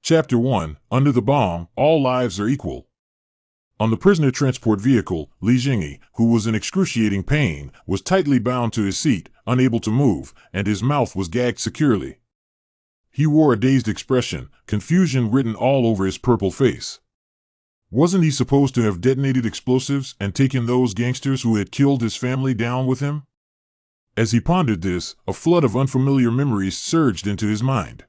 Chapter 1. Under the bomb, all lives are equal. On the prisoner transport vehicle, Zhengyi, who was in excruciating pain, was tightly bound to his seat, unable to move, and his mouth was gagged securely. He wore a dazed expression, confusion written all over his purple face. Wasn't he supposed to have detonated explosives and taken those gangsters who had killed his family down with him? As he pondered this, a flood of unfamiliar memories surged into his mind.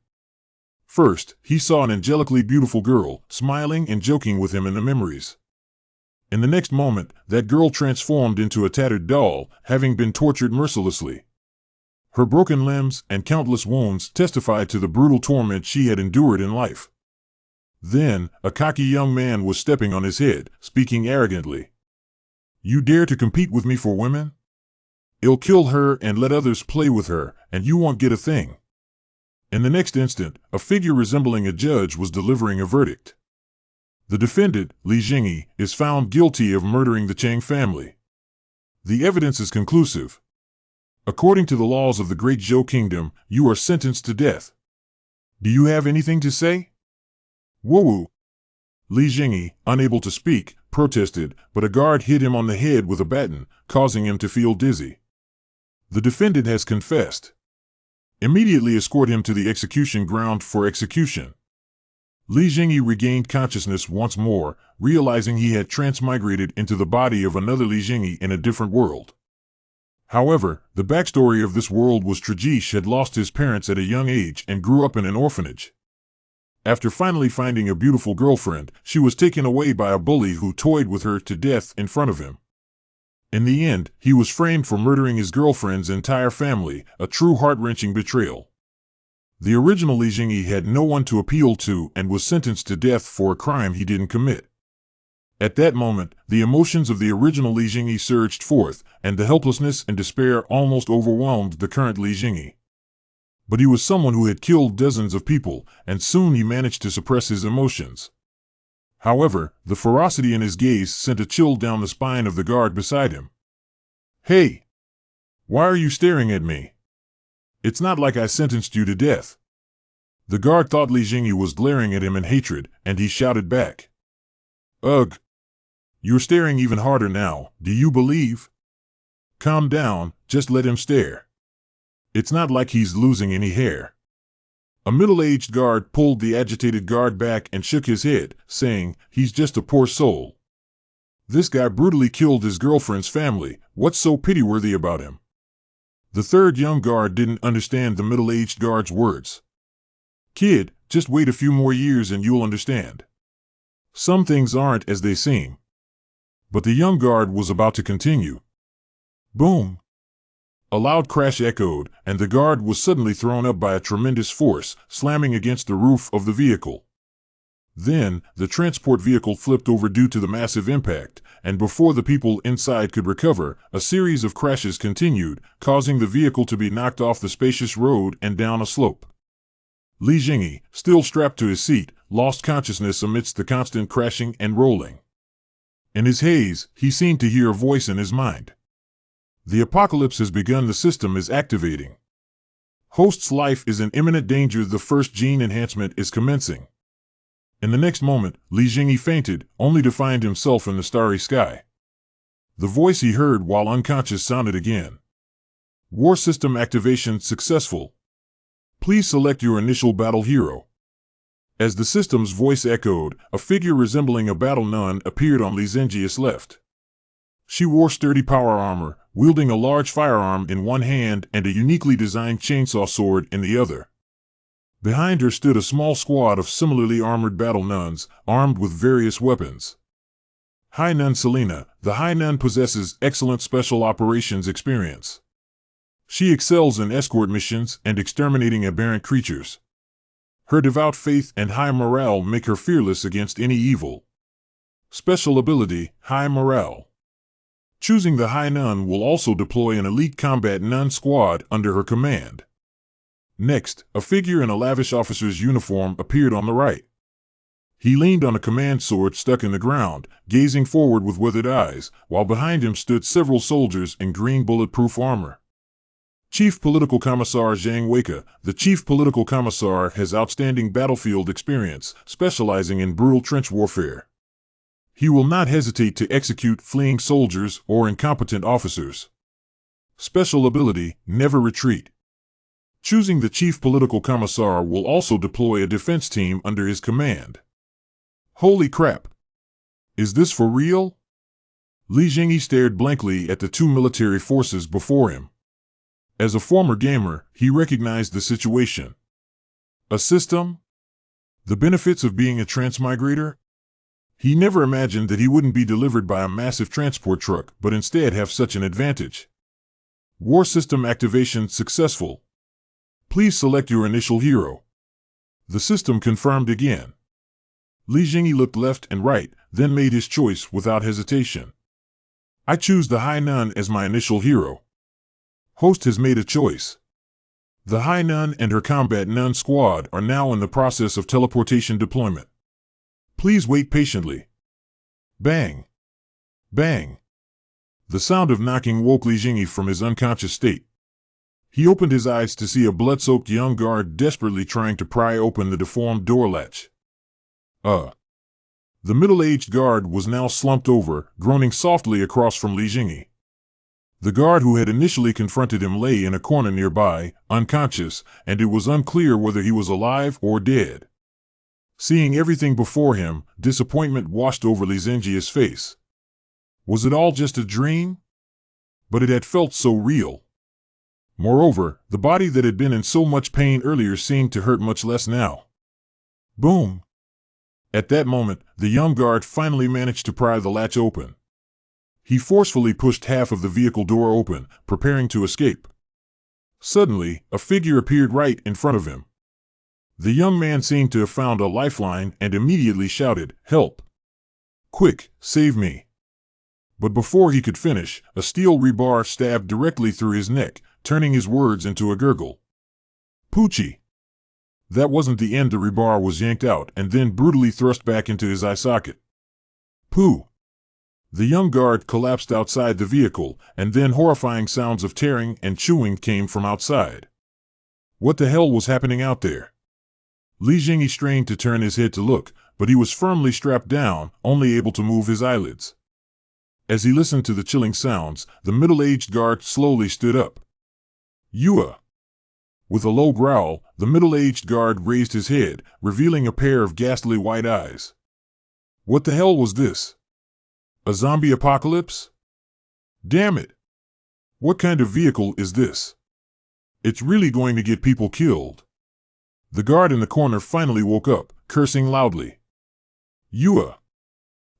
First, he saw an angelically beautiful girl, smiling and joking with him in the memories. In the next moment, that girl transformed into a tattered doll, having been tortured mercilessly. Her broken limbs and countless wounds testified to the brutal torment she had endured in life. Then, a cocky young man was stepping on his head, speaking arrogantly. "You dare to compete with me for women? I'll kill her and let others play with her, and you won't get a thing." In the next instant, a figure resembling a judge was delivering a verdict. The defendant, Zhengyi, is found guilty of murdering the Chang family. The evidence is conclusive. According to the laws of the Great Zhou Kingdom, you are sentenced to death. Do you have anything to say? Woo-woo. Zhengyi, unable to speak, protested, but a guard hit him on the head with a baton, causing him to feel dizzy. The defendant has confessed. Immediately escort him to the execution ground for execution. Zhengyi regained consciousness once more, realizing he had transmigrated into the body of another Zhengyi in a different world. However, the backstory of this world was Trajish had lost his parents at a young age and grew up in an orphanage. After finally finding a beautiful girlfriend, she was taken away by a bully who toyed with her to death in front of him. In the end, he was framed for murdering his girlfriend's entire family, a true heart-wrenching betrayal. The original Zhengyi had no one to appeal to and was sentenced to death for a crime he didn't commit. At that moment, the emotions of the original Zhengyi surged forth, and the helplessness and despair almost overwhelmed the current Zhengyi. But he was someone who had killed dozens of people, and soon he managed to suppress his emotions. However, the ferocity in his gaze sent a chill down the spine of the guard beside him. "Hey! Why are you staring at me? It's not like I sentenced you to death." The guard thought Zhengyi was glaring at him in hatred, and he shouted back. "Ugh! You're staring even harder now, do you believe? Calm down, just let him stare. It's not like he's losing any hair." A middle-aged guard pulled the agitated guard back and shook his head, saying, "He's just a poor soul. This guy brutally killed his girlfriend's family, what's so pity-worthy about him?" The third young guard didn't understand the middle-aged guard's words. "Kid, just wait a few more years and you'll understand. Some things aren't as they seem." But the young guard was about to continue. Boom! A loud crash echoed, and the guard was suddenly thrown up by a tremendous force, slamming against the roof of the vehicle. Then, the transport vehicle flipped over due to the massive impact, and before the people inside could recover, a series of crashes continued, causing the vehicle to be knocked off the spacious road and down a slope. Zhengyi, still strapped to his seat, lost consciousness amidst the constant crashing and rolling. In his haze, he seemed to hear a voice in his mind. "The apocalypse has begun, the system is activating. Host's life is in imminent danger, the first gene enhancement is commencing." In the next moment, Zhengyi fainted, only to find himself in the starry sky. The voice he heard while unconscious sounded again. "War system activation successful. Please select your initial battle hero." As the system's voice echoed, a figure resembling a battle nun appeared on Zhengyi's left. She wore sturdy power armor, wielding a large firearm in one hand and a uniquely designed chainsaw sword in the other. Behind her stood a small squad of similarly armored battle nuns, armed with various weapons. High Nun Selena, the High Nun possesses excellent special operations experience. She excels in escort missions and exterminating aberrant creatures. Her devout faith and high morale make her fearless against any evil. Special ability, High Morale. Choosing the High Nun will also deploy an elite combat nun squad under her command. Next, a figure in a lavish officer's uniform appeared on the right. He leaned on a command sword stuck in the ground, gazing forward with withered eyes, while behind him stood several soldiers in green bulletproof armor. Chief Political Commissar Zhengyi. The Chief Political Commissar has outstanding battlefield experience, specializing in brutal trench warfare. He will not hesitate to execute fleeing soldiers or incompetent officers. Special ability, never retreat. Choosing the Chief Political Commissar will also deploy a defense team under his command. Holy crap! Is this for real? Zhengyi stared blankly at the two military forces before him. As a former gamer, he recognized the situation. A system? The benefits of being a transmigrator? He never imagined that he wouldn't be delivered by a massive transport truck, but instead have such an advantage. War system activation successful. Please select your initial hero. The system confirmed again. Zhengyi looked left and right, then made his choice without hesitation. I choose the High Nun as my initial hero. Host has made a choice. The High Nun and her combat nun squad are now in the process of teleportation deployment. Please wait patiently. Bang! Bang! The sound of knocking woke Zhengyi from his unconscious state. He opened his eyes to see a blood-soaked young guard desperately trying to pry open the deformed door latch. The middle-aged guard was now slumped over, groaning softly across from Zhengyi. The guard who had initially confronted him lay in a corner nearby, unconscious, and it was unclear whether he was alive or dead. Seeing everything before him, disappointment washed over Zhengyi's face. Was it all just a dream? But it had felt so real. Moreover, the body that had been in so much pain earlier seemed to hurt much less now. Boom! At that moment, the young guard finally managed to pry the latch open. He forcefully pushed half of the vehicle door open, preparing to escape. Suddenly, a figure appeared right in front of him. The young man seemed to have found a lifeline and immediately shouted, "Help! Quick, save me!" But before he could finish, a steel rebar stabbed directly through his neck, turning his words into a gurgle. Poochie! That wasn't the end. The rebar was yanked out and then brutally thrust back into his eye socket. Pooh! The young guard collapsed outside the vehicle, and then horrifying sounds of tearing and chewing came from outside. What the hell was happening out there? Zhengyi strained to turn his head to look, but he was firmly strapped down, only able to move his eyelids. As he listened to the chilling sounds, the middle-aged guard slowly stood up. Yua! With a low growl, the middle-aged guard raised his head, revealing a pair of ghastly white eyes. What the hell was this? A zombie apocalypse? Damn it! What kind of vehicle is this? It's really going to get people killed. The guard in the corner finally woke up, cursing loudly. Yua!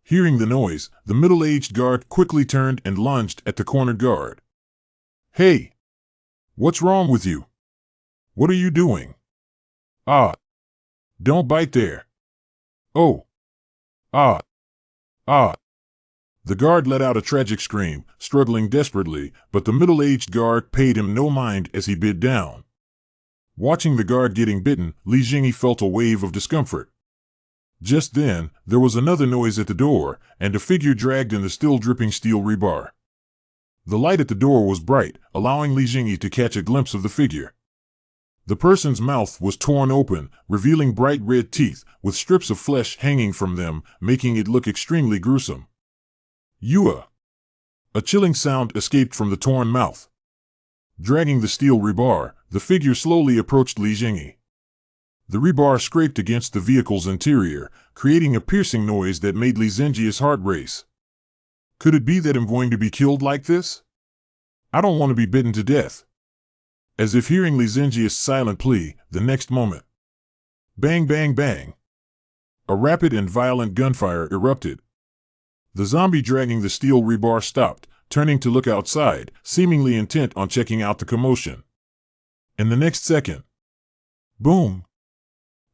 Hearing the noise, the middle-aged guard quickly turned and lunged at the cornered guard. Hey! What's wrong with you? What are you doing? Ah! Don't bite there. Oh! Ah! Ah! The guard let out a tragic scream, struggling desperately, but the middle-aged guard paid him no mind as he bit down. Watching the guard getting bitten, Zhengyi felt a wave of discomfort. Just then, there was another noise at the door, and a figure dragged in the still dripping steel rebar. The light at the door was bright, allowing Zhengyi to catch a glimpse of the figure. The person's mouth was torn open, revealing bright red teeth, with strips of flesh hanging from them, making it look extremely gruesome. Yua! A chilling sound escaped from the torn mouth. Dragging the steel rebar, the figure slowly approached Zhengyi. The rebar scraped against the vehicle's interior, creating a piercing noise that made Zhengyi's heart race. Could it be that I'm going to be killed like this? I don't want to be bitten to death. As if hearing Zhengyi's silent plea, the next moment. Bang, bang, bang. A rapid and violent gunfire erupted. The zombie dragging the steel rebar stopped, turning to look outside, seemingly intent on checking out the commotion. In the next second, boom!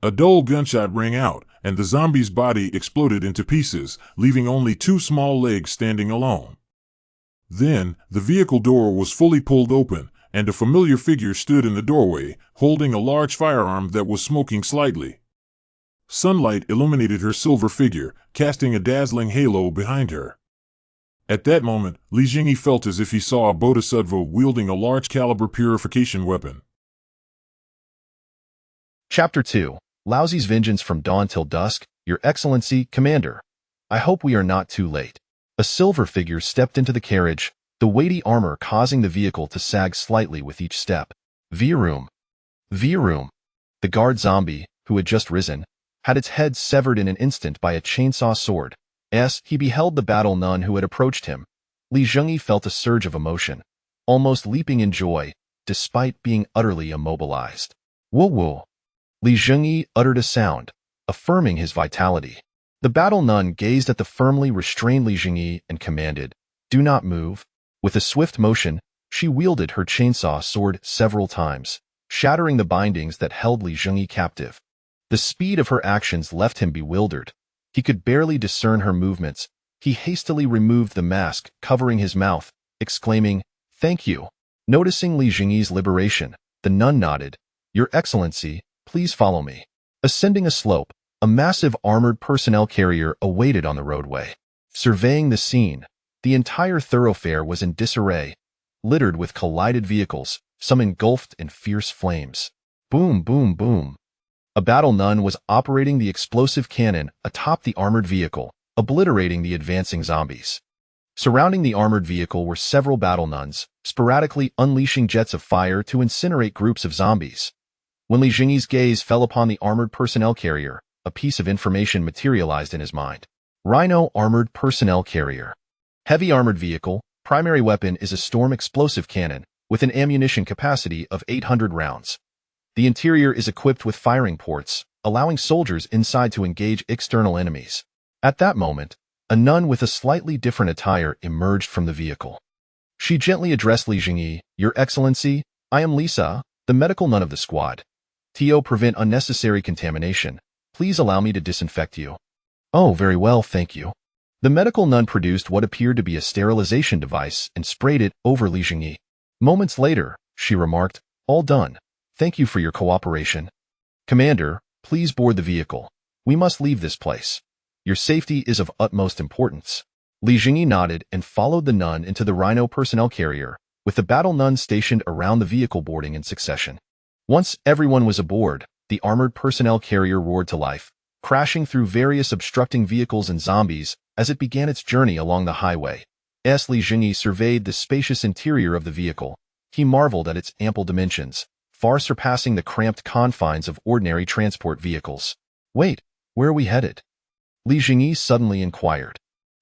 A dull gunshot rang out, and the zombie's body exploded into pieces, leaving only two small legs standing alone. Then, the vehicle door was fully pulled open, and a familiar figure stood in the doorway, holding a large firearm that was smoking slightly. Sunlight illuminated her silver figure, casting a dazzling halo behind her. At that moment, Li Jingyi felt as if he saw a bodhisattva wielding a large-caliber purification weapon. Chapter 2. Laozi's Vengeance from Dawn Till Dusk. Your Excellency, Commander. I hope we are not too late. A silver figure stepped into the carriage, the weighty armor causing the vehicle to sag slightly with each step. Vroom. Vroom. The guard zombie, who had just risen, had its head severed in an instant by a chainsaw sword. As he beheld the battle nun who had approached him, Li Zhengyi felt a surge of emotion, almost leaping in joy, despite being utterly immobilized. Woo-woo. Li Zhengyi uttered a sound, affirming his vitality. The battle nun gazed at the firmly restrained Li Zhengyi and commanded, "Do not move." With a swift motion, she wielded her chainsaw sword several times, shattering the bindings that held Li Zhengyi captive. The speed of her actions left him bewildered. He could barely discern her movements. He hastily removed the mask covering his mouth, exclaiming, "Thank you." Noticing Li Zhengyi's liberation, the nun nodded, "Your Excellency, please follow me." Ascending a slope, a massive armored personnel carrier awaited on the roadway. Surveying the scene, the entire thoroughfare was in disarray, littered with collided vehicles, some engulfed in fierce flames. Boom, boom, boom. A battle nun was operating the explosive cannon atop the armored vehicle, obliterating the advancing zombies. Surrounding the armored vehicle were several battle nuns, sporadically unleashing jets of fire to incinerate groups of zombies. When Li Zhengyi's gaze fell upon the armored personnel carrier, a piece of information materialized in his mind. Rhino Armored Personnel Carrier. Heavy armored vehicle, primary weapon is a storm explosive cannon, with an ammunition capacity of 800 rounds. The interior is equipped with firing ports, allowing soldiers inside to engage external enemies. At that moment, a nun with a slightly different attire emerged from the vehicle. She gently addressed Li Zhengyi, "Your Excellency, I am Lisa, the medical nun of the squad. To prevent unnecessary contamination, please allow me to disinfect you." "Oh, very well, thank you." The medical nun produced what appeared to be a sterilization device and sprayed it over Li Zhengyi. Moments later, she remarked, "All done. Thank you for your cooperation. Commander, please board the vehicle. We must leave this place. Your safety is of utmost importance." Li Zhengyi nodded and followed the nun into the Rhino personnel carrier, with the battle nuns stationed around the vehicle boarding in succession. Once everyone was aboard, the armored personnel carrier roared to life, crashing through various obstructing vehicles and zombies as it began its journey along the highway. As Li Zhengyi surveyed the spacious interior of the vehicle, he marveled at its ample dimensions, far surpassing the cramped confines of ordinary transport vehicles. "Wait, where are we headed?" Li Zhengyi suddenly inquired.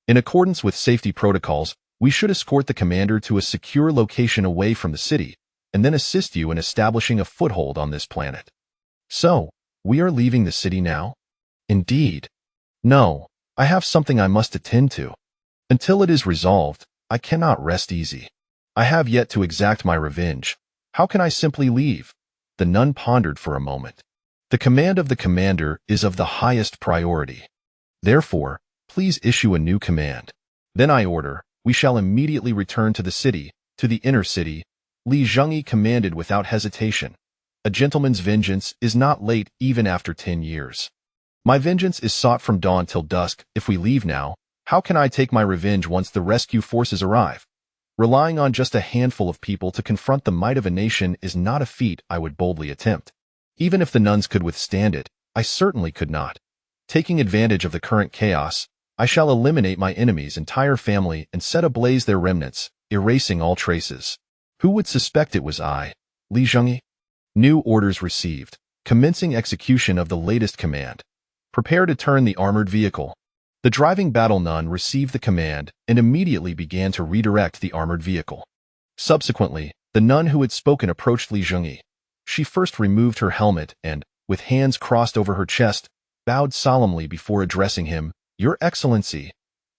"In accordance with safety protocols, we should escort the commander to a secure location away from the city, and then assist you in establishing a foothold on this planet." "So, we are leaving the city now?" "Indeed. No, I have something I must attend to. Until it is resolved, I cannot rest easy. I have yet to exact my revenge. How can I simply leave?" The nun pondered for a moment. "The command of the commander is of the highest priority. Therefore, please issue a new command. Then I order, we shall immediately return to the city, to the inner city." Li Zhengyi commanded without hesitation. "A gentleman's vengeance is not late even after 10 years. My vengeance is sought from dawn till dusk. If we leave now, how can I take my revenge once the rescue forces arrive? Relying on just a handful of people to confront the might of a nation is not a feat I would boldly attempt. Even if the nuns could withstand it, I certainly could not. Taking advantage of the current chaos, I shall eliminate my enemy's entire family and set ablaze their remnants, erasing all traces. Who would suspect it was I, Li Zhengyi?" New orders received. Commencing execution of the latest command. Prepare to turn the armored vehicle. The driving battle nun received the command and immediately began to redirect the armored vehicle. Subsequently, the nun who had spoken approached Li Zhengyi. She first removed her helmet and, with hands crossed over her chest, bowed solemnly before addressing him, "Your Excellency,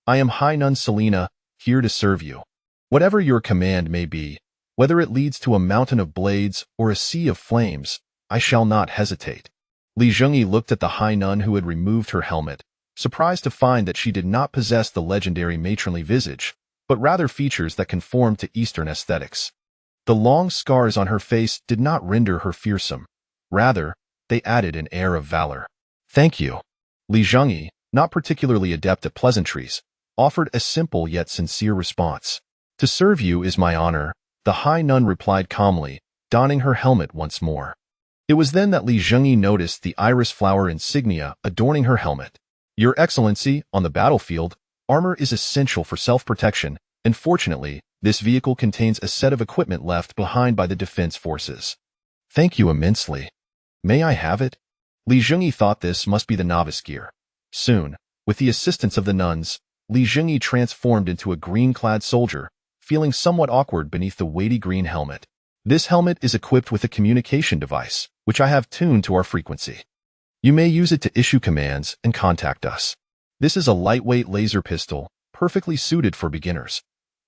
I am High Nun Selena, here to serve you. Whatever your command may be, whether it leads to a mountain of blades or a sea of flames, I shall not hesitate." Li Zhengyi looked at the high nun who had removed her helmet, surprised to find that she did not possess the legendary matronly visage, but rather features that conformed to Eastern aesthetics. The long scars on her face did not render her fearsome. Rather, they added an air of valor. "Thank you." Li Zhengyi, not particularly adept at pleasantries, offered a simple yet sincere response. "To serve you is my honor," the high nun replied calmly, donning her helmet once more. It was then that Li Zhengyi noticed the iris flower insignia adorning her helmet. "Your Excellency, on the battlefield, armor is essential for self-protection, and fortunately, this vehicle contains a set of equipment left behind by the defense forces." "Thank you immensely. May I have it?" Li Zhengyi thought this must be the novice gear. Soon, with the assistance of the nuns, Li Zhengyi transformed into a green-clad soldier, feeling somewhat awkward beneath the weighty green helmet. "This helmet is equipped with a communication device, which I have tuned to our frequency. You may use it to issue commands and contact us. This is a lightweight laser pistol, perfectly suited for beginners.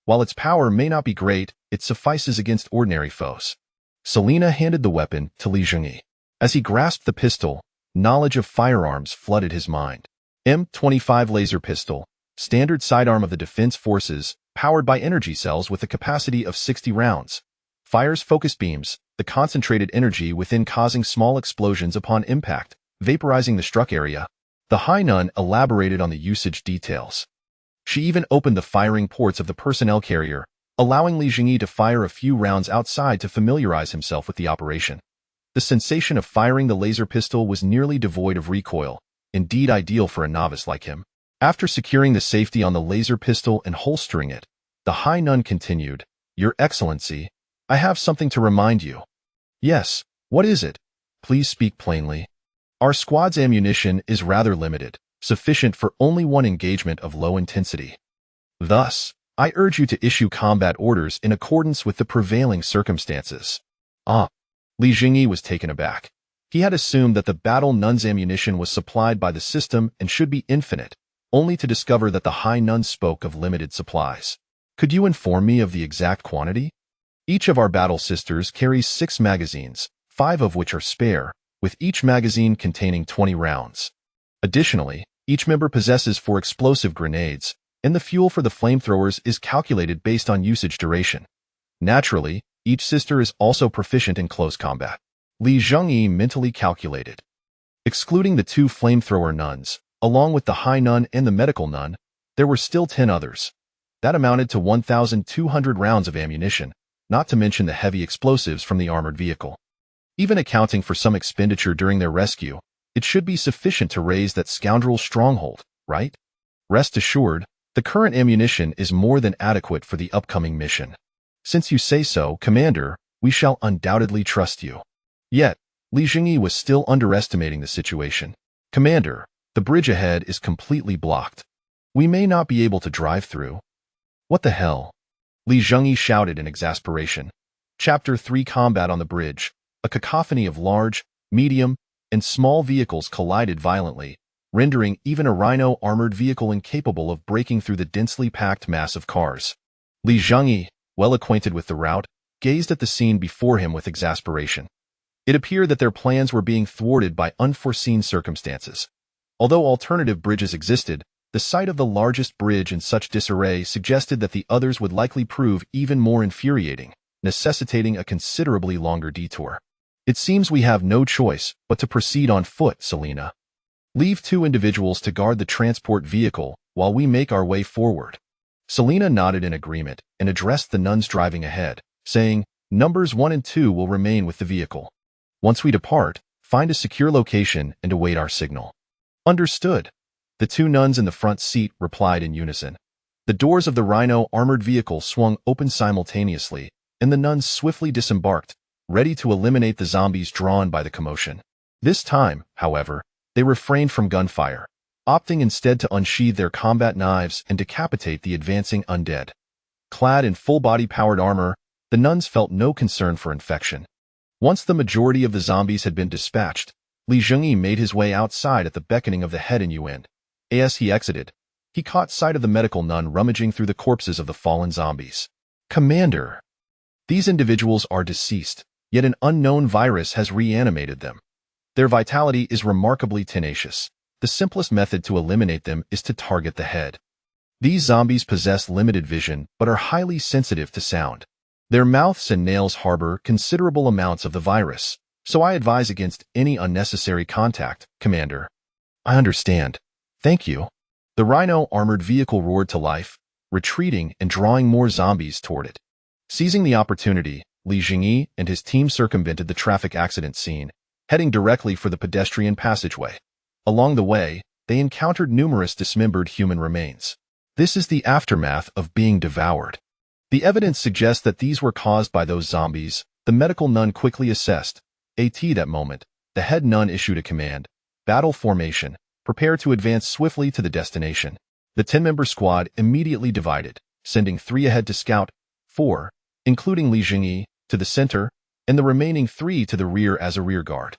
While its power may not be great, it suffices against ordinary foes." Selena handed the weapon to Li Zhengyi. As he grasped the pistol, knowledge of firearms flooded his mind. M25 laser pistol, standard sidearm of the defense forces, powered by energy cells with a capacity of 60 rounds. Fires focus beams, the concentrated energy within causing small explosions upon impact, vaporizing the struck area. The high nun elaborated on the usage details. She even opened the firing ports of the personnel carrier, allowing Li Zhengyi to fire a few rounds outside to familiarize himself with the operation. The sensation of firing the laser pistol was nearly devoid of recoil, indeed ideal for a novice like him. After securing the safety on the laser pistol and holstering it, the high nun continued, "Your Excellency, I have something to remind you." "Yes, what is it? Please speak plainly." "Our squad's ammunition is rather limited, sufficient for only one engagement of low intensity. Thus, I urge you to issue combat orders in accordance with the prevailing circumstances." "Ah." Li Zhengyi was taken aback. He had assumed that the battle nun's ammunition was supplied by the system and should be infinite, only to discover that the high nun spoke of limited supplies. "Could you inform me of the exact quantity?" "Each of our battle sisters carries 6 magazines, 5 of which are spare, with each magazine containing 20 rounds. Additionally, each member possesses 4 explosive grenades, and the fuel for the flamethrowers is calculated based on usage duration. Naturally, each sister is also proficient in close combat." Li Zhengyi mentally calculated. Excluding the 2 flamethrower nuns, along with the high nun and the medical nun, there were still 10 others. That amounted to 1,200 rounds of ammunition, not to mention the heavy explosives from the armored vehicle. Even accounting for some expenditure during their rescue, it should be sufficient to raise that scoundrel's stronghold, right? "Rest assured, the current ammunition is more than adequate for the upcoming mission. Since you say so, Commander, we shall undoubtedly trust you." Yet, Li Zhengyi was still underestimating the situation. "Commander, the bridge ahead is completely blocked. We may not be able to drive through." "What the hell?" Li Zhengyi shouted in exasperation. Chapter 3 Combat on the Bridge. A cacophony of large, medium, and small vehicles collided violently, rendering even a rhino armored vehicle incapable of breaking through the densely packed mass of cars. Li Zhengyi, well acquainted with the route, gazed at the scene before him with exasperation. It appeared that their plans were being thwarted by unforeseen circumstances. Although alternative bridges existed, the sight of the largest bridge in such disarray suggested that the others would likely prove even more infuriating, necessitating a considerably longer detour. "It seems we have no choice but to proceed on foot, Selena. Leave 2 individuals to guard the transport vehicle while we make our way forward." Selena nodded in agreement and addressed the nuns driving ahead, saying, "Numbers 1 and 2 will remain with the vehicle. Once we depart, find a secure location and await our signal." "Understood." The 2 nuns in the front seat replied in unison. The doors of the rhino armored vehicle swung open simultaneously, and the nuns swiftly disembarked, ready to eliminate the zombies drawn by the commotion. This time, however, they refrained from gunfire, opting instead to unsheathe their combat knives and decapitate the advancing undead. Clad in full-body powered armor, the nuns felt no concern for infection. Once the majority of the zombies had been dispatched, Li Zhengyi made his way outside at the beckoning of the head in Yuan. As he exited, he caught sight of the medical nun rummaging through the corpses of the fallen zombies. "Commander, these individuals are deceased, yet an unknown virus has reanimated them. Their vitality is remarkably tenacious. The simplest method to eliminate them is to target the head. These zombies possess limited vision but are highly sensitive to sound. Their mouths and nails harbor considerable amounts of the virus, so I advise against any unnecessary contact, Commander." "I understand. Thank you." The rhino armored vehicle roared to life, retreating and drawing more zombies toward it. Seizing the opportunity, Zhengyi and his team circumvented the traffic accident scene, heading directly for the pedestrian passageway. Along the way, they encountered numerous dismembered human remains. This is the aftermath of being devoured. The evidence suggests that these were caused by those zombies. The medical nun quickly assessed. At that moment, the head nun issued a command. Battle formation. Prepare to advance swiftly to the destination. The 10-member squad immediately divided, sending 3 ahead to scout, 4, including Zhengyi, to the center, and the remaining 3 to the rear as a rearguard.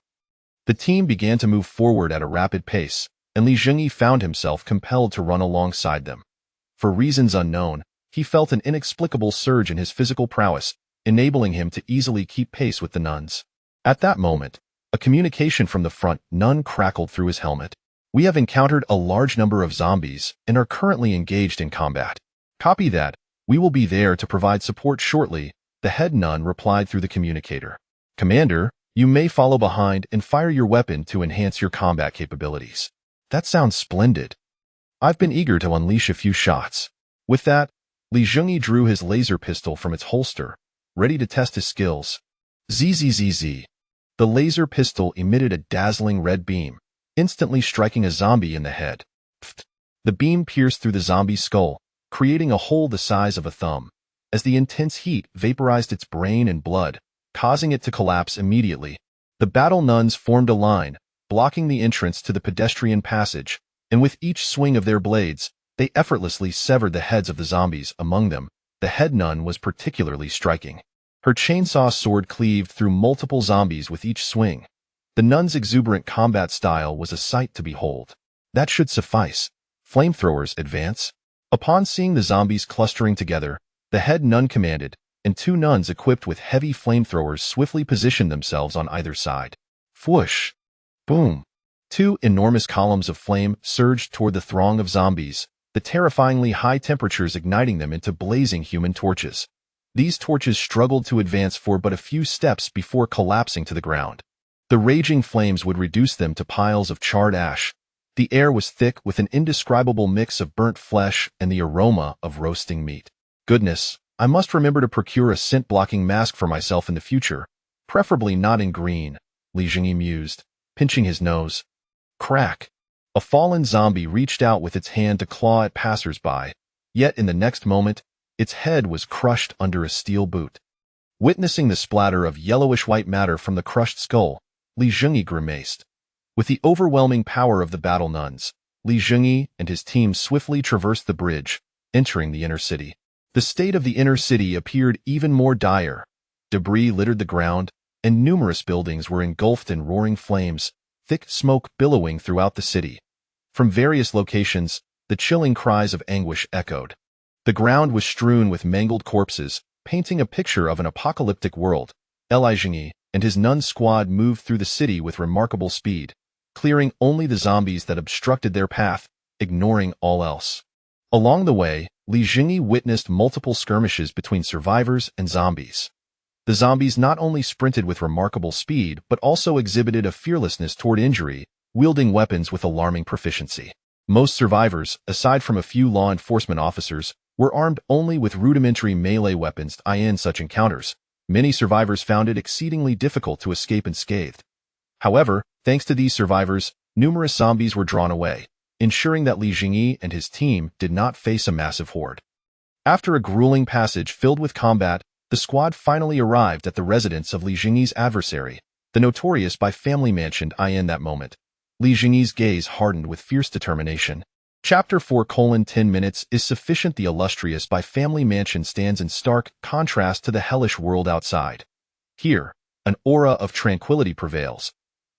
The team began to move forward at a rapid pace, and Zhengyi found himself compelled to run alongside them. For reasons unknown, he felt an inexplicable surge in his physical prowess, enabling him to easily keep pace with the nuns. At that moment, a communication from the front nun crackled through his helmet. We have encountered a large number of zombies and are currently engaged in combat. Copy that. We will be there to provide support shortly, the head nun replied through the communicator. Commander, you may follow behind and fire your weapon to enhance your combat capabilities. That sounds splendid. I've been eager to unleash a few shots. With that, Zhengyi drew his laser pistol from its holster, ready to test his skills. Zzz. The laser pistol emitted a dazzling red beam, instantly striking a zombie in the head. Pfft. The beam pierced through the zombie's skull, creating a hole the size of a thumb, as the intense heat vaporized its brain and blood, causing it to collapse immediately. The battle nuns formed a line, blocking the entrance to the pedestrian passage, and with each swing of their blades, they effortlessly severed the heads of the zombies. Among them, the head nun was particularly striking. Her chainsaw sword cleaved through multiple zombies with each swing. The nun's exuberant combat style was a sight to behold. That should suffice. Flamethrowers, advance. Upon seeing the zombies clustering together, the head nun commanded, and 2 nuns equipped with heavy flamethrowers swiftly positioned themselves on either side. Whoosh! Boom! 2 enormous columns of flame surged toward the throng of zombies, the terrifyingly high temperatures igniting them into blazing human torches. These torches struggled to advance for but a few steps before collapsing to the ground. The raging flames would reduce them to piles of charred ash. The air was thick with an indescribable mix of burnt flesh and the aroma of roasting meat. Goodness, I must remember to procure a scent-blocking mask for myself in the future, preferably not in green, Zhengyi mused, pinching his nose. Crack! A fallen zombie reached out with its hand to claw at passers-by, yet in the next moment, its head was crushed under a steel boot. Witnessing the splatter of yellowish-white matter from the crushed skull, Zhengyi grimaced. With the overwhelming power of the battle nuns, Zhengyi and his team swiftly traversed the bridge, entering the inner city. The state of the inner city appeared even more dire. Debris littered the ground, and numerous buildings were engulfed in roaring flames, thick smoke billowing throughout the city. From various locations, the chilling cries of anguish echoed. The ground was strewn with mangled corpses, painting a picture of an apocalyptic world. Zhengyi and his nun squad moved through the city with remarkable speed, clearing only the zombies that obstructed their path, ignoring all else. Along the way, Zhengyi witnessed multiple skirmishes between survivors and zombies. The zombies not only sprinted with remarkable speed but also exhibited a fearlessness toward injury, wielding weapons with alarming proficiency. Most survivors, aside from a few law enforcement officers, were armed only with rudimentary melee weapons. In such encounters, many survivors found it exceedingly difficult to escape unscathed. However, thanks to these survivors, numerous zombies were drawn away, ensuring that Zhengyi and his team did not face a massive horde. After a grueling passage filled with combat, the squad finally arrived at the residence of Zhengyi's adversary, the notorious by family mansion. In that moment, Zhengyi's gaze hardened with fierce determination. Chapter 4:10 minutes is sufficient. The illustrious by family mansion stands in stark contrast to the hellish world outside. Here, an aura of tranquility prevails.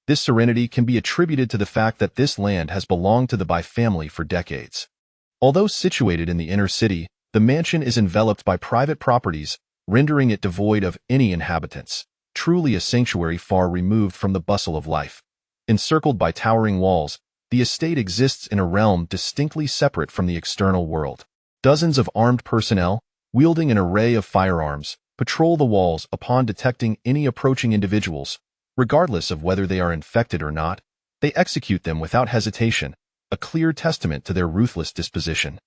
This serenity can be attributed to the fact that this land has belonged to the Bai family for decades. Although situated in the inner city, the mansion is enveloped by private properties, rendering it devoid of any inhabitants, truly a sanctuary far removed from the bustle of life. Encircled by towering walls, the estate exists in a realm distinctly separate from the external world. Dozens of armed personnel, wielding an array of firearms, patrol the walls upon detecting any approaching individuals. Regardless of whether they are infected or not, they execute them without hesitation, a clear testament to their ruthless disposition.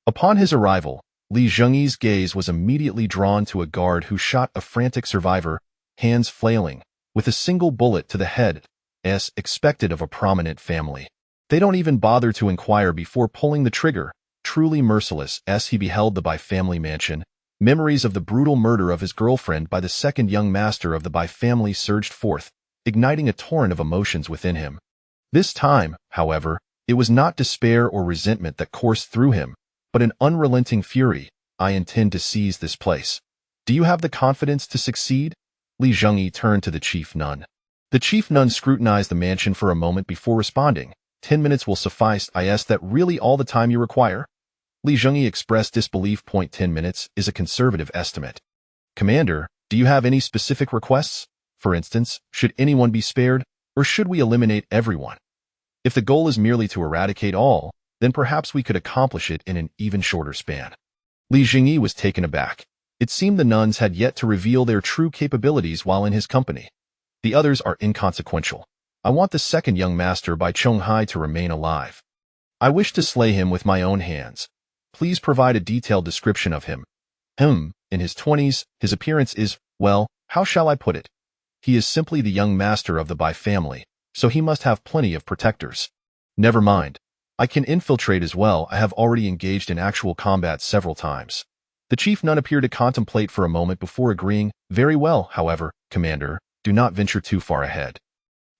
Upon his arrival, Li Zhengyi's gaze was immediately drawn to a guard who shot a frantic survivor, hands flailing, with a single bullet to the head, as expected of a prominent family. They don't even bother to inquire before pulling the trigger, truly merciless. As he beheld the by-family mansion, memories of the brutal murder of his girlfriend by the second young master of the by-family surged forth, igniting a torrent of emotions within him. This time, however, it was not despair or resentment that coursed through him, but an unrelenting fury. I intend to seize this place. Do you have the confidence to succeed? Li Zhengyi turned to the chief nun. The chief nun scrutinized the mansion for a moment before responding. 10 minutes will suffice. Is that really all the time you require? Li Zhengyi expressed disbelief. 10 minutes is a conservative estimate. Commander, do you have any specific requests? For instance, should anyone be spared, or should we eliminate everyone? If the goal is merely to eradicate all, then perhaps we could accomplish it in an even shorter span. Li Zhengyi was taken aback. It seemed the nuns had yet to reveal their true capabilities while in his company. The others are inconsequential. I want the second young master by Zhengyi to remain alive. I wish to slay him with my own hands. Please provide a detailed description of him. In his 20s, his appearance is, well, how shall I put it? He is simply the young master of the Bai family, so he must have plenty of protectors. Never mind. I can infiltrate as well. I have already engaged in actual combat several times. The chief nun appeared to contemplate for a moment before agreeing. Very well, however, Commander, do not venture too far ahead.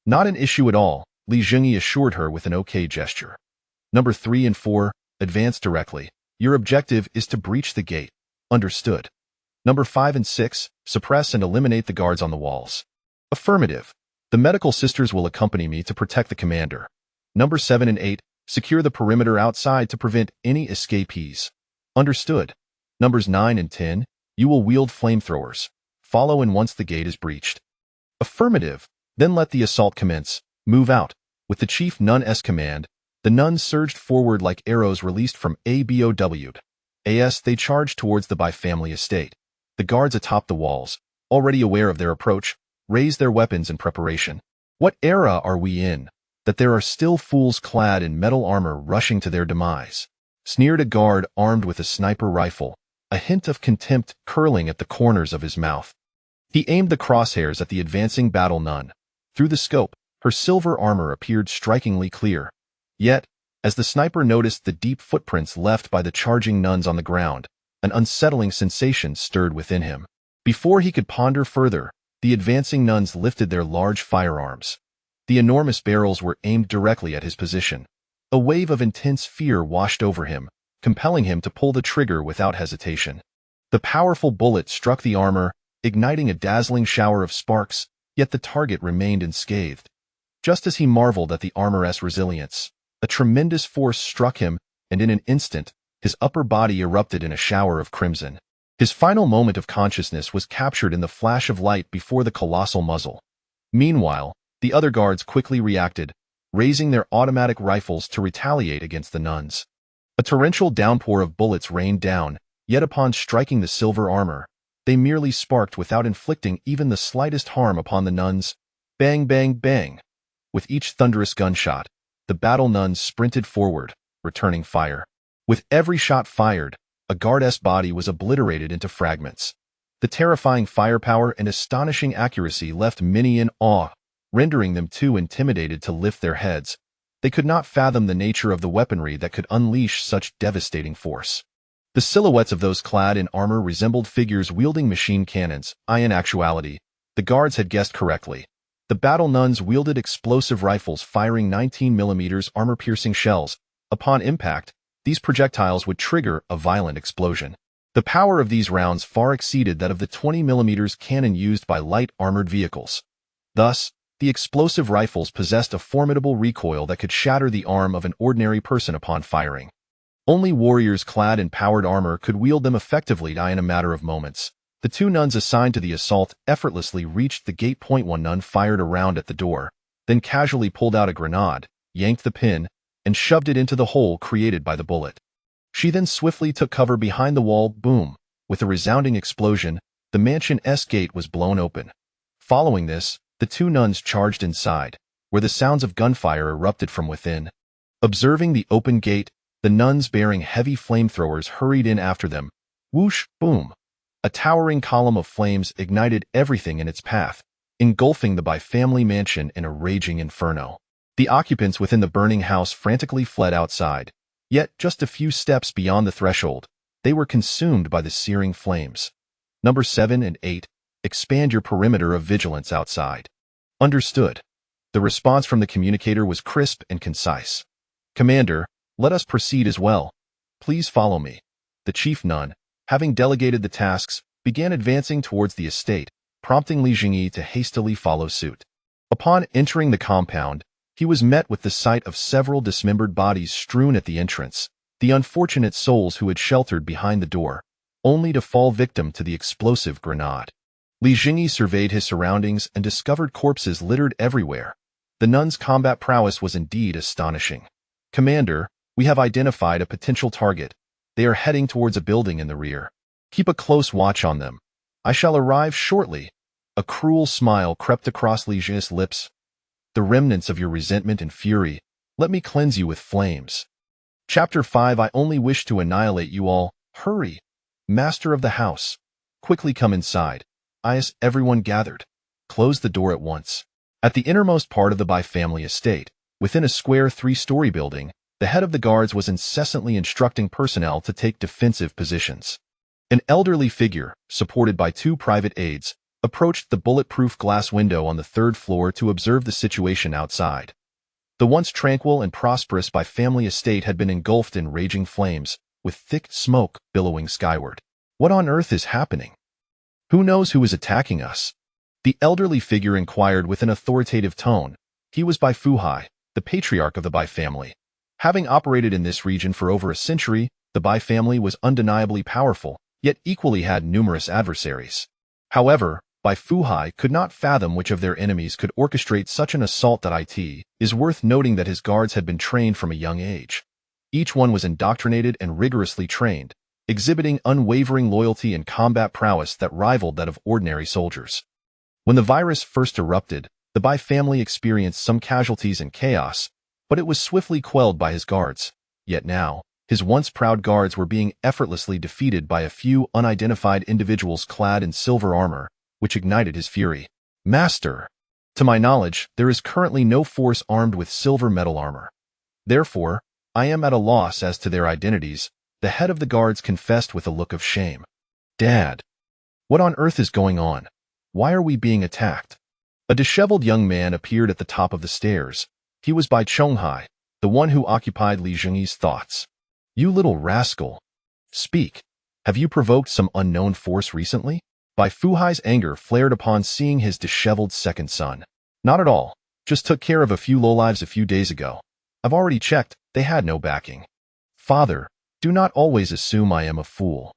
Not an issue at all, Li Zhengyi assured her with an okay gesture. Number 3 and 4, advance directly. Your objective is to breach the gate. Understood. Number 5 and 6, suppress and eliminate the guards on the walls. Affirmative. The medical sisters will accompany me to protect the commander. Number 7 and 8, secure the perimeter outside to prevent any escapees. Understood. Numbers 9 and 10, you will wield flamethrowers. Follow in once the gate is breached. Affirmative. Then let the assault commence. Move out. With the chief nun's command, the nuns surged forward like arrows released from a bow. They charged towards the Bai family estate. The guards atop the walls, already aware of their approach, raised their weapons in preparation. What era are we in, that there are still fools clad in metal armor rushing to their demise? Sneered a guard armed with a sniper rifle, a hint of contempt curling at the corners of his mouth. He aimed the crosshairs at the advancing battle nun. Through the scope, her silver armor appeared strikingly clear. Yet, as the sniper noticed the deep footprints left by the charging nuns on the ground, an unsettling sensation stirred within him. Before he could ponder further, the advancing nuns lifted their large firearms. The enormous barrels were aimed directly at his position. A wave of intense fear washed over him, compelling him to pull the trigger without hesitation. The powerful bullet struck the armor, igniting a dazzling shower of sparks, yet the target remained unscathed. Just as he marveled at the armor's resilience, a tremendous force struck him, and in an instant, his upper body erupted in a shower of crimson. His final moment of consciousness was captured in the flash of light before the colossal muzzle. Meanwhile, the other guards quickly reacted, raising their automatic rifles to retaliate against the nuns. A torrential downpour of bullets rained down, yet upon striking the silver armor, they merely sparked without inflicting even the slightest harm upon the nuns. Bang, bang, bang. With each thunderous gunshot, the battle nuns sprinted forward, returning fire. With every shot fired, a guard's body was obliterated into fragments. The terrifying firepower and astonishing accuracy left many in awe, rendering them too intimidated to lift their heads. They could not fathom the nature of the weaponry that could unleash such devastating force. The silhouettes of those clad in armor resembled figures wielding machine cannons. In actuality, the guards had guessed correctly. The battle nuns wielded explosive rifles firing 19mm armor-piercing shells. Upon impact, these projectiles would trigger a violent explosion. The power of these rounds far exceeded that of the 20mm cannon used by light armored vehicles. Thus, the explosive rifles possessed a formidable recoil that could shatter the arm of an ordinary person upon firing. Only warriors clad in powered armor could wield them effectively. In a matter of moments, the two nuns assigned to the assault effortlessly reached the gate. One nun fired a round at the door, then casually pulled out a grenade, yanked the pin, and shoved it into the hole created by the bullet. She then swiftly took cover behind the wall. Boom! With a resounding explosion, the mansion's gate was blown open. Following this, the two nuns charged inside, where the sounds of gunfire erupted from within. Observing the open gate, the nuns bearing heavy flamethrowers hurried in after them. Whoosh, boom. A towering column of flames ignited everything in its path, engulfing the by-family mansion in a raging inferno. The occupants within the burning house frantically fled outside, yet just a few steps beyond the threshold, they were consumed by the searing flames. Number 7 and 8, expand your perimeter of vigilance outside. Understood. The response from the communicator was crisp and concise. Commander, let us proceed as well. Please follow me. The chief nun, having delegated the tasks, began advancing towards the estate, prompting Zhengyi to hastily follow suit. Upon entering the compound, he was met with the sight of several dismembered bodies strewn at the entrance, the unfortunate souls who had sheltered behind the door, only to fall victim to the explosive grenade. Zhengyi surveyed his surroundings and discovered corpses littered everywhere. The nuns' combat prowess was indeed astonishing. Commander, we have identified a potential target. They are heading towards a building in the rear. Keep a close watch on them. I shall arrive shortly. A cruel smile crept across Zhengyi's lips. The remnants of your resentment and fury, let me cleanse you with flames. Chapter 5. I only wish to annihilate you all. Hurry. Master of the house. Quickly come inside. Everyone gathered. Close the door at once. At the innermost part of the by-family estate, within a square 3-story building, the head of the guards was incessantly instructing personnel to take defensive positions. An elderly figure, supported by 2 private aides, approached the bulletproof glass window on the 3rd floor to observe the situation outside. The once tranquil and prosperous by-family estate had been engulfed in raging flames, with thick smoke billowing skyward. What on earth is happening? Who knows who is attacking us? The elderly figure inquired with an authoritative tone. He was Bai Fuhai, the patriarch of the Bai family. Having operated in this region for over a century, the Bai family was undeniably powerful, yet equally had numerous adversaries. However, Bai Fuhai could not fathom which of their enemies could orchestrate such an assault. It is worth noting that his guards had been trained from a young age. Each one was indoctrinated and rigorously trained, exhibiting unwavering loyalty and combat prowess that rivaled that of ordinary soldiers. When the virus first erupted, the Bai family experienced some casualties and chaos, but it was swiftly quelled by his guards. Yet now, his once proud guards were being effortlessly defeated by a few unidentified individuals clad in silver armor, which ignited his fury. Master! To my knowledge, there is currently no force armed with silver metal armor. Therefore, I am at a loss as to their identities, the head of the guards confessed with a look of shame. Dad! What on earth is going on? Why are we being attacked? A disheveled young man appeared at the top of the stairs. He was Bai Chonghai, the one who occupied Zhengyi's thoughts. You little rascal! Speak! Have you provoked some unknown force recently? Bai Fuhai's anger flared upon seeing his disheveled second son. Not at all. Just took care of a few lowlives a few days ago. I've already checked, they had no backing. Father, do not always assume I am a fool.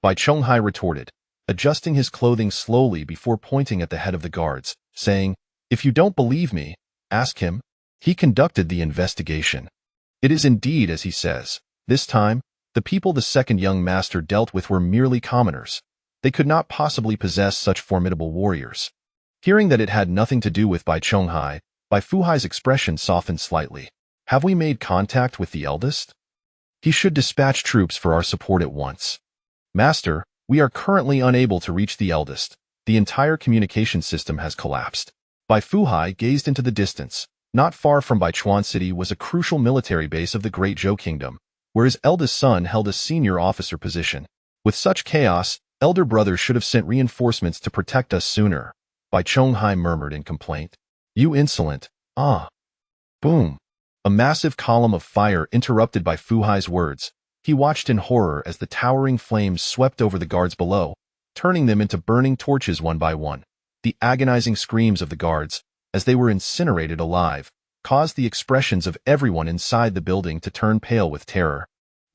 Bai Chonghai retorted, adjusting his clothing slowly before pointing at the head of the guards, saying, If you don't believe me, ask him. He conducted the investigation. It is indeed as he says. This time, the people the second young master dealt with were merely commoners. They could not possibly possess such formidable warriors. Hearing that it had nothing to do with Bai Chonghai, Bai Fuhai's expression softened slightly. Have we made contact with the eldest? He should dispatch troops for our support at once. Master, we are currently unable to reach the eldest. The entire communication system has collapsed. Bai Fuhai gazed into the distance. Not far from Baichuan City was a crucial military base of the Great Zhou Kingdom, where his eldest son held a senior officer position. With such chaos, elder brother should have sent reinforcements to protect us sooner. Bai Chonghai murmured in complaint. You insolent! Ah! Boom! A massive column of fire interrupted Bai Fuhai's words. He watched in horror as the towering flames swept over the guards below, turning them into burning torches one by one. The agonizing screams of the guards, as they were incinerated alive, caused the expressions of everyone inside the building to turn pale with terror.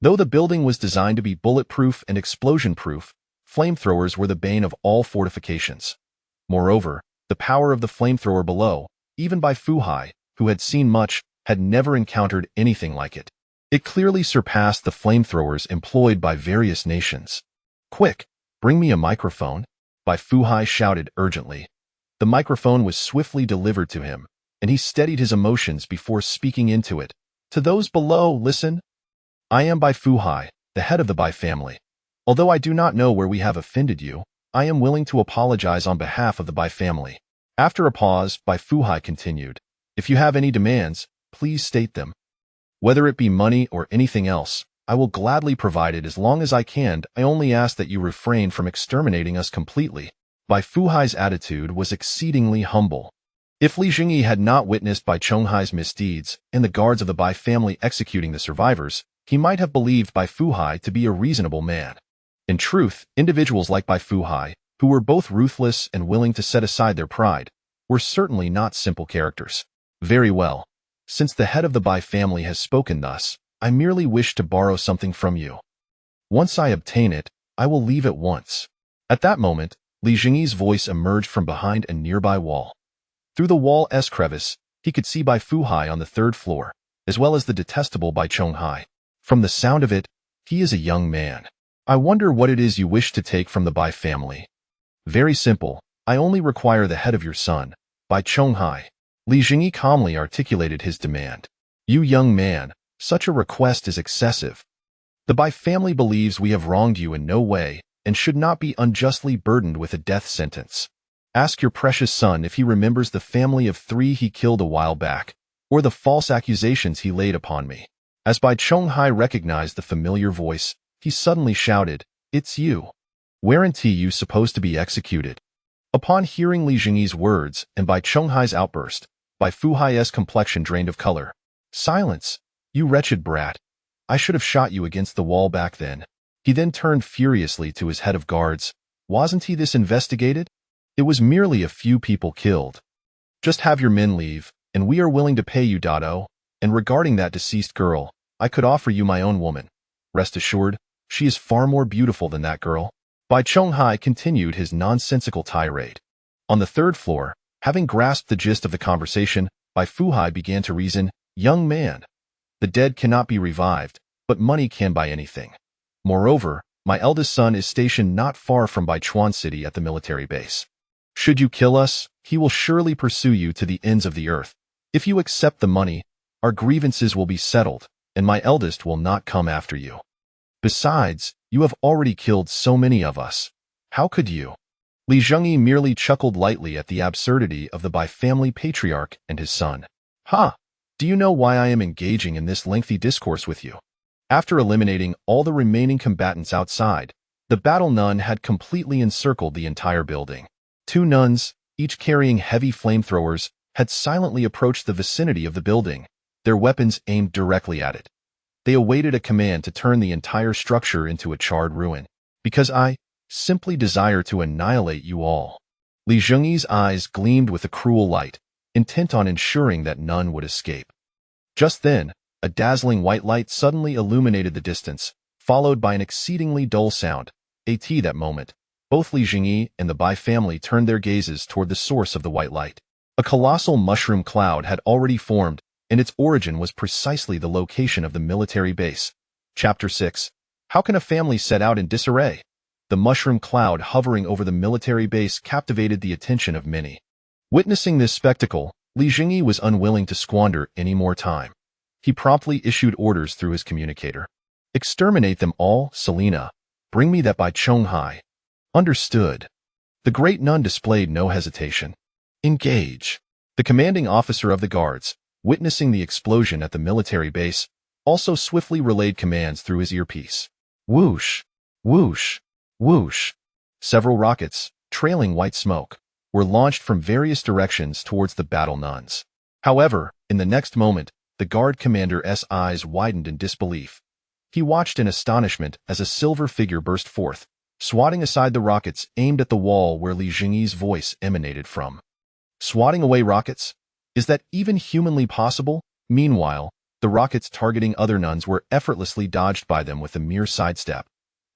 Though the building was designed to be bulletproof and explosion-proof, flamethrowers were the bane of all fortifications. Moreover, the power of the flamethrower below, even Bai Fuhai, who had seen much, had never encountered anything like it. It clearly surpassed the flamethrowers employed by various nations. Quick, bring me a microphone, Bai Fuhai shouted urgently. The microphone was swiftly delivered to him, and he steadied his emotions before speaking into it. To those below, listen. I am Bai Fuhai, the head of the Bai family. Although I do not know where we have offended you, I am willing to apologize on behalf of the Bai family. After a pause, Bai Fuhai continued, if you have any demands, please state them. Whether it be money or anything else, I will gladly provide it as long as I can. I only ask that you refrain from exterminating us completely. Bai Fuhai's attitude was exceedingly humble. If Li Zhengyi had not witnessed Bai Chonghai's misdeeds and the guards of the Bai family executing the survivors, he might have believed Bai Fuhai to be a reasonable man. In truth, individuals like Bai Fuhai, who were both ruthless and willing to set aside their pride, were certainly not simple characters. Very well. Since the head of the Bai family has spoken thus, I merely wish to borrow something from you. Once I obtain it, I will leave at once. At that moment, Li Zhengyi's voice emerged from behind a nearby wall. Through the wall's crevice, he could see Bai Fuhai on the third floor, as well as the detestable Bai Chonghai. From the sound of it, he is a young man. I wonder what it is you wish to take from the Bai family. Very simple. I only require the head of your son, Bai Chonghai. Li Zhengyi calmly articulated his demand. You young man, such a request is excessive. The Bai family believes we have wronged you in no way and should not be unjustly burdened with a death sentence. Ask your precious son if he remembers the family of 3 he killed a while back, or the false accusations he laid upon me. As Bai Chonghai recognized the familiar voice, he suddenly shouted, It's you. Weren't you supposed to be executed? Upon hearing Li Zhengyi's words and Bai Chonghai's outburst, Bai Fuhai's complexion drained of color. Silence, you wretched brat. I should have shot you against the wall back then. He then turned furiously to his head of guards. Wasn't he this investigated? It was merely a few people killed. Just have your men leave, and we are willing to pay you, Dado. And regarding that deceased girl, I could offer you my own woman. Rest assured, she is far more beautiful than that girl. Bai Chonghai continued his nonsensical tirade. On the third floor, having grasped the gist of the conversation, Bai Fuhai began to reason, Young man, the dead cannot be revived, but money can buy anything. Moreover, my eldest son is stationed not far from Baichuan City at the military base. Should you kill us, he will surely pursue you to the ends of the earth. If you accept the money, our grievances will be settled, and my eldest will not come after you. Besides, you have already killed so many of us. How could you? Li Zhengyi merely chuckled lightly at the absurdity of the Bai family patriarch and his son. Ha! Do you know why I am engaging in this lengthy discourse with you? After eliminating all the remaining combatants outside, the battle nun had completely encircled the entire building. 2 nuns, each carrying heavy flamethrowers, had silently approached the vicinity of the building, their weapons aimed directly at it. They awaited a command to turn the entire structure into a charred ruin, because I simply desire to annihilate you all. Li Zhengyi's eyes gleamed with a cruel light, intent on ensuring that none would escape. Just then, a dazzling white light suddenly illuminated the distance, followed by an exceedingly dull sound. At that moment, both Li Zhengyi and the Bai family turned their gazes toward the source of the white light. A colossal mushroom cloud had already formed, and its origin was precisely the location of the military base. Chapter 6. How can a family set out in disarray? The mushroom cloud hovering over the military base captivated the attention of many. Witnessing this spectacle, Li Zhengyi was unwilling to squander any more time. He promptly issued orders through his communicator. Exterminate them all, Selena. Bring me that Bai Chonghai. Understood. The great nun displayed no hesitation. Engage. The commanding officer of the guards, witnessing the explosion at the military base, also swiftly relayed commands through his earpiece. Whoosh, whoosh, whoosh. Several rockets, trailing white smoke, were launched from various directions towards the battle nuns. However, in the next moment, the guard commander's eyes widened in disbelief. He watched in astonishment as a silver figure burst forth, swatting aside the rockets aimed at the wall where Li Zhengyi's voice emanated from. Swatting away rockets? Is that even humanly possible? Meanwhile, the rockets targeting other nuns were effortlessly dodged by them with a mere sidestep.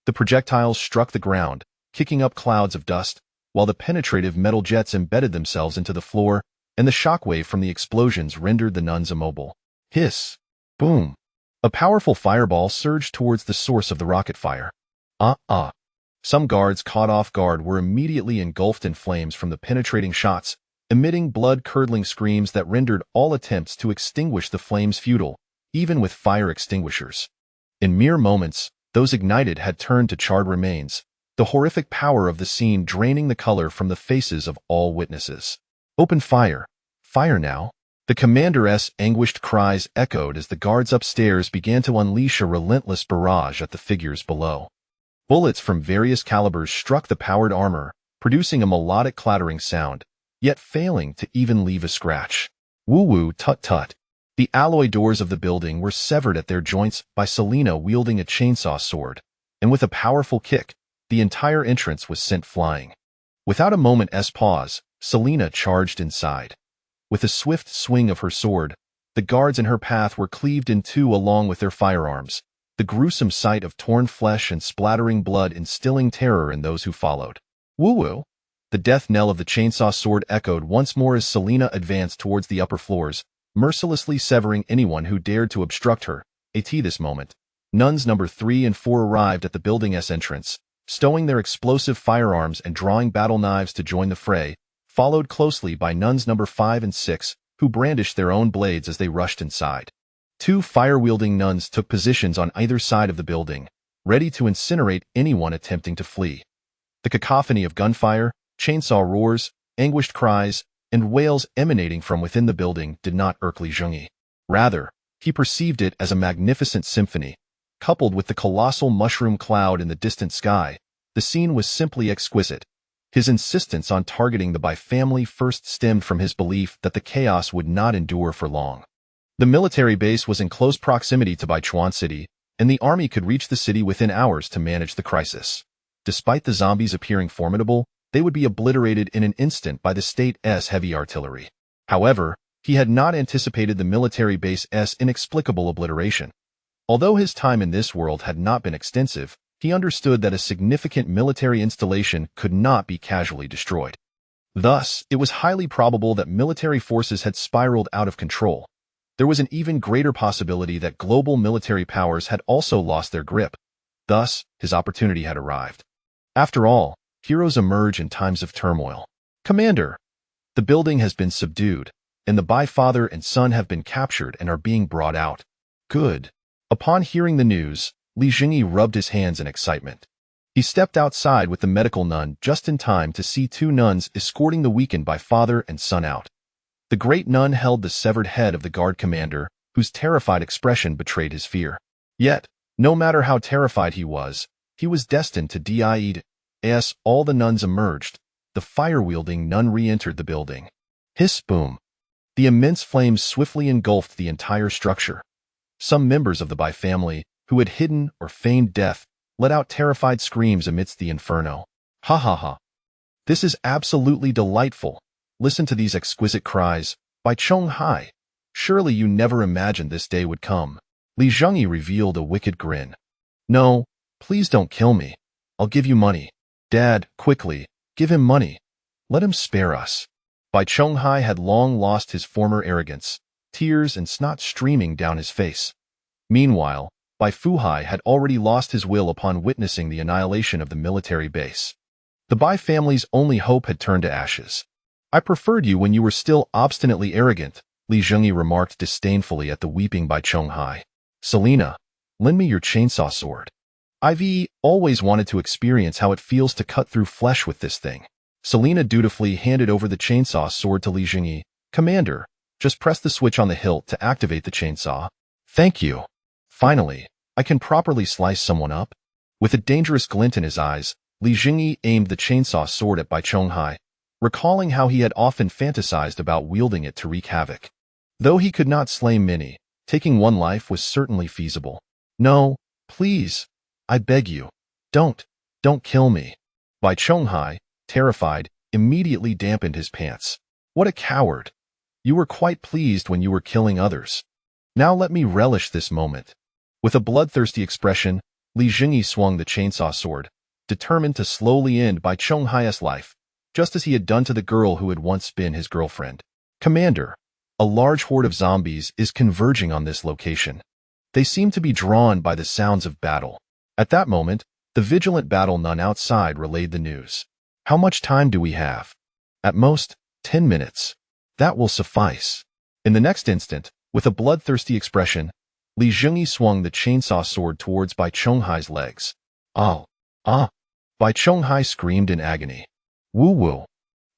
The projectiles struck the ground, kicking up clouds of dust, while the penetrative metal jets embedded themselves into the floor, and the shockwave from the explosions rendered the nuns immobile. Hiss! Boom! A powerful fireball surged towards the source of the rocket fire. Some guards caught off guard were immediately engulfed in flames from the penetrating shots, emitting blood-curdling screams that rendered all attempts to extinguish the flames futile. even with fire extinguishers. In mere moments, those ignited had turned to charred remains, the horrific power of the scene draining the color from the faces of all witnesses. "Open fire! Fire now!" The commander's anguished cries echoed as the guards upstairs began to unleash a relentless barrage at the figures below. Bullets from various calibers struck the powered armor, producing a melodic clattering sound, yet failing to even leave a scratch. Woo-woo, tut-tut. The alloy doors of the building were severed at their joints by Selena wielding a chainsaw sword, and with a powerful kick, the entire entrance was sent flying. Without a moment's pause, Selena charged inside. With a swift swing of her sword, the guards in her path were cleaved in two along with their firearms, the gruesome sight of torn flesh and splattering blood instilling terror in those who followed. Woo-woo! The death knell of the chainsaw sword echoed once more as Selena advanced towards the upper floors, mercilessly severing anyone who dared to obstruct her. At this moment, nuns number 3 and 4 arrived at the building's entrance, stowing their explosive firearms and drawing battle knives to join the fray, followed closely by nuns number 5 and 6, who brandished their own blades as they rushed inside. 2 fire-wielding nuns took positions on either side of the building, ready to incinerate anyone attempting to flee. The cacophony of gunfire, chainsaw roars, anguished cries, and wails emanating from within the building did not irk Zhengyi. Rather, he perceived it as a magnificent symphony. Coupled with the colossal mushroom cloud in the distant sky, the scene was simply exquisite. His insistence on targeting the Bai family first stemmed from his belief that the chaos would not endure for long. The military base was in close proximity to Baichuan City, and the army could reach the city within hours to manage the crisis. Despite the zombies appearing formidable, they would be obliterated in an instant by the state's heavy artillery. However, he had not anticipated the military base's inexplicable obliteration. Although his time in this world had not been extensive, he understood that a significant military installation could not be casually destroyed. Thus, it was highly probable that military forces had spiraled out of control. There was an even greater possibility that global military powers had also lost their grip. Thus, his opportunity had arrived. After all, heroes emerge in times of turmoil. "Commander, the building has been subdued, and the Bai father and son have been captured and are being brought out." Good. Upon hearing the news, Zhengyi rubbed his hands in excitement. He stepped outside with the medical nun just in time to see 2 nuns escorting the weakened Bai father and son out. The great nun held the severed head of the guard commander, whose terrified expression betrayed his fear. Yet, no matter how terrified he was destined to die. As all the nuns emerged, the fire-wielding nun re-entered the building. Hiss, boom. The immense flames swiftly engulfed the entire structure. Some members of the Bai family, who had hidden or feigned death, let out terrified screams amidst the inferno. Ha ha ha. This is absolutely delightful. Listen to these exquisite cries. By Chonghai. Surely you never imagined this day would come. Zhengyi revealed a wicked grin. No, please don't kill me. I'll give you money. Dad, quickly, give him money. Let him spare us. Bai Chonghai had long lost his former arrogance, tears and snot streaming down his face. Meanwhile, Bai Fuhai had already lost his will upon witnessing the annihilation of the military base. The Bai family's only hope had turned to ashes. "I preferred you when you were still obstinately arrogant," Zhengyi remarked disdainfully at the weeping Bai Chonghai. "Selena, lend me your chainsaw sword. I've always wanted to experience how it feels to cut through flesh with this thing." Selena dutifully handed over the chainsaw sword to Zhengyi. "Commander, just press the switch on the hilt to activate the chainsaw." "Thank you. Finally, I can properly slice someone up." With a dangerous glint in his eyes, Zhengyi aimed the chainsaw sword at Bai Chonghai, recalling how he had often fantasized about wielding it to wreak havoc. Though he could not slay many, taking one life was certainly feasible. "No, please. I beg you, don't kill me." Bai Chonghai, terrified, immediately dampened his pants. "What a coward. You were quite pleased when you were killing others. Now let me relish this moment." With a bloodthirsty expression, Zhengyi swung the chainsaw sword, determined to slowly end Bai Chonghai's life, just as he had done to the girl who had once been his girlfriend. "Commander, a large horde of zombies is converging on this location. They seem to be drawn by the sounds of battle." At that moment, the vigilant battle nun outside relayed the news. "How much time do we have?" "At most, 10 minutes. That will suffice." In the next instant, with a bloodthirsty expression, Li Zhengyi swung the chainsaw sword towards Bai Chonghai's legs. Ah! Ah! Bai Chonghai screamed in agony. Woo woo!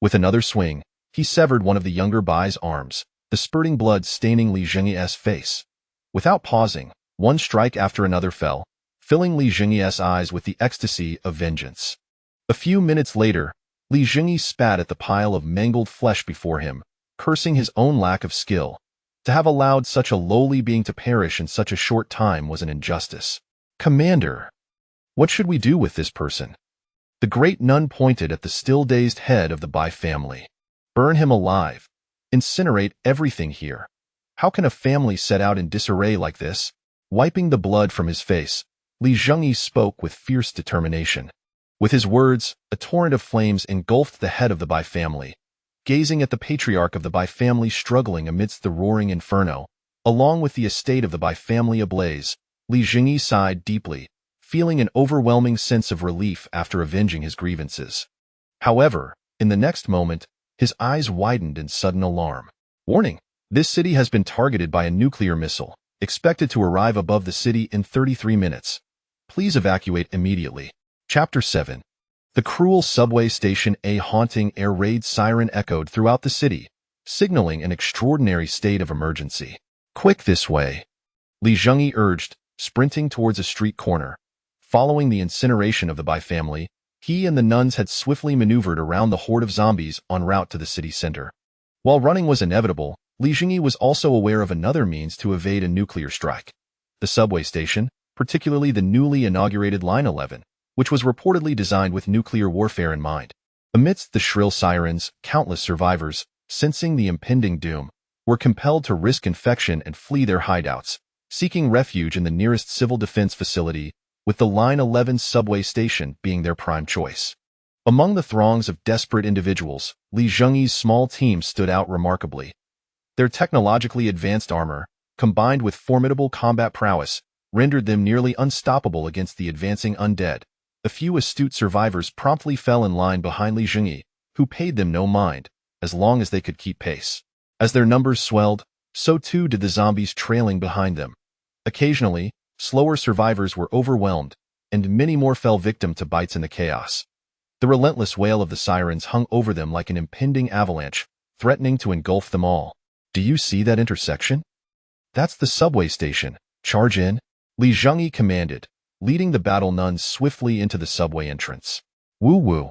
With another swing, he severed one of the younger Bai's arms, the spurting blood staining Li Zhengyi's face. Without pausing, one strike after another fell, filling Li Zhengyi's eyes with the ecstasy of vengeance. A few minutes later, Li Zhengyi spat at the pile of mangled flesh before him, cursing his own lack of skill. To have allowed such a lowly being to perish in such a short time was an injustice. Commander, what should we do with this person? The great nun pointed at the still-dazed head of the Bai family. Burn him alive. Incinerate everything here. How can a family set out in disarray like this? Wiping the blood from his face, Li Zhengyi spoke with fierce determination. With his words, a torrent of flames engulfed the head of the Bai family. Gazing at the patriarch of the Bai family struggling amidst the roaring inferno, along with the estate of the Bai family ablaze, Li Zhengyi sighed deeply, feeling an overwhelming sense of relief after avenging his grievances. However, in the next moment, his eyes widened in sudden alarm. Warning! This city has been targeted by a nuclear missile, expected to arrive above the city in 33 minutes. Please evacuate immediately. Chapter 7. The cruel subway station. A haunting air raid siren echoed throughout the city, signaling an extraordinary state of emergency. Quick this way! Li Zhengyi urged, sprinting towards a street corner. Following the incineration of the Bai family, he and the nuns had swiftly maneuvered around the horde of zombies en route to the city center. While running was inevitable, Li Zhengyi was also aware of another means to evade a nuclear strike. The subway station, particularly the newly inaugurated Line 11, which was reportedly designed with nuclear warfare in mind. Amidst the shrill sirens, countless survivors, sensing the impending doom, were compelled to risk infection and flee their hideouts, seeking refuge in the nearest civil defense facility, with the Line 11 subway station being their prime choice. Among the throngs of desperate individuals, Li Zhengyi's small team stood out remarkably. Their technologically advanced armor, combined with formidable combat prowess, rendered them nearly unstoppable against the advancing undead. A few astute survivors promptly fell in line behind Li Zhengyi, who paid them no mind, as long as they could keep pace. As their numbers swelled, so too did the zombies trailing behind them. Occasionally, slower survivors were overwhelmed, and many more fell victim to bites in the chaos. The relentless wail of the sirens hung over them like an impending avalanche, threatening to engulf them all. Do you see that intersection? That's the subway station. Charge in! Li Zhengyi commanded, leading the battle nuns swiftly into the subway entrance. Woo woo!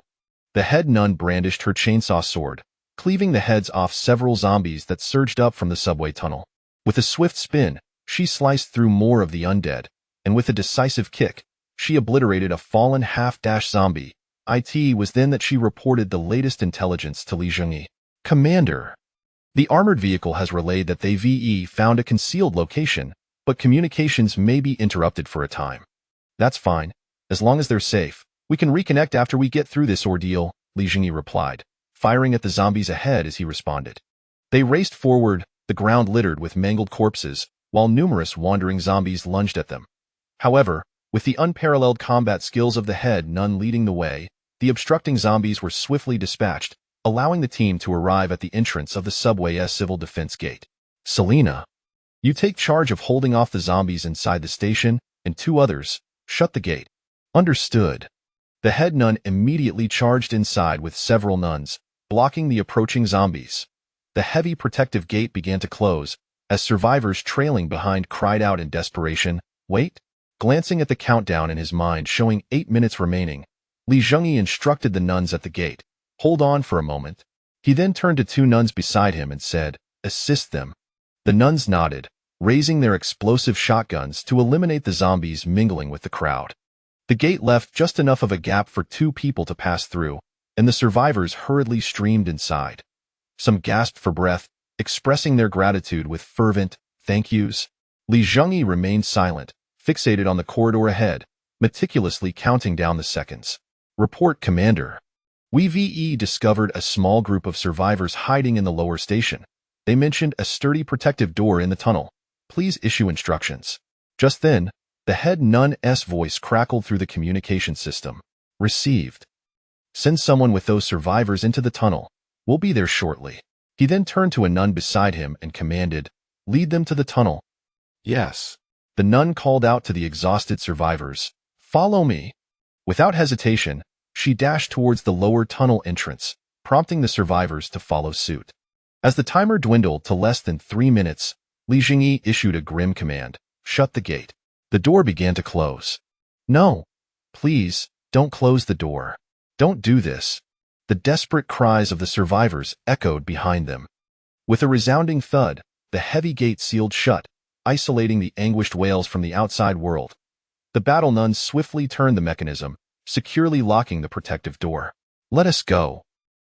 The head nun brandished her chainsaw sword, cleaving the heads off several zombies that surged up from the subway tunnel. With a swift spin, she sliced through more of the undead, and with a decisive kick, she obliterated a fallen half-dash zombie. It was then that she reported the latest intelligence to Li Zhengyi. Commander! The armored vehicle has relayed that they found a concealed location, but communications may be interrupted for a time. That's fine. As long as they're safe, we can reconnect after we get through this ordeal, Li Zhengyi replied, firing at the zombies ahead as he responded. They raced forward, the ground littered with mangled corpses, while numerous wandering zombies lunged at them. However, with the unparalleled combat skills of the head nun leading the way, the obstructing zombies were swiftly dispatched, allowing the team to arrive at the entrance of the subway's civil defense gate. Selena, you take charge of holding off the zombies inside the station, and two others, shut the gate. Understood. The head nun immediately charged inside with several nuns, blocking the approaching zombies. The heavy protective gate began to close, as survivors trailing behind cried out in desperation, "Wait!" Glancing at the countdown in his mind showing 8 minutes remaining, Li Zhengyi instructed the nuns at the gate, "Hold on for a moment." He then turned to two nuns beside him and said, "Assist them." The nuns nodded, raising their explosive shotguns to eliminate the zombies mingling with the crowd. The gate left just enough of a gap for two people to pass through, and the survivors hurriedly streamed inside. Some gasped for breath, expressing their gratitude with fervent thank yous. Li Zhengyi remained silent, fixated on the corridor ahead, meticulously counting down the seconds. Report, Commander. We discovered a small group of survivors hiding in the lower station. They mentioned a sturdy protective door in the tunnel. Please issue instructions. Just then, the head nun's voice crackled through the communication system. Received. Send someone with those survivors into the tunnel. We'll be there shortly. He then turned to a nun beside him and commanded, lead them to the tunnel. Yes. The nun called out to the exhausted survivors, "Follow me." Without hesitation, she dashed towards the lower tunnel entrance, prompting the survivors to follow suit. As the timer dwindled to less than 3 minutes, Zhengyi issued a grim command, "Shut the gate." The door began to close. "No, please, don't close the door. Don't do this." The desperate cries of the survivors echoed behind them. With a resounding thud, the heavy gate sealed shut, isolating the anguished wails from the outside world. The battle nuns swiftly turned the mechanism, securely locking the protective door. "Let us go."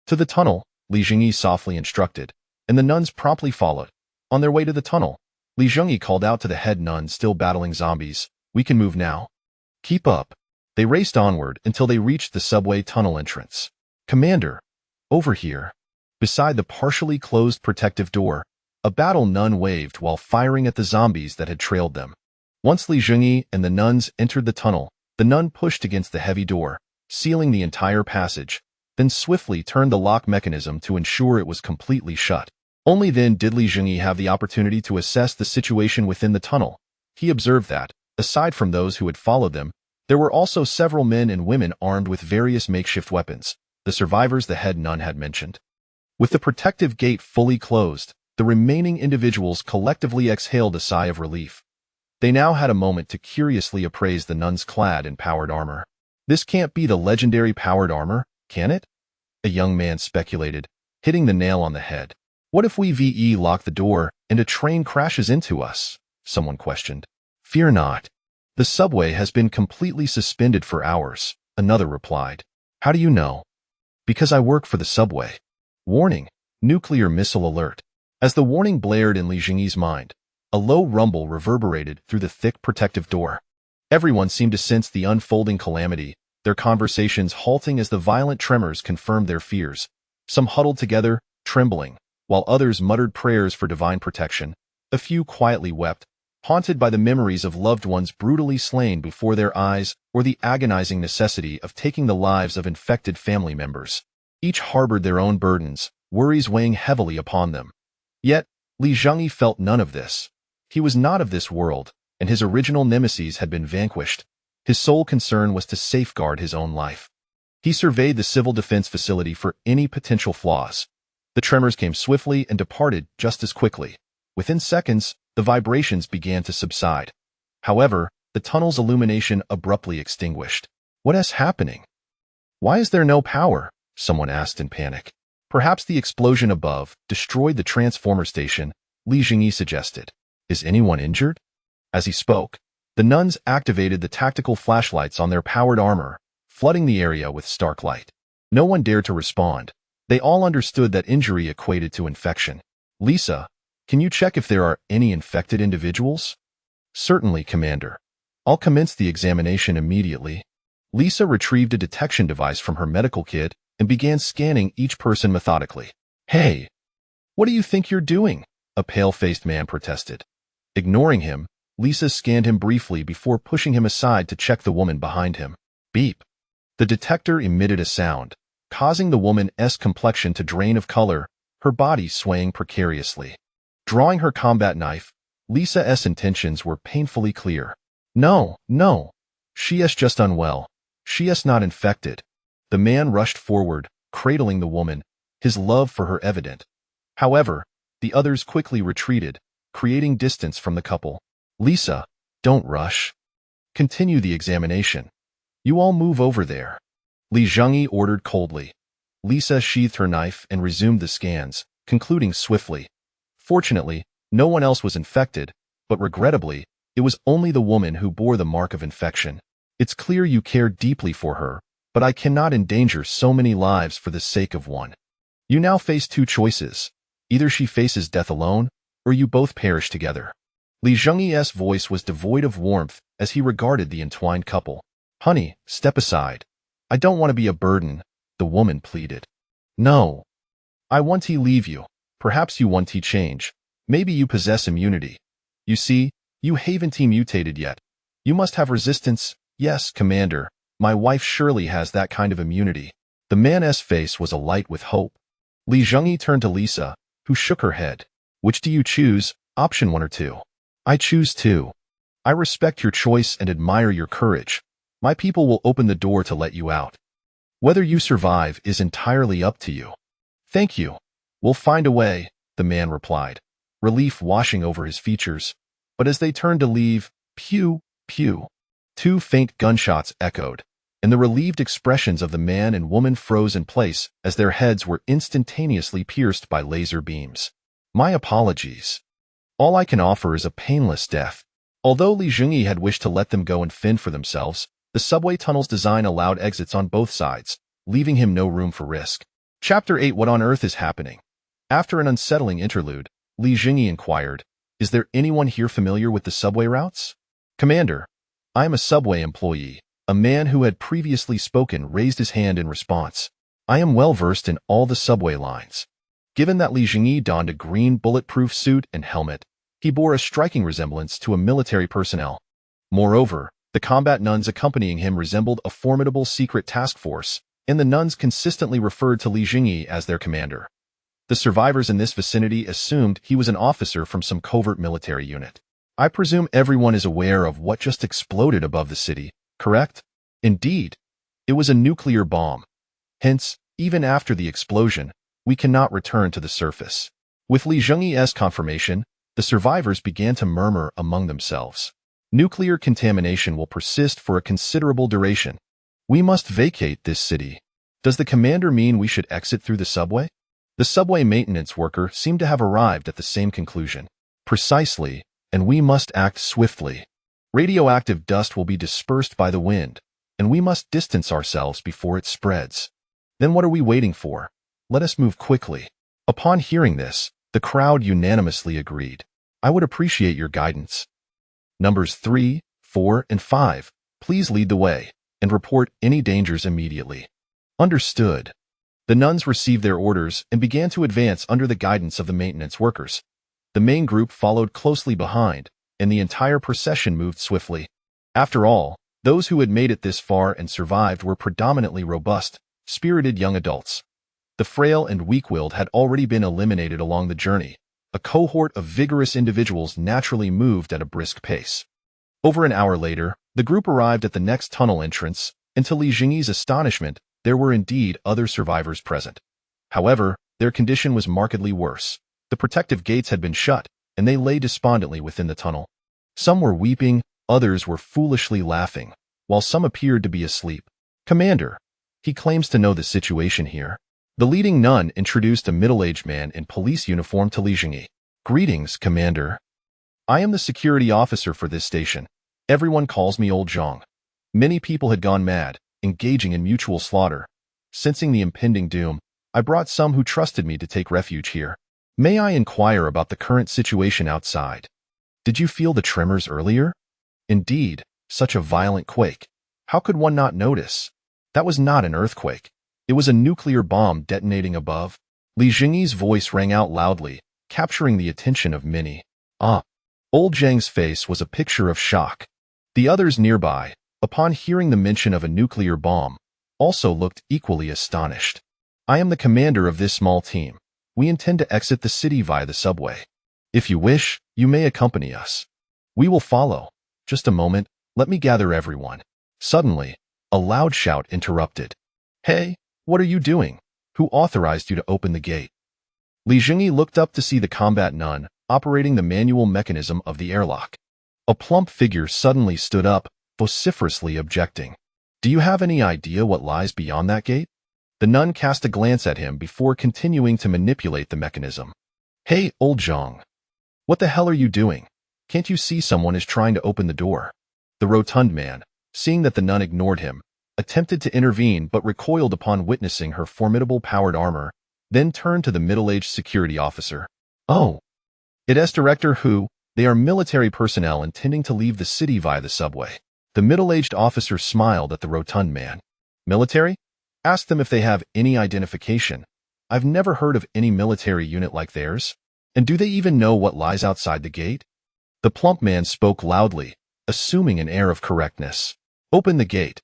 "To the tunnel," Zhengyi softly instructed, and the nuns promptly followed. On their way to the tunnel, Zhengyi called out to the head nun still battling zombies, "We can move now." "Keep up." They raced onward until they reached the subway tunnel entrance. "Commander, over here." Beside the partially closed protective door, a battle nun waved while firing at the zombies that had trailed them. Once Zhengyi and the nuns entered the tunnel, the nun pushed against the heavy door, sealing the entire passage, then swiftly turned the lock mechanism to ensure it was completely shut. Only then did Zhengyi have the opportunity to assess the situation within the tunnel. He observed that, aside from those who had followed them, there were also several men and women armed with various makeshift weapons, the survivors the head nun had mentioned. With the protective gate fully closed, the remaining individuals collectively exhaled a sigh of relief. They now had a moment to curiously appraise the nuns clad in powered armor. "This can't be the legendary powered armor, can it?" a young man speculated, hitting the nail on the head. "What if we lock the door and a train crashes into us?" someone questioned. "Fear not. The subway has been completely suspended for hours," another replied. "How do you know?" "Because I work for the subway." Warning: nuclear missile alert. As the warning blared in Zhengyi's mind, a low rumble reverberated through the thick protective door. Everyone seemed to sense the unfolding calamity, their conversations halting as the violent tremors confirmed their fears. Some huddled together, trembling, while others muttered prayers for divine protection. A few quietly wept, haunted by the memories of loved ones brutally slain before their eyes or the agonizing necessity of taking the lives of infected family members. Each harbored their own burdens, worries weighing heavily upon them. Yet, Zhengyi felt none of this. He was not of this world, and his original nemesis had been vanquished. His sole concern was to safeguard his own life. He surveyed the civil defense facility for any potential flaws. The tremors came swiftly and departed just as quickly. Within seconds, the vibrations began to subside. However, the tunnel's illumination abruptly extinguished. "What is happening? Why is there no power?" someone asked in panic. "Perhaps the explosion above destroyed the transformer station," Zhengyi suggested. "Is anyone injured?" As he spoke, the nuns activated the tactical flashlights on their powered armor, flooding the area with stark light. No one dared to respond. They all understood that injury equated to infection. "Lisa, can you check if there are any infected individuals?" "Certainly, Commander. I'll commence the examination immediately." Lisa retrieved a detection device from her medical kit and began scanning each person methodically. "Hey, what do you think you're doing?" a pale-faced man protested. Ignoring him, Lisa scanned him briefly before pushing him aside to check the woman behind him. Beep. The detector emitted a sound, causing the woman's complexion to drain of color, her body swaying precariously. Drawing her combat knife, Lisa's intentions were painfully clear. No, she is just unwell. She is not infected." The man rushed forward, cradling the woman, his love for her evident. However, the others quickly retreated, creating distance from the couple. "Lisa, don't rush. Continue the examination. You all move over there." Zhengyi ordered coldly. Lisa sheathed her knife and resumed the scans, concluding swiftly. Fortunately, no one else was infected, but regrettably, it was only the woman who bore the mark of infection. "It's clear you care deeply for her, but I cannot endanger so many lives for the sake of one. You now face two choices. Either she faces death alone, or you both perish together." Zhengyi's voice was devoid of warmth as he regarded the entwined couple. "Honey, step aside. I don't want to be a burden," the woman pleaded. "No. I want to leave you. Perhaps you want to change. Maybe you possess immunity. You see, you haven't mutated yet. You must have resistance." "Yes, Commander. My wife surely has that kind of immunity." The man's face was alight with hope. Zhengyi turned to Lisa, who shook her head. "Which do you choose, option 1 or 2? "I choose 2. I respect your choice and admire your courage. My people will open the door to let you out. Whether you survive is entirely up to you. Thank you. We'll find a way, the man replied, relief washing over his features. But as they turned to leave, pew, pew, two faint gunshots echoed, and the relieved expressions of the man and woman froze in place as their heads were instantaneously pierced by laser beams. My apologies. All I can offer is a painless death. Although Zhengyi had wished to let them go and fend for themselves, the subway tunnel's design allowed exits on both sides, leaving him no room for risk. Chapter 8. What on earth is happening? After an unsettling interlude, Zhengyi inquired, "Is there anyone here familiar with the subway routes?" "Commander, I am a subway employee." A man who had previously spoken raised his hand in response. "I am well versed in all the subway lines." Given that Zhengyi donned a green bulletproof suit and helmet, he bore a striking resemblance to a military personnel. Moreover, the combat nuns accompanying him resembled a formidable secret task force, and the nuns consistently referred to Zhengyi as their commander. The survivors in this vicinity assumed he was an officer from some covert military unit. "I presume everyone is aware of what just exploded above the city, correct?" "Indeed. It was a nuclear bomb. Hence, even after the explosion, we cannot return to the surface." With Zhengyi's confirmation, the survivors began to murmur among themselves. "Nuclear contamination will persist for a considerable duration. We must vacate this city. Does the commander mean we should exit through the subway?" The subway maintenance worker seemed to have arrived at the same conclusion. "Precisely, and we must act swiftly. Radioactive dust will be dispersed by the wind, and we must distance ourselves before it spreads. Then what are we waiting for? Let us move quickly." Upon hearing this, the crowd unanimously agreed. "I would appreciate your guidance. Numbers 3, 4, and 5, please lead the way, and report any dangers immediately." "Understood." The nuns received their orders and began to advance under the guidance of the maintenance workers. The main group followed closely behind, and the entire procession moved swiftly. After all, those who had made it this far and survived were predominantly robust, spirited young adults. The frail and weak-willed had already been eliminated along the journey. A cohort of vigorous individuals naturally moved at a brisk pace. Over an hour later, the group arrived at the next tunnel entrance, and to Zhengyi's astonishment, there were indeed other survivors present. However, their condition was markedly worse. The protective gates had been shut, and they lay despondently within the tunnel. Some were weeping, others were foolishly laughing, while some appeared to be asleep. "Commander, he claims to know the situation here." The leading nun introduced a middle-aged man in police uniform to Zhengyi. "Greetings, Commander. I am the security officer for this station. Everyone calls me Old Zhang." Many people had gone mad, engaging in mutual slaughter. Sensing the impending doom, I brought some who trusted me to take refuge here. "May I inquire about the current situation outside? Did you feel the tremors earlier?" "Indeed, such a violent quake. How could one not notice? That was not an earthquake. It was a nuclear bomb detonating above." Zhengyi's voice rang out loudly, capturing the attention of many. "Ah!" Old Zhang's face was a picture of shock. The others nearby, upon hearing the mention of a nuclear bomb, also looked equally astonished. "I am the commander of this small team. We intend to exit the city via the subway. If you wish, you may accompany us." "We will follow. Just a moment, let me gather everyone." Suddenly, a loud shout interrupted. "Hey, what are you doing? Who authorized you to open the gate?" Zhengyi looked up to see the combat nun operating the manual mechanism of the airlock. A plump figure suddenly stood up, vociferously objecting. "Do you have any idea what lies beyond that gate?" The nun cast a glance at him before continuing to manipulate the mechanism. "Hey, Old Zhang. What the hell are you doing? Can't you see someone is trying to open the door?" The rotund man, seeing that the nun ignored him, attempted to intervene but recoiled upon witnessing her formidable powered armor, then turned to the middle-aged security officer. "Oh, it is Director Hu. They are military personnel intending to leave the city via the subway." The middle-aged officer smiled at the rotund man. "Military? Ask them if they have any identification. I've never heard of any military unit like theirs. And do they even know what lies outside the gate?" The plump man spoke loudly, assuming an air of correctness. "Open the gate.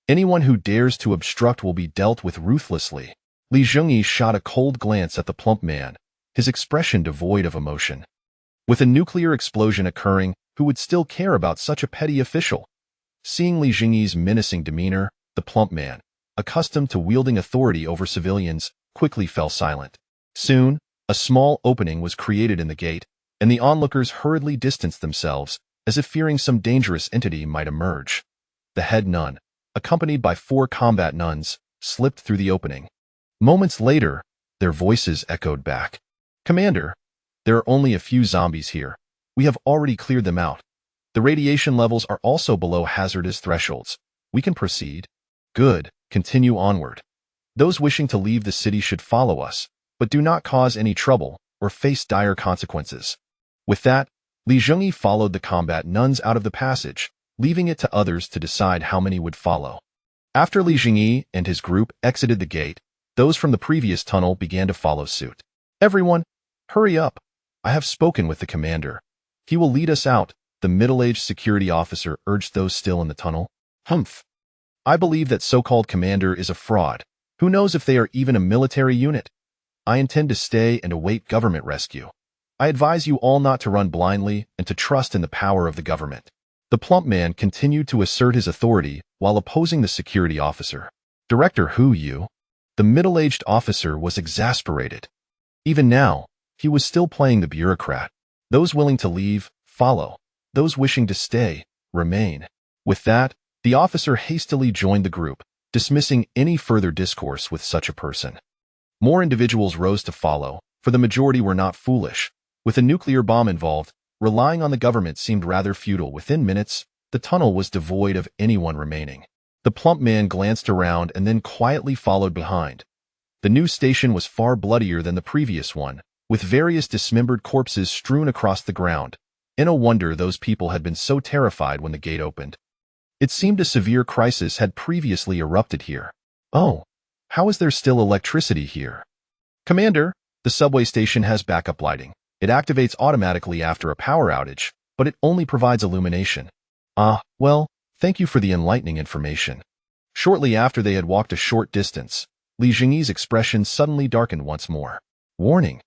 Anyone who dares to obstruct will be dealt with ruthlessly." Zhengyi shot a cold glance at the plump man, his expression devoid of emotion. With a nuclear explosion occurring, who would still care about such a petty official? Seeing Li Zhengyi's menacing demeanor, the plump man, accustomed to wielding authority over civilians, quickly fell silent. Soon, a small opening was created in the gate, and the onlookers hurriedly distanced themselves, as if fearing some dangerous entity might emerge. The head nun, accompanied by 4 combat nuns, slipped through the opening. Moments later, their voices echoed back. "Commander, there are only a few zombies here. We have already cleared them out. The radiation levels are also below hazardous thresholds. We can proceed." "Good, continue onward. Those wishing to leave the city should follow us, but do not cause any trouble or face dire consequences." With that, Li Zhengyi followed the combat nuns out of the passage, leaving it to others to decide how many would follow. After Li Zhengyi and his group exited the gate, those from the previous tunnel began to follow suit. "Everyone, hurry up. I have spoken with the commander. He will lead us out," the middle-aged security officer urged those still in the tunnel. "Humph. I believe that so-called commander is a fraud. Who knows if they are even a military unit? I intend to stay and await government rescue. I advise you all not to run blindly and to trust in the power of the government." The plump man continued to assert his authority while opposing the security officer. "Director who you?" The middle-aged officer was exasperated. Even now, he was still playing the bureaucrat. Those willing to leave, follow. Those wishing to stay, remain. With that, the officer hastily joined the group, dismissing any further discourse with such a person. More individuals rose to follow, for the majority were not foolish. With a nuclear bomb involved, relying on the government seemed rather futile. Within minutes, the tunnel was devoid of anyone remaining. The plump man glanced around and then quietly followed behind. The new station was far bloodier than the previous one, with various dismembered corpses strewn across the ground. No wonder those people had been so terrified when the gate opened. It seemed a severe crisis had previously erupted here. "Oh, how is there still electricity here?" "Commander, the subway station has backup lighting. It activates automatically after a power outage, but it only provides illumination." "Ah, well, thank you for the enlightening information." Shortly after they had walked a short distance, Li Zhengyi's expression suddenly darkened once more. "Warning.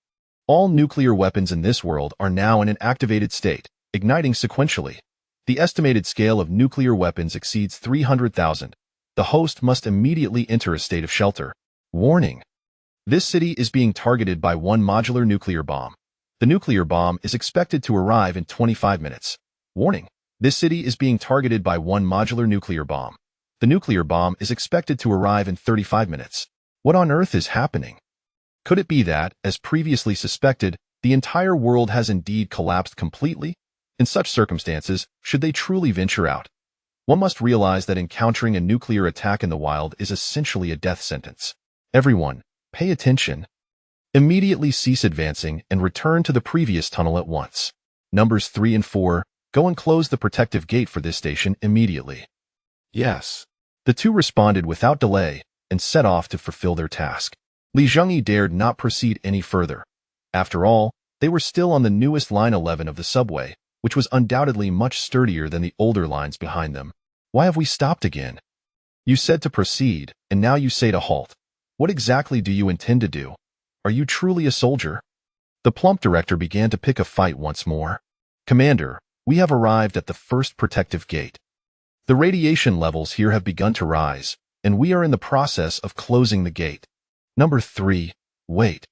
All nuclear weapons in this world are now in an activated state, igniting sequentially. The estimated scale of nuclear weapons exceeds 300,000. The host must immediately enter a state of shelter. Warning. This city is being targeted by one modular nuclear bomb. The nuclear bomb is expected to arrive in 25 minutes. Warning. This city is being targeted by one modular nuclear bomb. The nuclear bomb is expected to arrive in 35 minutes. What on earth is happening? Could it be that, as previously suspected, the entire world has indeed collapsed completely? In such circumstances, should they truly venture out? One must realize that encountering a nuclear attack in the wild is essentially a death sentence. Everyone, pay attention. Immediately cease advancing and return to the previous tunnel at once. Numbers 3 and 4, go and close the protective gate for this station immediately. Yes. The two responded without delay and set off to fulfill their task. Li Zhengyi dared not proceed any further. After all, they were still on the newest line 11 of the subway, which was undoubtedly much sturdier than the older lines behind them. Why have we stopped again? You said to proceed, and now you say to halt. What exactly do you intend to do? Are you truly a soldier? The plump director began to pick a fight once more. Commander, we have arrived at the first protective gate. The radiation levels here have begun to rise, and we are in the process of closing the gate. Number 3, wait.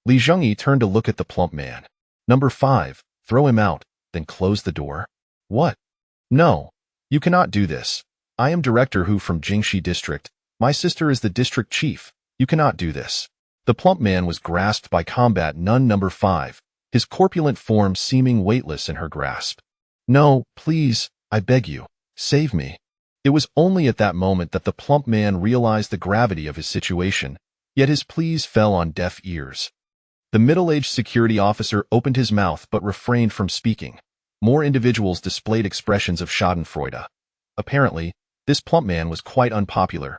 Li Zhengyi turned to look at the plump man. Number 5, throw him out, then close the door. What? No, you cannot do this. I am Director Hu from Zhengyi District. My sister is the district chief. You cannot do this. The plump man was grasped by combat nun number 5, his corpulent form seeming weightless in her grasp. No, please, I beg you, save me. It was only at that moment that the plump man realized the gravity of his situation, yet his pleas fell on deaf ears. The middle-aged security officer opened his mouth but refrained from speaking. More individuals displayed expressions of schadenfreude. Apparently, this plump man was quite unpopular.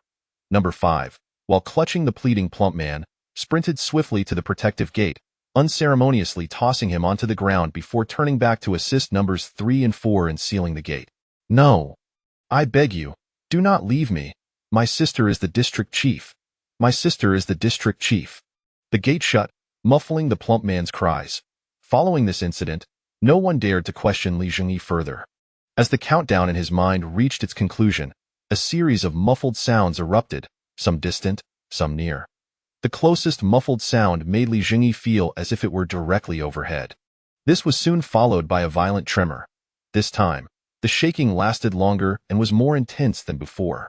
Number 5, while clutching the pleading plump man, sprinted swiftly to the protective gate, unceremoniously tossing him onto the ground before turning back to assist numbers 3 and 4 in sealing the gate. No. I beg you, do not leave me. My sister is the district chief. My sister is the district chief. The gate shut, muffling the plump man's cries. Following this incident, No one dared to question Li Zhengyi further. As the countdown in his mind reached its conclusion, a series of muffled sounds erupted, some distant, some near. The closest muffled sound made Li Zhengyi feel as if it were directly overhead. This was soon followed by a violent tremor. This time, the shaking lasted longer and was more intense than before.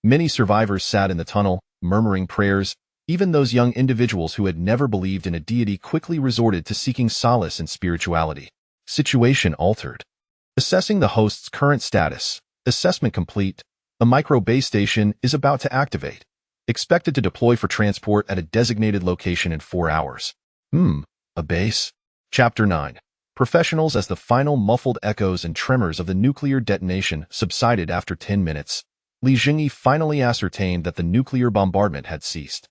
Many survivors sat in the tunnel, murmuring prayers. Even those young individuals who had never believed in a deity quickly resorted to seeking solace in spirituality. Situation altered. Assessing the host's current status. Assessment complete. A micro base station is about to activate. Expected to deploy for transport at a designated location in 4 hours. A base? Chapter 9. Professionals. As the final muffled echoes and tremors of the nuclear detonation subsided after 10 minutes, Li Zhengyi finally ascertained that the nuclear bombardment had ceased.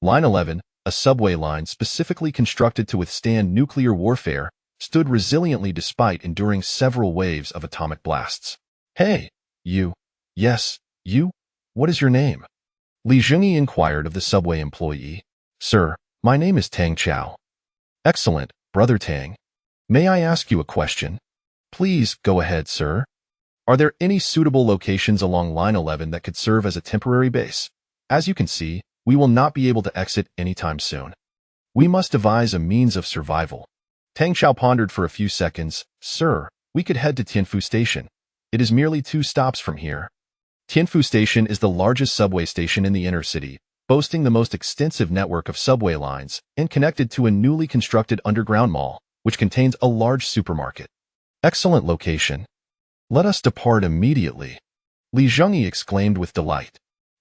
Line 11, a subway line specifically constructed to withstand nuclear warfare, stood resiliently despite enduring several waves of atomic blasts. Hey, you. Yes, you? What is your name? Li Zhengyi inquired of the subway employee. Sir, my name is Tang Chao. Excellent, Brother Tang. May I ask you a question? Please, go ahead, sir. Are there any suitable locations along Line 11 that could serve as a temporary base? As you can see, we will not be able to exit anytime soon. We must devise a means of survival. Tang Chao pondered for a few seconds. Sir, we could head to Tianfu Station. It is merely 2 stops from here. Tianfu Station is the largest subway station in the inner city, boasting the most extensive network of subway lines and connected to a newly constructed underground mall, which contains a large supermarket. Excellent location. Let us depart immediately, Li Zhengyi exclaimed with delight.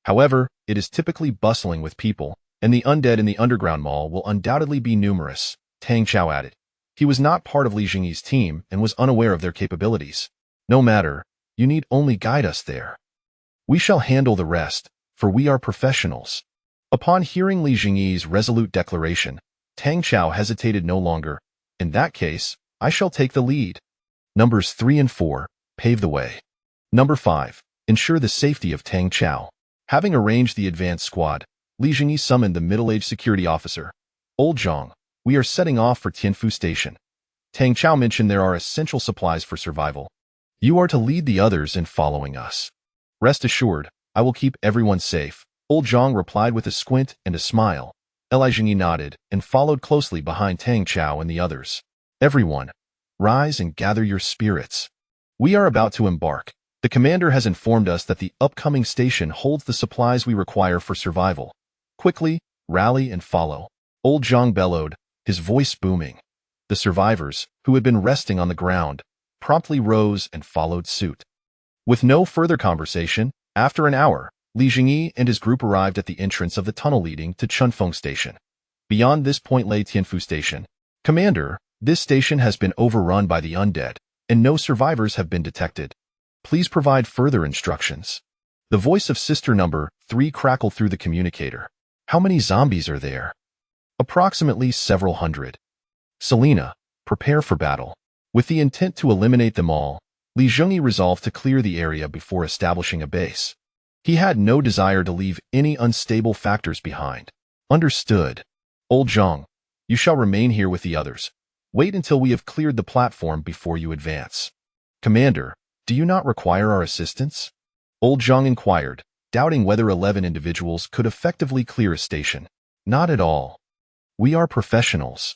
However, it is typically bustling with people, and the undead in the underground mall will undoubtedly be numerous, Tang Chao added. He was not part of Li Zhengyi's team and was unaware of their capabilities. No matter, you need only guide us there. We shall handle the rest, for we are professionals. Upon hearing Li Zhengyi's resolute declaration, Tang Chao hesitated no longer. In that case, I shall take the lead. Numbers 3 and 4, pave the way. Number 5, ensure the safety of Tang Chao. Having arranged the advance squad, Li Zhengyi summoned the middle-aged security officer. Old Zhang, we are setting off for Tianfu Station. Tang Chao mentioned there are essential supplies for survival. You are to lead the others in following us. Rest assured, I will keep everyone safe, Old Zhang replied with a squint and a smile. Li Zhengyi nodded and followed closely behind Tang Chao and the others. Everyone, rise and gather your spirits. We are about to embark. The commander has informed us that the upcoming station holds the supplies we require for survival. Quickly, rally and follow. Old Zhang bellowed, his voice booming. The survivors, who had been resting on the ground, promptly rose and followed suit. With no further conversation, after an hour, Li Zhengyi and his group arrived at the entrance of the tunnel leading to Chunfeng Station. Beyond this point lay Tianfu Station. Commander, this station has been overrun by the undead, and no survivors have been detected. Please provide further instructions. The voice of Sister Number 3 crackled through the communicator. How many zombies are there? Approximately several hundred. Selena, prepare for battle. With the intent to eliminate them all, Li Zhengyi resolved to clear the area before establishing a base. He had no desire to leave any unstable factors behind. Understood. Old Zhang, you shall remain here with the others. Wait until we have cleared the platform before you advance. Commander, do you not require our assistance? Old Zhang inquired, doubting whether 11 individuals could effectively clear a station. Not at all. We are professionals.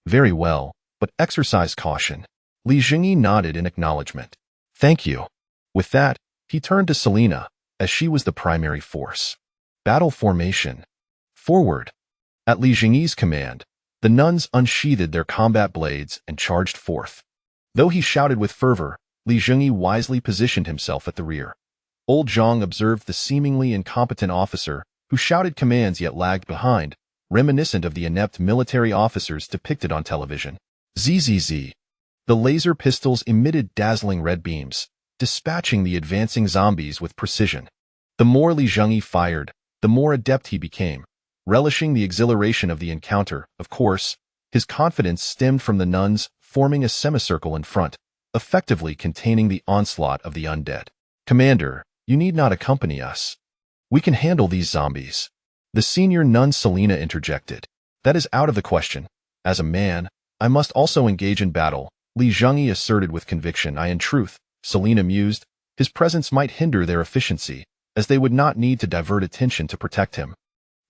Very well, but exercise caution. Li Zhengyi nodded in acknowledgement. Thank you. With that, he turned to Selena, as she was the primary force. Battle formation. Forward. At Li Zhengyi's command, the nuns unsheathed their combat blades and charged forth. Though he shouted with fervor, Li Zhengyi wisely positioned himself at the rear. Old Zhang observed the seemingly incompetent officer, who shouted commands yet lagged behind, reminiscent of the inept military officers depicted on television. ZZZ. The laser pistols emitted dazzling red beams, dispatching the advancing zombies with precision. The more Li Zhengyi fired, the more adept he became. Relishing the exhilaration of the encounter, of course, his confidence stemmed from the nuns forming a semicircle in front, effectively containing the onslaught of the undead. Commander, you need not accompany us. We can handle these zombies. The senior nun Selena interjected. That is out of the question. As a man, I must also engage in battle, Li Zhengyi asserted with conviction. In truth, Selena mused, his presence might hinder their efficiency, as they would not need to divert attention to protect him.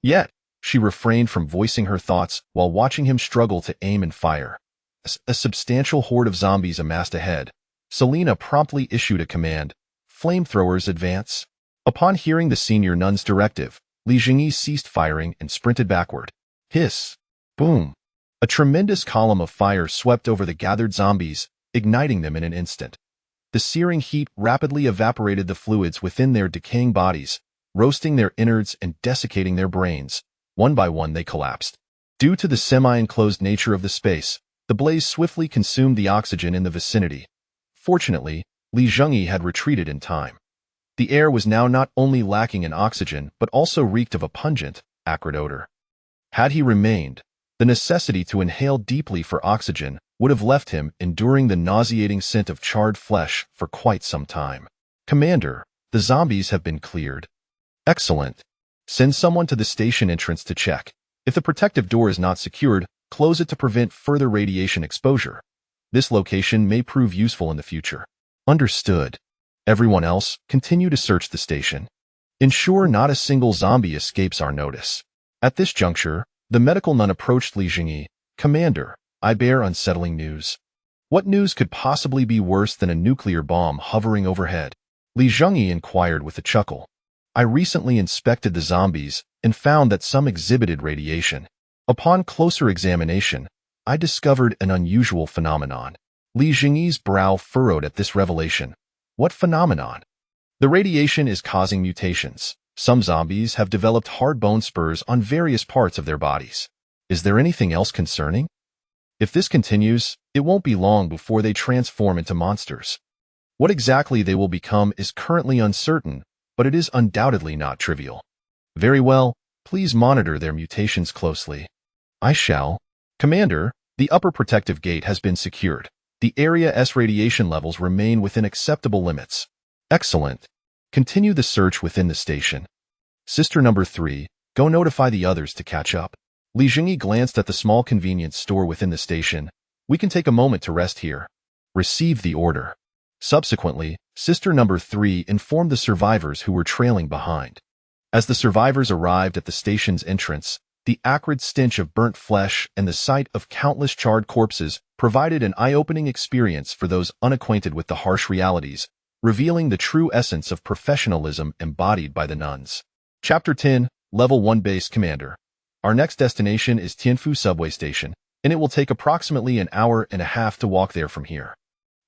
Yet, she refrained from voicing her thoughts while watching him struggle to aim and fire. A substantial horde of zombies amassed ahead. Selena promptly issued a command, "Flamethrowers advance." Upon hearing the senior nun's directive, Li Zhengyi ceased firing and sprinted backward. Hiss! Boom! A tremendous column of fire swept over the gathered zombies, igniting them in an instant. The searing heat rapidly evaporated the fluids within their decaying bodies, roasting their innards and desiccating their brains. One by one they collapsed. Due to the semi-enclosed nature of the space, the blaze swiftly consumed the oxygen in the vicinity. Fortunately, Li Zhengyi had retreated in time. The air was now not only lacking in oxygen but also reeked of a pungent, acrid odor. Had he remained, the necessity to inhale deeply for oxygen would have left him enduring the nauseating scent of charred flesh for quite some time. "Commander, the zombies have been cleared." "Excellent. Send someone to the station entrance to check. If the protective door is not secured, close it to prevent further radiation exposure. This location may prove useful in the future." "Understood. Everyone else, continue to search the station. Ensure not a single zombie escapes our notice." At this juncture, the medical nun approached Li Zhengyi. "Commander, I bear unsettling news." "What news could possibly be worse than a nuclear bomb hovering overhead?" Li Zhengyi inquired with a chuckle. "I recently inspected the zombies and found that some exhibited radiation. Upon closer examination, I discovered an unusual phenomenon." Li Zhengyi's brow furrowed at this revelation. "What phenomenon?" "The radiation is causing mutations. Some zombies have developed hard bone spurs on various parts of their bodies." "Is there anything else concerning?" "If this continues, it won't be long before they transform into monsters. What exactly they will become is currently uncertain, but it is undoubtedly not trivial." "Very well, please monitor their mutations closely." "I shall." "Commander, the upper protective gate has been secured. The Area-S radiation levels remain within acceptable limits." "Excellent. Continue the search within the station. Sister number 3, go notify the others to catch up." Li Zhengyi glanced at the small convenience store within the station. "We can take a moment to rest here." "Receive the order." Subsequently, Sister number 3 informed the survivors who were trailing behind. As the survivors arrived at the station's entrance, the acrid stench of burnt flesh and the sight of countless charred corpses provided an eye-opening experience for those unacquainted with the harsh realities, revealing the true essence of professionalism embodied by the nuns. Chapter 10, Level 1 Base Commander. Our next destination is Tianfu Subway Station, and it will take approximately an hour and a half to walk there from here.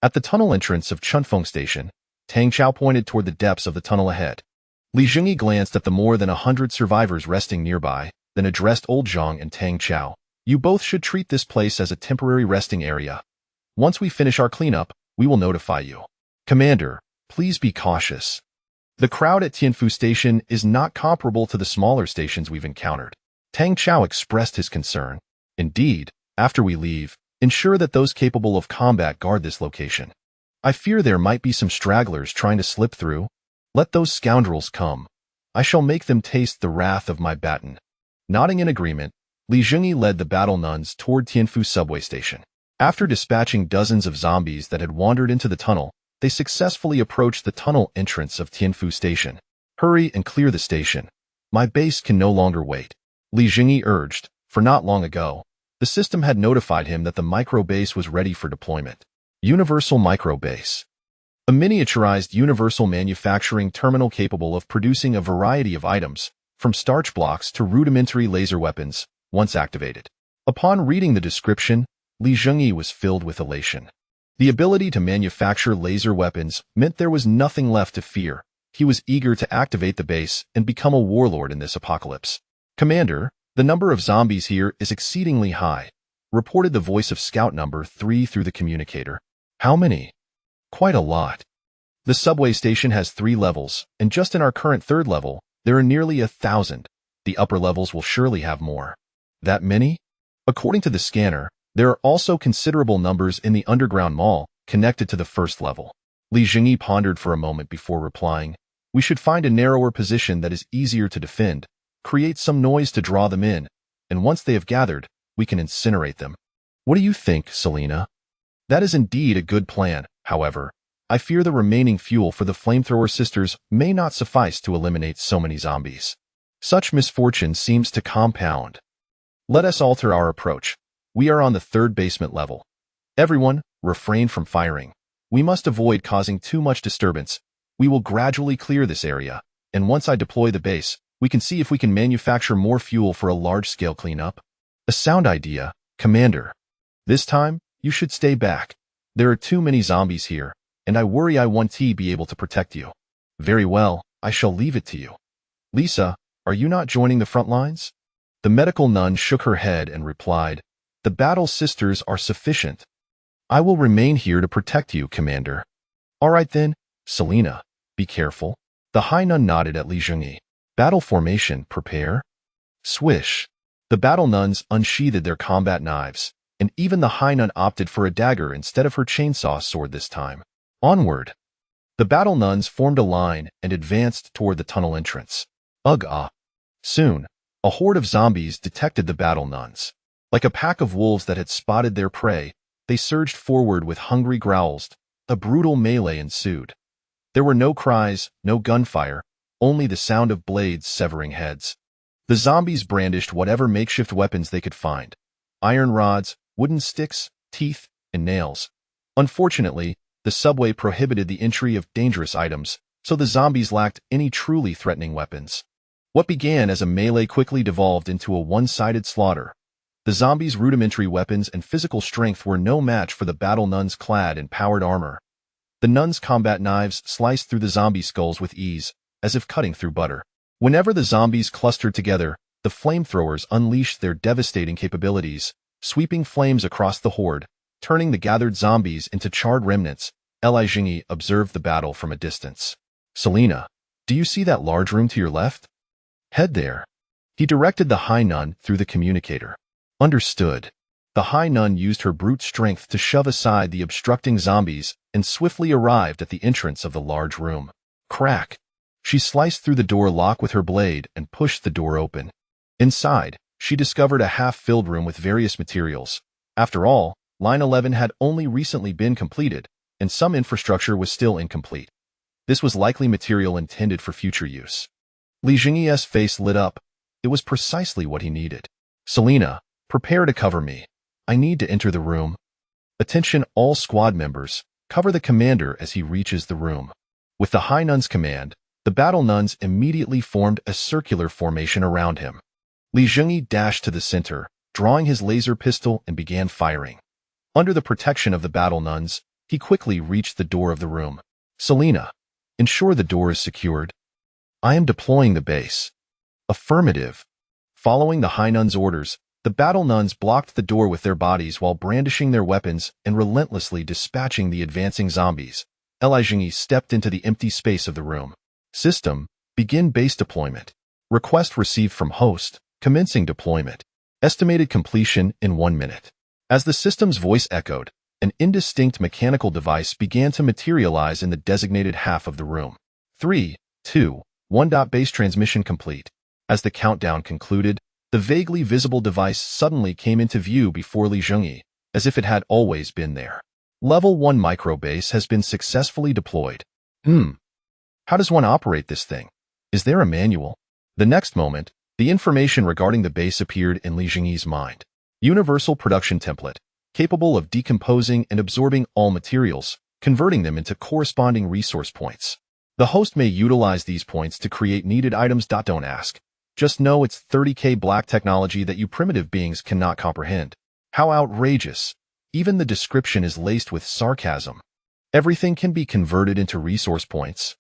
At the tunnel entrance of Chunfeng Station, Tang Chao pointed toward the depths of the tunnel ahead. Li Zhengyi glanced at the more than 100 survivors resting nearby, then addressed Old Zhang and Tang Chao. "You both should treat this place as a temporary resting area. Once we finish our cleanup, we will notify you." "Commander, please be cautious. The crowd at Tianfu Station is not comparable to the smaller stations we've encountered." Tang Chao expressed his concern. "Indeed, after we leave, ensure that those capable of combat guard this location. I fear there might be some stragglers trying to slip through. Let those scoundrels come. I shall make them taste the wrath of my baton." Nodding in agreement, Li Zhengyi led the battle nuns toward Tianfu Subway Station. After dispatching dozens of zombies that had wandered into the tunnel, they successfully approached the tunnel entrance of Tianfu Station. "Hurry and clear the station. My base can no longer wait," Li Zhengyi urged, for not long ago, the system had notified him that the micro-base was ready for deployment. Universal Micro-Base. A miniaturized universal manufacturing terminal capable of producing a variety of items, from starch blocks to rudimentary laser weapons, once activated. Upon reading the description, Li Zhengyi was filled with elation. The ability to manufacture laser weapons meant there was nothing left to fear. He was eager to activate the base and become a warlord in this apocalypse. "Commander, the number of zombies here is exceedingly high," reported the voice of Scout number 3 through the communicator. "How many?" "Quite a lot. The subway station has 3 levels, and just in our current 3rd level, there are nearly 1,000. The upper levels will surely have more." "That many?" "According to the scanner, there are also considerable numbers in the underground mall connected to the 1st level." Li Zhengyi pondered for a moment before replying. "We should find a narrower position that is easier to defend, create some noise to draw them in, and once they have gathered, we can incinerate them." "What do you think, Selena?" That is indeed a good plan, however. I fear the remaining fuel for the flamethrower sisters may not suffice to eliminate so many zombies. Such misfortune seems to compound. Let us alter our approach. We are on the 3rd basement level. Everyone, refrain from firing. We must avoid causing too much disturbance. We will gradually clear this area, and once I deploy the base, we can see if we can manufacture more fuel for a large-scale cleanup. A sound idea, Commander. This time, you should stay back. There are too many zombies here, and I worry I won't be able to protect you. Very well, I shall leave it to you. Lisa, are you not joining the front lines? The medical nun shook her head and replied, The battle sisters are sufficient. I will remain here to protect you, Commander. All right then, Selena, be careful. The high nun nodded at Zhengyi. Battle formation, prepare. Swish. The battle nuns unsheathed their combat knives, and even the high nun opted for a dagger instead of her chainsaw sword this time. Onward. The battle nuns formed a line and advanced toward the tunnel entrance. Ugh. Soon, a horde of zombies detected the battle nuns. Like a pack of wolves that had spotted their prey, they surged forward with hungry growls. A brutal melee ensued. There were no cries, no gunfire, only the sound of blades severing heads. The zombies brandished whatever makeshift weapons they could find. Iron rods, wooden sticks, teeth, and nails. Unfortunately, the subway prohibited the entry of dangerous items, so the zombies lacked any truly threatening weapons. What began as a melee quickly devolved into a one-sided slaughter. The zombies' rudimentary weapons and physical strength were no match for the battle nuns clad in powered armor. The nuns' combat knives sliced through the zombie skulls with ease, as if cutting through butter. Whenever the zombies clustered together, the flamethrowers unleashed their devastating capabilities, sweeping flames across the horde, turning the gathered zombies into charred remnants. Zhengyi observed the battle from a distance. Selena, do you see that large room to your left? Head there. He directed the high nun through the communicator. Understood. The high nun used her brute strength to shove aside the obstructing zombies and swiftly arrived at the entrance of the large room. Crack. She sliced through the door lock with her blade and pushed the door open. Inside, she discovered a half-filled room with various materials. After all, Line 11 had only recently been completed, and some infrastructure was still incomplete. This was likely material intended for future use. Zhengyi's face lit up. It was precisely what he needed. Selena, prepare to cover me. I need to enter the room. Attention all squad members, cover the commander as he reaches the room. With the high nun's command, the battle nuns immediately formed a circular formation around him. Zhengyi dashed to the center, drawing his laser pistol and began firing. Under the protection of the battle nuns, he quickly reached the door of the room. Selena, ensure the door is secured. I am deploying the base. Affirmative. Following the high nun's orders, the battle nuns blocked the door with their bodies while brandishing their weapons and relentlessly dispatching the advancing zombies. Zhengyi stepped into the empty space of the room. System, begin base deployment. Request received from host, commencing deployment. Estimated completion in 1 minute. As the system's voice echoed, an indistinct mechanical device began to materialize in the designated half of the room. 3, 2, 1. Base transmission complete. As the countdown concluded, the vaguely visible device suddenly came into view before Zhengyi, as if it had always been there. Level 1 microbase has been successfully deployed. How does one operate this thing? Is there a manual? The next moment, the information regarding the base appeared in Zhengyi's mind. Universal production template, capable of decomposing and absorbing all materials, converting them into corresponding resource points. The host may utilize these points to create needed items. Don't ask. Just know it's 30K black technology that you primitive beings cannot comprehend. How outrageous. Even the description is laced with sarcasm. Everything can be converted into resource points.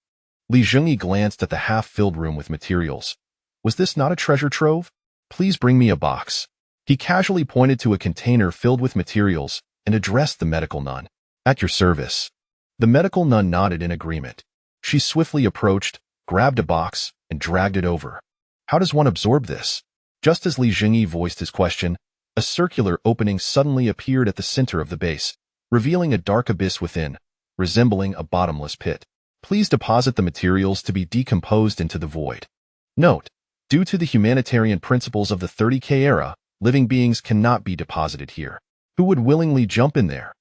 Zhengyi glanced at the half-filled room with materials. Was this not a treasure trove? Please bring me a box. He casually pointed to a container filled with materials and addressed the medical nun. At your service. The medical nun nodded in agreement. She swiftly approached, grabbed a box, and dragged it over. How does one absorb this? Just as Zhengyi voiced his question, a circular opening suddenly appeared at the center of the base, revealing a dark abyss within, resembling a bottomless pit. Please deposit the materials to be decomposed into the void. Note, due to the humanitarian principles of the 30K era, living beings cannot be deposited here. Who would willingly jump in there?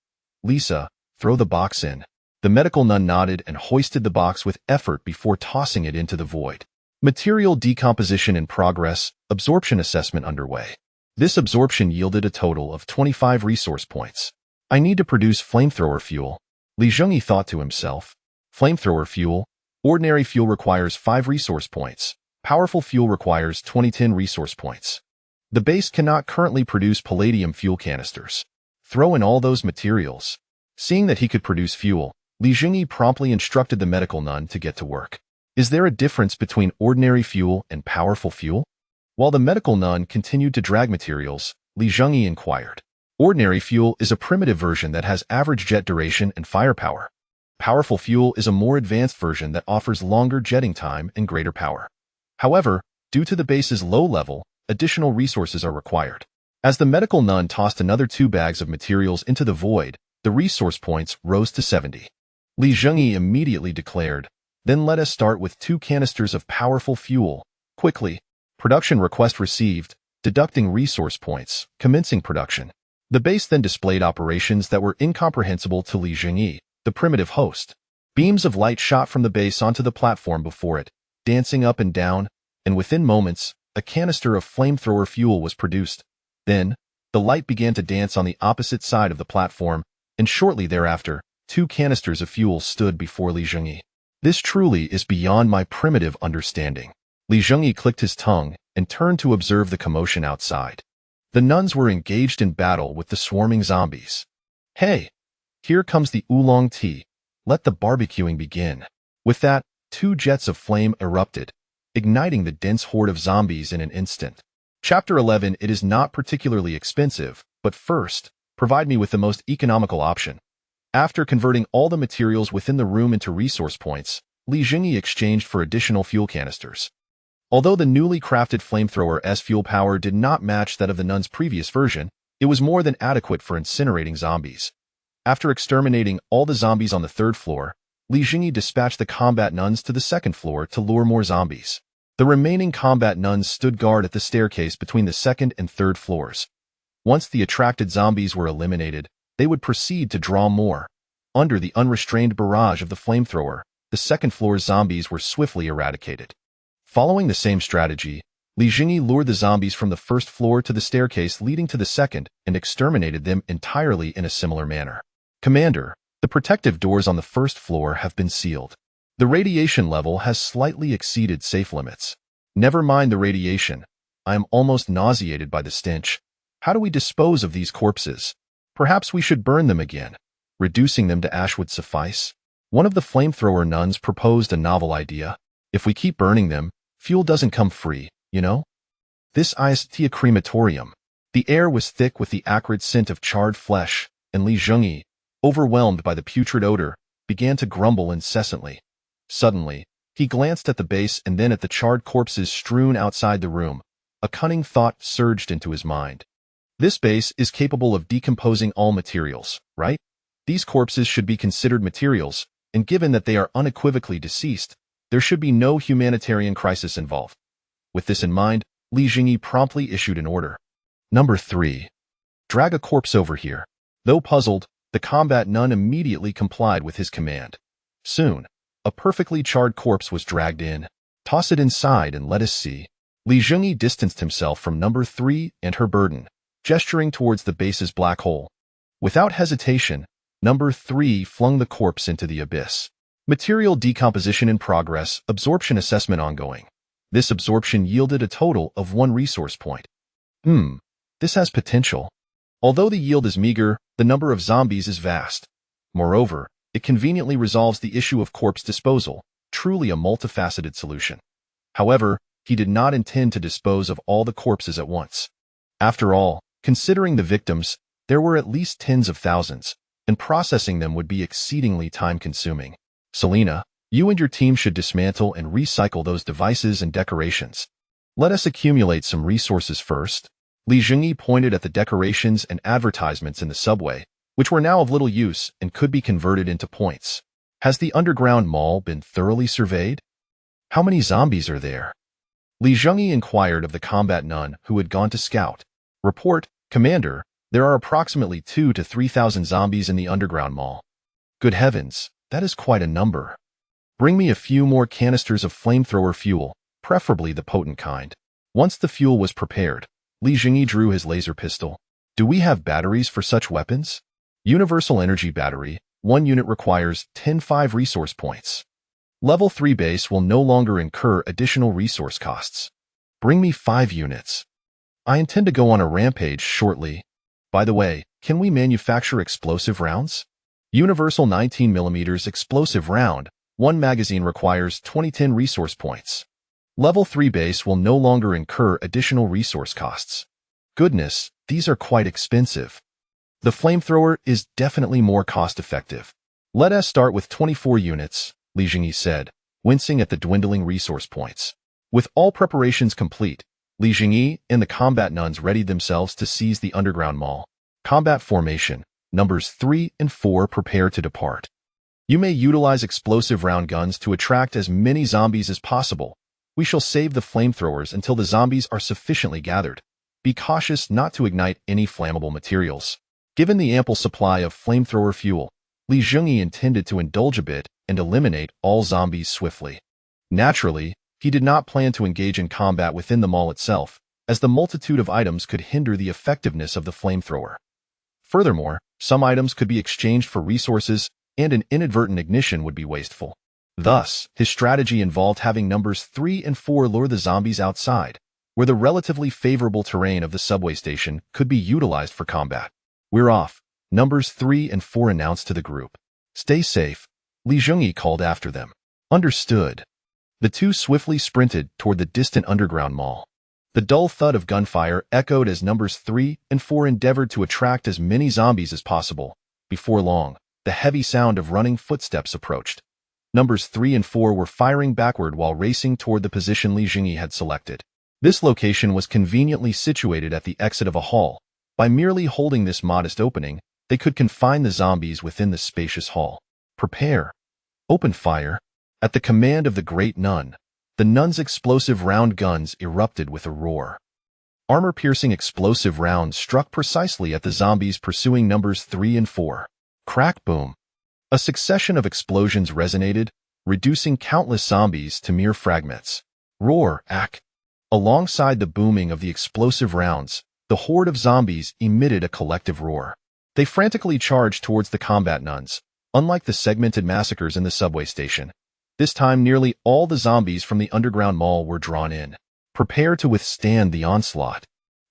Lisa, throw the box in. The medical nun nodded and hoisted the box with effort before tossing it into the void. Material decomposition in progress, absorption assessment underway. This absorption yielded a total of 25 resource points. I need to produce flamethrower fuel. Li Zhengyi thought to himself. Flamethrower fuel. Ordinary fuel requires 5 resource points. Powerful fuel requires 20 resource points. The base cannot currently produce palladium fuel canisters. Throw in all those materials. Seeing that he could produce fuel, Li Zhengyi promptly instructed the medical nun to get to work. Is there a difference between ordinary fuel and powerful fuel? While the medical nun continued to drag materials, Li Zhengyi inquired. Ordinary fuel is a primitive version that has average jet duration and firepower. Powerful fuel is a more advanced version that offers longer jetting time and greater power. However, due to the base's low level, additional resources are required. As the medical nun tossed another 2 bags of materials into the void, the resource points rose to 70. Li Zhengyi immediately declared, "Then let us start with 2 canisters of powerful fuel. Quickly." Production request received, deducting resource points, commencing production. The base then displayed operations that were incomprehensible to Li Zhengyi, the primitive host. Beams of light shot from the base onto the platform before it, dancing up and down, and within moments, a canister of flamethrower fuel was produced. Then, the light began to dance on the opposite side of the platform, and shortly thereafter, 2 canisters of fuel stood before Li Zhengyi. This truly is beyond my primitive understanding. Li Zhengyi clicked his tongue and turned to observe the commotion outside. The nuns were engaged in battle with the swarming zombies. Hey, here comes the oolong tea. Let the barbecuing begin. With that, 2 jets of flame erupted, igniting the dense horde of zombies in an instant. Chapter 11. It is not particularly expensive, but first, provide me with the most economical option. After converting all the materials within the room into resource points, Li Zhengyi exchanged for additional fuel canisters. Although the newly crafted flamethrower's fuel power did not match that of the nun's previous version, it was more than adequate for incinerating zombies. After exterminating all the zombies on the 3rd floor, Li Zhengyi dispatched the combat nuns to the 2nd floor to lure more zombies. The remaining combat nuns stood guard at the staircase between the 2nd and 3rd floors. Once the attracted zombies were eliminated, they would proceed to draw more. Under the unrestrained barrage of the flamethrower, the 2nd floor's zombies were swiftly eradicated. Following the same strategy, Li Zhengyi lured the zombies from the 1st floor to the staircase leading to the 2nd and exterminated them entirely in a similar manner. Commander, the protective doors on the 1st floor have been sealed. The radiation level has slightly exceeded safe limits. Never mind the radiation. I am almost nauseated by the stench. How do we dispose of these corpses? Perhaps we should burn them again. Reducing them to ash would suffice. One of the flamethrower nuns proposed a novel idea. If we keep burning them, fuel doesn't come free, you know? This is a crematorium. The air was thick with the acrid scent of charred flesh, and Li Zhengyi, overwhelmed by the putrid odor, began to grumble incessantly. Suddenly, he glanced at the base and then at the charred corpses strewn outside the room. A cunning thought surged into his mind. This base is capable of decomposing all materials, right? These corpses should be considered materials, and given that they are unequivocally deceased, there should be no humanitarian crisis involved. With this in mind, Li Zhengyi promptly issued an order. Number 3. Drag a corpse over here. Though puzzled, the combat nun immediately complied with his command. Soon, a perfectly charred corpse was dragged in. Toss it inside and let us see. Li Zhengyi distanced himself from number 3 and her burden, gesturing towards the base's black hole. Without hesitation, number 3 flung the corpse into the abyss. Material decomposition in progress, absorption assessment ongoing. This absorption yielded a total of 1 resource point. This has potential. Although the yield is meager, the number of zombies is vast. Moreover, it conveniently resolves the issue of corpse disposal, truly a multifaceted solution. However, he did not intend to dispose of all the corpses at once. After all, considering the victims, there were at least tens of thousands, and processing them would be exceedingly time-consuming. Selena, you and your team should dismantle and recycle those devices and decorations. Let us accumulate some resources first. Li Zhengyi pointed at the decorations and advertisements in the subway, which were now of little use and could be converted into points. Has the underground mall been thoroughly surveyed? How many zombies are there? Li Zhengyi inquired of the combat nun who had gone to scout. Report, Commander, There are approximately 2,000 to 3,000 zombies in the underground mall. Good heavens, that is quite a number. Bring me a few more canisters of flamethrower fuel, preferably the potent kind. Once the fuel was prepared, Zhengyi drew his laser pistol. Do we have batteries for such weapons? Universal energy battery, 1 unit requires 10 resource points. Level 3 base will no longer incur additional resource costs. Bring me 5 units. I intend to go on a rampage shortly. By the way, can we manufacture explosive rounds? Universal 19mm explosive round, 1 magazine requires 2010 resource points. Level 3 base will no longer incur additional resource costs. Goodness, these are quite expensive. The flamethrower is definitely more cost-effective. Let us start with 24 units, Zhengyi said, wincing at the dwindling resource points. With all preparations complete, Zhengyi and the combat nuns readied themselves to seize the underground mall. Combat formation, numbers 3 and 4 prepare to depart. You may utilize explosive round guns to attract as many zombies as possible. We shall save the flamethrowers until the zombies are sufficiently gathered. Be cautious not to ignite any flammable materials. Given the ample supply of flamethrower fuel, Zhengyi intended to indulge a bit and eliminate all zombies swiftly. Naturally, he did not plan to engage in combat within the mall itself, as the multitude of items could hinder the effectiveness of the flamethrower. Furthermore, some items could be exchanged for resources, and an inadvertent ignition would be wasteful. Thus, his strategy involved having numbers 3 and 4 lure the zombies outside, where the relatively favorable terrain of the subway station could be utilized for combat. We're off, numbers 3 and 4 announced to the group. Stay safe, Zhengyi called after them. Understood. The two swiftly sprinted toward the distant underground mall. The dull thud of gunfire echoed as numbers 3 and 4 endeavored to attract as many zombies as possible. Before long, the heavy sound of running footsteps approached. Numbers 3 and 4 were firing backward while racing toward the position Zhengyi had selected. This location was conveniently situated at the exit of a hall. By merely holding this modest opening, they could confine the zombies within the spacious hall. Prepare. Open fire. At the command of the great nun, the nuns' explosive round guns erupted with a roar. Armor-piercing explosive rounds struck precisely at the zombies pursuing numbers 3 and 4. Crack boom. A succession of explosions resonated, reducing countless zombies to mere fragments. Roar, ack. Alongside the booming of the explosive rounds, the horde of zombies emitted a collective roar. They frantically charged towards the combat nuns, unlike the segmented massacres in the subway station. This time nearly all the zombies from the underground mall were drawn in. Prepare to withstand the onslaught.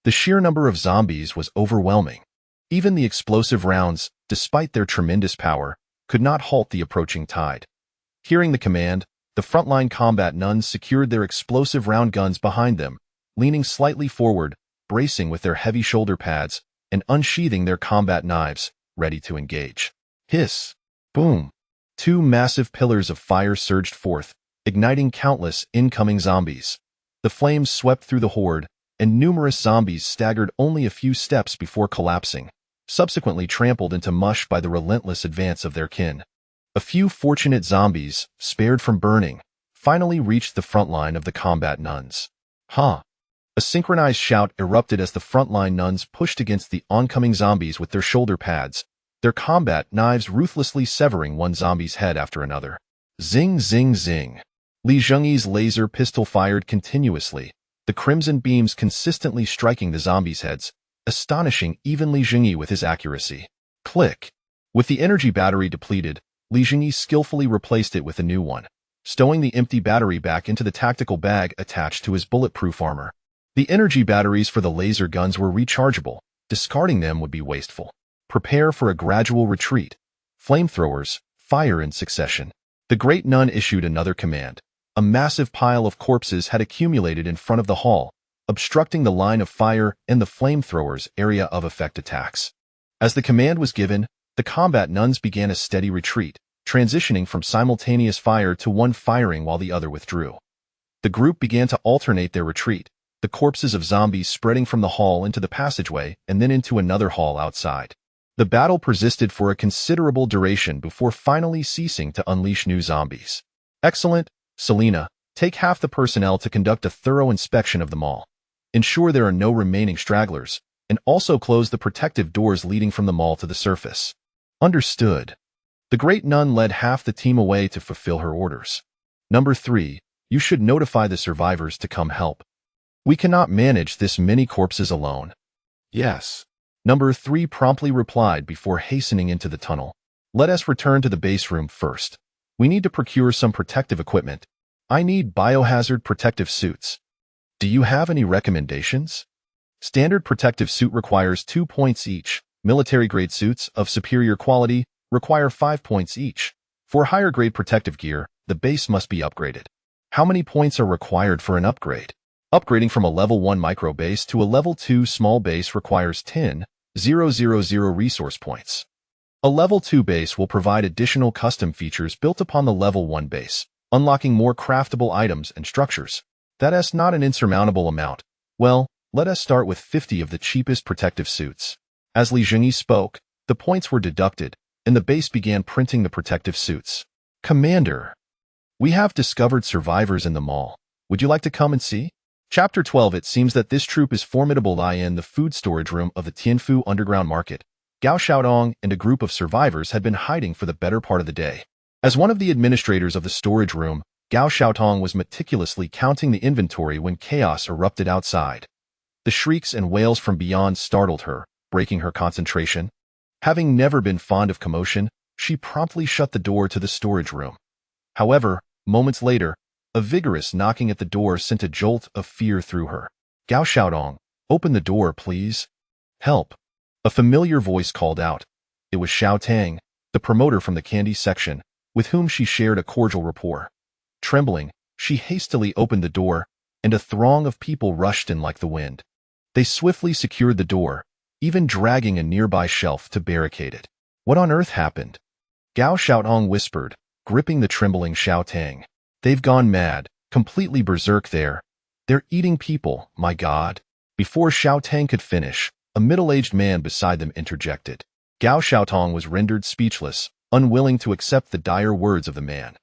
The sheer number of zombies was overwhelming. Even the explosive rounds, despite their tremendous power, could not halt the approaching tide. Hearing the command, the frontline combat nuns secured their explosive round guns behind them, leaning slightly forward, bracing with their heavy shoulder pads, and unsheathing their combat knives, ready to engage. Hiss! Boom! 2 massive pillars of fire surged forth, igniting countless incoming zombies. The flames swept through the horde, and numerous zombies staggered only a few steps before collapsing, subsequently trampled into mush by the relentless advance of their kin. A few fortunate zombies, spared from burning, finally reached the front line of the combat nuns. Ha! A synchronized shout erupted as the frontline nuns pushed against the oncoming zombies with their shoulder pads, their combat knives ruthlessly severing one zombie's head after another. Zing, zing, zing. Zhengyi's laser pistol fired continuously, the crimson beams consistently striking the zombies' heads, astonishing even Zhengyi with his accuracy. Click. With the energy battery depleted, Zhengyi skillfully replaced it with a new one, stowing the empty battery back into the tactical bag attached to his bulletproof armor. The energy batteries for the laser guns were rechargeable. Discarding them would be wasteful. Prepare for a gradual retreat. Flamethrowers, fire in succession. The great nun issued another command. A massive pile of corpses had accumulated in front of the hall, obstructing the line of fire and the flamethrowers' area of effect attacks. As the command was given, the combat nuns began a steady retreat, transitioning from simultaneous fire to one firing while the other withdrew. The group began to alternate their retreat, the corpses of zombies spreading from the hall into the passageway and then into another hall outside. The battle persisted for a considerable duration before finally ceasing to unleash new zombies. Excellent, Selena. Take half the personnel to conduct a thorough inspection of the mall. Ensure there are no remaining stragglers. and also close the protective doors leading from the mall to the surface. Understood. The great nun led half the team away to fulfill her orders. Number 3. You should notify the survivors to come help. We cannot manage this many corpses alone. Yes. Number 3 promptly replied before hastening into the tunnel. Let us return to the base room first. We need to procure some protective equipment. I need biohazard protective suits. Do you have any recommendations? Standard protective suit requires 2 points each. Military-grade suits of superior quality require 5 points each. For higher-grade protective gear, the base must be upgraded. How many points are required for an upgrade? Upgrading from a level 1 micro base to a level 2 small base requires 10,000 resource points. A level 2 base will provide additional custom features built upon the level 1 base, unlocking more craftable items and structures. That is not an insurmountable amount. Well, let us start with 50 of the cheapest protective suits. As Zhengyi spoke, the points were deducted, and the base began printing the protective suits. Commander, we have discovered survivors in the mall. Would you like to come and see? Chapter 12. It seems that this troop is formidable. In the food storage room of the Tianfu underground market, Gao Xiaodong and a group of survivors had been hiding for the better part of the day. As one of the administrators of the storage room, Gao Xiaodong was meticulously counting the inventory when chaos erupted outside. The shrieks and wails from beyond startled her, breaking her concentration. Having never been fond of commotion, she promptly shut the door to the storage room. However, moments later, a vigorous knocking at the door sent a jolt of fear through her. Gao Xiaodong, open the door, please. Help. A familiar voice called out. It was Xiao Tang, the promoter from the candy section, with whom she shared a cordial rapport. Trembling, she hastily opened the door, and a throng of people rushed in like the wind. They swiftly secured the door, even dragging a nearby shelf to barricade it. What on earth happened? Gao Xiaodong whispered, gripping the trembling Xiao Tang. They've gone mad, completely berserk there. They're eating people, my God. Before Xiao Tang could finish, a middle-aged man beside them interjected. Gao Xiaotong was rendered speechless, unwilling to accept the dire words of the man.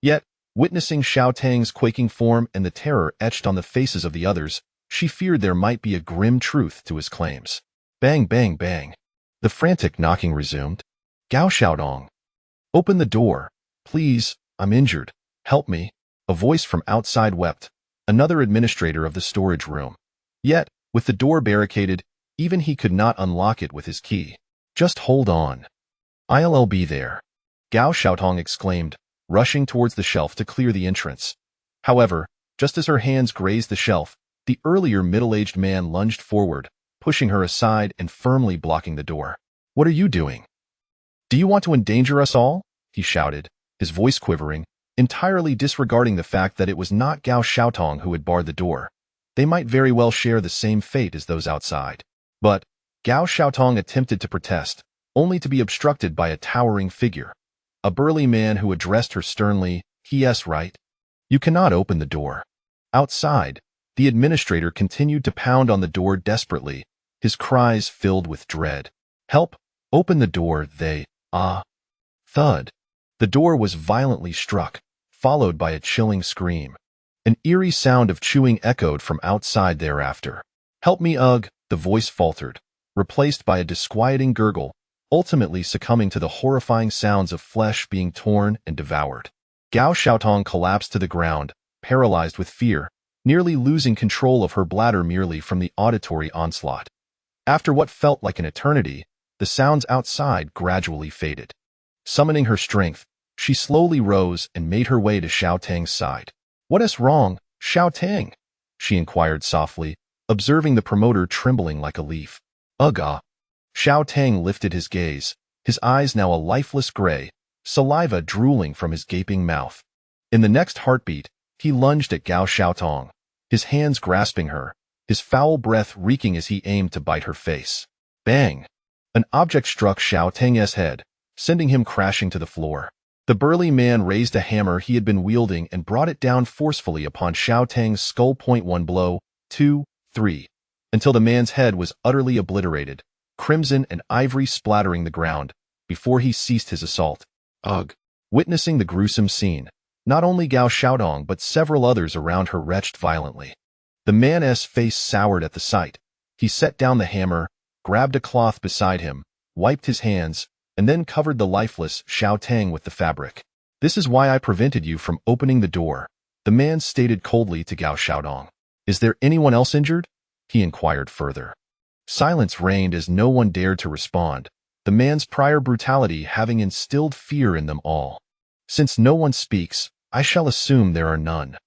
Yet, witnessing Xiao Tang's quaking form and the terror etched on the faces of the others, she feared there might be a grim truth to his claims. Bang, bang, bang. The frantic knocking resumed. Gao Xiaodong. Open the door. Please, I'm injured. Help me. A voice from outside wept, another administrator of the storage room. Yet, with the door barricaded, even he could not unlock it with his key. Just hold on. I'll be there. Gao Xiaotong exclaimed, rushing towards the shelf to clear the entrance. However, just as her hands grazed the shelf, the earlier middle-aged man lunged forward, pushing her aside and firmly blocking the door. What are you doing? Do you want to endanger us all? He shouted, his voice quivering, entirely disregarding the fact that it was not Gao Xiaotong who had barred the door. They might very well share the same fate as those outside. But Gao Xiaotong attempted to protest, only to be obstructed by a towering figure. A burly man who addressed her sternly, "Yes, right? You cannot open the door." Outside, the administrator continued to pound on the door desperately, his cries filled with dread. Help! Open the door, they, Thud. The door was violently struck, followed by a chilling scream. An eerie sound of chewing echoed from outside thereafter. Help me, ugh, the voice faltered, replaced by a disquieting gurgle, ultimately succumbing to the horrifying sounds of flesh being torn and devoured. Gao Xiaotong collapsed to the ground, paralyzed with fear, nearly losing control of her bladder merely from the auditory onslaught. After what felt like an eternity, the sounds outside gradually faded. Summoning her strength, she slowly rose and made her way to Xiao Tang's side. What is wrong, Xiao Tang? She inquired softly, observing the promoter trembling like a leaf. Ugh. Xiao Tang lifted his gaze, his eyes now a lifeless gray, saliva drooling from his gaping mouth. In the next heartbeat, he lunged at Gao Xiaotong, his hands grasping her, his foul breath reeking as he aimed to bite her face. Bang! An object struck Xiao Tang's head, sending him crashing to the floor. The burly man raised a hammer he had been wielding and brought it down forcefully upon Xiao Tang's skull. 1 blow, 2, 3, until the man's head was utterly obliterated, crimson and ivory splattering the ground, before he ceased his assault. Ugh! Witnessing the gruesome scene, not only Gao Xiaodong but several others around her retched violently. The man's face soured at the sight. He set down the hammer, grabbed a cloth beside him, wiped his hands, and then covered the lifeless Xiao Tang with the fabric. "This is why I prevented you from opening the door," the man stated coldly to Gao Xiaodong. "Is there anyone else injured?" he inquired further. Silence reigned as no one dared to respond, the man's prior brutality having instilled fear in them all. "Since no one speaks, I shall assume there are none."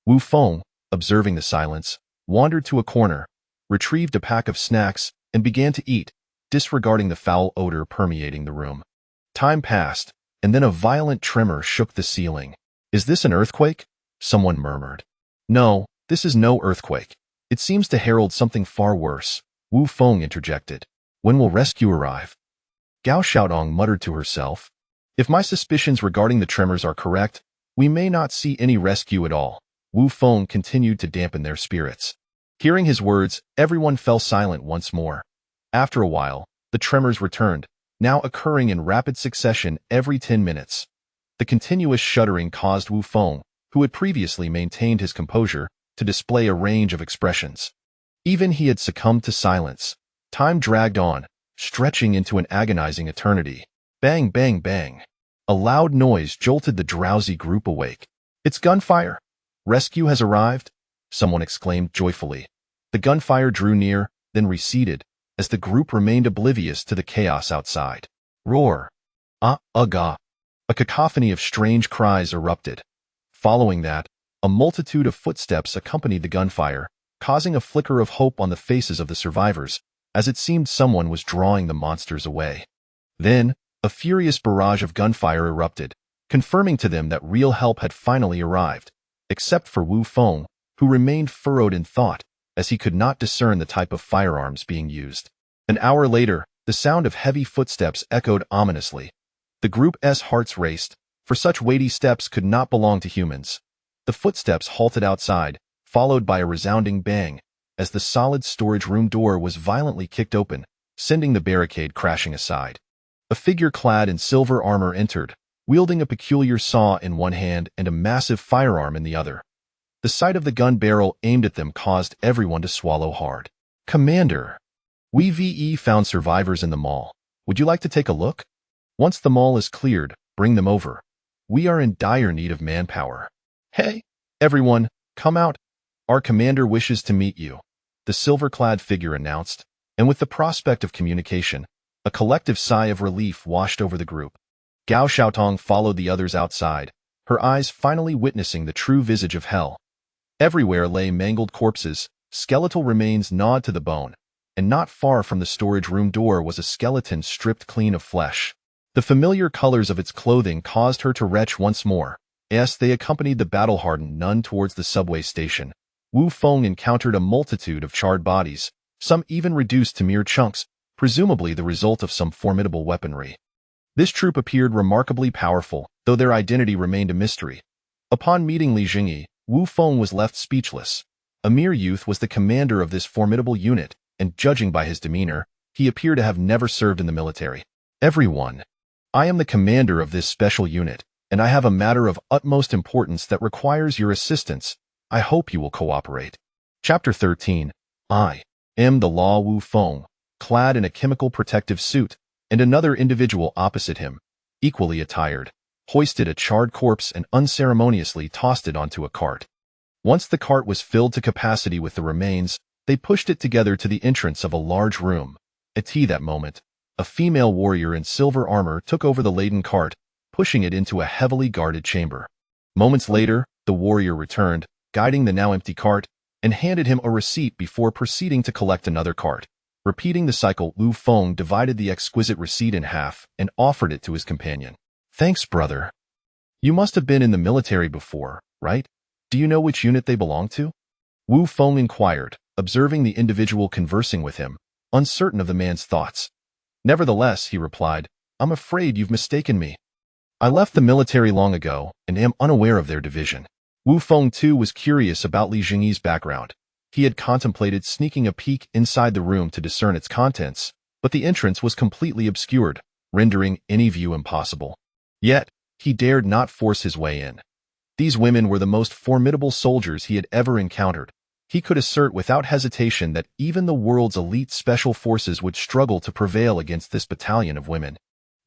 Wu Feng, observing the silence, wandered to a corner, retrieved a pack of snacks, and began to eat, disregarding the foul odor permeating the room. Time passed, and then a violent tremor shook the ceiling. "Is this an earthquake?" someone murmured. "No, this is no earthquake. It seems to herald something far worse," Wu Feng interjected. "When will rescue arrive?" Gao Xiaodong muttered to herself. "If my suspicions regarding the tremors are correct, we may not see any rescue at all." Wu Feng continued to dampen their spirits. Hearing his words, everyone fell silent once more. After a while, the tremors returned, now occurring in rapid succession every 10 minutes. The continuous shuddering caused Wu Feng, who had previously maintained his composure, to display a range of expressions. Even he had succumbed to silence. Time dragged on, stretching into an agonizing eternity. Bang, bang, bang. A loud noise jolted the drowsy group awake. "It's gunfire! Rescue has arrived!" someone exclaimed joyfully. The gunfire drew near, then receded, as the group remained oblivious to the chaos outside. Roar! Ah-ah-ga! A cacophony of strange cries erupted. Following that, a multitude of footsteps accompanied the gunfire, causing a flicker of hope on the faces of the survivors, as it seemed someone was drawing the monsters away. Then, a furious barrage of gunfire erupted, confirming to them that real help had finally arrived, except for Wu Feng, who remained furrowed in thought, as he could not discern the type of firearms being used. An hour later, the sound of heavy footsteps echoed ominously. The group's hearts raced, for such weighty steps could not belong to humans. The footsteps halted outside, followed by a resounding bang, as the solid storage room door was violently kicked open, sending the barricade crashing aside. A figure clad in silver armor entered, wielding a peculiar saw in one hand and a massive firearm in the other. The sight of the gun barrel aimed at them caused everyone to swallow hard. "Commander, we found survivors in the mall. Would you like to take a look? Once the mall is cleared, bring them over. We are in dire need of manpower." "Hey, everyone, come out. Our commander wishes to meet you," the silver-clad figure announced, and with the prospect of communication, a collective sigh of relief washed over the group. Gao Xiaotong followed the others outside, her eyes finally witnessing the true visage of hell. Everywhere lay mangled corpses, skeletal remains gnawed to the bone, and not far from the storage room door was a skeleton stripped clean of flesh. The familiar colors of its clothing caused her to retch once more. As they accompanied the battle-hardened nun towards the subway station, Wu Feng encountered a multitude of charred bodies, some even reduced to mere chunks, presumably the result of some formidable weaponry. This troop appeared remarkably powerful, though their identity remained a mystery. Upon meeting Zhengyi, Wu Feng was left speechless. A mere youth was the commander of this formidable unit, and judging by his demeanor, he appeared to have never served in the military. "Everyone, I am the commander of this special unit, and I have a matter of utmost importance that requires your assistance. I hope you will cooperate." Chapter 13. I am the Law. Wu Feng, clad in a chemical protective suit, and another individual opposite him, equally attired, hoisted a charred corpse and unceremoniously tossed it onto a cart. Once the cart was filled to capacity with the remains, they pushed it together to the entrance of a large room. At that moment, a female warrior in silver armor took over the laden cart, pushing it into a heavily guarded chamber. Moments later, the warrior returned, guiding the now empty cart, and handed him a receipt before proceeding to collect another cart. Repeating the cycle, Wu Feng divided the exquisite receipt in half and offered it to his companion. "Thanks, brother. You must have been in the military before, right? Do you know which unit they belong to?" Wu Feng inquired, observing the individual conversing with him, uncertain of the man's thoughts. "Nevertheless," he replied, "I'm afraid you've mistaken me. I left the military long ago and am unaware of their division." Wu Feng too was curious about Zhengyi's background. He had contemplated sneaking a peek inside the room to discern its contents, but the entrance was completely obscured, rendering any view impossible. Yet, he dared not force his way in. These women were the most formidable soldiers he had ever encountered, he could assert without hesitation that even the world's elite special forces would struggle to prevail against this battalion of women.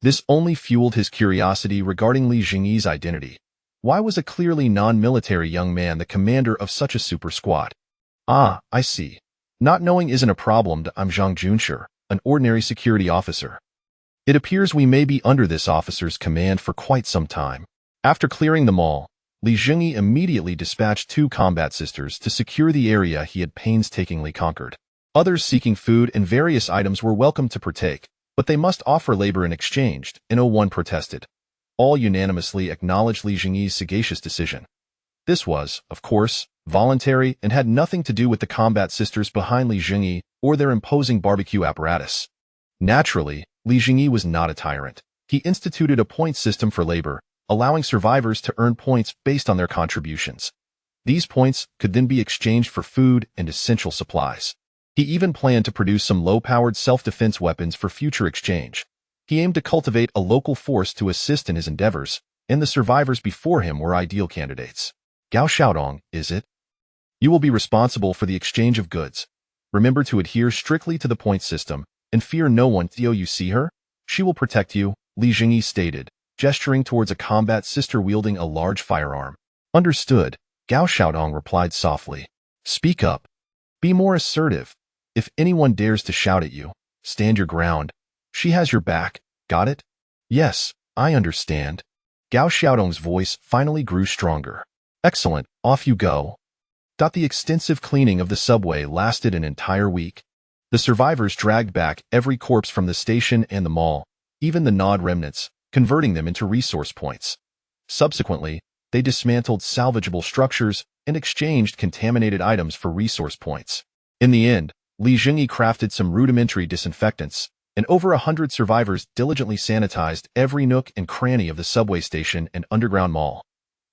This only fueled his curiosity regarding Li Zhengyi's identity. Why was a clearly non-military young man the commander of such a super squad? Ah, I see. Not knowing isn't a problem. I'm Zhang Junshi, an ordinary security officer. It appears we may be under this officer's command for quite some time. After clearing them all, Li Zhengyi immediately dispatched 2 combat sisters to secure the area he had painstakingly conquered. Others seeking food and various items were welcome to partake, but they must offer labor in exchange, and one protested. All unanimously acknowledged Li Zhengyi's sagacious decision. This was, of course, voluntary and had nothing to do with the combat sisters behind Li Zhengyi or their imposing barbecue apparatus. Naturally, Li Zhengyi was not a tyrant. He instituted a point system for labor, allowing survivors to earn points based on their contributions. These points could then be exchanged for food and essential supplies. He even planned to produce some low-powered self-defense weapons for future exchange. He aimed to cultivate a local force to assist in his endeavors, and the survivors before him were ideal candidates. Gao Xiaodong, is it? You will be responsible for the exchange of goods. Remember to adhere strictly to the point system, and fear no one till you see her. She will protect you, Li Zhengyi stated, gesturing towards a combat sister wielding a large firearm. Understood, Gao Xiaodong replied softly. Speak up. Be more assertive. If anyone dares to shout at you, stand your ground. She has your back, got it? Yes, I understand. Gao Xiaodong's voice finally grew stronger. Excellent, off you go. The extensive cleaning of the subway lasted an entire week. The survivors dragged back every corpse from the station and the mall, even the gnawed remnants, converting them into resource points. Subsequently, they dismantled salvageable structures and exchanged contaminated items for resource points. In the end, Li Zhengyi crafted some rudimentary disinfectants, and over 100 survivors diligently sanitized every nook and cranny of the subway station and underground mall.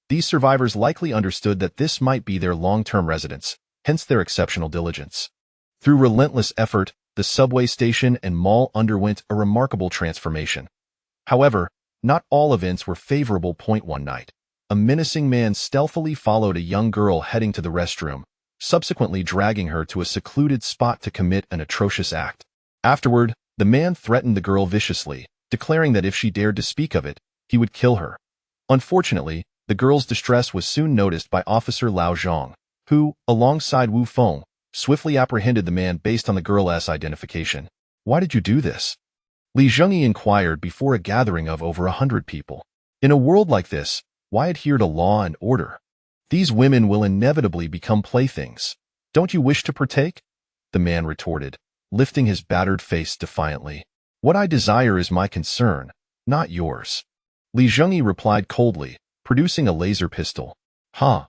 These survivors likely understood that this might be their long-term residence, hence their exceptional diligence. Through relentless effort, the subway station and mall underwent a remarkable transformation. However, not all events were favorable. One night, a menacing man stealthily followed a young girl heading to the restroom, subsequently dragging her to a secluded spot to commit an atrocious act. Afterward, the man threatened the girl viciously, declaring that if she dared to speak of it, he would kill her. Unfortunately, the girl's distress was soon noticed by Officer Lao Zhang, who, alongside Wu Feng, swiftly apprehended the man based on the girl's identification. Why did you do this? Li Zhengyi inquired before a gathering of over 100 people. In a world like this, why adhere to law and order? These women will inevitably become playthings. Don't you wish to partake? The man retorted, lifting his battered face defiantly. What I desire is my concern, not yours. Li Zhengyi replied coldly, producing a laser pistol. Huh.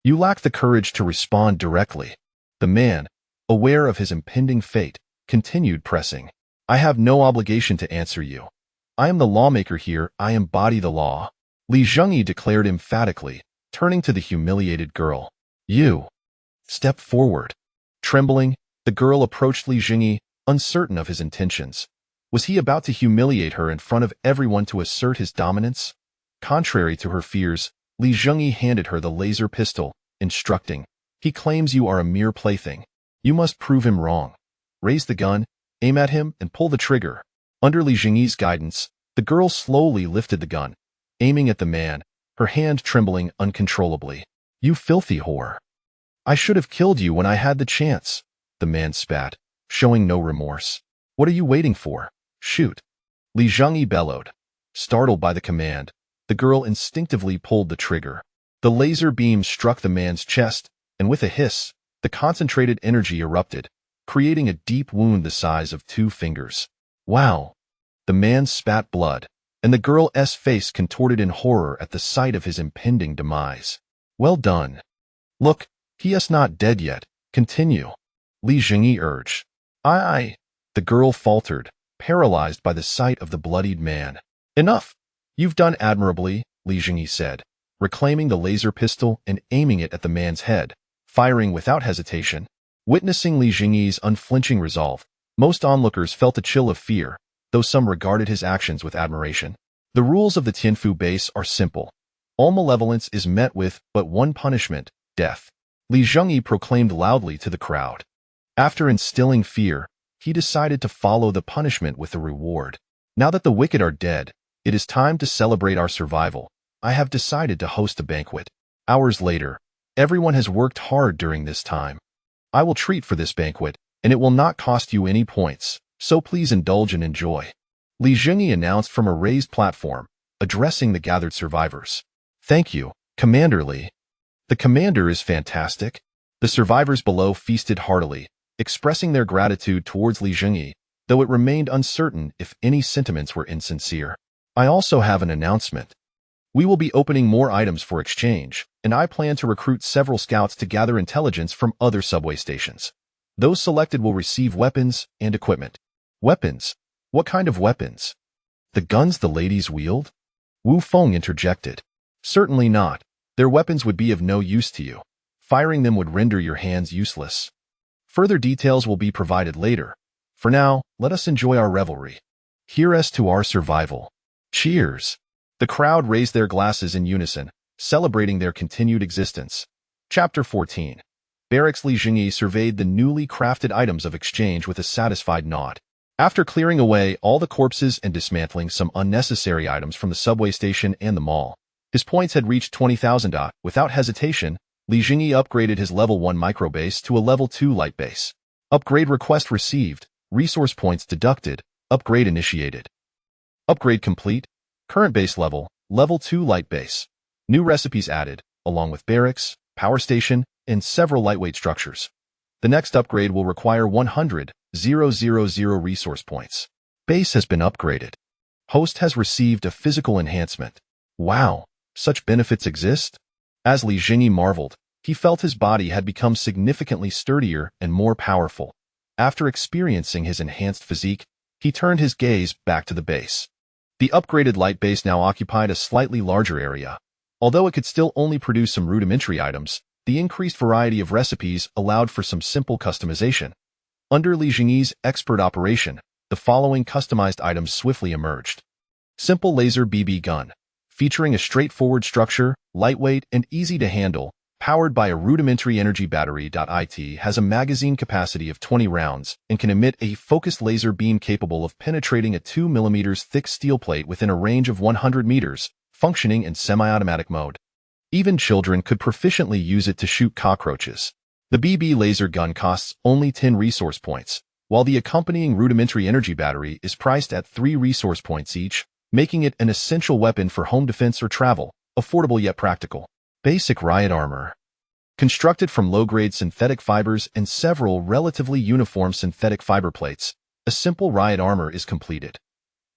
You lack the courage to respond directly. The man, aware of his impending fate, continued pressing. I have no obligation to answer you. I am the lawmaker here, I embody the law. Li Zhengyi declared emphatically, turning to the humiliated girl. You. Step forward. Trembling, the girl approached Li Zhengyi, uncertain of his intentions. Was he about to humiliate her in front of everyone to assert his dominance? Contrary to her fears, Li Zhengyi handed her the laser pistol, instructing, he claims you are a mere plaything. You must prove him wrong. Raise the gun, aim at him, and pull the trigger. Under Li Zhengyi's guidance, the girl slowly lifted the gun, aiming at the man, her hand trembling uncontrollably. You filthy whore. I should have killed you when I had the chance, the man spat, showing no remorse. What are you waiting for? Shoot. Li Zhengyi bellowed. Startled by the command, the girl instinctively pulled the trigger. The laser beam struck the man's chest, and with a hiss, the concentrated energy erupted, creating a deep wound the size of 2 fingers. Wow! The man spat blood, and the girl's face contorted in horror at the sight of his impending demise. Well done. Look, he is not dead yet. Continue. Li Zhengyi urged. Aye. The girl faltered, paralyzed by the sight of the bloodied man. Enough. You've done admirably, Li Zhengyi said, reclaiming the laser pistol and aiming it at the man's head, firing without hesitation. Witnessing Li Zhengyi's unflinching resolve, most onlookers felt a chill of fear, though some regarded his actions with admiration. The rules of the Tianfu base are simple. All malevolence is met with but one punishment, death. Li Zhengyi proclaimed loudly to the crowd. After instilling fear, he decided to follow the punishment with a reward. Now that the wicked are dead, it is time to celebrate our survival. I have decided to host a banquet. Hours later, everyone has worked hard during this time. I will treat for this banquet, and it will not cost you any points, so please indulge and enjoy. Li Zhengyi announced from a raised platform, addressing the gathered survivors. Thank you, Commander Li. The commander is fantastic. The survivors below feasted heartily, expressing their gratitude towards Li Zhengyi, though it remained uncertain if any sentiments were insincere. I also have an announcement. We will be opening more items for exchange, and I plan to recruit several scouts to gather intelligence from other subway stations. Those selected will receive weapons and equipment. Weapons? What kind of weapons? The guns the ladies wield? Wu Feng interjected. Certainly not. Their weapons would be of no use to you. Firing them would render your hands useless. Further details will be provided later. For now, let us enjoy our revelry. Here's to our survival. Cheers! The crowd raised their glasses in unison, celebrating their continued existence. Chapter 14. Barracks. Li Zhengyi surveyed the newly crafted items of exchange with a satisfied nod. After clearing away all the corpses and dismantling some unnecessary items from the subway station and the mall, his points had reached 20,000. Without hesitation, Li Zhengyi upgraded his level 1 micro base to a level 2 light base. Upgrade request received, resource points deducted, upgrade initiated. Upgrade complete, current base level, level 2 light base. New recipes added, along with barracks, power station, and several lightweight structures. The next upgrade will require 100,000 resource points. Base has been upgraded. Host has received a physical enhancement. Wow! Such benefits exist? As Li Zhengyi marveled, he felt his body had become significantly sturdier and more powerful. After experiencing his enhanced physique, he turned his gaze back to the base. The upgraded light base now occupied a slightly larger area. Although it could still only produce some rudimentary items, the increased variety of recipes allowed for some simple customization. Under Li Zhengyi's expert operation, the following customized items swiftly emerged. Simple laser BB gun. Featuring a straightforward structure, lightweight and easy to handle, powered by a rudimentary energy battery. It has a magazine capacity of 20 rounds and can emit a focused laser beam capable of penetrating a 2 mm thick steel plate within a range of 100 meters, functioning in semi-automatic mode. Even children could proficiently use it to shoot cockroaches. The BB laser gun costs only 10 resource points, while the accompanying rudimentary energy battery is priced at 3 resource points each, making it an essential weapon for home defense or travel, affordable yet practical. Basic riot armor. Constructed from low-grade synthetic fibers and several relatively uniform synthetic fiber plates, a simple riot armor is completed.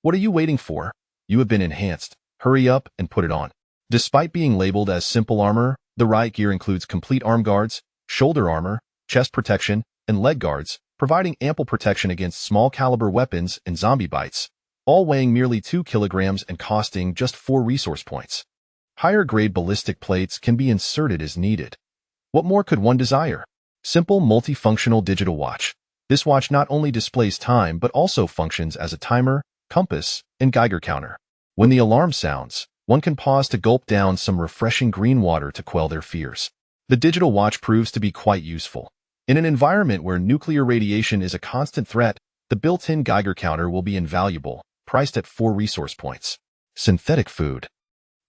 What are you waiting for? You have been enhanced. Hurry up and put it on. Despite being labeled as simple armor, the riot gear includes complete arm guards, shoulder armor, chest protection, and leg guards, providing ample protection against small-caliber weapons and zombie bites, all weighing merely 2 kilograms and costing just 4 resource points. Higher-grade ballistic plates can be inserted as needed. What more could one desire? Simple multifunctional digital watch. This watch not only displays time but also functions as a timer, compass, and Geiger counter. When the alarm sounds, one can pause to gulp down some refreshing green water to quell their fears. The digital watch proves to be quite useful. In an environment where nuclear radiation is a constant threat, the built-in Geiger counter will be invaluable, priced at 4 resource points. Synthetic food.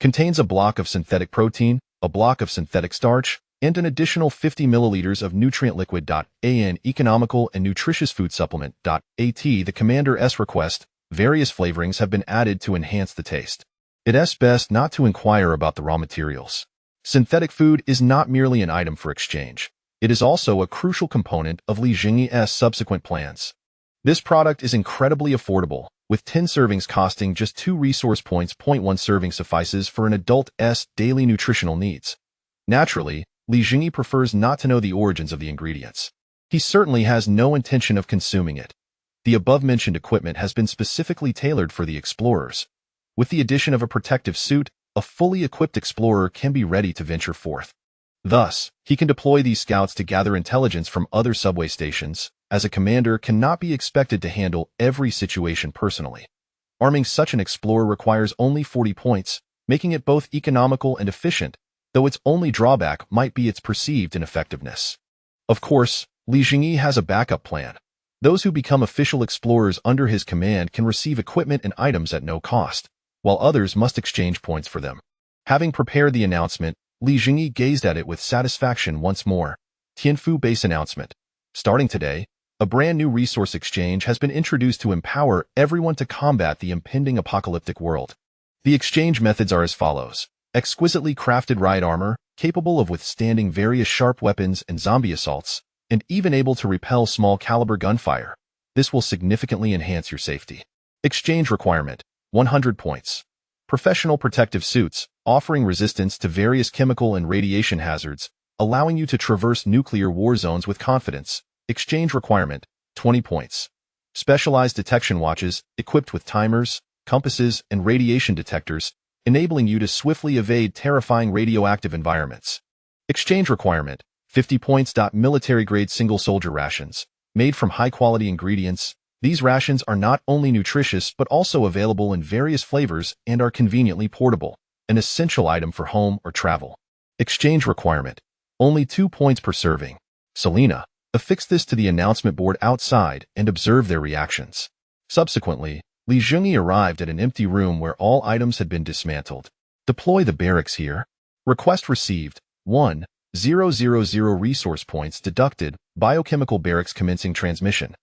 Contains a block of synthetic protein, a block of synthetic starch, and an additional 50 milliliters of nutrient liquid. An economical and nutritious food supplement. At the Commander's request, various flavorings have been added to enhance the taste. It's best not to inquire about the raw materials. Synthetic food is not merely an item for exchange. It is also a crucial component of Li Zhengyi's subsequent plans. This product is incredibly affordable, with 10 servings costing just 2 resource points. 1 serving suffices for an adult's daily nutritional needs. Naturally, Li Zhengyi prefers not to know the origins of the ingredients. He certainly has no intention of consuming it. The above-mentioned equipment has been specifically tailored for the explorers. With the addition of a protective suit, a fully equipped explorer can be ready to venture forth. Thus, he can deploy these scouts to gather intelligence from other subway stations, as a commander cannot be expected to handle every situation personally. Arming such an explorer requires only 40 points, making it both economical and efficient, though its only drawback might be its perceived ineffectiveness. Of course, Zhengyi has a backup plan. Those who become official explorers under his command can receive equipment and items at no cost, while others must exchange points for them. Having prepared the announcement, Zhengyi gazed at it with satisfaction once more. Tianfu Base Announcement. Starting today, a brand new resource exchange has been introduced to empower everyone to combat the impending apocalyptic world. The exchange methods are as follows. Exquisitely crafted ride armor, capable of withstanding various sharp weapons and zombie assaults, and even able to repel small-caliber gunfire. This will significantly enhance your safety. Exchange requirement, 100 points. Professional protective suits, offering resistance to various chemical and radiation hazards, allowing you to traverse nuclear war zones with confidence. Exchange requirement, 20 points. Specialized detection watches, equipped with timers, compasses, and radiation detectors, enabling you to swiftly evade terrifying radioactive environments. Exchange requirement, 50 points. Military-grade single-soldier rations. Made from high-quality ingredients, these rations are not only nutritious but also available in various flavors and are conveniently portable, an essential item for home or travel. Exchange requirement, only 2 points per serving. Selena, affix this to the announcement board outside and observe their reactions. Subsequently, Zhengyi arrived at an empty room where all items had been dismantled. Deploy the barracks here. Request received, 1,000 resource points deducted, biochemical barracks commencing transmission.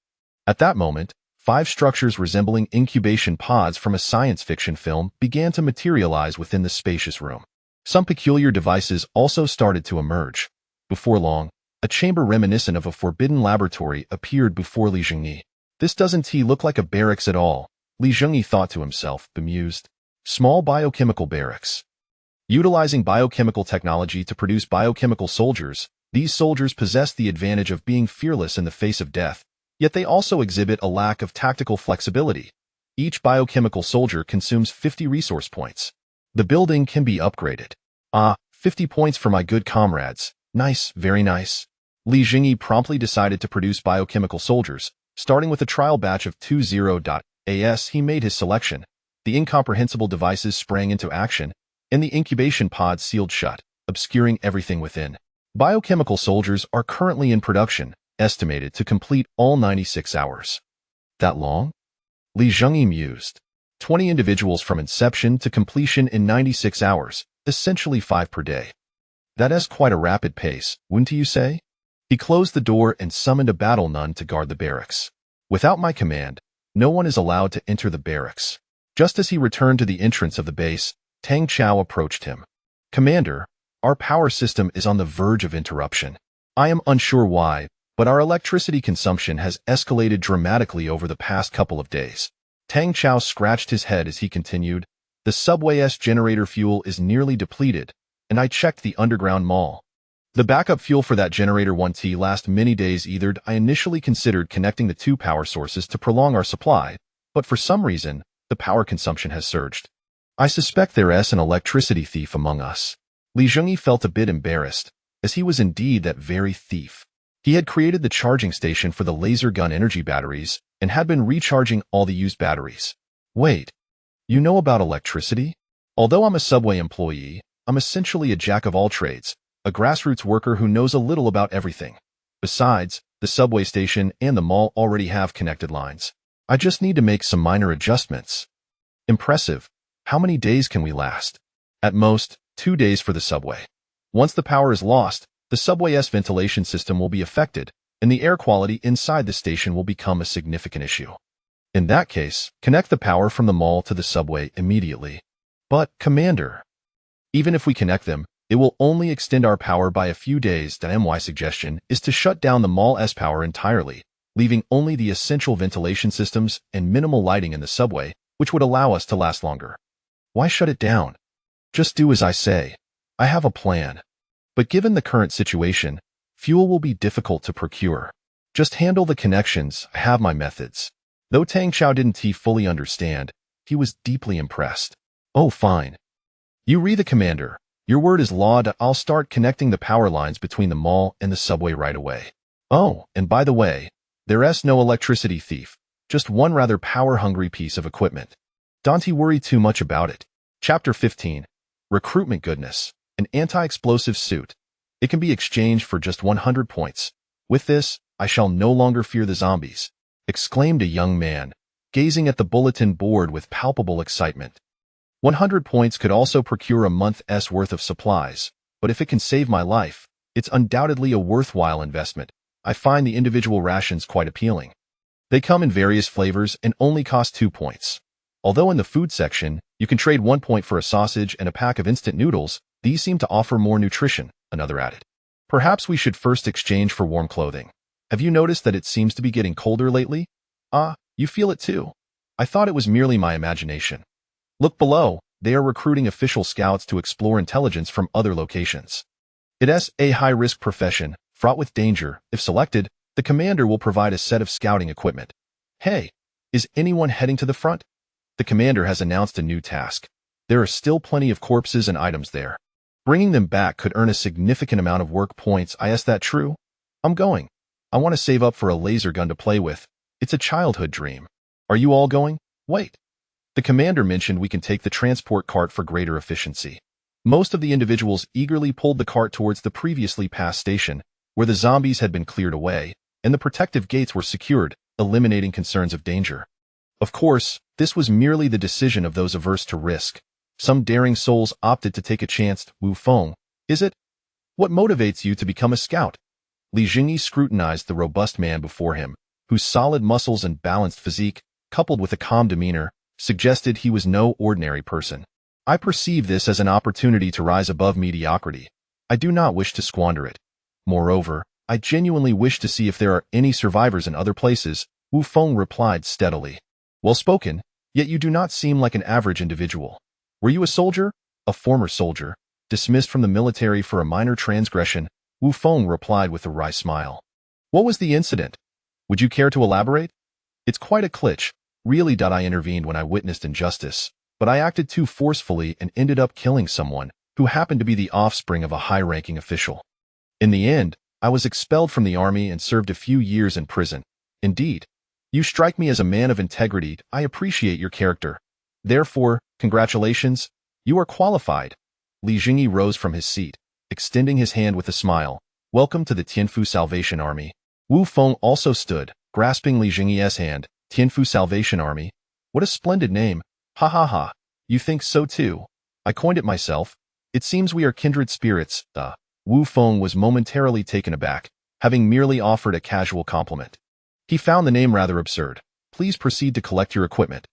At that moment, 5 structures resembling incubation pods from a science fiction film began to materialize within the spacious room. Some peculiar devices also started to emerge. Before long, a chamber reminiscent of a forbidden laboratory appeared before Zhengyi. This doesn't look like a barracks at all, Zhengyi thought to himself, bemused. Small biochemical barracks. Utilizing biochemical technology to produce biochemical soldiers, these soldiers possess the advantage of being fearless in the face of death, yet they also exhibit a lack of tactical flexibility. Each biochemical soldier consumes 50 resource points. The building can be upgraded. 50 points for my good comrades. Nice, very nice. Zhengyi promptly decided to produce biochemical soldiers, starting with a trial batch of 20.as. He made his selection. The incomprehensible devices sprang into action, and the incubation pods sealed shut, obscuring everything within. Biochemical soldiers are currently in production, estimated to complete all 96 hours. That long? Zhengyi mused. 20 individuals from inception to completion in 96 hours, essentially 5 per day. That is quite a rapid pace, wouldn't you say? He closed the door and summoned a battle nun to guard the barracks. Without my command, no one is allowed to enter the barracks. Just as he returned to the entrance of the base, Tang Chao approached him. Commander, our power system is on the verge of interruption. I am unsure why, but our electricity consumption has escalated dramatically over the past couple of days. Tang Chao scratched his head as he continued, the subway's generator fuel is nearly depleted, and I checked the underground mall. The backup fuel for that generator won't last many days either. I initially considered connecting the 2 power sources to prolong our supply, but for some reason, the power consumption has surged. I suspect there's an electricity thief among us. Zhengyi felt a bit embarrassed, as he was indeed that very thief. He had created the charging station for the laser gun energy batteries and had been recharging all the used batteries. Wait, you know about electricity? Although I'm a subway employee, I'm essentially a jack of all trades, a grassroots worker who knows a little about everything. Besides, the subway station and the mall already have connected lines. I just need to make some minor adjustments. Impressive. How many days can we last? At most, 2 days for the subway. Once the power is lost, the subway's ventilation system will be affected, and the air quality inside the station will become a significant issue. In that case, connect the power from the mall to the subway immediately. But, Commander, even if we connect them, it will only extend our power by a few days. My suggestion is to shut down the mall's power entirely, leaving only the essential ventilation systems and minimal lighting in the subway, which would allow us to last longer. Why shut it down? Just do as I say. I have a plan. But given the current situation, fuel will be difficult to procure. Just handle the connections. I have my methods. Though Tang Chao didn't fully understand, he was deeply impressed. Oh, fine. You read the commander. Your word is law. I'll start connecting the power lines between the mall and the subway right away. Oh, and by the way, there's no electricity thief, just one rather power-hungry piece of equipment. Don't worry too much about it. Chapter 15. Recruitment Goodness. an anti-explosive suit. It can be exchanged for just 100 points. With this, I shall no longer fear the zombies, exclaimed a young man, gazing at the bulletin board with palpable excitement. 100 points could also procure a month's worth of supplies, but if it can save my life, it's undoubtedly a worthwhile investment. I find the individual rations quite appealing. They come in various flavors and only cost 2 points. Although in the food section, you can trade 1 point for a sausage and a pack of instant noodles, these seem to offer more nutrition, another added. Perhaps we should first exchange for warm clothing. Have you noticed that it seems to be getting colder lately? Ah, you feel it too. I thought it was merely my imagination. Look below, they are recruiting official scouts to explore intelligence from other locations. It's a high-risk profession, fraught with danger. If selected, the commander will provide a set of scouting equipment. Hey, is anyone heading to the front? The commander has announced a new task. There are still plenty of corpses and items there. Bringing them back could earn a significant amount of work points. Is that true? I'm going. I want to save up for a laser gun to play with. It's a childhood dream. Are you all going? Wait. The commander mentioned we can take the transport cart for greater efficiency. Most of the individuals eagerly pulled the cart towards the previously passed station, where the zombies had been cleared away, and the protective gates were secured, eliminating concerns of danger. Of course, this was merely the decision of those averse to risk. Some daring souls opted to take a chance. Wu Feng, is it? What motivates you to become a scout? Li Zhengyi scrutinized the robust man before him, whose solid muscles and balanced physique, coupled with a calm demeanor, suggested he was no ordinary person. I perceive this as an opportunity to rise above mediocrity. I do not wish to squander it. Moreover, I genuinely wish to see if there are any survivors in other places, Wu Feng replied steadily. Well spoken, yet you do not seem like an average individual. Were you a soldier? A former soldier, dismissed from the military for a minor transgression, Wu Feng replied with a wry smile. What was the incident? Would you care to elaborate? It's quite a glitch. Really, I intervened when I witnessed injustice, but I acted too forcefully and ended up killing someone who happened to be the offspring of a high-ranking official. In the end, I was expelled from the army and served a few years in prison. Indeed, you strike me as a man of integrity. I appreciate your character. Therefore, congratulations, you are qualified. Li Zhengyi rose from his seat, extending his hand with a smile. Welcome to the Tianfu Salvation Army. Wu Feng also stood, grasping Li Zhengyi's hand. Tianfu Salvation Army? What a splendid name. Ha ha ha. You think so too? I coined it myself. It seems we are kindred spirits. Wu Feng was momentarily taken aback, having merely offered a casual compliment. He found the name rather absurd. Please proceed to collect your equipment.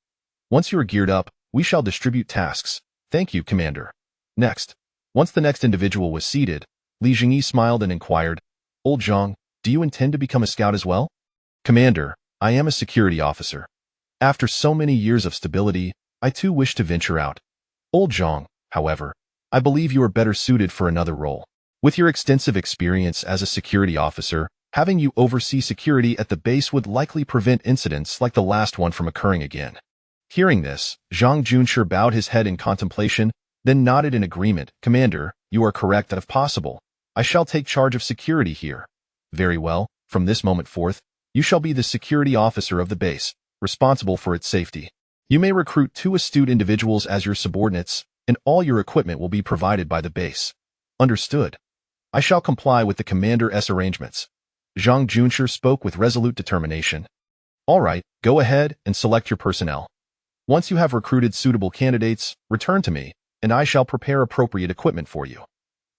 Once you are geared up, we shall distribute tasks. Thank you, Commander. Next. Once the next individual was seated, Li Zhengyi smiled and inquired, Old Zhang, do you intend to become a scout as well? Commander, I am a security officer. After so many years of stability, I too wish to venture out. Old Zhang, however, I believe you are better suited for another role. With your extensive experience as a security officer, having you oversee security at the base would likely prevent incidents like the last one from occurring again. Hearing this, Zhang Junshi bowed his head in contemplation, then nodded in agreement. Commander, you are correct that if possible, I shall take charge of security here. Very well, from this moment forth, you shall be the security officer of the base, responsible for its safety. You may recruit 2 astute individuals as your subordinates, and all your equipment will be provided by the base. Understood. I shall comply with the commander's arrangements. Zhang Junshi spoke with resolute determination. All right, go ahead and select your personnel. Once you have recruited suitable candidates, return to me, and I shall prepare appropriate equipment for you.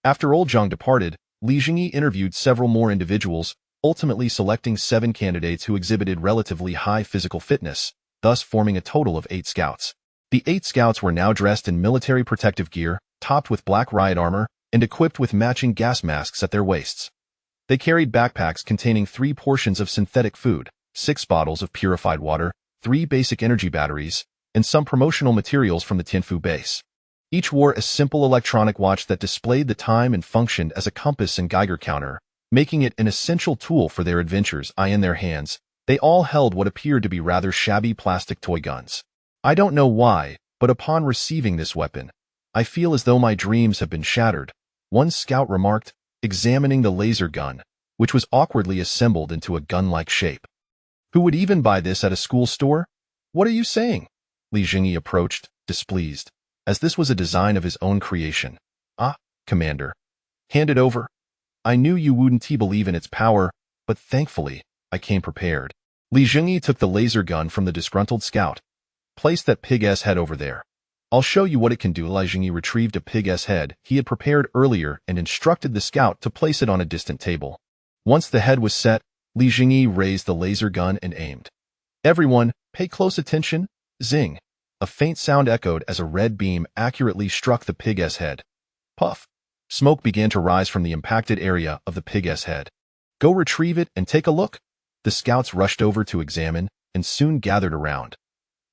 After Old Zhang departed, Li Zhengyi interviewed several more individuals, ultimately selecting 7 candidates who exhibited relatively high physical fitness, thus forming a total of 8 scouts. The 8 scouts were now dressed in military protective gear, topped with black riot armor, and equipped with matching gas masks at their waists. They carried backpacks containing 3 portions of synthetic food, 6 bottles of purified water, 3 basic energy batteries, and some promotional materials from the Tianfu base. Each wore a simple electronic watch that displayed the time and functioned as a compass and Geiger counter, making it an essential tool for their adventures. In their hands, they all held what appeared to be rather shabby plastic toy guns. I don't know why, but upon receiving this weapon, I feel as though my dreams have been shattered, one scout remarked, examining the laser gun, which was awkwardly assembled into a gun-like shape. Who would even buy this at a school store? What are you saying? Li Zhengyi approached, displeased, as this was a design of his own creation. Ah, Commander. Hand it over. I knew you wouldn't believe in its power, but thankfully, I came prepared. Zhengyi took the laser gun from the disgruntled scout. Place that pig-ass head over there. I'll show you what it can do. Zhengyi retrieved a pig-ass head he had prepared earlier and instructed the scout to place it on a distant table. Once the head was set, Zhengyi raised the laser gun and aimed. Everyone, pay close attention. Zing. A faint sound echoed as a red beam accurately struck the pig-ass head. Puff. Smoke began to rise from the impacted area of the pig-ass head. Go retrieve it and take a look. The scouts rushed over to examine and soon gathered around.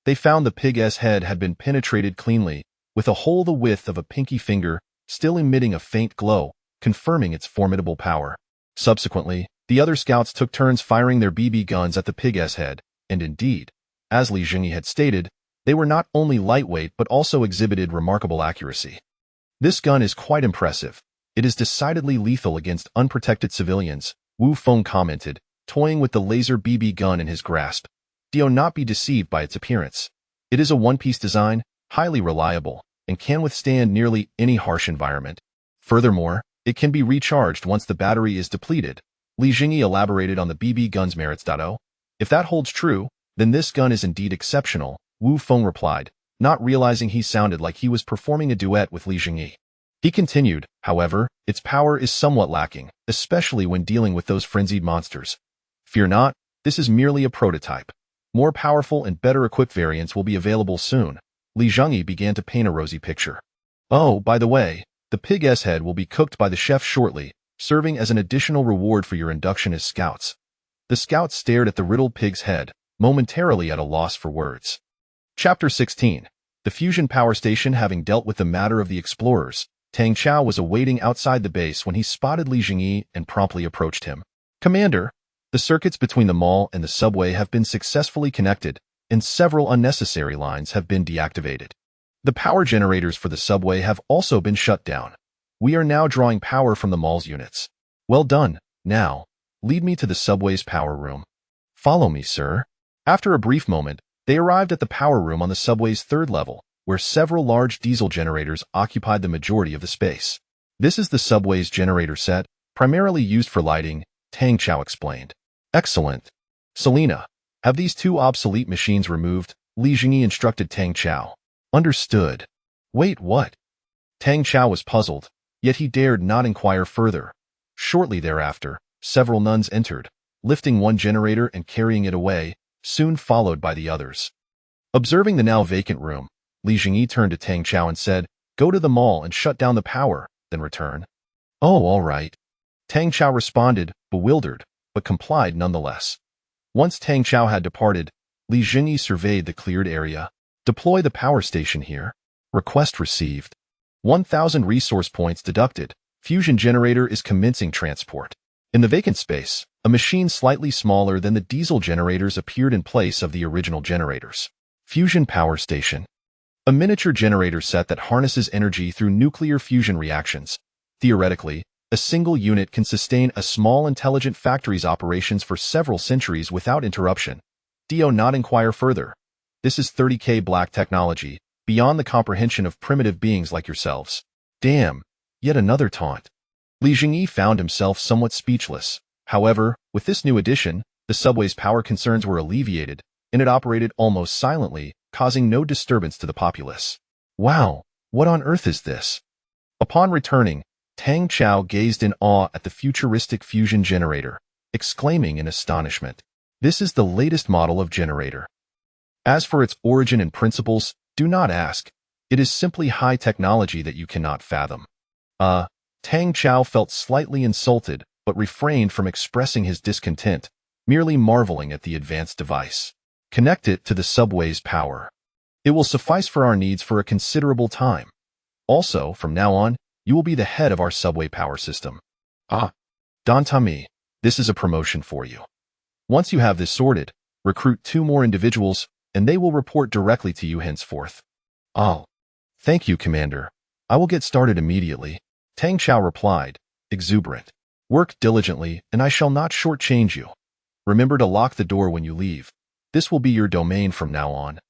They found the pig-ass head had been penetrated cleanly, with a hole the width of a pinky finger, still emitting a faint glow, confirming its formidable power. Subsequently, the other scouts took turns firing their BB guns at the pig-ass head, and indeed, as Zhengyi had stated, they were not only lightweight but also exhibited remarkable accuracy. This gun is quite impressive. It is decidedly lethal against unprotected civilians, Wu Feng commented, toying with the laser BB gun in his grasp. Do not be deceived by its appearance. It is a one-piece design, highly reliable, and can withstand nearly any harsh environment. Furthermore, it can be recharged once the battery is depleted. Zhengyi elaborated on the BB gun's merits. If that holds true, then this gun is indeed exceptional, Wu Feng replied, not realizing he sounded like he was performing a duet with Zhengyi. He continued, however, its power is somewhat lacking, especially when dealing with those frenzied monsters. Fear not, this is merely a prototype. More powerful and better equipped variants will be available soon. Zhengyi began to paint a rosy picture. Oh, by the way, the pig-ass head will be cooked by the chef shortly, serving as an additional reward for your induction as scouts. The scouts stared at the riddled pig's head, momentarily at a loss for words. Chapter 16. The fusion power station. Having dealt with the matter of the explorers, Tang Chao was awaiting outside the base when he spotted Zhengyi and promptly approached him. Commander, the circuits between the mall and the subway have been successfully connected, and several unnecessary lines have been deactivated. The power generators for the subway have also been shut down. We are now drawing power from the mall's units. Well done. Now, lead me to the subway's power room. Follow me, sir. After a brief moment, they arrived at the power room on the subway's third level, where several large diesel generators occupied the majority of the space. This is the subway's generator set, primarily used for lighting, Tang Chao explained. Excellent. Selena, have these two obsolete machines removed, Zhengyi instructed Tang Chao. Understood. Wait, what? Tang Chao was puzzled, yet he dared not inquire further. Shortly thereafter, several nuns entered, lifting one generator and carrying it away, soon followed by the others. Observing the now vacant room, Zhengyi turned to Tang Chao and said, "Go to the mall and shut down the power, then return." "Oh, all right." Tang Chao responded, bewildered, but complied nonetheless. Once Tang Chao had departed, Zhengyi surveyed the cleared area. "Deploy the power station here. Request received. 1,000 resource points deducted. Fusion generator is commencing transport." In the vacant space, a machine slightly smaller than the diesel generators appeared in place of the original generators. Fusion power station. A miniature generator set that harnesses energy through nuclear fusion reactions. Theoretically, a single unit can sustain a small intelligent factory's operations for several centuries without interruption. Do not inquire further. This is 30K black technology, beyond the comprehension of primitive beings like yourselves. Damn, yet another taunt. Zhengyi found himself somewhat speechless. However, with this new addition, the subway's power concerns were alleviated, and it operated almost silently, causing no disturbance to the populace. Wow, what on earth is this? Upon returning, Tang Chao gazed in awe at the futuristic fusion generator, exclaiming in astonishment, "This is the latest model of generator. As for its origin and principles, do not ask. It is simply high technology that you cannot fathom." Tang Chao felt slightly insulted, but refrained from expressing his discontent, merely marveling at the advanced device. Connect it to the subway's power. It will suffice for our needs for a considerable time. Also, from now on, you will be the head of our subway power system. Don Tami, this is a promotion for you. Once you have this sorted, recruit 2 more individuals, and they will report directly to you henceforth. Thank you, Commander. I will get started immediately. Tang Chao replied, exuberant. Work diligently, and I shall not shortchange you. Remember to lock the door when you leave. This will be your domain from now on.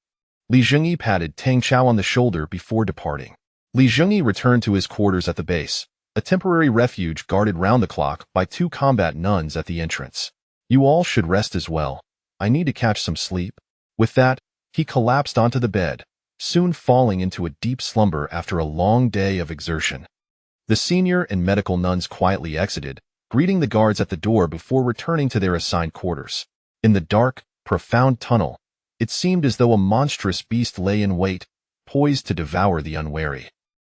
Zhengyi patted Tang Chao on the shoulder before departing. Zhengyi returned to his quarters at the base, a temporary refuge guarded round the clock by 2 combat nuns at the entrance. You all should rest as well. I need to catch some sleep. With that, he collapsed onto the bed, soon falling into a deep slumber after a long day of exertion. The senior and medical nuns quietly exited, greeting the guards at the door before returning to their assigned quarters. In the dark, profound tunnel, it seemed as though a monstrous beast lay in wait, poised to devour the unwary.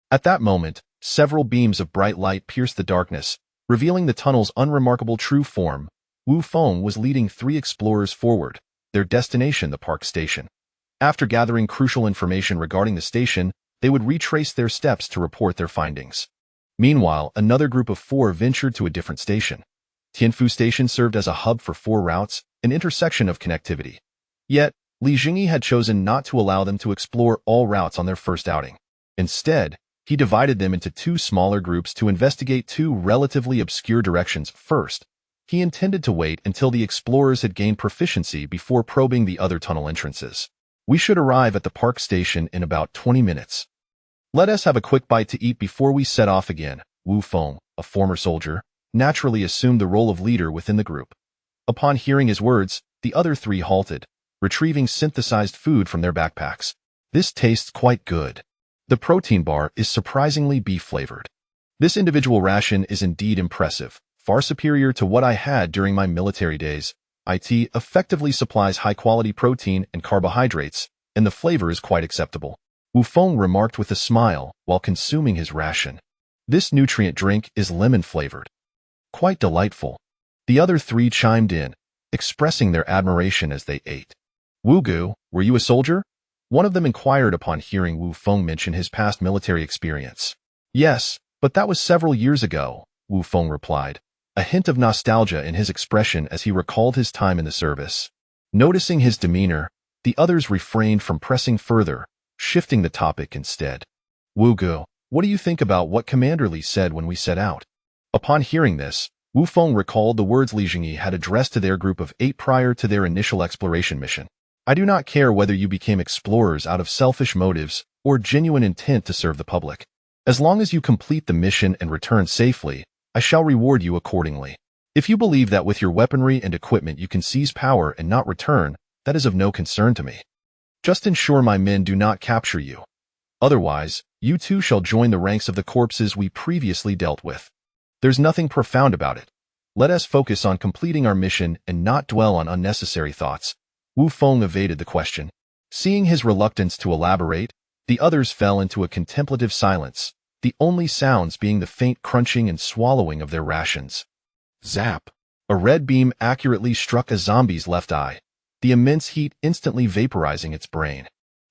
At that moment, several beams of bright light pierced the darkness, revealing the tunnel's unremarkable true form. Wu Feng was leading 3 explorers forward, their destination the park station. After gathering crucial information regarding the station, they would retrace their steps to report their findings. Meanwhile, another group of 4 ventured to a different station. Tianfu Station served as a hub for 4 routes, an intersection of connectivity. Yet, Zhengyi had chosen not to allow them to explore all routes on their first outing. Instead, he divided them into 2 smaller groups to investigate 2 relatively obscure directions first. He intended to wait until the explorers had gained proficiency before probing the other tunnel entrances. We should arrive at the park station in about 20 minutes. Let us have a quick bite to eat before we set off again. Wu Feng, a former soldier, naturally assumed the role of leader within the group. Upon hearing his words, the other 3 halted, retrieving synthesized food from their backpacks. This tastes quite good. The protein bar is surprisingly beef-flavored. This individual ration is indeed impressive, far superior to what I had during my military days. It effectively supplies high-quality protein and carbohydrates, and the flavor is quite acceptable. Wu Feng remarked with a smile while consuming his ration. This nutrient drink is lemon-flavored. Quite delightful. The other 3 chimed in, expressing their admiration as they ate. Wu Gu, were you a soldier? One of them inquired upon hearing Wu Feng mention his past military experience. Yes, but that was several years ago, Wu Feng replied, a hint of nostalgia in his expression as he recalled his time in the service. Noticing his demeanor, the others refrained from pressing further, shifting the topic instead. Wu Gu, what do you think about what Commander Li said when we set out? Upon hearing this, Wu Feng recalled the words Zhengyi had addressed to their group of 8 prior to their initial exploration mission. I do not care whether you became explorers out of selfish motives or genuine intent to serve the public. As long as you complete the mission and return safely, I shall reward you accordingly. If you believe that with your weaponry and equipment you can seize power and not return, that is of no concern to me. Just ensure my men do not capture you. Otherwise, you too shall join the ranks of the corpses we previously dealt with. There's nothing profound about it. Let us focus on completing our mission and not dwell on unnecessary thoughts. Wu Feng evaded the question. Seeing his reluctance to elaborate, the others fell into a contemplative silence, the only sounds being the faint crunching and swallowing of their rations. Zap! A red beam accurately struck a zombie's left eye, the immense heat instantly vaporizing its brain.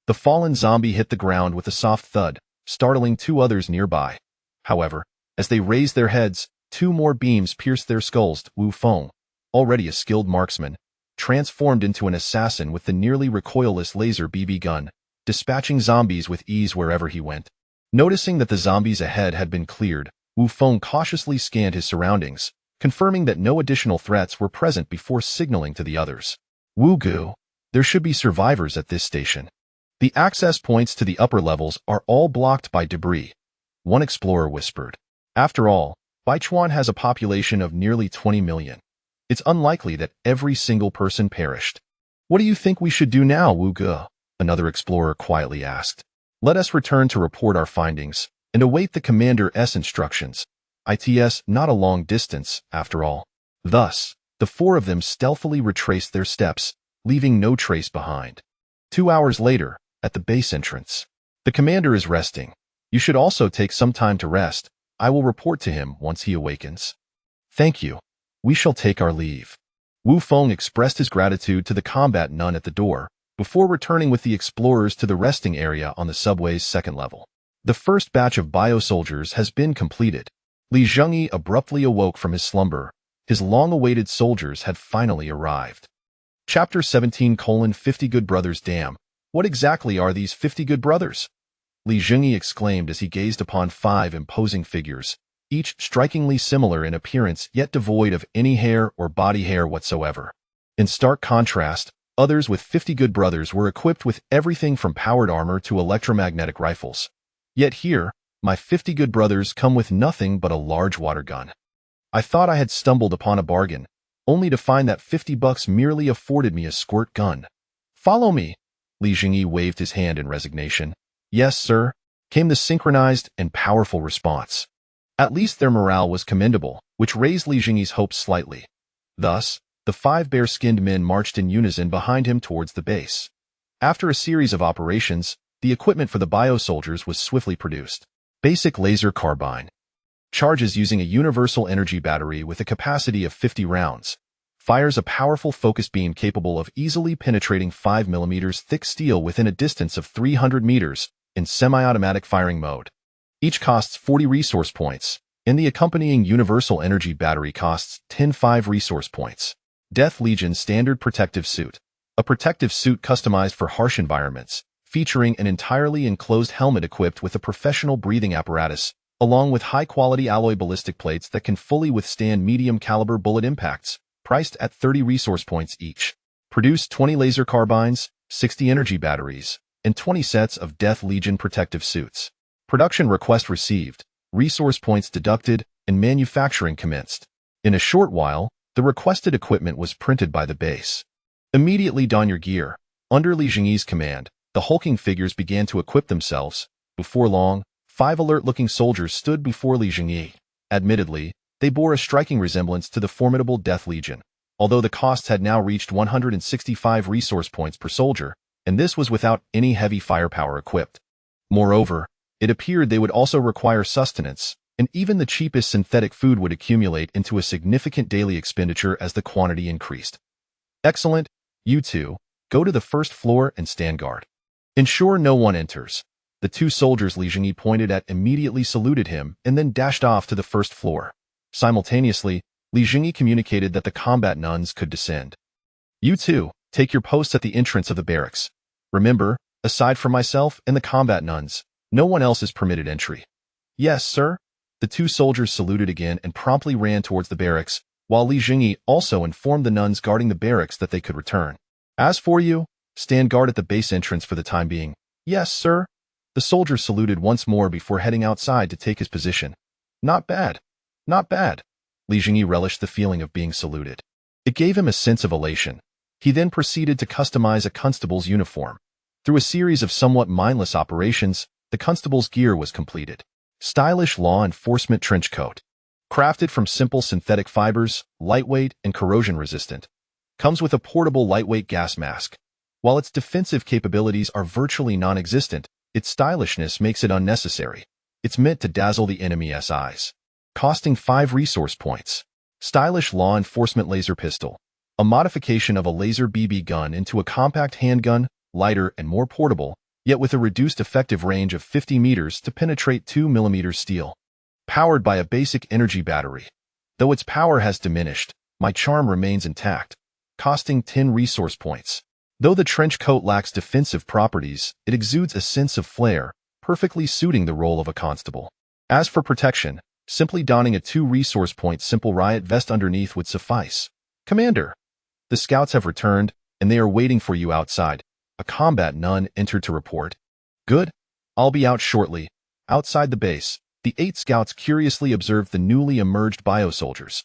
The fallen zombie hit the ground with a soft thud, startling 2 others nearby. However, as they raised their heads, 2 more beams pierced their skulls. Wu Feng, already a skilled marksman, transformed into an assassin with the nearly recoilless laser BB gun, dispatching zombies with ease wherever he went. Noticing that the zombies ahead had been cleared, Wu Feng cautiously scanned his surroundings, confirming that no additional threats were present before signaling to the others. Wu Gu, there should be survivors at this station. The access points to the upper levels are all blocked by debris, one explorer whispered. After all, Baichuan has a population of nearly 20 million. It's unlikely that every single person perished. What do you think we should do now, Wu Gu? Another explorer quietly asked. Let us return to report our findings and await the Commander's instructions. It's not a long distance, after all. Thus, the 4 of them stealthily retraced their steps, leaving no trace behind. 2 hours later, at the base entrance. The commander is resting. You should also take some time to rest. I will report to him once he awakens. Thank you. We shall take our leave. Wu Feng expressed his gratitude to the combat nun at the door, before returning with the explorers to the resting area on the subway's 2nd level. The first batch of bio-soldiers has been completed. Zhengyi abruptly awoke from his slumber. His long-awaited soldiers had finally arrived. Chapter 17:50 Good Brothers. Damn, what exactly are these 50 good brothers? Zhengyi exclaimed as he gazed upon 5 imposing figures, each strikingly similar in appearance yet devoid of any hair or body hair whatsoever. In stark contrast, others with 50 good brothers were equipped with everything from powered armor to electromagnetic rifles. Yet here, My 50 good brothers come with nothing but a large water gun. I thought I had stumbled upon a bargain, only to find that $50 merely afforded me a squirt gun. Follow me. Li Zhengyi waved his hand in resignation. Yes, sir, came the synchronized and powerful response. At least their morale was commendable, which raised Li Zhengyi's hopes slightly. Thus, the 5 bare-skinned men marched in unison behind him towards the base. After a series of operations, the equipment for the bio-soldiers was swiftly produced. Basic laser carbine. Charges using a universal energy battery with a capacity of 50 rounds. Fires a powerful focus beam capable of easily penetrating 5 mm thick steel within a distance of 300 meters in semi-automatic firing mode. Each costs 40 resource points, and the accompanying universal energy battery costs 10 resource points. Death Legion Standard Protective Suit. A protective suit customized for harsh environments, featuring an entirely enclosed helmet equipped with a professional breathing apparatus, along with high-quality alloy ballistic plates that can fully withstand medium-caliber bullet impacts, priced at 30 resource points each. Produced 20 laser carbines, 60 energy batteries, and 20 sets of Death Legion protective suits. Production request received, resource points deducted, and manufacturing commenced. In a short while, the requested equipment was printed by the base. Immediately don your gear. Under Li Zhengyi's command, the hulking figures began to equip themselves. Before long, 5 alert-looking soldiers stood before Li Zhengyi. Admittedly, they bore a striking resemblance to the formidable Death Legion, although the costs had now reached 165 resource points per soldier, and this was without any heavy firepower equipped. Moreover, it appeared they would also require sustenance, and even the cheapest synthetic food would accumulate into a significant daily expenditure as the quantity increased. Excellent, you two, go to the first floor and stand guard. Ensure no one enters. The 2 soldiers Li Zhengyi pointed at immediately saluted him and then dashed off to the first floor. Simultaneously, Li Zhengyi communicated that the combat nuns could descend. You two, take your posts at the entrance of the barracks. Remember, aside from myself and the combat nuns, no one else is permitted entry. Yes, sir. The 2 soldiers saluted again and promptly ran towards the barracks, while Li Zhengyi also informed the nuns guarding the barracks that they could return. As for you, stand guard at the base entrance for the time being. Yes, sir. The soldier saluted once more before heading outside to take his position. Not bad. Not bad. Li Zhengyi relished the feeling of being saluted. It gave him a sense of elation. He then proceeded to customize a constable's uniform. Through a series of somewhat mindless operations, the constable's gear was completed. Stylish law enforcement trench coat. Crafted from simple synthetic fibers, lightweight and corrosion-resistant. Comes with a portable lightweight gas mask. While its defensive capabilities are virtually non-existent, its stylishness makes it unnecessary. It's meant to dazzle the enemy's eyes. Costing 5 resource points. Stylish law enforcement laser pistol. A modification of a laser BB gun into a compact handgun, lighter and more portable, yet with a reduced effective range of 50 meters to penetrate 2 mm steel. Powered by a basic energy battery. Though its power has diminished, my charm remains intact. Costing 10 resource points. Though the trench coat lacks defensive properties, it exudes a sense of flair, perfectly suiting the role of a constable. As for protection, simply donning a 2 resource point simple riot vest underneath would suffice. Commander, the scouts have returned, and they are waiting for you outside. A combat nun entered to report. Good. I'll be out shortly. Outside the base, the 8 scouts curiously observed the newly emerged bio-soldiers.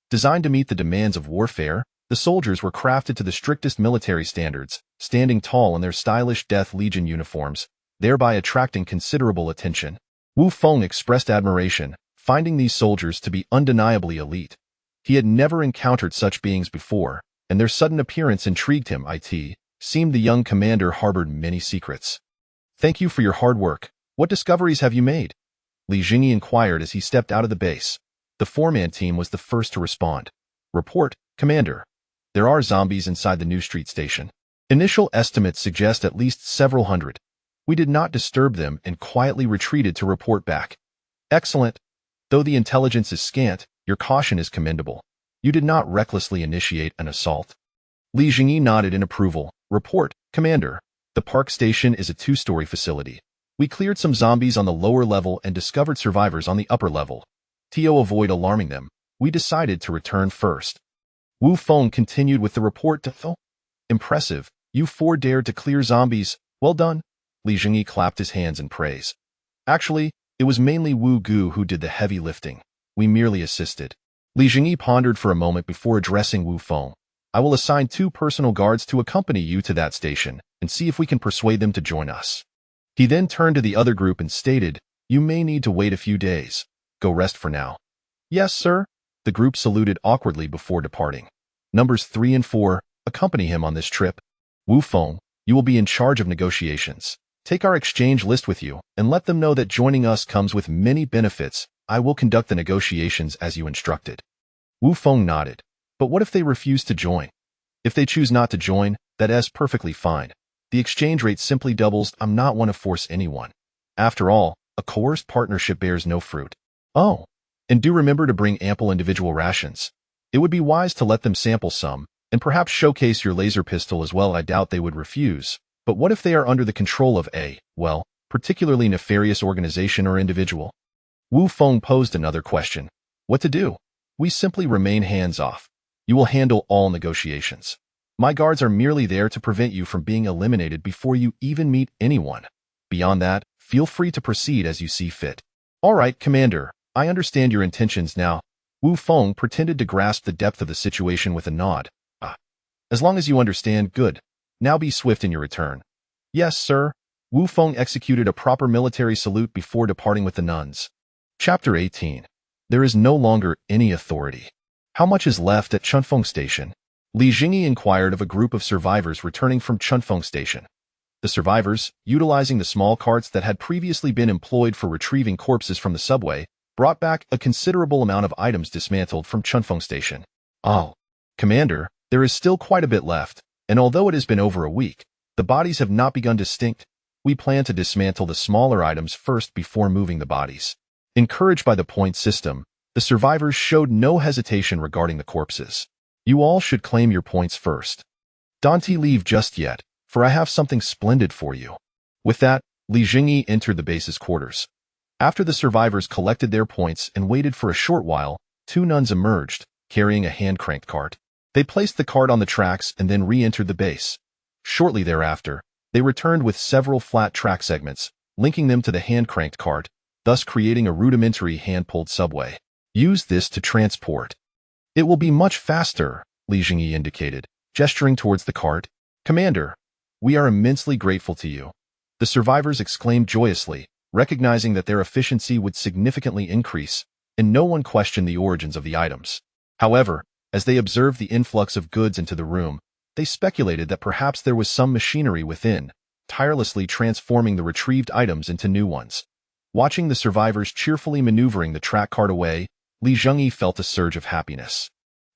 Designed to meet the demands of warfare, the soldiers were crafted to the strictest military standards, standing tall in their stylish Death Legion uniforms, thereby attracting considerable attention. Wu Feng expressed admiration, finding these soldiers to be undeniably elite. He had never encountered such beings before, and their sudden appearance intrigued him. It seemed the young commander harbored many secrets. Thank you for your hard work. What discoveries have you made? Li Zhengyi inquired as he stepped out of the base. The 4-man team was the first to respond. Report, Commander. There are zombies inside the New Street station. Initial estimates suggest at least several hundred. We did not disturb them and quietly retreated to report back. Excellent. Though the intelligence is scant, your caution is commendable. You did not recklessly initiate an assault. Li Zhengyi nodded in approval. Report, Commander. The park station is a 2-story facility. We cleared some zombies on the lower level and discovered survivors on the upper level. To avoid alarming them, we decided to return first. Wu Feng continued with the report. Impressive. You 4 dared to clear zombies. Well done. Li Zhengyi clapped his hands in praise. Actually, It was mainly Wu Gu who did the heavy lifting. We merely assisted. Li Zhengyi pondered for a moment before addressing Wu Feng. I will assign 2 personal guards to accompany you to that station and see if we can persuade them to join us. He then turned to the other group and stated, you may need to wait a few days. Go rest for now. Yes, sir. The group saluted awkwardly before departing. Numbers 3 and 4, accompany him on this trip. Wu Feng, you will be in charge of negotiations. Take our exchange list with you and let them know that joining us comes with many benefits. I will conduct the negotiations as you instructed. Wu Feng nodded. But what if they refuse to join? If they choose not to join, that is perfectly fine. The exchange rate simply doubles. I'm not one to force anyone. After all, a coerced partnership bears no fruit. Oh, and do remember to bring ample individual rations. It would be wise to let them sample some, and perhaps showcase your laser pistol as well. I doubt they would refuse. But what if they are under the control of a, well, particularly nefarious organization or individual? Wu Feng posed another question. What to do? We simply remain hands-off. You will handle all negotiations. My guards are merely there to prevent you from being eliminated before you even meet anyone. Beyond that, feel free to proceed as you see fit. All right, Commander, I understand your intentions now. Wu Feng pretended to grasp the depth of the situation with a nod. As long as you understand, good. Now be swift in your return. Yes, sir. Wu Feng executed a proper military salute before departing with the nuns. Chapter 18. There is no longer any authority. How much is left at Chunfeng Station? Li Zhengyi inquired of a group of survivors returning from Chunfeng Station. The survivors, utilizing the small carts that had previously been employed for retrieving corpses from the subway, brought back a considerable amount of items dismantled from Chunfeng Station. Oh, Commander, there is still quite a bit left, and although it has been over a week, the bodies have not begun to stink. We plan to dismantle the smaller items first before moving the bodies. Encouraged by the point system, the survivors showed no hesitation regarding the corpses. You all should claim your points first. Don't leave just yet, for I have something splendid for you. With that, Li Zhengyi entered the base's quarters. After the survivors collected their points and waited for a short while, 2 nuns emerged, carrying a hand-cranked cart. They placed the cart on the tracks and then re-entered the base. Shortly thereafter, they returned with several flat track segments, linking them to the hand-cranked cart, thus creating a rudimentary hand-pulled subway. Use this to transport. It will be much faster, Li Zhengyi indicated, gesturing towards the cart. Commander, we are immensely grateful to you. The survivors exclaimed joyously, recognizing that their efficiency would significantly increase, and no one questioned the origins of the items. However, as they observed the influx of goods into the room, they speculated that perhaps there was some machinery within, tirelessly transforming the retrieved items into new ones. Watching the survivors cheerfully maneuvering the track cart away, Li Zhengyi felt a surge of happiness.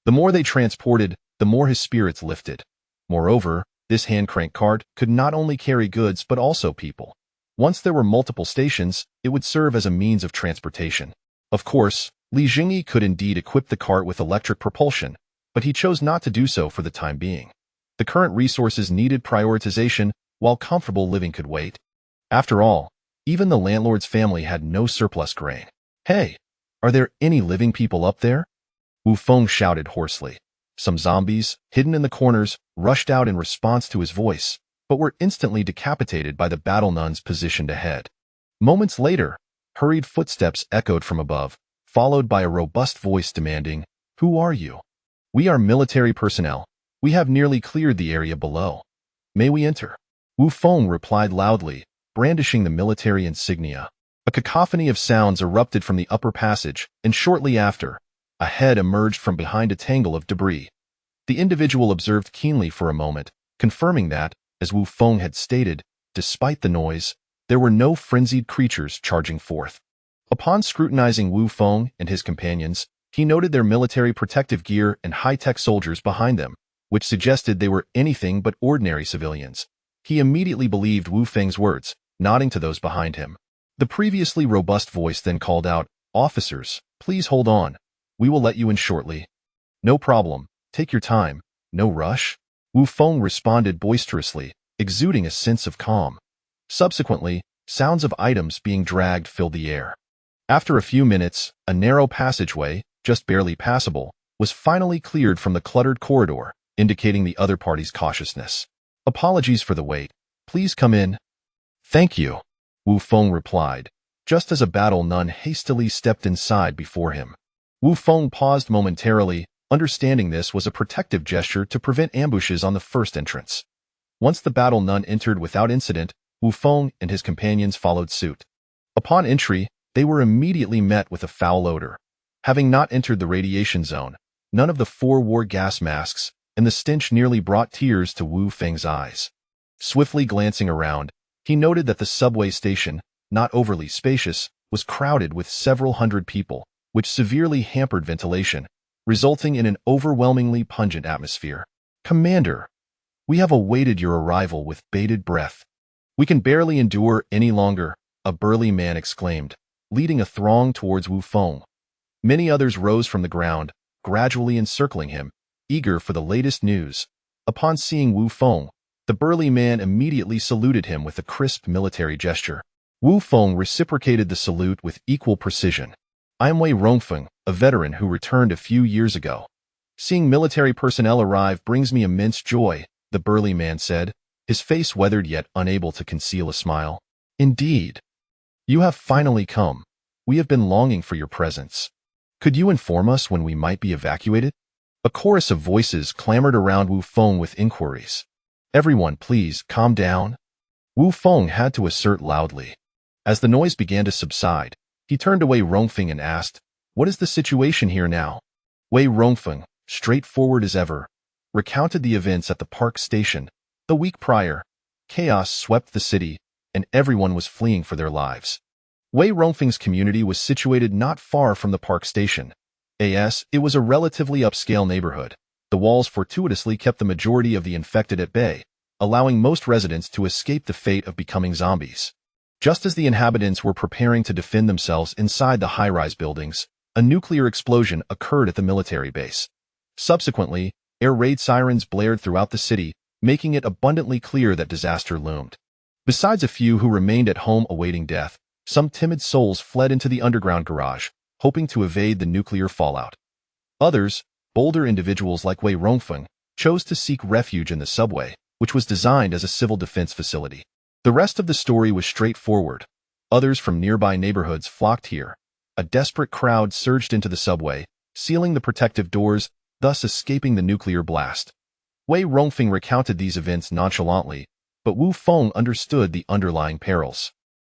The more they transported, the more his spirits lifted. Moreover, this hand-crank cart could not only carry goods but also people. Once there were multiple stations, it would serve as a means of transportation. Of course, Li Zhengyi could indeed equip the cart with electric propulsion, but he chose not to do so for the time being. The current resources needed prioritization, while comfortable living could wait. After all, even the landlord's family had no surplus grain. Hey, are there any living people up there? Wu Feng shouted hoarsely. Some zombies, hidden in the corners, rushed out in response to his voice, but were instantly decapitated by the battle nuns positioned ahead. Moments later, hurried footsteps echoed from above, followed by a robust voice demanding, "Who are you?" "We are military personnel. We have nearly cleared the area below. May we enter?" Wu Feng replied loudly, brandishing the military insignia. A cacophony of sounds erupted from the upper passage, and shortly after, a head emerged from behind a tangle of debris. The individual observed keenly for a moment, confirming that, as Wu Feng had stated, despite the noise, there were no frenzied creatures charging forth. Upon scrutinizing Wu Feng and his companions, he noted their military protective gear and high-tech soldiers behind them, which suggested they were anything but ordinary civilians. He immediately believed Wu Feng's words, nodding to those behind him. The previously robust voice then called out, "Officers, please hold on. We will let you in shortly." "No problem. Take your time. No rush." Wu Feng responded boisterously, exuding a sense of calm. Subsequently, sounds of items being dragged filled the air. After a few minutes, a narrow passageway, just barely passable, was finally cleared from the cluttered corridor, indicating the other party's cautiousness. "Apologies for the wait. Please come in." "Thank you," Wu Feng replied, just as a battle nun hastily stepped inside before him. Wu Feng paused momentarily, understanding this was a protective gesture to prevent ambushes on the first entrance. Once the battle nun entered without incident, Wu Feng and his companions followed suit. Upon entry, they were immediately met with a foul odor. Having not entered the radiation zone, none of the four wore gas masks, and the stench nearly brought tears to Wu Feng's eyes. Swiftly glancing around, he noted that the subway station, not overly spacious, was crowded with several hundred people, which severely hampered ventilation, resulting in an overwhelmingly pungent atmosphere. "Commander, we have awaited your arrival with bated breath. We can barely endure any longer," a burly man exclaimed, leading a throng towards Wu Feng. Many others rose from the ground, gradually encircling him, eager for the latest news. Upon seeing Wu Feng, the burly man immediately saluted him with a crisp military gesture. Wu Feng reciprocated the salute with equal precision. "I am Wei Rongfeng, a veteran who returned a few years ago. Seeing military personnel arrive brings me immense joy," the burly man said, his face weathered yet unable to conceal a smile. "Indeed. You have finally come. We have been longing for your presence. Could you inform us when we might be evacuated?" A chorus of voices clamored around Wu Feng with inquiries. "Everyone, please, calm down," Wu Feng had to assert loudly. As the noise began to subside, he turned to Wei Rongfeng and asked, "What is the situation here now?" Wei Rongfeng, straightforward as ever, recounted the events at the park station. The week prior, chaos swept the city, and everyone was fleeing for their lives. Wei Rongfeng's community was situated not far from the park station. It was a relatively upscale neighborhood. The walls fortuitously kept the majority of the infected at bay, allowing most residents to escape the fate of becoming zombies. Just as the inhabitants were preparing to defend themselves inside the high-rise buildings, a nuclear explosion occurred at the military base. Subsequently, air raid sirens blared throughout the city, making it abundantly clear that disaster loomed. Besides a few who remained at home awaiting death, some timid souls fled into the underground garage, hoping to evade the nuclear fallout. Others, bolder individuals like Wei Rongfeng, chose to seek refuge in the subway, which was designed as a civil defense facility. The rest of the story was straightforward. Others from nearby neighborhoods flocked here. A desperate crowd surged into the subway, sealing the protective doors, thus escaping the nuclear blast. Wei Rongfeng recounted these events nonchalantly, but Wu Feng understood the underlying perils.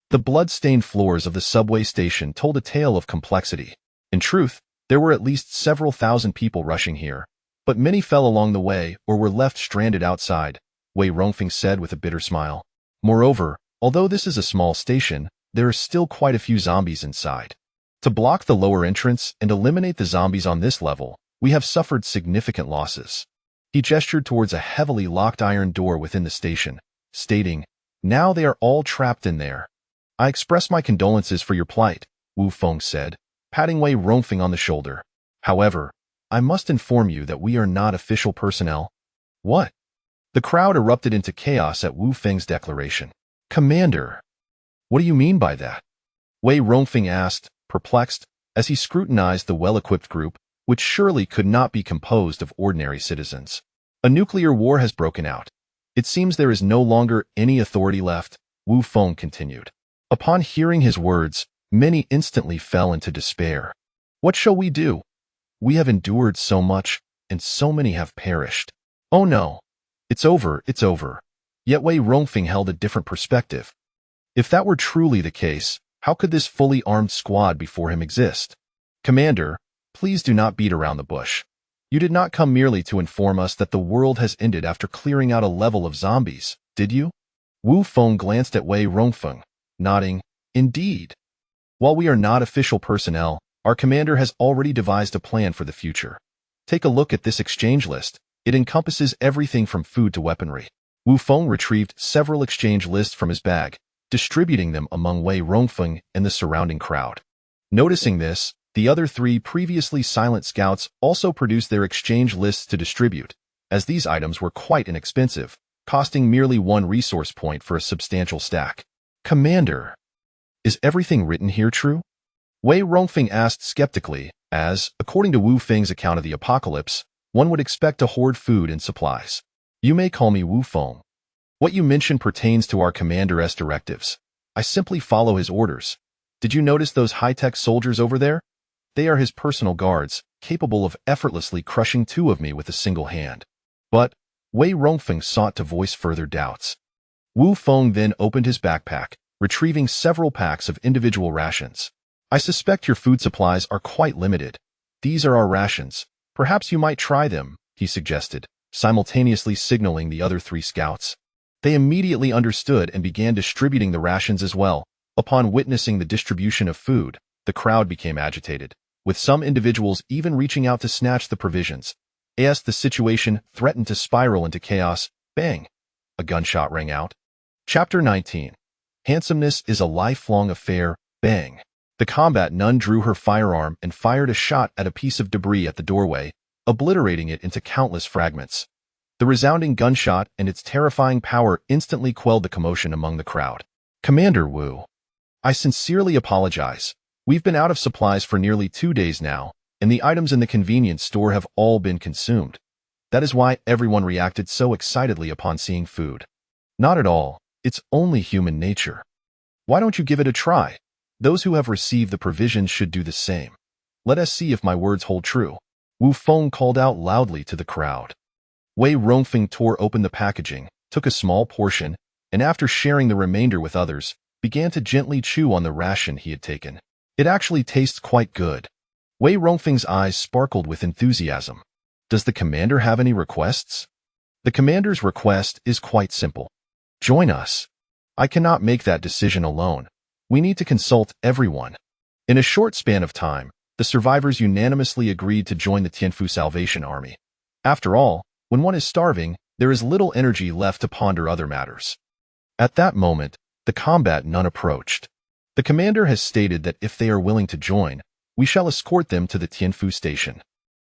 The blood-stained floors of the subway station told a tale of complexity. In truth, there were at least several thousand people rushing here, but many fell along the way or were left stranded outside, Wei Rongfeng said with a bitter smile. Moreover, although this is a small station, there are still quite a few zombies inside. To block the lower entrance and eliminate the zombies on this level, we have suffered significant losses. He gestured towards a heavily locked iron door within the station, stating, "Now they are all trapped in there." "I express my condolences for your plight," Wu Feng said, patting Wei Rongfeng on the shoulder. "However, I must inform you that we are not official personnel." "What?" The crowd erupted into chaos at Wu Feng's declaration. "Commander, what do you mean by that?" Wei Rongfeng asked, perplexed, as he scrutinized the well-equipped group, which surely could not be composed of ordinary citizens. "A nuclear war has broken out. It seems there is no longer any authority left," Wu Feng continued. Upon hearing his words, many instantly fell into despair. "What shall we do? We have endured so much, and so many have perished. Oh no, it's over, it's over." Yet Wei Rongfeng held a different perspective. If that were truly the case, how could this fully armed squad before him exist? "Commander, please do not beat around the bush. You did not come merely to inform us that the world has ended after clearing out a level of zombies, did you?" Wu Feng glanced at Wei Rongfeng, nodding, "Indeed. While we are not official personnel, our commander has already devised a plan for the future. Take a look at this exchange list. It encompasses everything from food to weaponry." Wu Feng retrieved several exchange lists from his bag, distributing them among Wei Rongfeng and the surrounding crowd. Noticing this, the other three previously silent scouts also produced their exchange lists to distribute, as these items were quite inexpensive, costing merely 1 resource point for a substantial stack. "Commander, is everything written here true?" Wei Rongfeng asked skeptically, as, according to Wu Feng's account of the apocalypse, one would expect to hoard food and supplies. "You may call me Wu Feng. What you mention pertains to our commander's directives. I simply follow his orders. Did you notice those high-tech soldiers over there? They are his personal guards, capable of effortlessly crushing 2 of me with a single hand. But Wei Rongfeng sought to voice further doubts. Wu Feng then opened his backpack, retrieving several packs of individual rations. I suspect your food supplies are quite limited. These are our rations. Perhaps you might try them, he suggested, simultaneously signaling the other 3 scouts. They immediately understood and began distributing the rations as well. Upon witnessing the distribution of food, the crowd became agitated, with some individuals even reaching out to snatch the provisions. As the situation threatened to spiral into chaos, bang! A gunshot rang out. Chapter 19. Handsomeness is a lifelong affair, bang! The combat nun drew her firearm and fired a shot at a piece of debris at the doorway, obliterating it into countless fragments. The resounding gunshot and its terrifying power instantly quelled the commotion among the crowd. Commander Wu, I sincerely apologize. We've been out of supplies for nearly 2 days now, and the items in the convenience store have all been consumed. That is why everyone reacted so excitedly upon seeing food. Not at all. It's only human nature. Why don't you give it a try? Those who have received the provisions should do the same. Let us see if my words hold true. Wu Feng called out loudly to the crowd. Wei Rongfeng tore open the packaging, took a small portion, and after sharing the remainder with others, began to gently chew on the ration he had taken. It actually tastes quite good. Wei Rongfeng's eyes sparkled with enthusiasm. Does the commander have any requests? The commander's request is quite simple. Join us. I cannot make that decision alone. We need to consult everyone. In a short span of time, the survivors unanimously agreed to join the Tianfu Salvation Army. After all, when one is starving, there is little energy left to ponder other matters. At that moment, the combat nun approached. The commander has stated that if they are willing to join, we shall escort them to the Tianfu station.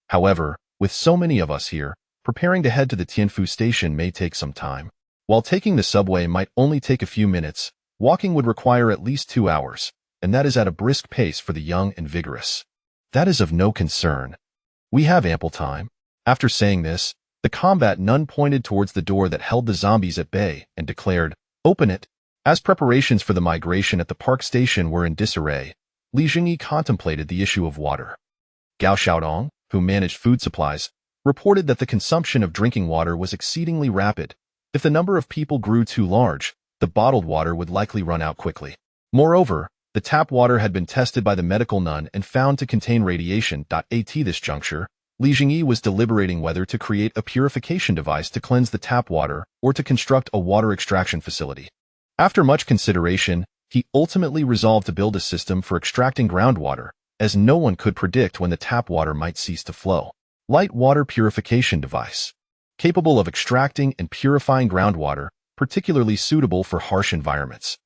However, with so many of us here, preparing to head to the Tianfu station may take some time. While taking the subway might only take a few minutes, walking would require at least 2 hours, and that is at a brisk pace for the young and vigorous. That is of no concern. We have ample time. After saying this, the combat nun pointed towards the door that held the zombies at bay and declared, "Open it." As preparations for the migration at the park station were in disarray, Li Zhengyi contemplated the issue of water. Gao Xiaodong, who managed food supplies, reported that the consumption of drinking water was exceedingly rapid. If the number of people grew too large, the bottled water would likely run out quickly. Moreover, the tap water had been tested by the medical nun and found to contain radiation. At this juncture, Li Zhengyi was deliberating whether to create a purification device to cleanse the tap water or to construct a water extraction facility. After much consideration, he ultimately resolved to build a system for extracting groundwater, as no one could predict when the tap water might cease to flow. Light water purification device. Capable of extracting and purifying groundwater, particularly suitable for harsh environments.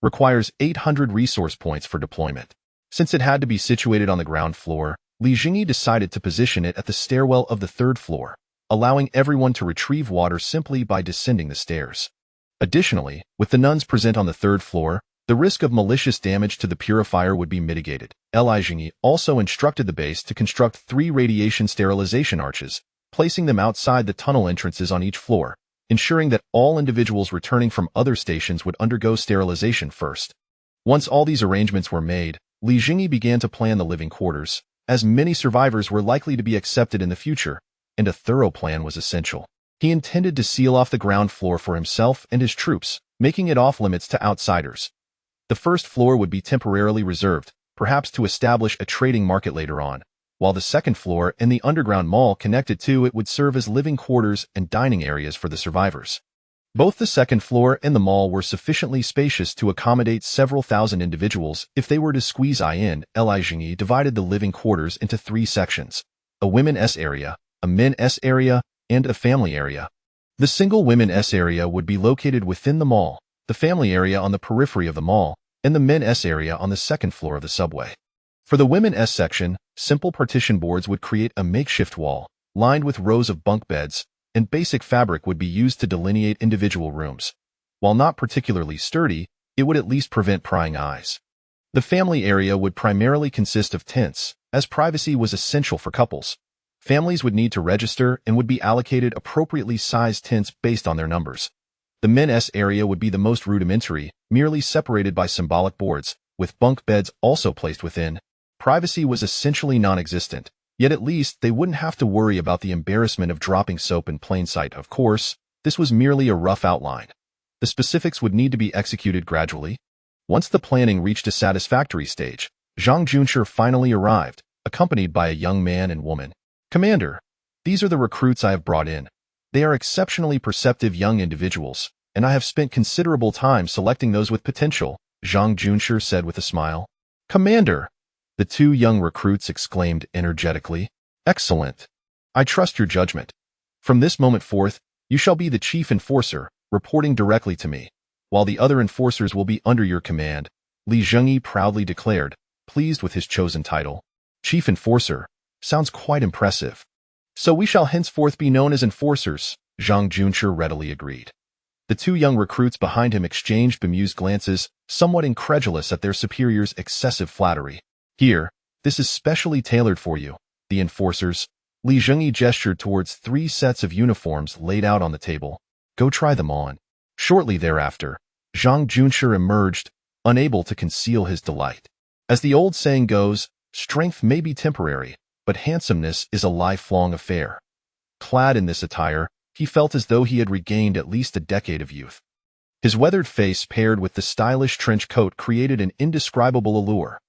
Requires 800 resource points for deployment. Since it had to be situated on the ground floor, Li Zhengyi decided to position it at the stairwell of the 3rd floor, allowing everyone to retrieve water simply by descending the stairs. Additionally, with the nuns present on the 3rd floor, the risk of malicious damage to the purifier would be mitigated. Li Zhengyi also instructed the base to construct 3 radiation sterilization arches, placing them outside the tunnel entrances on each floor, ensuring that all individuals returning from other stations would undergo sterilization first. Once all these arrangements were made, Li Zhengyi began to plan the living quarters, as many survivors were likely to be accepted in the future, and a thorough plan was essential. He intended to seal off the ground floor for himself and his troops, making it off-limits to outsiders. The 1st floor would be temporarily reserved, perhaps to establish a trading market later on, while the 2nd floor and the underground mall connected to it would serve as living quarters and dining areas for the survivors. Both the 2nd floor and the mall were sufficiently spacious to accommodate several thousand individuals if they were to squeeze in. Li Zhengyi divided the living quarters into 3 sections: a women's area, a men's area, and a family area. The single women's area would be located within the mall, the family area on the periphery of the mall, and the men's area on the 2nd floor of the subway. For the women's section, simple partition boards would create a makeshift wall, lined with rows of bunk beds, and basic fabric would be used to delineate individual rooms. While not particularly sturdy, it would at least prevent prying eyes. The family area would primarily consist of tents, as privacy was essential for couples. Families would need to register and would be allocated appropriately sized tents based on their numbers. The men's area would be the most rudimentary, merely separated by symbolic boards, with bunk beds also placed within. Privacy was essentially non-existent, yet at least they wouldn't have to worry about the embarrassment of dropping soap in plain sight. Of course, this was merely a rough outline. The specifics would need to be executed gradually. Once the planning reached a satisfactory stage, Zhang Junshi finally arrived, accompanied by a young man and woman. "Commander, these are the recruits I have brought in. They are exceptionally perceptive young individuals, and I have spent considerable time selecting those with potential," Zhang Junshi said with a smile. "Commander!" the two young recruits exclaimed energetically. "Excellent. I trust your judgment. From this moment forth, you shall be the chief enforcer, reporting directly to me, while the other enforcers will be under your command," Li Zhengyi proudly declared, pleased with his chosen title. Chief Enforcer sounds quite impressive. "So we shall henceforth be known as enforcers," Zhang Junshi readily agreed. The two young recruits behind him exchanged bemused glances, somewhat incredulous at their superior's excessive flattery. "Here, this is specially tailored for you, the enforcers." Li Zhengyi gestured towards 3 sets of uniforms laid out on the table. "Go try them on." Shortly thereafter, Zhang Junshi emerged, unable to conceal his delight. As the old saying goes, strength may be temporary, but handsomeness is a lifelong affair. Clad in this attire, he felt as though he had regained at least a decade of youth. His weathered face paired with the stylish trench coat created an indescribable allure.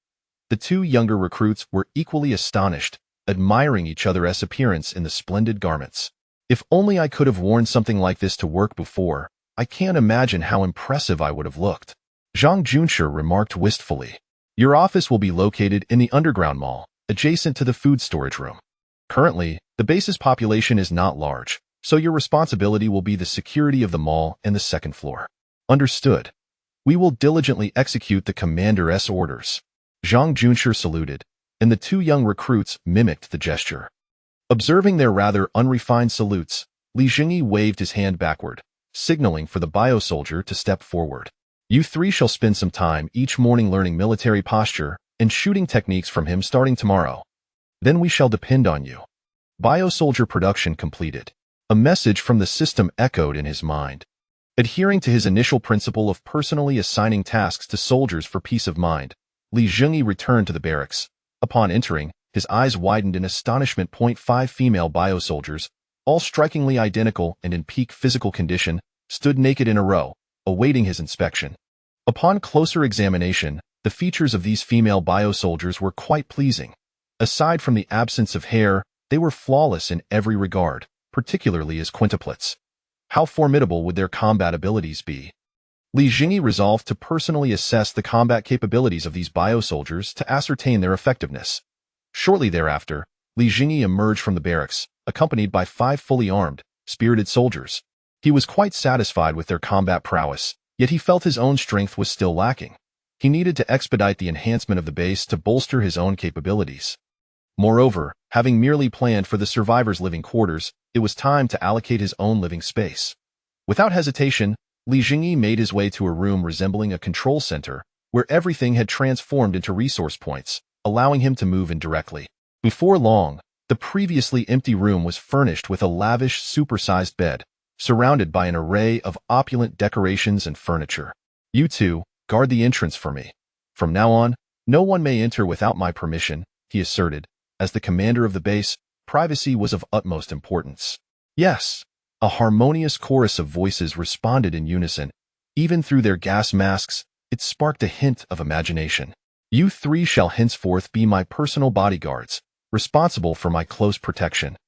The two younger recruits were equally astonished, admiring each other's appearance in the splendid garments. "If only I could have worn something like this to work before, I can't imagine how impressive I would have looked," Zhang Junshi remarked wistfully. "Your office will be located in the underground mall, adjacent to the food storage room. Currently, the base's population is not large, so your responsibility will be the security of the mall and the second floor." "Understood. We will diligently execute the commander's orders." Zhang Junshi saluted, and the two young recruits mimicked the gesture. Observing their rather unrefined salutes, Li Zhengyi waved his hand backward, signaling for the bio-soldier to step forward. "You 3 shall spend some time each morning learning military posture and shooting techniques from him starting tomorrow. Then we shall depend on you." Bio-soldier production completed. A message from the system echoed in his mind. Adhering to his initial principle of personally assigning tasks to soldiers for peace of mind, Li Zhengyi returned to the barracks. Upon entering, his eyes widened in astonishment. 5 female bio-soldiers, all strikingly identical and in peak physical condition, stood naked in a row, awaiting his inspection. Upon closer examination, the features of these female bio-soldiers were quite pleasing. Aside from the absence of hair, they were flawless in every regard, particularly as quintuplets. How formidable would their combat abilities be? Li Zhengyi resolved to personally assess the combat capabilities of these bio-soldiers to ascertain their effectiveness. Shortly thereafter, Li Zhengyi emerged from the barracks, accompanied by 5 fully armed, spirited soldiers. He was quite satisfied with their combat prowess, yet he felt his own strength was still lacking. He needed to expedite the enhancement of the base to bolster his own capabilities. Moreover, having merely planned for the survivors' living quarters, it was time to allocate his own living space. Without hesitation, Li Zhengyi made his way to a room resembling a control center, where everything had transformed into resource points, allowing him to move in directly. Before long, the previously empty room was furnished with a lavish, supersized bed, surrounded by an array of opulent decorations and furniture. "You 2, guard the entrance for me. From now on, no one may enter without my permission," he asserted. As the commander of the base, privacy was of utmost importance. "Yes." A harmonious chorus of voices responded in unison. Even through their gas masks, it sparked a hint of imagination. "You 3 shall henceforth be my personal bodyguards, responsible for my close protection."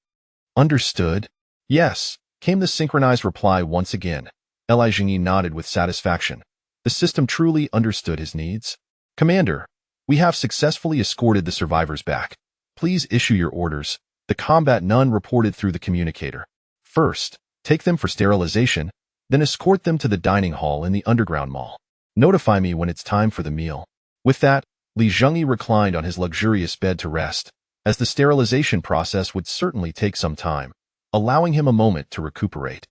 "Understood." "Yes," came the synchronized reply once again. Li Zhengyi nodded with satisfaction. The system truly understood his needs. "Commander, we have successfully escorted the survivors back. Please issue your orders," the combat nun reported through the communicator. "First, take them for sterilization, then escort them to the dining hall in the underground mall. Notify me when it's time for the meal." With that, Li Zhengyi reclined on his luxurious bed to rest, as the sterilization process would certainly take some time, allowing him a moment to recuperate.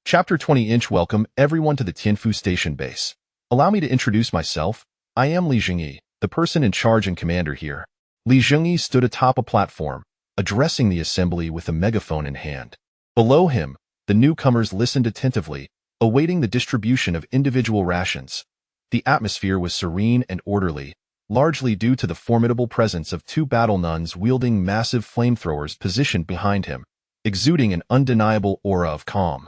Chapter 20. Welcome everyone to the Tianfu Station base. Allow me to introduce myself. I am Li Zhengyi, the person in charge and commander here. Li Zhengyi stood atop a platform, addressing the assembly with a megaphone in hand. Below him, the newcomers listened attentively, awaiting the distribution of individual rations. The atmosphere was serene and orderly, largely due to the formidable presence of two battle nuns wielding massive flamethrowers positioned behind him, exuding an undeniable aura of calm.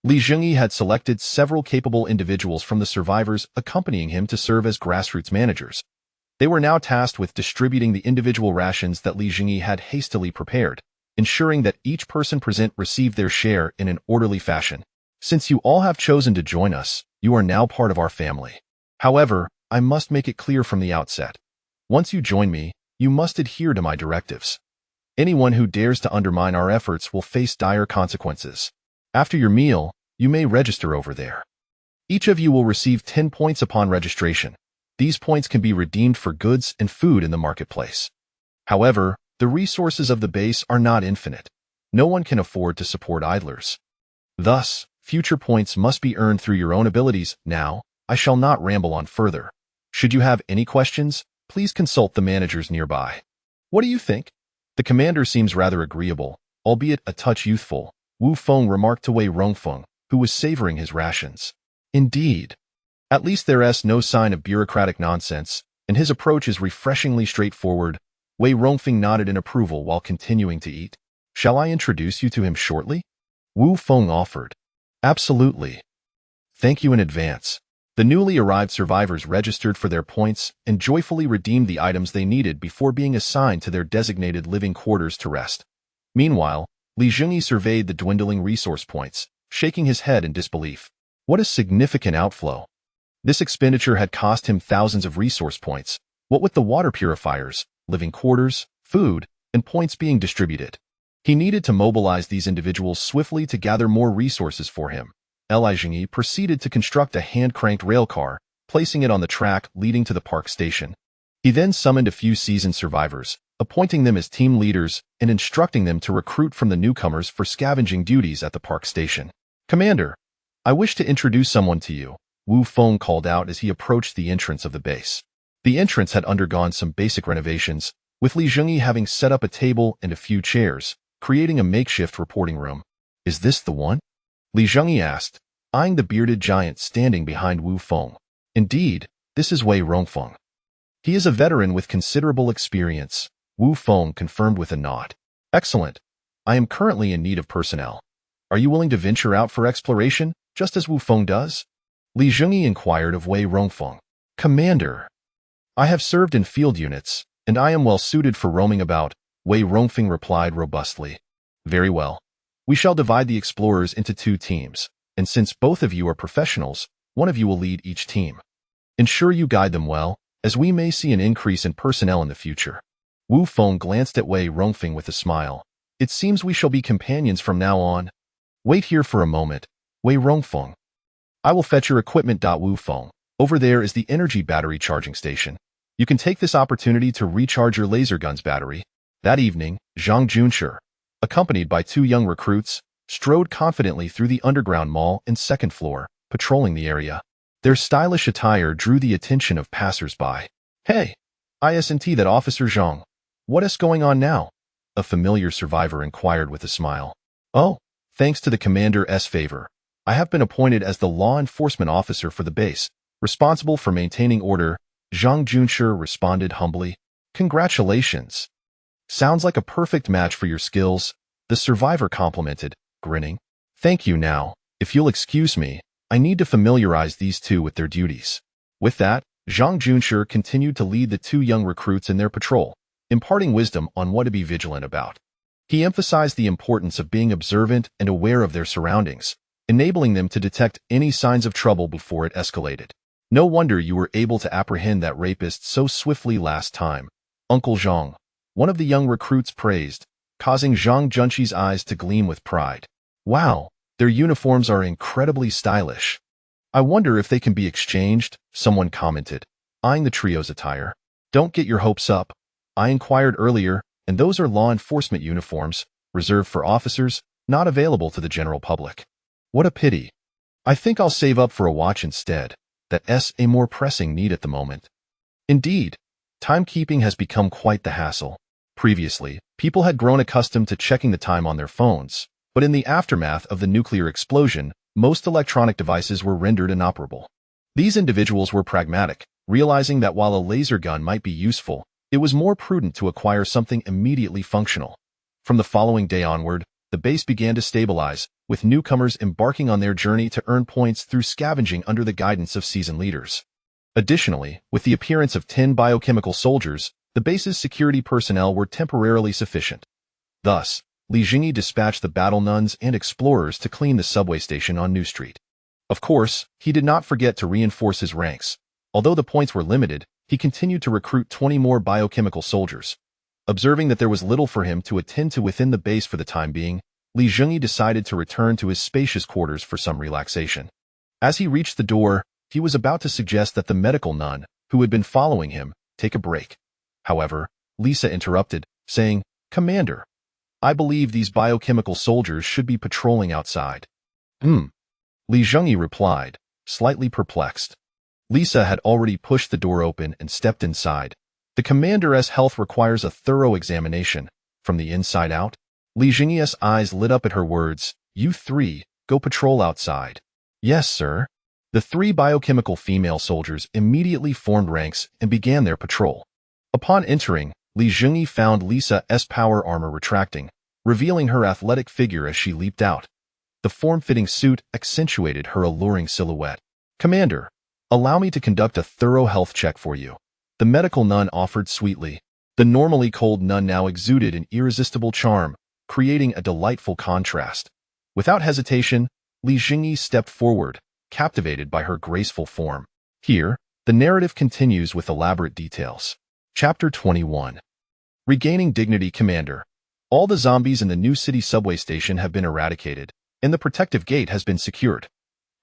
Zhengyi had selected several capable individuals from the survivors accompanying him to serve as grassroots managers. They were now tasked with distributing the individual rations that Zhengyi had hastily prepared, ensuring that each person present received their share in an orderly fashion. Since you all have chosen to join us, you are now part of our family. However, I must make it clear from the outset. Once you join me, you must adhere to my directives. Anyone who dares to undermine our efforts will face dire consequences. After your meal, you may register over there. Each of you will receive 10 points upon registration. These points can be redeemed for goods and food in the marketplace. However, the resources of the base are not infinite. No one can afford to support idlers. Thus, future points must be earned through your own abilities. Now, I shall not ramble on further. Should you have any questions, please consult the managers nearby. What do you think? The commander seems rather agreeable, albeit a touch youthful, Wu Feng remarked to Wei Rongfeng, who was savoring his rations. Indeed. At least there's no sign of bureaucratic nonsense, and his approach is refreshingly straightforward. Wei Rongfeng nodded in approval while continuing to eat. Shall I introduce you to him shortly? Wu Feng offered. Absolutely. Thank you in advance. The newly arrived survivors registered for their points and joyfully redeemed the items they needed before being assigned to their designated living quarters to rest. Meanwhile, Zhengyi surveyed the dwindling resource points, shaking his head in disbelief. What a significant outflow. This expenditure had cost him thousands of resource points, what with the water purifiers, living quarters, food, and points being distributed. He needed to mobilize these individuals swiftly to gather more resources for him. Zhengyi proceeded to construct a hand-cranked railcar, placing it on the track leading to the park station. He then summoned a few seasoned survivors, appointing them as team leaders and instructing them to recruit from the newcomers for scavenging duties at the park station. Commander, I wish to introduce someone to you, Wu Feng called out as he approached the entrance of the base. The entrance had undergone some basic renovations, with Zhengyi having set up a table and a few chairs, creating a makeshift reporting room. Is this the one? Zhengyi asked, eyeing the bearded giant standing behind Wu Feng. Indeed, this is Wei Rongfeng. He is a veteran with considerable experience, Wu Feng confirmed with a nod. Excellent. I am currently in need of personnel. Are you willing to venture out for exploration, just as Wu Feng does? Zhengyi inquired of Wei Rongfeng. Commander, I have served in field units, and I am well suited for roaming about, Wei Rongfeng replied robustly. Very well. We shall divide the explorers into 2 teams, and since both of you are professionals, one of you will lead each team. Ensure you guide them well, as we may see an increase in personnel in the future. Wu Feng glanced at Wei Rongfeng with a smile. It seems we shall be companions from now on. Wait here for a moment, Wei Rongfeng. I will fetch your equipment. Wu Feng. Over there is the energy battery charging station. You can take this opportunity to recharge your laser gun's battery. That evening, Zhang Junshi, accompanied by 2 young recruits, strode confidently through the underground mall and second floor, patrolling the area. Their stylish attire drew the attention of passers-by. Hey, isn't that Officer Zhang? What is going on now? A familiar survivor inquired with a smile. Oh, thanks to the commander's favor, I have been appointed as the law enforcement officer for the base, responsible for maintaining order, Zhang Junshi responded humbly. Congratulations. Sounds like a perfect match for your skills, the survivor complimented, grinning. Thank you. Now, if you'll excuse me, I need to familiarize these 2 with their duties. With that, Zhang Junshi continued to lead the 2 young recruits in their patrol, imparting wisdom on what to be vigilant about. He emphasized the importance of being observant and aware of their surroundings, enabling them to detect any signs of trouble before it escalated. No wonder you were able to apprehend that rapist so swiftly last time, Uncle Zhang. One of the young recruits praised, causing Zhang Junshi's eyes to gleam with pride. Wow, their uniforms are incredibly stylish. I wonder if they can be exchanged, someone commented, eyeing the trio's attire. Don't get your hopes up. I inquired earlier, and those are law enforcement uniforms, reserved for officers, not available to the general public. What a pity. I think I'll save up for a watch instead. That's a more pressing need at the moment. Indeed, timekeeping has become quite the hassle. Previously, people had grown accustomed to checking the time on their phones, but in the aftermath of the nuclear explosion, most electronic devices were rendered inoperable. These individuals were pragmatic, realizing that while a laser gun might be useful, it was more prudent to acquire something immediately functional. From the following day onward, the base began to stabilize, with newcomers embarking on their journey to earn points through scavenging under the guidance of seasoned leaders. Additionally, with the appearance of 10 biochemical soldiers, the base's security personnel were temporarily sufficient. Thus, Zhengyi dispatched the battle nuns and explorers to clean the subway station on New Street. Of course, he did not forget to reinforce his ranks. Although the points were limited, he continued to recruit 20 more biochemical soldiers. Observing that there was little for him to attend to within the base for the time being, Zhengyi decided to return to his spacious quarters for some relaxation. As he reached the door, he was about to suggest that the medical nun, who had been following him, take a break. However, Lisa interrupted, saying, "Commander, I believe these biochemical soldiers should be patrolling outside." Zhengyi replied, slightly perplexed. Lisa had already pushed the door open and stepped inside. The commander's health requires a thorough examination, from the inside out. Zhengyi's eyes lit up at her words. "You three, go patrol outside." "Yes, sir." The 3 biochemical female soldiers immediately formed ranks and began their patrol. Upon entering, Zhengyi found Lisa's power armor retracting, revealing her athletic figure as she leaped out. The form-fitting suit accentuated her alluring silhouette. "Commander, allow me to conduct a thorough health check for you," the medical nun offered sweetly. The normally cold nun now exuded an irresistible charm, creating a delightful contrast. Without hesitation, Zhengyi stepped forward, captivated by her graceful form. Here, the narrative continues with elaborate details. Chapter 21. Regaining Dignity. Commander, all the zombies in the New City subway station have been eradicated, and the protective gate has been secured.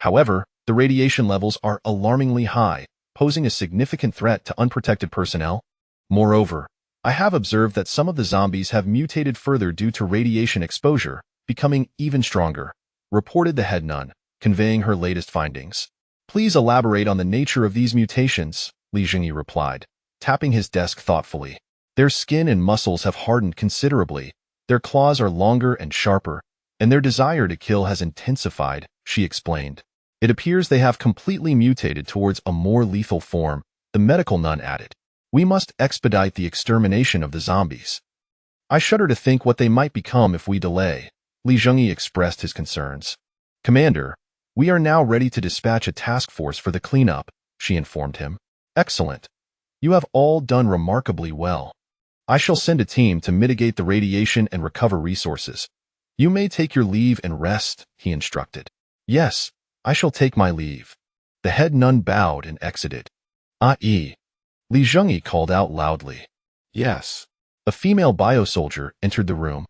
However, the radiation levels are alarmingly high, posing a significant threat to unprotected personnel. Moreover, I have observed that some of the zombies have mutated further due to radiation exposure, becoming even stronger, reported the head nun, conveying her latest findings. "Please elaborate on the nature of these mutations," Zhengyi replied, tapping his desk thoughtfully. "Their skin and muscles have hardened considerably, their claws are longer and sharper, and their desire to kill has intensified," she explained. "It appears they have completely mutated towards a more lethal form," the medical nun added. "We must expedite the extermination of the zombies. I shudder to think what they might become if we delay." Zhengyi expressed his concerns. "Commander, we are now ready to dispatch a task force for the cleanup," she informed him. "Excellent. You have all done remarkably well. I shall send a team to mitigate the radiation and recover resources. You may take your leave and rest," he instructed. "Yes, I shall take my leave." The head nun bowed and exited. Zhengyi called out loudly. "Yes." A female bio-soldier entered the room.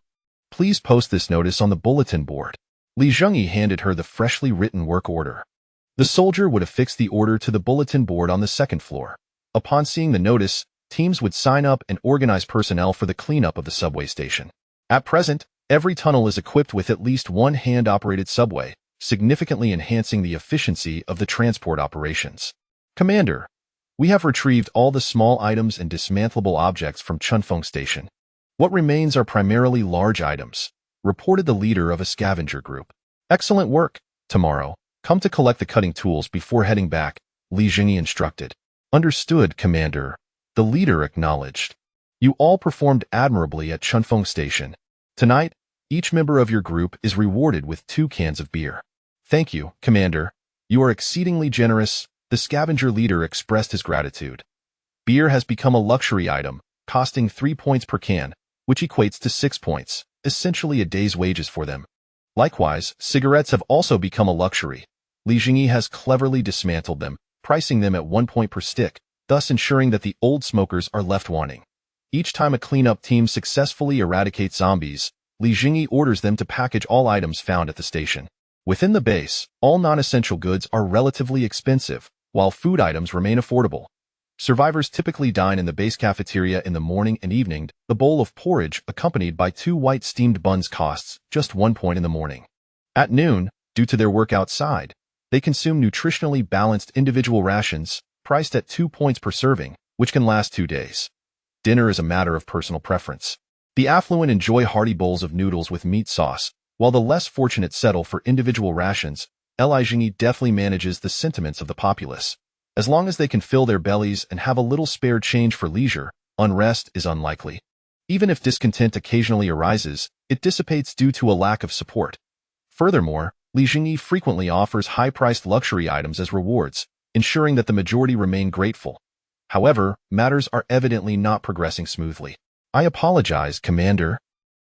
"Please post this notice on the bulletin board." Zhengyi handed her the freshly written work order. The soldier would affix the order to the bulletin board on the second floor. Upon seeing the notice, teams would sign up and organize personnel for the cleanup of the subway station. At present, every tunnel is equipped with at least one hand-operated subway, significantly enhancing the efficiency of the transport operations. "Commander, we have retrieved all the small items and dismantleable objects from Chunfeng Station. What remains are primarily large items," reported the leader of a scavenger group. "Excellent work. Tomorrow, come to collect the cutting tools before heading back," Zhengyi instructed. "Understood, Commander," the leader acknowledged. "You all performed admirably at Chunfeng Station. Tonight, each member of your group is rewarded with 2 cans of beer." "Thank you, Commander. You are exceedingly generous," the scavenger leader expressed his gratitude. Beer has become a luxury item, costing 3 points per can, which equates to 6 points, essentially a day's wages for them. Likewise, cigarettes have also become a luxury. Zhengyi has cleverly dismantled them, pricing them at 1 point per stick, thus ensuring that the old smokers are left wanting. Each time a cleanup team successfully eradicates zombies, Zhengyi orders them to package all items found at the station. Within the base, all non-essential goods are relatively expensive, while food items remain affordable. Survivors typically dine in the base cafeteria in the morning and evening. The bowl of porridge accompanied by 2 white steamed buns costs just 1 point in the morning. At noon, due to their work outside, they consume nutritionally balanced individual rations, priced at 2 points per serving, which can last 2 days. Dinner is a matter of personal preference. The affluent enjoy hearty bowls of noodles with meat sauce, while the less fortunate settle for individual rations, Zhengyi deftly manages the sentiments of the populace. As long as they can fill their bellies and have a little spare change for leisure, unrest is unlikely. Even if discontent occasionally arises, it dissipates due to a lack of support. Furthermore, Zhengyi frequently offers high-priced luxury items as rewards, ensuring that the majority remain grateful. However, matters are evidently not progressing smoothly. I apologize, Commander.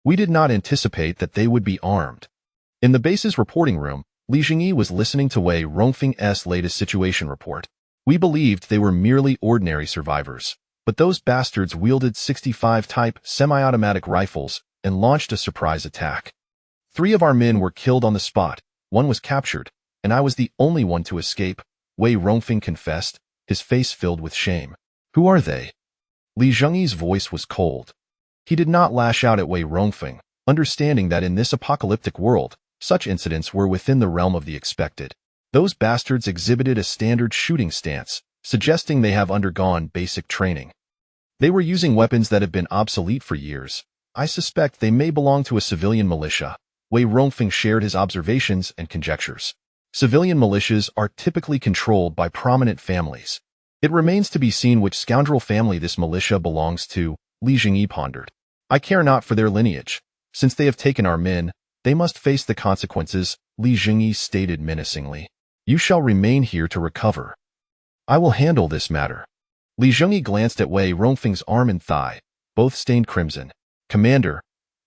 We did not anticipate that they would be armed. In the base's reporting room, Zhengyi was listening to Wei Rongfeng's latest situation report. We believed they were merely ordinary survivors, but those bastards wielded 65-type semi-automatic rifles and launched a surprise attack. 3 of our men were killed on the spot, 1 was captured, and I was the only one to escape, Wei Rongfeng confessed, his face filled with shame. Who are they? Zhengyi's voice was cold. He did not lash out at Wei Rongfeng, understanding that in this apocalyptic world, such incidents were within the realm of the expected. Those bastards exhibited a standard shooting stance, suggesting they have undergone basic training. They were using weapons that have been obsolete for years. I suspect they may belong to a civilian militia. Wei Rongfeng shared his observations and conjectures. Civilian militias are typically controlled by prominent families. It remains to be seen which scoundrel family this militia belongs to, Zhengyi pondered. I care not for their lineage. Since they have taken our men, they must face the consequences, Zhengyi stated menacingly. You shall remain here to recover. I will handle this matter. Zhengyi glanced at Wei Rongfeng's arm and thigh, both stained crimson. Commander,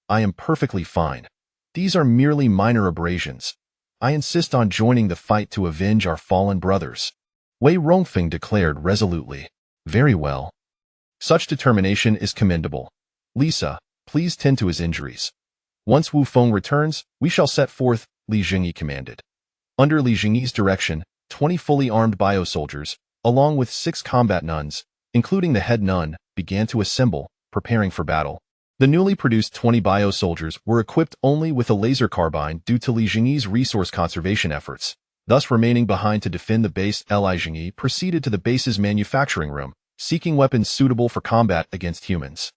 I am perfectly fine. These are merely minor abrasions. I insist on joining the fight to avenge our fallen brothers. Wei Rongfeng declared resolutely. Very well. Such determination is commendable. Lisa, please tend to his injuries. Once Wu Feng returns, we shall set forth, Zhengyi commanded. Under Zhengyi's direction, 20 fully armed bio-soldiers, along with 6 combat nuns, including the head nun, began to assemble, preparing for battle. The newly produced 20 bio-soldiers were equipped only with a laser carbine due to Zhengyi's resource conservation efforts, thus remaining behind to defend the base. Zhengyi proceeded to the base's manufacturing room, seeking weapons suitable for combat against humans.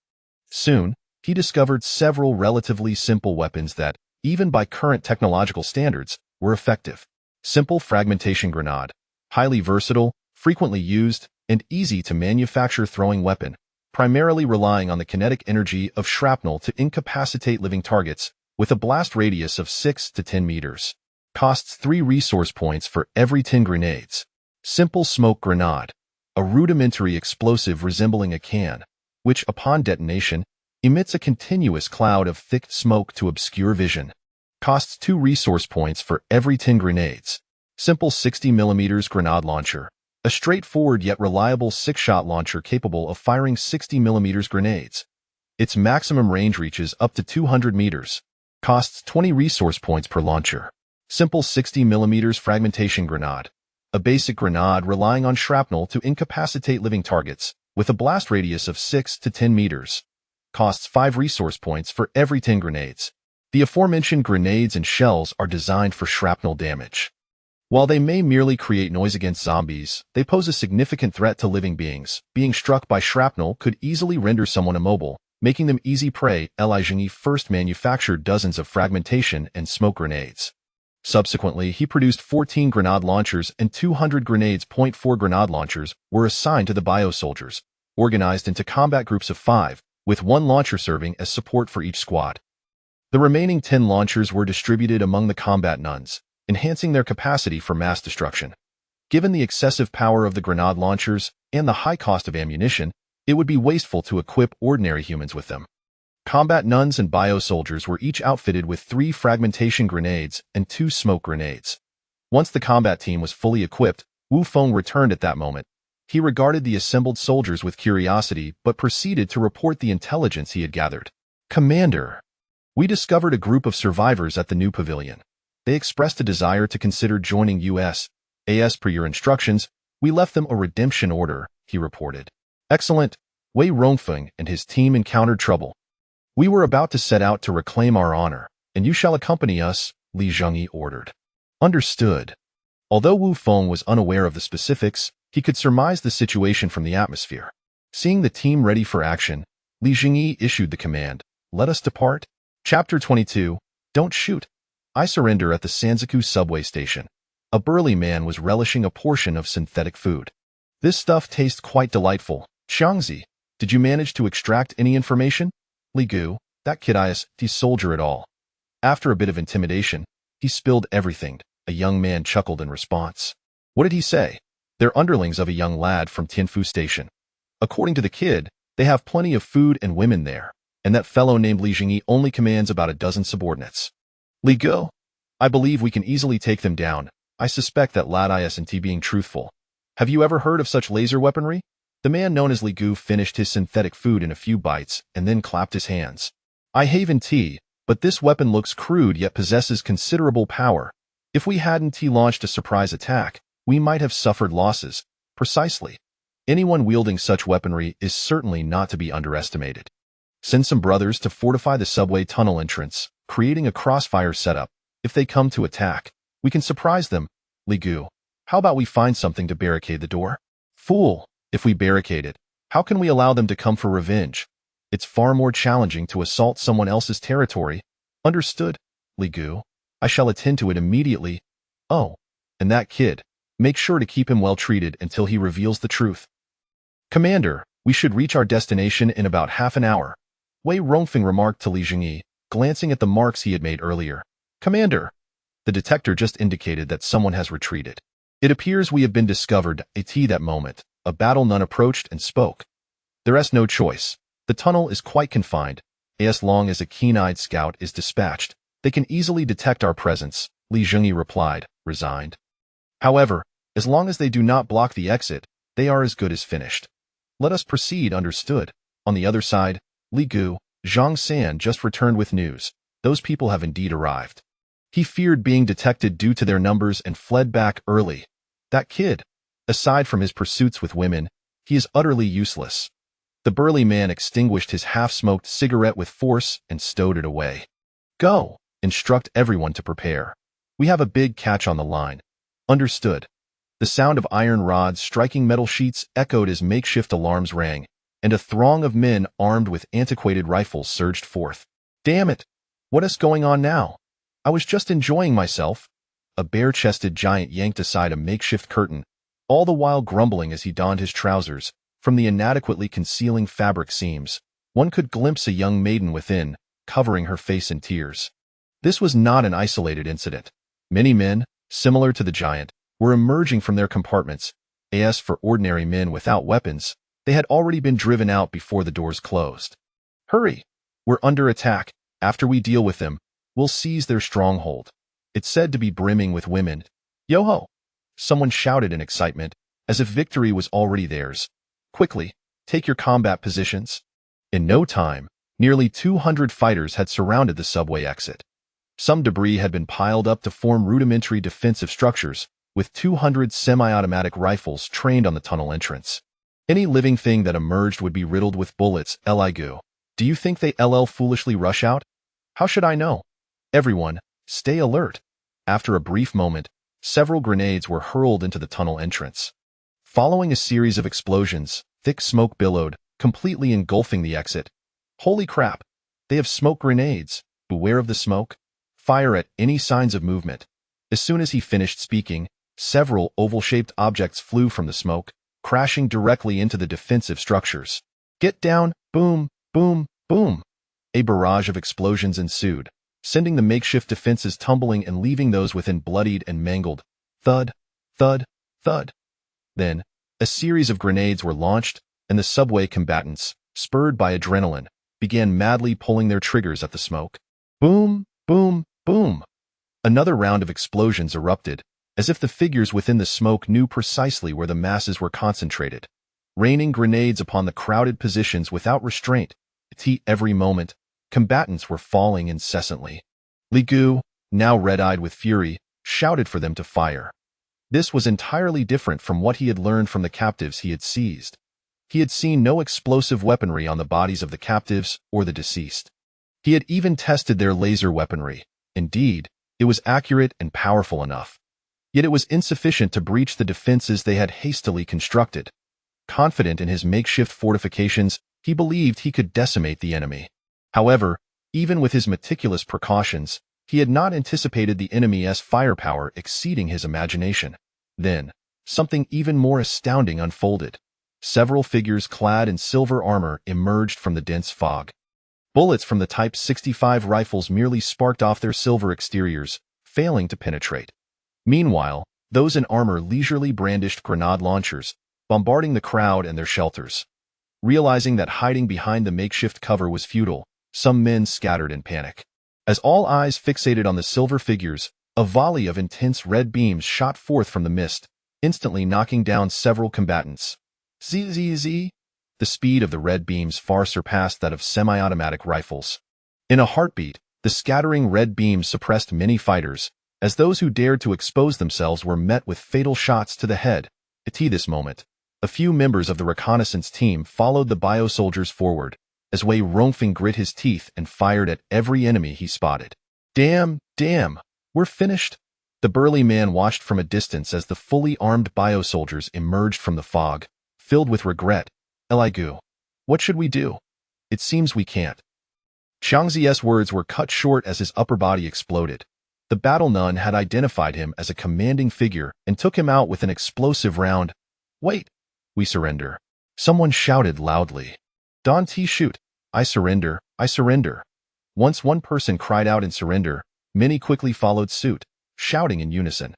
Soon, he discovered several relatively simple weapons that, even by current technological standards, were effective. Simple fragmentation grenade, highly versatile, frequently used, and easy to manufacture throwing weapon, primarily relying on the kinetic energy of shrapnel to incapacitate living targets, with a blast radius of 6 to 10 meters. Costs 3 resource points for every 10 grenades. Simple smoke grenade, a rudimentary explosive resembling a can, which, upon detonation, emits a continuous cloud of thick smoke to obscure vision. Costs 2 resource points for every 10 grenades. Simple 60mm grenade launcher, a straightforward yet reliable 6-shot launcher capable of firing 60mm grenades. Its maximum range reaches up to 200 meters. Costs 20 resource points per launcher. Simple 60mm fragmentation grenade, a basic grenade relying on shrapnel to incapacitate living targets, with a blast radius of 6 to 10 meters. Costs 5 resource points for every 10 grenades. The aforementioned grenades and shells are designed for shrapnel damage. While they may merely create noise against zombies, they pose a significant threat to living beings. Being struck by shrapnel could easily render someone immobile, making them easy prey. Zhengyi first manufactured dozens of fragmentation and smoke grenades. Subsequently, he produced 14 grenade launchers and 200 grenades. 4 grenade launchers were assigned to the bio-soldiers, organized into combat groups of 5, with 1 launcher serving as support for each squad. The remaining 10 launchers were distributed among the combat nuns, enhancing their capacity for mass destruction. Given the excessive power of the grenade launchers and the high cost of ammunition, it would be wasteful to equip ordinary humans with them. Combat nuns and bio-soldiers were each outfitted with 3 fragmentation grenades and 2 smoke grenades. Once the combat team was fully equipped, Wu Feng returned at that moment. He regarded the assembled soldiers with curiosity but proceeded to report the intelligence he had gathered. Commander, we discovered a group of survivors at the new pavilion. They expressed a desire to consider joining us. As per your instructions, we left them a redemption order, he reported. Excellent. Wei Rongfeng and his team encountered trouble. We were about to set out to reclaim our honor, and you shall accompany us, Zhengyi ordered. Understood. Although Wu Feng was unaware of the specifics, he could surmise the situation from the atmosphere. Seeing the team ready for action, Zhengyi issued the command, "Let us depart." Chapter 22, Don't Shoot. I surrender at the Sanzaku subway station. A burly man was relishing a portion of synthetic food. This stuff tastes quite delightful. Zhengyi, did you manage to extract any information? Li Gu, that kid is the soldier at all. After a bit of intimidation, he spilled everything. A young man chuckled in response. What did he say? They're underlings of a young lad from Tianfu Station. According to the kid, they have plenty of food and women there, and that fellow named Li Zhengyi only commands about a dozen subordinates. Li Gu, I believe we can easily take them down. I suspect that lad isn't being truthful. Have you ever heard of such laser weaponry? The man known as Li Gu finished his synthetic food in a few bites and then clapped his hands. I haven't tea, but this weapon looks crude yet possesses considerable power. If we hadn't launched a surprise attack, we might have suffered losses. Precisely. Anyone wielding such weaponry is certainly not to be underestimated. Send some brothers to fortify the subway tunnel entrance, creating a crossfire setup. If they come to attack, we can surprise them. Li Gu, how about we find something to barricade the door? Fool, if we barricade it, how can we allow them to come for revenge? It's far more challenging to assault someone else's territory. Understood, Li Gu. I shall attend to it immediately. Oh, and that kid, make sure to keep him well treated until he reveals the truth. Commander, we should reach our destination in about half an hour. Wei Rongfeng remarked to Li Zhengyi, glancing at the marks he had made earlier. Commander, the detector just indicated that someone has retreated. It appears we have been discovered. At that moment, a battle nun approached and spoke. There is no choice. The tunnel is quite confined. As long as a keen-eyed scout is dispatched, they can easily detect our presence, Li Zhengyi replied, resigned. However, as long as they do not block the exit, they are as good as finished. Let us proceed, understood. On the other side, Li Gu, Zhang San just returned with news. Those people have indeed arrived. He feared being detected due to their numbers and fled back early. That kid, aside from his pursuits with women, he is utterly useless. The burly man extinguished his half-smoked cigarette with force and stowed it away. Go, instruct everyone to prepare. We have a big catch on the line. Understood. The sound of iron rods striking metal sheets echoed as makeshift alarms rang, and a throng of men armed with antiquated rifles surged forth. Damn it! What is going on now? I was just enjoying myself. A bare-chested giant yanked aside a makeshift curtain, all the while grumbling as he donned his trousers. From the inadequately concealing fabric seams, one could glimpse a young maiden within, covering her face in tears. This was not an isolated incident. Many men, similar to the giant, were emerging from their compartments. As for ordinary men without weapons, they had already been driven out before the doors closed. Hurry! We're under attack. After we deal with them, we'll seize their stronghold. It's said to be brimming with women. Yo-ho! Someone shouted in excitement, as if victory was already theirs. Quickly, take your combat positions. In no time, nearly 200 fighters had surrounded the subway exit. Some debris had been piled up to form rudimentary defensive structures, with 200 semi-automatic rifles trained on the tunnel entrance. Any living thing that emerged would be riddled with bullets. Li Gu, do you think they foolishly rush out? How should I know? Everyone, stay alert. After a brief moment, several grenades were hurled into the tunnel entrance. Following a series of explosions, thick smoke billowed, completely engulfing the exit. Holy crap! They have smoke grenades. Beware of the smoke. Fire at any signs of movement. As soon as he finished speaking, several oval-shaped objects flew from the smoke, crashing directly into the defensive structures. Get down! Boom! Boom! Boom! A barrage of explosions ensued, sending the makeshift defenses tumbling and leaving those within bloodied and mangled. Thud! Thud! Thud! Then, a series of grenades were launched, and the subway combatants, spurred by adrenaline, began madly pulling their triggers at the smoke. Boom! Boom! Boom! Another round of explosions erupted, as if the figures within the smoke knew precisely where the masses were concentrated, raining grenades upon the crowded positions without restraint. Every moment, combatants were falling incessantly. Li Gu, now red-eyed with fury, shouted for them to fire. This was entirely different from what he had learned from the captives he had seized. He had seen no explosive weaponry on the bodies of the captives or the deceased. He had even tested their laser weaponry. Indeed, it was accurate and powerful enough. Yet it was insufficient to breach the defenses they had hastily constructed. Confident in his makeshift fortifications, he believed he could decimate the enemy. However, even with his meticulous precautions, He had not anticipated the enemy's firepower exceeding his imagination. Then, something even more astounding unfolded. Several figures clad in silver armor emerged from the dense fog. Bullets from the Type 65 rifles merely sparked off their silver exteriors, failing to penetrate. Meanwhile, those in armor leisurely brandished grenade launchers, bombarding the crowd and their shelters. Realizing that hiding behind the makeshift cover was futile, some men scattered in panic. As all eyes fixated on the silver figures, a volley of intense red beams shot forth from the mist, instantly knocking down several combatants. Zzz. The speed of the red beams far surpassed that of semi-automatic rifles. In a heartbeat, the scattering red beams suppressed many fighters, as those who dared to expose themselves were met with fatal shots to the head. At this moment, a few members of the reconnaissance team followed the bio-soldiers forward, as Wei Rongfeng grit his teeth and fired at every enemy he spotted. Damn, we're finished. The burly man watched from a distance as the fully armed bio-soldiers emerged from the fog, filled with regret. Eligu, what should we do? It seems we can't. Xiangzi's words were cut short as his upper body exploded. The battle nun had identified him as a commanding figure and took him out with an explosive round. Wait, we surrender. Someone shouted loudly. Don T shoot. I surrender. Once one person cried out in surrender, many quickly followed suit, shouting in unison.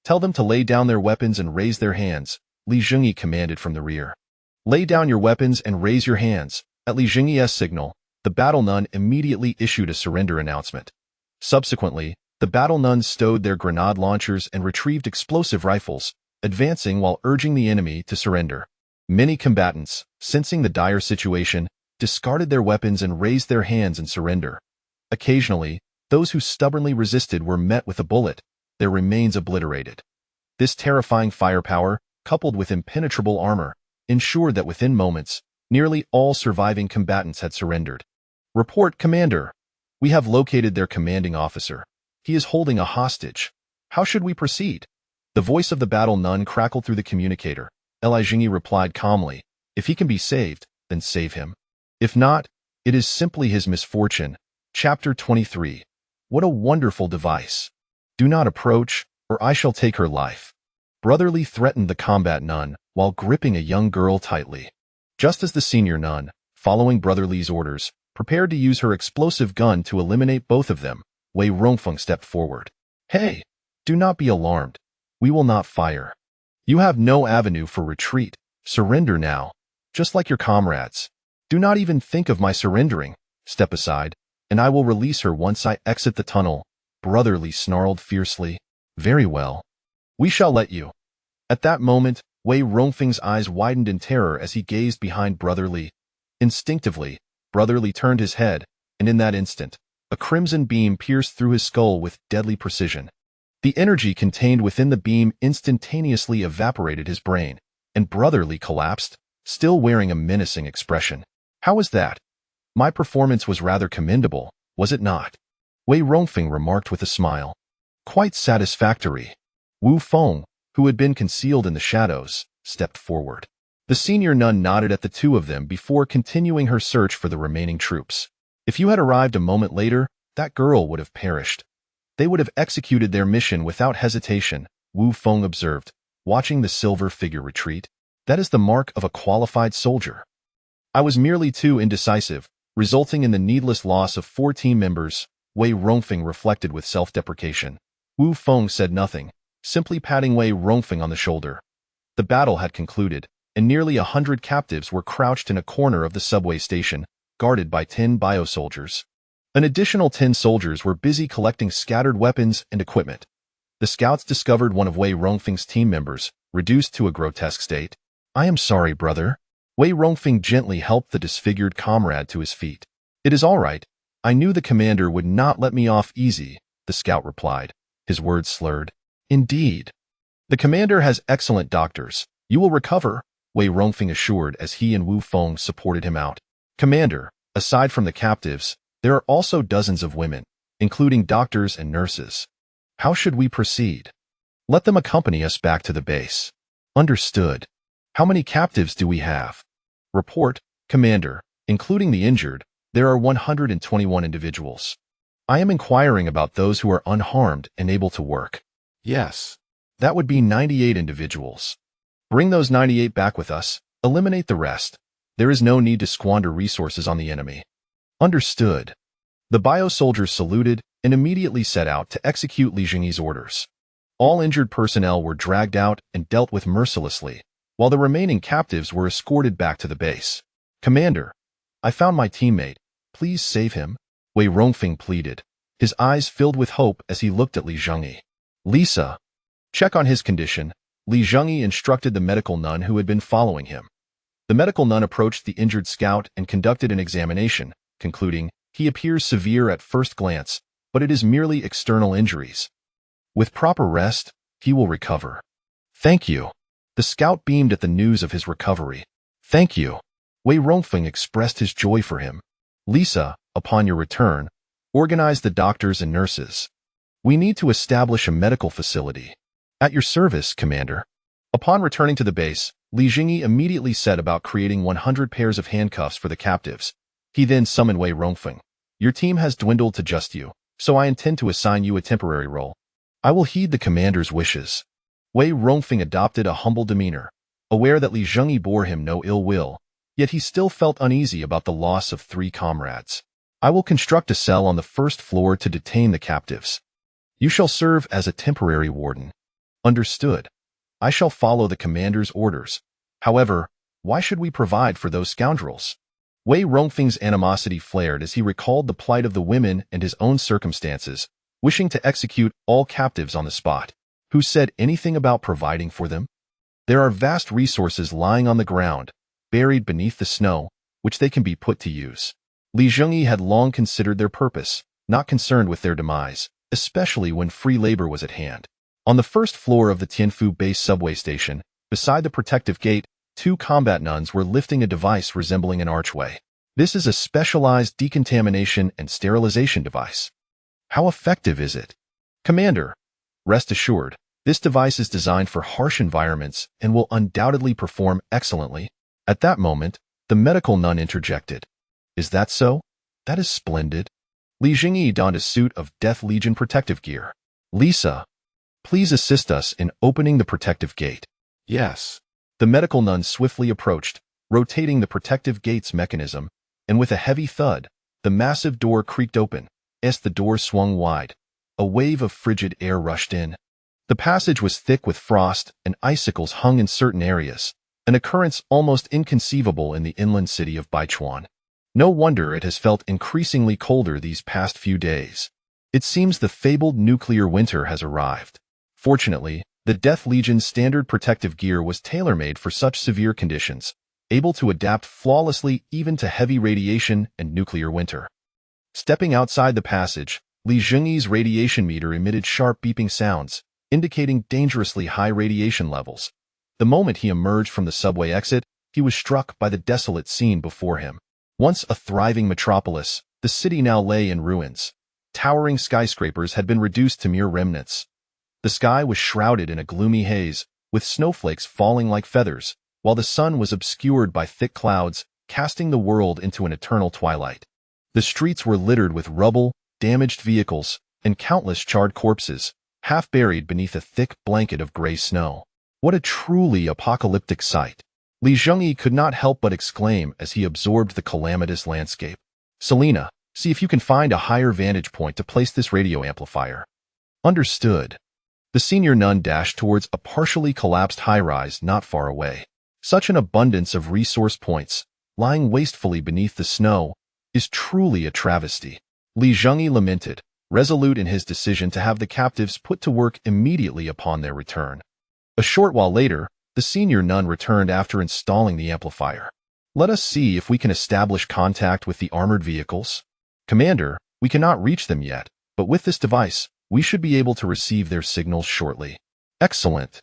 Tell them to lay down their weapons and raise their hands, Li Zhengyi commanded from the rear. Lay down your weapons and raise your hands. At Li Zhengyi's signal, the battle nun immediately issued a surrender announcement. Subsequently, the battle nuns stowed their grenade launchers and retrieved explosive rifles, advancing while urging the enemy to surrender. Many combatants, sensing the dire situation, discarded their weapons and raised their hands in surrender. Occasionally, those who stubbornly resisted were met with a bullet, their remains obliterated. This terrifying firepower, coupled with impenetrable armor, ensured that within moments, nearly all surviving combatants had surrendered. Report, Commander. We have located their commanding officer. He is holding a hostage. How should we proceed? The voice of the battle nun crackled through the communicator. Li Zhengyi replied calmly, if he can be saved, then save him. If not, it is simply his misfortune. Chapter 23. What a wonderful device. Do not approach, or I shall take her life. Brotherly threatened the combat nun, while gripping a young girl tightly. Just as the senior nun, following Brotherly's orders, prepared to use her explosive gun to eliminate both of them, Wei Rongfeng stepped forward. Hey, do not be alarmed. We will not fire. You have no avenue for retreat. Surrender now, just like your comrades. Do not even think of my surrendering. Step aside, and I will release her once I exit the tunnel. Brotherly snarled fiercely. Very well. We shall let you. At that moment, Wei Rongfeng's eyes widened in terror as he gazed behind Brotherly. Instinctively, Brotherly turned his head, and in that instant, a crimson beam pierced through his skull with deadly precision. The energy contained within the beam instantaneously evaporated his brain, and Brotherly collapsed, still wearing a menacing expression. How was that? My performance was rather commendable, was it not? Wei Rongfeng remarked with a smile. Quite satisfactory. Wu Feng, who had been concealed in the shadows, stepped forward. The senior nun nodded at the two of them before continuing her search for the remaining troops. If you had arrived a moment later, that girl would have perished. They would have executed their mission without hesitation, Wu Feng observed, watching the silver figure retreat. That is the mark of a qualified soldier. I was merely too indecisive, resulting in the needless loss of 4 team members, Wei Rongfeng reflected with self-deprecation. Wu Feng said nothing, simply patting Wei Rongfeng on the shoulder. The battle had concluded, and nearly 100 captives were crouched in a corner of the subway station, guarded by 10 bio-soldiers. An additional 10 soldiers were busy collecting scattered weapons and equipment. The scouts discovered one of Wei Rongfeng's team members, reduced to a grotesque state. I am sorry, brother. Wei Rongfeng gently helped the disfigured comrade to his feet. It is all right. I knew the commander would not let me off easy, the scout replied, his words slurred. Indeed. The commander has excellent doctors. You will recover, Wei Rongfeng assured as he and Wu Feng supported him out. Commander, aside from the captives, there are also dozens of women, including doctors and nurses. How should we proceed? Let them accompany us back to the base. Understood. How many captives do we have? Report, Commander, including the injured, there are 121 individuals. I am inquiring about those who are unharmed and able to work. Yes. That would be 98 individuals. Bring those 98 back with us. Eliminate the rest. There is no need to squander resources on the enemy. Understood. The bio-soldiers saluted and immediately set out to execute Li Zhengyi's orders. All injured personnel were dragged out and dealt with mercilessly, while the remaining captives were escorted back to the base. Commander, I found my teammate. Please save him. Wei Rongfeng pleaded, his eyes filled with hope as he looked at Li Zhengyi. Lisa, check on his condition. Li Zhengyi instructed the medical nun who had been following him. The medical nun approached the injured scout and conducted an examination, concluding, he appears severe at first glance, but it is merely external injuries. With proper rest, he will recover. Thank you. The scout beamed at the news of his recovery. Thank you. Wei Rongfeng expressed his joy for him. Lisa, upon your return, organize the doctors and nurses. We need to establish a medical facility. At your service, Commander. Upon returning to the base, Li Zhengyi immediately set about creating 100 pairs of handcuffs for the captives. He then summoned Wei Rongfeng. Your team has dwindled to just you, so I intend to assign you a temporary role. I will heed the commander's wishes. Wei Rongfeng adopted a humble demeanor, aware that Li Zhengyi bore him no ill will, yet he still felt uneasy about the loss of 3 comrades. I will construct a cell on the first floor to detain the captives. You shall serve as a temporary warden. Understood. I shall follow the commander's orders. However, why should we provide for those scoundrels? Wei Rongfeng's animosity flared as he recalled the plight of the women and his own circumstances, wishing to execute all captives on the spot. Who said anything about providing for them? There are vast resources lying on the ground, buried beneath the snow, which they can be put to use. Li Zhengyi had long considered their purpose, not concerned with their demise, especially when free labor was at hand. On the first floor of the Tianfu base subway station, beside the protective gate, 2 combat nuns were lifting a device resembling an archway. This is a specialized decontamination and sterilization device. How effective is it? Commander, rest assured, this device is designed for harsh environments and will undoubtedly perform excellently. At that moment, the medical nun interjected. Is that so? That is splendid. Li Zhengyi donned a suit of Death Legion protective gear. Lisa, please assist us in opening the protective gate. Yes. The medical nun swiftly approached, rotating the protective gate's mechanism, and with a heavy thud, the massive door creaked open. As the door swung wide, a wave of frigid air rushed in. The passage was thick with frost and icicles hung in certain areas, an occurrence almost inconceivable in the inland city of Baichuan. No wonder it has felt increasingly colder these past few days. It seems the fabled nuclear winter has arrived. Fortunately, the Death Legion's standard protective gear was tailor-made for such severe conditions, able to adapt flawlessly even to heavy radiation and nuclear winter. Stepping outside the passage, Li Zhengyi's radiation meter emitted sharp beeping sounds, indicating dangerously high radiation levels. The moment he emerged from the subway exit, he was struck by the desolate scene before him. Once a thriving metropolis, the city now lay in ruins. Towering skyscrapers had been reduced to mere remnants. The sky was shrouded in a gloomy haze, with snowflakes falling like feathers, while the sun was obscured by thick clouds, casting the world into an eternal twilight. The streets were littered with rubble, damaged vehicles, and countless charred corpses, half buried beneath a thick blanket of gray snow. What a truly apocalyptic sight! Li Zhengyi could not help but exclaim as he absorbed the calamitous landscape. Selena, see if you can find a higher vantage point to place this radio amplifier. Understood. The senior nun dashed towards a partially collapsed high-rise not far away. Such an abundance of resource points, lying wastefully beneath the snow, is truly a travesty. Li Zhengyi lamented, resolute in his decision to have the captives put to work immediately upon their return. A short while later, the senior nun returned after installing the amplifier. Let us see if we can establish contact with the armored vehicles. Commander, we cannot reach them yet, but with this device, we should be able to receive their signals shortly. Excellent.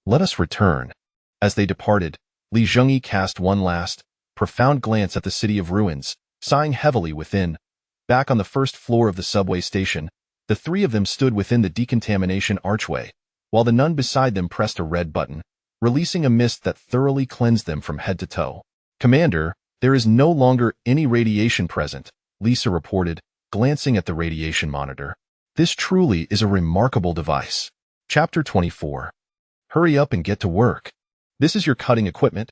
Let us return. As they departed, Li Zhengyi cast one last, profound glance at the city of ruins, sighing heavily within. Back on the first floor of the subway station, the 3 of them stood within the decontamination archway, while the nun beside them pressed a red button, releasing a mist that thoroughly cleansed them from head to toe. Commander, there is no longer any radiation present, Lisa reported, glancing at the radiation monitor. This truly is a remarkable device. Chapter 24. Hurry up and get to work. This is your cutting equipment.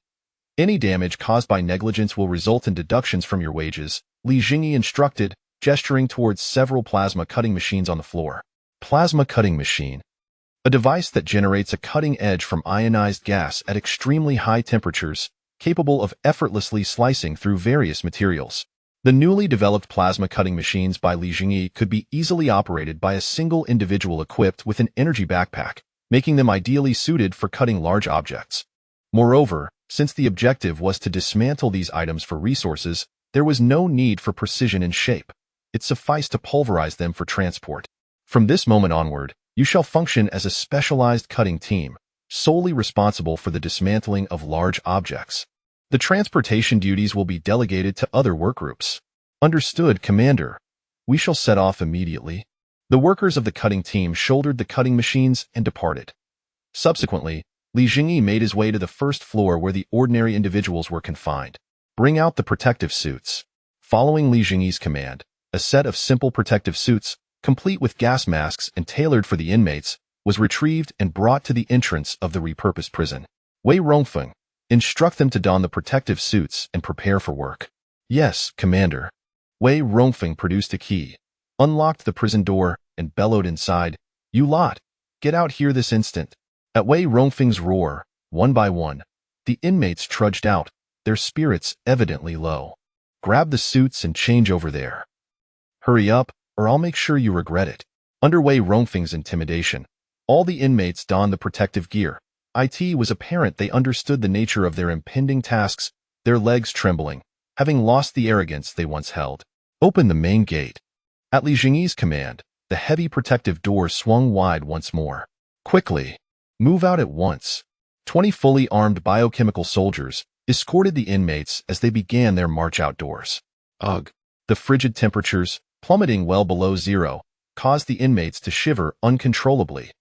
Any damage caused by negligence will result in deductions from your wages, Li Zhengyi instructed, gesturing towards several plasma cutting machines on the floor. Plasma cutting machine. A device that generates a cutting edge from ionized gas at extremely high temperatures, capable of effortlessly slicing through various materials. The newly developed plasma cutting machines by Li Zhengyi could be easily operated by a single individual equipped with an energy backpack, making them ideally suited for cutting large objects. Moreover, since the objective was to dismantle these items for resources, there was no need for precision in shape. It sufficed to pulverize them for transport. From this moment onward, you shall function as a specialized cutting team, solely responsible for the dismantling of large objects. The transportation duties will be delegated to other workgroups. Understood, Commander. We shall set off immediately. The workers of the cutting team shouldered the cutting machines and departed. Subsequently, Li Zhengyi made his way to the first floor where the ordinary individuals were confined. Bring out the protective suits. Following Li Zhengyi's command, a set of simple protective suits, complete with gas masks and tailored for the inmates, was retrieved and brought to the entrance of the repurposed prison. Wei Rongfeng, instruct them to don the protective suits and prepare for work. Yes, Commander. Wei Rongfeng produced a key, unlocked the prison door, and bellowed inside, You lot, get out here this instant. At Wei Rongfeng's roar, one by one, the inmates trudged out, their spirits evidently low. Grab the suits and change over there. Hurry up, or I'll make sure you regret it. Under Wei Rongfeng's intimidation, all the inmates donned the protective gear. It was apparent they understood the nature of their impending tasks, their legs trembling, having lost the arrogance they once held. Open the main gate. At Li Zhengyi's command, the heavy protective door swung wide once more. Quickly. Move out at once. 20 fully armed biochemical soldiers escorted the inmates as they began their march outdoors. Ugh. The frigid temperatures, plummeting well below zero, caused the inmates to shiver uncontrollably.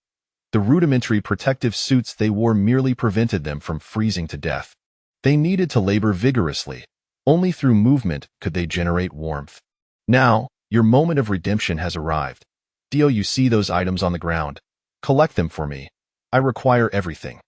The rudimentary protective suits they wore merely prevented them from freezing to death. They needed to labor vigorously. Only through movement could they generate warmth. Now, your moment of redemption has arrived. Do you see those items on the ground? Collect them for me. I require everything.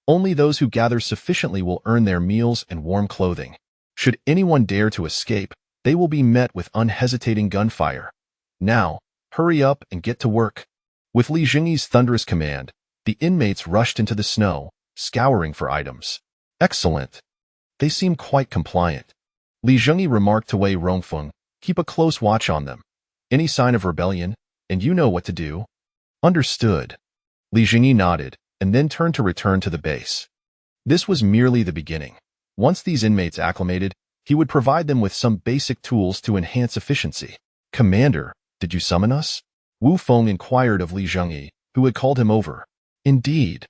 Only those who gather sufficiently will earn their meals and warm clothing. Should anyone dare to escape, they will be met with unhesitating gunfire. Now, hurry up and get to work. With Li Zhengyi's thunderous command, the inmates rushed into the snow, scouring for items. Excellent. They seem quite compliant. Li Zhengyi remarked to Wei Rongfeng, keep a close watch on them. Any sign of rebellion, and you know what to do. Understood. Li Zhengyi nodded, and then turned to return to the base. This was merely the beginning. Once these inmates acclimated, he would provide them with some basic tools to enhance efficiency. Commander, did you summon us? Wu Feng inquired of Li Zhengyi, who had called him over. Indeed.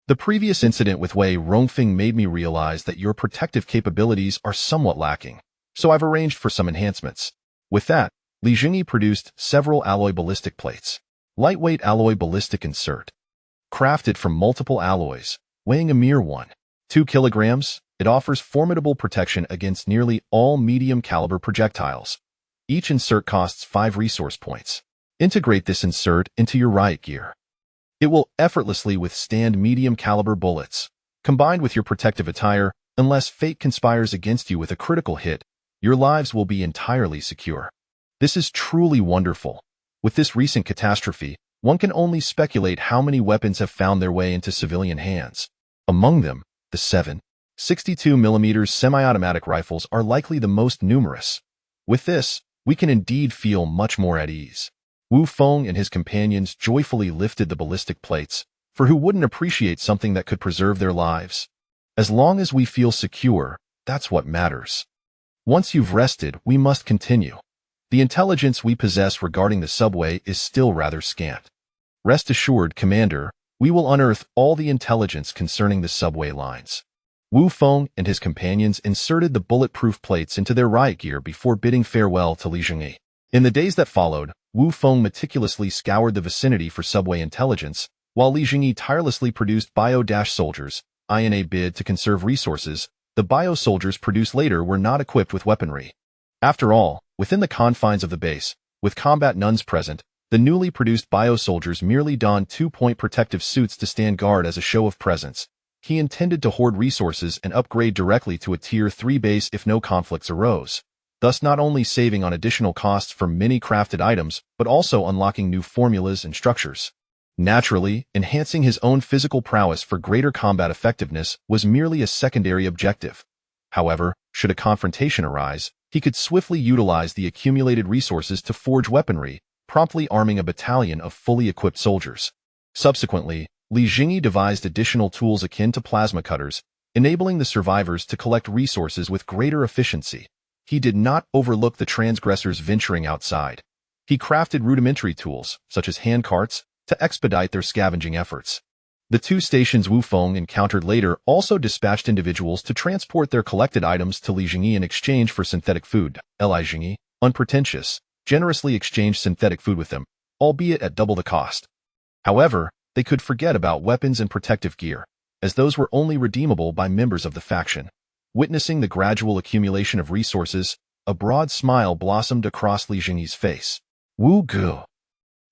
The previous incident with Wei Rongfeng made me realize that your protective capabilities are somewhat lacking, so I've arranged for some enhancements. With that, Li Zhengyi produced several alloy ballistic plates. Lightweight alloy ballistic insert. Crafted from multiple alloys, weighing a mere 1.2 kilograms, it offers formidable protection against nearly all medium-caliber projectiles. Each insert costs 5 resource points. Integrate this insert into your riot gear. It will effortlessly withstand medium-caliber bullets. Combined with your protective attire, unless fate conspires against you with a critical hit, your lives will be entirely secure. This is truly wonderful. With this recent catastrophe, one can only speculate how many weapons have found their way into civilian hands. Among them, the 7.62mm semi-automatic rifles are likely the most numerous. With this, we can indeed feel much more at ease. Wu Feng and his companions joyfully lifted the ballistic plates, for who wouldn't appreciate something that could preserve their lives? As long as we feel secure, that's what matters. Once you've rested, we must continue. The intelligence we possess regarding the subway is still rather scant. Rest assured, Commander, we will unearth all the intelligence concerning the subway lines. Wu Feng and his companions inserted the bulletproof plates into their riot gear before bidding farewell to Li Zhengyi. In the days that followed, Wu Feng meticulously scoured the vicinity for subway intelligence, while Li Zhengyi tirelessly produced bio-soldiers. In a bid to conserve resources, the bio-soldiers produced later were not equipped with weaponry. After all, within the confines of the base, With combat nuns present, the newly produced bio-soldiers merely donned 2-point protective suits to stand guard as a show of presence. He intended to hoard resources and upgrade directly to a Tier 3 base if no conflicts arose, thus not only saving on additional costs for many crafted items, but also unlocking new formulas and structures. Naturally, enhancing his own physical prowess for greater combat effectiveness was merely a secondary objective. However, should a confrontation arise, he could swiftly utilize the accumulated resources to forge weaponry, promptly arming a battalion of fully equipped soldiers. Subsequently, Zhengyi devised additional tools akin to plasma cutters, enabling the survivors to collect resources with greater efficiency. He did not overlook the transgressors venturing outside. He crafted rudimentary tools, such as hand carts, to expedite their scavenging efforts. The two stations Wu Feng encountered later also dispatched individuals to transport their collected items to Zhengyi in exchange for synthetic food. Zhengyi, unpretentious, generously exchanged synthetic food with them, albeit at double the cost. However, they could forget about weapons and protective gear, as those were only redeemable by members of the faction. Witnessing the gradual accumulation of resources, a broad smile blossomed across Zhengyi's face. Wu Gu.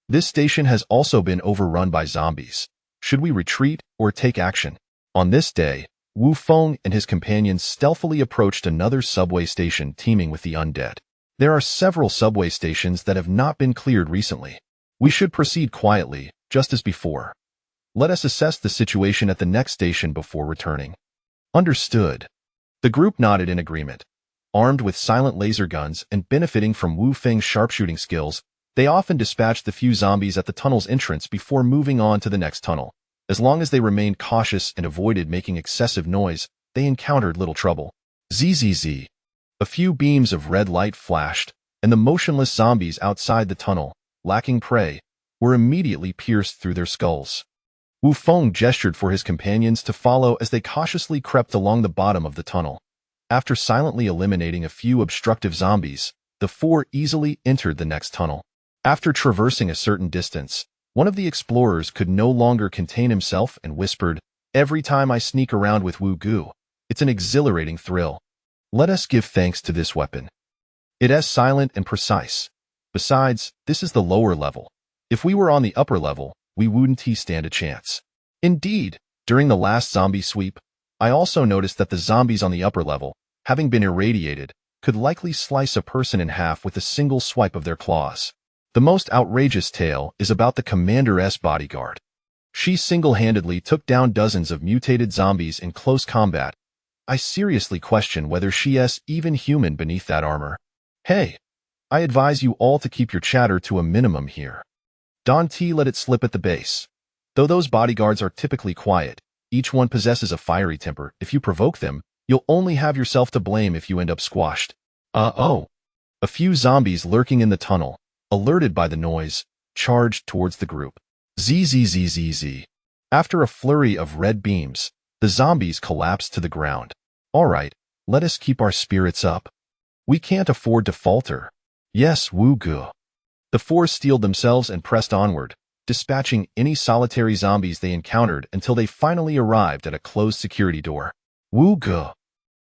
This station has also been overrun by zombies. Should we retreat or take action? On this day, Wu Feng and his companions stealthily approached another subway station teeming with the undead. There are several subway stations that have not been cleared recently. We should proceed quietly, just as before. Let us assess the situation at the next station before returning. Understood. The group nodded in agreement. Armed with silent laser guns and benefiting from Wu Feng's sharpshooting skills, they often dispatched the few zombies at the tunnel's entrance before moving on to the next tunnel. As long as they remained cautious and avoided making excessive noise, they encountered little trouble. Zzz. A few beams of red light flashed, and the motionless zombies outside the tunnel, lacking prey, were immediately pierced through their skulls. Wu Feng gestured for his companions to follow as they cautiously crept along the bottom of the tunnel. After silently eliminating a few obstructive zombies, the four easily entered the next tunnel. After traversing a certain distance, one of the explorers could no longer contain himself and whispered, "Every time I sneak around with Wu Gu, it's an exhilarating thrill. Let us give thanks to this weapon. It is silent and precise. Besides, this is the lower level. If we were on the upper level, we wouldn't stand a chance." Indeed, during the last zombie sweep, I also noticed that the zombies on the upper level, having been irradiated, could likely slice a person in half with a single swipe of their claws. The most outrageous tale is about the Commander's bodyguard. She single-handedly took down dozens of mutated zombies in close combat. I seriously question whether she is even human beneath that armor. Hey, I advise you all to keep your chatter to a minimum here. Don T let it slip at the base. Though those bodyguards are typically quiet, each one possesses a fiery temper. If you provoke them, you'll only have yourself to blame if you end up squashed. A few zombies lurking in the tunnel, alerted by the noise, charged towards the group. Zzz. After a flurry of red beams, the zombies collapsed to the ground. All right, let us keep our spirits up. We can't afford to falter. Yes, Wu Gu. The four steeled themselves and pressed onward, dispatching any solitary zombies they encountered until they finally arrived at a closed security door. Wu Gu.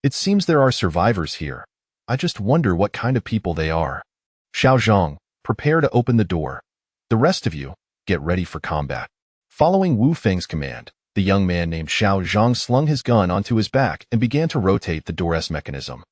It seems there are survivors here. I just wonder what kind of people they are. Xiao Zhang, prepare to open the door. The rest of you, get ready for combat. Following Wu Feng's command, the young man named Xiao Zhang slung his gun onto his back and began to rotate the door's mechanism.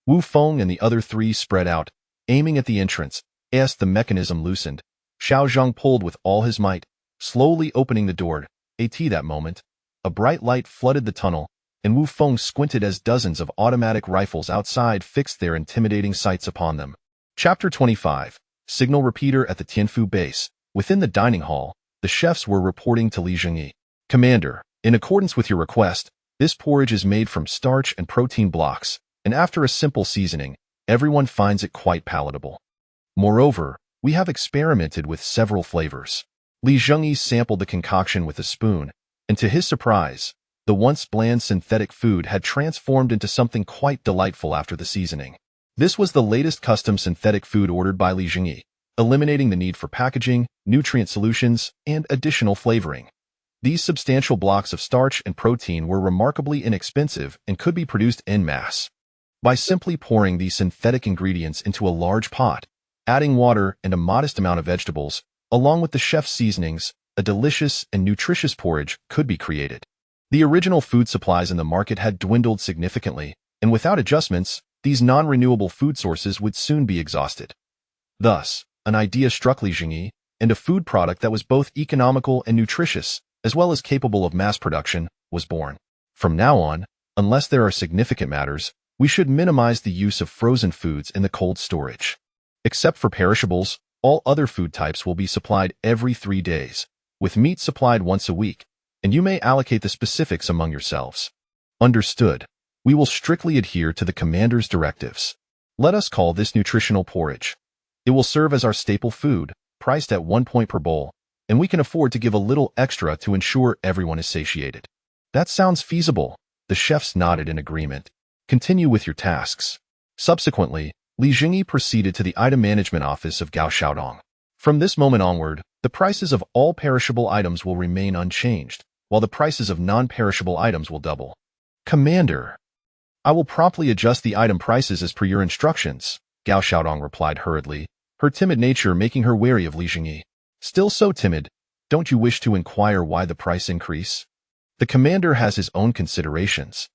Wu Feng and the other three spread out, aiming at the entrance. As the mechanism loosened, Xiao Zhang pulled with all his might, slowly opening the door. At that moment, a bright light flooded the tunnel, and Wu Feng squinted as dozens of automatic rifles outside fixed their intimidating sights upon them. Chapter 25. Signal repeater at the Tianfu base. Within the dining hall, the chefs were reporting to Zhengyi. "Commander, in accordance with your request, this porridge is made from starch and protein blocks, and after a simple seasoning, everyone finds it quite palatable. Moreover, we have experimented with several flavors." Zhengyi sampled the concoction with a spoon, and to his surprise, the once bland synthetic food had transformed into something quite delightful after the seasoning. This was the latest custom synthetic food ordered by Zhengyi, eliminating the need for packaging, nutrient solutions, and additional flavoring. These substantial blocks of starch and protein were remarkably inexpensive and could be produced en masse. By simply pouring these synthetic ingredients into a large pot, Adding water and a modest amount of vegetables, along with the chef's seasonings, a delicious and nutritious porridge could be created. The original food supplies in the market had dwindled significantly, and without adjustments, these non-renewable food sources would soon be exhausted. Thus, an idea struck Li Zhengyi, and a food product that was both economical and nutritious, as well as capable of mass production, was born. From now on, unless there are significant matters, we should minimize the use of frozen foods in the cold storage. Except for perishables, all other food types will be supplied every 3 days, with meat supplied once a week, and you may allocate the specifics among yourselves. Understood. We will strictly adhere to the commander's directives. Let us call this nutritional porridge. It will serve as our staple food, priced at 1 point per bowl, and we can afford to give a little extra to ensure everyone is satiated. That sounds feasible. The chefs nodded in agreement. Continue with your tasks. Subsequently, Li Zhengyi proceeded to the item management office of Gao Xiaodong. From this moment onward, the prices of all perishable items will remain unchanged, while the prices of non-perishable items will double. Commander, I will promptly adjust the item prices as per your instructions, Gao Xiaodong replied hurriedly, her timid nature making her wary of Li Zhengyi. Still so timid, don't you wish to inquire why the price increase? The commander has his own considerations.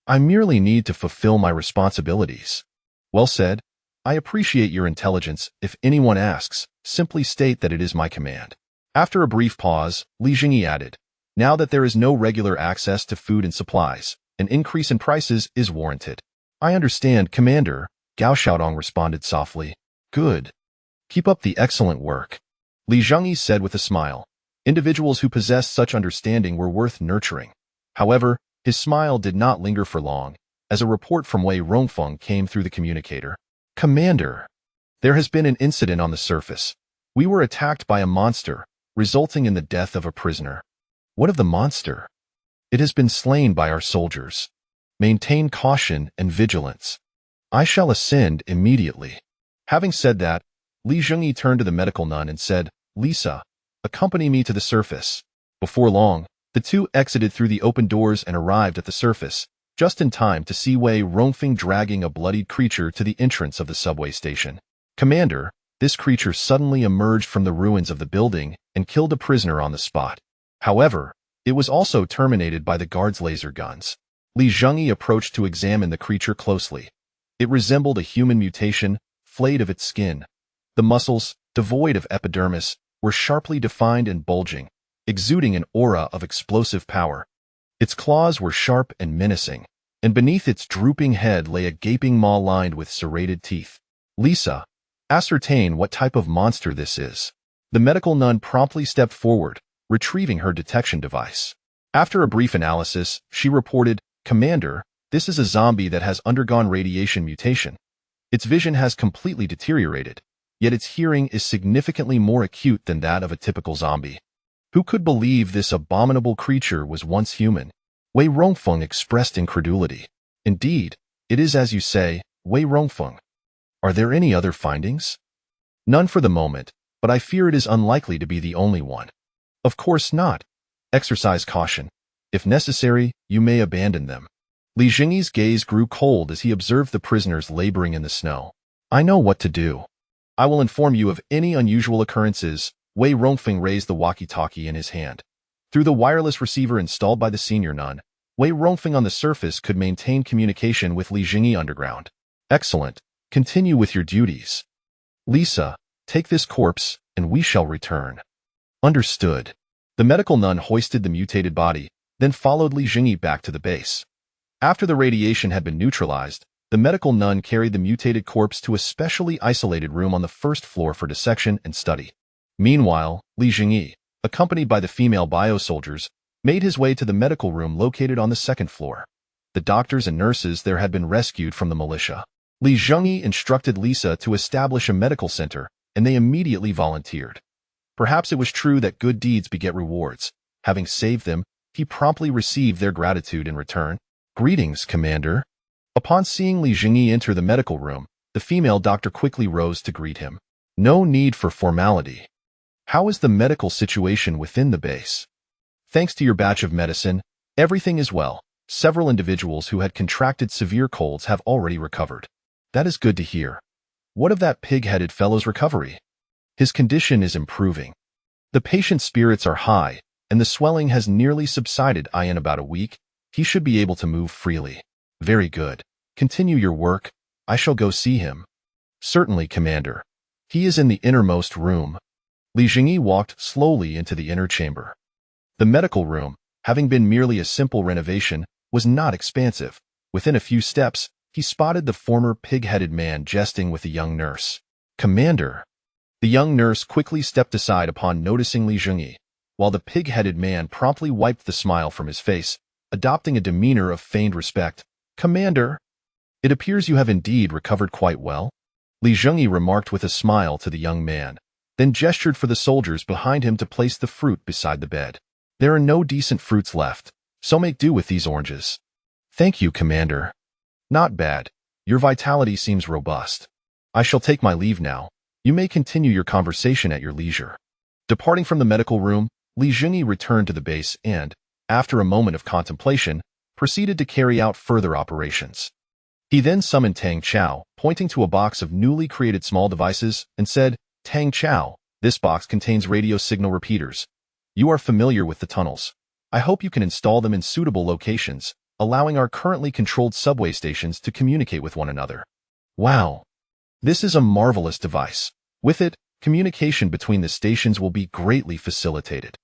I merely need to fulfill my responsibilities. Well said. I appreciate your intelligence. If anyone asks, simply state that it is my command. After a brief pause, Li Zhengyi added, now that there is no regular access to food and supplies, an increase in prices is warranted. I understand, Commander, Gao Xiaodong responded softly. Good. Keep up the excellent work. Li Zhengyi said with a smile. Individuals who possessed such understanding were worth nurturing. However, his smile did not linger for long, as a report from Wei Rongfeng came through the communicator. Commander, there has been an incident on the surface. We were attacked by a monster, resulting in the death of a prisoner. What of the monster? It has been slain by our soldiers. Maintain caution and vigilance. I shall ascend immediately. Having said that, Li Zhengyi turned to the medical nun and said, Lisa, accompany me to the surface. Before long, the two exited through the open doors and arrived at the surface, just in time to see Wei Rongfeng dragging a bloodied creature to the entrance of the subway station. Commander, this creature suddenly emerged from the ruins of the building and killed a prisoner on the spot. However, it was also terminated by the guards' laser guns. Li Zhengyi approached to examine the creature closely. It resembled a human mutation, flayed of its skin. The muscles, devoid of epidermis, were sharply defined and bulging, exuding an aura of explosive power. Its claws were sharp and menacing, and beneath its drooping head lay a gaping maw lined with serrated teeth. Lisa, ascertain what type of monster this is. The medical nun promptly stepped forward, retrieving her detection device. After a brief analysis, she reported, Commander, this is a zombie that has undergone radiation mutation. Its vision has completely deteriorated, yet its hearing is significantly more acute than that of a typical zombie. Who could believe this abominable creature was once human? Wei Rongfeng expressed incredulity. Indeed, it is as you say, Wei Rongfeng. Are there any other findings? None for the moment, but I fear it is unlikely to be the only one. Of course not. Exercise caution. If necessary, you may abandon them. Li Zhengyi's gaze grew cold as he observed the prisoners laboring in the snow. I know what to do. I will inform you of any unusual occurrences. Wei Rongfeng raised the walkie-talkie in his hand. Through the wireless receiver installed by the senior nun, Wei Rongfeng on the surface could maintain communication with Li Zhengyi underground. Excellent. Continue with your duties. Lisa, take this corpse, and we shall return. Understood. The medical nun hoisted the mutated body, then followed Li Zhengyi back to the base. After the radiation had been neutralized, the medical nun carried the mutated corpse to a specially isolated room on the first floor for dissection and study. Meanwhile, Li Zhengyi, accompanied by the female bio-soldiers, made his way to the medical room located on the second floor. The doctors and nurses there had been rescued from the militia. Li Zhengyi instructed Lisa to establish a medical center, and they immediately volunteered. Perhaps it was true that good deeds beget rewards. Having saved them, he promptly received their gratitude in return. Greetings, Commander. Upon seeing Li Zhengyi enter the medical room, the female doctor quickly rose to greet him. No need for formality. How is the medical situation within the base? Thanks to your batch of medicine, everything is well. Several individuals who had contracted severe colds have already recovered. That is good to hear. What of that pig-headed fellow's recovery? His condition is improving. The patient's spirits are high, and the swelling has nearly subsided. In about a week, he should be able to move freely. Very good. Continue your work. I shall go see him. Certainly, Commander. He is in the innermost room. Zhengyi walked slowly into the inner chamber. The medical room, having been merely a simple renovation, was not expansive. Within a few steps, he spotted the former pig-headed man jesting with a young nurse. Commander. The young nurse quickly stepped aside upon noticing Zhengyi, while the pig-headed man promptly wiped the smile from his face, adopting a demeanor of feigned respect. Commander, it appears you have indeed recovered quite well. Zhengyi remarked with a smile to the young man, then gestured for the soldiers behind him to place the fruit beside the bed. There are no decent fruits left, so make do with these oranges. Thank you, Commander. Not bad. Your vitality seems robust. I shall take my leave now. You may continue your conversation at your leisure. Departing from the medical room, Zhengyi returned to the base and, after a moment of contemplation, proceeded to carry out further operations. He then summoned Tang Chao, pointing to a box of newly created small devices, and said, Tang Chao, this box contains radio signal repeaters. You are familiar with the tunnels. I hope you can install them in suitable locations, allowing our currently controlled subway stations to communicate with one another. Wow! This is a marvelous device. With it, communication between the stations will be greatly facilitated.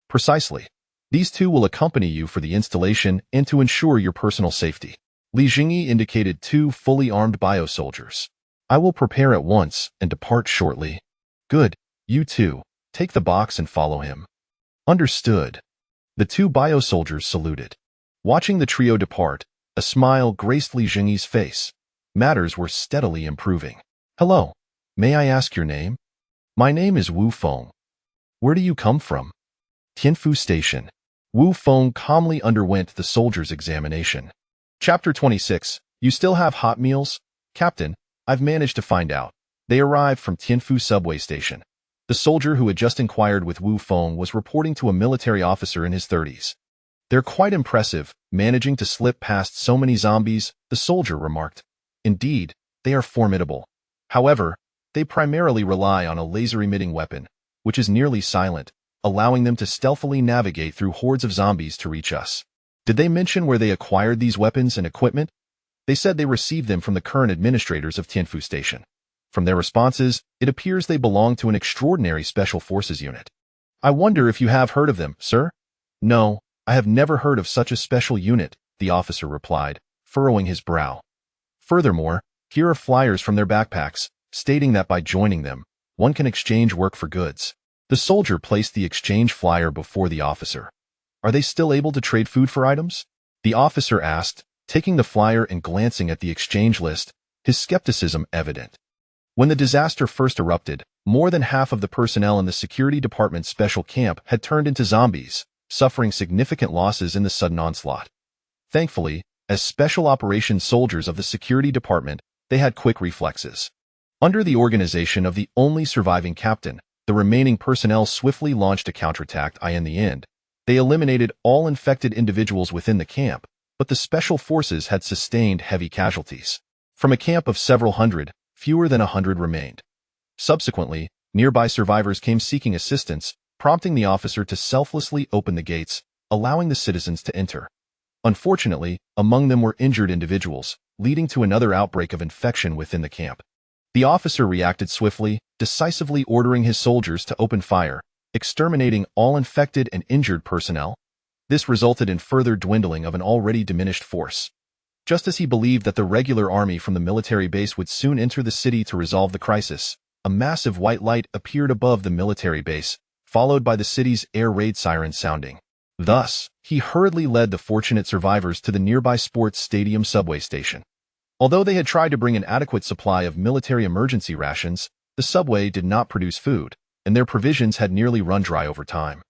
Precisely. These two will accompany you for the installation and to ensure your personal safety. Zhengyi indicated two fully armed bio-soldiers. I will prepare at once and depart shortly. Good. You two, take the box and follow him. Understood. The two bio-soldiers saluted. Watching the trio depart, a smile graced Zhengyi's face. Matters were steadily improving. Hello. May I ask your name? My name is Wu Feng. Where do you come from? Tianfu Station. Wu Feng calmly underwent the soldier's examination. Chapter 26. You still have hot meals? Captain, I've managed to find out. They arrived from Tianfu subway station. The soldier who had just inquired with Wu Feng was reporting to a military officer in his 30s. They're quite impressive, managing to slip past so many zombies, the soldier remarked. Indeed, they are formidable. However, they primarily rely on a laser-emitting weapon, which is nearly silent, allowing them to stealthily navigate through hordes of zombies to reach us. Did they mention where they acquired these weapons and equipment? They said they received them from the current administrators of Tianfu Station. From their responses, it appears they belong to an extraordinary special forces unit. I wonder if you have heard of them, sir? No, I have never heard of such a special unit, the officer replied, furrowing his brow. Furthermore, here are flyers from their backpacks, stating that by joining them, one can exchange work for goods. The soldier placed the exchange flyer before the officer. Are they still able to trade food for items? The officer asked, taking the flyer and glancing at the exchange list, his skepticism evident. When the disaster first erupted, more than half of the personnel in the security department's special camp had turned into zombies, suffering significant losses in the sudden onslaught. Thankfully, as special operations soldiers of the security department, they had quick reflexes. Under the organization of the only surviving captain, the remaining personnel swiftly launched a counterattack. In the end, they eliminated all infected individuals within the camp, but the special forces had sustained heavy casualties. From a camp of several hundred, fewer than 100 remained. Subsequently, nearby survivors came seeking assistance, prompting the officer to selflessly open the gates, allowing the citizens to enter. Unfortunately, among them were injured individuals, leading to another outbreak of infection within the camp. The officer reacted swiftly, decisively ordering his soldiers to open fire, exterminating all infected and injured personnel. This resulted in further dwindling of an already diminished force. Just as he believed that the regular army from the military base would soon enter the city to resolve the crisis, a massive white light appeared above the military base, followed by the city's air raid siren sounding. Thus, he hurriedly led the fortunate survivors to the nearby sports stadium subway station. Although they had tried to bring an adequate supply of military emergency rations, the subway did not produce food, and their provisions had nearly run dry over time.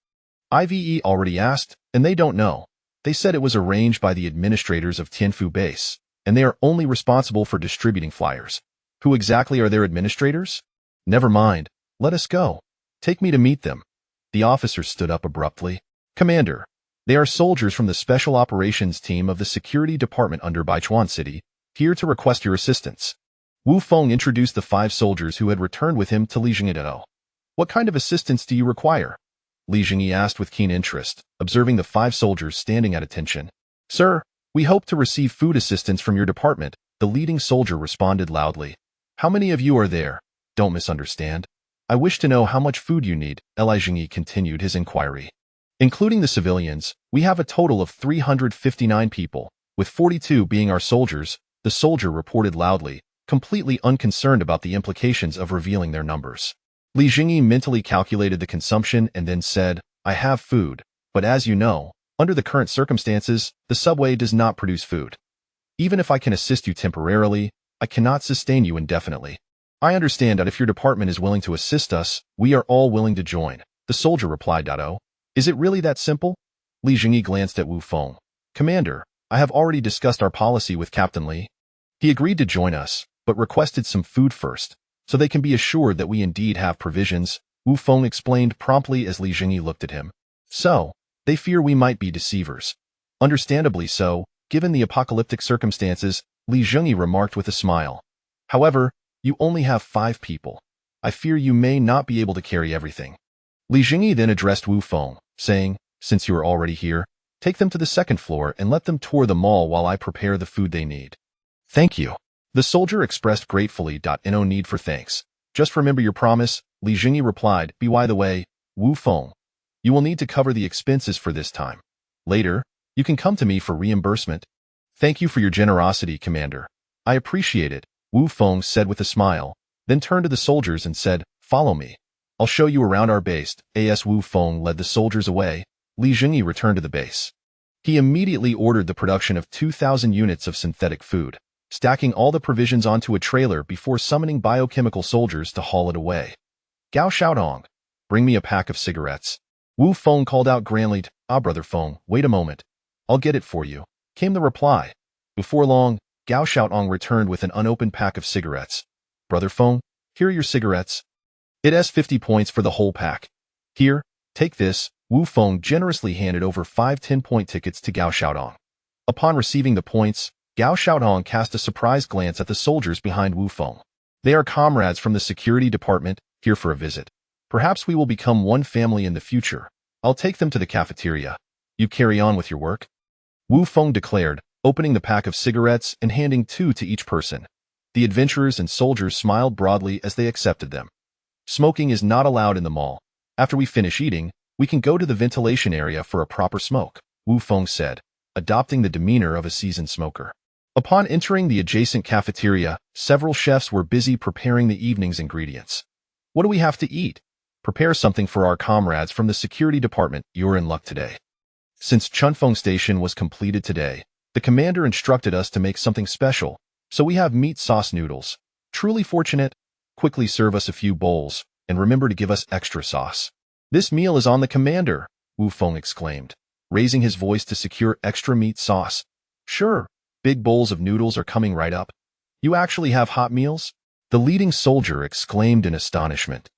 IVE already asked, and they don't know. They said it was arranged by the administrators of Tianfu Base, and they are only responsible for distributing flyers. Who exactly are their administrators? Never mind. Let us go. Take me to meet them. The officer stood up abruptly. Commander, they are soldiers from the Special Operations Team of the Security Department under Baichuan City, here to request your assistance. Wu Feng introduced the 5 soldiers who had returned with him to Li Zhengyi. What kind of assistance do you require? Li Zhengyi asked with keen interest, observing the 5 soldiers standing at attention. Sir, we hope to receive food assistance from your department, the leading soldier responded loudly. How many of you are there? Don't misunderstand. I wish to know how much food you need, Li Zhengyi continued his inquiry. Including the civilians, we have a total of 359 people, with 42 being our soldiers, the soldier reported loudly, completely unconcerned about the implications of revealing their numbers. Li Zhengyi mentally calculated the consumption and then said, I have food, but as you know, under the current circumstances, the subway does not produce food. Even if I can assist you temporarily, I cannot sustain you indefinitely. I understand that if your department is willing to assist us, we are all willing to join, the soldier replied. Oh, is it really that simple? Li Zhengyi glanced at Wu Feng. Commander, I have already discussed our policy with Captain Li. He agreed to join us, but requested some food first, so they can be assured that we indeed have provisions, Wu Feng explained promptly as Li Zhengyi looked at him. So, they fear we might be deceivers. Understandably so, given the apocalyptic circumstances, Li Zhengyi remarked with a smile. However, you only have 5 people. I fear you may not be able to carry everything. Li Zhengyi then addressed Wu Feng, saying, since you are already here, take them to the 2nd floor and let them tour the mall while I prepare the food they need. Thank you. The soldier expressed gratefully. No need for thanks. Just remember your promise, Li Zhengyi replied. By the way, Wu Feng, you will need to cover the expenses for this time. Later, you can come to me for reimbursement. Thank you for your generosity, Commander. I appreciate it, Wu Feng said with a smile, then turned to the soldiers and said, follow me. I'll show you around our base. As Wu Feng led the soldiers away, Li Zhengyi returned to the base. He immediately ordered the production of 2,000 units of synthetic food, stacking all the provisions onto a trailer before summoning biochemical soldiers to haul it away. Gao Xiaodong, bring me a pack of cigarettes. Wu Feng called out grandly. Brother Feng, wait a moment. I'll get it for you, came the reply. Before long, Gao Xiaodong returned with an unopened pack of cigarettes. Brother Feng, here are your cigarettes. It has 50 points for the whole pack. Here, take this. Wu Feng generously handed over 5 10-point tickets to Gao Xiaodong. Upon receiving the points, Gao Xiaodong cast a surprised glance at the soldiers behind Wu Feng. They are comrades from the security department, here for a visit. Perhaps we will become one family in the future. I'll take them to the cafeteria. You carry on with your work? Wu Feng declared, opening the pack of cigarettes and handing 2 to each person. The adventurers and soldiers smiled broadly as they accepted them. Smoking is not allowed in the mall. After we finish eating, we can go to the ventilation area for a proper smoke, Wu Feng said, adopting the demeanor of a seasoned smoker. Upon entering the adjacent cafeteria, several chefs were busy preparing the evening's ingredients. What do we have to eat? Prepare something for our comrades from the security department. You're in luck today. Since Chunfeng Station was completed today, the commander instructed us to make something special, so we have meat sauce noodles. Truly fortunate. Quickly serve us a few bowls, and remember to give us extra sauce. This meal is on the commander, Wu Feng exclaimed, raising his voice to secure extra meat sauce. Sure, big bowls of noodles are coming right up. You actually have hot meals? The leading soldier exclaimed in astonishment.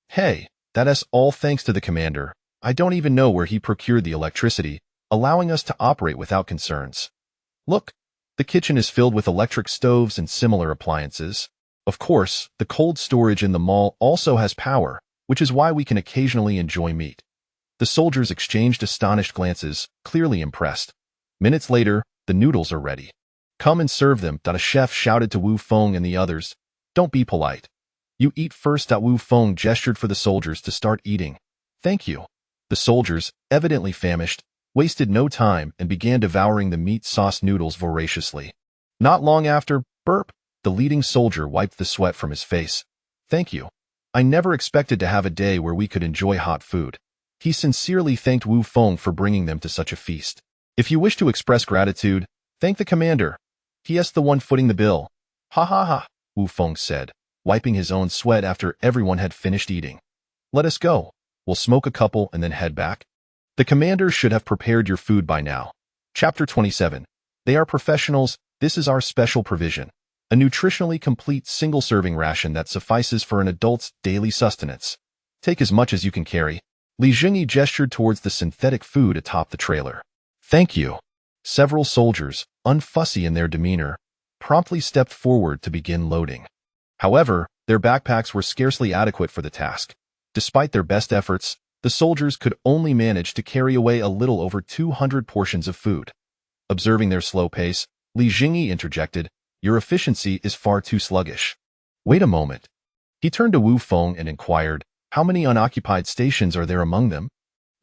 Hey, that's all thanks to the commander. I don't even know where he procured the electricity, allowing us to operate without concerns. Look, the kitchen is filled with electric stoves and similar appliances. Of course, the cold storage in the mall also has power, which is why we can occasionally enjoy meat. The soldiers exchanged astonished glances, clearly impressed. Minutes later, the noodles are ready. Come and serve them. A chef shouted to Wu Feng and the others. Don't be polite. You eat first. Wu Feng gestured for the soldiers to start eating. Thank you. The soldiers, evidently famished, wasted no time and began devouring the meat sauce noodles voraciously. Not long after, burp, the leading soldier wiped the sweat from his face. Thank you. I never expected to have a day where we could enjoy hot food. He sincerely thanked Wu Feng for bringing them to such a feast. If you wish to express gratitude, thank the commander. He is the one footing the bill. Ha ha ha, Wu Feng said, wiping his own sweat after everyone had finished eating. Let us go. We'll smoke a couple and then head back. The commander should have prepared your food by now. Chapter 27. They are professionals. This is our special provision. A nutritionally complete single-serving ration that suffices for an adult's daily sustenance. Take as much as you can carry. Li Zhengyi gestured towards the synthetic food atop the trailer. Thank you. Several soldiers, unfussy in their demeanor, promptly stepped forward to begin loading. However, their backpacks were scarcely adequate for the task. Despite their best efforts, the soldiers could only manage to carry away a little over 200 portions of food. Observing their slow pace, Zhengyi interjected, "Your efficiency is far too sluggish." "Wait a moment." He turned to Wu Feng and inquired, "How many unoccupied stations are there among them?"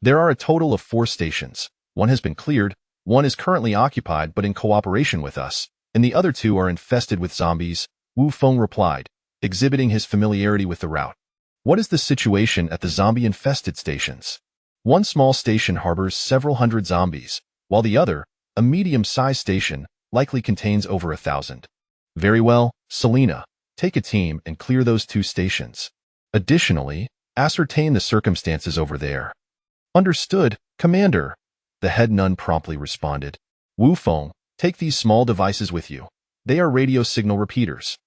"There are a total of 4 stations. One has been cleared, one is currently occupied but in cooperation with us, and the other 2 are infested with zombies," Wu Feng replied, exhibiting his familiarity with the route. "What is the situation at the zombie-infested stations?" "One small station harbors several hundred zombies, while the other, a medium-sized station, likely contains over 1,000. "Very well, Selena. Take a team and clear those 2 stations. Additionally, ascertain the circumstances over there." "Understood, Commander," the head nun promptly responded. "Wu Feng, take these small devices with you. They are radio signal repeaters.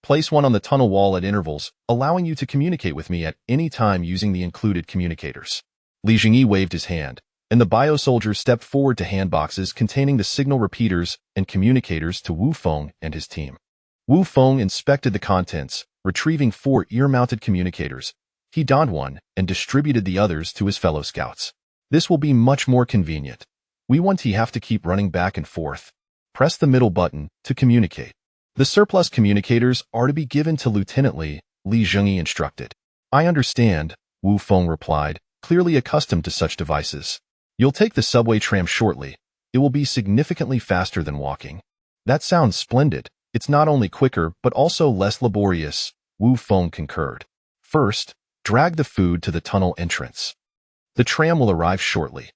Place one on the tunnel wall at intervals, allowing you to communicate with me at any time using the included communicators." Zhengyi waved his hand, and the bio-soldier stepped forward to handboxes containing the signal repeaters and communicators to Wu Feng and his team. Wu Feng inspected the contents, retrieving 4 ear-mounted communicators. He donned one and distributed the others to his fellow scouts. "This will be much more convenient. We won't have to keep running back and forth. Press the middle button to communicate." "The surplus communicators are to be given to Lieutenant Li," Zhengyi instructed. "I understand," Wu Feng replied, clearly accustomed to such devices. "You'll take the subway tram shortly. It will be significantly faster than walking." "That sounds splendid. It's not only quicker but also less laborious," Wu Feng concurred. "First, drag the food to the tunnel entrance. The tram will arrive shortly.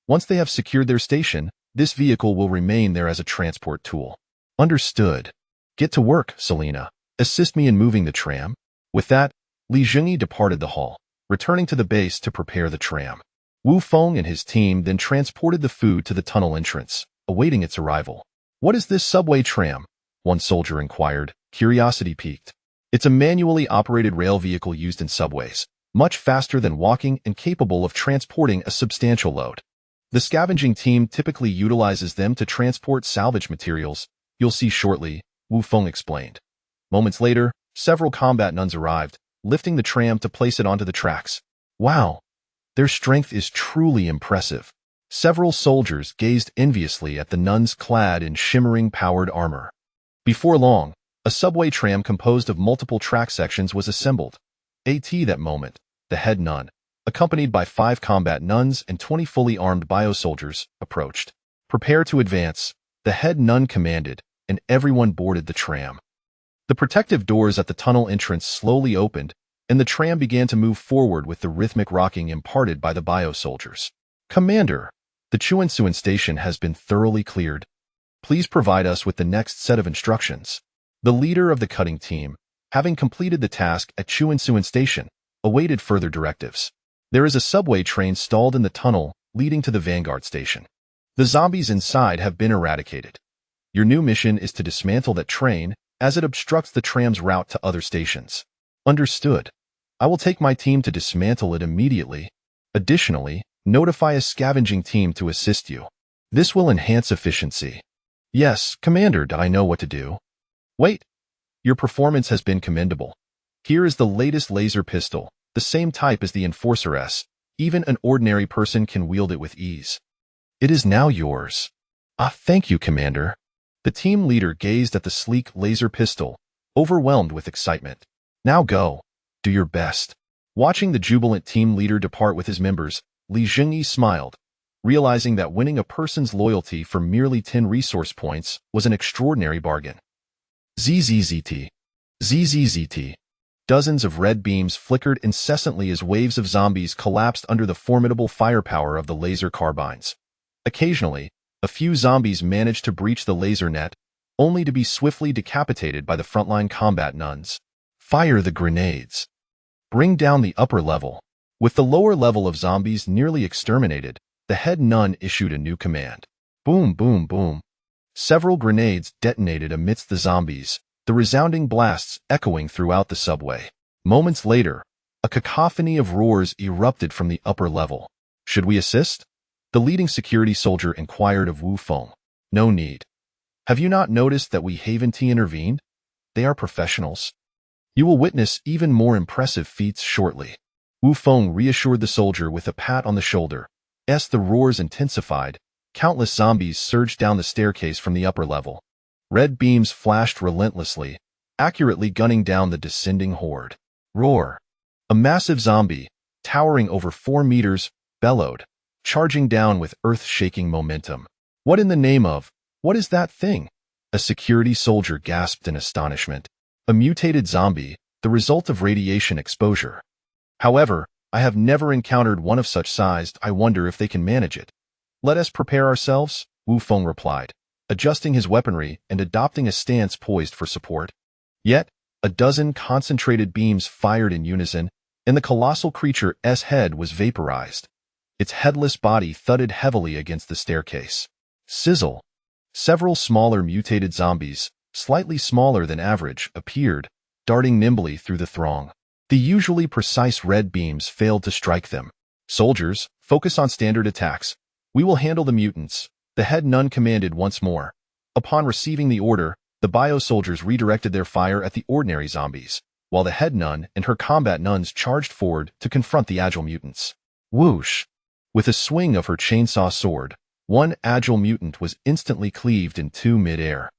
Once they have secured their station, this vehicle will remain there as a transport tool." "Understood. Get to work, Selena. Assist me in moving the tram." With that, Zhengyi departed the hall, returning to the base to prepare the tram. Wu Feng and his team then transported the food to the tunnel entrance, awaiting its arrival. "What is this subway tram?" one soldier inquired, curiosity piqued. "It's a manually operated rail vehicle used in subways, much faster than walking and capable of transporting a substantial load. The scavenging team typically utilizes them to transport salvage materials. You'll see shortly," Wu Feng explained. Moments later, several combat nuns arrived, lifting the tram to place it onto the tracks. "Wow, their strength is truly impressive." Several soldiers gazed enviously at the nuns clad in shimmering powered armor. Before long, a subway tram composed of multiple track sections was assembled. At that moment, the head nun, accompanied by 5 combat nuns and 20 fully armed bio-soldiers, approached. "Prepare to advance," the head nun commanded, and everyone boarded the tram. The protective doors at the tunnel entrance slowly opened, and the tram began to move forward with the rhythmic rocking imparted by the bio-soldiers. "Commander, the Chuansuan station has been thoroughly cleared. Please provide us with the next set of instructions." The leader of the cutting team, having completed the task at Chuansuan station, awaited further directives. "There is a subway train stalled in the tunnel leading to the Vanguard station. The zombies inside have been eradicated. Your new mission is to dismantle that train as it obstructs the tram's route to other stations." "Understood. I will take my team to dismantle it immediately. Additionally, notify a scavenging team to assist you. This will enhance efficiency." "Yes, Commander, I know what to do." "Wait. Your performance has been commendable. Here is the latest laser pistol, the same type as the Enforcer S. Even an ordinary person can wield it with ease." "It is now yours." Thank you, Commander." The team leader gazed at the sleek laser pistol, overwhelmed with excitement. "Now go. Do your best." Watching the jubilant team leader depart with his members, Zhengyi smiled, realizing that winning a person's loyalty for merely 10 resource points was an extraordinary bargain. ZZZT. ZZZT. Dozens of red beams flickered incessantly as waves of zombies collapsed under the formidable firepower of the laser carbines. Occasionally, a few zombies managed to breach the laser net, only to be swiftly decapitated by the frontline combat nuns. "Fire the grenades. Bring down the upper level." With the lower level of zombies nearly exterminated, the head nun issued a new command. Boom, boom, boom. Several grenades detonated amidst the zombies, the resounding blasts echoing throughout the subway. Moments later, a cacophony of roars erupted from the upper level. "Should we assist?" the leading security soldier inquired of Wu Feng. "No need. Have you not noticed that we haven't intervened? They are professionals. You will witness even more impressive feats shortly. Wu Feng reassured the soldier with a pat on the shoulder. As the roars intensified, countless zombies surged down the staircase from the upper level. Red beams flashed relentlessly, accurately gunning down the descending horde. Roar! A massive zombie, towering over 4 meters, bellowed, charging down with earth-shaking momentum. What in the name of, what is that thing? A security soldier gasped in astonishment. A mutated zombie, the result of radiation exposure. However, I have never encountered one of such size. I wonder if they can manage it. Let us prepare ourselves, Wu Feng replied, adjusting his weaponry and adopting a stance poised for support. Yet, a dozen concentrated beams fired in unison, and the colossal creature's head was vaporized. Its headless body thudded heavily against the staircase. Sizzle! Several smaller mutated zombies, slightly smaller than average, appeared, darting nimbly through the throng. The usually precise red beams failed to strike them. Soldiers, focus on standard attacks. We will handle the mutants, the head nun commanded once more. Upon receiving the order, the bio-soldiers redirected their fire at the ordinary zombies, while the head nun and her combat nuns charged forward to confront the agile mutants. Whoosh! With a swing of her chainsaw sword, one agile mutant was instantly cleaved in two mid-air.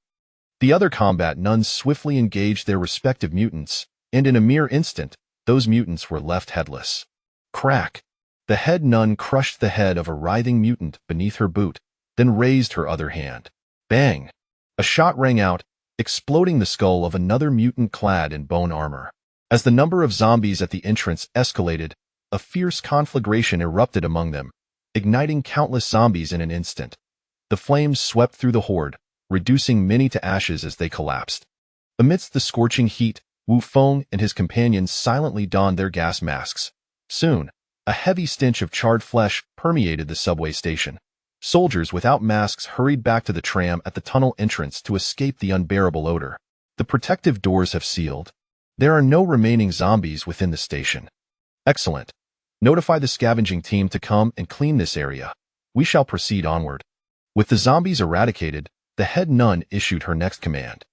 The other combat nuns swiftly engaged their respective mutants, and in a mere instant, those mutants were left headless. Crack! The head nun crushed the head of a writhing mutant beneath her boot, then raised her other hand. Bang! A shot rang out, exploding the skull of another mutant clad in bone armor. As the number of zombies at the entrance escalated, a fierce conflagration erupted among them, igniting countless zombies in an instant. The flames swept through the horde, reducing many to ashes as they collapsed. Amidst the scorching heat, Wu Feng and his companions silently donned their gas masks. Soon, a heavy stench of charred flesh permeated the subway station. Soldiers without masks hurried back to the tram at the tunnel entrance to escape the unbearable odor. The protective doors have sealed. There are no remaining zombies within the station. Excellent. Notify the scavenging team to come and clean this area. We shall proceed onward. With the zombies eradicated, the head nun issued her next command.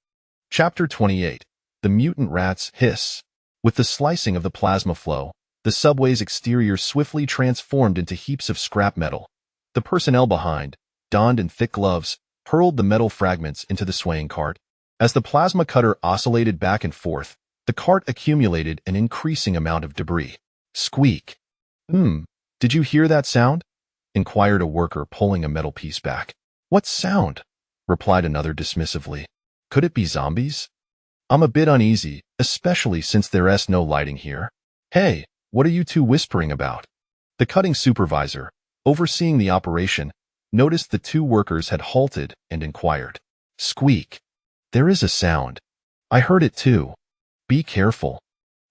Chapter 28. The Mutant Rats Hiss. With the slicing of the plasma flow, the subway's exterior swiftly transformed into heaps of scrap metal. The personnel behind, donned in thick gloves, hurled the metal fragments into the swaying cart. As the plasma cutter oscillated back and forth, the cart accumulated an increasing amount of debris. Squeak. Did you hear that sound? Inquired a worker pulling a metal piece back. What sound? Replied another dismissively. Could it be zombies? I'm a bit uneasy, especially since there's no lighting here. Hey, what are you two whispering about? The cutting supervisor, overseeing the operation, noticed the two workers had halted and inquired. Squeak. There is a sound. I heard it too. Be careful.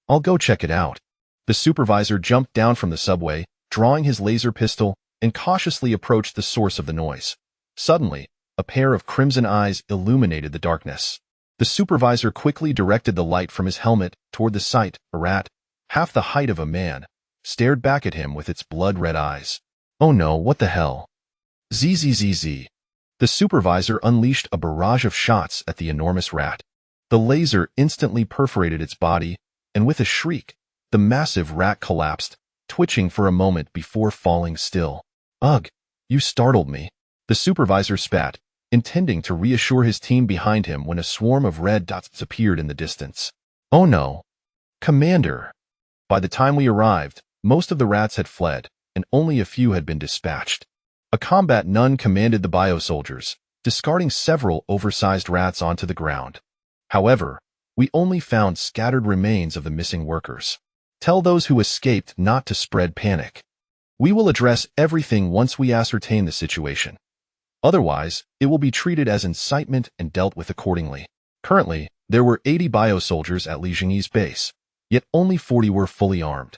I'll go check it out. The supervisor jumped down from the subway, drawing his laser pistol, and cautiously approached the source of the noise. Suddenly, a pair of crimson eyes illuminated the darkness. The supervisor quickly directed the light from his helmet toward the sight. A rat, half the height of a man, stared back at him with its blood-red eyes. Oh no, what the hell? Zzz. The supervisor unleashed a barrage of shots at the enormous rat. The laser instantly perforated its body, and with a shriek, the massive rat collapsed, twitching for a moment before falling still. Ugh, you startled me. The supervisor spat, intending to reassure his team behind him when a swarm of red dots appeared in the distance. Oh no. Commander. By the time we arrived, most of the rats had fled, and only a few had been dispatched. A combat nun commanded the bio-soldiers, discarding several oversized rats onto the ground. However, we only found scattered remains of the missing workers. Tell those who escaped not to spread panic. We will address everything once we ascertain the situation. Otherwise, it will be treated as incitement and dealt with accordingly. Currently, there were 80 bio-soldiers at Zhengyi's base, yet only 40 were fully armed.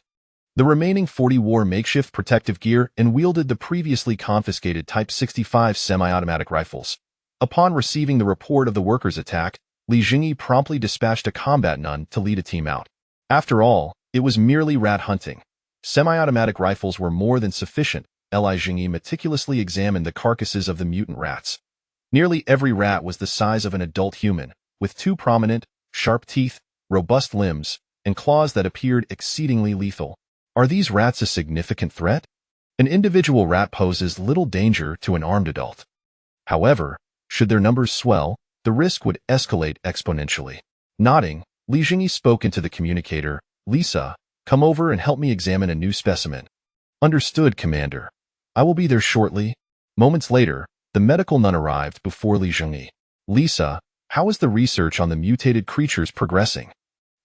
The remaining 40 wore makeshift protective gear and wielded the previously confiscated Type 65 semi-automatic rifles. Upon receiving the report of the workers' attack, Zhengyi promptly dispatched a combat nun to lead a team out. After all, it was merely rat hunting. Semi-automatic rifles were more than sufficient. Zhengyi meticulously examined the carcasses of the mutant rats. Nearly every rat was the size of an adult human, with two prominent, sharp teeth, robust limbs, and claws that appeared exceedingly lethal. Are these rats a significant threat? An individual rat poses little danger to an armed adult. However, should their numbers swell, the risk would escalate exponentially. Nodding, Li Zhengyi spoke into the communicator, "Lisa, come over and help me examine a new specimen." "Understood, Commander. I will be there shortly." Moments later, the medical nun arrived before Li Zhengyi. "Lisa, how is the research on the mutated creatures progressing?"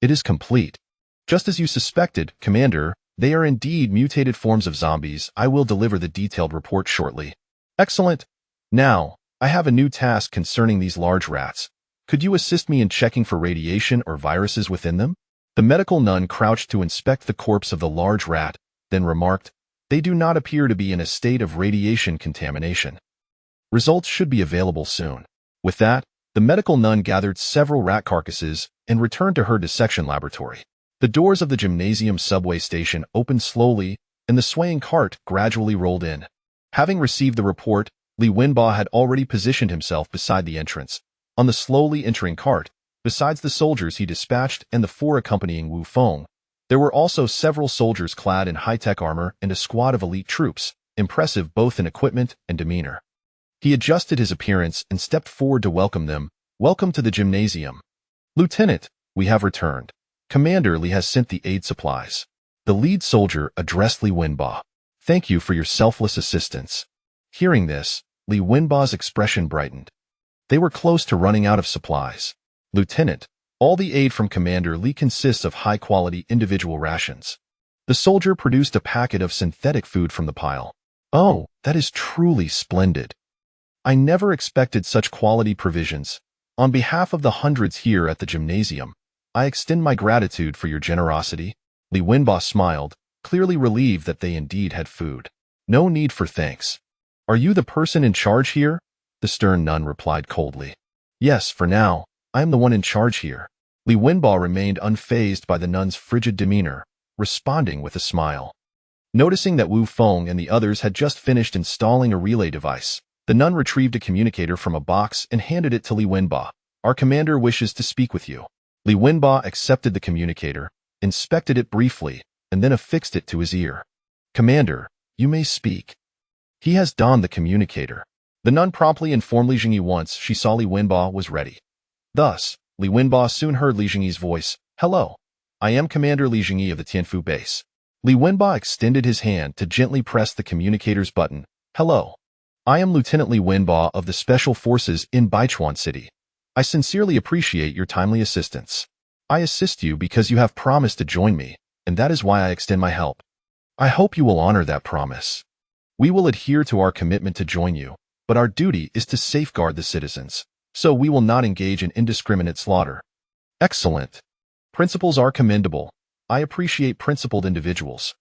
"It is complete. Just as you suspected, Commander, they are indeed mutated forms of zombies. I will deliver the detailed report shortly." "Excellent. Now, I have a new task concerning these large rats. Could you assist me in checking for radiation or viruses within them?" The medical nun crouched to inspect the corpse of the large rat, then remarked, "They do not appear to be in a state of radiation contamination. Results should be available soon." With that, the medical nun gathered several rat carcasses and returned to her dissection laboratory. The doors of the gymnasium subway station opened slowly, and the swaying cart gradually rolled in. Having received the report, Li Wenba had already positioned himself beside the entrance. On the slowly entering cart, besides the soldiers he dispatched and the four accompanying Wu Feng, there were also several soldiers clad in high-tech armor and a squad of elite troops, impressive both in equipment and demeanor. He adjusted his appearance and stepped forward to welcome them. "Welcome to the gymnasium. Lieutenant, we have returned. Commander Li has sent the aid supplies." The lead soldier addressed Li Wenba. "Thank you for your selfless assistance." Hearing this, Li Wenba's expression brightened. They were close to running out of supplies. "Lieutenant, all the aid from Commander Li consists of high-quality individual rations." The soldier produced a packet of synthetic food from the pile. "Oh, that is truly splendid. I never expected such quality provisions. On behalf of the hundreds here at the gymnasium, I extend my gratitude for your generosity." Li Wenba smiled, clearly relieved that they indeed had food. "No need for thanks. Are you the person in charge here?" The stern nun replied coldly. "Yes, for now, I am the one in charge here." Li Wenba remained unfazed by the nun's frigid demeanor, responding with a smile. Noticing that Wu Feng and the others had just finished installing a relay device, the nun retrieved a communicator from a box and handed it to Li Wenba. "Our commander wishes to speak with you." Li Wenba accepted the communicator, inspected it briefly, and then affixed it to his ear. "Commander, you may speak." He has donned the communicator. The nun promptly informed Li Zhengyi once she saw Li Wenba was ready. Thus, Li Wenba soon heard Li Zhengyi's voice. "Hello. I am Commander Li Zhengyi of the Tianfu base." Li Wenba extended his hand to gently press the communicator's button. "Hello. I am Lieutenant Li Wenba of the Special Forces in Baichuan City. I sincerely appreciate your timely assistance. I assist you because you have promised to join me, and that is why I extend my help. I hope you will honor that promise. We will adhere to our commitment to join you, but our duty is to safeguard the citizens, so we will not engage in indiscriminate slaughter." "Excellent. Principles are commendable. I appreciate principled individuals.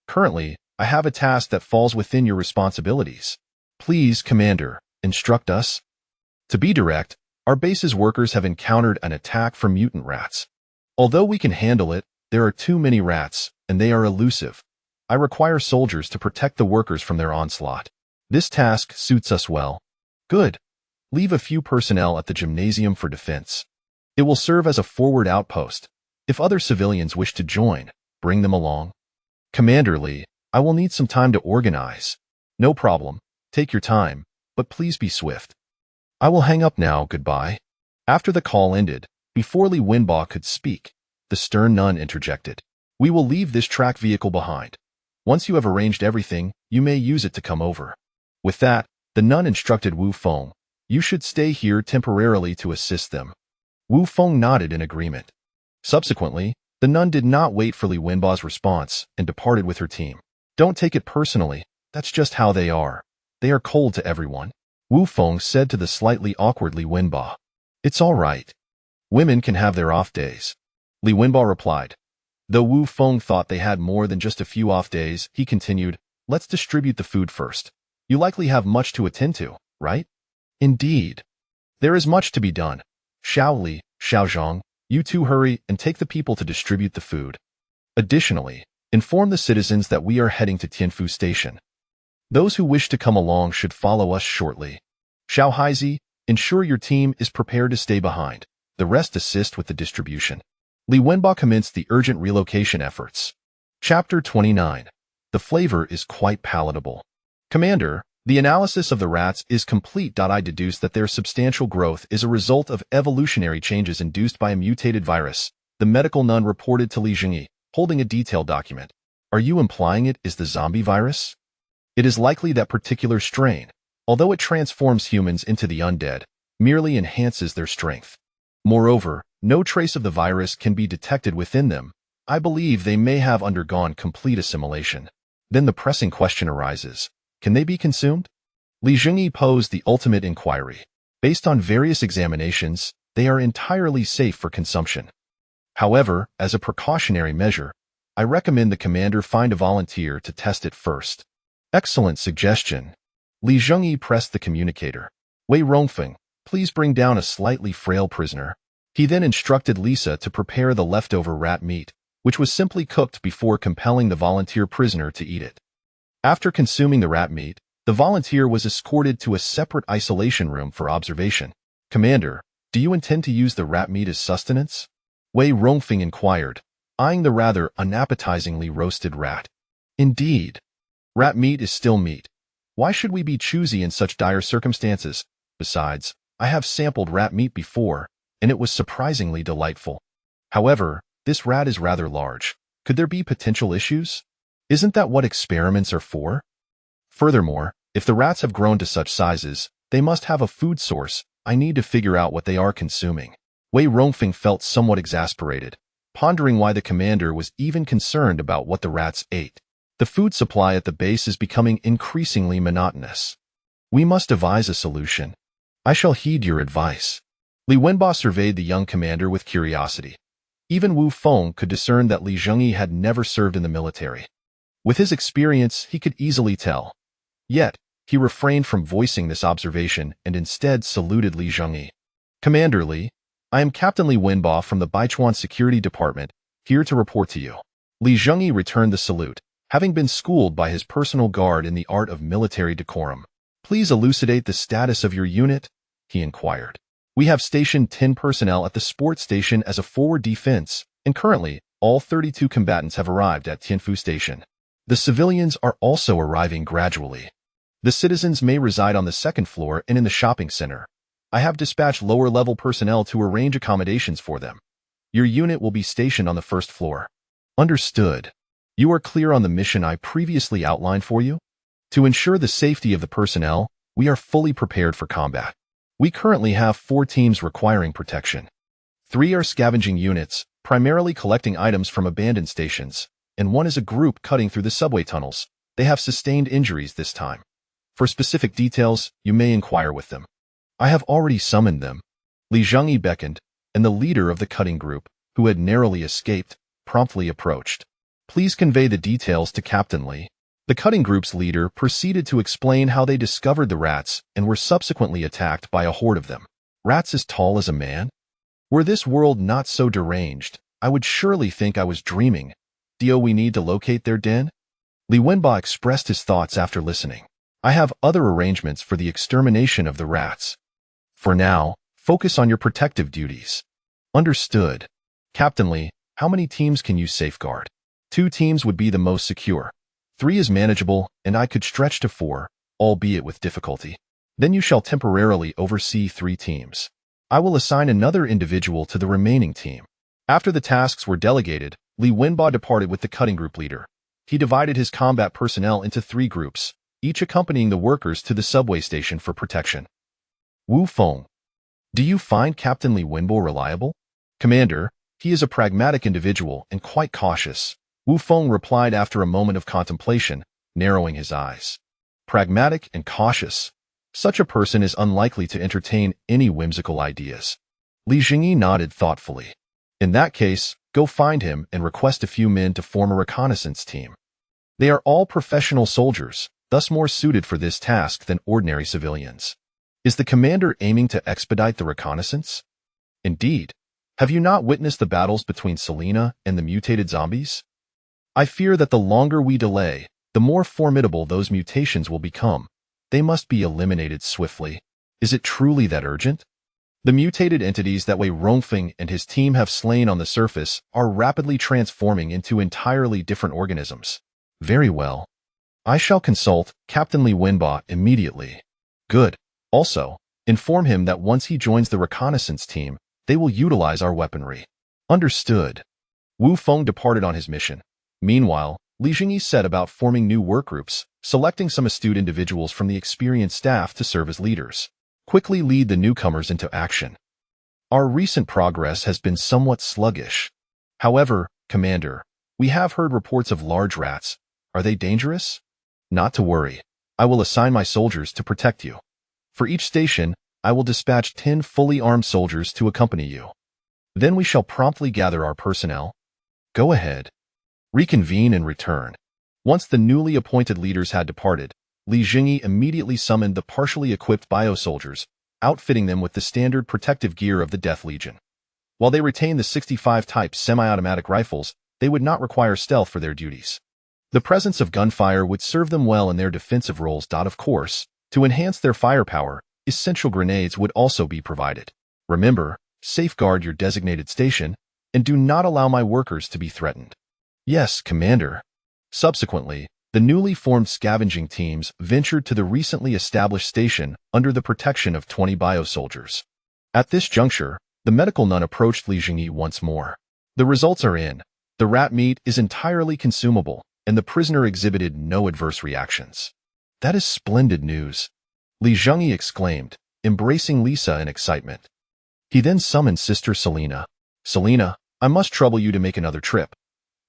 Currently, I have a task that falls within your responsibilities. Please, Commander, instruct us." "To be direct, our base's workers have encountered an attack from mutant rats. Although we can handle it, there are too many rats, and they are elusive. I require soldiers to protect the workers from their onslaught. This task suits us well." "Good. Leave a few personnel at the gymnasium for defense. It will serve as a forward outpost. If other civilians wish to join, bring them along." "Commander Li, I will need some time to organize." "No problem. Take your time, but please be swift." "I will hang up now. Goodbye." After the call ended, before Li Wenba could speak, the stern nun interjected. "We will leave this track vehicle behind. Once you have arranged everything, you may use it to come over." With that, the nun instructed Wu Feng, "You should stay here temporarily to assist them." Wu Feng nodded in agreement. Subsequently, the nun did not wait for Li Wenba's response and departed with her team. "Don't take it personally. That's just how they are. They are cold to everyone," Wu Feng said to the slightly awkward Li Wenba. "It's all right. Women can have their off days," Li Wenba replied. Though Wu Feng thought they had more than just a few off days, he continued, "Let's distribute the food first. You likely have much to attend to, right?" "Indeed. There is much to be done. Xiao Li, Xiao Zhang, you two hurry and take the people to distribute the food. Additionally, inform the citizens that we are heading to Tianfu Station. Those who wish to come along should follow us shortly. Xiao Haizi, Ensure your team is prepared to stay behind. The rest assist with the distribution. Li Wenba commenced the urgent relocation efforts. Chapter 29. The flavor is quite palatable. Commander, the analysis of the rats is complete. I deduce that their substantial growth is a result of evolutionary changes induced by a mutated virus, the medical nun reported to Li Zhengyi, holding a detailed document. Are you implying it is the zombie virus? It is likely that particular strain, although it transforms humans into the undead, merely enhances their strength. Moreover, no trace of the virus can be detected within them. I believe they may have undergone complete assimilation. Then the pressing question arises. Can they be consumed? Li Zhengyi posed the ultimate inquiry. Based on various examinations, they are entirely safe for consumption. However, as a precautionary measure, I recommend the commander find a volunteer to test it first. Excellent suggestion. Li Zhengyi pressed the communicator. Wei Rongfeng, please bring down a slightly frail prisoner. He then instructed Lisa to prepare the leftover rat meat, which was simply cooked before compelling the volunteer prisoner to eat it. After consuming the rat meat, the volunteer was escorted to a separate isolation room for observation. Commander, do you intend to use the rat meat as sustenance? Wei Rongfeng inquired, eyeing the rather unappetizingly roasted rat. Indeed. Rat meat is still meat. Why should we be choosy in such dire circumstances? Besides, I have sampled rat meat before, and it was surprisingly delightful. However, this rat is rather large. Could there be potential issues? Isn't that what experiments are for? Furthermore, if the rats have grown to such sizes, they must have a food source. I need to figure out what they are consuming. Wei Rongfeng felt somewhat exasperated, pondering why the commander was even concerned about what the rats ate. The food supply at the base is becoming increasingly monotonous. We must devise a solution. I shall heed your advice. Li Wenba surveyed the young commander with curiosity. Even Wu Feng could discern that Li Zhengyi had never served in the military. With his experience, he could easily tell. Yet, he refrained from voicing this observation and instead saluted Li Zhengyi. Commander Li, I am Captain Li Wenba from the Baichuan Security Department, here to report to you. Li Zhengyi returned the salute, having been schooled by his personal guard in the art of military decorum. Please elucidate the status of your unit, he inquired. We have stationed 10 personnel at the sports station as a forward defense, and currently, all 32 combatants have arrived at Tianfu Station. The civilians are also arriving gradually. The citizens may reside on the second floor and in the shopping center. I have dispatched lower-level personnel to arrange accommodations for them. Your unit will be stationed on the first floor. Understood. You are clear on the mission I previously outlined for you? To ensure the safety of the personnel, we are fully prepared for combat. We currently have 4 teams requiring protection. 3 are scavenging units, primarily collecting items from abandoned stations, and 1 is a group cutting through the subway tunnels. They have sustained injuries this time. For specific details, you may inquire with them. I have already summoned them. Li Zhengyi beckoned, and the leader of the cutting group, who had narrowly escaped, promptly approached. Please convey the details to Captain Li. The cutting group's leader proceeded to explain how they discovered the rats and were subsequently attacked by a horde of them. Rats as tall as a man? Were this world not so deranged, I would surely think I was dreaming. We need to locate their den? Li Wenba expressed his thoughts after listening. I have other arrangements for the extermination of the rats. For now, focus on your protective duties. Understood. Captain Li, how many teams can you safeguard? 2 teams would be the most secure. 3 is manageable, and I could stretch to 4, albeit with difficulty. Then you shall temporarily oversee 3 teams. I will assign another individual to the remaining team. After the tasks were delegated, Li Wenba departed with the cutting group leader. He divided his combat personnel into 3 groups, each accompanying the workers to the subway station for protection. Wu Feng, do you find Captain Li Wenba reliable? Commander, he is a pragmatic individual and quite cautious. Wu Feng replied after a moment of contemplation, narrowing his eyes. Pragmatic and cautious. Such a person is unlikely to entertain any whimsical ideas. Li Zhengyi nodded thoughtfully. In that case, go find him and request a few men to form a reconnaissance team. They are all professional soldiers, thus more suited for this task than ordinary civilians. Is the commander aiming to expedite the reconnaissance? Indeed. Have you not witnessed the battles between Selena and the mutated zombies? I fear that the longer we delay, the more formidable those mutations will become. They must be eliminated swiftly. Is it truly that urgent? The mutated entities that Wei Rongfeng and his team have slain on the surface are rapidly transforming into entirely different organisms. Very well. I shall consult Captain Li Wenba immediately. Good. Also, inform him that once he joins the reconnaissance team, they will utilize our weaponry. Understood. Wu Feng departed on his mission. Meanwhile, Li Zhengyi set about forming new workgroups, selecting some astute individuals from the experienced staff to serve as leaders. Quickly lead the newcomers into action. Our recent progress has been somewhat sluggish. However, Commander, we have heard reports of large rats. Are they dangerous? Not to worry. I will assign my soldiers to protect you. For each station, I will dispatch 10 fully armed soldiers to accompany you. Then we shall promptly gather our personnel. Go ahead. Reconvene and return. Once the newly appointed leaders had departed, Li Zhengyi immediately summoned the partially equipped bio-soldiers, outfitting them with the standard protective gear of the Death Legion. While they retained the 65-type semi-automatic rifles, they would not require stealth for their duties. The presence of gunfire would serve them well in their defensive roles. Of course, to enhance their firepower, essential grenades would also be provided. Remember, safeguard your designated station, and do not allow my workers to be threatened. Yes, Commander. Subsequently, the newly formed scavenging teams ventured to the recently established station under the protection of 20 bio-soldiers. At this juncture, the medical nun approached Li Zhengyi once more. The results are in. The rat meat is entirely consumable, and the prisoner exhibited no adverse reactions. That is splendid news, Li Zhengyi exclaimed, embracing Lisa in excitement. He then summoned Sister Selena. Selena, I must trouble you to make another trip.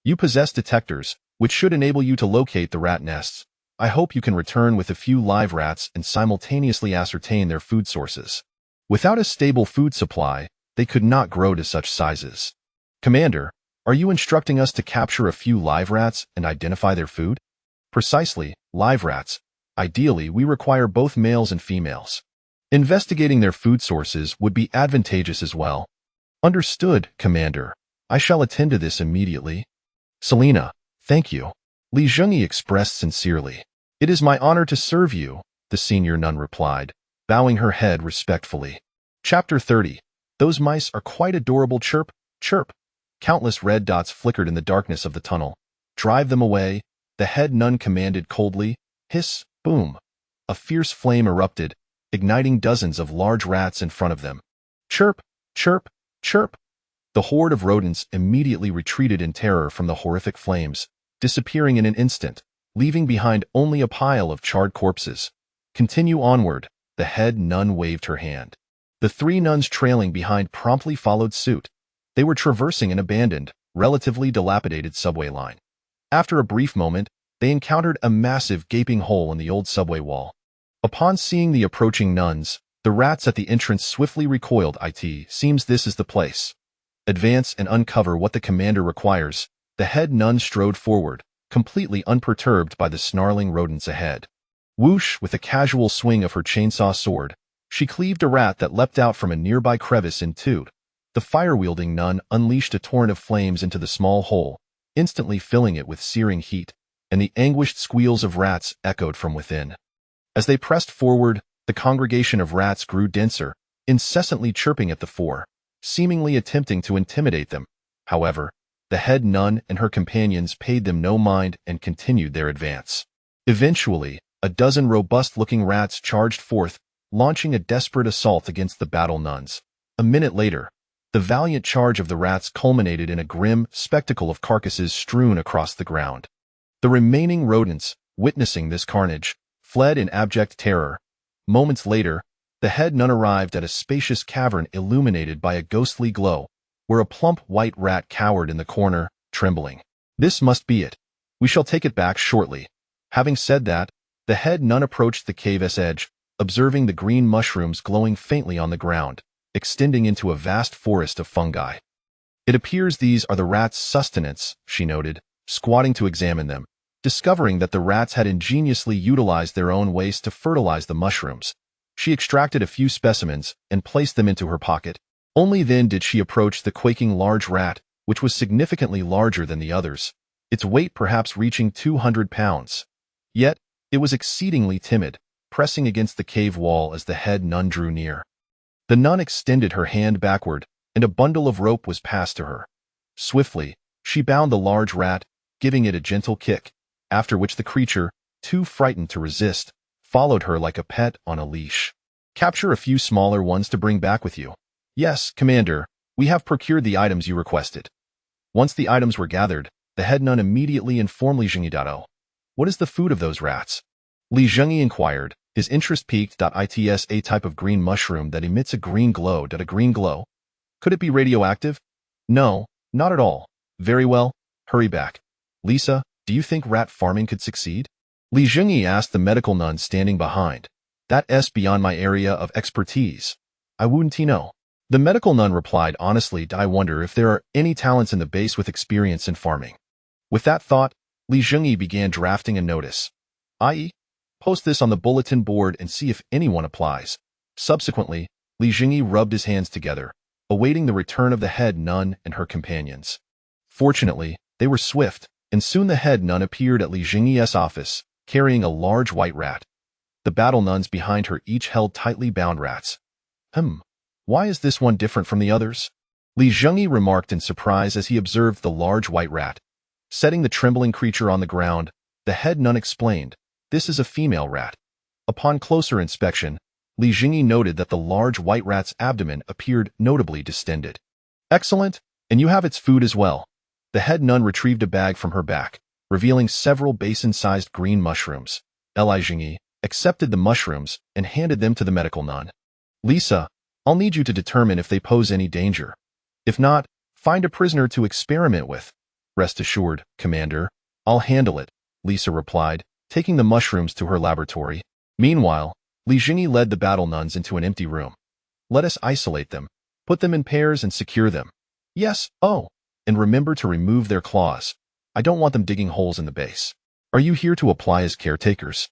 You possess detectors, which should enable you to locate the rat nests. I hope you can return with a few live rats and simultaneously ascertain their food sources. Without a stable food supply, they could not grow to such sizes. Commander, are you instructing us to capture a few live rats and identify their food? Precisely, live rats. Ideally, we require both males and females. Investigating their food sources would be advantageous as well. Understood, Commander. I shall attend to this immediately. Selena, thank you. Li Zhengyi expressed sincerely. It is my honor to serve you, the senior nun replied, bowing her head respectfully. Chapter 30. Those mice are quite adorable. Chirp, chirp. Countless red dots flickered in the darkness of the tunnel. Drive them away, the head nun commanded coldly. Hiss, boom. A fierce flame erupted, igniting dozens of large rats in front of them. Chirp, chirp, chirp. The horde of rodents immediately retreated in terror from the horrific flames, disappearing in an instant, leaving behind only a pile of charred corpses. Continue onward, the head nun waved her hand. The 3 nuns trailing behind promptly followed suit. They were traversing an abandoned, relatively dilapidated subway line. After a brief moment, they encountered a massive gaping hole in the old subway wall. Upon seeing the approaching nuns, the rats at the entrance swiftly recoiled. It seems this is the place. Advance and uncover what the commander requires. The head nun strode forward, completely unperturbed by the snarling rodents ahead. Whoosh, with a casual swing of her chainsaw sword, she cleaved a rat that leapt out from a nearby crevice in two. The fire-wielding nun unleashed a torrent of flames into the small hole, instantly filling it with searing heat, and the anguished squeals of rats echoed from within. As they pressed forward, the congregation of rats grew denser, incessantly chirping at the 4, seemingly attempting to intimidate them. However, the head nun and her companions paid them no mind and continued their advance. Eventually, a dozen robust-looking rats charged forth, launching a desperate assault against the battle nuns. A minute later, the valiant charge of the rats culminated in a grim spectacle of carcasses strewn across the ground. The remaining rodents, witnessing this carnage, fled in abject terror. Moments later, the head nun arrived at a spacious cavern illuminated by a ghostly glow, where a plump white rat cowered in the corner, trembling. This must be it. We shall take it back shortly. Having said that, the head nun approached the cave's edge, observing the green mushrooms glowing faintly on the ground, extending into a vast forest of fungi. It appears these are the rats' sustenance, she noted, squatting to examine them, discovering that the rats had ingeniously utilized their own waste to fertilize the mushrooms. She extracted a few specimens and placed them into her pocket. Only then did she approach the quaking large rat, which was significantly larger than the others, its weight perhaps reaching 200 pounds. Yet, it was exceedingly timid, pressing against the cave wall as the head nun drew near. The nun extended her hand backward, and a bundle of rope was passed to her. Swiftly, she bound the large rat, giving it a gentle kick, after which the creature, too frightened to resist, followed her like a pet on a leash. Capture a few smaller ones to bring back with you. Yes, Commander, we have procured the items you requested. Once the items were gathered, the head nun immediately informed Li Zhengyi. What is the food of those rats? Li Zhengyi inquired, his interest piqued. It's a type of green mushroom that emits a green glow. A green glow? Could it be radioactive? No, not at all. Very well, hurry back. Lisa, do you think rat farming could succeed? Li Zhengyi asked the medical nun standing behind. That's beyond my area of expertise. I wouldn't know. The medical nun replied honestly. I wonder if there are any talents in the base with experience in farming. With that thought, Li Zhengyi began drafting a notice. I.e., post this on the bulletin board and see if anyone applies. Subsequently, Li Zhengyi rubbed his hands together, awaiting the return of the head nun and her companions. Fortunately, they were swift, and soon the head nun appeared at Li Zhengyi's office, carrying a large white rat. The battle nuns behind her each held tightly bound rats. Why is this one different from the others? Li Zhengyi remarked in surprise as he observed the large white rat. Setting the trembling creature on the ground, the head nun explained, this is a female rat. Upon closer inspection, Li Zhengyi noted that the large white rat's abdomen appeared notably distended. Excellent, and you have its food as well. The head nun retrieved a bag from her back, revealing several basin-sized green mushrooms. Li Zhengyi accepted the mushrooms and handed them to the medical nun. Lisa, I'll need you to determine if they pose any danger. If not, find a prisoner to experiment with. Rest assured, Commander, I'll handle it, Lisa replied, taking the mushrooms to her laboratory. Meanwhile, Li Zhengyi led the battle nuns into an empty room. Let us isolate them, put them in pairs and secure them. Yes, and remember to remove their claws. I don't want them digging holes in the base. Are you here to apply as caretakers?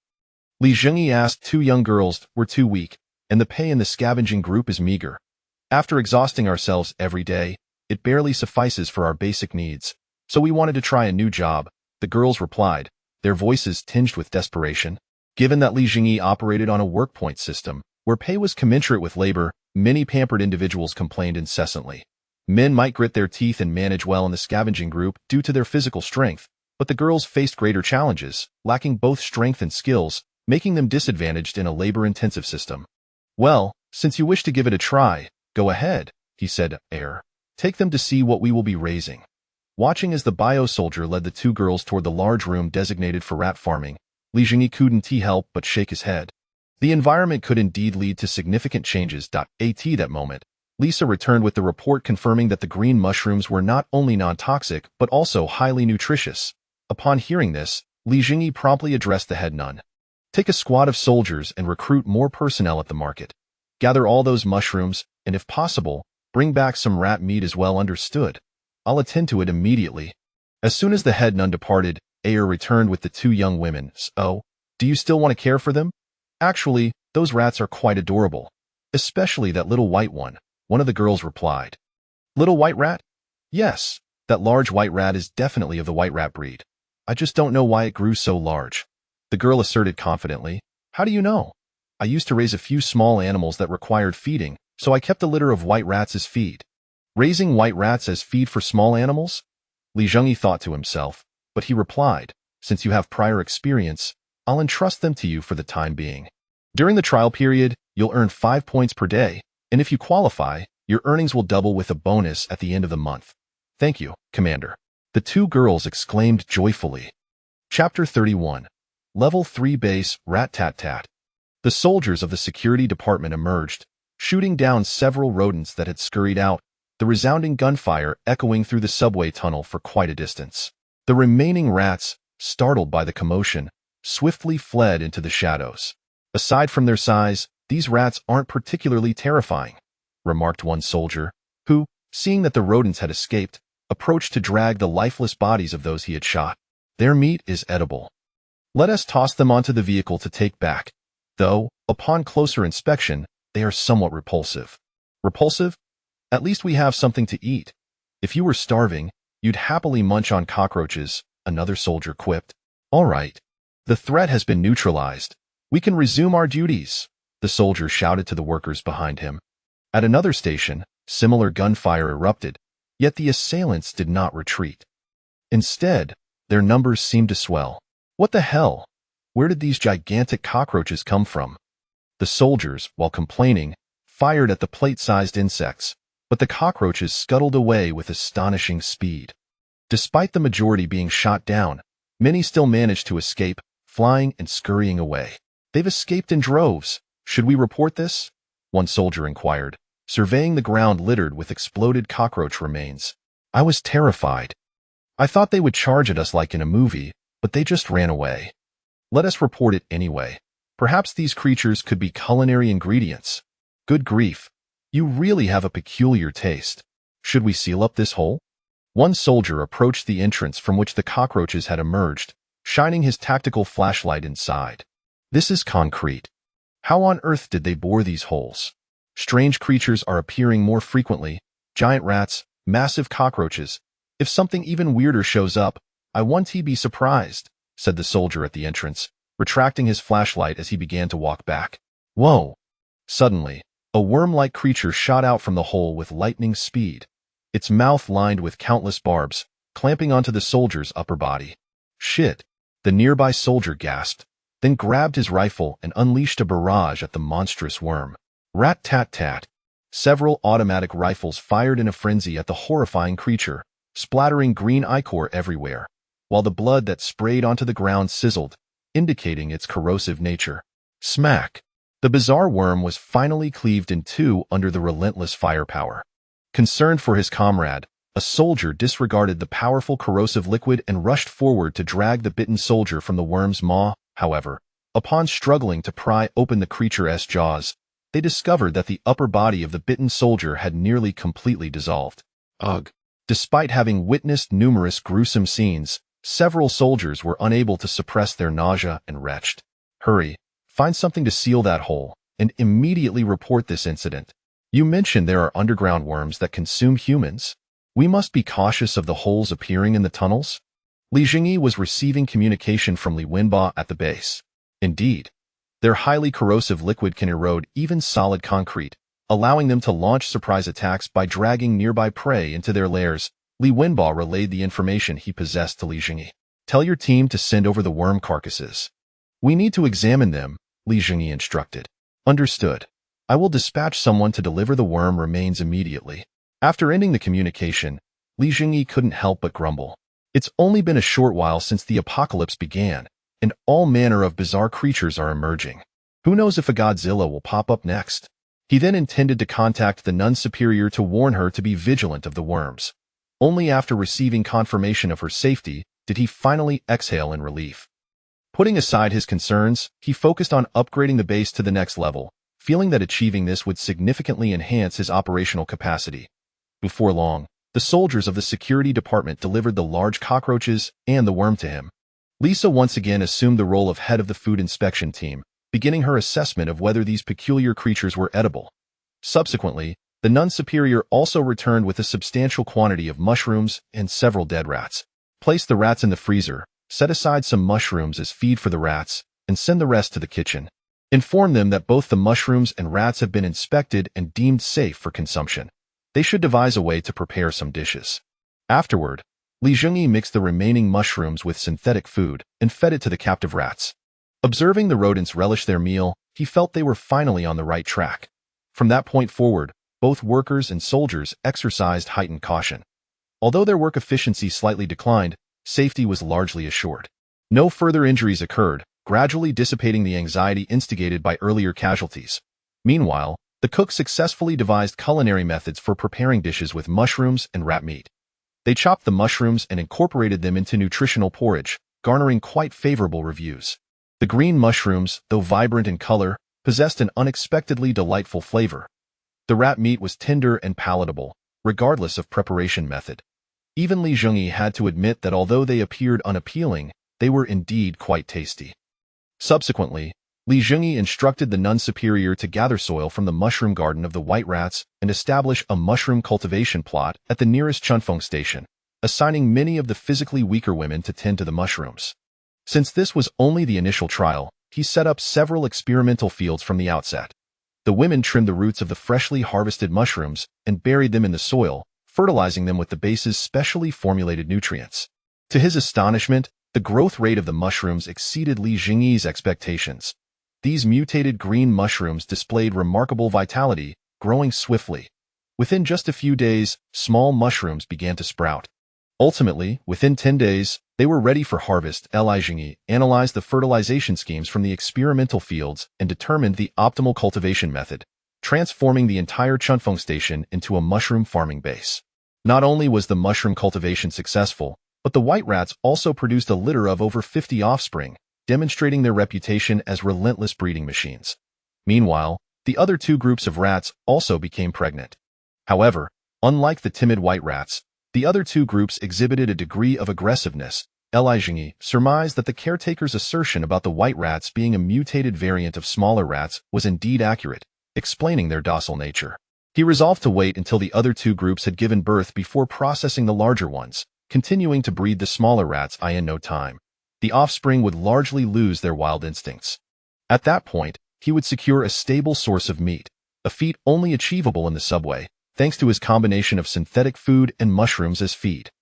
Li Zhengyi asked. 2 young girls were too weak, and the pay in the scavenging group is meager. After exhausting ourselves every day, it barely suffices for our basic needs, so we wanted to try a new job, the girls replied, their voices tinged with desperation. Given that Li Zhengyi operated on a work point system, where pay was commensurate with labor, many pampered individuals complained incessantly. Men might grit their teeth and manage well in the scavenging group due to their physical strength, but the girls faced greater challenges, lacking both strength and skills, making them disadvantaged in a labor-intensive system. Well, since you wish to give it a try, go ahead, he said, Take them to see what we will be raising. Watching as the bio-soldier led the 2 girls toward the large room designated for rat farming, Li Zhengyi couldn't help but shake his head. The environment could indeed lead to significant changes. At that moment, Lisa returned with the report confirming that the green mushrooms were not only non-toxic but also highly nutritious. Upon hearing this, Li Zhengyi promptly addressed the head nun. Take a squad of soldiers and recruit more personnel at the market. Gather all those mushrooms, and if possible, bring back some rat meat as well. Understood. I'll attend to it immediately. As soon as the head nun departed, Ayer returned with the 2 young women. Do you still want to care for them? Actually, those rats are quite adorable. Especially that little white one, one of the girls replied. Little white rat? Yes, that large white rat is definitely of the white rat breed. I just don't know why it grew so large. The girl asserted confidently. How do you know? I used to raise a few small animals that required feeding, so I kept a litter of white rats as feed. Raising white rats as feed for small animals? Li Zhengyi thought to himself, but he replied, since you have prior experience, I'll entrust them to you for the time being. During the trial period, you'll earn 5 points per day, and if you qualify, your earnings will double with a bonus at the end of the month. Thank you, Commander. The 2 girls exclaimed joyfully. Chapter 31. Level 3 Base Rat-Tat-Tat. The soldiers of the security department emerged, shooting down several rodents that had scurried out, the resounding gunfire echoing through the subway tunnel for quite a distance. The remaining rats, startled by the commotion, swiftly fled into the shadows. Aside from their size, these rats aren't particularly terrifying, remarked one soldier, who, seeing that the rodents had escaped, approached to drag the lifeless bodies of those he had shot. Their meat is edible. Let us toss them onto the vehicle to take back, though, upon closer inspection, they are somewhat repulsive. Repulsive? At least we have something to eat. If you were starving, you'd happily munch on cockroaches, another soldier quipped. All right. The threat has been neutralized. We can resume our duties, the soldier shouted to the workers behind him. At another station, similar gunfire erupted, yet the assailants did not retreat. Instead, their numbers seemed to swell. What the hell? Where did these gigantic cockroaches come from? The soldiers, while complaining, fired at the plate-sized insects, but the cockroaches scuttled away with astonishing speed. Despite the majority being shot down, many still managed to escape, flying and scurrying away. They've escaped in droves. Should we report this? One soldier inquired, surveying the ground littered with exploded cockroach remains. I was terrified. I thought they would charge at us like in a movie, but they just ran away. Let us report it anyway. Perhaps these creatures could be culinary ingredients. Good grief. You really have a peculiar taste. Should we seal up this hole? One soldier approached the entrance from which the cockroaches had emerged, shining his tactical flashlight inside. This is concrete. How on earth did they bore these holes? Strange creatures are appearing more frequently. Giant rats, massive cockroaches. If something even weirder shows up, I won't be surprised, said the soldier at the entrance, retracting his flashlight as he began to walk back. Whoa! Suddenly, a worm-like creature shot out from the hole with lightning speed, its mouth lined with countless barbs, clamping onto the soldier's upper body. Shit! The nearby soldier gasped, then grabbed his rifle and unleashed a barrage at the monstrous worm. Rat-tat-tat! Several automatic rifles fired in a frenzy at the horrifying creature, splattering green ichor everywhere, while the blood that sprayed onto the ground sizzled, indicating its corrosive nature. Smack! The bizarre worm was finally cleaved in two under the relentless firepower. Concerned for his comrade, a soldier disregarded the powerful corrosive liquid and rushed forward to drag the bitten soldier from the worm's maw. However, upon struggling to pry open the creature's jaws, they discovered that the upper body of the bitten soldier had nearly completely dissolved. Ugh! Despite having witnessed numerous gruesome scenes, several soldiers were unable to suppress their nausea and retched. Hurry, find something to seal that hole, and immediately report this incident. You mentioned there are underground worms that consume humans. We must be cautious of the holes appearing in the tunnels. Zhengyi was receiving communication from Li Wenba at the base. Indeed, their highly corrosive liquid can erode even solid concrete, allowing them to launch surprise attacks by dragging nearby prey into their lairs. Li Wenba relayed the information he possessed to Zhengyi. Tell your team to send over the worm carcasses. We need to examine them, Zhengyi instructed. Understood. I will dispatch someone to deliver the worm remains immediately. After ending the communication, Zhengyi couldn't help but grumble. It's only been a short while since the apocalypse began, and all manner of bizarre creatures are emerging. Who knows if a Godzilla will pop up next? He then intended to contact the nun superior to warn her to be vigilant of the worms. Only after receiving confirmation of her safety did he finally exhale in relief. Putting aside his concerns, he focused on upgrading the base to the next level, feeling that achieving this would significantly enhance his operational capacity. Before long, the soldiers of the security department delivered the large cockroaches and the worm to him. Lisa once again assumed the role of head of the food inspection team, beginning her assessment of whether these peculiar creatures were edible. Subsequently, the nun superior also returned with a substantial quantity of mushrooms and several dead rats. Place the rats in the freezer, set aside some mushrooms as feed for the rats, and send the rest to the kitchen. Inform them that both the mushrooms and rats have been inspected and deemed safe for consumption. They should devise a way to prepare some dishes. Afterward, Zhengyi mixed the remaining mushrooms with synthetic food and fed it to the captive rats. Observing the rodents relish their meal, he felt they were finally on the right track. From that point forward, both workers and soldiers exercised heightened caution. Although their work efficiency slightly declined, safety was largely assured. No further injuries occurred, gradually dissipating the anxiety instigated by earlier casualties. Meanwhile, the cook successfully devised culinary methods for preparing dishes with mushrooms and rat meat. They chopped the mushrooms and incorporated them into nutritional porridge, garnering quite favorable reviews. The green mushrooms, though vibrant in color, possessed an unexpectedly delightful flavor. The rat meat was tender and palatable, regardless of preparation method. Even Zhengyi had to admit that although they appeared unappealing, they were indeed quite tasty. Subsequently, Zhengyi instructed the nun superior to gather soil from the mushroom garden of the white rats and establish a mushroom cultivation plot at the nearest Chunfeng station, assigning many of the physically weaker women to tend to the mushrooms. Since this was only the initial trial, he set up several experimental fields from the outset. The women trimmed the roots of the freshly harvested mushrooms and buried them in the soil, fertilizing them with the base's specially formulated nutrients. To his astonishment, the growth rate of the mushrooms exceeded Li Zhengyi's expectations. These mutated green mushrooms displayed remarkable vitality, growing swiftly. Within just a few days, small mushrooms began to sprout. Ultimately, within 10 days, they were ready for harvest. Li Zhengyi analyzed the fertilization schemes from the experimental fields and determined the optimal cultivation method, transforming the entire Chunfeng station into a mushroom farming base. Not only was the mushroom cultivation successful, but the white rats also produced a litter of over 50 offspring, demonstrating their reputation as relentless breeding machines. Meanwhile, the other two groups of rats also became pregnant. However, unlike the timid white rats, the other two groups exhibited a degree of aggressiveness. Li Zhengyi surmised that the caretaker's assertion about the white rats being a mutated variant of smaller rats was indeed accurate, explaining their docile nature. He resolved to wait until the other two groups had given birth before processing the larger ones, continuing to breed the smaller rats in no time. The offspring would largely lose their wild instincts. At that point, he would secure a stable source of meat, a feat only achievable in the subway, thanks to his combination of synthetic food and mushrooms as feed.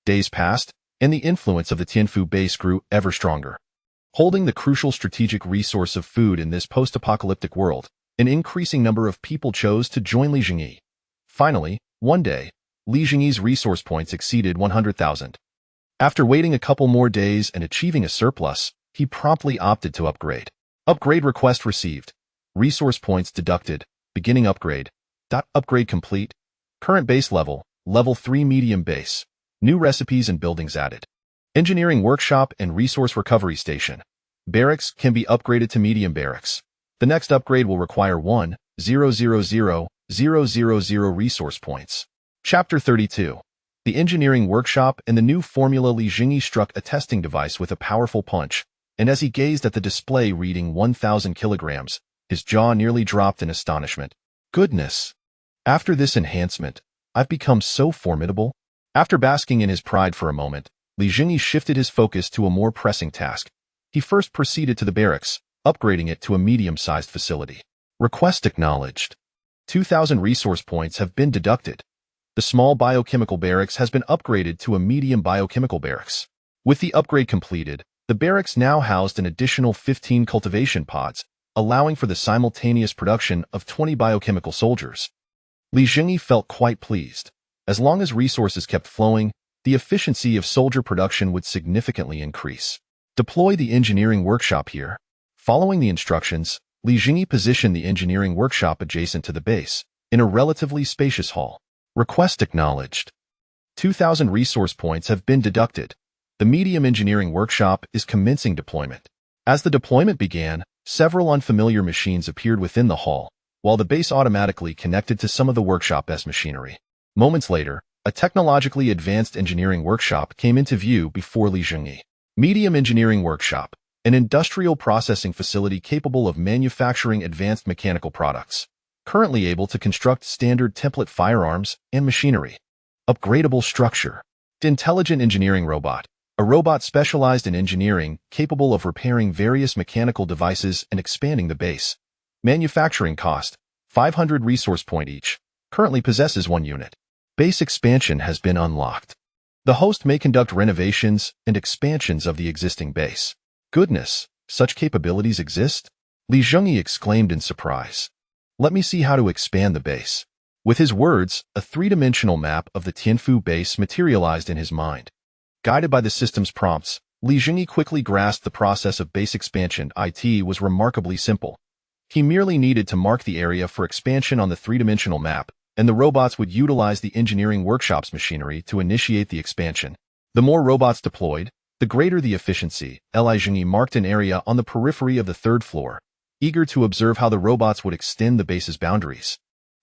Days passed, and the influence of the Tianfu base grew ever stronger. Holding the crucial strategic resource of food in this post-apocalyptic world, an increasing number of people chose to join Li Zhengyi. Finally, one day, Li Zhengyi's resource points exceeded 100,000. After waiting a couple more days and achieving a surplus, he promptly opted to upgrade. Upgrade request received. Resource points deducted. Beginning upgrade. Upgrade complete. Current base level, level 3 medium base. New recipes and buildings added. Engineering workshop and resource recovery station. Barracks can be upgraded to medium barracks. The next upgrade will require 1,000,000 resource points. Chapter 32. The engineering workshop and the new formula. Li Zhengyi struck a testing device with a powerful punch, and as he gazed at the display reading 1,000 kilograms, his jaw nearly dropped in astonishment. Goodness! After this enhancement, I've become so formidable. After basking in his pride for a moment, Li Zhengyi shifted his focus to a more pressing task. He first proceeded to the barracks, upgrading it to a medium-sized facility. Request acknowledged. 2,000 resource points have been deducted. The small biochemical barracks has been upgraded to a medium biochemical barracks. With the upgrade completed, the barracks now housed an additional 15 cultivation pods, allowing for the simultaneous production of 20 biochemical soldiers. Li Zhengyi felt quite pleased. As long as resources kept flowing, the efficiency of soldier production would significantly increase. Deploy the engineering workshop here. Following the instructions, Li Zhengyi positioned the engineering workshop adjacent to the base, in a relatively spacious hall. Request acknowledged. 2,000 resource points have been deducted. The medium engineering workshop is commencing deployment. As the deployment began, several unfamiliar machines appeared within the hall, while the base automatically connected to some of the workshop's machinery. Moments later, a technologically advanced engineering workshop came into view before Li Zhengyi. Medium engineering workshop, an industrial processing facility capable of manufacturing advanced mechanical products, currently able to construct standard template firearms and machinery. Upgradable structure. Intelligent engineering robot. A robot specialized in engineering, capable of repairing various mechanical devices and expanding the base. Manufacturing cost, 500 resource point each. Currently possesses 1 unit. Base expansion has been unlocked. The host may conduct renovations and expansions of the existing base. Goodness, such capabilities exist? Li Zhengyi exclaimed in surprise. Let me see how to expand the base. With his words, a three-dimensional map of the Tianfu base materialized in his mind. Guided by the system's prompts, Li Zhengyi quickly grasped the process of base expansion. It was remarkably simple. He merely needed to mark the area for expansion on the three-dimensional map, and the robots would utilize the engineering workshop's machinery to initiate the expansion. The more robots deployed, the greater the efficiency. Li Zhengyi marked an area on the periphery of the 3rd floor, eager to observe how the robots would extend the base's boundaries.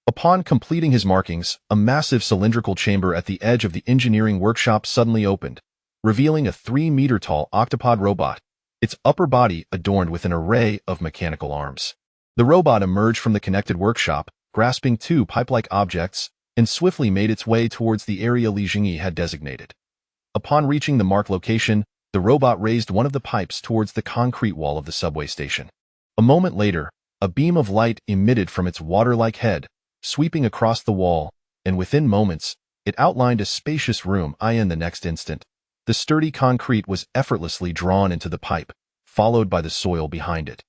Upon completing his markings, a massive cylindrical chamber at the edge of the engineering workshop suddenly opened, revealing a 3-meter-tall octopod robot, its upper body adorned with an array of mechanical arms. The robot emerged from the connected workshop, grasping 2 pipe-like objects, and swiftly made its way towards the area Li Zhengyi had designated. Upon reaching the marked location, the robot raised one of the pipes towards the concrete wall of the subway station. A moment later, a beam of light emitted from its water-like head, sweeping across the wall, and within moments, it outlined a spacious room. In the next instant, the sturdy concrete was effortlessly drawn into the pipe, followed by the soil behind it.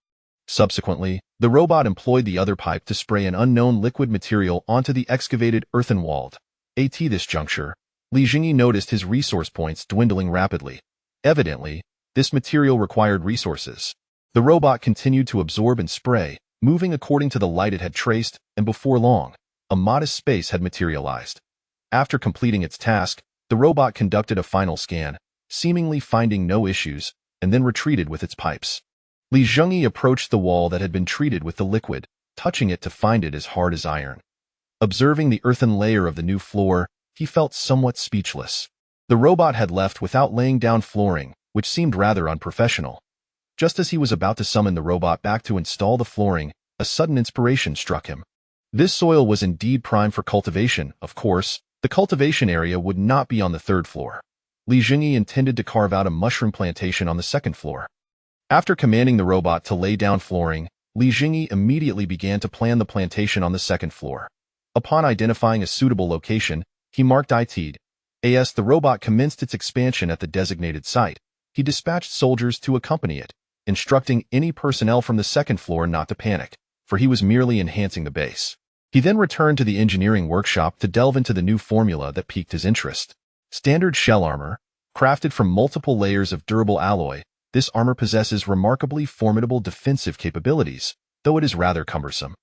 Subsequently, the robot employed the other pipe to spray an unknown liquid material onto the excavated earthen wall. At this juncture, Zhengyi noticed his resource points dwindling rapidly. Evidently, this material required resources. The robot continued to absorb and spray, moving according to the light it had traced, and before long, a modest space had materialized. After completing its task, the robot conducted a final scan, seemingly finding no issues, and then retreated with its pipes. Zhengyi approached the wall that had been treated with the liquid, touching it to find it as hard as iron. Observing the earthen layer of the new floor, he felt somewhat speechless. The robot had left without laying down flooring, which seemed rather unprofessional. Just as he was about to summon the robot back to install the flooring, a sudden inspiration struck him. This soil was indeed prime for cultivation. Of course, the cultivation area would not be on the third floor. Zhengyi intended to carve out a mushroom plantation on the second floor. After commanding the robot to lay down flooring, Zhengyi immediately began to plan the plantation on the second floor. Upon identifying a suitable location, he marked it. As the robot commenced its expansion at the designated site, he dispatched soldiers to accompany it, instructing any personnel from the second floor not to panic, for he was merely enhancing the base. He then returned to the engineering workshop to delve into the new formula that piqued his interest. Standard shell armor, crafted from multiple layers of durable alloy, this armor possesses remarkably formidable defensive capabilities, though it is rather cumbersome.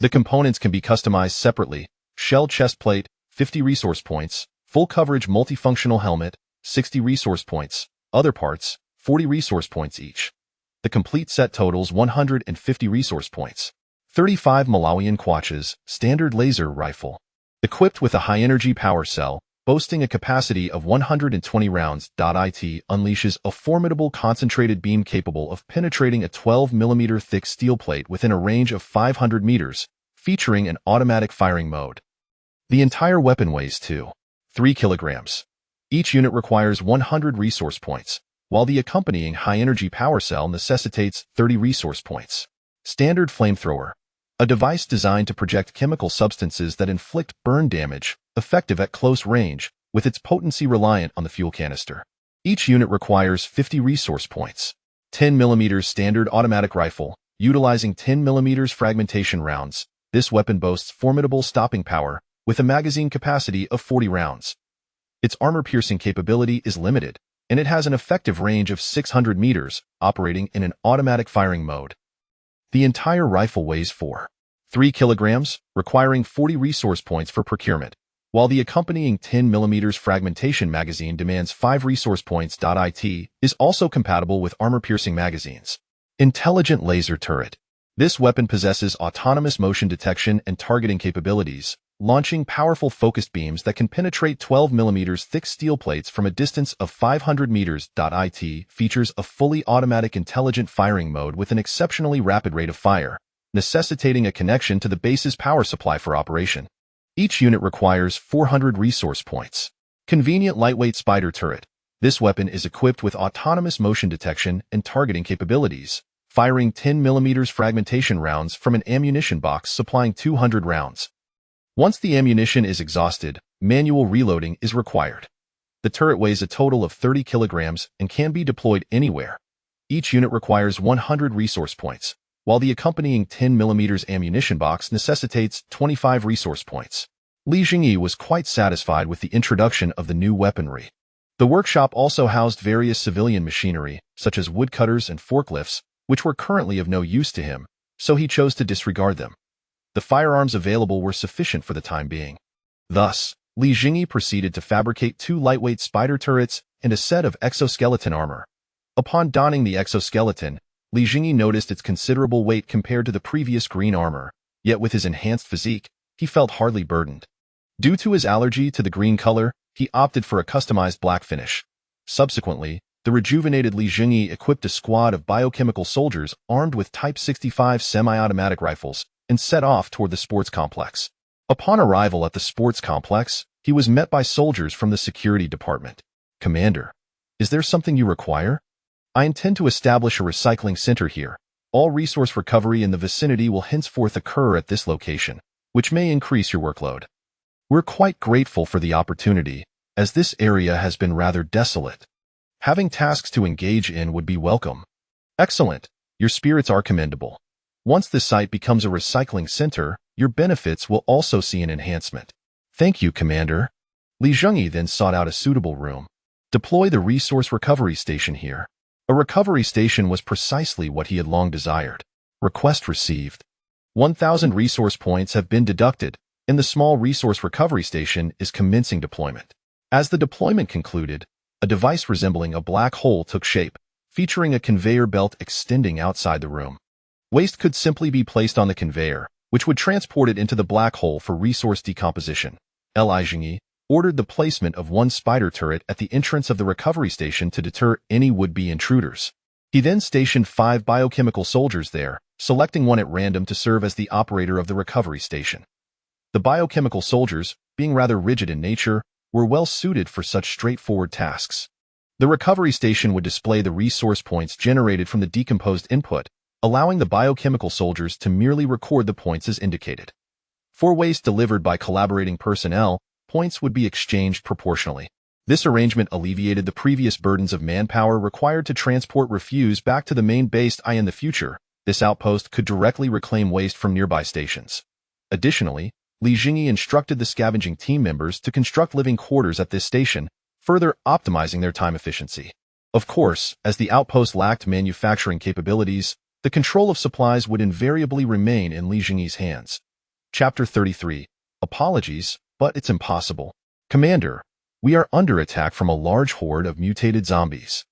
The components can be customized separately: shell chestplate, 50 resource points; full coverage multifunctional helmet, 60 resource points; other parts, 40 resource points each. The complete set totals 150 resource points. 35 Malawian Kwaches, standard laser rifle. Equipped with a high-energy power cell, boasting a capacity of 120 rounds. It unleashes a formidable concentrated beam capable of penetrating a 12mm thick steel plate within a range of 500 meters, featuring an automatic firing mode. The entire weapon weighs 3 kilograms. Each unit requires 100 resource points, while the accompanying high-energy power cell necessitates 30 resource points. Standard flamethrower. A device designed to project chemical substances that inflict burn damage, effective at close range, with its potency reliant on the fuel canister. Each unit requires 50 resource points. 10mm standard automatic rifle. Utilizing 10mm fragmentation rounds, this weapon boasts formidable stopping power, with a magazine capacity of 40 rounds. Its armor-piercing capability is limited, and it has an effective range of 600 meters, operating in an automatic firing mode. The entire rifle weighs 3 kilograms, requiring 40 resource points for procurement, while the accompanying 10mm fragmentation magazine demands 5 resource points. It is also compatible with armor-piercing magazines. Intelligent laser turret. This weapon possesses autonomous motion detection and targeting capabilities, launching powerful focused beams that can penetrate 12mm thick steel plates from a distance of 500 meters. It features a fully automatic intelligent firing mode with an exceptionally rapid rate of fire, necessitating a connection to the base's power supply for operation. Each unit requires 400 resource points. Convenient lightweight spider turret. This weapon is equipped with autonomous motion detection and targeting capabilities, firing 10mm fragmentation rounds from an ammunition box supplying 200 rounds. Once the ammunition is exhausted, manual reloading is required. The turret weighs a total of 30 kilograms and can be deployed anywhere. Each unit requires 100 resource points, while the accompanying 10mm ammunition box necessitates 25 resource points. Zhengyi was quite satisfied with the introduction of the new weaponry. The workshop also housed various civilian machinery, such as woodcutters and forklifts, which were currently of no use to him, so he chose to disregard them. The firearms available were sufficient for the time being. Thus, Zhengyi proceeded to fabricate 2 lightweight spider turrets and a set of exoskeleton armor. Upon donning the exoskeleton, Zhengyi noticed its considerable weight compared to the previous green armor, yet with his enhanced physique, he felt hardly burdened. Due to his allergy to the green color, he opted for a customized black finish. Subsequently, the rejuvenated Zhengyi equipped a squad of biochemical soldiers armed with Type 65 semi-automatic rifles and set off toward the sports complex. Upon arrival at the sports complex, he was met by soldiers from the security department. "Commander, Is there something you require? I intend to establish a recycling center here. All resource recovery in the vicinity will henceforth occur at this location, which may increase your workload. We're quite grateful for the opportunity, as this area has been rather desolate. Having tasks to engage in would be welcome. Excellent. Your spirits are commendable. Once the site becomes a recycling center, your benefits will also see an enhancement. Thank you, Commander. Zhengyi then sought out a suitable room. Deploy the resource recovery station here. A recovery station was precisely what he had long desired. Request received. 1,000 resource points have been deducted, and the small resource recovery station is commencing deployment. As the deployment concluded, a device resembling a black hole took shape, featuring a conveyor belt extending outside the room. Waste could simply be placed on the conveyor, which would transport it into the black hole for resource decomposition. Zhengyi ordered the placement of one spider turret at the entrance of the recovery station to deter any would-be intruders. He then stationed 5 biochemical soldiers there, selecting one at random to serve as the operator of the recovery station. The biochemical soldiers, being rather rigid in nature, were well suited for such straightforward tasks. The recovery station would display the resource points generated from the decomposed input, allowing the biochemical soldiers to merely record the points as indicated. For waste delivered by collaborating personnel, points would be exchanged proportionally. This arrangement alleviated the previous burdens of manpower required to transport refuse back to the main base. In the future, this outpost could directly reclaim waste from nearby stations. Additionally, Zhengyi instructed the scavenging team members to construct living quarters at this station, further optimizing their time efficiency. Of course, as the outpost lacked manufacturing capabilities, the control of supplies would invariably remain in Zhengyi's hands. Chapter 33. Apologies, but it's impossible. Commander, we are under attack from a large horde of mutated zombies.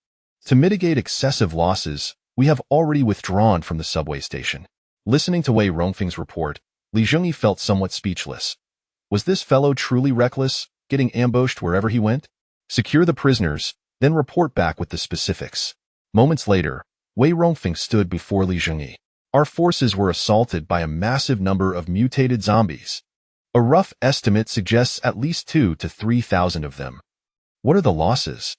To mitigate excessive losses, we have already withdrawn from the subway station. Listening to Wei Rongfeng's report, Zhengyi felt somewhat speechless. Was this fellow truly reckless, getting ambushed wherever he went? Secure the prisoners, then report back with the specifics. Moments later, Wei Rongfeng stood before Zhengyi. Our forces were assaulted by a massive number of mutated zombies. A rough estimate suggests at least 2,000 to 3,000 of them. What are the losses?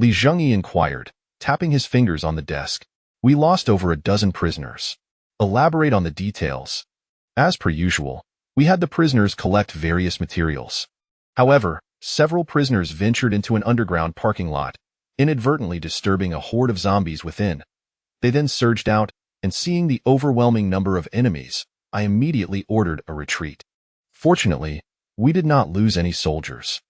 Zhengyi inquired, tapping his fingers on the desk. We lost over a dozen prisoners. Elaborate on the details. As per usual, we had the prisoners collect various materials. However, several prisoners ventured into an underground parking lot, inadvertently disturbing a horde of zombies within. They then surged out, and seeing the overwhelming number of enemies, I immediately ordered a retreat. Fortunately, we did not lose any soldiers.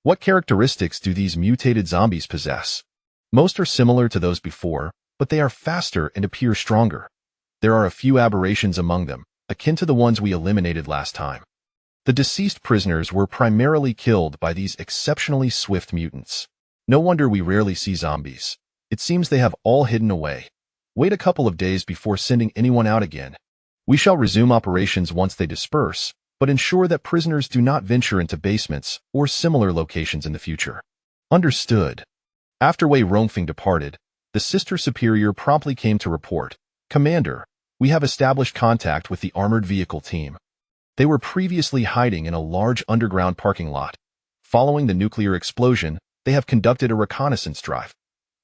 What characteristics do these mutated zombies possess? Most are similar to those before, but they are faster and appear stronger. There are a few aberrations among them, akin to the ones we eliminated last time. The deceased prisoners were primarily killed by these exceptionally swift mutants. No wonder we rarely see zombies. It seems they have all hidden away. Wait a couple of days before sending anyone out again. We shall resume operations once they disperse, but ensure that prisoners do not venture into basements or similar locations in the future. Understood. After Wei Rongfeng departed, the Sister Superior promptly came to report, Commander, we have established contact with the armored vehicle team. They were previously hiding in a large underground parking lot. Following the nuclear explosion, they have conducted a reconnaissance drive.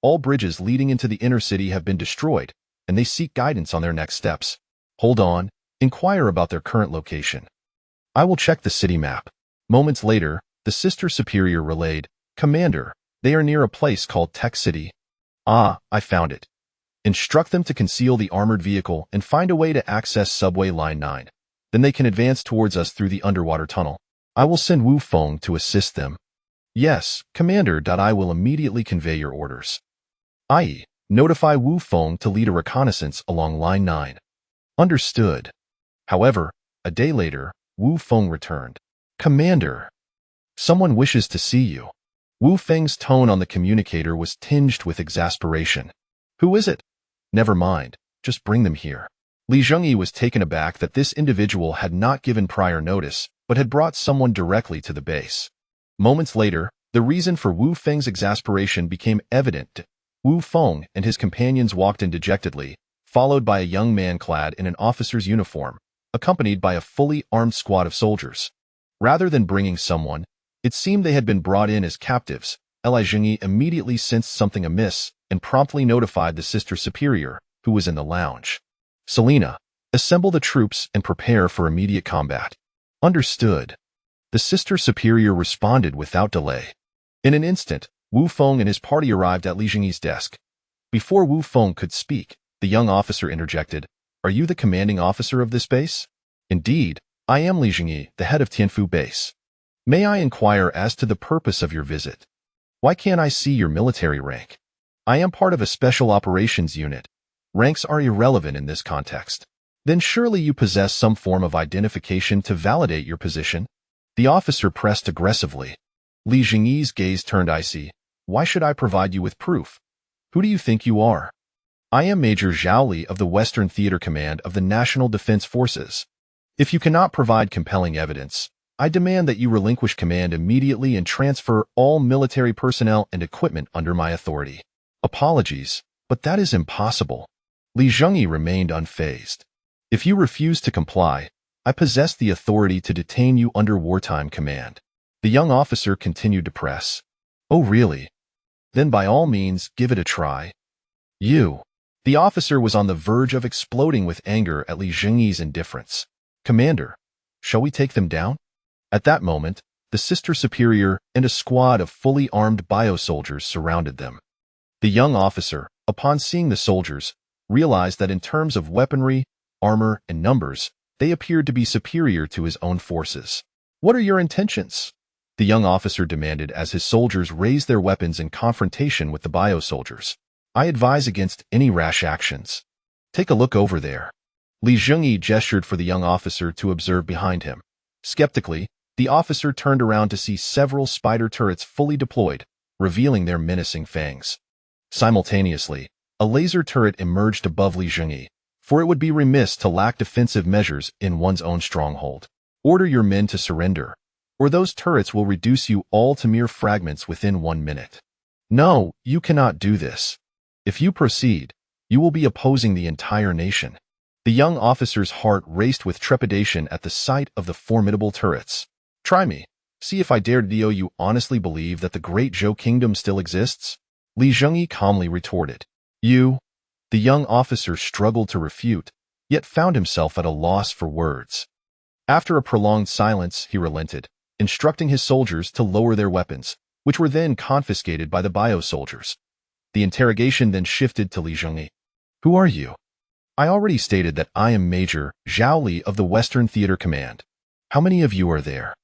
All bridges leading into the inner city have been destroyed, and they seek guidance on their next steps. Hold on, inquire about their current location. I will check the city map. Moments later, the Sister Superior relayed, Commander, they are near a place called Tech City. Ah, I found it. Instruct them to conceal the armored vehicle and find a way to access Subway Line 9. Then they can advance towards us through the underwater tunnel. I will send Wu Feng to assist them. Yes, Commander. I will immediately convey your orders. I.e., notify Wu Feng to lead a reconnaissance along Line 9. Understood. However, a day later, Wu Feng returned. Commander, someone wishes to see you. Wu Feng's tone on the communicator was tinged with exasperation. Who is it? Never mind, just bring them here. Zhengyi was taken aback that this individual had not given prior notice, but had brought someone directly to the base. Moments later, the reason for Wu Feng's exasperation became evident. Wu Feng and his companions walked in dejectedly, followed by a young man clad in an officer's uniform, accompanied by a fully armed squad of soldiers. Rather than bringing someone, it seemed they had been brought in as captives, Li Zhengyi immediately sensed something amiss and promptly notified the Sister Superior, who was in the lounge. Selena, assemble the troops and prepare for immediate combat. Understood. The Sister Superior responded without delay. In an instant, Wu Feng and his party arrived at Li Zhengyi's desk. Before Wu Feng could speak, the young officer interjected, "Are you the commanding officer of this base?" "Indeed, I am Li Zhengyi, the head of Tianfu base. May I inquire as to the purpose of your visit? Why can't I see your military rank? I am part of a special operations unit. Ranks are irrelevant in this context." "Then surely you possess some form of identification to validate your position?" The officer pressed aggressively. Li Zhengyi's gaze turned icy. "Why should I provide you with proof? Who do you think you are?" "I am Major Zhao Li of the Western Theater Command of the National Defense Forces. If you cannot provide compelling evidence, I demand that you relinquish command immediately and transfer all military personnel and equipment under my authority." "Apologies, but that is impossible." Li Zhengyi remained unfazed. "If you refuse to comply, I possess the authority to detain you under wartime command." The young officer continued to press. "Oh, really? Then by all means, give it a try." "You." The officer was on the verge of exploding with anger at Li Zhengyi's indifference. "Commander, shall we take them down?" At that moment, the Sister Superior and a squad of fully armed bio-soldiers surrounded them. The young officer, upon seeing the soldiers, realized that in terms of weaponry, armor, and numbers, they appeared to be superior to his own forces. "What are your intentions?" the young officer demanded as his soldiers raised their weapons in confrontation with the bio-soldiers. "I advise against any rash actions. Take a look over there." Li Zhengyi gestured for the young officer to observe behind him. Skeptically, the officer turned around to see several spider turrets fully deployed, revealing their menacing fangs. Simultaneously, a laser turret emerged above Li Zhengyi, for it would be remiss to lack defensive measures in one's own stronghold. "Order your men to surrender, or those turrets will reduce you all to mere fragments within 1 minute. "No, you cannot do this. If you proceed, you will be opposing the entire nation." The young officer's heart raced with trepidation at the sight of the formidable turrets. "Try me. See if I dare. Do you honestly believe that the great Zhou kingdom still exists?" Li Zhengyi calmly retorted. "You?" The young officer struggled to refute, yet found himself at a loss for words. After a prolonged silence, he relented, instructing his soldiers to lower their weapons, which were then confiscated by the bio-soldiers. The interrogation then shifted to Li Zhengyi. "Who are you?" "I already stated that I am Major Zhao Li of the Western Theater Command. How many of you are there?"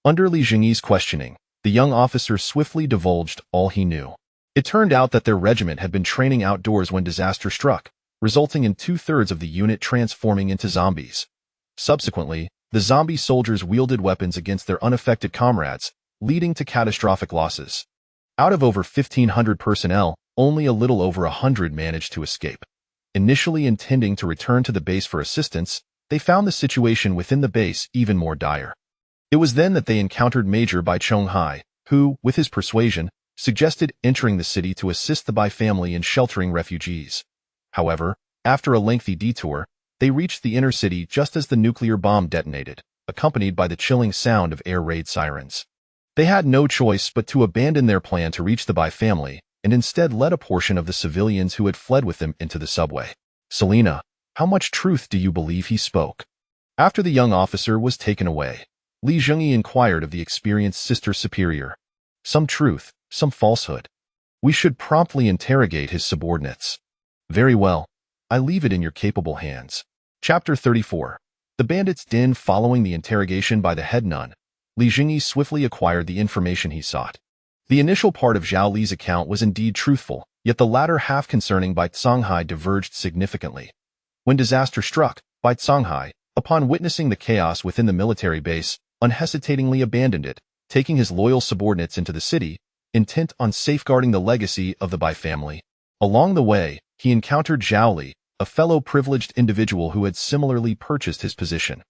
Under Li Zhengyi's questioning, the young officer swiftly divulged all he knew. It turned out that their regiment had been training outdoors when disaster struck, resulting in 2/3 of the unit transforming into zombies. Subsequently, the zombie soldiers wielded weapons against their unaffected comrades, leading to catastrophic losses. Out of over 1,500 personnel, only a little over 100 managed to escape. Initially intending to return to the base for assistance, they found the situation within the base even more dire. It was then that they encountered Major Bai Chonghai, who, with his persuasion, suggested entering the city to assist the Bai family in sheltering refugees. However, after a lengthy detour, they reached the inner city just as the nuclear bomb detonated, accompanied by the chilling sound of air raid sirens. They had no choice but to abandon their plan to reach the Bai family, and instead led a portion of the civilians who had fled with them into the subway. "Selena, how much truth do you believe he spoke?" After the young officer was taken away, Li Zhengyi inquired of the experienced Sister Superior. "Some truth, some falsehood. We should promptly interrogate his subordinates." "Very well. I leave it in your capable hands." Chapter 34. The bandits' den. Following the interrogation by the head nun, Li Zhengyi swiftly acquired the information he sought. The initial part of Zhao Li's account was indeed truthful, yet the latter half concerning Bai Songhai diverged significantly. When disaster struck, Bai Songhai, upon witnessing the chaos within the military base, unhesitatingly abandoned it, taking his loyal subordinates into the city, intent on safeguarding the legacy of the Bai family. Along the way, he encountered Zhao Li, a fellow privileged individual who had similarly purchased his position.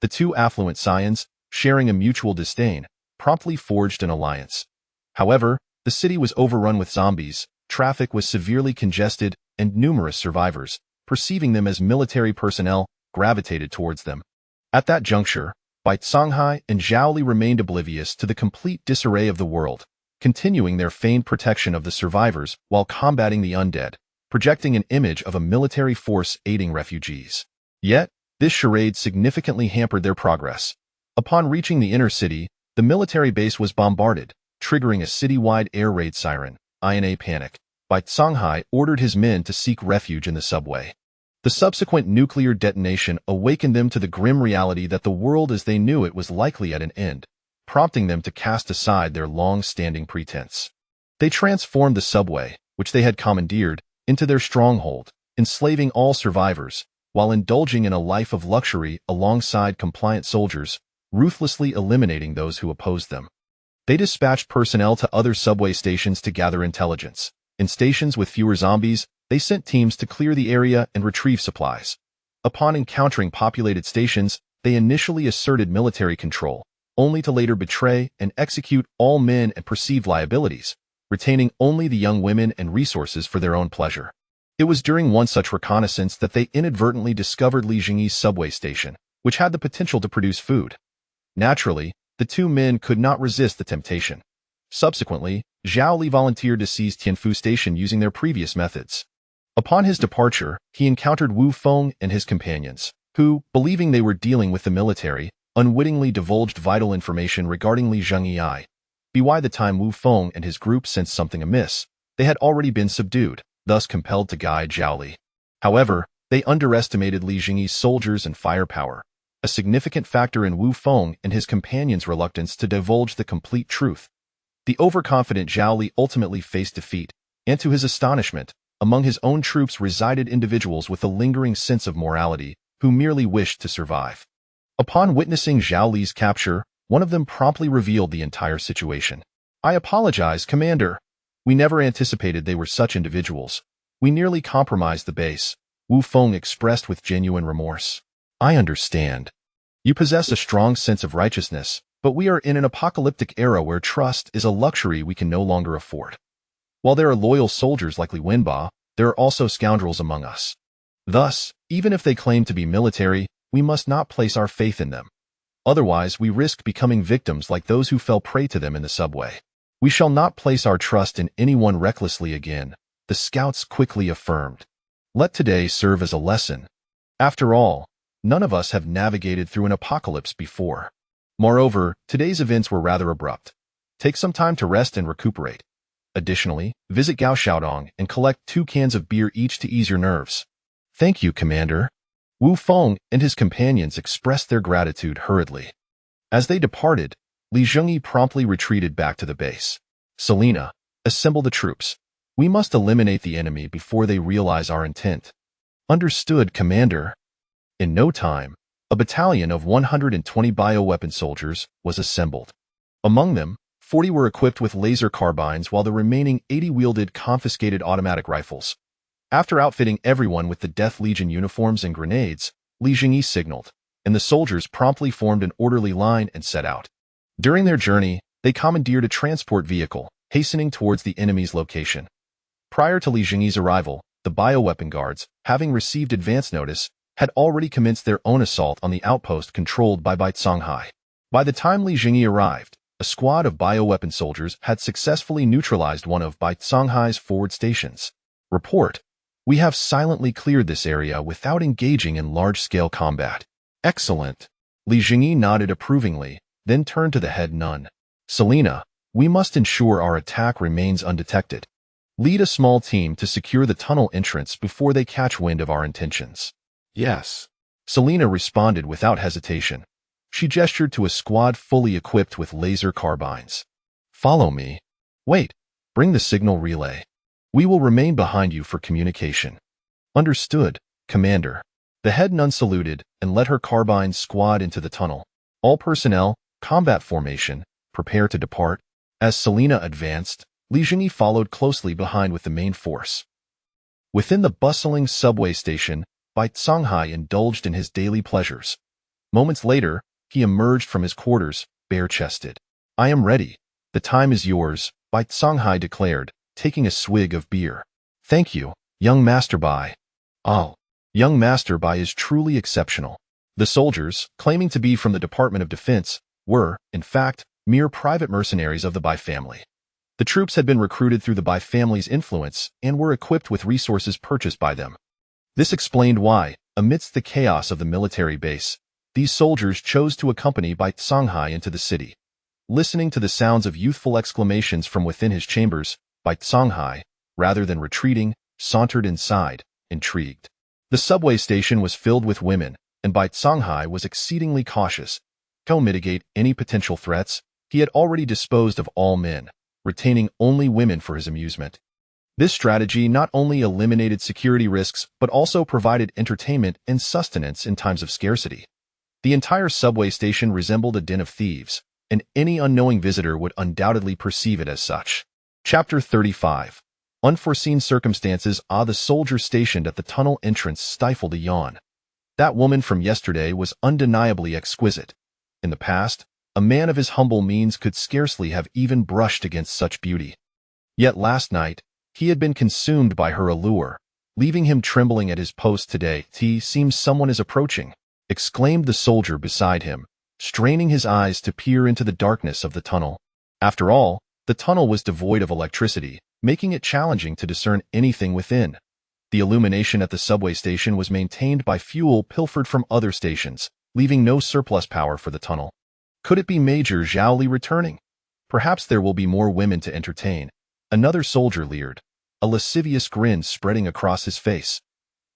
The two affluent scions, sharing a mutual disdain, promptly forged an alliance. However, the city was overrun with zombies, traffic was severely congested, and numerous survivors, perceiving them as military personnel, gravitated towards them. At that juncture, Bai Songhai and Zhao Li remained oblivious to the complete disarray of the world, continuing their feigned protection of the survivors while combating the undead, projecting an image of a military force aiding refugees. Yet, this charade significantly hampered their progress. Upon reaching the inner city, the military base was bombarded, triggering a citywide air raid siren. In a panic, Zhengyi ordered his men to seek refuge in the subway. The subsequent nuclear detonation awakened them to the grim reality that the world as they knew it was likely at an end, prompting them to cast aside their long-standing pretense. They transformed the subway, which they had commandeered, into their stronghold, enslaving all survivors, while indulging in a life of luxury alongside compliant soldiers, ruthlessly eliminating those who opposed them. They dispatched personnel to other subway stations to gather intelligence. In stations with fewer zombies, they sent teams to clear the area and retrieve supplies. Upon encountering populated stations, they initially asserted military control, only to later betray and execute all men and perceived liabilities, retaining only the young women and resources for their own pleasure. It was during one such reconnaissance that they inadvertently discovered Zhengyi's subway station, which had the potential to produce food. Naturally, the two men could not resist the temptation. Subsequently, Zhao Li volunteered to seize Tianfu Station using their previous methods. Upon his departure, he encountered Wu Feng and his companions, who, believing they were dealing with the military, unwittingly divulged vital information regarding Zhengyi. By the time Wu Feng and his group sensed something amiss, they had already been subdued, thus compelled to guide Zhao Li. However, they underestimated Zhengyi's soldiers and firepower, a significant factor in Wu Feng and his companions' reluctance to divulge the complete truth. The overconfident Zhao Li ultimately faced defeat, and to his astonishment, among his own troops resided individuals with a lingering sense of morality, who merely wished to survive. Upon witnessing Zhao Li's capture, one of them promptly revealed the entire situation. "I apologize, Commander. We never anticipated they were such individuals. We nearly compromised the base," Wu Feng expressed with genuine remorse. "I understand. You possess a strong sense of righteousness, but we are in an apocalyptic era where trust is a luxury we can no longer afford. While there are loyal soldiers like Li Wenba, there are also scoundrels among us. Thus, even if they claim to be military, we must not place our faith in them. Otherwise, we risk becoming victims like those who fell prey to them in the subway. We shall not place our trust in anyone recklessly again," the scouts quickly affirmed. "Let today serve as a lesson. After all, none of us have navigated through an apocalypse before. Moreover, today's events were rather abrupt. Take some time to rest and recuperate. Additionally, visit Gao Xiaodong and collect 2 cans of beer each to ease your nerves." "Thank you, Commander." Wu Feng and his companions expressed their gratitude hurriedly. As they departed, Zhengyi promptly retreated back to the base. "Selena, assemble the troops. We must eliminate the enemy before they realize our intent." "Understood, Commander." In no time, a battalion of 120 bioweapon soldiers was assembled. Among them, 40 were equipped with laser carbines while the remaining 80 wielded confiscated automatic rifles. After outfitting everyone with the Death Legion uniforms and grenades, Zhengyi signaled, and the soldiers promptly formed an orderly line and set out. During their journey, they commandeered a transport vehicle, hastening towards the enemy's location. Prior to Zhengyi's arrival, the bioweapon guards, having received advance notice, had already commenced their own assault on the outpost controlled by Zhengyi. By the time Zhengyi arrived, a squad of bioweapon soldiers had successfully neutralized one of Zhengyi's forward stations. "Report. We have silently cleared this area without engaging in large-scale combat." "Excellent." Zhengyi nodded approvingly, then turned to the head nun. "Selena, we must ensure our attack remains undetected. Lead a small team to secure the tunnel entrance before they catch wind of our intentions." "Yes." Selena responded without hesitation. She gestured to a squad fully equipped with laser carbines. "Follow me. Wait, bring the signal relay. We will remain behind you for communication." "Understood, Commander." The head nun saluted and led her carbine squad into the tunnel. "All personnel, combat formation, prepare to depart." As Selena advanced, Zhengyi followed closely behind with the main force. Within the bustling subway station, Zhengyi indulged in his daily pleasures. Moments later, he emerged from his quarters, bare-chested. "I am ready. The time is yours," Zhengyi declared, taking a swig of beer. "Thank you, young Master Bai." "Oh, young Master Bai is truly exceptional." The soldiers, claiming to be from the Department of Defense, were, in fact, mere private mercenaries of the Bai family. The troops had been recruited through the Bai family's influence and were equipped with resources purchased by them. This explained why, amidst the chaos of the military base, these soldiers chose to accompany Bai Songhai into the city. Listening to the sounds of youthful exclamations from within his chambers, Bai Songhai, rather than retreating, sauntered inside, intrigued. The subway station was filled with women, and Bai Songhai was exceedingly cautious. To mitigate any potential threats, he had already disposed of all men, retaining only women for his amusement. This strategy not only eliminated security risks but also provided entertainment and sustenance in times of scarcity. The entire subway station resembled a den of thieves, and any unknowing visitor would undoubtedly perceive it as such. Chapter 35. Unforeseen circumstances. The soldier stationed at the tunnel entrance stifled a yawn. That woman from yesterday was undeniably exquisite. In the past, a man of his humble means could scarcely have even brushed against such beauty. Yet last night, he had been consumed by her allure, leaving him trembling at his post today. "It seems someone is approaching," exclaimed the soldier beside him, straining his eyes to peer into the darkness of the tunnel. After all, the tunnel was devoid of electricity, making it challenging to discern anything within. The illumination at the subway station was maintained by fuel pilfered from other stations, leaving no surplus power for the tunnel. Could it be Major Zhao returning? Perhaps there will be more women to entertain. Another soldier leered, a lascivious grin spreading across his face.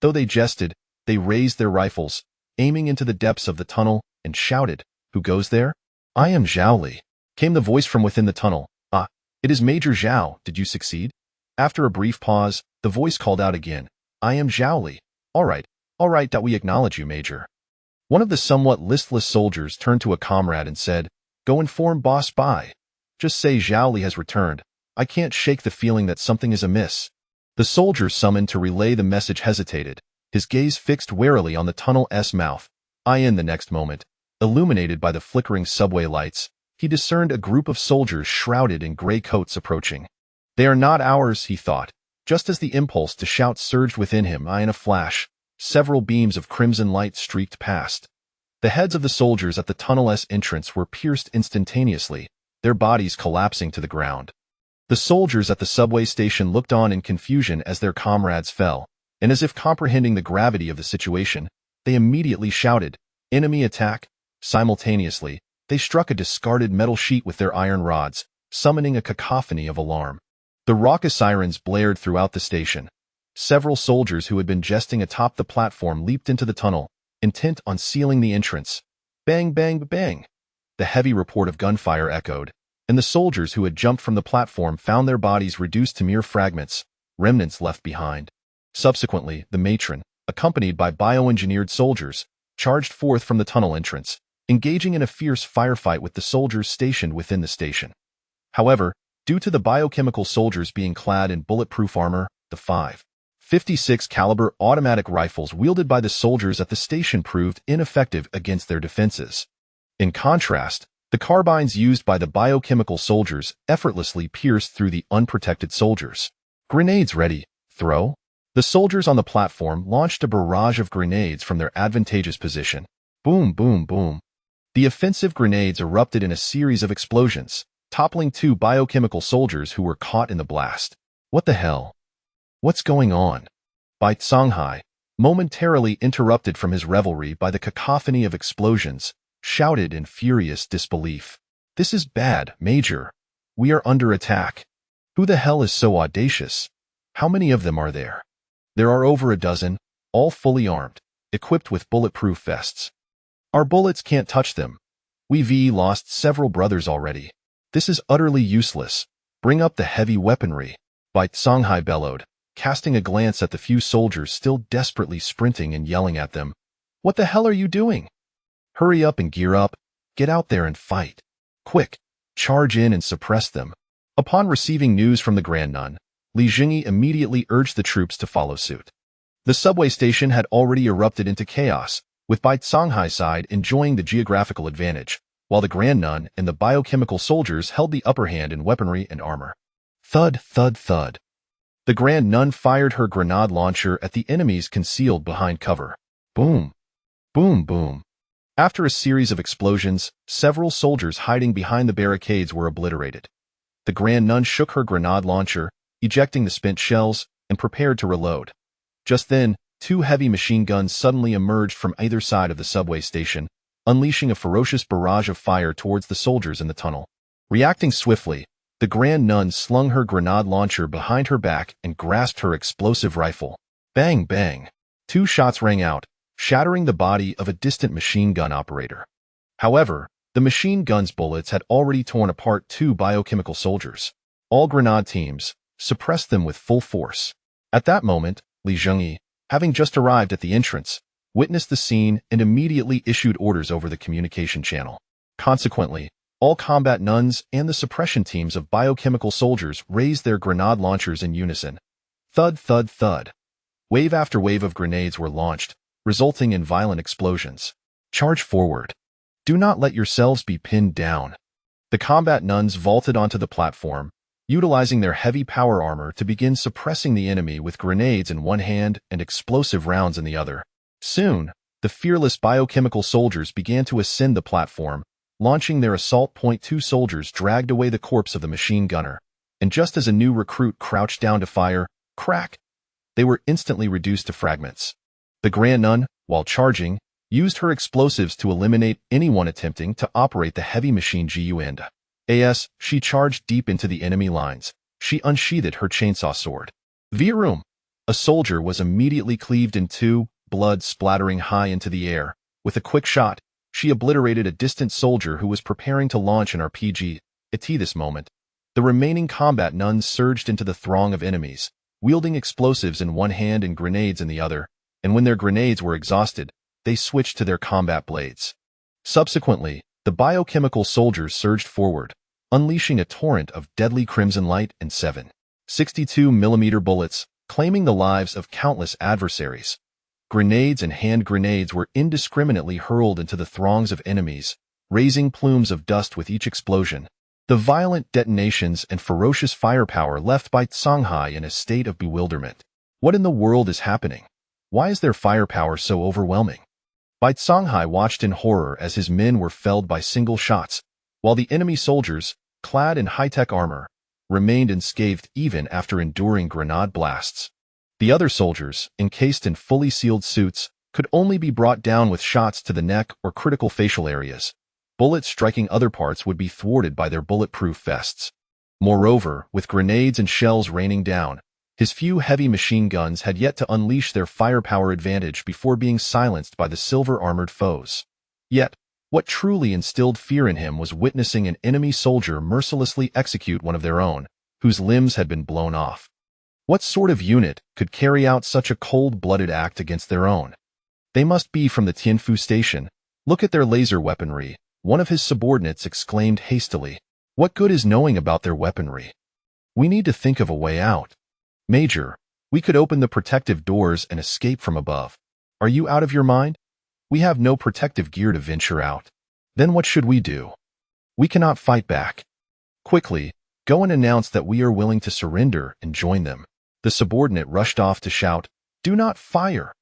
Though they jested, they raised their rifles, aiming into the depths of the tunnel, and shouted, "Who goes there?" "I am Zhao," came the voice from within the tunnel. "Ah, it is Major Zhao. Did you succeed?" After a brief pause, the voice called out again, "I am Zhao. All right, that we acknowledge you, Major." One of the somewhat listless soldiers turned to a comrade and said, "Go inform Boss Bai. Just say Zhao has returned. I can't shake the feeling that something is amiss." The soldier summoned to relay the message hesitated, his gaze fixed warily on the tunnel's mouth. In the next moment, illuminated by the flickering subway lights, he discerned a group of soldiers shrouded in gray coats approaching. "They are not ours," he thought, just as the impulse to shout surged within him. In a flash, several beams of crimson light streaked past. The heads of the soldiers at the tunnel's entrance were pierced instantaneously, their bodies collapsing to the ground. The soldiers at the subway station looked on in confusion as their comrades fell, and as if comprehending the gravity of the situation, they immediately shouted, "Enemy attack!" Simultaneously, they struck a discarded metal sheet with their iron rods, summoning a cacophony of alarm. The raucous sirens blared throughout the station. Several soldiers who had been jesting atop the platform leaped into the tunnel, intent on sealing the entrance. Bang, bang, bang! The heavy report of gunfire echoed, and the soldiers who had jumped from the platform found their bodies reduced to mere fragments, remnants left behind. Subsequently, the matron, accompanied by bioengineered soldiers, charged forth from the tunnel entrance, engaging in a fierce firefight with the soldiers stationed within the station. However, due to the biochemical soldiers being clad in bulletproof armor, the 5.56 caliber automatic rifles wielded by the soldiers at the station proved ineffective against their defenses. In contrast, the carbines used by the biochemical soldiers effortlessly pierced through the unprotected soldiers. "Grenades ready. Throw." The soldiers on the platform launched a barrage of grenades from their advantageous position. Boom, boom, boom. The offensive grenades erupted in a series of explosions, toppling two biochemical soldiers who were caught in the blast. "What the hell? What's going on?" Bai Songhai, momentarily interrupted from his revelry by the cacophony of explosions, shouted in furious disbelief. "This is bad, Major. We are under attack. Who the hell is so audacious? How many of them are there?" "There are over a dozen, all fully armed, equipped with bulletproof vests. Our bullets can't touch them. We've lost several brothers already. This is utterly useless. Bring up the heavy weaponry," Bai Songhai bellowed, casting a glance at the few soldiers still desperately sprinting and yelling at them. "What the hell are you doing? Hurry up and gear up. Get out there and fight. Quick, charge in and suppress them." Upon receiving news from the Grand Nun, Zhengyi immediately urged the troops to follow suit. The subway station had already erupted into chaos, with Bai Songhai's side enjoying the geographical advantage, while the Grand Nun and the biochemical soldiers held the upper hand in weaponry and armor. Thud, thud, thud. The Grand Nun fired her grenade launcher at the enemies concealed behind cover. Boom, boom, boom. After a series of explosions, several soldiers hiding behind the barricades were obliterated. The Grand Nun shook her grenade launcher, ejecting the spent shells, and prepared to reload. Just then, two heavy machine guns suddenly emerged from either side of the subway station, unleashing a ferocious barrage of fire towards the soldiers in the tunnel. Reacting swiftly, the Grand Nun slung her grenade launcher behind her back and grasped her explosive rifle. Bang, bang. Two shots rang out, shattering the body of a distant machine gun operator. However, the machine gun's bullets had already torn apart two biochemical soldiers. All grenade teams suppressed them with full force. At that moment, Zhengyi, having just arrived at the entrance, witnessed the scene and immediately issued orders over the communication channel. Consequently, all combat nuns and the suppression teams of biochemical soldiers raised their grenade launchers in unison. Thud, thud, thud. Wave after wave of grenades were launched, resulting in violent explosions. Charge forward. Do not let yourselves be pinned down. The combat nuns vaulted onto the platform, utilizing their heavy power armor to begin suppressing the enemy with grenades in one hand and explosive rounds in the other. Soon, the fearless biochemical soldiers began to ascend the platform, launching their assault point. Two soldiers dragged away the corpse of the machine gunner, and just as a new recruit crouched down to fire, crack! They were instantly reduced to fragments. The Grand Nun, while charging, used her explosives to eliminate anyone attempting to operate the heavy machine gun. As she charged deep into the enemy lines, she unsheathed her chainsaw sword. Vroom! A soldier was immediately cleaved in two, blood splattering high into the air. With a quick shot, she obliterated a distant soldier who was preparing to launch an RPG. At this moment, the remaining combat nuns surged into the throng of enemies, wielding explosives in one hand and grenades in the other, and when their grenades were exhausted, they switched to their combat blades. Subsequently, the biochemical soldiers surged forward, unleashing a torrent of deadly crimson light and 7.62mm bullets, claiming the lives of countless adversaries. Grenades and hand grenades were indiscriminately hurled into the throngs of enemies, raising plumes of dust with each explosion. The violent detonations and ferocious firepower left by Summohing in a state of bewilderment. What in the world is happening? Why is their firepower so overwhelming? Summohing watched in horror as his men were felled by single shots, while the enemy soldiers, clad in high-tech armor, remained unscathed even after enduring grenade blasts. The other soldiers, encased in fully sealed suits, could only be brought down with shots to the neck or critical facial areas. Bullets striking other parts would be thwarted by their bulletproof vests. Moreover, with grenades and shells raining down, his few heavy machine guns had yet to unleash their firepower advantage before being silenced by the silver-armored foes. Yet, what truly instilled fear in him was witnessing an enemy soldier mercilessly execute one of their own, whose limbs had been blown off. What sort of unit could carry out such a cold-blooded act against their own? They must be from the Tianfu station. Look at their laser weaponry, one of his subordinates exclaimed hastily. What good is knowing about their weaponry? We need to think of a way out. Major, we could open the protective doors and escape from above. Are you out of your mind? We have no protective gear to venture out. Then what should we do? We cannot fight back. Quickly, go and announce that we are willing to surrender and join them. The subordinate rushed off to shout, Do not fire!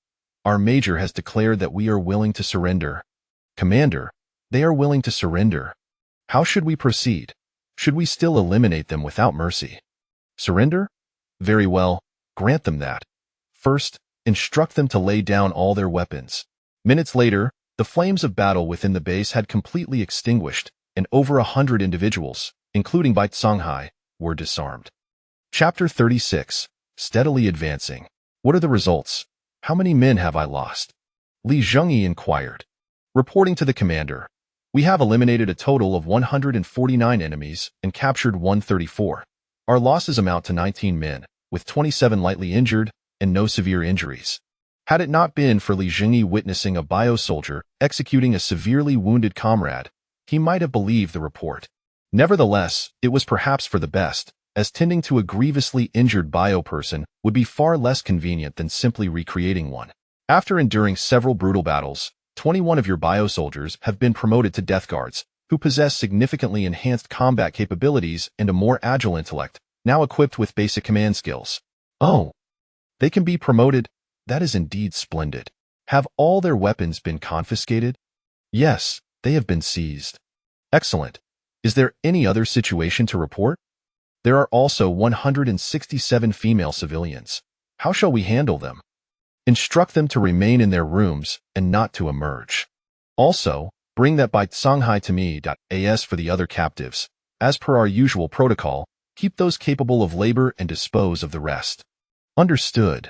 Our major has declared that we are willing to surrender. Commander, they are willing to surrender. How should we proceed? Should we still eliminate them without mercy? Surrender? Very well, grant them that. First, instruct them to lay down all their weapons. Minutes later, the flames of battle within the base had completely extinguished, and over 100 individuals, including Summohing, were disarmed. Chapter 36. Steadily Advancing. What are the results? How many men have I lost? Zhengyi inquired. Reporting to the commander, we have eliminated a total of 149 enemies and captured 134. Our losses amount to 19 men, with 27 lightly injured and no severe injuries. Had it not been for Zhengyi witnessing a bio-soldier executing a severely wounded comrade, he might have believed the report. Nevertheless, it was perhaps for the best, as tending to a grievously injured bio-person would be far less convenient than simply recreating one. After enduring several brutal battles, 21 of your bio-soldiers have been promoted to death guards, who possess significantly enhanced combat capabilities and a more agile intellect, now equipped with basic command skills. Oh, they can be promoted? That is indeed splendid. Have all their weapons been confiscated? Yes, they have been seized. Excellent. Is there any other situation to report? There are also 167 female civilians. How shall we handle them? Instruct them to remain in their rooms and not to emerge. Also, bring that by Shanghai to me.as for the other captives. As per our usual protocol, keep those capable of labor and dispose of the rest. Understood.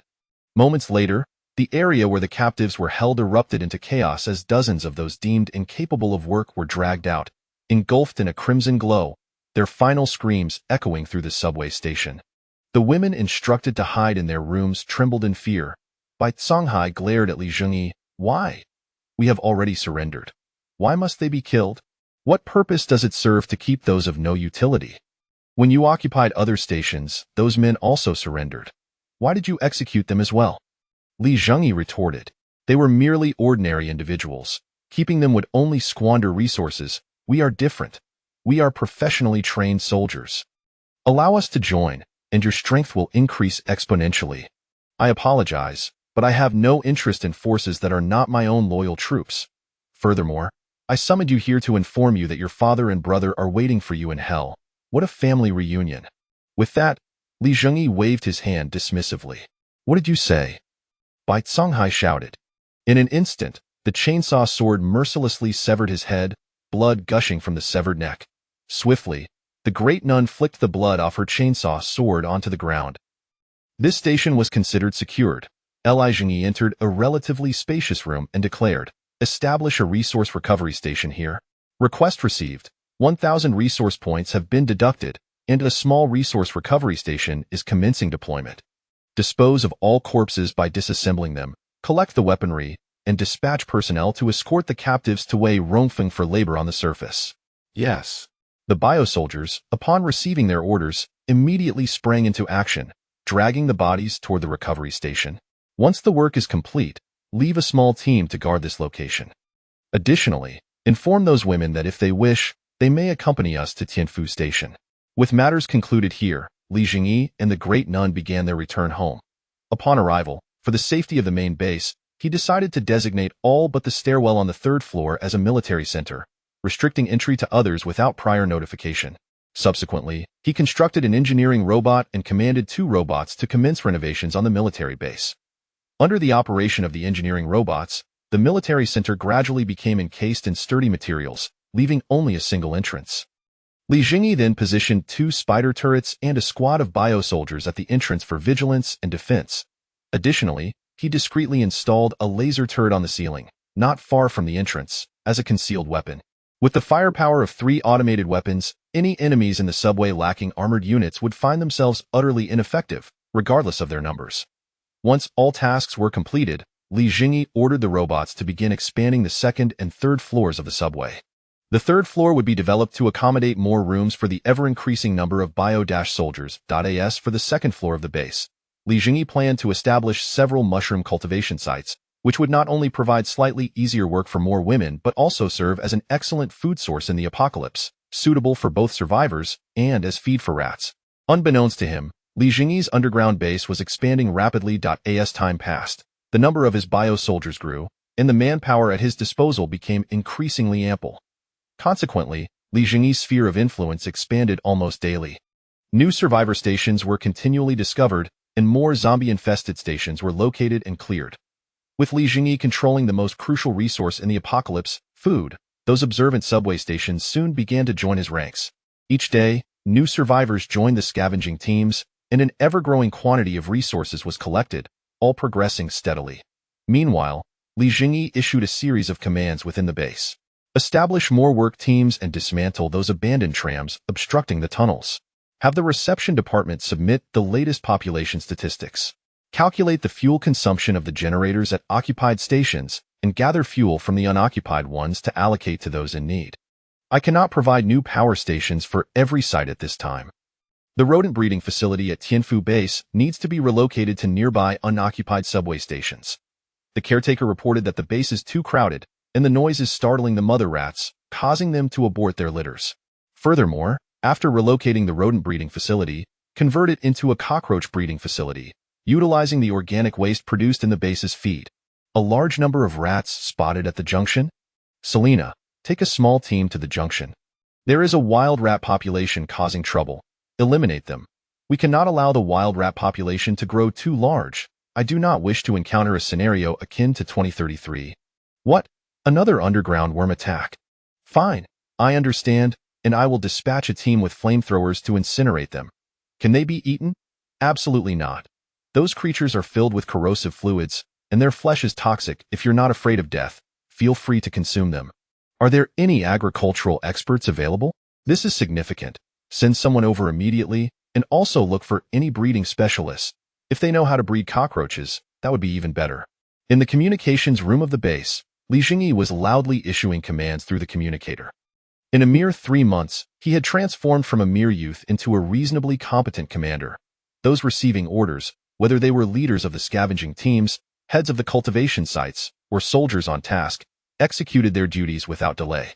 Moments later, the area where the captives were held erupted into chaos as dozens of those deemed incapable of work were dragged out, engulfed in a crimson glow, their final screams echoing through the subway station. The women instructed to hide in their rooms trembled in fear. Bai Songhai glared at Li Zhengyi. Why? We have already surrendered. Why must they be killed? What purpose does it serve to keep those of no utility? When you occupied other stations, those men also surrendered. Why did you execute them as well? Li Zhengyi retorted. They were merely ordinary individuals. Keeping them would only squander resources. We are different. We are professionally trained soldiers. Allow us to join, and your strength will increase exponentially. I apologize, but I have no interest in forces that are not my own loyal troops. Furthermore, I summoned you here to inform you that your father and brother are waiting for you in hell. What a family reunion. With that, Li Zhengyi waved his hand dismissively. What did you say? Bai Songhai shouted. In an instant, the chainsaw sword mercilessly severed his head, blood gushing from the severed neck. Swiftly, the great nun flicked the blood off her chainsaw sword onto the ground. This station was considered secured. Li Zhengyi entered a relatively spacious room and declared, establish a resource recovery station here. Request received. 1,000 resource points have been deducted, and a small resource recovery station is commencing deployment. Dispose of all corpses by disassembling them, collect the weaponry, and dispatch personnel to escort the captives to Wei Rongfeng for labor on the surface. Yes. The bio-soldiers, upon receiving their orders, immediately sprang into action, dragging the bodies toward the recovery station. Once the work is complete, leave a small team to guard this location. Additionally, inform those women that if they wish, they may accompany us to Tianfu Station. With matters concluded here, Li Zhengyi and the great nun began their return home. Upon arrival, for the safety of the main base, he decided to designate all but the stairwell on the third floor as a military center, restricting entry to others without prior notification. Subsequently, he constructed an engineering robot and commanded 2 robots to commence renovations on the military base. Under the operation of the engineering robots, the military center gradually became encased in sturdy materials, leaving only a single entrance. Li Zhengyi then positioned 2 spider turrets and a squad of bio-soldiers at the entrance for vigilance and defense. Additionally, he discreetly installed a laser turret on the ceiling, not far from the entrance, as a concealed weapon. With the firepower of 3 automated weapons, any enemies in the subway lacking armored units would find themselves utterly ineffective, regardless of their numbers. Once all tasks were completed, Li Zhengyi ordered the robots to begin expanding the 2nd and 3rd floors of the subway. The 3rd floor would be developed to accommodate more rooms for the ever-increasing number of bio-soldiers. As for the 2nd floor of the base, Li Zhengyi planned to establish several mushroom cultivation sites, which would not only provide slightly easier work for more women but also serve as an excellent food source in the apocalypse, suitable for both survivors and as feed for rats. Unbeknownst to him, Li Zhengyi's underground base was expanding rapidly. As time passed, the number of his bio-soldiers grew, and the manpower at his disposal became increasingly ample. Consequently, Li Zhengyi's sphere of influence expanded almost daily. New survivor stations were continually discovered, and more zombie-infested stations were located and cleared. With Li Zhengyi controlling the most crucial resource in the apocalypse, food, those observant subway stations soon began to join his ranks. Each day, new survivors joined the scavenging teams, and an ever-growing quantity of resources was collected, all progressing steadily. Meanwhile, Li Zhengyi issued a series of commands within the base. Establish more work teams and dismantle those abandoned trams obstructing the tunnels. Have the reception department submit the latest population statistics. Calculate the fuel consumption of the generators at occupied stations and gather fuel from the unoccupied ones to allocate to those in need. I cannot provide new power stations for every site at this time. The rodent breeding facility at Tianfu Base needs to be relocated to nearby unoccupied subway stations. The caretaker reported that the base is too crowded, and the noise is startling the mother rats, causing them to abort their litters. Furthermore, after relocating the rodent breeding facility, convert it into a cockroach breeding facility, utilizing the organic waste produced in the base's feed. A large number of rats spotted at the junction? Selena, take a small team to the junction. There is a wild rat population causing trouble. Eliminate them. We cannot allow the wild rat population to grow too large. I do not wish to encounter a scenario akin to 2033. What? Another underground worm attack? Fine, I understand, and I will dispatch a team with flamethrowers to incinerate them. Can they be eaten? Absolutely not. Those creatures are filled with corrosive fluids, and their flesh is toxic. If you're not afraid of death, feel free to consume them. Are there any agricultural experts available? This is significant. Send someone over immediately, and also look for any breeding specialists. If they know how to breed cockroaches, that would be even better. In the communications room of the base, Zhengyi was loudly issuing commands through the communicator. In a mere 3 months, he had transformed from a mere youth into a reasonably competent commander. Those receiving orders, whether they were leaders of the scavenging teams, heads of the cultivation sites, or soldiers on task, executed their duties without delay.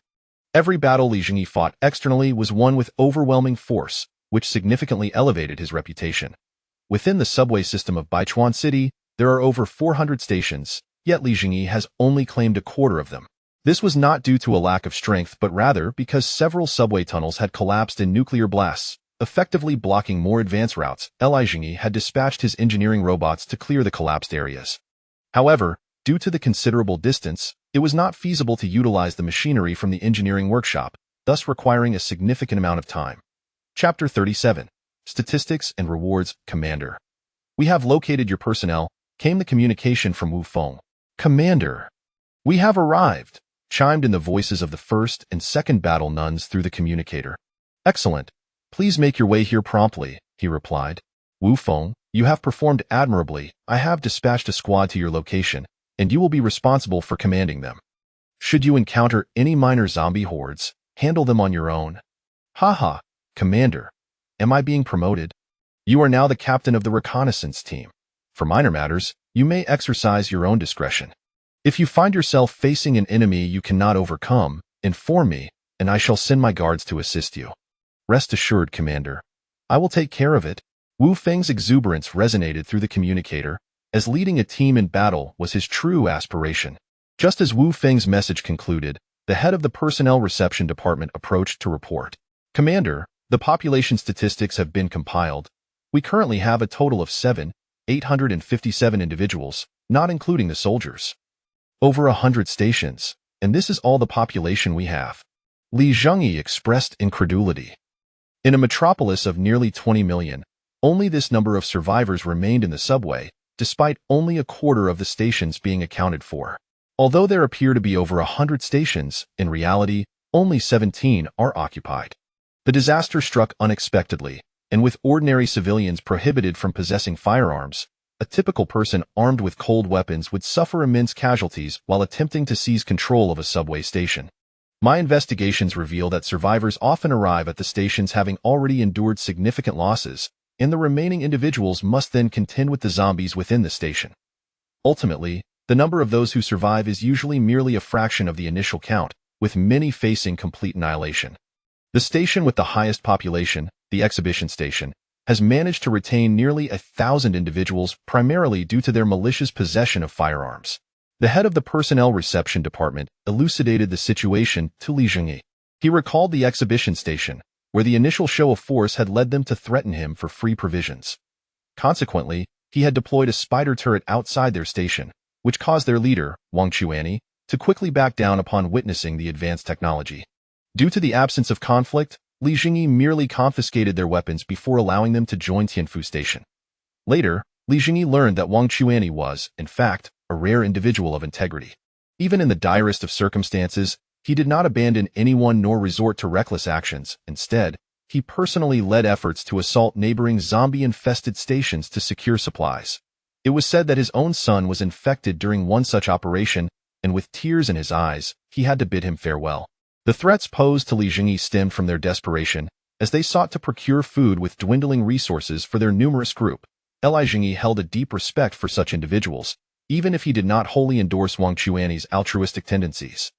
Every battle Zhengyi fought externally was won with overwhelming force, which significantly elevated his reputation. Within the subway system of Baichuan City, there are over 400 stations, yet Zhengyi has only claimed a quarter of them. This was not due to a lack of strength but rather because several subway tunnels had collapsed in nuclear blasts, effectively blocking more advanced routes. Zhengyi had dispatched his engineering robots to clear the collapsed areas. However, due to the considerable distance, it was not feasible to utilize the machinery from the engineering workshop, thus requiring a significant amount of time. Chapter 37. Statistics and Rewards, Commander. We have located your personnel, came the communication from Wu Feng. Commander. We have arrived, chimed in the voices of the first and second battle nuns through the communicator. Excellent. Please make your way here promptly, he replied. Wu Feng, you have performed admirably. I have dispatched a squad to your location, and you will be responsible for commanding them. Should you encounter any minor zombie hordes, handle them on your own. Haha, Commander. Am I being promoted? You are now the captain of the reconnaissance team. For minor matters, you may exercise your own discretion. If you find yourself facing an enemy you cannot overcome, inform me, and I shall send my guards to assist you. Rest assured, Commander. I will take care of it. Wu Feng's exuberance resonated through the communicator, as leading a team in battle was his true aspiration. Just as Wu Feng's message concluded, the head of the personnel reception department approached to report. Commander, the population statistics have been compiled. We currently have a total of 857 individuals, not including the soldiers. Over 100 stations, and this is all the population we have. Zhengyi expressed incredulity. In a metropolis of nearly 20 million, only this number of survivors remained in the subway, despite only a quarter of the stations being accounted for. Although there appear to be over 100 stations, in reality, only 17 are occupied. The disaster struck unexpectedly, and with ordinary civilians prohibited from possessing firearms, a typical person armed with cold weapons would suffer immense casualties while attempting to seize control of a subway station. My investigations reveal that survivors often arrive at the stations having already endured significant losses, and the remaining individuals must then contend with the zombies within the station. Ultimately, the number of those who survive is usually merely a fraction of the initial count, with many facing complete annihilation. The station with the highest population, the exhibition station, has managed to retain nearly 1,000 individuals primarily due to their malicious possession of firearms. The head of the personnel reception department elucidated the situation to Zhengyi. He recalled the exhibition station, where the initial show of force had led them to threaten him for free provisions. Consequently, he had deployed a spider turret outside their station, which caused their leader, Wang Chuanyi, to quickly back down upon witnessing the advanced technology. Due to the absence of conflict, Zhengyi merely confiscated their weapons before allowing them to join Tianfu Station. Later, Zhengyi learned that Wang Chuanyi was, in fact, a rare individual of integrity. Even in the direst of circumstances, he did not abandon anyone nor resort to reckless actions. Instead, he personally led efforts to assault neighboring zombie-infested stations to secure supplies. It was said that his own son was infected during one such operation, and with tears in his eyes, he had to bid him farewell. The threats posed to Zhengyi stemmed from their desperation, as they sought to procure food with dwindling resources for their numerous group. Zhengyi held a deep respect for such individuals, even if he did not wholly endorse Wang Chuanyi's altruistic tendencies.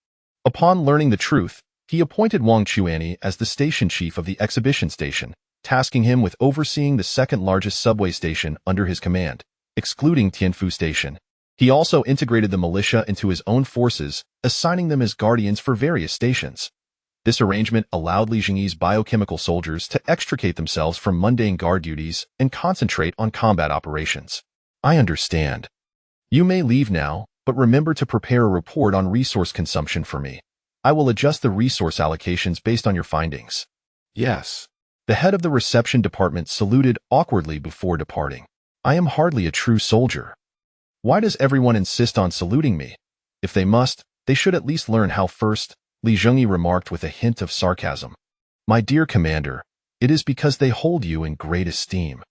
Upon learning the truth, he appointed Wang Chuanyi as the station chief of the exhibition station, tasking him with overseeing the second-largest subway station under his command, excluding Tianfu Station. He also integrated the militia into his own forces, assigning them as guardians for various stations. This arrangement allowed Li Zhengyi's biochemical soldiers to extricate themselves from mundane guard duties and concentrate on combat operations. I understand. You may leave now, but remember to prepare a report on resource consumption for me. I will adjust the resource allocations based on your findings. Yes. The head of the reception department saluted awkwardly before departing. I am hardly a true soldier. Why does everyone insist on saluting me? If they must, they should at least learn how first, Li Zhengyi remarked with a hint of sarcasm. My dear commander, it is because they hold you in great esteem.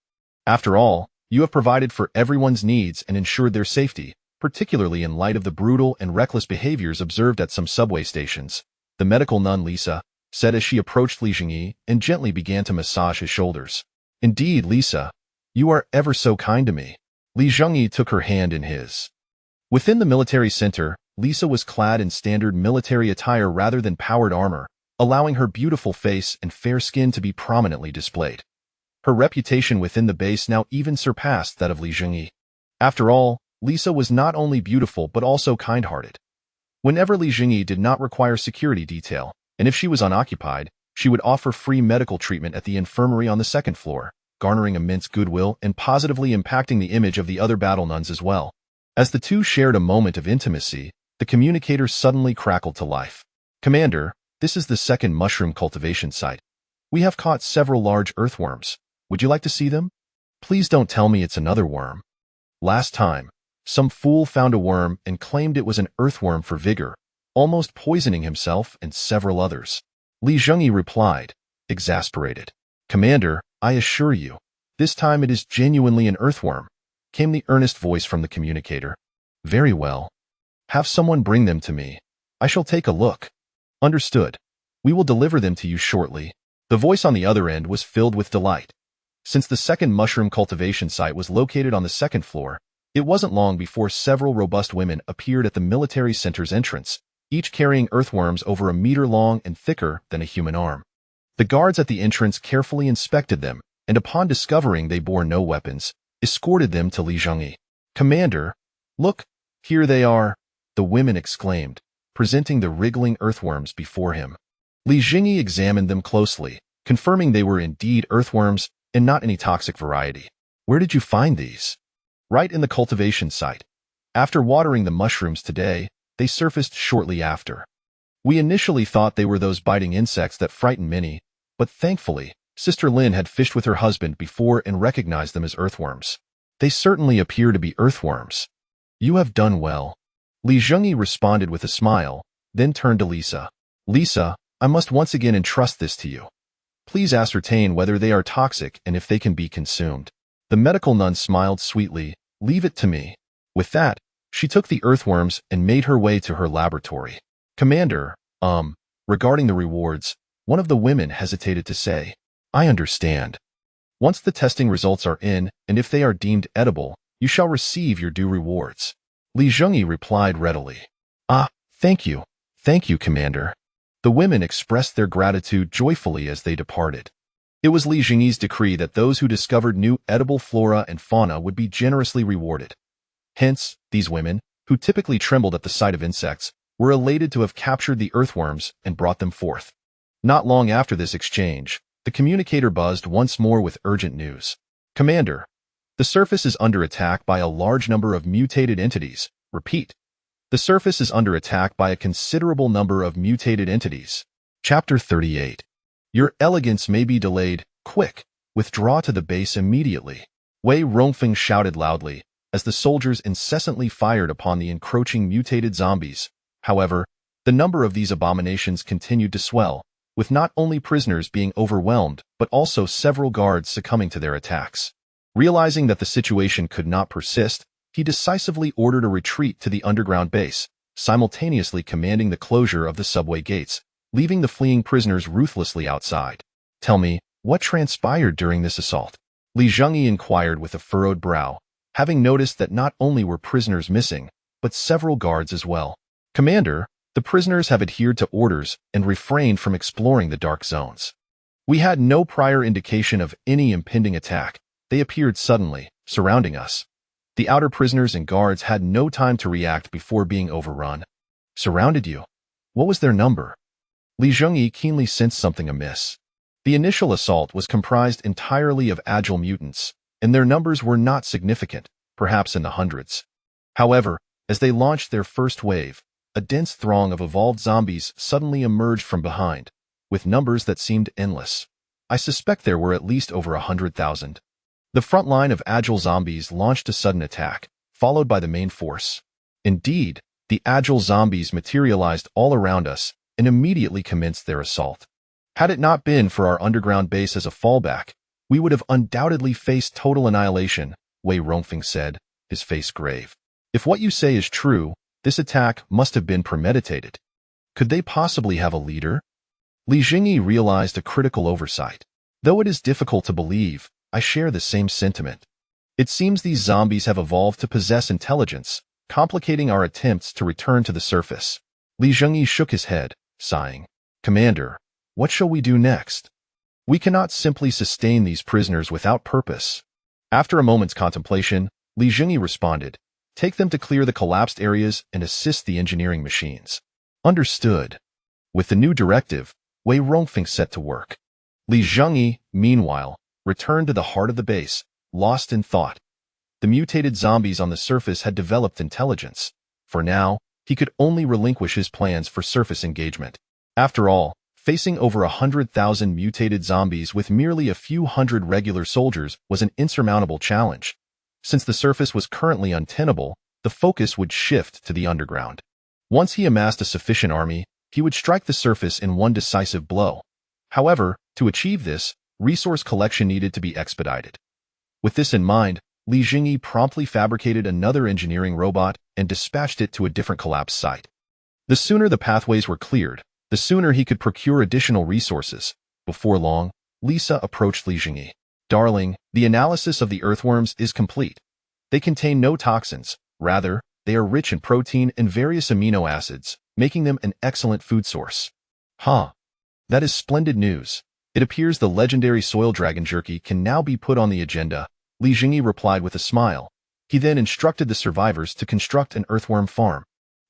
After all, you have provided for everyone's needs and ensured their safety, particularly in light of the brutal and reckless behaviors observed at some subway stations, the medical nun Lisa said as she approached Li Zhengyi and gently began to massage his shoulders. Indeed, Lisa, you are ever so kind to me. Li Zhengyi took her hand in his. Within the military center, Lisa was clad in standard military attire rather than powered armor, allowing her beautiful face and fair skin to be prominently displayed. Her reputation within the base now even surpassed that of Li Zhengyi. After all, Lisa was not only beautiful but also kind-hearted. Whenever Li Zhengyi did not require security detail, and if she was unoccupied, she would offer free medical treatment at the infirmary on the second floor, garnering immense goodwill and positively impacting the image of the other battle nuns as well. As the two shared a moment of intimacy, the communicator suddenly crackled to life. Commander, this is the second mushroom cultivation site. We have caught several large earthworms. Would you like to see them? Please don't tell me it's another worm. Last time, some fool found a worm and claimed it was an earthworm for vigor, almost poisoning himself and several others. Li Zhengyi replied, exasperated. Commander, I assure you, this time it is genuinely an earthworm, came the earnest voice from the communicator. Very well. Have someone bring them to me. I shall take a look. Understood. We will deliver them to you shortly. The voice on the other end was filled with delight. Since the second mushroom cultivation site was located on the second floor, it wasn't long before several robust women appeared at the military center's entrance, each carrying earthworms over a meter long and thicker than a human arm. The guards at the entrance carefully inspected them, and upon discovering they bore no weapons, escorted them to Li Zhengyi. Commander, look, here they are, the women exclaimed, presenting the wriggling earthworms before him. Li Zhengyi examined them closely, confirming they were indeed earthworms and not any toxic variety. Where did you find these? Right in the cultivation site. After watering the mushrooms today, they surfaced shortly after. We initially thought they were those biting insects that frighten many, but thankfully, Sister Lin had fished with her husband before and recognized them as earthworms. They certainly appear to be earthworms. You have done well. Li Zhengyi responded with a smile, then turned to Lisa. Lisa, I must once again entrust this to you. Please ascertain whether they are toxic and if they can be consumed. The medical nun smiled sweetly. Leave it to me. With that, she took the earthworms and made her way to her laboratory. Commander, regarding the rewards, one of the women hesitated to say, I understand. Once the testing results are in, and if they are deemed edible, you shall receive your due rewards. Li Zhengyi replied readily. Ah, thank you, Commander. The women expressed their gratitude joyfully as they departed. It was Li Zhengyi's decree that those who discovered new edible flora and fauna would be generously rewarded. Hence, these women, who typically trembled at the sight of insects, were elated to have captured the earthworms and brought them forth. Not long after this exchange, the communicator buzzed once more with urgent news. Commander, the surface is under attack by a large number of mutated entities. Repeat. The surface is under attack by a considerable number of mutated entities. Chapter 38. Your elegance may be delayed. Quick, withdraw to the base immediately. Wei Rongfeng shouted loudly, as the soldiers incessantly fired upon the encroaching mutated zombies. However, the number of these abominations continued to swell, with not only prisoners being overwhelmed, but also several guards succumbing to their attacks. Realizing that the situation could not persist, he decisively ordered a retreat to the underground base, simultaneously commanding the closure of the subway gates, leaving the fleeing prisoners ruthlessly outside. Tell me, what transpired during this assault? Li Zhengyi inquired with a furrowed brow, having noticed that not only were prisoners missing, but several guards as well. Commander, the prisoners have adhered to orders and refrained from exploring the dark zones. We had no prior indication of any impending attack. They appeared suddenly, surrounding us. The outer prisoners and guards had no time to react before being overrun. Surrounded you? What was their number? Li Zhengyi keenly sensed something amiss. The initial assault was comprised entirely of agile mutants, and their numbers were not significant, perhaps in the hundreds. However, as they launched their first wave, a dense throng of evolved zombies suddenly emerged from behind, with numbers that seemed endless. I suspect there were at least over 100,000. The front line of agile zombies launched a sudden attack, followed by the main force. Indeed, the agile zombies materialized all around us and immediately commenced their assault. Had it not been for our underground base as a fallback, we would have undoubtedly faced total annihilation, Wei Rongfeng said, his face grave. If what you say is true, this attack must have been premeditated. Could they possibly have a leader? Li Zhengyi realized a critical oversight. Though it is difficult to believe, I share the same sentiment. It seems these zombies have evolved to possess intelligence, complicating our attempts to return to the surface. Li Zhengyi shook his head, sighing. Commander, what shall we do next? We cannot simply sustain these prisoners without purpose. After a moment's contemplation, Li Zhengyi responded, take them to clear the collapsed areas and assist the engineering machines. Understood. With the new directive, Wei Rongfeng set to work. Li Zhengyi, meanwhile, returned to the heart of the base, lost in thought. The mutated zombies on the surface had developed intelligence. For now, he could only relinquish his plans for surface engagement. After all, facing over 100,000 mutated zombies with merely a few hundred regular soldiers was an insurmountable challenge. Since the surface was currently untenable, the focus would shift to the underground. Once he amassed a sufficient army, he would strike the surface in one decisive blow. However, to achieve this, resource collection needed to be expedited. With this in mind, Li Zhengyi promptly fabricated another engineering robot and dispatched it to a different collapse site. The sooner the pathways were cleared, the sooner he could procure additional resources. Before long, Lisa approached Li Zhengyi. Darling, the analysis of the earthworms is complete. They contain no toxins. Rather, they are rich in protein and various amino acids, making them an excellent food source. That is splendid news. It appears the legendary soil dragon jerky can now be put on the agenda, Li Zhengyi replied with a smile. He then instructed the survivors to construct an earthworm farm.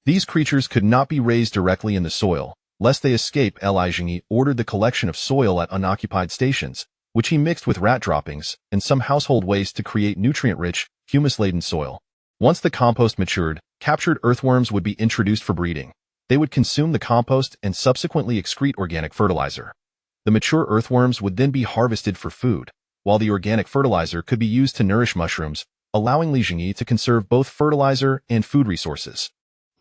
These creatures could not be raised directly in the soil, lest they escape. Li Zhengyi ordered the collection of soil at unoccupied stations, which he mixed with rat droppings and some household waste to create nutrient-rich, humus-laden soil. Once the compost matured, captured earthworms would be introduced for breeding. They would consume the compost and subsequently excrete organic fertilizer. The mature earthworms would then be harvested for food, while the organic fertilizer could be used to nourish mushrooms, allowing Li Zhengyi to conserve both fertilizer and food resources.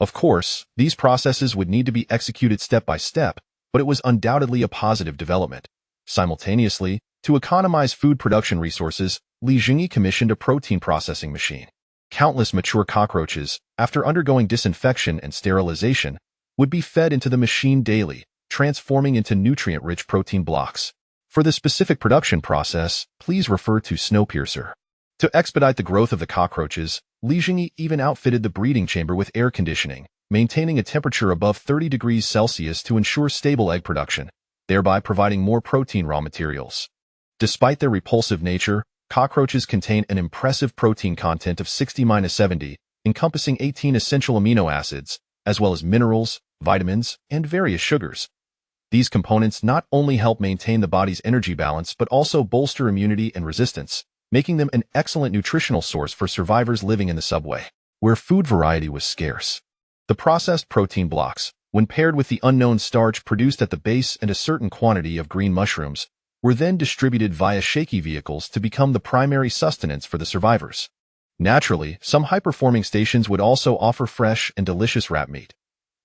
Of course, these processes would need to be executed step by step, but it was undoubtedly a positive development. Simultaneously, to economize food production resources, Li Zhengyi commissioned a protein processing machine. Countless mature cockroaches, after undergoing disinfection and sterilization, would be fed into the machine daily, transforming into nutrient-rich protein blocks. For the specific production process, please refer to Snowpiercer. To expedite the growth of the cockroaches, Li Zhengyi even outfitted the breeding chamber with air conditioning, maintaining a temperature above 30 degrees Celsius to ensure stable egg production, thereby providing more protein raw materials. Despite their repulsive nature, cockroaches contain an impressive protein content of 60-70, encompassing 18 essential amino acids, as well as minerals, vitamins, and various sugars. These components not only help maintain the body's energy balance but also bolster immunity and resistance, making them an excellent nutritional source for survivors living in the subway, where food variety was scarce. The processed protein blocks, when paired with the unknown starch produced at the base and a certain quantity of green mushrooms, were then distributed via shaky vehicles to become the primary sustenance for the survivors. Naturally, some high-performing stations would also offer fresh and delicious rat meat.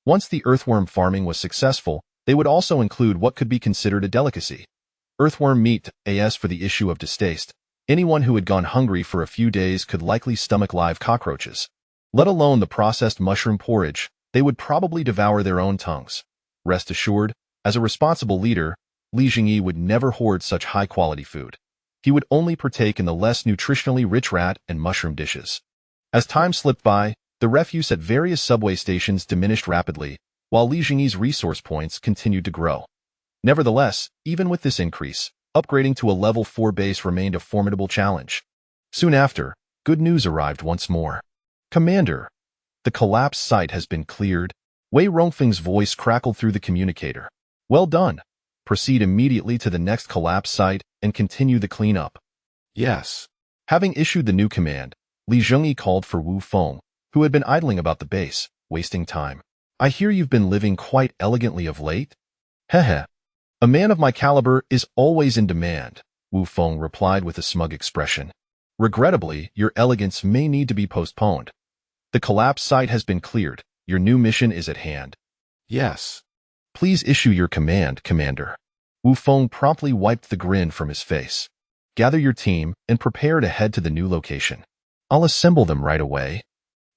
Once the earthworm farming was successful, they would also include what could be considered a delicacy. Earthworm meat, as for the issue of distaste. Anyone who had gone hungry for a few days could likely stomach live cockroaches. Let alone the processed mushroom porridge, they would probably devour their own tongues. Rest assured, as a responsible leader, Li Zhengyi would never hoard such high-quality food. He would only partake in the less nutritionally rich rat and mushroom dishes. As time slipped by, the refuse at various subway stations diminished rapidly, while Li Zhengyi's resource points continued to grow. Nevertheless, even with this increase, upgrading to a level 4 base remained a formidable challenge. Soon after, good news arrived once more. Commander, the collapsed site has been cleared. Wei Rongfeng's voice crackled through the communicator. Well done. Proceed immediately to the next collapse site and continue the cleanup. Yes. Having issued the new command, Li Zhengyi called for Wu Feng, who had been idling about the base, wasting time. I hear you've been living quite elegantly of late? Heh. A man of my caliber is always in demand, Wu Feng replied with a smug expression. Regrettably, your elegance may need to be postponed. The collapse site has been cleared. Your new mission is at hand. Yes. Please issue your command, Commander. Wu Feng promptly wiped the grin from his face. Gather your team and prepare to head to the new location. I'll assemble them right away.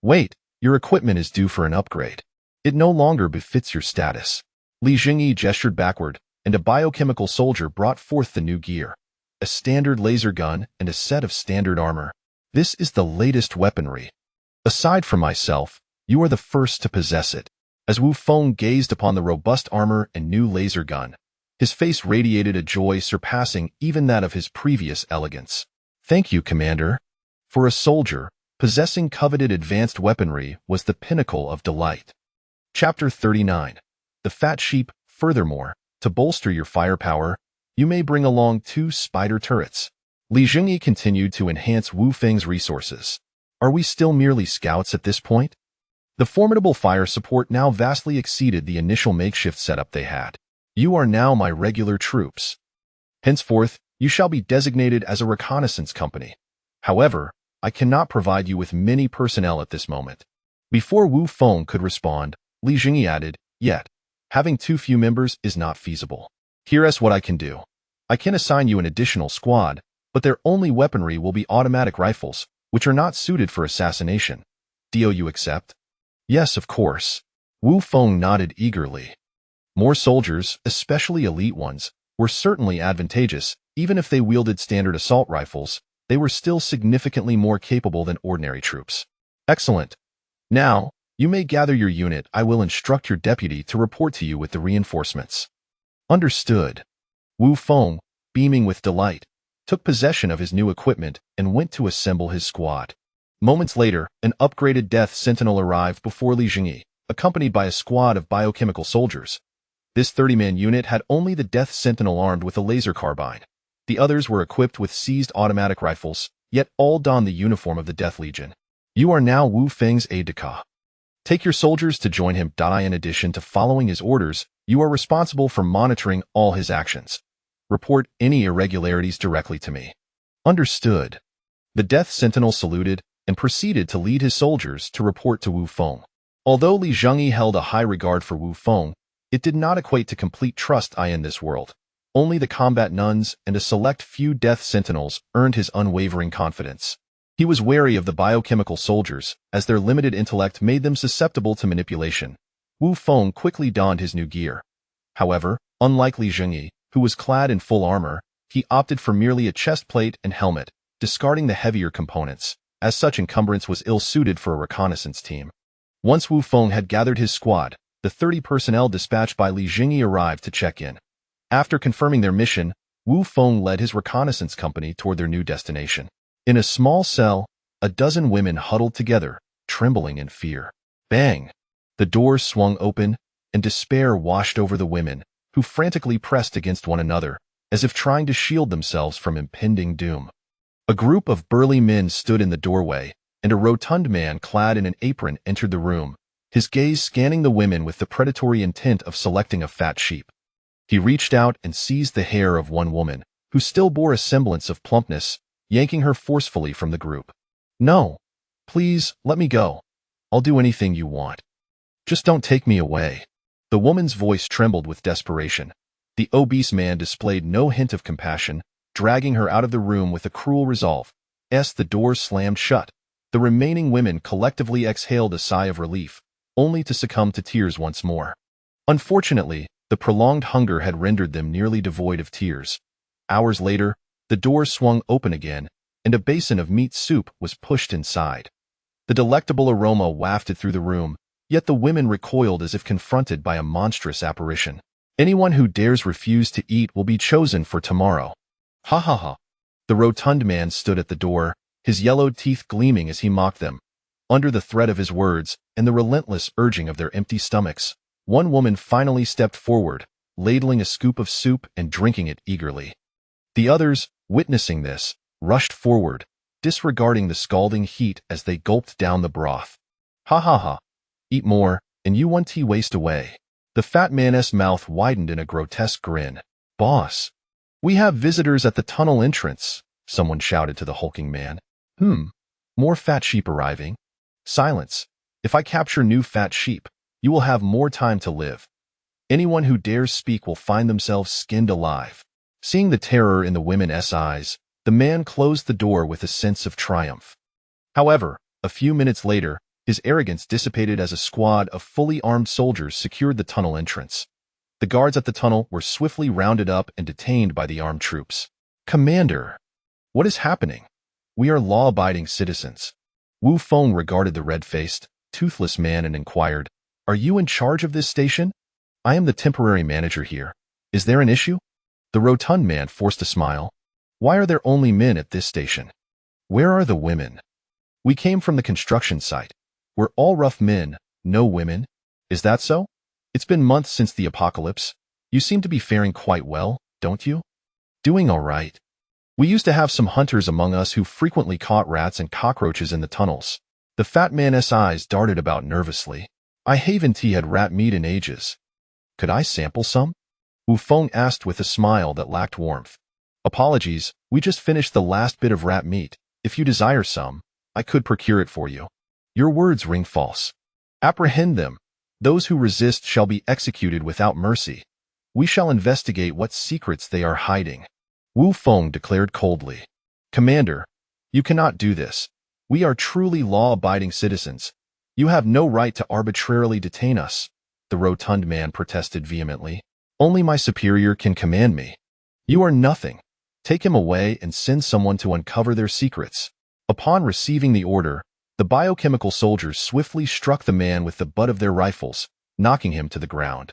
Wait, your equipment is due for an upgrade. It no longer befits your status. Li Zhengyi gestured backward, and a biochemical soldier brought forth the new gear. A standard laser gun and a set of standard armor. This is the latest weaponry. Aside from myself, you are the first to possess it. As Wu Feng gazed upon the robust armor and new laser gun, his face radiated a joy surpassing even that of his previous elegance. Thank you, Commander. For a soldier, possessing coveted advanced weaponry was the pinnacle of delight. Chapter 39. The Fat Sheep. Furthermore, to bolster your firepower, you may bring along 2 spider turrets. Li Zhengyi continued to enhance Wu Feng's resources. Are we still merely scouts at this point? The formidable fire support now vastly exceeded the initial makeshift setup they had. You are now my regular troops. Henceforth, you shall be designated as a reconnaissance company. However, I cannot provide you with many personnel at this moment. Before Wu Feng could respond, Li Zhengyi added, Yet, having too few members is not feasible. Here's what I can do. I can assign you an additional squad, but their only weaponry will be automatic rifles, which are not suited for assassination. Do you accept? Yes, of course. Wu Feng nodded eagerly. More soldiers, especially elite ones, were certainly advantageous. Even if they wielded standard assault rifles, they were still significantly more capable than ordinary troops. Excellent. Now, you may gather your unit. I will instruct your deputy to report to you with the reinforcements. Understood. Wu Feng, beaming with delight, took possession of his new equipment and went to assemble his squad. Moments later, an upgraded Death Sentinel arrived before Li Zhengyi, accompanied by a squad of biochemical soldiers. This 30-man unit had only the Death Sentinel armed with a laser carbine. The others were equipped with seized automatic rifles, yet all donned the uniform of the Death Legion. You are now Wu Feng's aide-de-camp. Take your soldiers to join him. In addition to following his orders, you are responsible for monitoring all his actions. Report any irregularities directly to me. Understood. The Death Sentinel saluted and proceeded to lead his soldiers to report to Wu Feng. Although Li Zhengyi held a high regard for Wu Feng, it did not equate to complete trust in this world. Only the combat nuns and a select few Death Sentinels earned his unwavering confidence. He was wary of the biochemical soldiers, as their limited intellect made them susceptible to manipulation. Wu Feng quickly donned his new gear. However, unlike Li Zhengyi, who was clad in full armor, he opted for merely a chest plate and helmet, discarding the heavier components, as such encumbrance was ill-suited for a reconnaissance team. Once Wu Feng had gathered his squad, the 30 personnel dispatched by Li Zhengyi arrived to check in. After confirming their mission, Wu Feng led his reconnaissance company toward their new destination. In a small cell, a dozen women huddled together, trembling in fear. Bang! The doors swung open, and despair washed over the women, who frantically pressed against one another, as if trying to shield themselves from impending doom. A group of burly men stood in the doorway, and a rotund man clad in an apron entered the room, his gaze scanning the women with the predatory intent of selecting a fat sheep. He reached out and seized the hair of one woman, who still bore a semblance of plumpness, yanking her forcefully from the group. No. Please, let me go. I'll do anything you want. Just don't take me away. The woman's voice trembled with desperation. The obese man displayed no hint of compassion, dragging her out of the room with a cruel resolve. As the door slammed shut, the remaining women collectively exhaled a sigh of relief, only to succumb to tears once more. Unfortunately, the prolonged hunger had rendered them nearly devoid of tears. Hours later, the door swung open again, and a basin of meat soup was pushed inside. The delectable aroma wafted through the room, yet the women recoiled as if confronted by a monstrous apparition. Anyone who dares refuse to eat will be chosen for tomorrow. Ha ha ha. The rotund man stood at the door, his yellowed teeth gleaming as he mocked them. Under the threat of his words and the relentless urging of their empty stomachs, one woman finally stepped forward, ladling a scoop of soup and drinking it eagerly. The others, witnessing this, rushed forward, disregarding the scalding heat as they gulped down the broth. Ha ha ha. Eat more, and you won't waste away. The fat man's mouth widened in a grotesque grin. Boss, we have visitors at the tunnel entrance, someone shouted to the hulking man. More fat sheep arriving? Silence. If I capture new fat sheep, you will have more time to live. Anyone who dares speak will find themselves skinned alive. Seeing the terror in the women's eyes, the man closed the door with a sense of triumph. However, a few minutes later, his arrogance dissipated as a squad of fully armed soldiers secured the tunnel entrance. The guards at the tunnel were swiftly rounded up and detained by the armed troops. Commander, what is happening? We are law-abiding citizens. Wu Feng regarded the red-faced, toothless man and inquired, Are you in charge of this station? I am the temporary manager here. Is there an issue? The rotund man forced a smile. Why are there only men at this station? Where are the women? We came from the construction site. We're all rough men, no women. Is that so? It's been months since the apocalypse. You seem to be faring quite well, don't you? Doing all right. We used to have some hunters among us who frequently caught rats and cockroaches in the tunnels. The fat man's eyes darted about nervously. I haven't had rat meat in ages. Could I sample some? Wu Feng asked with a smile that lacked warmth. Apologies, we just finished the last bit of rat meat. If you desire some, I could procure it for you. Your words ring false. Apprehend them. Those who resist shall be executed without mercy. We shall investigate what secrets they are hiding. Wu Feng declared coldly. Commander, you cannot do this. We are truly law-abiding citizens. You have no right to arbitrarily detain us, the rotund man protested vehemently. Only my superior can command me. You are nothing. Take him away and send someone to uncover their secrets. Upon receiving the order, the biochemical soldiers swiftly struck the man with the butt of their rifles, knocking him to the ground.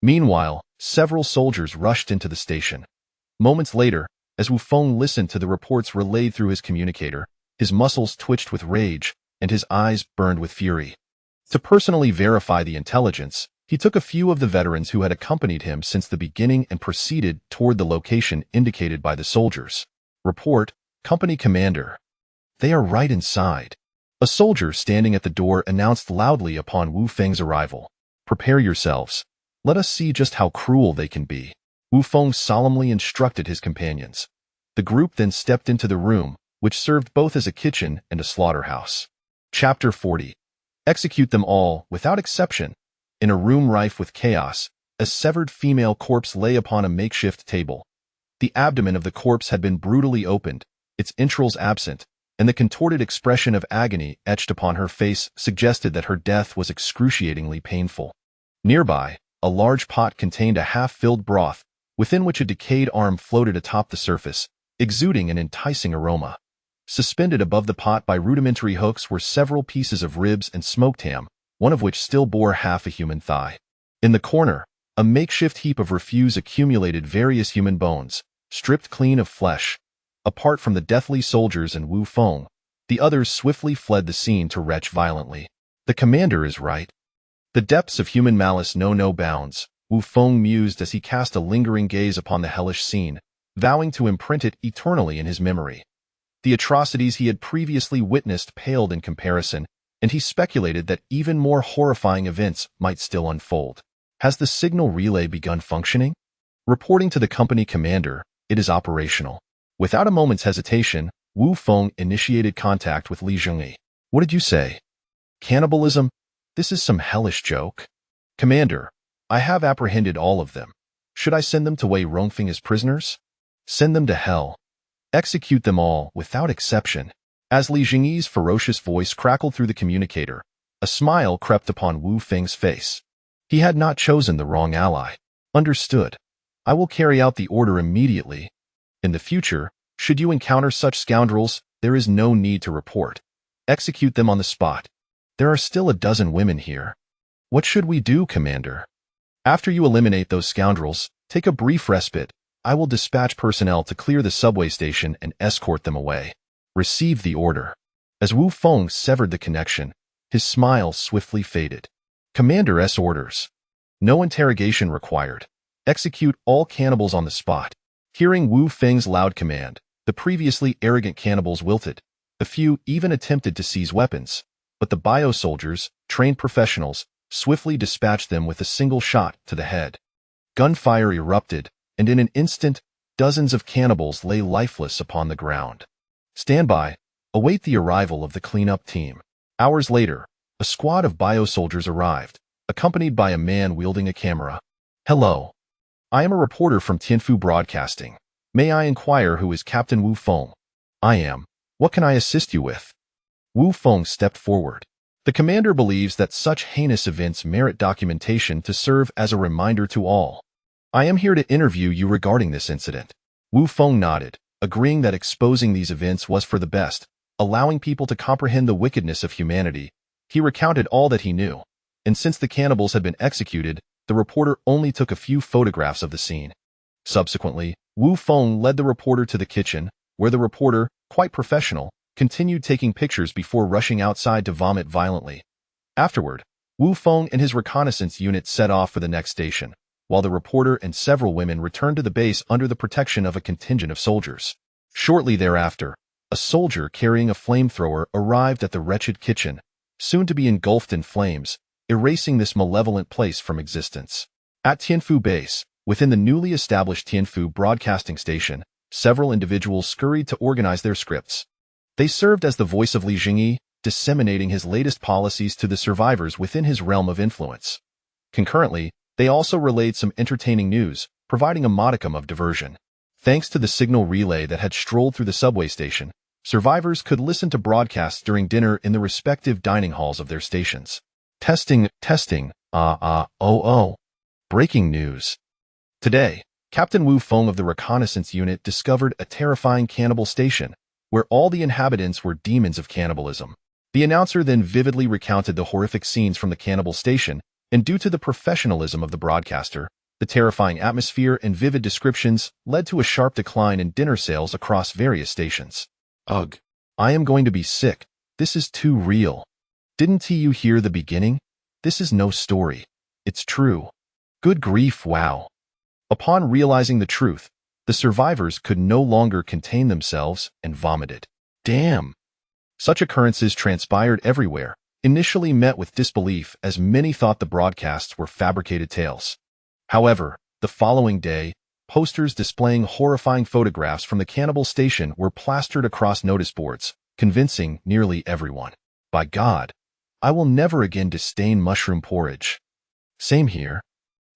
Meanwhile, several soldiers rushed into the station. Moments later, as Wu Feng listened to the reports relayed through his communicator, his muscles twitched with rage, and his eyes burned with fury. To personally verify the intelligence, he took a few of the veterans who had accompanied him since the beginning and proceeded toward the location indicated by the soldiers. Report, Company Commander. They are right inside. A soldier standing at the door announced loudly upon Wu Feng's arrival. Prepare yourselves. Let us see just how cruel they can be. Wu Feng solemnly instructed his companions. The group then stepped into the room, which served both as a kitchen and a slaughterhouse. Chapter 40. Execute them all, without exception. In a room rife with chaos, a severed female corpse lay upon a makeshift table. The abdomen of the corpse had been brutally opened, its entrails absent, and the contorted expression of agony etched upon her face suggested that her death was excruciatingly painful. Nearby, a large pot contained a half-filled broth, within which a decayed arm floated atop the surface, exuding an enticing aroma. Suspended above the pot by rudimentary hooks were several pieces of ribs and smoked ham, one of which still bore half a human thigh. In the corner, a makeshift heap of refuse accumulated various human bones, stripped clean of flesh. Apart from the deathly soldiers and Wu Feng, the others swiftly fled the scene to retch violently. The commander is right. The depths of human malice know no bounds, Wu Feng mused as he cast a lingering gaze upon the hellish scene, vowing to imprint it eternally in his memory. The atrocities he had previously witnessed paled in comparison, and he speculated that even more horrifying events might still unfold. Has the signal relay begun functioning? Reporting to the company commander, it is operational. Without a moment's hesitation, Wu Feng initiated contact with Zhengyi. What did you say? Cannibalism? This is some hellish joke. Commander, I have apprehended all of them. Should I send them to Wei Rongfeng as prisoners? Send them to hell. Execute them all, without exception. As Zhengyi's ferocious voice crackled through the communicator, a smile crept upon Wu Feng's face. He had not chosen the wrong ally. Understood. I will carry out the order immediately. In the future, should you encounter such scoundrels, there is no need to report. Execute them on the spot. There are still a dozen women here. What should we do, Commander? After you eliminate those scoundrels, take a brief respite. I will dispatch personnel to clear the subway station and escort them away. Receive the order. As Wu Feng severed the connection, his smile swiftly faded. Commander's orders. No interrogation required. Execute all cannibals on the spot. Hearing Wu Feng's loud command, the previously arrogant cannibals wilted. A few even attempted to seize weapons, but the bio-soldiers, trained professionals, swiftly dispatched them with a single shot to the head. Gunfire erupted, and in an instant, dozens of cannibals lay lifeless upon the ground. Stand by. Await the arrival of the cleanup team. Hours later, a squad of bio-soldiers arrived, accompanied by a man wielding a camera. Hello. I am a reporter from Tianfu Broadcasting. May I inquire who is Captain Wu Feng? I am. What can I assist you with? Wu Feng stepped forward. The commander believes that such heinous events merit documentation to serve as a reminder to all. I am here to interview you regarding this incident. Wu Feng nodded, agreeing that exposing these events was for the best, allowing people to comprehend the wickedness of humanity. He recounted all that he knew, and since the cannibals had been executed, the reporter only took a few photographs of the scene. Subsequently, Wu Feng led the reporter to the kitchen, where the reporter, quite professional, continued taking pictures before rushing outside to vomit violently. Afterward, Wu Feng and his reconnaissance unit set off for the next station, while the reporter and several women returned to the base under the protection of a contingent of soldiers. Shortly thereafter, a soldier carrying a flamethrower arrived at the wretched kitchen, soon to be engulfed in flames, erasing this malevolent place from existence. At Tianfu Base, within the newly established Tianfu Broadcasting Station, several individuals scurried to organize their scripts. They served as the voice of Zhengyi, disseminating his latest policies to the survivors within his realm of influence. Concurrently, they also relayed some entertaining news, providing a modicum of diversion. Thanks to the signal relay that had strolled through the subway station, survivors could listen to broadcasts during dinner in the respective dining halls of their stations. Testing. Breaking news. Today, Captain Wu Feng of the reconnaissance unit discovered a terrifying cannibal station, where all the inhabitants were demons of cannibalism. The announcer then vividly recounted the horrific scenes from the cannibal station, and due to the professionalism of the broadcaster, the terrifying atmosphere and vivid descriptions led to a sharp decline in dinner sales across various stations. Ugh. I am going to be sick. This is too real. Didn't you hear the beginning? This is no story. It's true. Good grief, wow. Upon realizing the truth, the survivors could no longer contain themselves and vomited. Damn. Such occurrences transpired everywhere, initially met with disbelief as many thought the broadcasts were fabricated tales. However, the following day, posters displaying horrifying photographs from the cannibal station were plastered across notice boards, convincing nearly everyone. By God, I will never again disdain mushroom porridge. Same here.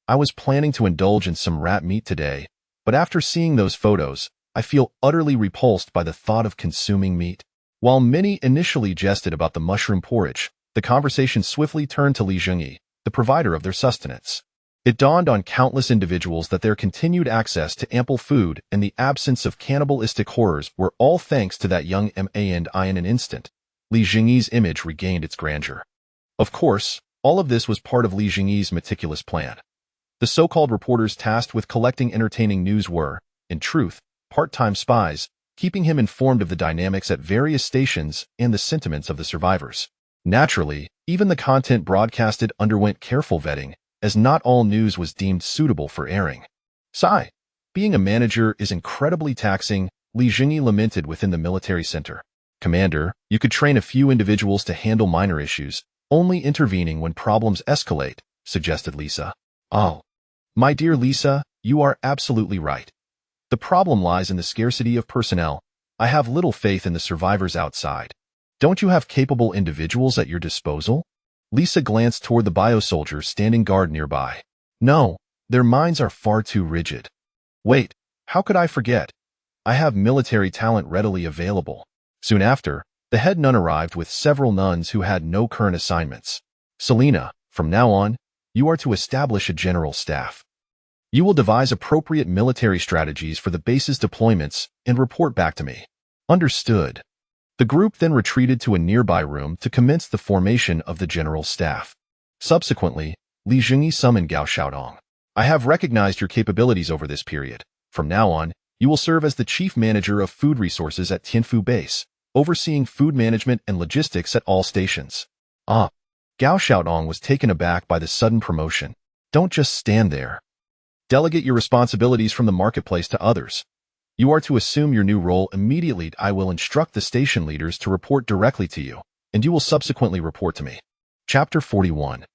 I was planning to indulge in some rat meat today, but after seeing those photos, I feel utterly repulsed by the thought of consuming meat. While many initially jested about the mushroom porridge, the conversation swiftly turned to Zhengyi, the provider of their sustenance. It dawned on countless individuals that their continued access to ample food and the absence of cannibalistic horrors were all thanks to that young man. In an instant, Zhengyi's image regained its grandeur. Of course, all of this was part of Zhengyi's meticulous plan. The so-called reporters tasked with collecting entertaining news were, in truth, part-time spies, keeping him informed of the dynamics at various stations and the sentiments of the survivors. Naturally, even the content broadcasted underwent careful vetting, as not all news was deemed suitable for airing. Sigh. Being a manager is incredibly taxing, Zhengyi lamented within the military center. Commander, you could train a few individuals to handle minor issues, only intervening when problems escalate, suggested Lisa. Oh. My dear Lisa, you are absolutely right. The problem lies in the scarcity of personnel. I have little faith in the survivors outside. Don't you have capable individuals at your disposal? Lisa glanced toward the bio-soldiers standing guard nearby. No, their minds are far too rigid. Wait, how could I forget? I have military talent readily available. Soon after, the head nun arrived with several nuns who had no current assignments. Selena, from now on, you are to establish a general staff. You will devise appropriate military strategies for the base's deployments and report back to me. Understood. The group then retreated to a nearby room to commence the formation of the general staff. Subsequently, Zhengyi summoned Gao Xiaodong. I have recognized your capabilities over this period. From now on, you will serve as the chief manager of food resources at Tianfu Base, overseeing food management and logistics at all stations. Ah. Gao Xiaodong was taken aback by the sudden promotion. Don't just stand there. Delegate your responsibilities from the marketplace to others. You are to assume your new role immediately. I will instruct the station leaders to report directly to you, and you will subsequently report to me. Chapter 41.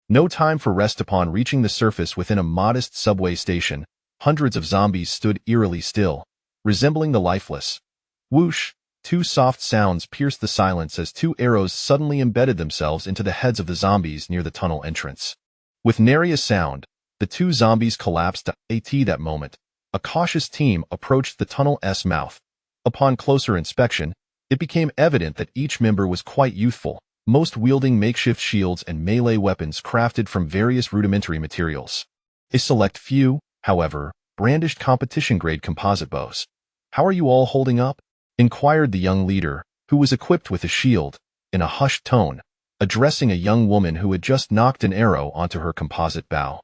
No time for rest. Upon reaching the surface within a modest subway station, hundreds of zombies stood eerily still, resembling the lifeless. Whoosh! Two soft sounds pierced the silence as two arrows suddenly embedded themselves into the heads of the zombies near the tunnel entrance. With nary a sound, the two zombies collapsed at that moment. A cautious team approached the tunnel's mouth. Upon closer inspection, it became evident that each member was quite youthful, most wielding makeshift shields and melee weapons crafted from various rudimentary materials. A select few, however, brandished competition-grade composite bows. "How are you all holding up?" inquired the young leader, who was equipped with a shield, in a hushed tone, addressing a young woman who had just knocked an arrow onto her composite bow.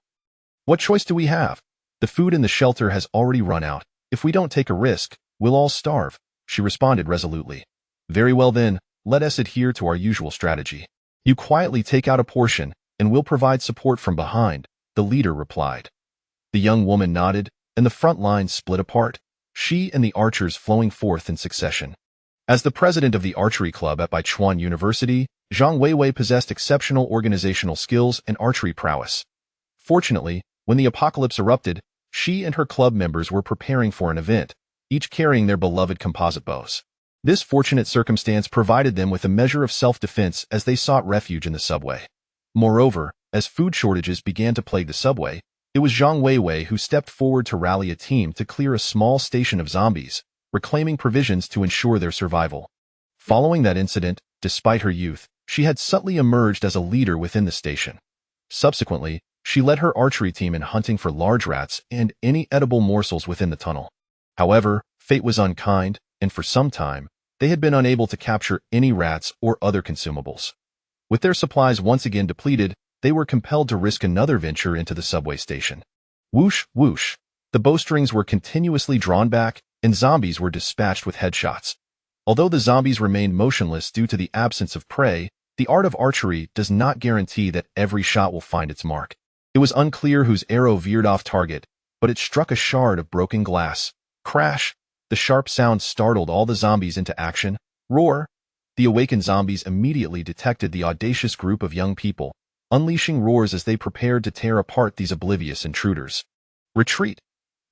"What choice do we have? The food in the shelter has already run out. If we don't take a risk, we'll all starve," she responded resolutely. "Very well then, let us adhere to our usual strategy. You quietly take out a portion, and we'll provide support from behind," the leader replied. The young woman nodded, and the front line split apart, she and the archers flowing forth in succession. As the president of the archery club at Baichuan University, Zhang Weiwei possessed exceptional organizational skills and archery prowess. Fortunately, when the apocalypse erupted, she and her club members were preparing for an event, each carrying their beloved composite bows. This fortunate circumstance provided them with a measure of self-defense as they sought refuge in the subway. Moreover, as food shortages began to plague the subway, it was Zhang Weiwei who stepped forward to rally a team to clear a small station of zombies, reclaiming provisions to ensure their survival. Following that incident, despite her youth, she had subtly emerged as a leader within the station. Subsequently, she led her archery team in hunting for large rats and any edible morsels within the tunnel. However, fate was unkind, and for some time, they had been unable to capture any rats or other consumables. With their supplies once again depleted, they were compelled to risk another venture into the subway station. Whoosh, whoosh. The bowstrings were continuously drawn back, and zombies were dispatched with headshots. Although the zombies remained motionless due to the absence of prey, the art of archery does not guarantee that every shot will find its mark. It was unclear whose arrow veered off target, but it struck a shard of broken glass. Crash! The sharp sound startled all the zombies into action. Roar! The awakened zombies immediately detected the audacious group of young people, unleashing roars as they prepared to tear apart these oblivious intruders. "Retreat!"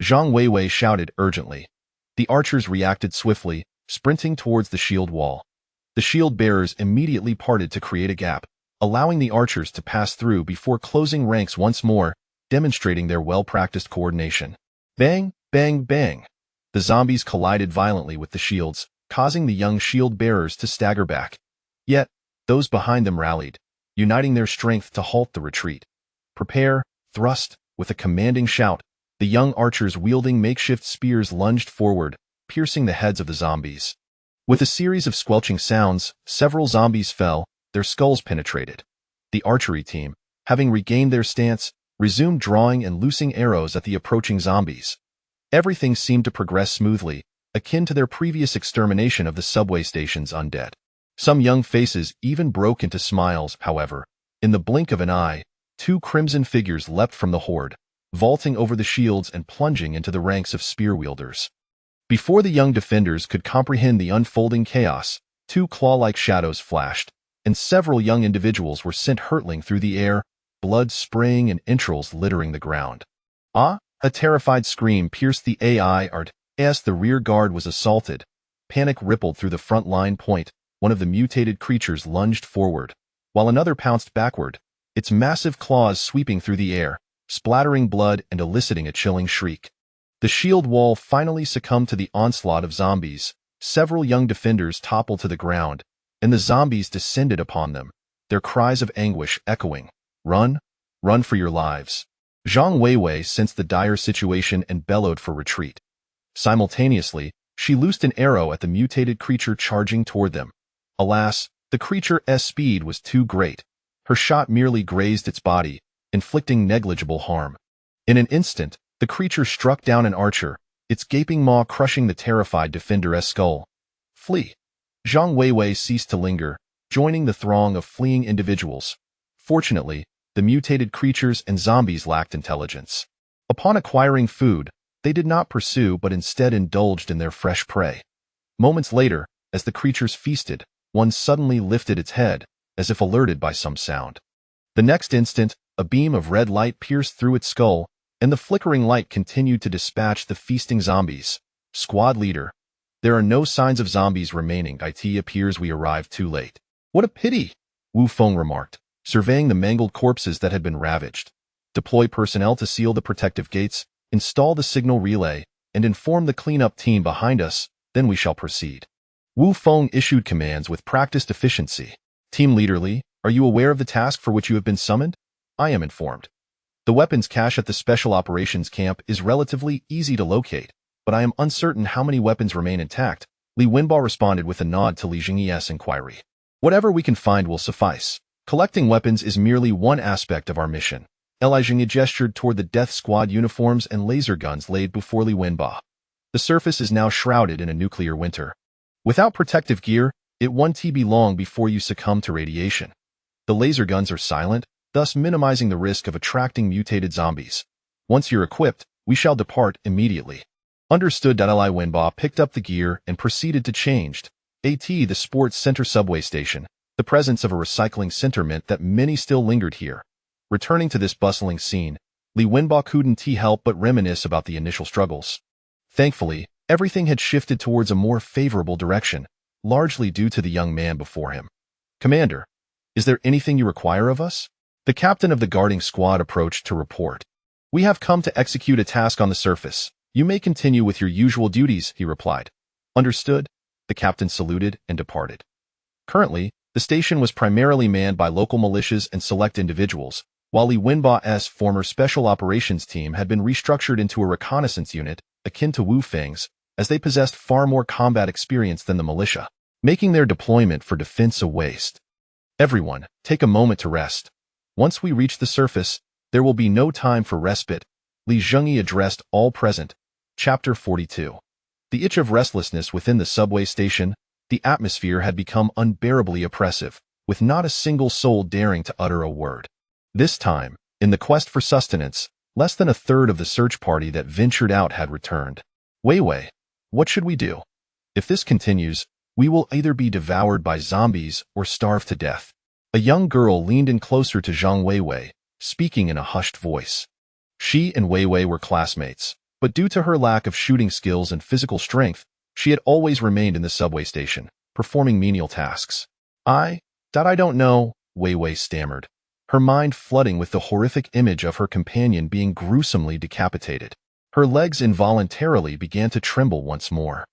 Zhang Weiwei shouted urgently. The archers reacted swiftly, sprinting towards the shield wall. The shield bearers immediately parted to create a gap, allowing the archers to pass through before closing ranks once more, demonstrating their well-practiced coordination. Bang, bang, bang. The zombies collided violently with the shields, causing the young shield bearers to stagger back. Yet, those behind them rallied, uniting their strength to halt the retreat. Prepare, thrust, with a commanding shout, the young archers wielding makeshift spears lunged forward, piercing the heads of the zombies. With a series of squelching sounds, several zombies fell, their skulls penetrated. The archery team, having regained their stance, resumed drawing and loosing arrows at the approaching zombies. Everything seemed to progress smoothly, akin to their previous extermination of the subway station's undead. Some young faces even broke into smiles, however. In the blink of an eye, two crimson figures leapt from the horde, vaulting over the shields and plunging into the ranks of spear-wielders. Before the young defenders could comprehend the unfolding chaos, two claw-like shadows flashed, and several young individuals were sent hurtling through the air, blood spraying and entrails littering the ground. Ah! A terrified scream pierced the air as the rear guard was assaulted. Panic rippled through the front line point. One of the mutated creatures lunged forward, while another pounced backward, its massive claws sweeping through the air, splattering blood and eliciting a chilling shriek. The shield wall finally succumbed to the onslaught of zombies. Several young defenders toppled to the ground, and the zombies descended upon them, their cries of anguish echoing. "Run! Run for your lives!" Zhang Weiwei sensed the dire situation and bellowed for retreat. Simultaneously, she loosed an arrow at the mutated creature charging toward them. Alas, the creature's speed was too great. Her shot merely grazed its body, inflicting negligible harm. In an instant, the creature struck down an archer, its gaping maw crushing the terrified defender's skull. "Flee!" Zhang Weiwei ceased to linger, joining the throng of fleeing individuals. Fortunately, the mutated creatures and zombies lacked intelligence. Upon acquiring food, they did not pursue but instead indulged in their fresh prey. Moments later, as the creatures feasted, one suddenly lifted its head, as if alerted by some sound. The next instant, a beam of red light pierced through its skull, and the flickering light continued to dispatch the feasting zombies. Squad leader. There are no signs of zombies remaining. It appears we arrived too late. What a pity, Wu Feng remarked, surveying the mangled corpses that had been ravaged. Deploy personnel to seal the protective gates, install the signal relay, and inform the cleanup team behind us, then we shall proceed. Wu Feng issued commands with practiced efficiency. Team Leader Li, are you aware of the task for which you have been summoned? I am informed. The weapons cache at the Special Operations Camp is relatively easy to locate, but I am uncertain how many weapons remain intact. Li Wenbo responded with a nod to Li Zhengyi's inquiry. Whatever we can find will suffice. Collecting weapons is merely one aspect of our mission. Li Zhengyi gestured toward the Death Squad uniforms and laser guns laid before Li Wenbo. The surface is now shrouded in a nuclear winter. Without protective gear, it won't be long before you succumb to radiation. The laser guns are silent, thus minimizing the risk of attracting mutated zombies. Once you're equipped, we shall depart immediately. Understood. Li Wenbo picked up the gear and proceeded to change. The Sports Center subway station. The presence of a recycling center meant that many still lingered here. Returning to this bustling scene, Li Wenbo couldn't help but reminisce about the initial struggles. Thankfully, everything had shifted towards a more favorable direction, largely due to the young man before him. Commander, is there anything you require of us? The captain of the guarding squad approached to report. We have come to execute a task on the surface. You may continue with your usual duties, he replied. Understood. The captain saluted and departed. Currently, the station was primarily manned by local militias and select individuals, while Li Wenbo's former special operations team had been restructured into a reconnaissance unit, akin to Wu Feng's, as they possessed far more combat experience than the militia, making their deployment for defense a waste. Everyone, take a moment to rest. Once we reach the surface, there will be no time for respite. Li Zhengyi addressed all present. Chapter 42. The itch of restlessness within the subway station, the atmosphere had become unbearably oppressive, with not a single soul daring to utter a word. This time, in the quest for sustenance, less than a third of the search party that ventured out had returned. Wei, what should we do? If this continues, we will either be devoured by zombies or starve to death. A young girl leaned in closer to Zhang Wei, speaking in a hushed voice. She and Wei were classmates, but due to her lack of shooting skills and physical strength, she had always remained in the subway station, performing menial tasks. I don't know, Wei stammered, her mind flooding with the horrific image of her companion being gruesomely decapitated. Her legs involuntarily began to tremble once more.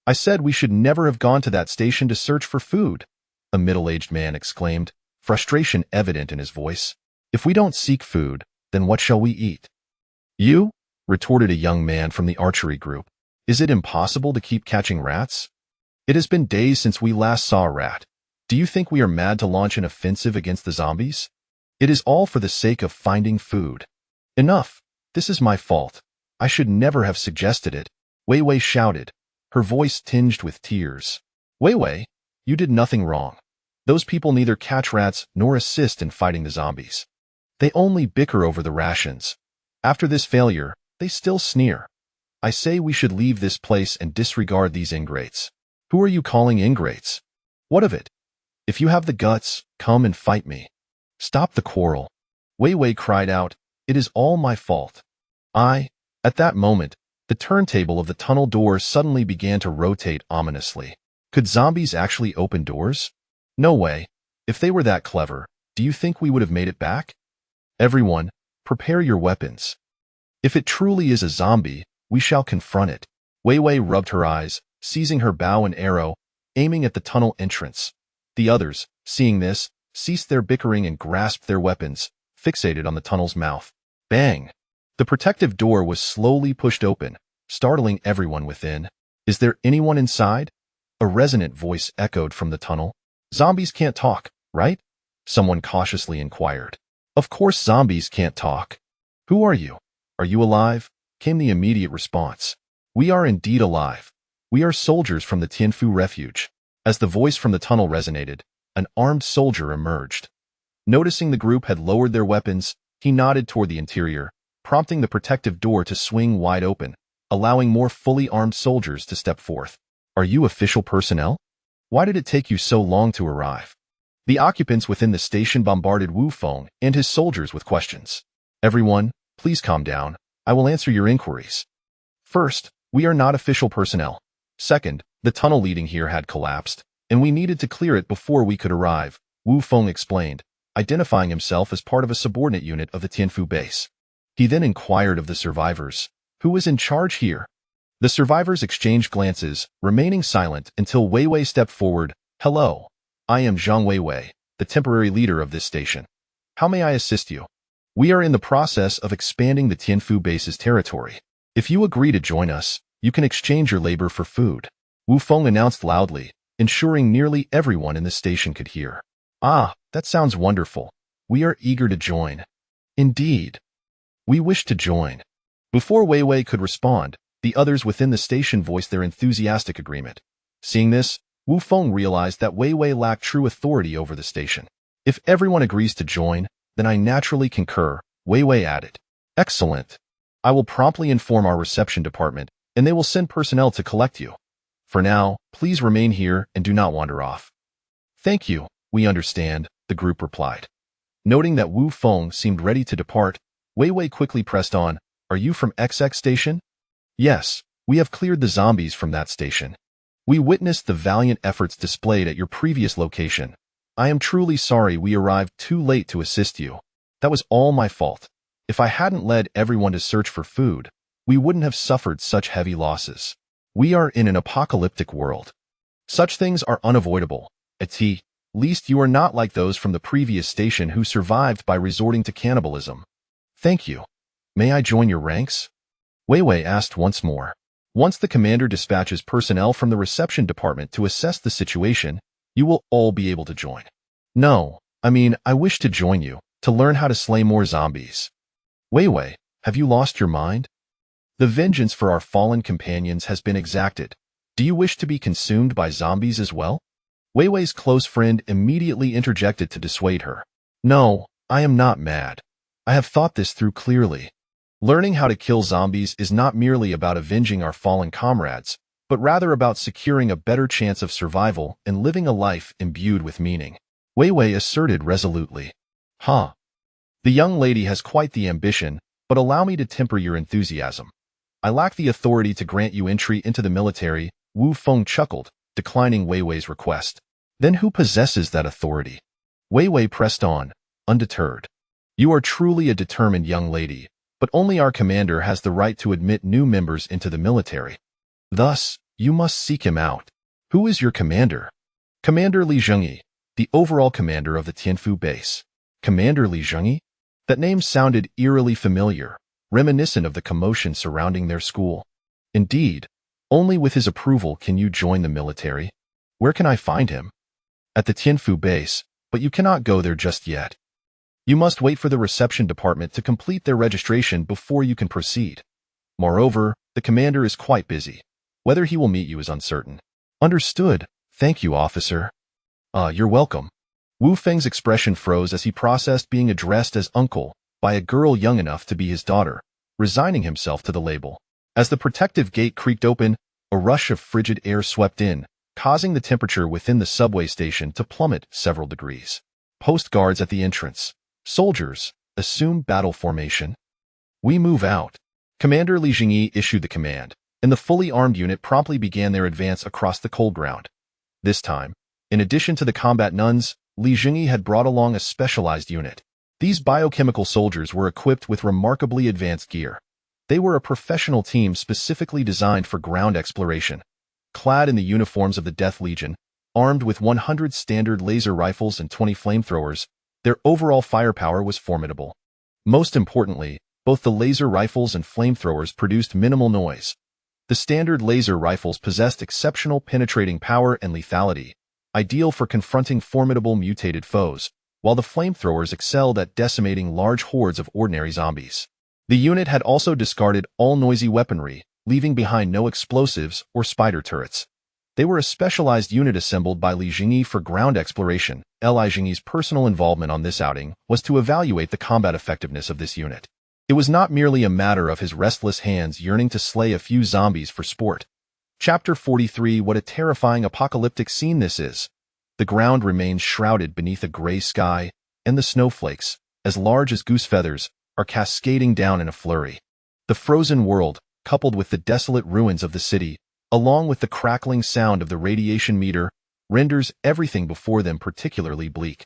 I said we should never have gone to that station to search for food, a middle-aged man exclaimed, frustration evident in his voice. If we don't seek food, then what shall we eat? You? Retorted a young man from the archery group. Is it impossible to keep catching rats? It has been days since we last saw a rat. Do you think we are mad to launch an offensive against the zombies? It is all for the sake of finding food. Enough. This is my fault. I should never have suggested it. Wei shouted, her voice tinged with tears. Wei, you did nothing wrong. Those people neither catch rats nor assist in fighting the zombies. They only bicker over the rations. After this failure, they still sneer. I say we should leave this place and disregard these ingrates. Who are you calling ingrates? What of it? If you have the guts, come and fight me. Stop the quarrel. Wei cried out, it is all my fault. At that moment, the turntable of the tunnel door suddenly began to rotate ominously. Could zombies actually open doors? No way. If they were that clever, do you think we would have made it back? Everyone, prepare your weapons. If it truly is a zombie, we shall confront it. Wei rubbed her eyes, seizing her bow and arrow, aiming at the tunnel entrance. The others, seeing this, ceased their bickering and grasped their weapons, fixated on the tunnel's mouth. Bang! The protective door was slowly pushed open, startling everyone within. Is there anyone inside? A resonant voice echoed from the tunnel. Zombies can't talk, right? Someone cautiously inquired. Of course zombies can't talk. Who are you? Are you alive? Came the immediate response. We are indeed alive. We are soldiers from the Tianfu refuge. As the voice from the tunnel resonated, an armed soldier emerged. Noticing the group had lowered their weapons, he nodded toward the interior, prompting the protective door to swing wide open, allowing more fully armed soldiers to step forth. Are you official personnel? Why did it take you so long to arrive? The occupants within the station bombarded Wu Feng and his soldiers with questions. Everyone, please calm down. I will answer your inquiries. First, we are not official personnel. Second, the tunnel leading here had collapsed, and we needed to clear it before we could arrive, Wu Feng explained, identifying himself as part of a subordinate unit of the Tianfu base. He then inquired of the survivors, who was in charge here. The survivors exchanged glances, remaining silent until Wei Wei stepped forward. Hello, I am Zhang Wei Wei, the temporary leader of this station. How may I assist you? We are in the process of expanding the Tianfu base's territory. If you agree to join us, you can exchange your labor for food, Wu Feng announced loudly, ensuring nearly everyone in the station could hear. Ah, that sounds wonderful. We are eager to join. Indeed. We wish to join. Before Wei Wei could respond, the others within the station voiced their enthusiastic agreement. Seeing this, Wu Feng realized that Wei Wei lacked true authority over the station. If everyone agrees to join, then I naturally concur, Wei Wei added. Excellent. I will promptly inform our reception department, and they will send personnel to collect you. For now, please remain here and do not wander off. Thank you, we understand, the group replied. Noting that Wu Feng seemed ready to depart, Wei Wei quickly pressed on. Are you from XX station? Yes, we have cleared the zombies from that station. We witnessed the valiant efforts displayed at your previous location. I am truly sorry we arrived too late to assist you. That was all my fault. If I hadn't led everyone to search for food, we wouldn't have suffered such heavy losses. We are in an apocalyptic world. Such things are unavoidable. At least you are not like those from the previous station who survived by resorting to cannibalism. Thank you. May I join your ranks? Wei Wei asked once more. Once the commander dispatches personnel from the reception department to assess the situation, you will all be able to join. No, I wish to join you, to learn how to slay more zombies. Wei Wei, have you lost your mind? The vengeance for our fallen companions has been exacted. Do you wish to be consumed by zombies as well? Wei Wei's close friend immediately interjected to dissuade her. No, I am not mad. I have thought this through clearly. Learning how to kill zombies is not merely about avenging our fallen comrades, but rather about securing a better chance of survival and living a life imbued with meaning, Wei Wei asserted resolutely. The young lady has quite the ambition, but allow me to temper your enthusiasm. I lack the authority to grant you entry into the military, Wu Feng chuckled, declining Wei Wei's request. Then who possesses that authority? Wei Wei pressed on, undeterred. You are truly a determined young lady, but only our commander has the right to admit new members into the military. Thus, you must seek him out. Who is your commander? Commander Li Zhengyi, the overall commander of the Tianfu base. Commander Li Zhengyi? That name sounded eerily familiar, reminiscent of the commotion surrounding their school. Indeed, only with his approval can you join the military. Where can I find him? At the Tianfu base, but you cannot go there just yet. You must wait for the reception department to complete their registration before you can proceed. Moreover, the commander is quite busy. Whether he will meet you is uncertain. Understood. Thank you, officer. You're welcome. Wu Feng's expression froze as he processed being addressed as uncle by a girl young enough to be his daughter, resigning himself to the label. As the protective gate creaked open, a rush of frigid air swept in, causing the temperature within the subway station to plummet several degrees. Post guards at the entrance. Soldiers, assume battle formation. We move out. Commander Li Zhengyi issued the command, and the fully armed unit promptly began their advance across the cold ground. This time, in addition to the combat nuns, Li Zhengyi had brought along a specialized unit. These biochemical soldiers were equipped with remarkably advanced gear. They were a professional team specifically designed for ground exploration. Clad in the uniforms of the Death Legion, armed with 100 standard laser rifles and 20 flamethrowers, their overall firepower was formidable. Most importantly, both the laser rifles and flamethrowers produced minimal noise. The standard laser rifles possessed exceptional penetrating power and lethality, ideal for confronting formidable mutated foes, while the flamethrowers excelled at decimating large hordes of ordinary zombies. The unit had also discarded all noisy weaponry, leaving behind no explosives or spider turrets. They were a specialized unit assembled by Li Zhengyi for ground exploration. Li Zhengyi's personal involvement on this outing was to evaluate the combat effectiveness of this unit. It was not merely a matter of his restless hands yearning to slay a few zombies for sport. Chapter 43. What a terrifying apocalyptic scene this is. The ground remains shrouded beneath a gray sky, and the snowflakes, as large as goose feathers, are cascading down in a flurry. The frozen world, coupled with the desolate ruins of the city, along with the crackling sound of the radiation meter, renders everything before them particularly bleak.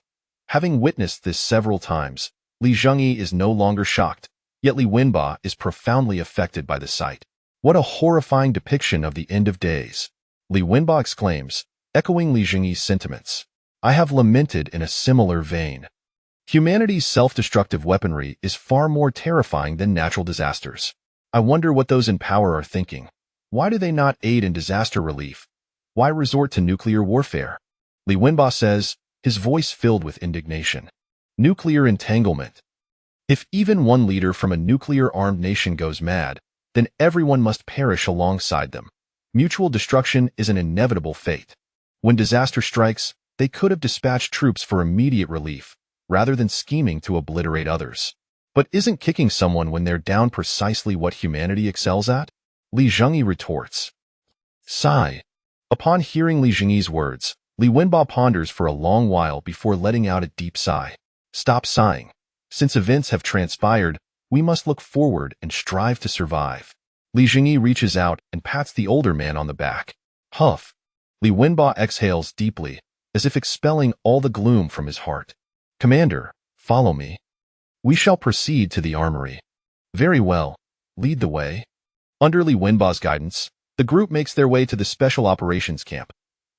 Having witnessed this several times, Li Zhengyi is no longer shocked, yet Li Wenba is profoundly affected by the sight. What a horrifying depiction of the end of days! Li Wenba exclaims, echoing Li Zhengyi's sentiments. I have lamented in a similar vein. Humanity's self-destructive weaponry is far more terrifying than natural disasters. I wonder what those in power are thinking. Why do they not aid in disaster relief? Why resort to nuclear warfare? Li Wenba says, his voice filled with indignation. Nuclear entanglement. If even one leader from a nuclear-armed nation goes mad, then everyone must perish alongside them. Mutual destruction is an inevitable fate. When disaster strikes, they could have dispatched troops for immediate relief, rather than scheming to obliterate others. But isn't kicking someone when they're down precisely what humanity excels at? Li Zhengyi retorts. Sigh. Upon hearing Li Zhengyi's words, Li Wenba ponders for a long while before letting out a deep sigh. Stop sighing. Since events have transpired, we must look forward and strive to survive. Li Zhengyi reaches out and pats the older man on the back. Huff. Li Wenba exhales deeply, as if expelling all the gloom from his heart. Commander, follow me. We shall proceed to the armory. Very well. Lead the way. Under Li Wenba's guidance, the group makes their way to the Special Operations Camp.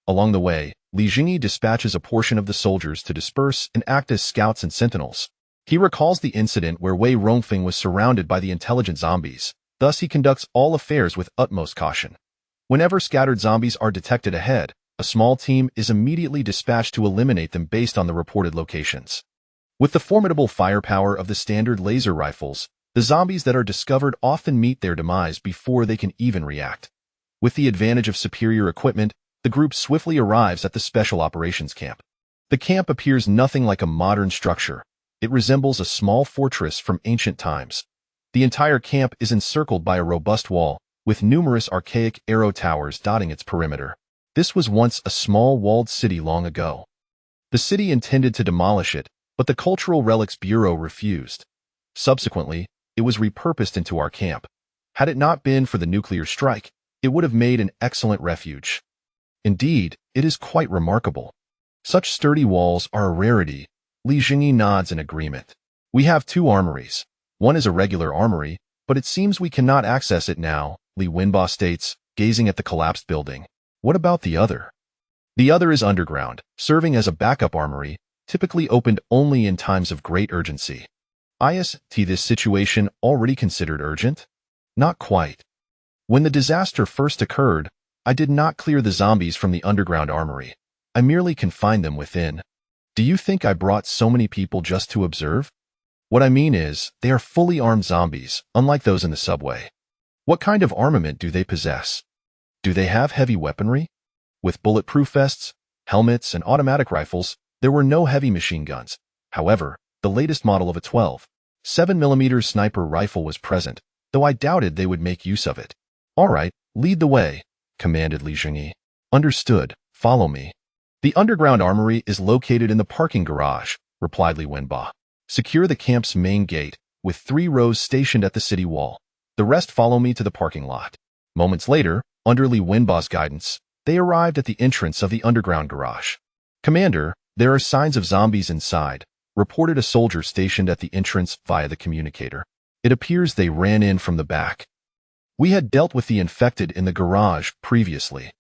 Along the way, Li Zhengyi dispatches a portion of the soldiers to disperse and act as scouts and sentinels. He recalls the incident where Wei Rongfeng was surrounded by the intelligent zombies, thus he conducts all affairs with utmost caution. Whenever scattered zombies are detected ahead, a small team is immediately dispatched to eliminate them based on the reported locations. With the formidable firepower of the standard laser rifles, the zombies that are discovered often meet their demise before they can even react. With the advantage of superior equipment, the group swiftly arrives at the Special Operations Camp. The camp appears nothing like a modern structure. It resembles a small fortress from ancient times. The entire camp is encircled by a robust wall, with numerous archaic arrow towers dotting its perimeter. This was once a small walled city long ago. The city intended to demolish it, but the Cultural Relics Bureau refused. Subsequently, it was repurposed into our camp. Had it not been for the nuclear strike, it would have made an excellent refuge. Indeed, it is quite remarkable. Such sturdy walls are a rarity. Li Zhengyi nods in agreement. We have two armories. One is a regular armory, but it seems we cannot access it now, Li Wenba states, gazing at the collapsed building. What about the other? The other is underground, serving as a backup armory, typically opened only in times of great urgency. Is this situation already considered urgent? Not quite. When the disaster first occurred, I did not clear the zombies from the underground armory. I merely confined them within. Do you think I brought so many people just to observe? What I mean is, they are fully armed zombies, unlike those in the subway. What kind of armament do they possess? Do they have heavy weaponry? With bulletproof vests, helmets, and automatic rifles, there were no heavy machine guns. However, the latest model of a 12.7mm sniper rifle was present, though I doubted they would make use of it. All right, lead the way, commanded Li Zhengyi. Understood, follow me. The underground armory is located in the parking garage, replied Li Wenba. Secure the camp's main gate, with 3 rows stationed at the city wall. The rest follow me to the parking lot. Moments later, under Li Wenba's guidance, they arrived at the entrance of the underground garage. Commander, there are signs of zombies inside, reported a soldier stationed at the entrance via the communicator. It appears they ran in from the back. We had dealt with the infected in the garage previously.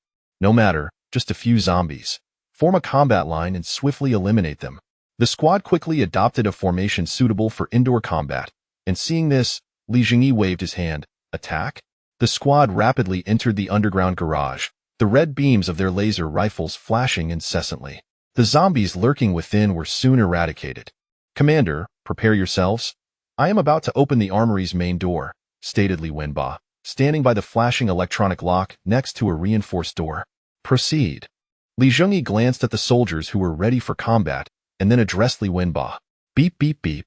No matter, just a few zombies. Form a combat line and swiftly eliminate them. The squad quickly adopted a formation suitable for indoor combat, and seeing this, Li Zhengyi waved his hand. Attack? The squad rapidly entered the underground garage, the red beams of their laser rifles flashing incessantly. The zombies lurking within were soon eradicated. Commander, prepare yourselves. I am about to open the armory's main door, stated Li Wenba, standing by the flashing electronic lock next to a reinforced door. Proceed. Li Zhengyi glanced at the soldiers who were ready for combat, and then addressed Li Wenba. Beep, beep, beep.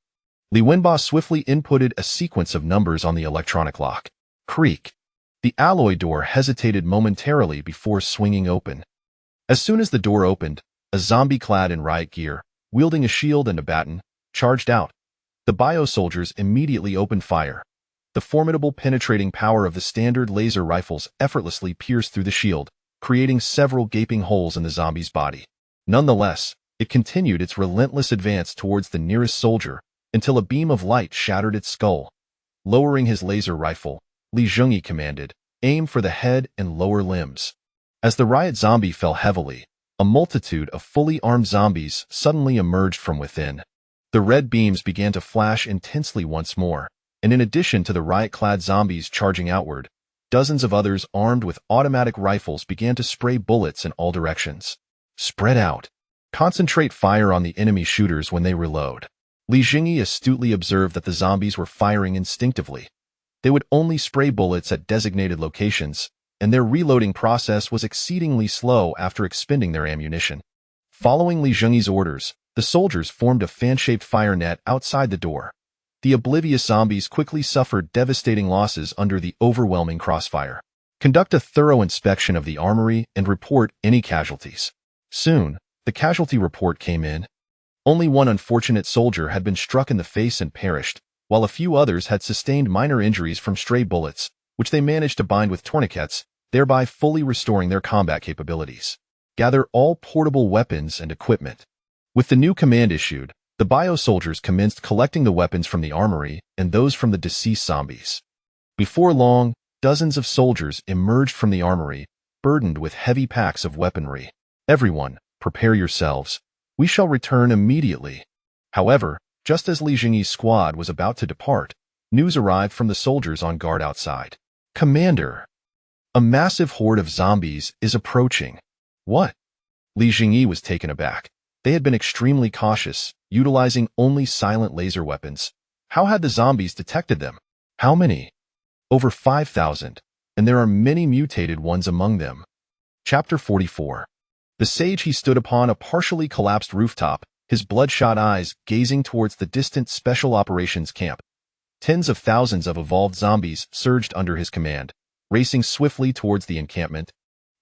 Li Wenba swiftly inputted a sequence of numbers on the electronic lock. Creak. The alloy door hesitated momentarily before swinging open. As soon as the door opened, a zombie clad in riot gear, wielding a shield and a baton, charged out. The bio-soldiers immediately opened fire. The formidable penetrating power of the standard laser rifles effortlessly pierced through the shield, creating several gaping holes in the zombie's body. Nonetheless, it continued its relentless advance towards the nearest soldier until a beam of light shattered its skull. Lowering his laser rifle, Zhengyi commanded, "Aim for the head and lower limbs." As the riot zombie fell heavily, a multitude of fully armed zombies suddenly emerged from within. The red beams began to flash intensely once more, and in addition to the riot-clad zombies charging outward, dozens of others armed with automatic rifles began to spray bullets in all directions. Spread out. Concentrate fire on the enemy shooters when they reload. Zhengyi astutely observed that the zombies were firing instinctively. They would only spray bullets at designated locations, and their reloading process was exceedingly slow after expending their ammunition. Following Zhengyi's orders, the soldiers formed a fan-shaped fire net outside the door. The oblivious zombies quickly suffered devastating losses under the overwhelming crossfire. Conduct a thorough inspection of the armory and report any casualties. Soon, the casualty report came in. Only one unfortunate soldier had been struck in the face and perished, while a few others had sustained minor injuries from stray bullets, which they managed to bind with tourniquets, thereby fully restoring their combat capabilities. Gather all portable weapons and equipment. With the new command issued, the bio-soldiers commenced collecting the weapons from the armory and those from the deceased zombies. Before long, dozens of soldiers emerged from the armory, burdened with heavy packs of weaponry. "Everyone, prepare yourselves. We shall return immediately." However, just as Zhengyi's squad was about to depart, news arrived from the soldiers on guard outside. "Commander, a massive horde of zombies is approaching." "What?" Zhengyi was taken aback. They had been extremely cautious, utilizing only silent laser weapons. How had the zombies detected them? "How many?" "Over 5,000, and there are many mutated ones among them." Chapter 44. The sage he stood upon a partially collapsed rooftop, his bloodshot eyes gazing towards the distant Special Operations Camp. Tens of thousands of evolved zombies surged under his command, racing swiftly towards the encampment.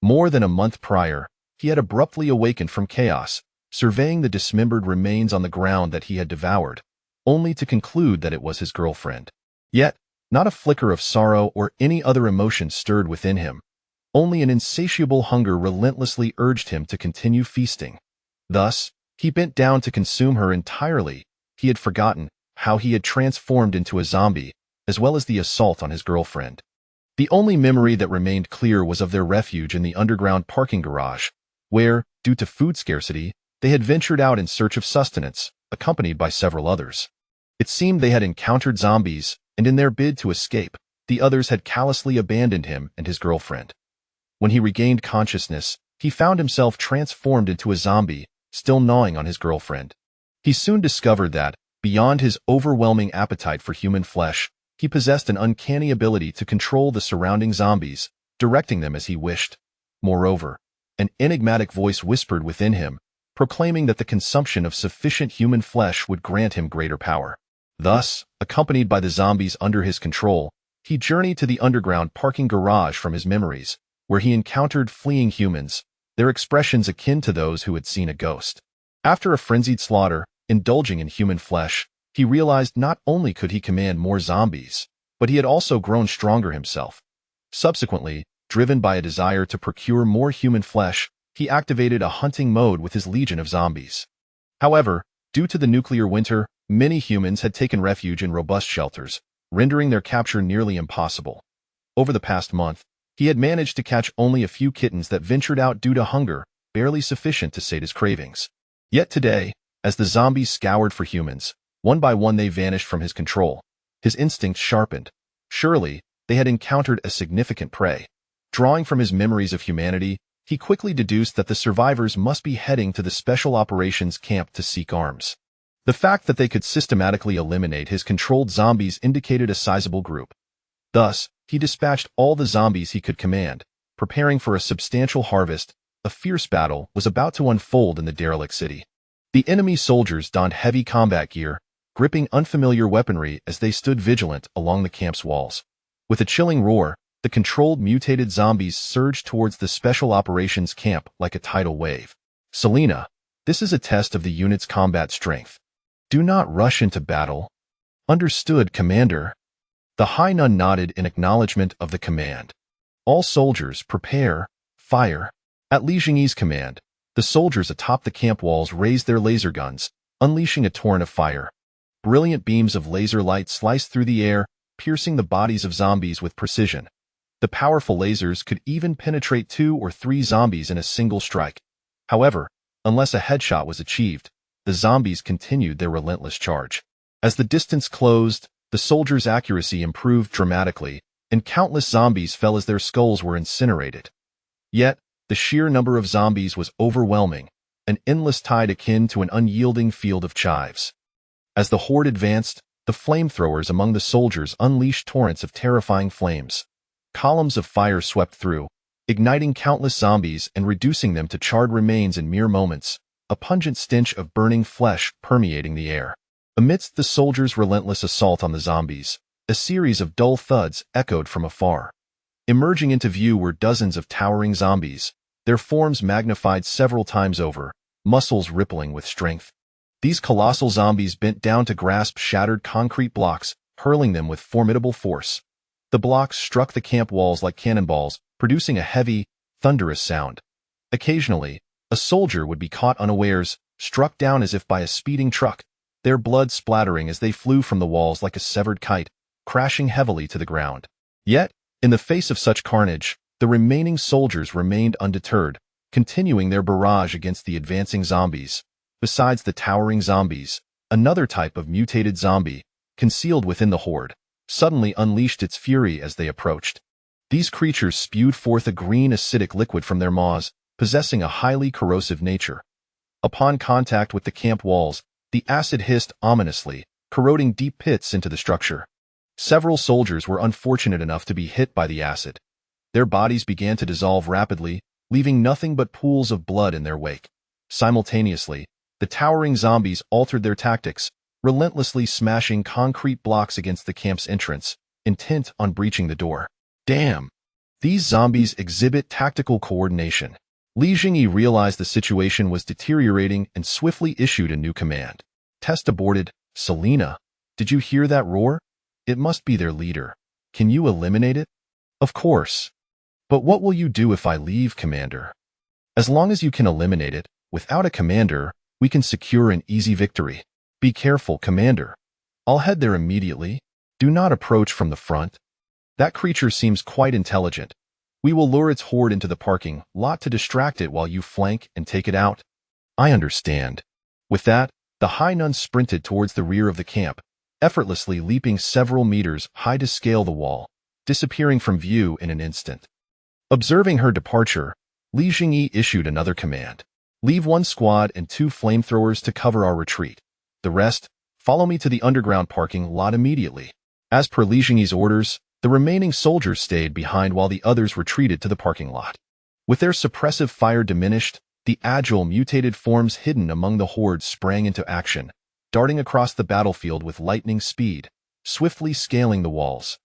More than a month prior, he had abruptly awakened from chaos, surveying the dismembered remains on the ground that he had devoured, only to conclude that it was his girlfriend. Yet, not a flicker of sorrow or any other emotion stirred within him. Only an insatiable hunger relentlessly urged him to continue feasting. Thus, he bent down to consume her entirely. He had forgotten how he had transformed into a zombie, as well as the assault on his girlfriend. The only memory that remained clear was of their refuge in the underground parking garage, where, due to food scarcity, they had ventured out in search of sustenance, accompanied by several others. It seemed they had encountered zombies, and in their bid to escape, the others had callously abandoned him and his girlfriend. When he regained consciousness, he found himself transformed into a zombie, still gnawing on his girlfriend. He soon discovered that, beyond his overwhelming appetite for human flesh, he possessed an uncanny ability to control the surrounding zombies, directing them as he wished. Moreover, an enigmatic voice whispered within him, proclaiming that the consumption of sufficient human flesh would grant him greater power. Thus, accompanied by the zombies under his control, he journeyed to the underground parking garage from his memories, where he encountered fleeing humans, their expressions akin to those who had seen a ghost. After a frenzied slaughter, indulging in human flesh, he realized not only could he command more zombies, but he had also grown stronger himself. Subsequently, driven by a desire to procure more human flesh, he activated a hunting mode with his legion of zombies. However, due to the nuclear winter, many humans had taken refuge in robust shelters, rendering their capture nearly impossible. Over the past month, he had managed to catch only a few kittens that ventured out due to hunger, barely sufficient to sate his cravings. Yet today, as the zombies scoured for humans, one by one they vanished from his control. His instincts sharpened. Surely, they had encountered a significant prey. Drawing from his memories of humanity, he quickly deduced that the survivors must be heading to the Special Operations Camp to seek arms. The fact that they could systematically eliminate his controlled zombies indicated a sizable group. Thus, he dispatched all the zombies he could command, preparing for a substantial harvest. A fierce battle was about to unfold in the derelict city. The enemy soldiers donned heavy combat gear, gripping unfamiliar weaponry as they stood vigilant along the camp's walls. With a chilling roar, the controlled mutated zombies surged towards the Special Operations camp like a tidal wave. Selena, this is a test of the unit's combat strength. Do not rush into battle. Understood, Commander. The High Nun nodded in acknowledgement of the command. All soldiers, prepare, fire. At Li Zhengyi's command, the soldiers atop the camp walls raised their laser guns, unleashing a torrent of fire. Brilliant beams of laser light sliced through the air, piercing the bodies of zombies with precision. The powerful lasers could even penetrate 2 or 3 zombies in a single strike. However, unless a headshot was achieved, the zombies continued their relentless charge. As the distance closed, the soldiers' accuracy improved dramatically, and countless zombies fell as their skulls were incinerated. Yet, the sheer number of zombies was overwhelming, an endless tide akin to an unyielding field of chives. As the horde advanced, the flamethrowers among the soldiers unleashed torrents of terrifying flames. Columns of fire swept through, igniting countless zombies and reducing them to charred remains in mere moments, a pungent stench of burning flesh permeating the air. Amidst the soldiers' relentless assault on the zombies, a series of dull thuds echoed from afar. Emerging into view were dozens of towering zombies, their forms magnified several times over, muscles rippling with strength. These colossal zombies bent down to grasp shattered concrete blocks, hurling them with formidable force. The blocks struck the camp walls like cannonballs, producing a heavy, thunderous sound. Occasionally, a soldier would be caught unawares, struck down as if by a speeding truck, their blood splattering as they flew from the walls like a severed kite, crashing heavily to the ground. Yet, in the face of such carnage, the remaining soldiers remained undeterred, continuing their barrage against the advancing zombies. Besides the towering zombies, another type of mutated zombie, concealed within the horde, suddenly unleashed its fury as they approached. These creatures spewed forth a green acidic liquid from their maws, possessing a highly corrosive nature. Upon contact with the camp walls, the acid hissed ominously, corroding deep pits into the structure. Several soldiers were unfortunate enough to be hit by the acid. Their bodies began to dissolve rapidly, leaving nothing but pools of blood in their wake. Simultaneously, the towering zombies altered their tactics, relentlessly smashing concrete blocks against the camp's entrance, intent on breaching the door. Damn! These zombies exhibit tactical coordination. Li Zhengyi realized the situation was deteriorating and swiftly issued a new command. Test aborted. Selena, did you hear that roar? It must be their leader. Can you eliminate it? Of course. But what will you do if I leave, Commander? As long as you can eliminate it, without a commander, we can secure an easy victory. Be careful, Commander. I'll head there immediately. Do not approach from the front. That creature seems quite intelligent. We will lure its horde into the parking lot to distract it while you flank and take it out. I understand. With that, the High Nun sprinted towards the rear of the camp, effortlessly leaping several meters high to scale the wall, disappearing from view in an instant. Observing her departure, Li Zhengyi issued another command. Leave 1 squad and 2 flamethrowers to cover our retreat. The rest, follow me to the underground parking lot immediately. As per Li Zhengyi's orders, the remaining soldiers stayed behind while the others retreated to the parking lot. With their suppressive fire diminished, the agile mutated forms hidden among the horde sprang into action, darting across the battlefield with lightning speed, swiftly scaling the walls.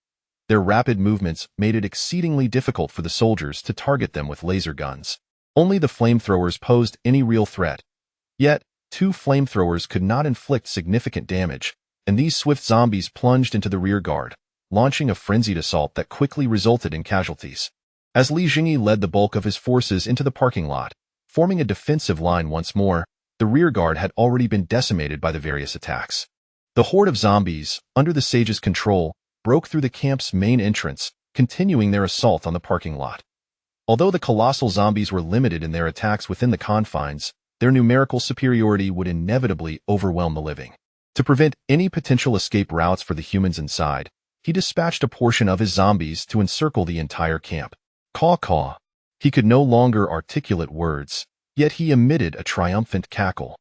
Their rapid movements made it exceedingly difficult for the soldiers to target them with laser guns. Only the flamethrowers posed any real threat. Yet, 2 flamethrowers could not inflict significant damage, and these swift zombies plunged into the rear guard, launching a frenzied assault that quickly resulted in casualties. As Li Zhengyi led the bulk of his forces into the parking lot, forming a defensive line once more, the rear guard had already been decimated by the various attacks. The horde of zombies, under the sage's control, broke through the camp's main entrance, continuing their assault on the parking lot. Although the colossal zombies were limited in their attacks within the confines, their numerical superiority would inevitably overwhelm the living. To prevent any potential escape routes for the humans inside, he dispatched a portion of his zombies to encircle the entire camp. Caw-caw. He could no longer articulate words, yet he emitted a triumphant cackle.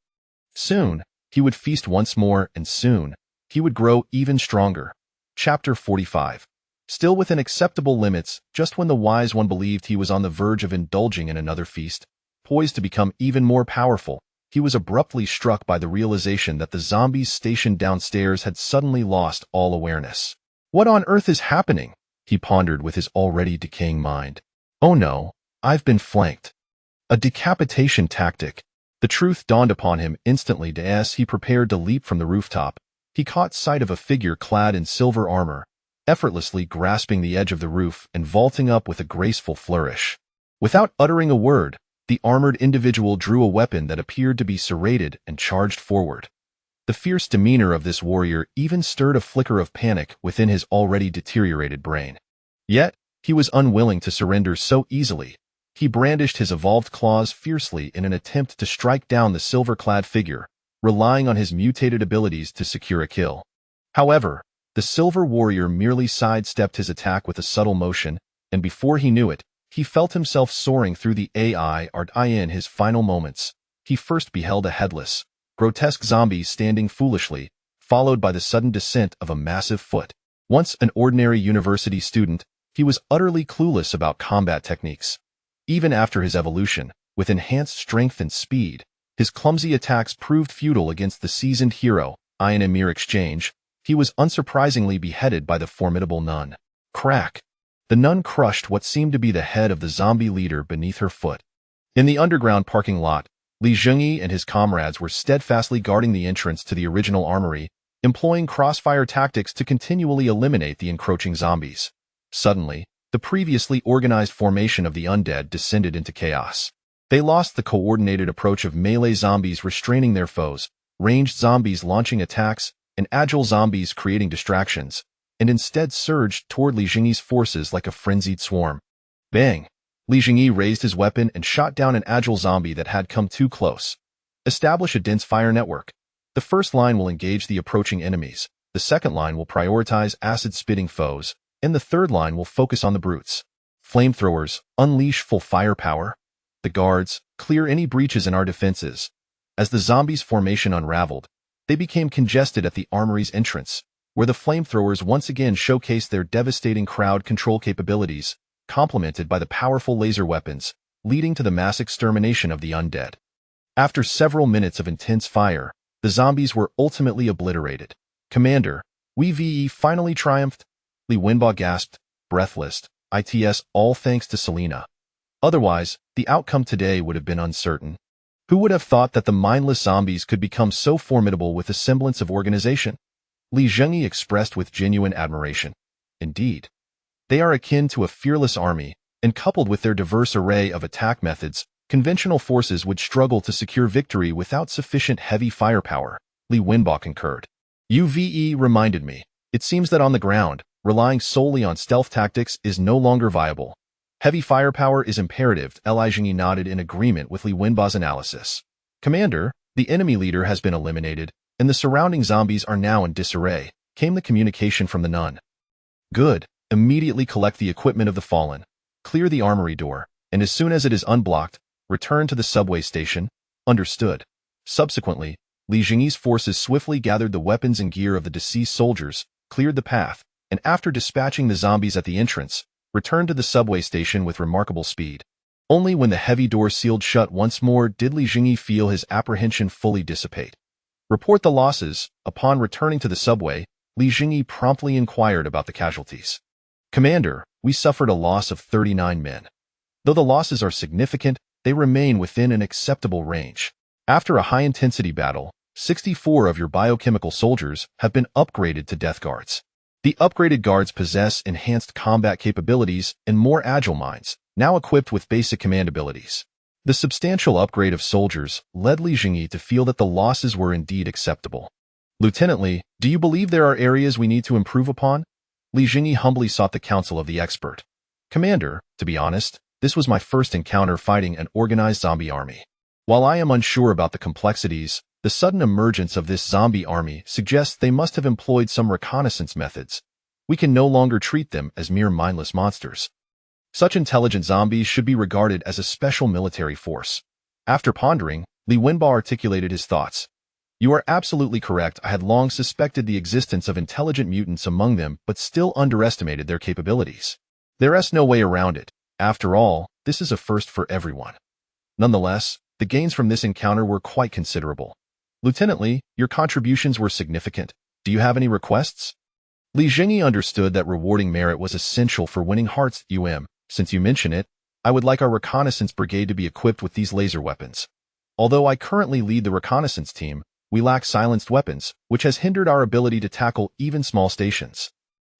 Soon, he would feast once more, and soon, he would grow even stronger. Chapter 45. Still within acceptable limits, just when the wise one believed he was on the verge of indulging in another feast, poised to become even more powerful, he was abruptly struck by the realization that the zombies stationed downstairs had suddenly lost all awareness. What on earth is happening? He pondered with his already decaying mind. Oh no, I've been flanked. A decapitation tactic. The truth dawned upon him instantly as he prepared to leap from the rooftop. He caught sight of a figure clad in silver armor, effortlessly grasping the edge of the roof and vaulting up with a graceful flourish. Without uttering a word, the armored individual drew a weapon that appeared to be serrated and charged forward. The fierce demeanor of this warrior even stirred a flicker of panic within his already deteriorated brain. Yet, he was unwilling to surrender so easily. He brandished his evolved claws fiercely in an attempt to strike down the silver-clad figure, relying on his mutated abilities to secure a kill. However, the silver warrior merely sidestepped his attack with a subtle motion, and before he knew it, he felt himself soaring through the air. In his final moments, he first beheld a headless, grotesque zombie standing foolishly, followed by the sudden descent of a massive foot. Once an ordinary university student, he was utterly clueless about combat techniques. Even after his evolution, with enhanced strength and speed, his clumsy attacks proved futile against the seasoned hero. In a mere exchange, he was unsurprisingly beheaded by the formidable nun. Crack! The nun crushed what seemed to be the head of the zombie leader beneath her foot. In the underground parking lot, Zhengyi and his comrades were steadfastly guarding the entrance to the original armory, employing crossfire tactics to continually eliminate the encroaching zombies. Suddenly, the previously organized formation of the undead descended into chaos. They lost the coordinated approach of melee zombies restraining their foes, ranged zombies launching attacks, and agile zombies creating distractions, and instead surged toward Zhengyi's forces like a frenzied swarm. Bang! Zhengyi raised his weapon and shot down an agile zombie that had come too close. Establish a dense fire network. The first line will engage the approaching enemies, the second line will prioritize acid-spitting foes, and the third line will focus on the brutes. Flamethrowers, unleash full firepower. The guards, clear any breaches in our defenses. As the zombies' formation unraveled, they became congested at the armory's entrance, where the flamethrowers once again showcased their devastating crowd control capabilities, complemented by the powerful laser weapons, leading to the mass extermination of the undead. After several minutes of intense fire, the zombies were ultimately obliterated. Commander, we finally triumphed, Li Wenbo gasped, breathless. It's all thanks to Selena. Otherwise, the outcome today would have been uncertain. Who would have thought that the mindless zombies could become so formidable with a semblance of organization? Zhengyi expressed with genuine admiration. Indeed, they are akin to a fearless army, and coupled with their diverse array of attack methods, conventional forces would struggle to secure victory without sufficient heavy firepower, Li Wenbo concurred. UVE reminded me, it seems that on the ground, relying solely on stealth tactics is no longer viable. Heavy firepower is imperative. Zhengyi nodded in agreement with Li Wenbo's analysis. Commander, the enemy leader has been eliminated, and the surrounding zombies are now in disarray, came the communication from the nun. Good. Immediately collect the equipment of the fallen, clear the armory door, and as soon as it is unblocked, return to the subway station. Understood. Subsequently, Zhengyi's forces swiftly gathered the weapons and gear of the deceased soldiers, cleared the path, and after dispatching the zombies at the entrance, returned to the subway station with remarkable speed. Only when the heavy door sealed shut once more did Zhengyi feel his apprehension fully dissipate. Report the losses. Upon returning to the subway, Zhengyi promptly inquired about the casualties. Commander, we suffered a loss of 39 men. Though the losses are significant, they remain within an acceptable range. After a high-intensity battle, 64 of your biochemical soldiers have been upgraded to death guards. The upgraded guards possess enhanced combat capabilities and more agile minds, now equipped with basic command abilities. The substantial upgrade of soldiers led Zhengyi to feel that the losses were indeed acceptable. Lieutenant Li, do you believe there are areas we need to improve upon? Zhengyi humbly sought the counsel of the expert. Commander, to be honest, this was my first encounter fighting an organized zombie army. While I am unsure about the complexities, the sudden emergence of this zombie army suggests they must have employed some reconnaissance methods. We can no longer treat them as mere mindless monsters. Such intelligent zombies should be regarded as a special military force. After pondering, Li Wenbo articulated his thoughts. You are absolutely correct. I had long suspected the existence of intelligent mutants among them, but still underestimated their capabilities. There is no way around it. After all, this is a first for everyone. Nonetheless, The gains from this encounter were quite considerable. Lieutenant Li, your contributions were significant. Do you have any requests? Li Zhengyi understood that rewarding merit was essential for winning hearts. Since you mention it, I would like our reconnaissance brigade to be equipped with these laser weapons. Although I currently lead the reconnaissance team, we lack silenced weapons, which has hindered our ability to tackle even small stations.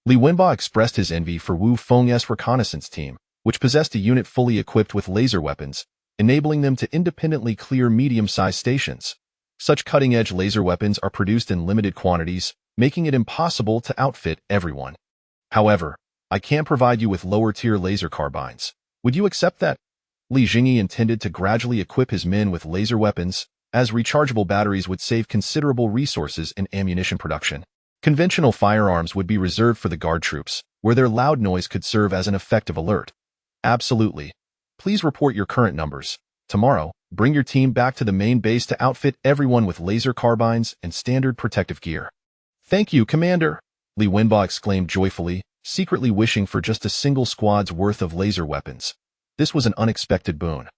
Li Wenba expressed his envy for Wu Feng's reconnaissance team, which possessed a unit fully equipped with laser weapons, enabling them to independently clear medium-sized stations. Such cutting-edge laser weapons are produced in limited quantities, making it impossible to outfit everyone. However, I can provide you with lower-tier laser carbines. Would you accept that? Li Zhengyi intended to gradually equip his men with laser weapons, as rechargeable batteries would save considerable resources in ammunition production. Conventional firearms would be reserved for the guard troops, where their loud noise could serve as an effective alert. Absolutely. Please report your current numbers. Tomorrow, bring your team back to the main base to outfit everyone with laser carbines and standard protective gear. Thank you, Commander! Li Wenba exclaimed joyfully, secretly wishing for just a single squad's worth of laser weapons. This was an unexpected boon.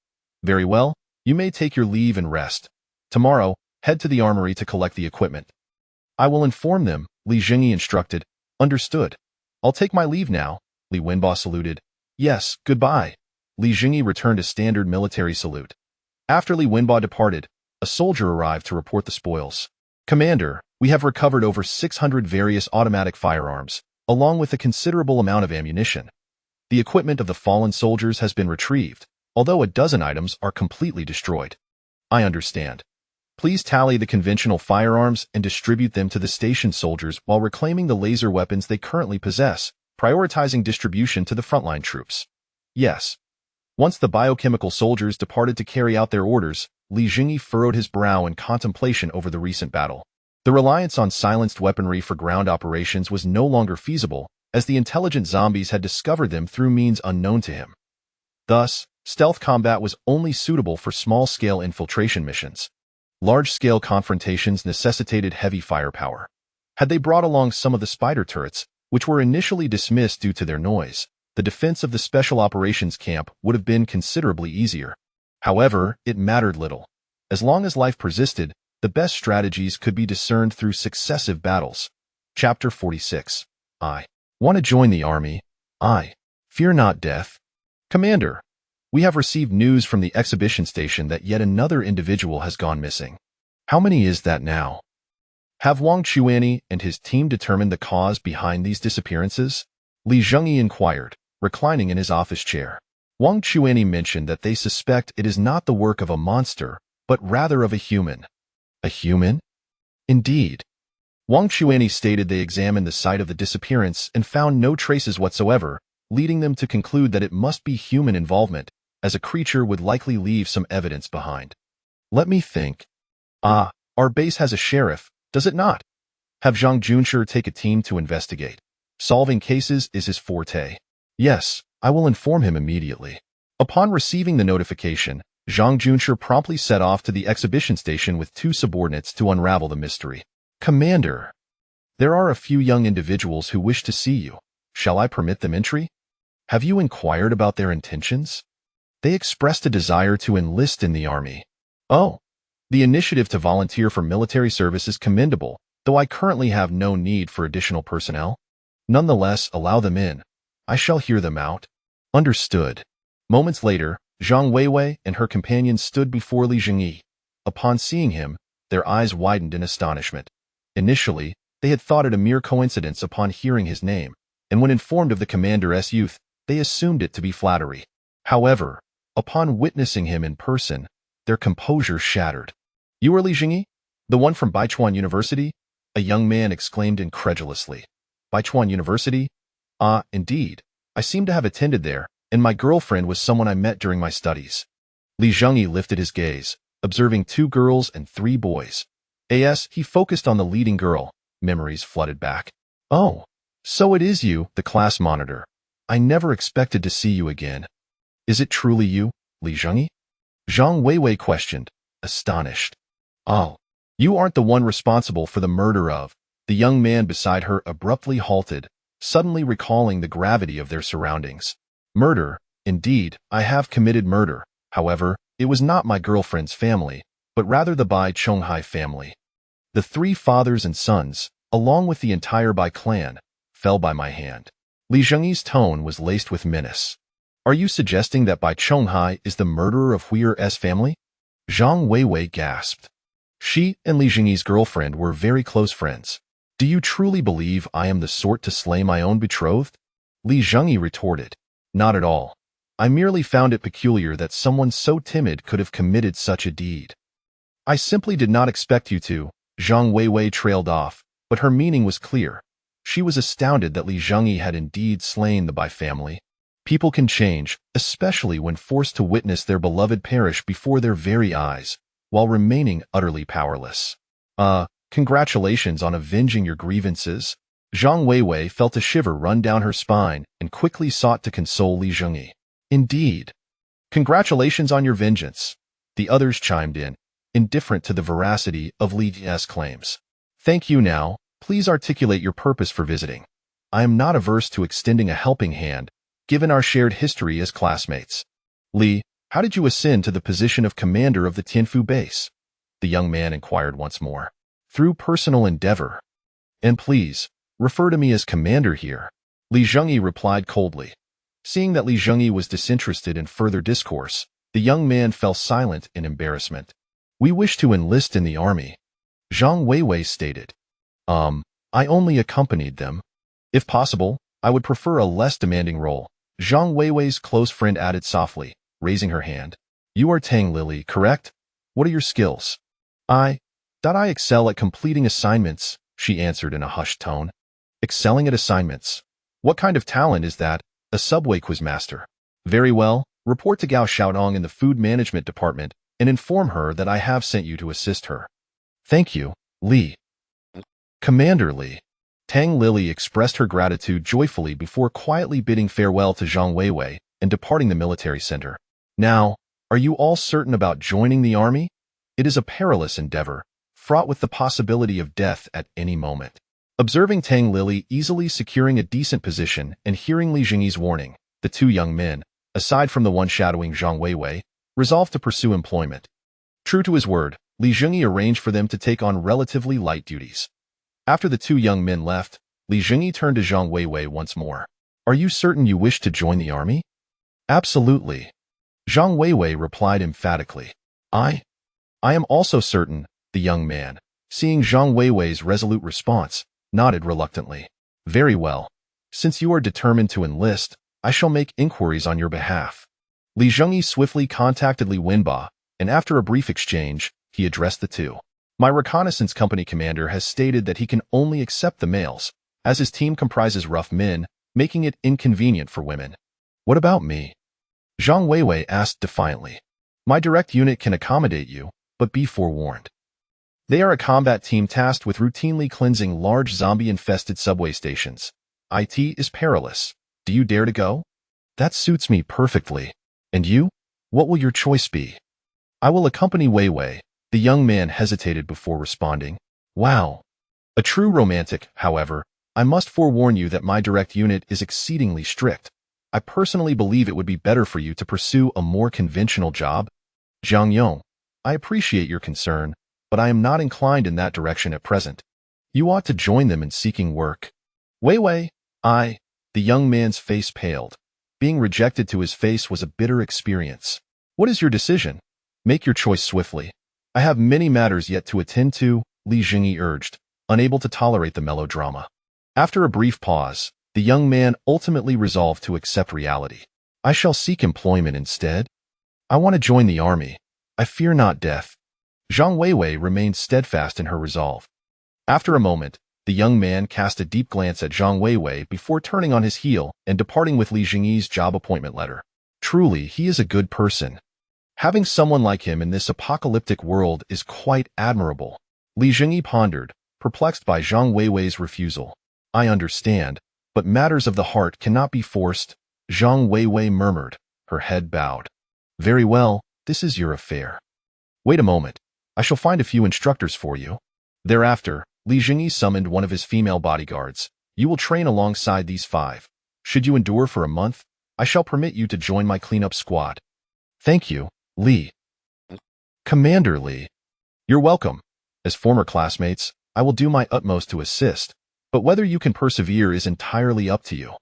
Very well, you may take your leave and rest. Tomorrow, head to the armory to collect the equipment. I will inform them, Li Zhengyi instructed. Understood. I'll take my leave now, Li Wenba saluted. Yes, goodbye. Li Zhengyi returned a standard military salute. After Li Wenba departed, a soldier arrived to report the spoils. Commander, we have recovered over 600 various automatic firearms, along with a considerable amount of ammunition. The equipment of the fallen soldiers has been retrieved, although a dozen items are completely destroyed. I understand. Please tally the conventional firearms and distribute them to the station soldiers while reclaiming the laser weapons they currently possess, prioritizing distribution to the frontline troops. Yes. Once the biochemical soldiers departed to carry out their orders, Li Zhengyi furrowed his brow in contemplation over the recent battle. The reliance on silenced weaponry for ground operations was no longer feasible, as the intelligent zombies had discovered them through means unknown to him. Thus, stealth combat was only suitable for small-scale infiltration missions. Large-scale confrontations necessitated heavy firepower. Had they brought along some of the spider turrets, which were initially dismissed due to their noise, the defense of the Special Operations Camp would have been considerably easier. However, it mattered little. As long as life persisted, the best strategies could be discerned through successive battles. Chapter 46. I want to join the army. I fear not death. Commander, we have received news from the exhibition station that yet another individual has gone missing. How many is that now? Have Wang Chuanyi and his team determined the cause behind these disappearances? Li Zhengyi inquired, reclining in his office chair. Wang Chuanyi mentioned that they suspect it is not the work of a monster, but rather of a human. A human? Indeed. Wang Chuanyi stated they examined the site of the disappearance and found no traces whatsoever, leading them to conclude that it must be human involvement, as a creature would likely leave some evidence behind. Let me think. Our base has a sheriff, does it not? Have Zhang Junshi take a team to investigate. Solving cases is his forte. Yes, I will inform him immediately. Upon receiving the notification, Zhang Junshi promptly set off to the exhibition station with two subordinates to unravel the mystery. Commander, there are a few young individuals who wish to see you. Shall I permit them entry? Have you inquired about their intentions? They expressed a desire to enlist in the army. Oh, the initiative to volunteer for military service is commendable, though I currently have no need for additional personnel. Nonetheless, allow them in. I shall hear them out. Understood. Moments later, Zhang Weiwei and her companions stood before Li Zhengyi. Upon seeing him, their eyes widened in astonishment. Initially, they had thought it a mere coincidence upon hearing his name, and when informed of the commander's youth, they assumed it to be flattery. However, upon witnessing him in person, their composure shattered. You are Li Zhengyi? The one from Baichuan University? A young man exclaimed incredulously. Baichuan University? Ah, indeed. I seem to have attended there, and my girlfriend was someone I met during my studies. Li Zhengyi lifted his gaze, observing 2 girls and 3 boys. As he focused on the leading girl, memories flooded back. Oh, so it is you, the class monitor. I never expected to see you again. Is it truly you, Li Zhengyi? Zhang Weiwei questioned, astonished. Oh, you aren't the one responsible for the murder of... The young man beside her abruptly halted, suddenly recalling the gravity of their surroundings. Murder, indeed, I have committed murder. However, It was not my girlfriend's family, but rather the Bai Chonghai family. The 3 fathers and sons, along with the entire Bai clan, fell by my hand. Li Zhengyi's tone was laced with menace. Are you suggesting that Bai Chonghai is the murderer of Huir's family? Zhang Weiwei gasped. She and Li Zhengyi's girlfriend were very close friends. Do you truly believe I am the sort to slay my own betrothed? Li Zhengyi retorted. Not at all. I merely found it peculiar that someone so timid could have committed such a deed. I simply did not expect you to. Zhang Weiwei trailed off, but her meaning was clear. She was astounded that Li Zhengyi had indeed slain the Bai family. People can change, especially when forced to witness their beloved perish before their very eyes, while remaining utterly powerless. Congratulations on avenging your grievances. Zhang Weiwei felt a shiver run down her spine and quickly sought to console Li Zhengyi. Indeed. Congratulations on your vengeance. The others chimed in, indifferent to the veracity of Li's claims. Thank you now. Please articulate your purpose for visiting. I am not averse to extending a helping hand, given our shared history as classmates. Li, how did you ascend to the position of commander of the Tianfu base? The young man inquired once more. Through personal endeavor. And please, refer to me as commander here. Li Zhengyi replied coldly. Seeing that Li Zhengyi was disinterested in further discourse, the young man fell silent in embarrassment. We wish to enlist in the army. Zhang Weiwei stated. I only accompanied them. If possible, I would prefer a less demanding role. Zhang Weiwei's close friend added softly, raising her hand. You are Tang Lily, correct? What are your skills? I excel at completing assignments, she answered in a hushed tone. Excelling at assignments. What kind of talent is that? A subway quizmaster. Very well, report to Gao Xiaodong in the food management department and inform her that I have sent you to assist her. Thank you, Li. Commander Li. Tang Lily expressed her gratitude joyfully before quietly bidding farewell to Zhang Weiwei and departing the military center. Now, are you all certain about joining the army? It is a perilous endeavor, fraught with the possibility of death at any moment. Observing Tang Lily easily securing a decent position and hearing Li Zhengyi's warning, the 2 young men, aside from the one shadowing Zhang Weiwei, resolved to pursue employment. True to his word, Li Zhengyi arranged for them to take on relatively light duties. After the 2 young men left, Li Zhengyi turned to Zhang Weiwei once more. Are you certain you wish to join the army? Absolutely. Zhang Weiwei replied emphatically. I am also certain, the young man, seeing Zhang Weiwei's resolute response, nodded reluctantly. Very well. Since you are determined to enlist, I shall make inquiries on your behalf. Li Zhengyi swiftly contacted Li Wenba, and after a brief exchange, he addressed the 2. My reconnaissance company commander has stated that he can only accept the males, as his team comprises rough men, making it inconvenient for women. What about me? Zhang Weiwei asked defiantly. My direct unit can accommodate you, but be forewarned. They are a combat team tasked with routinely cleansing large zombie-infested subway stations. IT is perilous. Do you dare to go? That suits me perfectly. And you? What will your choice be? I will accompany Weiwei. The young man hesitated before responding. Wow. A true romantic, however, I must forewarn you that my direct unit is exceedingly strict. I personally believe it would be better for you to pursue a more conventional job. Zhang Yong, I appreciate your concern, but I am not inclined in that direction at present. You ought to join them in seeking work. Weiwei, the young man's face paled. Being rejected to his face was a bitter experience. What is your decision? Make your choice swiftly. I have many matters yet to attend to, Li Zhengyi urged, unable to tolerate the melodrama. After a brief pause, the young man ultimately resolved to accept reality. I shall seek employment instead. I want to join the army. I fear not death. Zhang Weiwei remained steadfast in her resolve. After a moment, the young man cast a deep glance at Zhang Weiwei before turning on his heel and departing with Li Zhengyi's job appointment letter. Truly, he is a good person. Having someone like him in this apocalyptic world is quite admirable. Li Zhengyi pondered, perplexed by Zhang Weiwei's refusal. I understand, but matters of the heart cannot be forced, Zhang Weiwei murmured, her head bowed. Very well, this is your affair. Wait a moment. I shall find a few instructors for you. Thereafter, Li Zhengyi summoned one of his female bodyguards. You will train alongside these 5. Should you endure for a month, I shall permit you to join my cleanup squad. Thank you, Li. Commander Li, you're welcome. As former classmates, I will do my utmost to assist, but whether you can persevere is entirely up to you.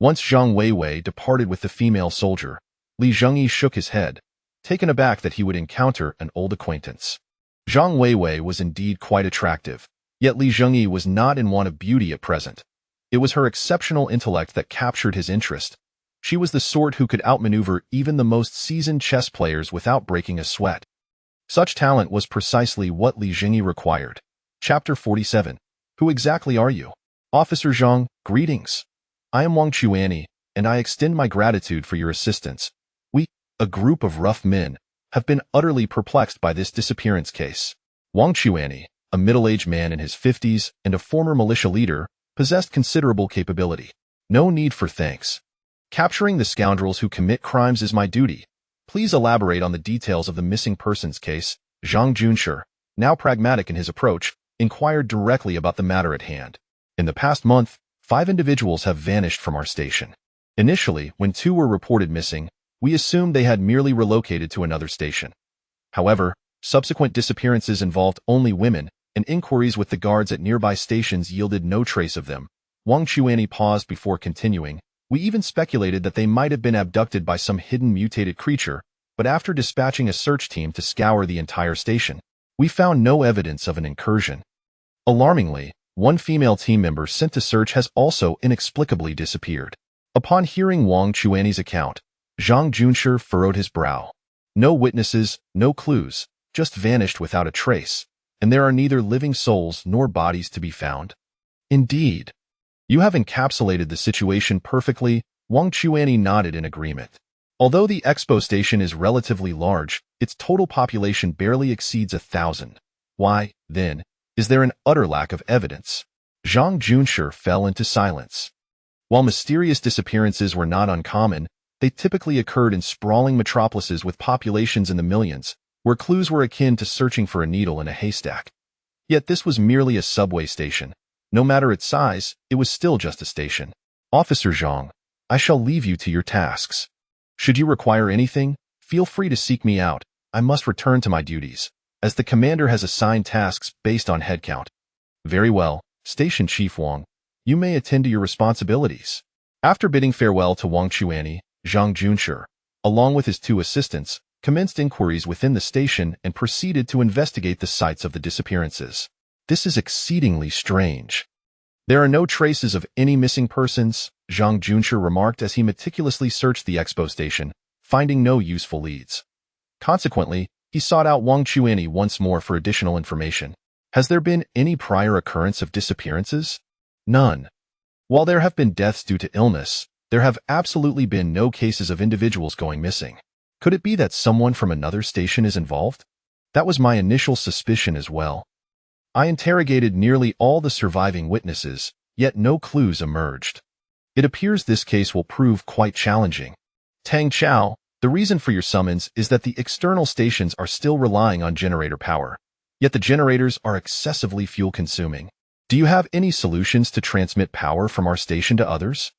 Once Zhang Weiwei departed with the female soldier, Li Zhengyi shook his head, taken aback that he would encounter an old acquaintance. Zhang Weiwei was indeed quite attractive, yet Li Zhengyi was not in want of beauty at present. It was her exceptional intellect that captured his interest. She was the sort who could outmaneuver even the most seasoned chess players without breaking a sweat. Such talent was precisely what Li Zhengyi required. Chapter 47. Who exactly are you? Officer Zhang, greetings. I am Wang Chuanyi, and I extend my gratitude for your assistance. We, a group of rough men, have been utterly perplexed by this disappearance case. Wang Chuanyi, a middle-aged man in his 50s and a former militia leader, possessed considerable capability. No need for thanks. Capturing the scoundrels who commit crimes is my duty. Please elaborate on the details of the missing persons case. Zhang Junshi, now pragmatic in his approach, inquired directly about the matter at hand. In the past month, 5 individuals have vanished from our station. Initially, when 2 were reported missing, we assumed they had merely relocated to another station. However, subsequent disappearances involved only women, and inquiries with the guards at nearby stations yielded no trace of them. Wang Chuanyi paused before continuing. We even speculated that they might have been abducted by some hidden mutated creature, but after dispatching a search team to scour the entire station, we found no evidence of an incursion. Alarmingly, one female team member sent to search has also inexplicably disappeared. Upon hearing Wang Chuanyi's account, Zhang Junshi furrowed his brow. No witnesses, no clues, just vanished without a trace, and there are neither living souls nor bodies to be found. Indeed. You have encapsulated the situation perfectly. Wang Chuanyi nodded in agreement. Although the expo station is relatively large, its total population barely exceeds 1,000. Why, then, is there an utter lack of evidence? Zhang Junshi fell into silence. While mysterious disappearances were not uncommon, they typically occurred in sprawling metropolises with populations in the millions, where clues were akin to searching for a needle in a haystack. Yet this was merely a subway station. No matter its size, it was still just a station. Officer Zhang, I shall leave you to your tasks. Should you require anything, feel free to seek me out. I must return to my duties, as the commander has assigned tasks based on headcount. Very well, Station Chief Wang. You may attend to your responsibilities. After bidding farewell to Wang Chuanyi, Zhang Junshi, along with his 2 assistants, commenced inquiries within the station and proceeded to investigate the sites of the disappearances. This is exceedingly strange. There are no traces of any missing persons, Zhang Junshi remarked as he meticulously searched the expo station, finding no useful leads. Consequently, he sought out Wang Chuanyi once more for additional information. Has there been any prior occurrence of disappearances? None. While there have been deaths due to illness, there have absolutely been no cases of individuals going missing. Could it be that someone from another station is involved? That was my initial suspicion as well. I interrogated nearly all the surviving witnesses, yet no clues emerged. It appears this case will prove quite challenging. Tang Chao, the reason for your summons is that the external stations are still relying on generator power, yet the generators are excessively fuel-consuming. Do you have any solutions to transmit power from our station to others?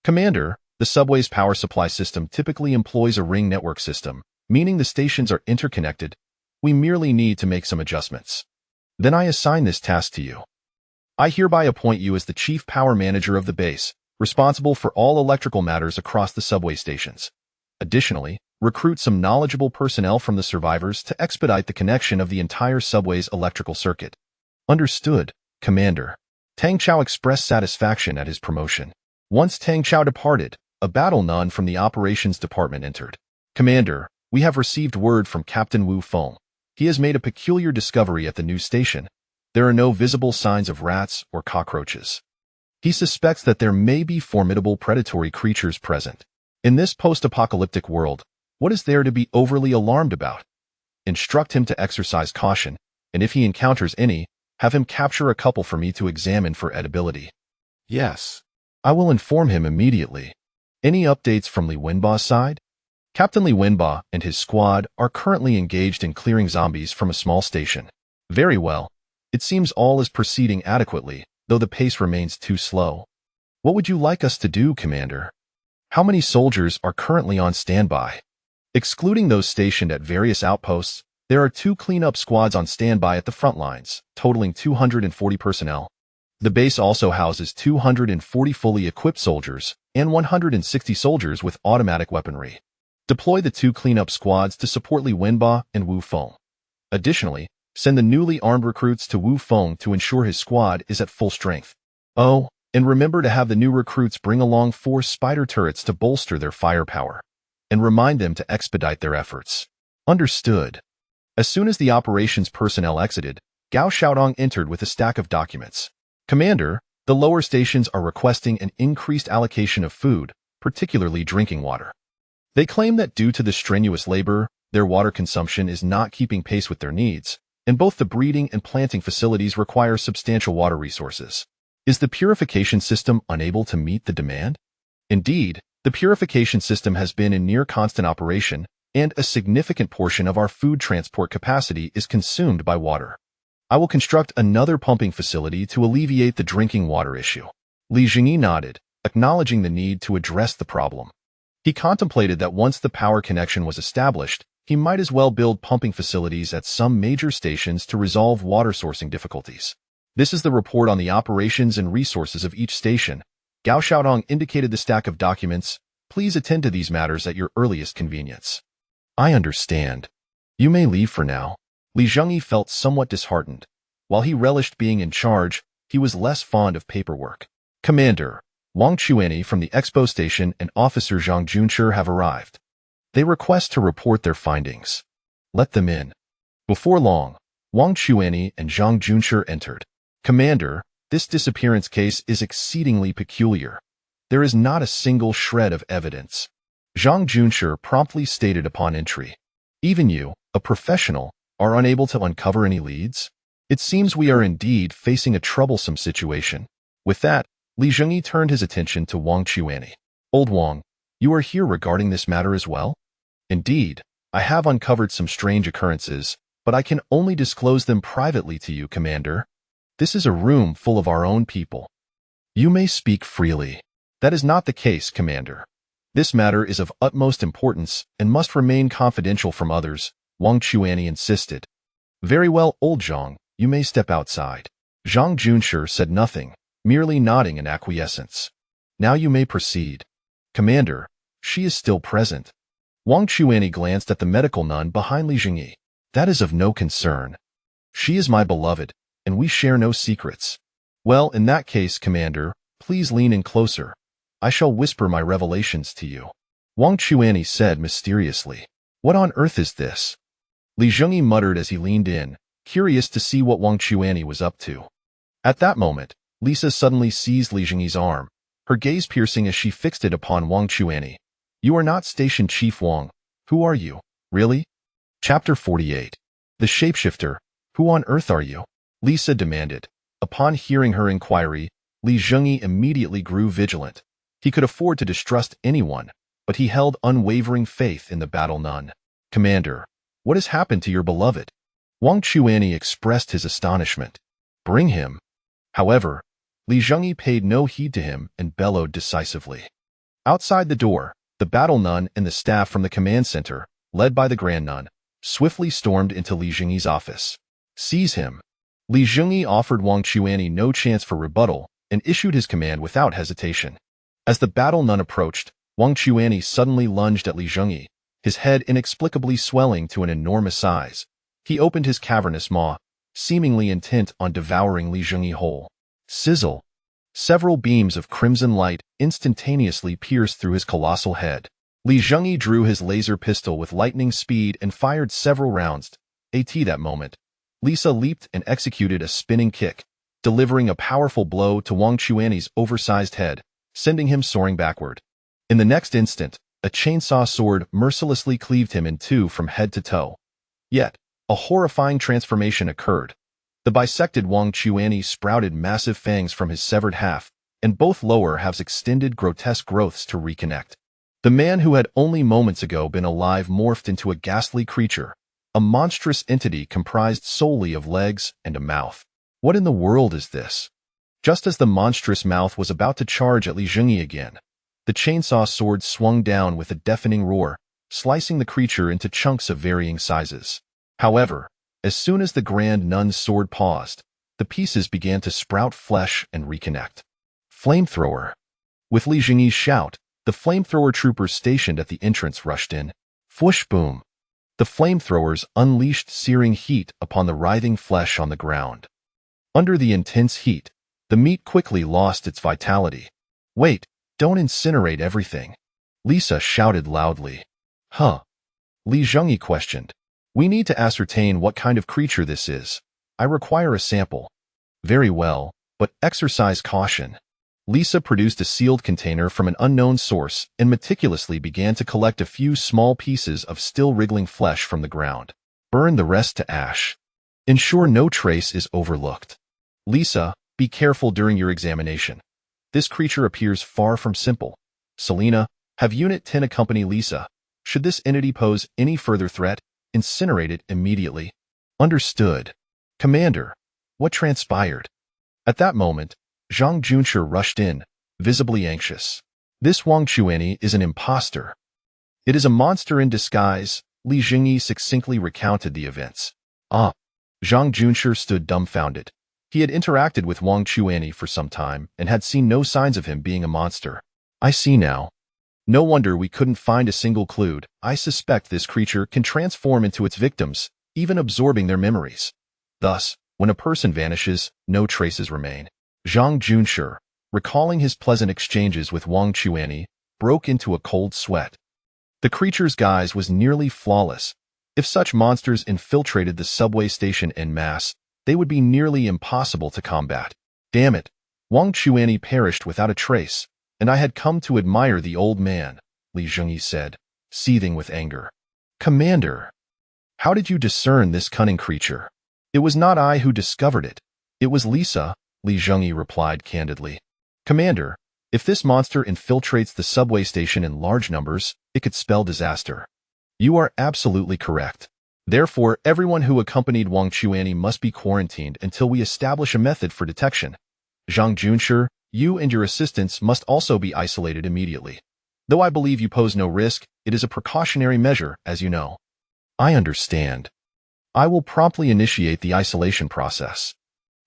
Commander, the subway's power supply system typically employs a ring network system, meaning the stations are interconnected. We merely need to make some adjustments. Then I assign this task to you. I hereby appoint you as the chief power manager of the base, responsible for all electrical matters across the subway stations. Additionally, recruit some knowledgeable personnel from the survivors to expedite the connection of the entire subway's electrical circuit. Understood, Commander. Tang Chao expressed satisfaction at his promotion. Once Tang Chao departed, a battle nun from the operations department entered. Commander, we have received word from Captain Wu Feng. He has made a peculiar discovery at the new station. There are no visible signs of rats or cockroaches. He suspects that there may be formidable predatory creatures present. In this post-apocalyptic world, what is there to be overly alarmed about? Instruct him to exercise caution, and if he encounters any, have him capture a couple for me to examine for edibility. Yes. I will inform him immediately. Any updates from Li Wenba's side? Captain Li Wenba and his squad are currently engaged in clearing zombies from a small station. Very well. It seems all is proceeding adequately, though the pace remains too slow. What would you like us to do, Commander? How many soldiers are currently on standby? Excluding those stationed at various outposts, There are 2 cleanup squads on standby at the front lines, totaling 240 personnel. The base also houses 240 fully equipped soldiers and 160 soldiers with automatic weaponry. Deploy the 2 cleanup squads to support Li Wenba and Wu Feng. Additionally, send the newly armed recruits to Wu Feng to ensure his squad is at full strength. Oh, and remember to have the new recruits bring along 4 spider turrets to bolster their firepower. And remind them to expedite their efforts. Understood. As soon as the operations personnel exited, Gao Xiaodong entered with a stack of documents. Commander, the lower stations are requesting an increased allocation of food, particularly drinking water. They claim that due to the strenuous labor, their water consumption is not keeping pace with their needs, and both the breeding and planting facilities require substantial water resources. Is the purification system unable to meet the demand? Indeed, the purification system has been in near constant operation, and a significant portion of our food transport capacity is consumed by water. I will construct another pumping facility to alleviate the drinking water issue. Li Zhengyi nodded, acknowledging the need to address the problem. He contemplated that once the power connection was established, he might as well build pumping facilities at some major stations to resolve water sourcing difficulties. This is the report on the operations and resources of each station. Gao Xiaodong indicated the stack of documents. Please attend to these matters at your earliest convenience. I understand. You may leave for now. Li Zhengyi felt somewhat disheartened. While he relished being in charge, he was less fond of paperwork. Commander, Wang Chuanyi from the Expo Station and Officer Zhang Junshi have arrived. They request to report their findings. Let them in. Before long, Wang Chuanyi and Zhang Junshi entered. Commander, this disappearance case is exceedingly peculiar. There is not a single shred of evidence. Zhang Junshi promptly stated upon entry. Even you, a professional, are unable to uncover any leads? It seems we are indeed facing a troublesome situation. With that, Li Zhengyi turned his attention to Wang Chuanyi. Old Wang, you are here regarding this matter as well? Indeed, I have uncovered some strange occurrences, but I can only disclose them privately to you, Commander. This is a room full of our own people. You may speak freely. That is not the case, Commander. This matter is of utmost importance and must remain confidential from others, Wang Chuanyi insisted. Very well, old Zhang, you may step outside. Zhang Junshi said nothing, merely nodding in acquiescence. Now you may proceed. Commander, she is still present. Wang Chuanyi glanced at the medical nun behind Li Zhengyi. That is of no concern. She is my beloved, and we share no secrets. Well, in that case, Commander, please lean in closer. I shall whisper my revelations to you. Wang Chuanyi said mysteriously. What on earth is this? Li Zhengyi muttered as he leaned in, curious to see what Wang Chuanyi was up to. At that moment, Lisa suddenly seized Li Zhengyi's arm, her gaze piercing as she fixed it upon Wang Chuanyi. You are not Station Chief Wang. Who are you? Really? Chapter 48. The Shapeshifter. Who on earth are you? Lisa demanded. Upon hearing her inquiry, Li Zhengyi immediately grew vigilant. He could afford to distrust anyone, but he held unwavering faith in the battle nun. Commander, what has happened to your beloved? Wang Chuanyi expressed his astonishment. Bring him. However, Li Zhengyi paid no heed to him and bellowed decisively. Outside the door, the battle nun and the staff from the command center, led by the grand nun, swiftly stormed into Li Zhengyi's office. Seize him. Li Zhengyi offered Wang Chuanyi no chance for rebuttal and issued his command without hesitation. As the battle nun approached, Wang Chuanyi suddenly lunged at Li Zhengyi, his head inexplicably swelling to an enormous size. He opened his cavernous maw, seemingly intent on devouring Li Zhengyi whole. Sizzle! Several beams of crimson light instantaneously pierced through his colossal head. Li Zhengyi drew his laser pistol with lightning speed and fired several rounds. At that moment, Lisa leaped and executed a spinning kick, delivering a powerful blow to Wang Chuanyi's oversized head, sending him soaring backward. In the next instant, a chainsaw sword mercilessly cleaved him in two from head to toe. Yet, a horrifying transformation occurred. The bisected Wang Chuanyi sprouted massive fangs from his severed half, and both lower halves extended grotesque growths to reconnect. The man who had only moments ago been alive morphed into a ghastly creature, a monstrous entity comprised solely of legs and a mouth. What in the world is this? Just as the monstrous mouth was about to charge at Li Zhengyi again, the chainsaw sword swung down with a deafening roar, slicing the creature into chunks of varying sizes. However, as soon as the Grand Nun's sword paused, the pieces began to sprout flesh and reconnect. Flamethrower. With Li Zhengyi's shout, the flamethrower troopers stationed at the entrance rushed in. Whoosh boom. The flamethrowers unleashed searing heat upon the writhing flesh on the ground. Under the intense heat, the meat quickly lost its vitality. Wait, don't incinerate everything. Lisa shouted loudly. Huh? Li Zhengyi questioned. We need to ascertain what kind of creature this is. I require a sample. Very well, but exercise caution. Lisa produced a sealed container from an unknown source and meticulously began to collect a few small pieces of still wriggling flesh from the ground. Burn the rest to ash. Ensure no trace is overlooked. Lisa, be careful during your examination. This creature appears far from simple. Selena, have Unit 10 accompany Lisa. Should this entity pose any further threat, incinerate it immediately. Understood. Commander, what transpired? At that moment, Zhang Junshi rushed in, visibly anxious. This Wang Chuanyi is an impostor. It is a monster in disguise. Li Zhengyi succinctly recounted the events. Zhang Junshi stood dumbfounded. He had interacted with Wang Chuanyi for some time and had seen no signs of him being a monster. I see now. No wonder we couldn't find a single clue. I suspect this creature can transform into its victims, even absorbing their memories. Thus, when a person vanishes, no traces remain. Zhang Junshi, recalling his pleasant exchanges with Wang Chuanyi, broke into a cold sweat. The creature's guise was nearly flawless. If such monsters infiltrated the subway station en masse, they would be nearly impossible to combat. Damn it, Wang Chuanyi perished without a trace, and I had come to admire the old man, Li Zhengyi said, seething with anger. Commander, how did you discern this cunning creature? It was not I who discovered it. It was Lisa, Li Zhengyi replied candidly. Commander, if this monster infiltrates the subway station in large numbers, it could spell disaster. You are absolutely correct. Therefore, everyone who accompanied Wang Chuanyi must be quarantined until we establish a method for detection. Zhang Junshi, you and your assistants must also be isolated immediately. Though I believe you pose no risk, it is a precautionary measure, as you know. I understand. I will promptly initiate the isolation process.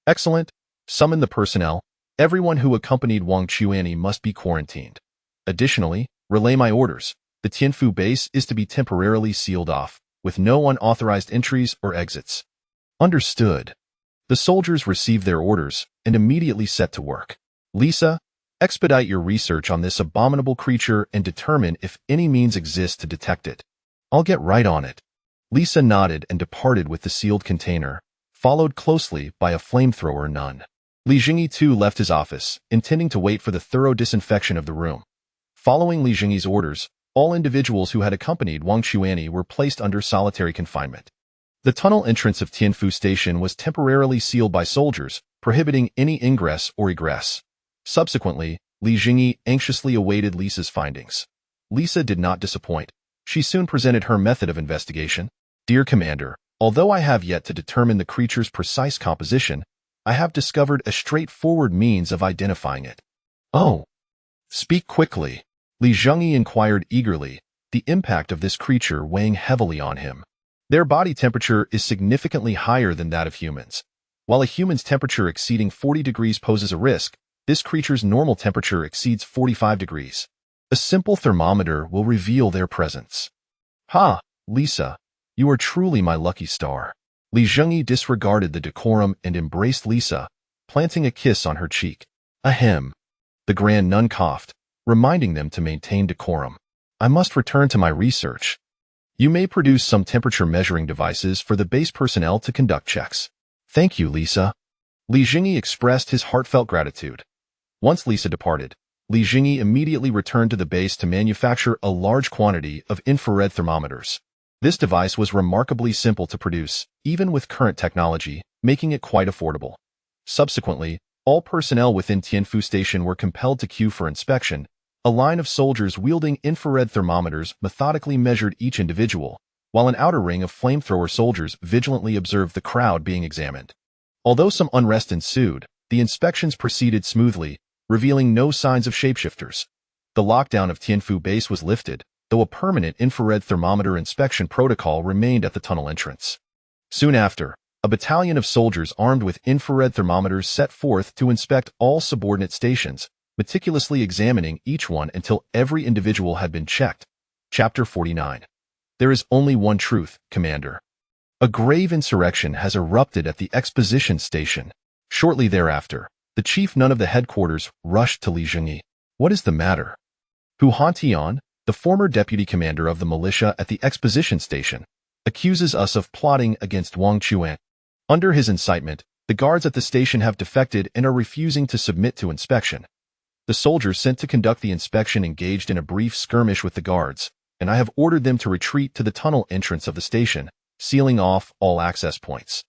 Excellent. Summon the personnel. Everyone who accompanied Wang Chuanyi must be quarantined. Additionally, relay my orders. The Tianfu base is to be temporarily sealed off, with no unauthorized entries or exits. Understood. The soldiers received their orders and immediately set to work. Lisa, expedite your research on this abominable creature and determine if any means exist to detect it. I'll get right on it. Lisa nodded and departed with the sealed container, followed closely by a flamethrower nun. Li Zhengyi too left his office, intending to wait for the thorough disinfection of the room. Following Li Zhengyi's orders, all individuals who had accompanied Wang Chuanyi were placed under solitary confinement. The tunnel entrance of Tianfu Station was temporarily sealed by soldiers, prohibiting any ingress or egress. Subsequently, Li Zhengyi anxiously awaited Lisa's findings. Lisa did not disappoint. She soon presented her method of investigation. Dear Commander, although I have yet to determine the creature's precise composition, I have discovered a straightforward means of identifying it. Oh. Speak quickly. Li Zhengyi inquired eagerly, the impact of this creature weighing heavily on him. Their body temperature is significantly higher than that of humans. While a human's temperature exceeding 40 degrees poses a risk, this creature's normal temperature exceeds 45 degrees. A simple thermometer will reveal their presence. Ha, Lisa, you are truly my lucky star. Li Zhengyi disregarded the decorum and embraced Lisa, planting a kiss on her cheek. Ahem. The Grand Nun coughed, reminding them to maintain decorum. I must return to my research. You may produce some temperature measuring devices for the base personnel to conduct checks. Thank you, Lisa. Li Zhengyi expressed his heartfelt gratitude. Once Lisa departed, Li Zhengyi immediately returned to the base to manufacture a large quantity of infrared thermometers. This device was remarkably simple to produce, even with current technology, making it quite affordable. Subsequently, all personnel within Tianfu Station were compelled to queue for inspection. A line of soldiers wielding infrared thermometers methodically measured each individual, while an outer ring of flamethrower soldiers vigilantly observed the crowd being examined. Although some unrest ensued, the inspections proceeded smoothly, revealing no signs of shapeshifters. The lockdown of Tianfu base was lifted, though a permanent infrared thermometer inspection protocol remained at the tunnel entrance. Soon after, a battalion of soldiers armed with infrared thermometers set forth to inspect all subordinate stations, meticulously examining each one until every individual had been checked. Chapter 49. There is only one truth, Commander. A grave insurrection has erupted at the exposition station. Shortly thereafter, the chief nun of the headquarters rushed to Li Zhengyi. What is the matter? Hu Hantian, the former deputy commander of the militia at the exposition station, accuses us of plotting against Wang Chuan. Under his incitement, the guards at the station have defected and are refusing to submit to inspection. The soldiers sent to conduct the inspection engaged in a brief skirmish with the guards, and I have ordered them to retreat to the tunnel entrance of the station, sealing off all access points.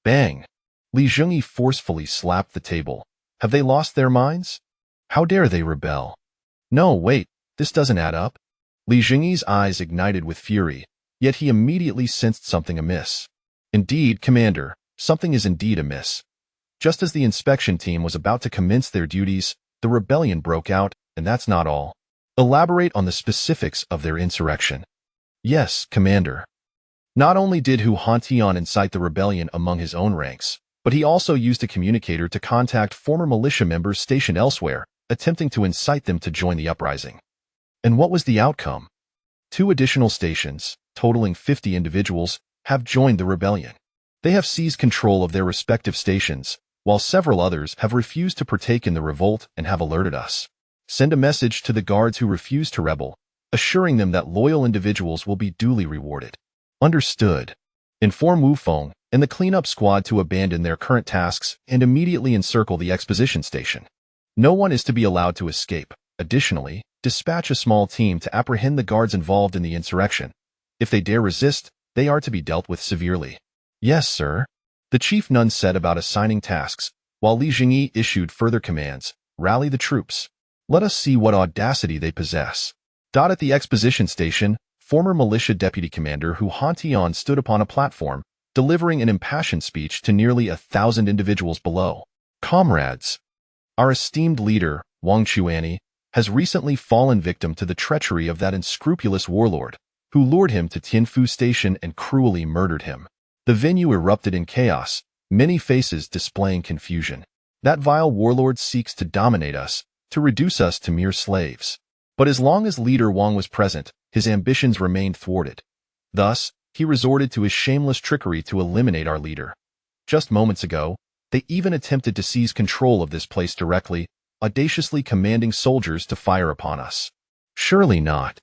Bang! Li Zhengyi forcefully slapped the table. Have they lost their minds? How dare they rebel? No, wait, this doesn't add up. Li Zhengyi's eyes ignited with fury, yet he immediately sensed something amiss. Indeed, Commander, something is indeed amiss. Just as the inspection team was about to commence their duties, the rebellion broke out, and that's not all. Elaborate on the specifics of their insurrection. Yes, Commander. Not only did Hu Hantian incite the rebellion among his own ranks, but he also used a communicator to contact former militia members stationed elsewhere, attempting to incite them to join the uprising. And what was the outcome? 2 additional stations, totaling 50 individuals, have joined the rebellion. They have seized control of their respective stations, while several others have refused to partake in the revolt and have alerted us. Send a message to the guards who refuse to rebel, assuring them that loyal individuals will be duly rewarded. Understood. Inform Wu Feng and the cleanup squad to abandon their current tasks and immediately encircle the exposition station. No one is to be allowed to escape. Additionally, dispatch a small team to apprehend the guards involved in the insurrection. If they dare resist, they are to be dealt with severely. Yes, sir. The chief nun said about assigning tasks, while Li Zhengyi issued further commands. Rally the troops. Let us see what audacity they possess. At the exposition station, former militia deputy commander Hu Hantian stood upon a platform, delivering an impassioned speech to nearly 1,000 individuals below. Comrades, our esteemed leader, Wang Chuan, has recently fallen victim to the treachery of that unscrupulous warlord, who lured him to Tianfu Station and cruelly murdered him. The venue erupted in chaos, many faces displaying confusion. That vile warlord seeks to dominate us, to reduce us to mere slaves. But as long as leader Wang was present, his ambitions remained thwarted. Thus, he resorted to his shameless trickery to eliminate our leader. Just moments ago, they even attempted to seize control of this place directly, audaciously commanding soldiers to fire upon us. Surely not.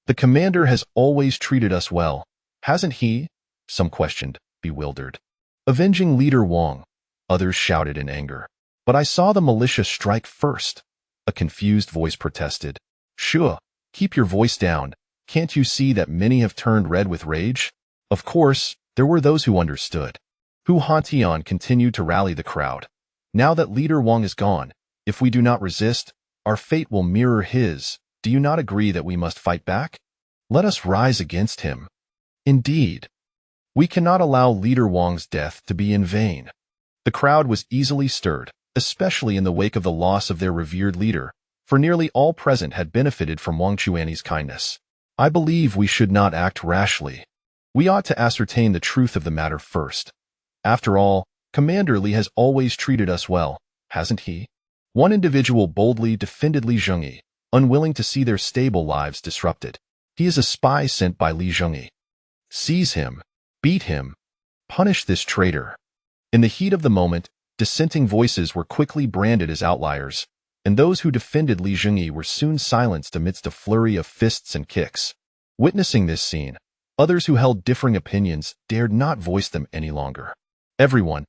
The commander has always treated us well, hasn't he? Some questioned, bewildered. Avenging leader Wang, others shouted in anger. But I saw the militia strike first. A confused voice protested. Sure, keep your voice down. Can't you see that many have turned red with rage? Of course, there were those who understood. Hu Hantian continued to rally the crowd. Now that leader Wang is gone, if we do not resist, our fate will mirror his. Do you not agree that we must fight back? Let us rise against him. Indeed. We cannot allow leader Wang's death to be in vain. The crowd was easily stirred, especially in the wake of the loss of their revered leader, for nearly all present had benefited from Wang Chuan's kindness. I believe we should not act rashly. We ought to ascertain the truth of the matter first. After all, Commander Li has always treated us well, hasn't he? One individual boldly defended Li Zhengyi, unwilling to see their stable lives disrupted. He is a spy sent by Li Zhengyi. Seize him, beat him, punish this traitor. In the heat of the moment, dissenting voices were quickly branded as outliers, and those who defended Li Zhengyi were soon silenced amidst a flurry of fists and kicks. Witnessing this scene, others who held differing opinions dared not voice them any longer. Everyone,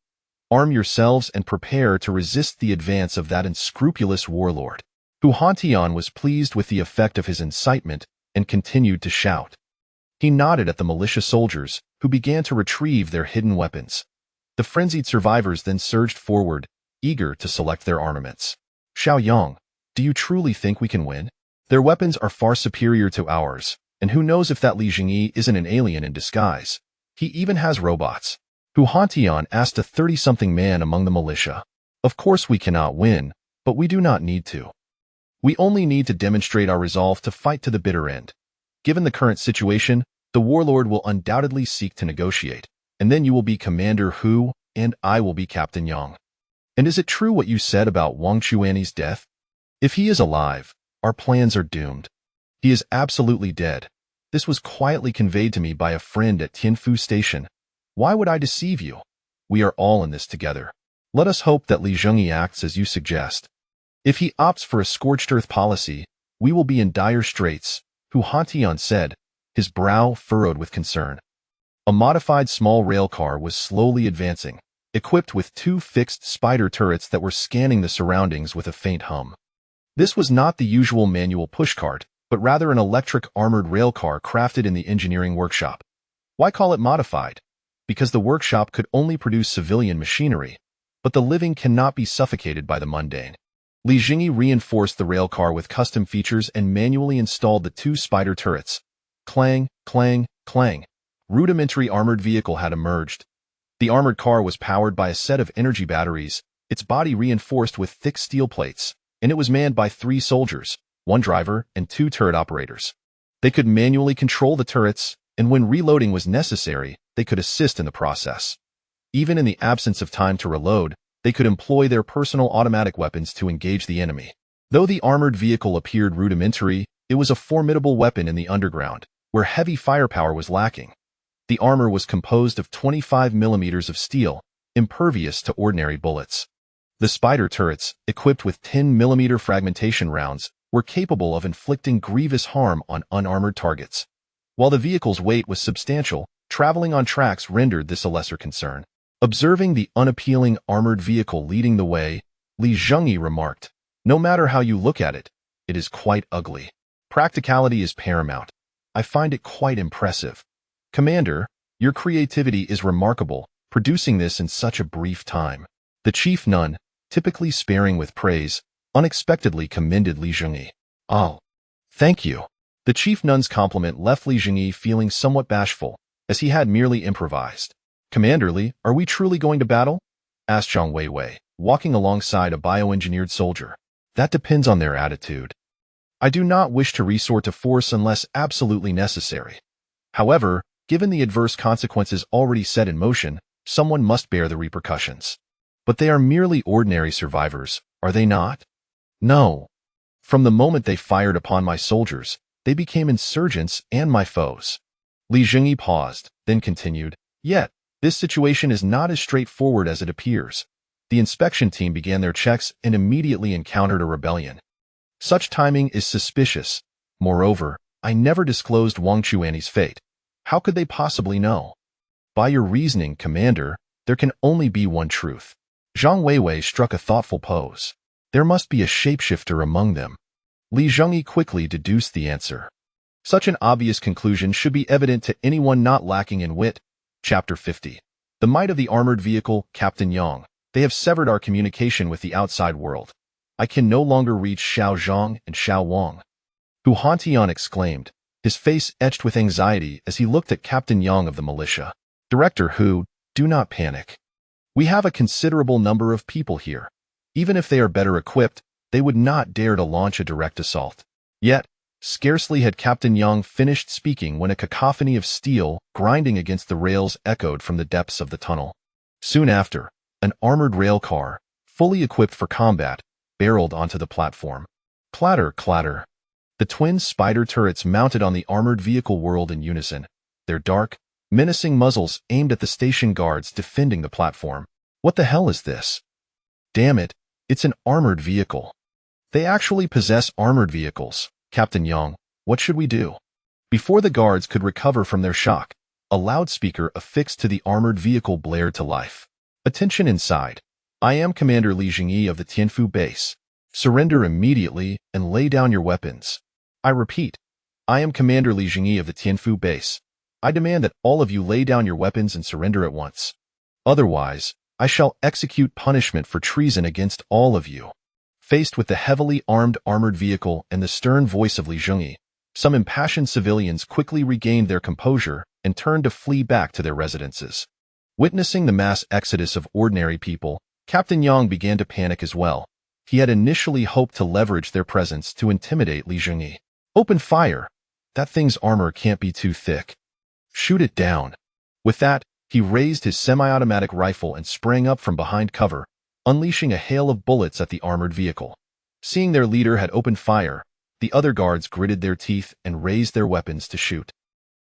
arm yourselves and prepare to resist the advance of that unscrupulous warlord. Hu Hantian was pleased with the effect of his incitement and continued to shout. He nodded at the militia soldiers, who began to retrieve their hidden weapons. The frenzied survivors then surged forward, eager to select their armaments. Xiaoyang, do you truly think we can win? Their weapons are far superior to ours, and who knows if that Li Zhengyi isn't an alien in disguise. He even has robots. Hu Hantian asked a 30-something man among the militia. Of course we cannot win, but we do not need to. We only need to demonstrate our resolve to fight to the bitter end. Given the current situation, the warlord will undoubtedly seek to negotiate. and then you will be Commander Hu, and I will be Captain Yang. And is it true what you said about Wang Chuanyi's death? If he is alive, our plans are doomed. He is absolutely dead. This was quietly conveyed to me by a friend at Tianfu Station. Why would I deceive you? We are all in this together. Let us hope that Li Zhengyi acts as you suggest. If he opts for a scorched earth policy, we will be in dire straits, Hu Hantian said, his brow furrowed with concern. A modified small railcar was slowly advancing, equipped with 2 fixed spider turrets that were scanning the surroundings with a faint hum. This was not the usual manual pushcart, but rather an electric armored railcar crafted in the engineering workshop. Why call it modified? Because the workshop could only produce civilian machinery, but the living cannot be suffocated by the mundane. Li Zhengyi reinforced the railcar with custom features and manually installed the 2 spider turrets. Clang, clang, clang. Rudimentary armored vehicle had emerged. The armored car was powered by a set of energy batteries, its body reinforced with thick steel plates, and it was manned by 3 soldiers, 1 driver, and 2 turret operators. They could manually control the turrets, and when reloading was necessary, they could assist in the process. Even in the absence of time to reload, they could employ their personal automatic weapons to engage the enemy. Though the armored vehicle appeared rudimentary, it was a formidable weapon in the underground, where heavy firepower was lacking. The armor was composed of 25 millimeters of steel, impervious to ordinary bullets. The spider turrets, equipped with 10 millimeter fragmentation rounds, were capable of inflicting grievous harm on unarmored targets. While the vehicle's weight was substantial, traveling on tracks rendered this a lesser concern. Observing the unappealing armored vehicle leading the way, Li Zhengyi remarked, "No matter how you look at it, it is quite ugly. Practicality is paramount. I find it quite impressive. Commander, your creativity is remarkable, producing this in such a brief time." The chief nun, typically sparing with praise, unexpectedly commended Li Zhengyi. "Oh, thank you." The chief nun's compliment left Li Zhengyi feeling somewhat bashful, as he had merely improvised. "Commander Li, are we truly going to battle?" asked Zhang Weiwei, walking alongside a bioengineered soldier. "That depends on their attitude. I do not wish to resort to force unless absolutely necessary. However, given the adverse consequences already set in motion, someone must bear the repercussions. But they are merely ordinary survivors, are they not? No. From the moment they fired upon my soldiers, they became insurgents and my foes." Li Zhengyi paused, then continued, "Yet, this situation is not as straightforward as it appears. The inspection team began their checks and immediately encountered a rebellion. Such timing is suspicious. Moreover, I never disclosed Wang Chuanyi's fate. How could they possibly know? By your reasoning, Commander, there can only be one truth." Zhang Weiwei struck a thoughtful pose. "There must be a shapeshifter among them." Li Zhengyi quickly deduced the answer. Such an obvious conclusion should be evident to anyone not lacking in wit. Chapter 50. The might of the armored vehicle, Captain Yang. They have severed our communication with the outside world. I can no longer reach Xiao Zhang and Xiao Wang. Hu Hantian exclaimed, his face etched with anxiety as he looked at Captain Yang of the militia. "Director Hu, do not panic. We have a considerable number of people here. Even if they are better equipped, they would not dare to launch a direct assault." Yet, scarcely had Captain Yang finished speaking when a cacophony of steel grinding against the rails echoed from the depths of the tunnel. Soon after, an armored rail car, fully equipped for combat, barreled onto the platform. Clatter, clatter. The twin spider turrets mounted on the armored vehicle whirled in unison, their dark, menacing muzzles aimed at the station guards defending the platform. "What the hell is this? Damn it, it's an armored vehicle. They actually possess armored vehicles. Captain Yang, what should we do?" Before the guards could recover from their shock, a loudspeaker affixed to the armored vehicle blared to life. "Attention inside. I am Commander Li Zhengyi of the Tianfu base. Surrender immediately and lay down your weapons. I repeat, I am Commander Li Zhengyi of the Tianfu base. I demand that all of you lay down your weapons and surrender at once. Otherwise, I shall execute punishment for treason against all of you." Faced with the heavily armed armored vehicle and the stern voice of Li Zhengyi, some impassioned civilians quickly regained their composure and turned to flee back to their residences. Witnessing the mass exodus of ordinary people, Captain Yang began to panic as well. He had initially hoped to leverage their presence to intimidate Li Zhengyi. "Open fire! That thing's armor can't be too thick. Shoot it down." With that, He raised his semi-automatic rifle and sprang up from behind cover, unleashing a hail of bullets at the armored vehicle. Seeing their leader had opened fire, the other guards gritted their teeth and raised their weapons to shoot.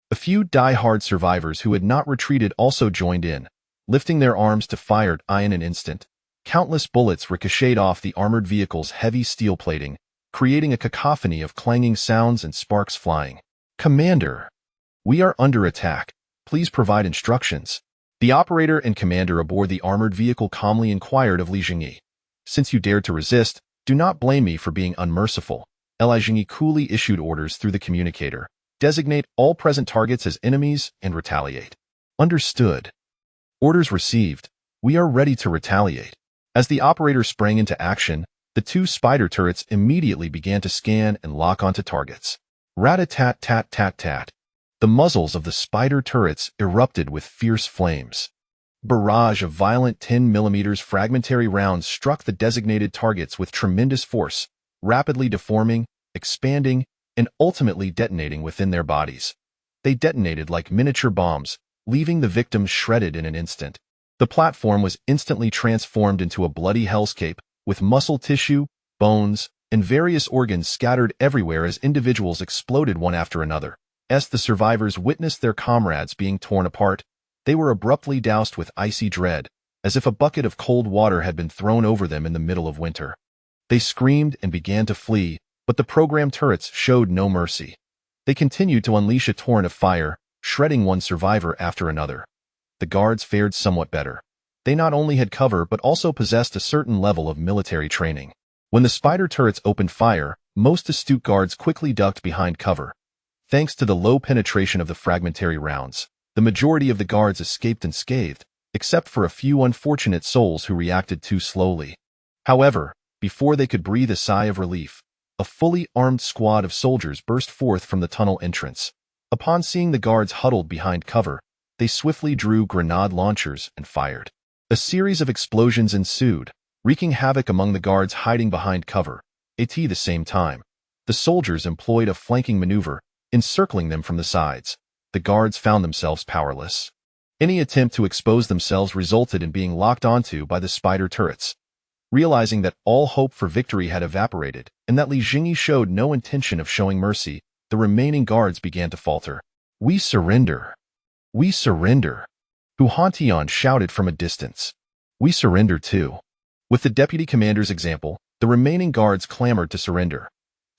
A few die-hard survivors who had not retreated also joined in, lifting their arms to fire in an instant. Countless bullets ricocheted off the armored vehicle's heavy steel plating, creating a cacophony of clanging sounds and sparks flying. "Commander, we are under attack. Please provide instructions." The operator and commander aboard the armored vehicle calmly inquired of Li Zhengyi. "Since you dared to resist, do not blame me for being unmerciful." Li Zhengyi coolly issued orders through the communicator. "Designate all present targets as enemies and retaliate." "Understood." "Orders received. We are ready to retaliate." As the operator sprang into action, the two spider turrets immediately began to scan and lock onto targets. Rat-a-tat-tat-tat-tat. The muzzles of the spider turrets erupted with fierce flames. Barrage of violent 10mm fragmentary rounds struck the designated targets with tremendous force, rapidly deforming, expanding, and ultimately detonating within their bodies. They detonated like miniature bombs, leaving the victims shredded in an instant. The platform was instantly transformed into a bloody hellscape, with muscle tissue, bones, and various organs scattered everywhere as individuals exploded one after another. As the survivors witnessed their comrades being torn apart, they were abruptly doused with icy dread, as if a bucket of cold water had been thrown over them in the middle of winter. They screamed and began to flee, but the programmed turrets showed no mercy. They continued to unleash a torrent of fire, shredding one survivor after another. The guards fared somewhat better. They not only had cover but also possessed a certain level of military training. When the spider turrets opened fire, most astute guards quickly ducked behind cover. Thanks to the low penetration of the fragmentary rounds, the majority of the guards escaped unscathed, except for a few unfortunate souls who reacted too slowly. However, before they could breathe a sigh of relief, a fully armed squad of soldiers burst forth from the tunnel entrance. Upon seeing the guards huddled behind cover, they swiftly drew grenade launchers and fired. A series of explosions ensued, wreaking havoc among the guards hiding behind cover. At the same time, the soldiers employed a flanking maneuver, encircling them from the sides. The guards found themselves powerless. Any attempt to expose themselves resulted in being locked onto by the spider turrets. Realizing that all hope for victory had evaporated, and that Li Zhengyi showed no intention of showing mercy, the remaining guards began to falter. "We surrender! We surrender!" Hu Hantian shouted from a distance. "We surrender too." With the deputy commander's example, the remaining guards clamored to surrender.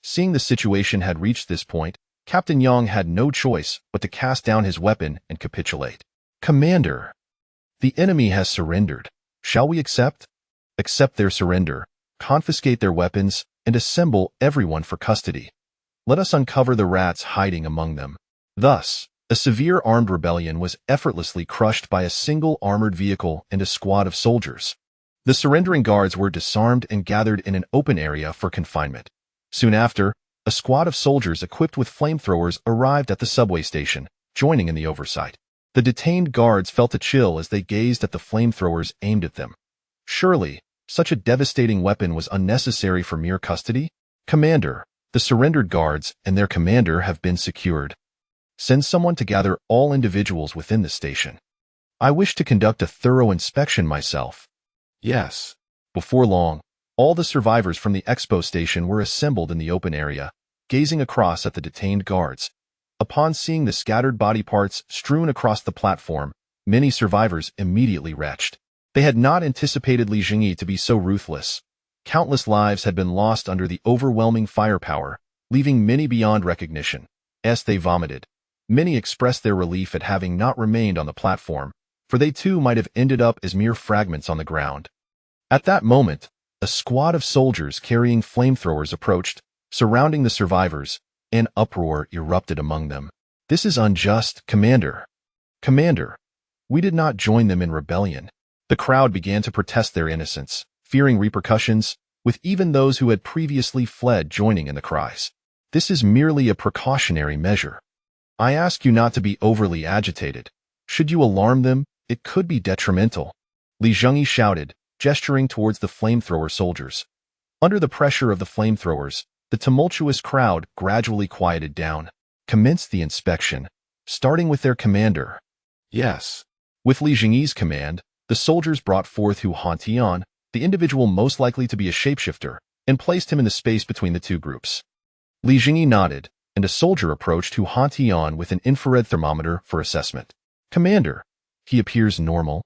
Seeing the situation had reached this point, Captain Yang had no choice but to cast down his weapon and capitulate. "Commander, the enemy has surrendered. Shall we accept?" "Accept their surrender, confiscate their weapons, and assemble everyone for custody. Let us uncover the rats hiding among them." Thus, a severe armed rebellion was effortlessly crushed by a single armored vehicle and a squad of soldiers. The surrendering guards were disarmed and gathered in an open area for confinement. Soon after, a squad of soldiers equipped with flamethrowers arrived at the subway station, joining in the oversight. The detained guards felt a chill as they gazed at the flamethrowers aimed at them. Surely, such a devastating weapon was unnecessary for mere custody? "Commander, the surrendered guards and their commander have been secured. Send someone to gather all individuals within the station. I wish to conduct a thorough inspection myself." "Yes." Before long, all the survivors from the expo station were assembled in the open area, gazing across at the detained guards. Upon seeing the scattered body parts strewn across the platform, many survivors immediately retched. They had not anticipated Li Zhengyi to be so ruthless. Countless lives had been lost under the overwhelming firepower, leaving many beyond recognition. As they vomited, many expressed their relief at having not remained on the platform, for they too might have ended up as mere fragments on the ground. At that moment, a squad of soldiers carrying flamethrowers approached, surrounding the survivors. An uproar erupted among them. "This is unjust, Commander. Commander, we did not join them in rebellion." The crowd began to protest their innocence, fearing repercussions, with even those who had previously fled joining in the cries. "This is merely a precautionary measure. I ask you not to be overly agitated. Should you alarm them, it could be detrimental." Li Zhengyi shouted, gesturing towards the flamethrower soldiers. Under the pressure of the flamethrowers, the tumultuous crowd gradually quieted down. "Commence the inspection, starting with their commander." "Yes." With Li Zhengyi's command, the soldiers brought forth Hu Hantian, the individual most likely to be a shapeshifter, and placed him in the space between the two groups. Li Zhengyi nodded, and a soldier approached Hu Hantian with an infrared thermometer for assessment. Commander, he appears normal.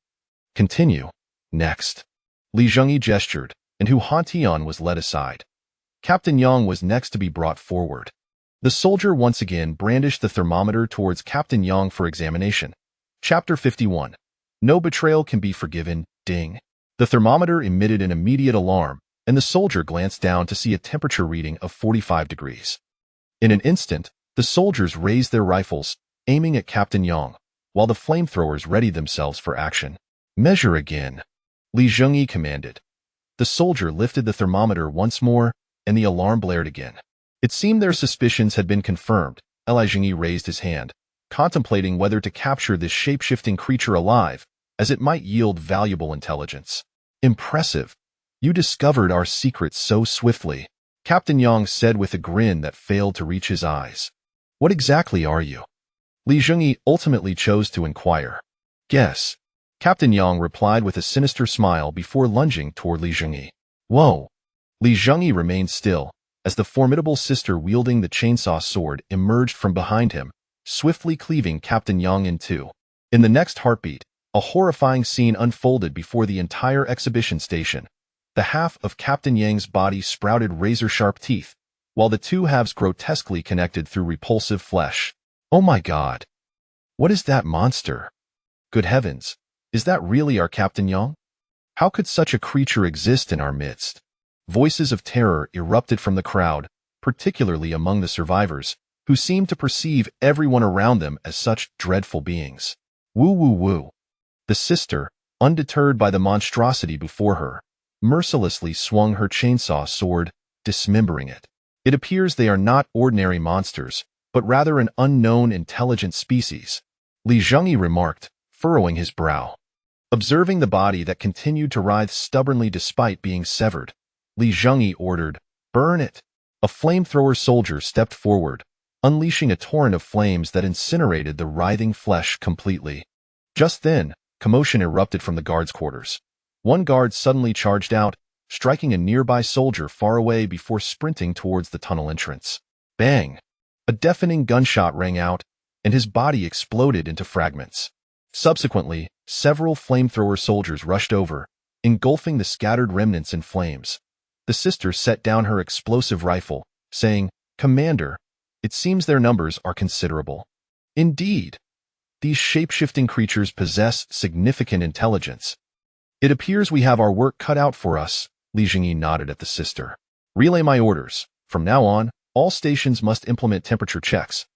Continue. Next. Li Zhengyi gestured, and Hu Hantian was led aside. Captain Yang was next to be brought forward. The soldier once again brandished the thermometer towards Captain Yang for examination. Chapter 51. No betrayal can be forgiven, ding. The thermometer emitted an immediate alarm, and the soldier glanced down to see a temperature reading of 45 degrees. In an instant, the soldiers raised their rifles, aiming at Captain Yang, while the flamethrowers readied themselves for action. Measure again, Li Zhengyi commanded. The soldier lifted the thermometer once more, and the alarm blared again. It seemed their suspicions had been confirmed. Li Zhengyi raised his hand, contemplating whether to capture this shape-shifting creature alive, as it might yield valuable intelligence. Impressive. You discovered our secrets so swiftly, Captain Yang said with a grin that failed to reach his eyes. What exactly are you? Li Zhengyi ultimately chose to inquire. Guess. Captain Yang replied with a sinister smile before lunging toward Li Zhengyi. Whoa. Li Zhengyi remained still, as the formidable sister wielding the chainsaw sword emerged from behind him, swiftly cleaving Captain Yang in two. In the next heartbeat, a horrifying scene unfolded before the entire exhibition station. The half of Captain Yang's body sprouted razor-sharp teeth, while the two halves grotesquely connected through repulsive flesh. Oh my god! What is that monster? Good heavens, is that really our Captain Yang? How could such a creature exist in our midst? Voices of terror erupted from the crowd, particularly among the survivors, who seemed to perceive everyone around them as such dreadful beings. Woo woo woo. The sister, undeterred by the monstrosity before her, mercilessly swung her chainsaw sword, dismembering it. It appears they are not ordinary monsters, but rather an unknown intelligent species, Li Zhengyi remarked, furrowing his brow. Observing the body that continued to writhe stubbornly despite being severed, Li Zhengyi ordered, "Burn it!" A flamethrower soldier stepped forward, unleashing a torrent of flames that incinerated the writhing flesh completely. Just then, commotion erupted from the guards' quarters. One guard suddenly charged out, striking a nearby soldier far away before sprinting towards the tunnel entrance. Bang! A deafening gunshot rang out, and his body exploded into fragments. Subsequently, several flamethrower soldiers rushed over, engulfing the scattered remnants in flames. The sister set down her explosive rifle, saying, "Commander, it seems their numbers are considerable." Indeed, these shape-shifting creatures possess significant intelligence. It appears we have our work cut out for us, Li Zhengyi nodded at the sister. Relay my orders. From now on, all stations must implement temperature checks.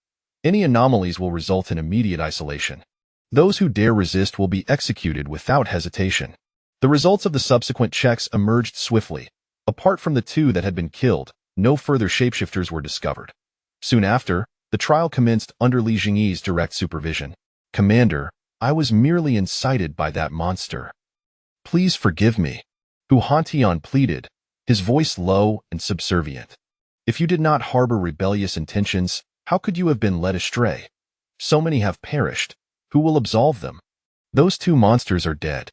Any anomalies will result in immediate isolation. Those who dare resist will be executed without hesitation. The results of the subsequent checks emerged swiftly. Apart from the two that had been killed, no further shapeshifters were discovered. Soon after, the trial commenced under Li Zhengyi's direct supervision. Commander, I was merely incited by that monster. Please forgive me, Hu Hantian pleaded, his voice low and subservient. If you did not harbor rebellious intentions, how could you have been led astray? So many have perished. Who will absolve them? Those two monsters are dead.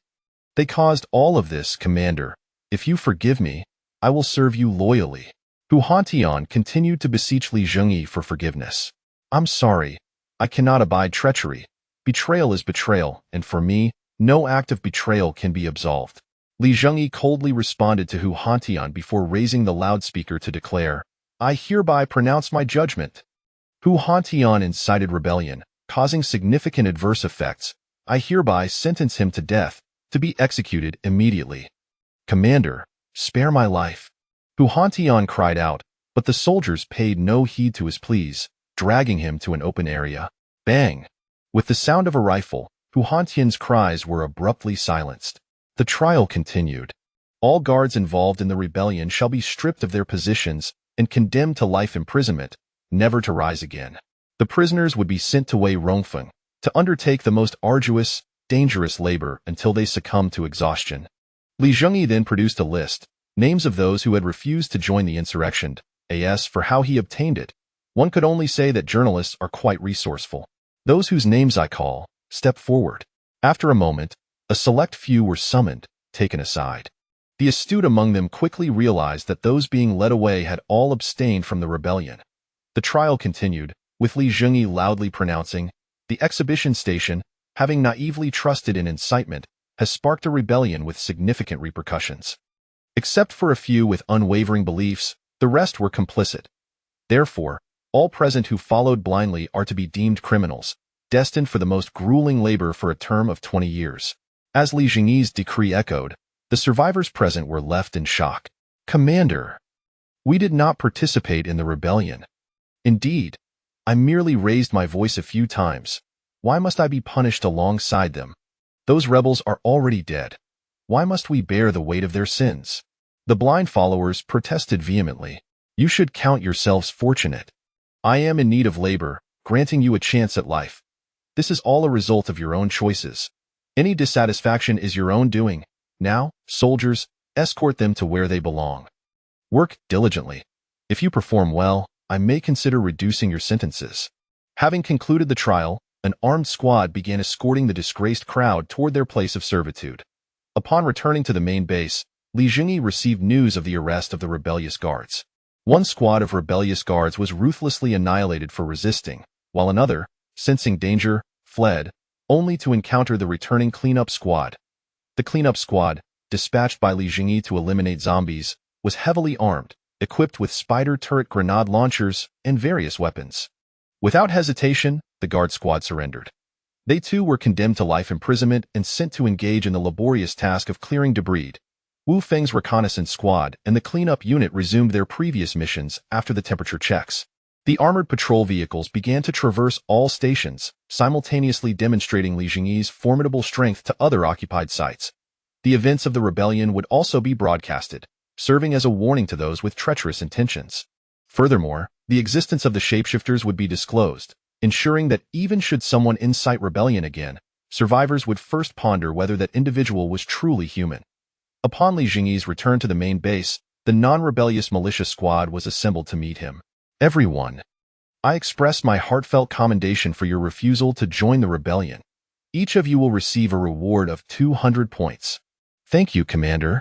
They caused all of this, Commander. If you forgive me, I will serve you loyally. Hu Hantian continued to beseech Li Zhengyi for forgiveness. I'm sorry. I cannot abide treachery. Betrayal is betrayal, and for me, no act of betrayal can be absolved. Li Zhengyi coldly responded to Hu Hantian before raising the loudspeaker to declare, I hereby pronounce my judgment. Hu Hantian incited rebellion, causing significant adverse effects. I hereby sentence him to death, to be executed immediately. Commander, spare my life. Hu Hantian cried out, but the soldiers paid no heed to his pleas, dragging him to an open area. Bang! With the sound of a rifle, Hu Hantian's cries were abruptly silenced. The trial continued. All guards involved in the rebellion shall be stripped of their positions and condemned to life imprisonment, never to rise again. The prisoners would be sent to Wei Rongfeng to undertake the most arduous, dangerous labor until they succumbed to exhaustion. Li Zhengyi then produced a list, names of those who had refused to join the insurrection. As for how he obtained it, one could only say that journalists are quite resourceful. Those whose names I call, step forward. After a moment, a select few were summoned, taken aside. The astute among them quickly realized that those being led away had all abstained from the rebellion. The trial continued, with Zhengyi loudly pronouncing, "The exhibition station, having naively trusted in incitement, has sparked a rebellion with significant repercussions. Except for a few with unwavering beliefs, the rest were complicit. Therefore, all present who followed blindly are to be deemed criminals, destined for the most grueling labor for a term of 20 years. As Zhengyi's decree echoed, the survivors present were left in shock. "Commander, we did not participate in the rebellion. Indeed, I merely raised my voice a few times. Why must I be punished alongside them? Those rebels are already dead. Why must we bear the weight of their sins?" The blind followers protested vehemently. "You should count yourselves fortunate. I am in need of labor, granting you a chance at life. This is all a result of your own choices. Any dissatisfaction is your own doing. Now, soldiers, escort them to where they belong. Work diligently. If you perform well, I may consider reducing your sentences." Having concluded the trial, an armed squad began escorting the disgraced crowd toward their place of servitude. Upon returning to the main base, Zhengyi received news of the arrest of the rebellious guards. One squad of rebellious guards was ruthlessly annihilated for resisting, while another, sensing danger, fled, only to encounter the returning cleanup squad. The cleanup squad, dispatched by Zhengyi to eliminate zombies, was heavily armed, equipped with spider turret grenade launchers and various weapons. Without hesitation, the guard squad surrendered. They too were condemned to life imprisonment and sent to engage in the laborious task of clearing debris. Wu Feng's reconnaissance squad and the cleanup unit resumed their previous missions after the temperature checks. The armored patrol vehicles began to traverse all stations, simultaneously demonstrating Zhengyi's formidable strength to other occupied sites. The events of the rebellion would also be broadcasted, serving as a warning to those with treacherous intentions. Furthermore, the existence of the shapeshifters would be disclosed, ensuring that even should someone incite rebellion again, survivors would first ponder whether that individual was truly human. Upon Zhengyi's return to the main base, the non-rebellious militia squad was assembled to meet him. "Everyone, I express my heartfelt commendation for your refusal to join the rebellion. Each of you will receive a reward of 200 points. "Thank you, Commander."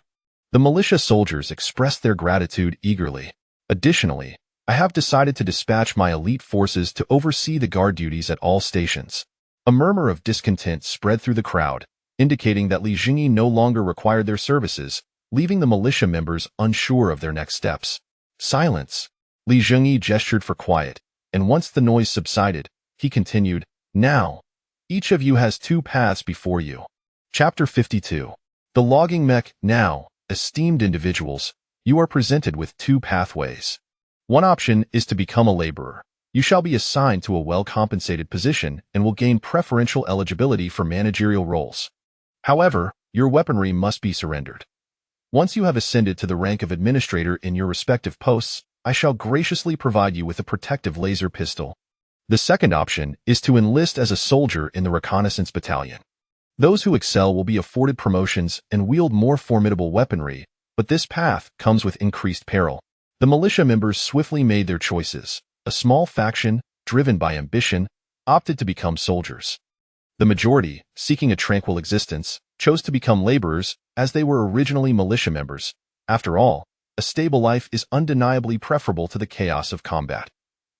The militia soldiers expressed their gratitude eagerly. Additionally, I have decided to dispatch my elite forces to oversee the guard duties at all stations. A murmur of discontent spread through the crowd, indicating that Zhengyi no longer required their services, leaving the militia members unsure of their next steps. Silence. Zhengyi gestured for quiet, and once the noise subsided, he continued, "Now, each of you has two paths before you." Chapter 52. The logging mech. Now, esteemed individuals, you are presented with two pathways. One option is to become a laborer. You shall be assigned to a well-compensated position and will gain preferential eligibility for managerial roles. However, your weaponry must be surrendered. Once you have ascended to the rank of administrator in your respective posts, I shall graciously provide you with a protective laser pistol. The second option is to enlist as a soldier in the reconnaissance battalion. Those who excel will be afforded promotions and wield more formidable weaponry, but this path comes with increased peril. The militia members swiftly made their choices. A small faction, driven by ambition, opted to become soldiers. The majority, seeking a tranquil existence, chose to become laborers as they were originally militia members. After all, a stable life is undeniably preferable to the chaos of combat.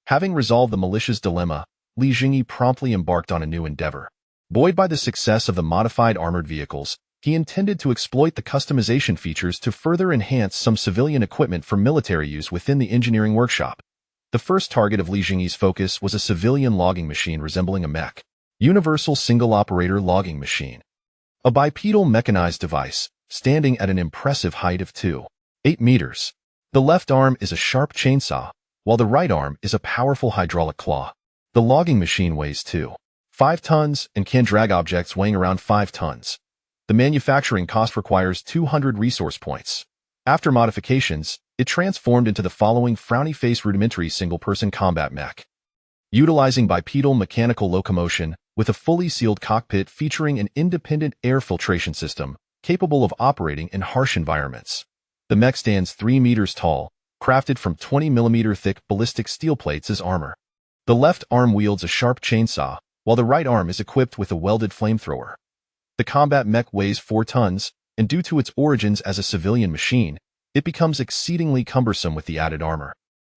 Having resolved the militia's dilemma, Zhengyi promptly embarked on a new endeavor. Buoyed by the success of the modified armored vehicles, he intended to exploit the customization features to further enhance some civilian equipment for military use within the engineering workshop. The first target of Zhengyi's focus was a civilian logging machine resembling a mech. Universal Single-Operator Logging Machine. A bipedal mechanized device, standing at an impressive height of 2.8 meters. The left arm is a sharp chainsaw, while the right arm is a powerful hydraulic claw. The logging machine weighs 2.5 tons and can drag objects weighing around 5 tons. The manufacturing cost requires 200 resource points. After modifications, it transformed into the following frowny-face rudimentary single-person combat mech. Utilizing bipedal mechanical locomotion, with a fully sealed cockpit featuring an independent air filtration system, capable of operating in harsh environments. The mech stands 3 meters tall, crafted from 20mm thick ballistic steel plates as armor. The left arm wields a sharp chainsaw, while the right arm is equipped with a welded flamethrower. The combat mech weighs 4 tons, and due to its origins as a civilian machine, it becomes exceedingly cumbersome with the added armor.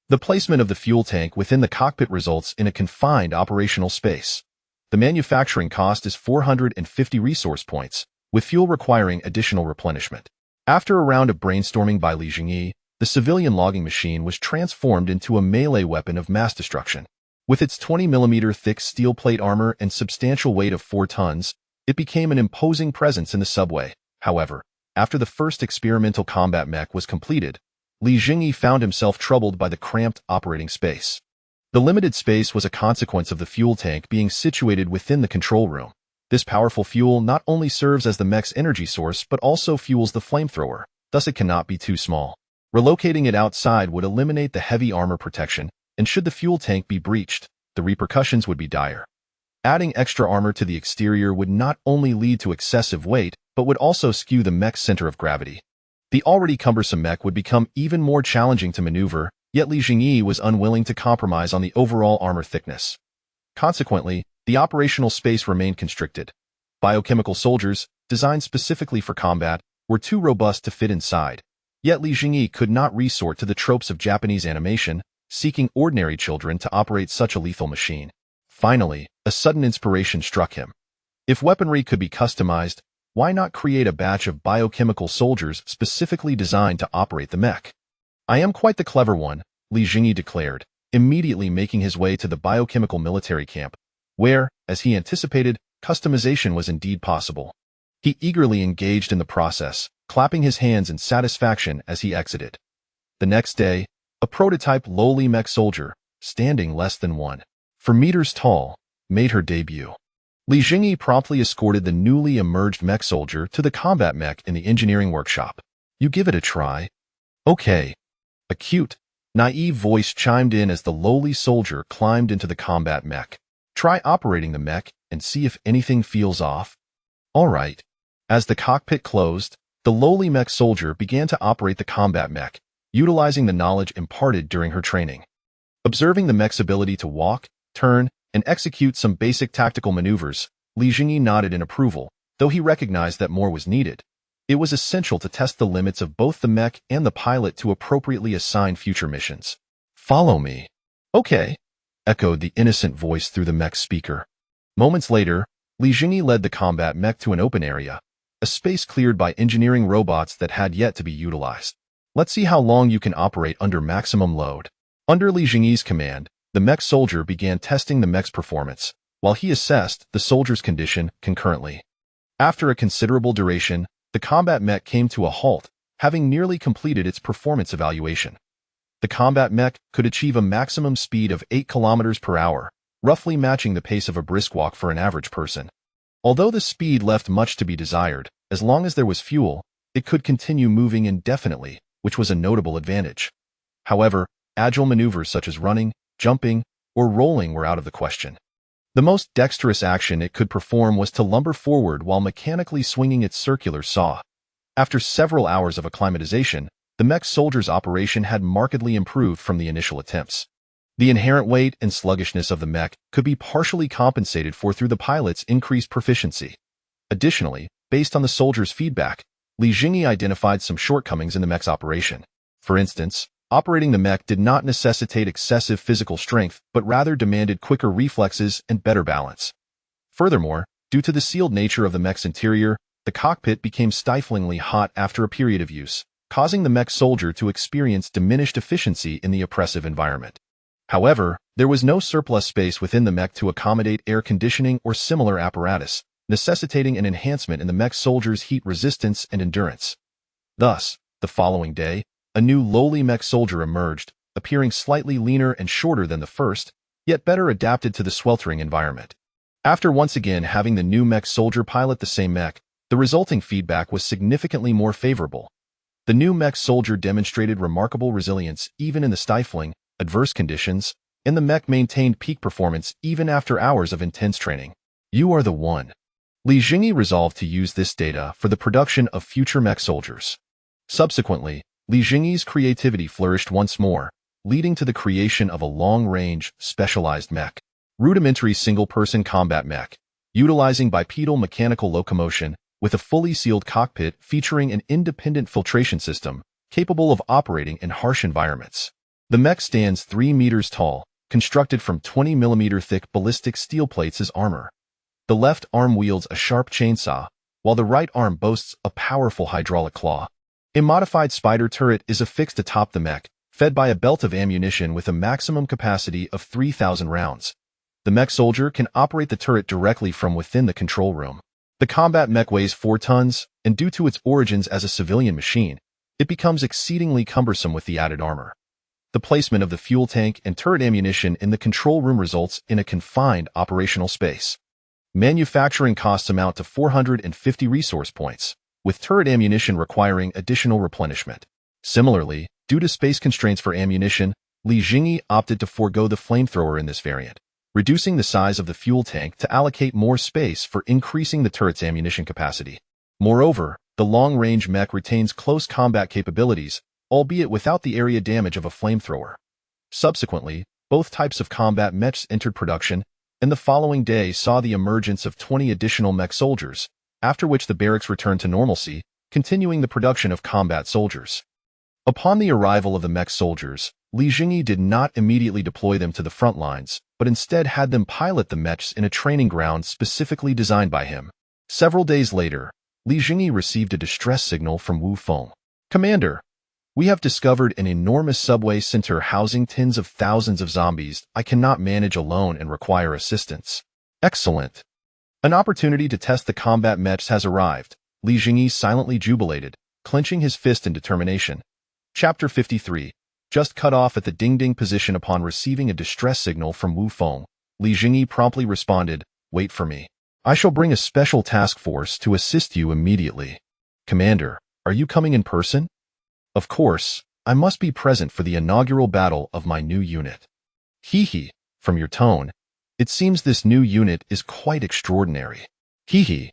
The placement of the fuel tank within the cockpit results in a confined operational space. The manufacturing cost is 450 resource points, with fuel requiring additional replenishment. After a round of brainstorming by Zhengyi, the civilian logging machine was transformed into a melee weapon of mass destruction. With its 20mm thick steel plate armor and substantial weight of 4 tons, it became an imposing presence in the subway. However, after the first experimental combat mech was completed, Zhengyi found himself troubled by the cramped operating space. The limited space was a consequence of the fuel tank being situated within the control room. This powerful fuel not only serves as the mech's energy source but also fuels the flamethrower, thus it cannot be too small. Relocating it outside would eliminate the heavy armor protection, and should the fuel tank be breached, the repercussions would be dire. Adding extra armor to the exterior would not only lead to excessive weight, but would also skew the mech's center of gravity. The already cumbersome mech would become even more challenging to maneuver, yet Zhengyi was unwilling to compromise on the overall armor thickness. Consequently, the operational space remained constricted. Biochemical soldiers, designed specifically for combat, were too robust to fit inside. Yet Zhengyi could not resort to the tropes of Japanese animation, seeking ordinary children to operate such a lethal machine. Finally, a sudden inspiration struck him. If weaponry could be customized, why not create a batch of biochemical soldiers specifically designed to operate the mech? I am quite the clever one, Zhengyi declared, immediately making his way to the biochemical military camp, where, as he anticipated, customization was indeed possible. He eagerly engaged in the process, clapping his hands in satisfaction as he exited. The next day, a prototype lowly mech soldier, standing less than 1.4 meters tall, made her debut. Zhengyi promptly escorted the newly emerged mech soldier to the combat mech in the engineering workshop. You give it a try? Okay. A cute, naive voice chimed in as the lowly soldier climbed into the combat mech. Try operating the mech and see if anything feels off. All right. As the cockpit closed, the lowly mech soldier began to operate the combat mech, utilizing the knowledge imparted during her training. Observing the mech's ability to walk, turn, and execute some basic tactical maneuvers, Zhengyi nodded in approval, though he recognized that more was needed. It was essential to test the limits of both the mech and the pilot to appropriately assign future missions. Follow me. Okay, echoed the innocent voice through the mech speaker. Moments later, Zhengyi led the combat mech to an open area, a space cleared by engineering robots that had yet to be utilized. Let's see how long you can operate under maximum load. Under Zhengyi's command, the mech soldier began testing the mech's performance, while he assessed the soldier's condition concurrently. After a considerable duration, the combat mech came to a halt, having nearly completed its performance evaluation. The combat mech could achieve a maximum speed of 8 km per hour, roughly matching the pace of a brisk walk for an average person. Although the speed left much to be desired, as long as there was fuel, it could continue moving indefinitely, which was a notable advantage. However, agile maneuvers such as running, jumping, or rolling were out of the question. The most dexterous action it could perform was to lumber forward while mechanically swinging its circular saw. After several hours of acclimatization, the mech soldier's operation had markedly improved from the initial attempts. The inherent weight and sluggishness of the mech could be partially compensated for through the pilot's increased proficiency. Additionally, based on the soldier's feedback, Zhengyi identified some shortcomings in the mech's operation. For instance, operating the mech did not necessitate excessive physical strength, but rather demanded quicker reflexes and better balance. Furthermore, due to the sealed nature of the mech's interior, the cockpit became stiflingly hot after a period of use, causing the mech soldier to experience diminished efficiency in the oppressive environment. However, there was no surplus space within the mech to accommodate air conditioning or similar apparatus, necessitating an enhancement in the mech soldier's heat resistance and endurance. Thus, the following day, a new lowly mech soldier emerged, appearing slightly leaner and shorter than the first, yet better adapted to the sweltering environment. After once again having the new mech soldier pilot the same mech, the resulting feedback was significantly more favorable. The new mech soldier demonstrated remarkable resilience even in the stifling, adverse conditions, and the mech maintained peak performance even after hours of intense training. You are the one. Zhengyi resolved to use this data for the production of future mech soldiers. Subsequently, Zhengyi's creativity flourished once more, leading to the creation of a long-range, specialized mech. Rudimentary single-person combat mech, utilizing bipedal mechanical locomotion with a fully sealed cockpit featuring an independent filtration system capable of operating in harsh environments. The mech stands 3 meters tall, constructed from 20mm thick ballistic steel plates as armor. The left arm wields a sharp chainsaw, while the right arm boasts a powerful hydraulic claw. A modified spider turret is affixed atop the mech, fed by a belt of ammunition with a maximum capacity of 3,000 rounds. The mech soldier can operate the turret directly from within the control room. The combat mech weighs 4 tons, and due to its origins as a civilian machine, it becomes exceedingly cumbersome with the added armor. The placement of the fuel tank and turret ammunition in the control room results in a confined operational space. Manufacturing costs amount to 450 resource points, with turret ammunition requiring additional replenishment. Similarly, due to space constraints for ammunition, Zhengyi opted to forego the flamethrower in this variant, reducing the size of the fuel tank to allocate more space for increasing the turret's ammunition capacity. Moreover, the long-range mech retains close combat capabilities, albeit without the area damage of a flamethrower. Subsequently, both types of combat mechs entered production, and the following day saw the emergence of 20 additional mech soldiers, after which the barracks returned to normalcy, continuing the production of combat soldiers. Upon the arrival of the mech soldiers, Zhengyi did not immediately deploy them to the front lines, but instead had them pilot the mechs in a training ground specifically designed by him. Several days later, Zhengyi received a distress signal from Wu Feng. "Commander, we have discovered an enormous subway center housing tens of thousands of zombies I cannot manage alone and require assistance." "Excellent. An opportunity to test the combat mechs has arrived," Zhengyi silently jubilated, clenching his fist in determination. Chapter 53. Just cut off at the ding-ding position upon receiving a distress signal from Wu Feng, Zhengyi promptly responded, "Wait for me. I shall bring a special task force to assist you immediately." "Commander, are you coming in person?" "Of course, I must be present for the inaugural battle of my new unit." "Hee-hee, from your tone, it seems this new unit is quite extraordinary." "Hee-hee.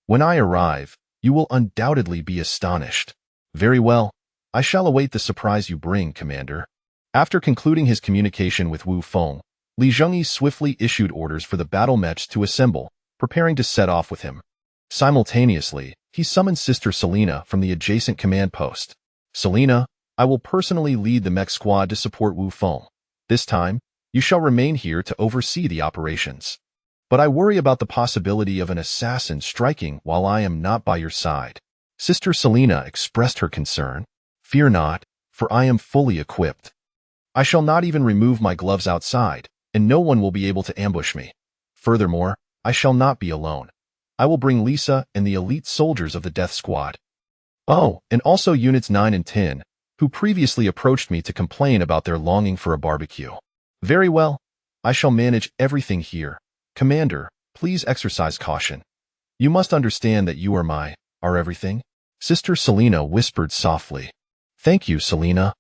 When I arrive, you will undoubtedly be astonished." "Very well. I shall await the surprise you bring, Commander." After concluding his communication with Wu Feng, Zhengyi swiftly issued orders for the battle mechs to assemble, preparing to set off with him. Simultaneously, he summoned Sister Selena from the adjacent command post. "Selena, I will personally lead the mech squad to support Wu Feng. This time, you shall remain here to oversee the operations. But I worry about the possibility of an assassin striking while I am not by your side." Sister Selena expressed her concern. "Fear not, for I am fully equipped. I shall not even remove my gloves outside, and no one will be able to ambush me. Furthermore, I shall not be alone. I will bring Lisa and the elite soldiers of the Death Squad. Oh, and also Units 9 and 10, who previously approached me to complain about their longing for a barbecue." "Very well. I shall manage everything here. Commander, please exercise caution. You must understand that you are our everything." Sister Selena whispered softly. "Thank you, Selena.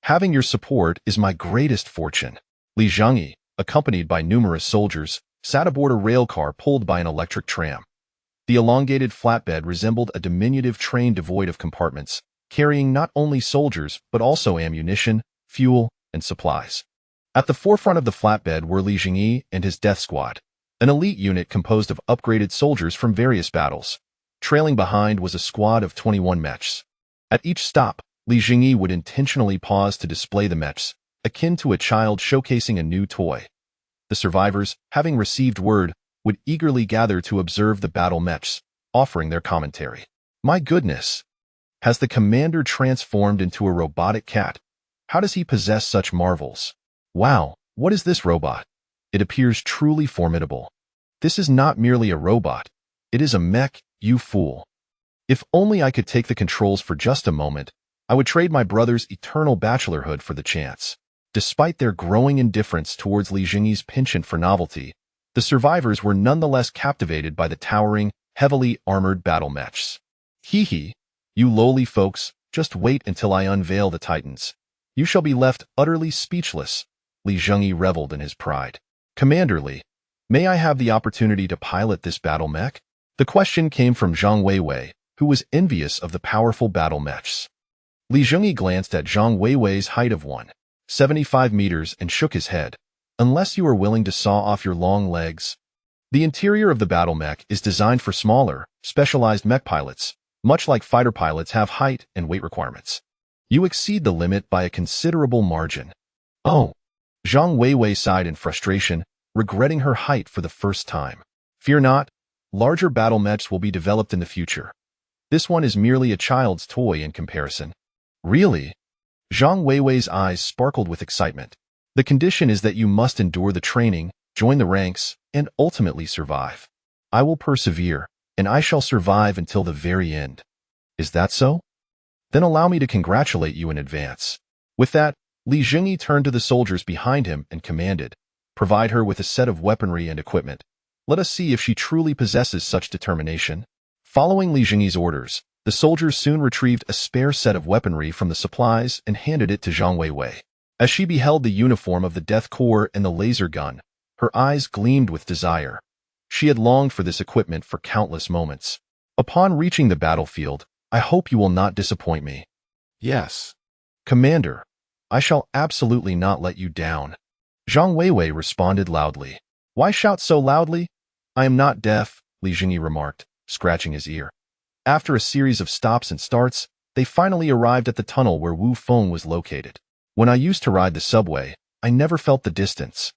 Having your support is my greatest fortune." Zhengyi, accompanied by numerous soldiers, sat aboard a rail car pulled by an electric tram. The elongated flatbed resembled a diminutive train devoid of compartments, carrying not only soldiers but also ammunition, fuel, and supplies. At the forefront of the flatbed were Zhengyi and his death squad, an elite unit composed of upgraded soldiers from various battles. Trailing behind was a squad of 21 mechs. At each stop, Zhengyi would intentionally pause to display the mechs, akin to a child showcasing a new toy. The survivors, having received word, would eagerly gather to observe the battle mechs, offering their commentary. "My goodness! Has the commander transformed into a robotic cat? How does he possess such marvels? Wow, what is this robot? It appears truly formidable. This is not merely a robot. It is a mech, you fool. If only I could take the controls for just a moment, I would trade my brother's eternal bachelorhood for the chance." Despite their growing indifference towards Zhengyi's penchant for novelty, the survivors were nonetheless captivated by the towering, heavily armored battle mechs. "Hee-hee, you lowly folks, just wait until I unveil the titans. You shall be left utterly speechless." Zhengyi reveled in his pride. "Commander Li, may I have the opportunity to pilot this battle mech?" The question came from Zhang Weiwei, who was envious of the powerful battle mechs. Zhengyi glanced at Zhang Weiwei's height of 1.75 meters and shook his head. "Unless you are willing to saw off your long legs." The interior of the battle mech is designed for smaller, specialized mech pilots, much like fighter pilots have height and weight requirements. You exceed the limit by a considerable margin. Oh. Zhang Weiwei sighed in frustration, regretting her height for the first time. Fear not, larger battle mechs will be developed in the future. This one is merely a child's toy in comparison. Really? Zhang Weiwei's eyes sparkled with excitement. The condition is that you must endure the training, join the ranks, and ultimately survive. I will persevere, and I shall survive until the very end. Is that so? Then allow me to congratulate you in advance. With that, Li Zhengyi turned to the soldiers behind him and commanded, "Provide her with a set of weaponry and equipment. Let us see if she truly possesses such determination." Following Li Zhengyi's orders, the soldiers soon retrieved a spare set of weaponry from the supplies and handed it to Zhang Weiwei. As she beheld the uniform of the Death Corps and the laser gun, her eyes gleamed with desire. She had longed for this equipment for countless moments. Upon reaching the battlefield, I hope you will not disappoint me. Yes. Commander, I shall absolutely not let you down. Zhang Weiwei responded loudly. Why shout so loudly? I am not deaf, Li Zhengyi remarked, scratching his ear. After a series of stops and starts, they finally arrived at the tunnel where Wu Feng was located. When I used to ride the subway, I never felt the distance.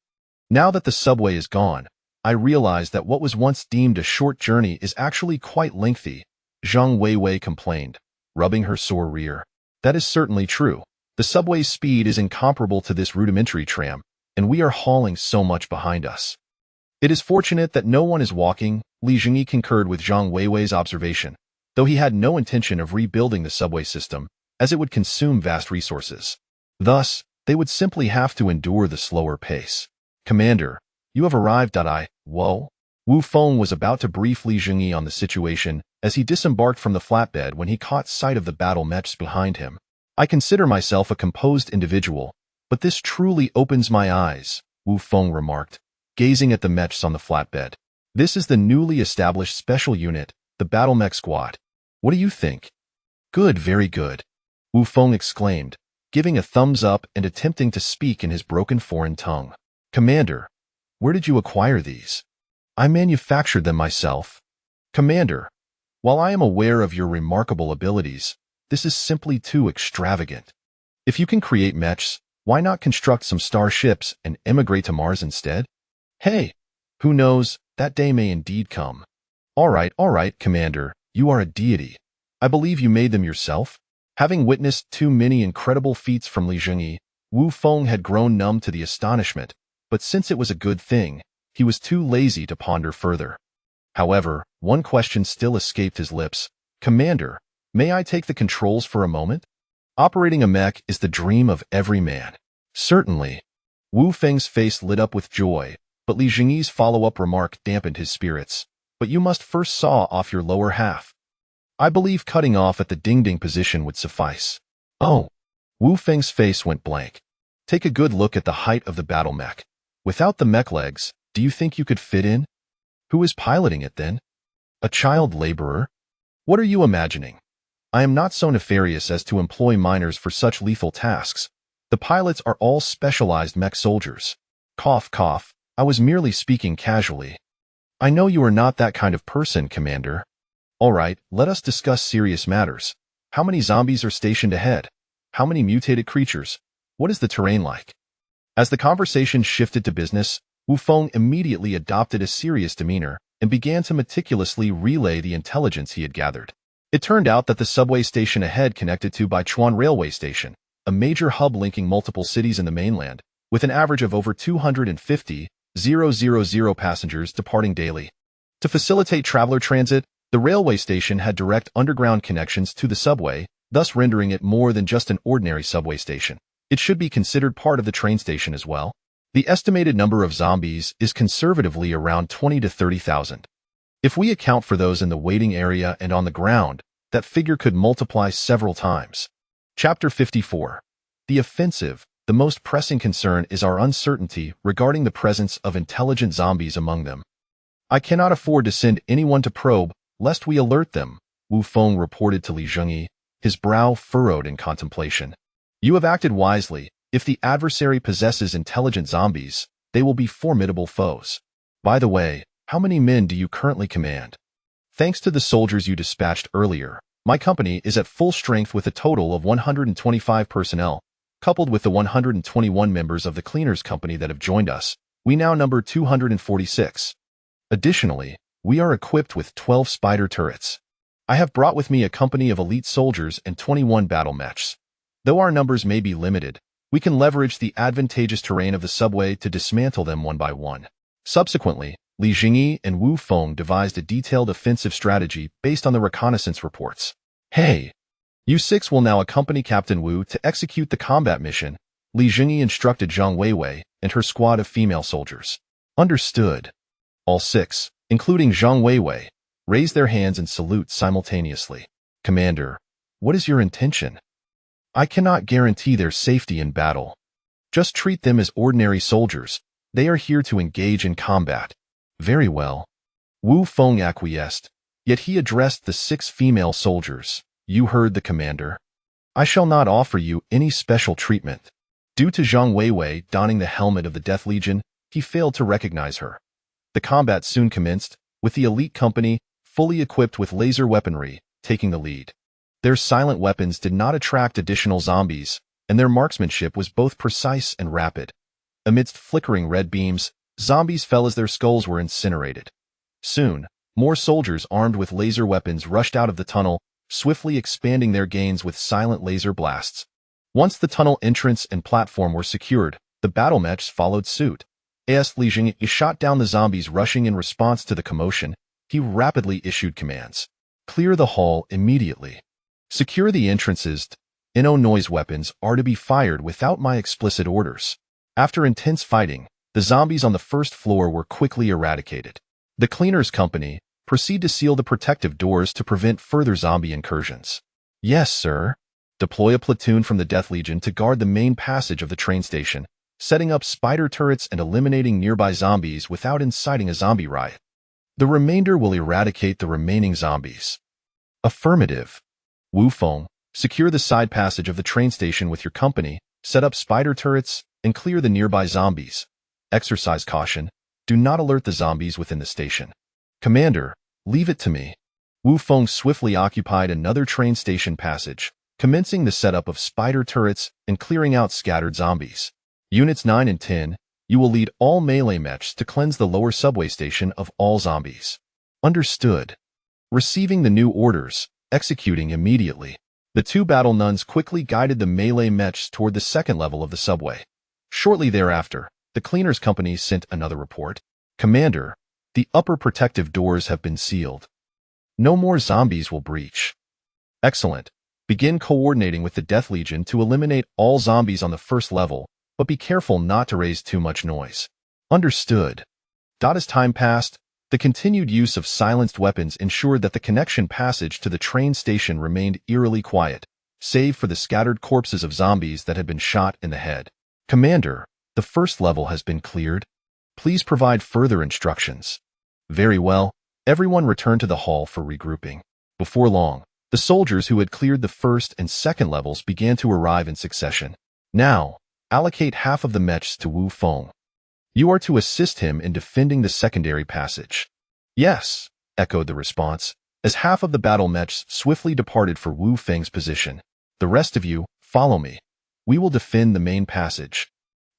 Now that the subway is gone, I realize that what was once deemed a short journey is actually quite lengthy, Zhang Weiwei complained, rubbing her sore rear. That is certainly true. The subway's speed is incomparable to this rudimentary tram, and we are hauling so much behind us. It is fortunate that no one is walking, Li Zhengyi concurred with Zhang Weiwei's observation, though he had no intention of rebuilding the subway system, as it would consume vast resources. Thus, they would simply have to endure the slower pace. Commander, you have arrived. Whoa. Wu Feng was about to brief Li Zhengyi on the situation as he disembarked from the flatbed when he caught sight of the battle mechs behind him. I consider myself a composed individual, but this truly opens my eyes, Wu Feng remarked, gazing at the mechs on the flatbed. This is the newly established special unit, the Battle Mech Squad. What do you think? Good, very good, Wu Feng exclaimed, giving a thumbs up and attempting to speak in his broken foreign tongue. Commander, where did you acquire these? I manufactured them myself. Commander, while I am aware of your remarkable abilities, this is simply too extravagant. If you can create mechs, why not construct some starships and emigrate to Mars instead? Hey, who knows, that day may indeed come. All right, Commander, you are a deity. I believe you made them yourself. Having witnessed too many incredible feats from Li Zhengyi, Wu Feng had grown numb to the astonishment, but since it was a good thing, he was too lazy to ponder further. However, one question still escaped his lips. Commander, may I take the controls for a moment? Operating a mech is the dream of every man. Certainly. Wu Feng's face lit up with joy, but Li Zhengyi's follow-up remark dampened his spirits. But you must first saw off your lower half. I believe cutting off at the ding-ding position would suffice. Oh. Wu Feng's face went blank. Take a good look at the height of the battle mech. Without the mech legs, do you think you could fit in? Who is piloting it then? A child laborer? What are you imagining? I am not so nefarious as to employ minors for such lethal tasks. The pilots are all specialized mech soldiers. Cough, cough. I was merely speaking casually. I know you are not that kind of person, Commander. All right, let us discuss serious matters. How many zombies are stationed ahead? How many mutated creatures? What is the terrain like? As the conversation shifted to business, Wu Feng immediately adopted a serious demeanor and began to meticulously relay the intelligence he had gathered. It turned out that the subway station ahead connected to Baichuan Railway Station, a major hub linking multiple cities in the mainland, with an average of over 250,000 passengers departing daily. To facilitate traveler transit, the railway station had direct underground connections to the subway, thus rendering it more than just an ordinary subway station. It should be considered part of the train station as well. The estimated number of zombies is conservatively around 20 to 30,000. If we account for those in the waiting area and on the ground, that figure could multiply several times. Chapter 54. The offensive. The most pressing concern is our uncertainty regarding the presence of intelligent zombies among them. I cannot afford to send anyone to probe, lest we alert them, Wu Feng reported to Li Zhengyi, his brow furrowed in contemplation. You have acted wisely. If the adversary possesses intelligent zombies, they will be formidable foes. By the way, How many men do you currently command? Thanks to the soldiers you dispatched earlier, my company is at full strength with a total of 125 personnel. Coupled with the 121 members of the cleaners company that have joined us, we now number 246. Additionally, we are equipped with 12 spider turrets. I have brought with me a company of elite soldiers and 21 battle mechs. Though our numbers may be limited, we can leverage the advantageous terrain of the subway to dismantle them one by one. Subsequently, Li Zhengyi and Wu Feng devised a detailed offensive strategy based on the reconnaissance reports. Hey! You six will now accompany Captain Wu to execute the combat mission, Li Zhengyi instructed Zhang Weiwei and her squad of female soldiers. Understood. All six, including Zhang Weiwei, raise their hands and salute simultaneously. Commander, what is your intention? I cannot guarantee their safety in battle. Just treat them as ordinary soldiers. They are here to engage in combat. Very well. Wu Feng acquiesced, yet he addressed the 6 female soldiers. You heard the commander. I shall not offer you any special treatment. Due to Zhang Weiwei donning the helmet of the Death Legion, he failed to recognize her. The combat soon commenced, with the elite company, fully equipped with laser weaponry, taking the lead. Their silent weapons did not attract additional zombies, and their marksmanship was both precise and rapid. Amidst flickering red beams, zombies fell as their skulls were incinerated. Soon, more soldiers armed with laser weapons rushed out of the tunnel, swiftly expanding their gains with silent laser blasts. Once the tunnel entrance and platform were secured, the battle mechs followed suit. As Li Zhengyi shot down the zombies rushing in response to the commotion, he rapidly issued commands. Clear the hall immediately. Secure the entrances. No noise weapons are to be fired without my explicit orders. After intense fighting, the zombies on the first floor were quickly eradicated. The cleaners company proceed to seal the protective doors to prevent further zombie incursions. Yes, sir. Deploy a platoon from the Death Legion to guard the main passage of the train station, setting up spider turrets and eliminating nearby zombies without inciting a zombie riot. The remainder will eradicate the remaining zombies. Affirmative. Wu Feng, secure the side passage of the train station with your company, set up spider turrets, and clear the nearby zombies. Exercise caution. Do not alert the zombies within the station. Commander, leave it to me. Wu Feng swiftly occupied another train station passage, commencing the setup of spider turrets and clearing out scattered zombies. Units 9 and 10, you will lead all melee mechs to cleanse the lower subway station of all zombies. Understood. Receiving the new orders, executing immediately. The 2 battle nuns quickly guided the melee mechs toward the second level of the subway. Shortly thereafter, the cleaners company sent another report. Commander, the upper protective doors have been sealed. No more zombies will breach. Excellent. Begin coordinating with the Death Legion to eliminate all zombies on the first level, but be careful not to raise too much noise. Understood. As time passed, the continued use of silenced weapons ensured that the connection passage to the train station remained eerily quiet, save for the scattered corpses of zombies that had been shot in the head. Commander, the first level has been cleared. Please provide further instructions. Very well. Everyone returned to the hall for regrouping. Before long, the soldiers who had cleared the first and second levels began to arrive in succession. Now, allocate half of the mechs to Wu Feng. You are to assist him in defending the secondary passage. Yes, echoed the response, as half of the battle mechs swiftly departed for Wu Feng's position. The rest of you, follow me. We will defend the main passage.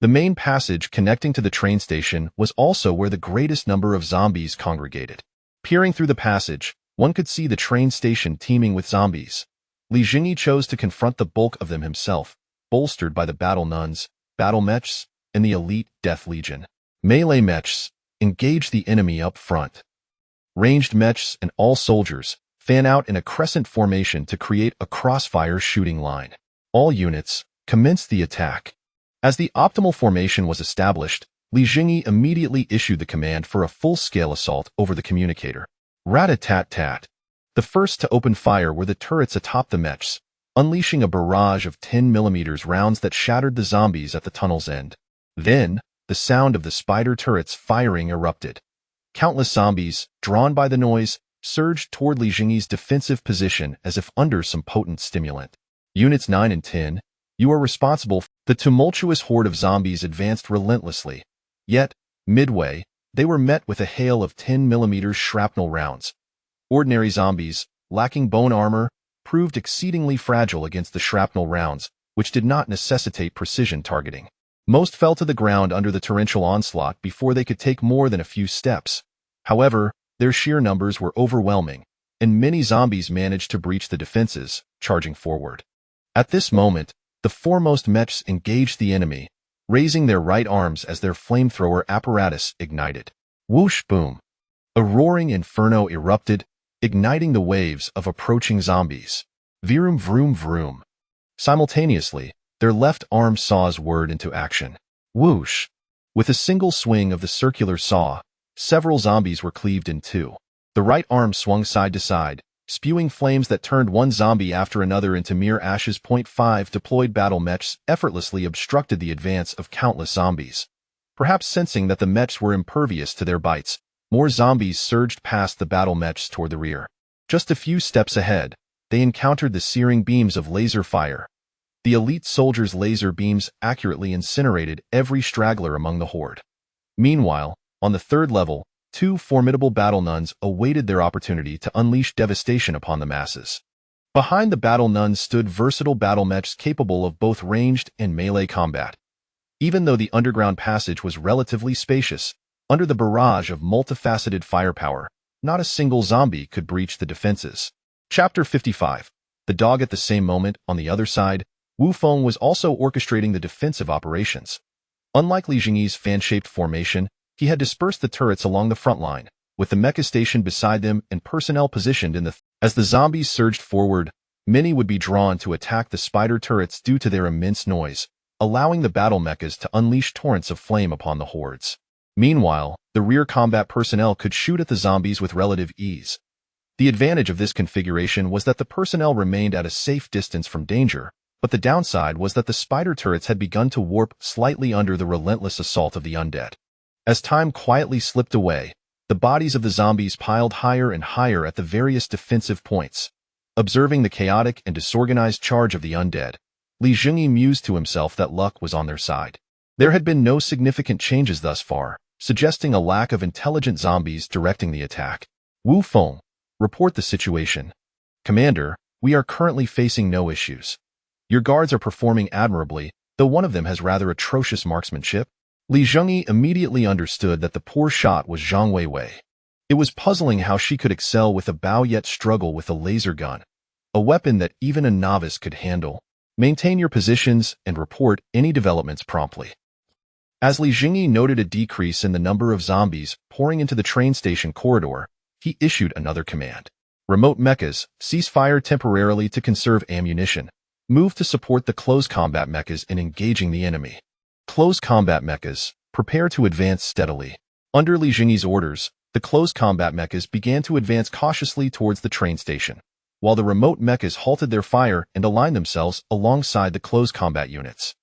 The main passage connecting to the train station was also where the greatest number of zombies congregated. Peering through the passage, one could see the train station teeming with zombies. Li Zhengyi chose to confront the bulk of them himself, bolstered by the battle nuns, battle mechs, and the elite Death Legion. Melee mechs, engage the enemy up front. Ranged mechs and all soldiers fan out in a crescent formation to create a crossfire shooting line. All units, commence the attack. As the optimal formation was established, Li Zhengyi immediately issued the command for a full-scale assault over the communicator. Rat-a-tat-tat. The first to open fire were the turrets atop the mechs, unleashing a barrage of 10mm rounds that shattered the zombies at the tunnel's end. Then, the sound of the spider turrets firing erupted. Countless zombies, drawn by the noise, surged toward Li Zhengyi's defensive position as if under some potent stimulant. Units 9 and 10, you are responsible. The tumultuous horde of zombies advanced relentlessly. Yet, midway, They were met with a hail of 10mm shrapnel rounds. Ordinary zombies, lacking bone armor, proved exceedingly fragile against the shrapnel rounds, which did not necessitate precision targeting. Most fell to the ground under the torrential onslaught before they could take more than a few steps. However, their sheer numbers were overwhelming, and many zombies managed to breach the defenses, charging forward. At this moment, the foremost mechs engaged the enemy, raising their right arms as their flamethrower apparatus ignited. Whoosh boom! A roaring inferno erupted, igniting the waves of approaching zombies. Vroom vroom vroom. Simultaneously, their left arm saws word into action. Whoosh! With a single swing of the circular saw, several zombies were cleaved in two. The right arm swung side to side, spewing flames that turned one zombie after another into mere ashes. 5 deployed battle mechs effortlessly obstructed the advance of countless zombies. Perhaps sensing that the mechs were impervious to their bites, more zombies surged past the battle mechs toward the rear. Just a few steps ahead, they encountered the searing beams of laser fire. The elite soldiers' laser beams accurately incinerated every straggler among the horde. Meanwhile, on the third level, two formidable battle nuns awaited their opportunity to unleash devastation upon the masses. Behind the battle nuns stood versatile battle mechs capable of both ranged and melee combat. Even though the underground passage was relatively spacious, under the barrage of multifaceted firepower, not a single zombie could breach the defenses. Chapter 55. The dog. At the same moment, on the other side, Wu Feng was also orchestrating the defensive operations. Unlike Li Zhengyi's fan-shaped formation, he had dispersed the turrets along the front line, with the mecha stationed beside them and personnel positioned in the... As the zombies surged forward, many would be drawn to attack the spider turrets due to their immense noise, allowing the battle mechas to unleash torrents of flame upon the hordes. Meanwhile, the rear combat personnel could shoot at the zombies with relative ease. The advantage of this configuration was that the personnel remained at a safe distance from danger, but the downside was that the spider turrets had begun to warp slightly under the relentless assault of the undead. As time quietly slipped away, the bodies of the zombies piled higher and higher at the various defensive points. Observing the chaotic and disorganized charge of the undead, Li Zhengyi mused to himself that luck was on their side. There had been no significant changes thus far, suggesting a lack of intelligent zombies directing the attack. Wu Feng, report the situation. Commander, we are currently facing no issues. Your guards are performing admirably, though one of them has rather atrocious marksmanship. Li Zhengyi immediately understood that the poor shot was Zhang Weiwei. It was puzzling how she could excel with a bow yet struggle with a laser gun, a weapon that even a novice could handle. Maintain your positions and report any developments promptly. As Li Zhengyi noted a decrease in the number of zombies pouring into the train station corridor, he issued another command. Remote mechas, cease fire temporarily to conserve ammunition. Move to support the close combat mechas in engaging the enemy. Close combat mechas, prepare to advance steadily. Under Li Zhengyi's orders, the close combat mechas began to advance cautiously towards the train station, while the remote mechas halted their fire and aligned themselves alongside the close combat units.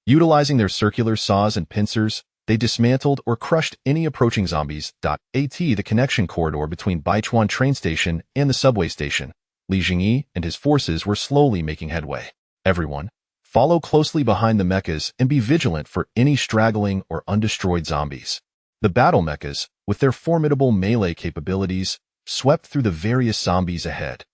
Utilizing their circular saws and pincers, they dismantled or crushed any approaching zombies. At the connection corridor between Baichuan train station and the subway station, Li Zhengyi and his forces were slowly making headway. Everyone, follow closely behind the mechas and be vigilant for any straggling or undestroyed zombies. The battle mechas, with their formidable melee capabilities, swept through the various zombies ahead.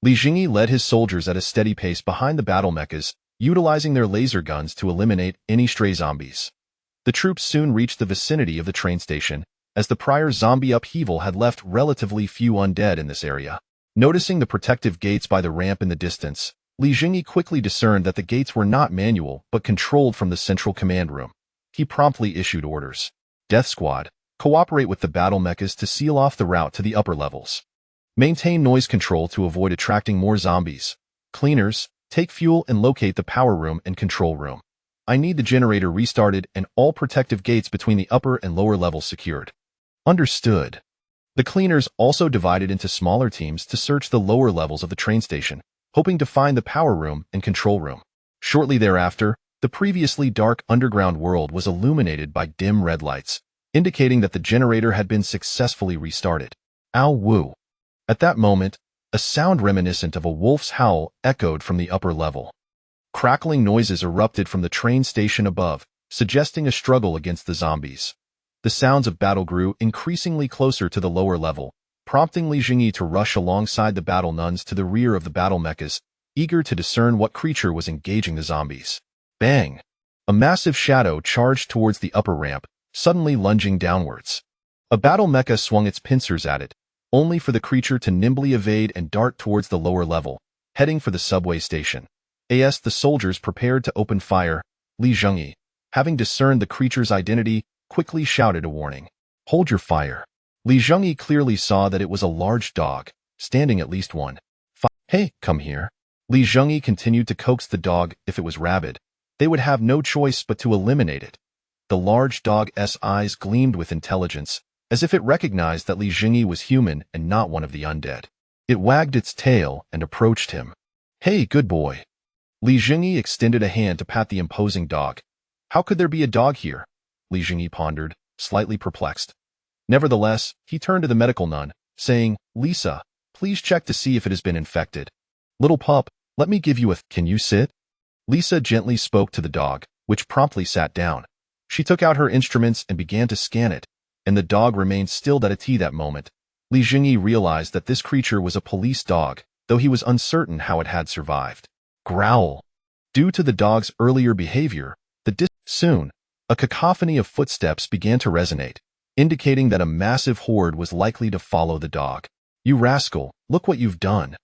Li Zhengyi led his soldiers at a steady pace behind the battle mechas, utilizing their laser guns to eliminate any stray zombies. The troops soon reached the vicinity of the train station, as the prior zombie upheaval had left relatively few undead in this area. Noticing the protective gates by the ramp in the distance, Li Zhengyi quickly discerned that the gates were not manual but controlled from the central command room. He promptly issued orders. Death Squad, cooperate with the battle mechas to seal off the route to the upper levels. Maintain noise control to avoid attracting more zombies. Cleaners, take fuel and locate the power room and control room. I need the generator restarted and all protective gates between the upper and lower levels secured. Understood. The cleaners also divided into smaller teams to search the lower levels of the train station, hoping to find the power room and control room. Shortly thereafter, the previously dark underground world was illuminated by dim red lights, indicating that the generator had been successfully restarted. Ow woo. At that moment, a sound reminiscent of a wolf's howl echoed from the upper level. Crackling noises erupted from the train station above, suggesting a struggle against the zombies. The sounds of battle grew increasingly closer to the lower level, prompting Zhengyi to rush alongside the battle nuns to the rear of the battle mechas, eager to discern what creature was engaging the zombies. Bang! A massive shadow charged towards the upper ramp, suddenly lunging downwards. A battle mecha swung its pincers at it, only for the creature to nimbly evade and dart towards the lower level, heading for the subway station. As the soldiers prepared to open fire, Zhengyi, having discerned the creature's identity, quickly shouted a warning. "Hold your fire." Zhengyi clearly saw that it was a large dog, standing at least 1.5. "Hey, come here." Zhengyi continued to coax the dog. If it was rabid, they would have no choice but to eliminate it. The large dog's eyes gleamed with intelligence, as if it recognized that Zhengyi was human and not one of the undead. It wagged its tail and approached him. "Hey, good boy." Zhengyi extended a hand to pat the imposing dog. How could there be a dog here? Zhengyi pondered, slightly perplexed. Nevertheless, he turned to the medical nun, saying, "Lisa, please check to see if it has been infected. Little pup, let me give you a can you sit?" Lisa gently spoke to the dog, which promptly sat down. She took out her instruments and began to scan it, and the dog remained still at a T that moment. Zhengyi realized that this creature was a police dog, though he was uncertain how it had survived. Growl. Due to the dog's earlier behavior, soon, a cacophony of footsteps began to resonate, indicating that a massive horde was likely to follow the dog. "You rascal, look what you've done."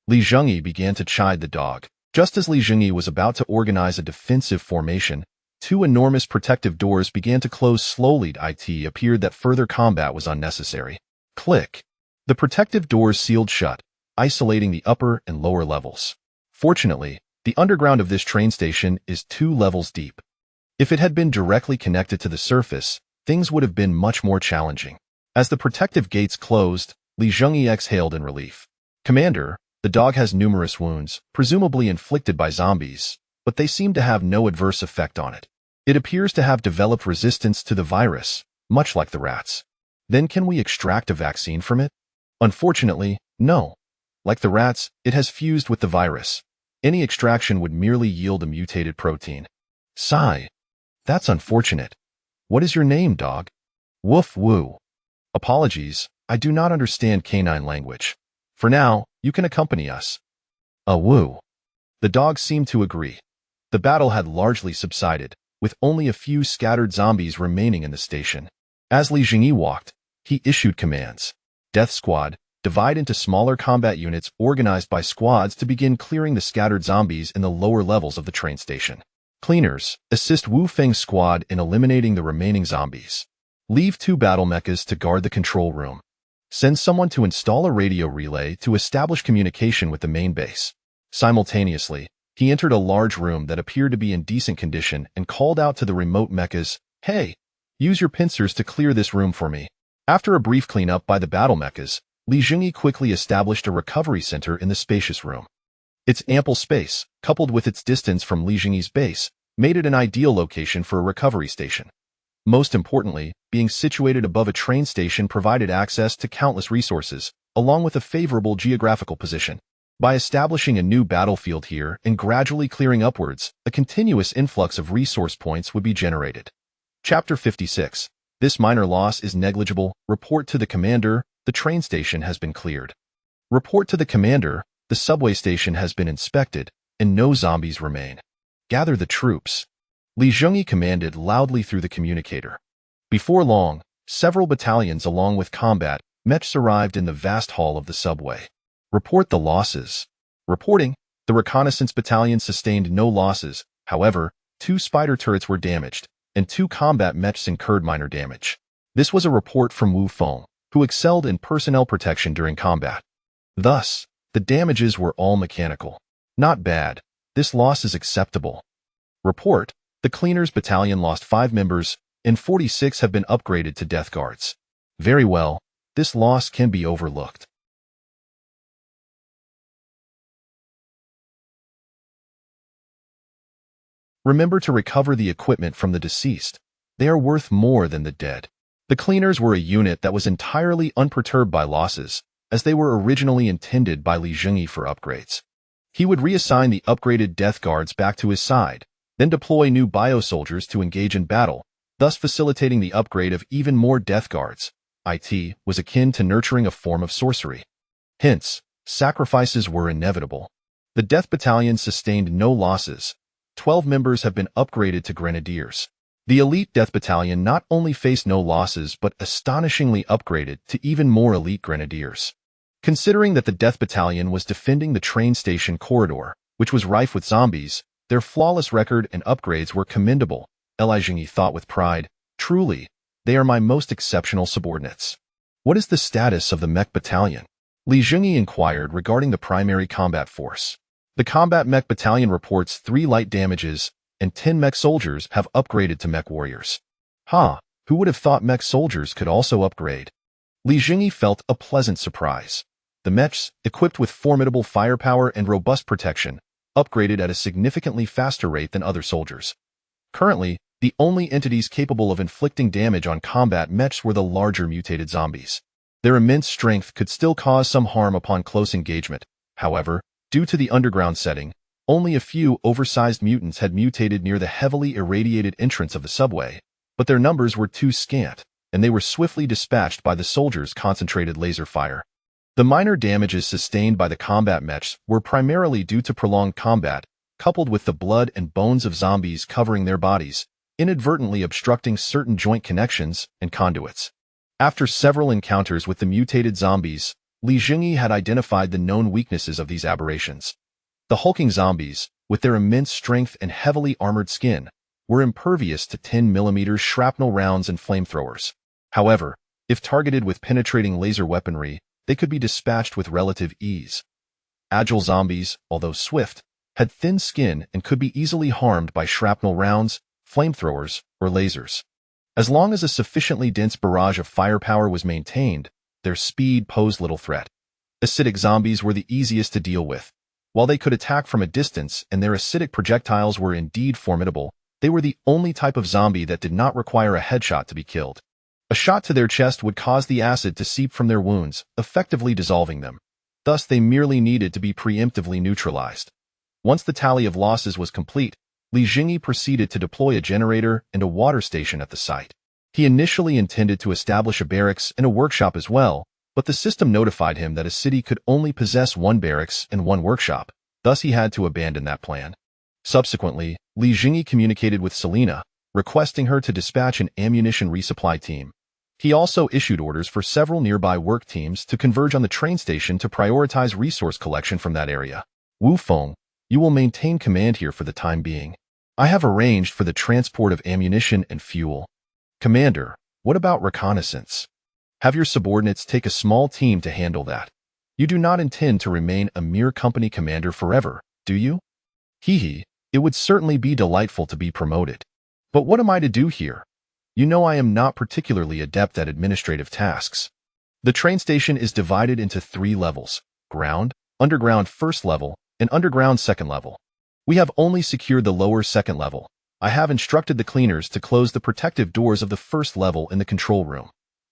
Zhengyi began to chide the dog. Just as Zhengyi was about to organize a defensive formation, two enormous protective doors began to close slowly. It appeared that further combat was unnecessary. Click. The protective doors sealed shut, isolating the upper and lower levels. Fortunately, the underground of this train station is 2 levels deep. If it had been directly connected to the surface, things would have been much more challenging. As the protective gates closed, Zhengyi exhaled in relief. "Commander, the dog has numerous wounds, presumably inflicted by zombies, but they seem to have no adverse effect on it. It appears to have developed resistance to the virus, much like the rats. Then can we extract a vaccine from it?" "Unfortunately, no. Like the rats, it has fused with the virus. Any extraction would merely yield a mutated protein." Sigh. "That's unfortunate. What is your name, dog?" "Woof woo." "Apologies, I do not understand canine language. For now, you can accompany us." "A woo." The dog seemed to agree. The battle had largely subsided, with only a few scattered zombies remaining in the station. As Zhengyi walked, he issued commands. "Death Squad, divide into smaller combat units organized by squads to begin clearing the scattered zombies in the lower levels of the train station. Cleaners, assist Wu Feng's squad in eliminating the remaining zombies. Leave 2 battle mechas to guard the control room. Send someone to install a radio relay to establish communication with the main base." Simultaneously, he entered a large room that appeared to be in decent condition and called out to the remote mechas, "Hey, use your pincers to clear this room for me." After a brief cleanup by the battle mechas, Zhengyi quickly established a recovery center in the spacious room. Its ample space, coupled with its distance from Zhengyi's base, made it an ideal location for a recovery station. Most importantly, being situated above a train station provided access to countless resources, along with a favorable geographical position. By establishing a new battlefield here and gradually clearing upwards, a continuous influx of resource points would be generated. Chapter 56. This minor loss is negligible. Report to the commander, the train station has been cleared. Report to the commander, the subway station has been inspected, and no zombies remain. Gather the troops. Zhengyi commanded loudly through the communicator. Before long, several battalions along with combat mechs arrived in the vast hall of the subway. Report the losses. Reporting, the reconnaissance battalion sustained no losses. However, 2 spider turrets were damaged, and 2 combat mechs incurred minor damage. This was a report from Wu Feng, who excelled in personnel protection during combat. Thus, the damages were all mechanical. Not bad. This loss is acceptable. Report, the Cleaners Battalion lost 5 members, and 46 have been upgraded to Death Guards. Very well, this loss can be overlooked. Remember to recover the equipment from the deceased. They are worth more than the dead. The Cleaners were a unit that was entirely unperturbed by losses, as they were originally intended by Zhengyi for upgrades. He would reassign the upgraded Death Guards back to his side, then deploy new bio-soldiers to engage in battle, thus facilitating the upgrade of even more death guards. It was akin to nurturing a form of sorcery. Hence, sacrifices were inevitable. The Death Battalion sustained no losses. 12 members have been upgraded to grenadiers. The elite Death Battalion not only faced no losses but astonishingly upgraded to even more elite grenadiers. Considering that the Death Battalion was defending the train station corridor, which was rife with zombies, their flawless record and upgrades were commendable. Zhengyi thought with pride, truly, they are my most exceptional subordinates. What is the status of the mech battalion? Zhengyi inquired regarding the primary combat force. The combat mech battalion reports 3 light damages, and 10 mech soldiers have upgraded to mech warriors. Who would have thought mech soldiers could also upgrade? Zhengyi felt a pleasant surprise. The mechs, equipped with formidable firepower and robust protection, upgraded at a significantly faster rate than other soldiers. Currently, the only entities capable of inflicting damage on combat mechs were the larger mutated zombies. Their immense strength could still cause some harm upon close engagement. However, due to the underground setting, only a few oversized mutants had mutated near the heavily irradiated entrance of the subway, but their numbers were too scant, and they were swiftly dispatched by the soldiers' concentrated laser fire. The minor damages sustained by the combat mechs were primarily due to prolonged combat, coupled with the blood and bones of zombies covering their bodies, inadvertently obstructing certain joint connections and conduits. After several encounters with the mutated zombies, Zhengyi had identified the known weaknesses of these aberrations. The hulking zombies, with their immense strength and heavily armored skin, were impervious to 10mm shrapnel rounds and flamethrowers. However, if targeted with penetrating laser weaponry, they could be dispatched with relative ease. Agile zombies, although swift, had thin skin and could be easily harmed by shrapnel rounds, flamethrowers, or lasers. As long as a sufficiently dense barrage of firepower was maintained, their speed posed little threat. Acidic zombies were the easiest to deal with. While they could attack from a distance and their acidic projectiles were indeed formidable, they were the only type of zombie that did not require a headshot to be killed. A shot to their chest would cause the acid to seep from their wounds, effectively dissolving them. Thus, they merely needed to be preemptively neutralized. Once the tally of losses was complete, Zhengyi proceeded to deploy a generator and a water station at the site. He initially intended to establish a barracks and a workshop as well, but the system notified him that a city could only possess 1 barracks and 1 workshop, thus he had to abandon that plan. Subsequently, Zhengyi communicated with Selena, requesting her to dispatch an ammunition resupply team. He also issued orders for several nearby work teams to converge on the train station to prioritize resource collection from that area. Wu Feng, you will maintain command here for the time being. I have arranged for the transport of ammunition and fuel. Commander, what about reconnaissance? Have your subordinates take a small team to handle that. You do not intend to remain a mere company commander forever, do you? It would certainly be delightful to be promoted. But what am I to do here? You know I am not particularly adept at administrative tasks. The train station is divided into 3 levels: ground, underground first level, and underground second level. We have only secured the lower second level. I have instructed the cleaners to close the protective doors of the first level in the control room.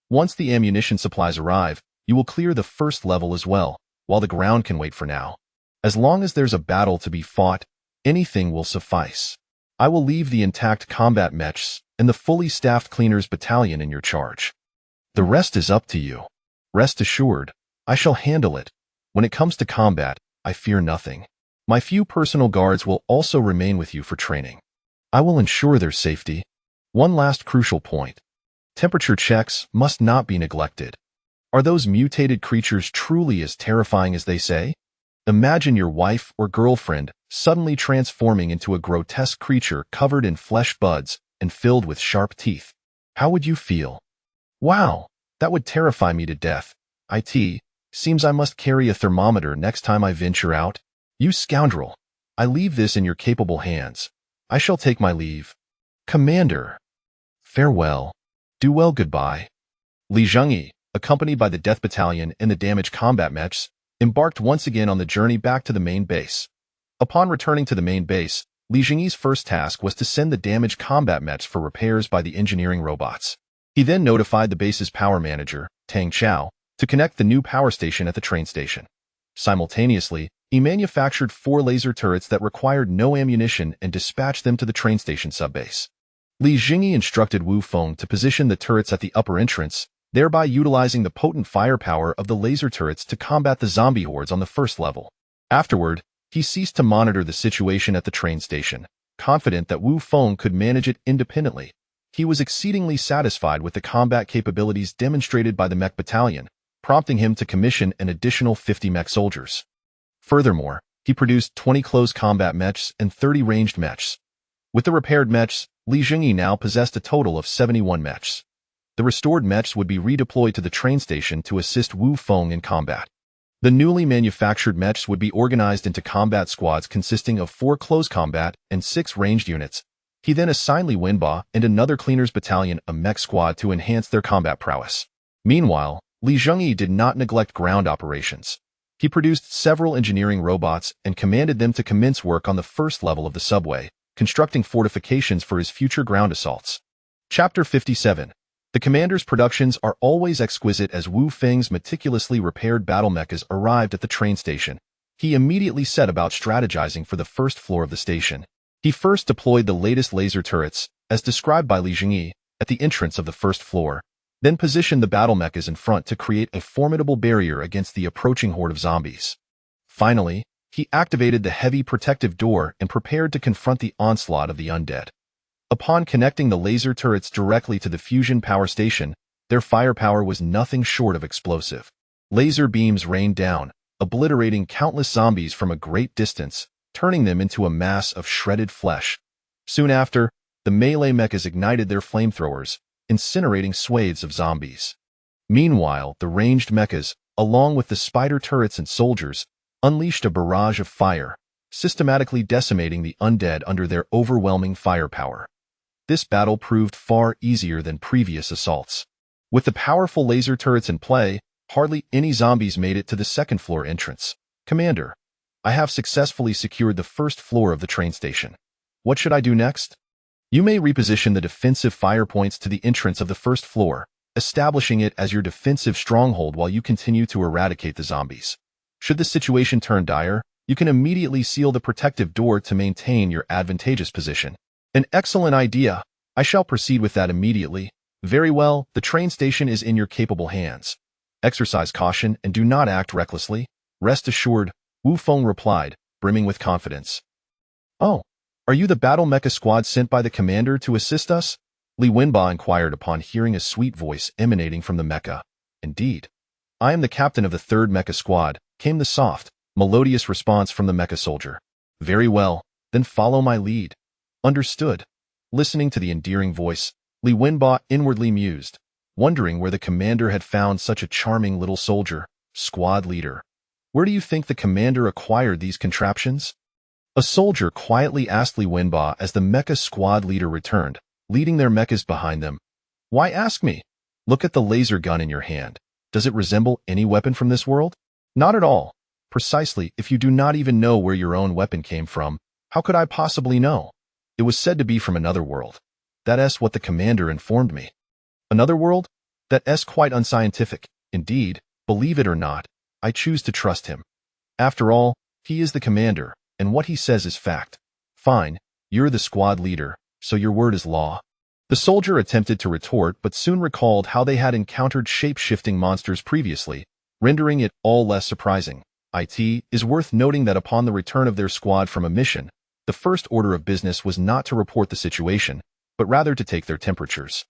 Once the ammunition supplies arrive, you will clear the first level as well, while the ground can wait for now. As long as there's a battle to be fought, anything will suffice. I will leave the intact combat mechs and the fully staffed cleaners battalion in your charge. The rest is up to you. Rest assured, I shall handle it. When it comes to combat, I fear nothing. My few personal guards will also remain with you for training. I will ensure their safety. One last crucial point. Temperature checks must not be neglected. Are those mutated creatures truly as terrifying as they say? Imagine your wife or girlfriend suddenly transforming into a grotesque creature covered in flesh buds and filled with sharp teeth. How would you feel? Wow, that would terrify me to death. Seems I must carry a thermometer next time I venture out. You scoundrel! I leave this in your capable hands. I shall take my leave. Commander. Farewell. Do well, goodbye. Zhengyi, accompanied by the Death Battalion and the damaged combat mechs, embarked once again on the journey back to the main base. Upon returning to the main base, Zhengyi's first task was to send the damaged combat mechs for repairs by the engineering robots. He then notified the base's power manager, Tang Chao, to connect the new power station at the train station. Simultaneously, He manufactured 4 laser turrets that required no ammunition and dispatched them to the train station subbase. Li Zhengyi instructed Wu Feng to position the turrets at the upper entrance, thereby utilizing the potent firepower of the laser turrets to combat the zombie hordes on the first level. Afterward, he ceased to monitor the situation at the train station, confident that Wu Feng could manage it independently. He was exceedingly satisfied with the combat capabilities demonstrated by the mech battalion, prompting him to commission an additional 50 mech soldiers. Furthermore, he produced 20 close combat mechs and 30 ranged mechs. With the repaired mechs, Li Zhengyi now possessed a total of 71 mechs. The restored mechs would be redeployed to the train station to assist Wu Feng in combat. The newly manufactured mechs would be organized into combat squads consisting of 4 close combat and 6 ranged units. He then assigned Li Wenba and another cleaners battalion a mech squad to enhance their combat prowess. Meanwhile, Li Zhengyi did not neglect ground operations. He produced several engineering robots and commanded them to commence work on the first level of the subway, constructing fortifications for his future ground assaults. Chapter 57. The commander's productions are always exquisite. As Wu Feng's meticulously repaired battle mechas arrived at the train station, he immediately set about strategizing for the first floor of the station. He first deployed the latest laser turrets, as described by Li Zhengyi, at the entrance of the first floor, then positioned the battle mechas in front to create a formidable barrier against the approaching horde of zombies. Finally, he activated the heavy protective door and prepared to confront the onslaught of the undead. Upon connecting the laser turrets directly to the fusion power station, their firepower was nothing short of explosive. Laser beams rained down, obliterating countless zombies from a great distance, turning them into a mass of shredded flesh. Soon after, the melee mechas ignited their flamethrowers, incinerating swathes of zombies. Meanwhile, the ranged mechas, along with the spider turrets and soldiers, unleashed a barrage of fire, systematically decimating the undead under their overwhelming firepower. This battle proved far easier than previous assaults. With the powerful laser turrets in play, hardly any zombies made it to the second floor entrance. Commander, I have successfully secured the first floor of the train station. What should I do next? You may reposition the defensive fire points to the entrance of the first floor, establishing it as your defensive stronghold while you continue to eradicate the zombies. Should the situation turn dire, you can immediately seal the protective door to maintain your advantageous position. An excellent idea. I shall proceed with that immediately. Very well, the train station is in your capable hands. Exercise caution and do not act recklessly. Rest assured, Wu Feng replied, brimming with confidence. Oh, are you the battle mecha squad sent by the commander to assist us? Li Wenba inquired upon hearing a sweet voice emanating from the mecha. Indeed. I am the captain of the 3rd mecha squad, came the soft, melodious response from the mecha soldier. Very well, then follow my lead. Understood. Listening to the endearing voice, Li Wenba inwardly mused, wondering where the commander had found such a charming little soldier, squad leader. Where do you think the commander acquired these contraptions? A soldier quietly asked Li Wenba as the mecha squad leader returned, leading their mechas behind them. Why ask me? Look at the laser gun in your hand. Does it resemble any weapon from this world? Not at all. Precisely, if you do not even know where your own weapon came from, how could I possibly know? It was said to be from another world. That's what the commander informed me. Another world? That's quite unscientific. Indeed, believe it or not, I choose to trust him. After all, he is the commander, and what he says is fact. Fine, you're the squad leader, so your word is law. The soldier attempted to retort but soon recalled how they had encountered shape-shifting monsters previously, rendering it all less surprising. It is worth noting that upon the return of their squad from a mission, the first order of business was not to report the situation, but rather to take their temperatures.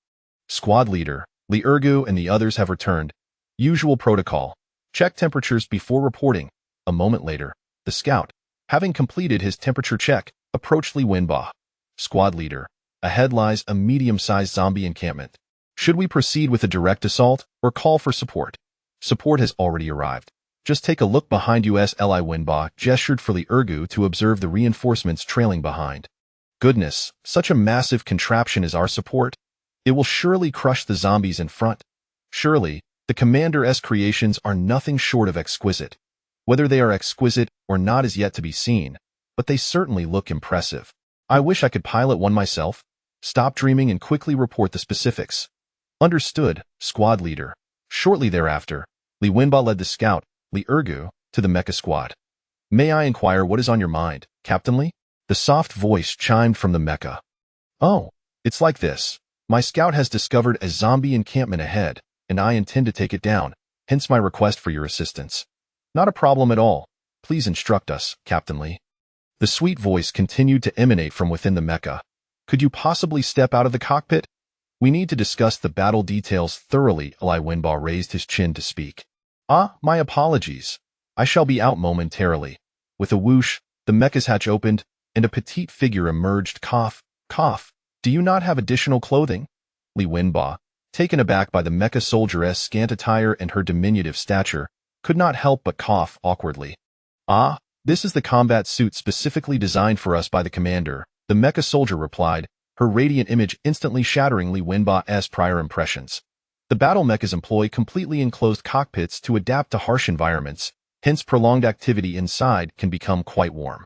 Squad leader, Li Ergu and the others have returned. Usual protocol. Check temperatures before reporting. A moment later, the scout, having completed his temperature check, approached Li Wenba. Squad leader, ahead lies a medium-sized zombie encampment. Should we proceed with a direct assault or call for support? Support has already arrived. Just take a look behind you. Li Wenba gestured for Li Ergu to observe the reinforcements trailing behind. Goodness, such a massive contraption is our support. It will surely crush the zombies in front. Surely, the commander's creations are nothing short of exquisite. Whether they are exquisite or not is yet to be seen, but they certainly look impressive. I wish I could pilot one myself. Stop dreaming and quickly report the specifics. Understood, squad leader. Shortly thereafter, Li Wenba led the scout, Li Ergu, to the mecha squad. May I inquire what is on your mind, Captain Lee? The soft voice chimed from the mecha. Oh, it's like this. My scout has discovered a zombie encampment ahead, and I intend to take it down, hence my request for your assistance. Not a problem at all. Please instruct us, Captain Lee. The sweet voice continued to emanate from within the mecha. Could you possibly step out of the cockpit? We need to discuss the battle details thoroughly. Li Wenba raised his chin to speak. Ah, my apologies. I shall be out momentarily. With a whoosh, the mecha's hatch opened, and a petite figure emerged. Cough, cough. Do you not have additional clothing? Li Wenba, taken aback by the mecha soldieress' scant attire and her diminutive stature, could not help but cough awkwardly. Ah, this is the combat suit specifically designed for us by the commander, the mecha soldier replied, her radiant image instantly shattering Li Wenba's prior impressions. The battle mechas employ completely enclosed cockpits to adapt to harsh environments, hence prolonged activity inside can become quite warm.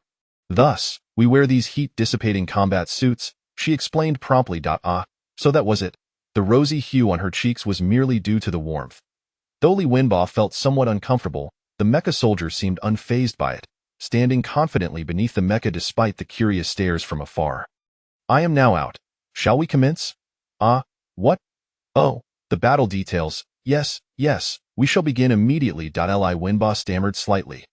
Thus, we wear these heat-dissipating combat suits, she explained promptly. Ah, so that was it. The rosy hue on her cheeks was merely due to the warmth. Though Li Wenba felt somewhat uncomfortable, the mecha soldier seemed unfazed by it, standing confidently beneath the mecha despite the curious stares from afar. I am now out. Shall we commence? Ah, what? Oh, the battle details. Yes, yes, we shall begin immediately. Li Wenba stammered slightly.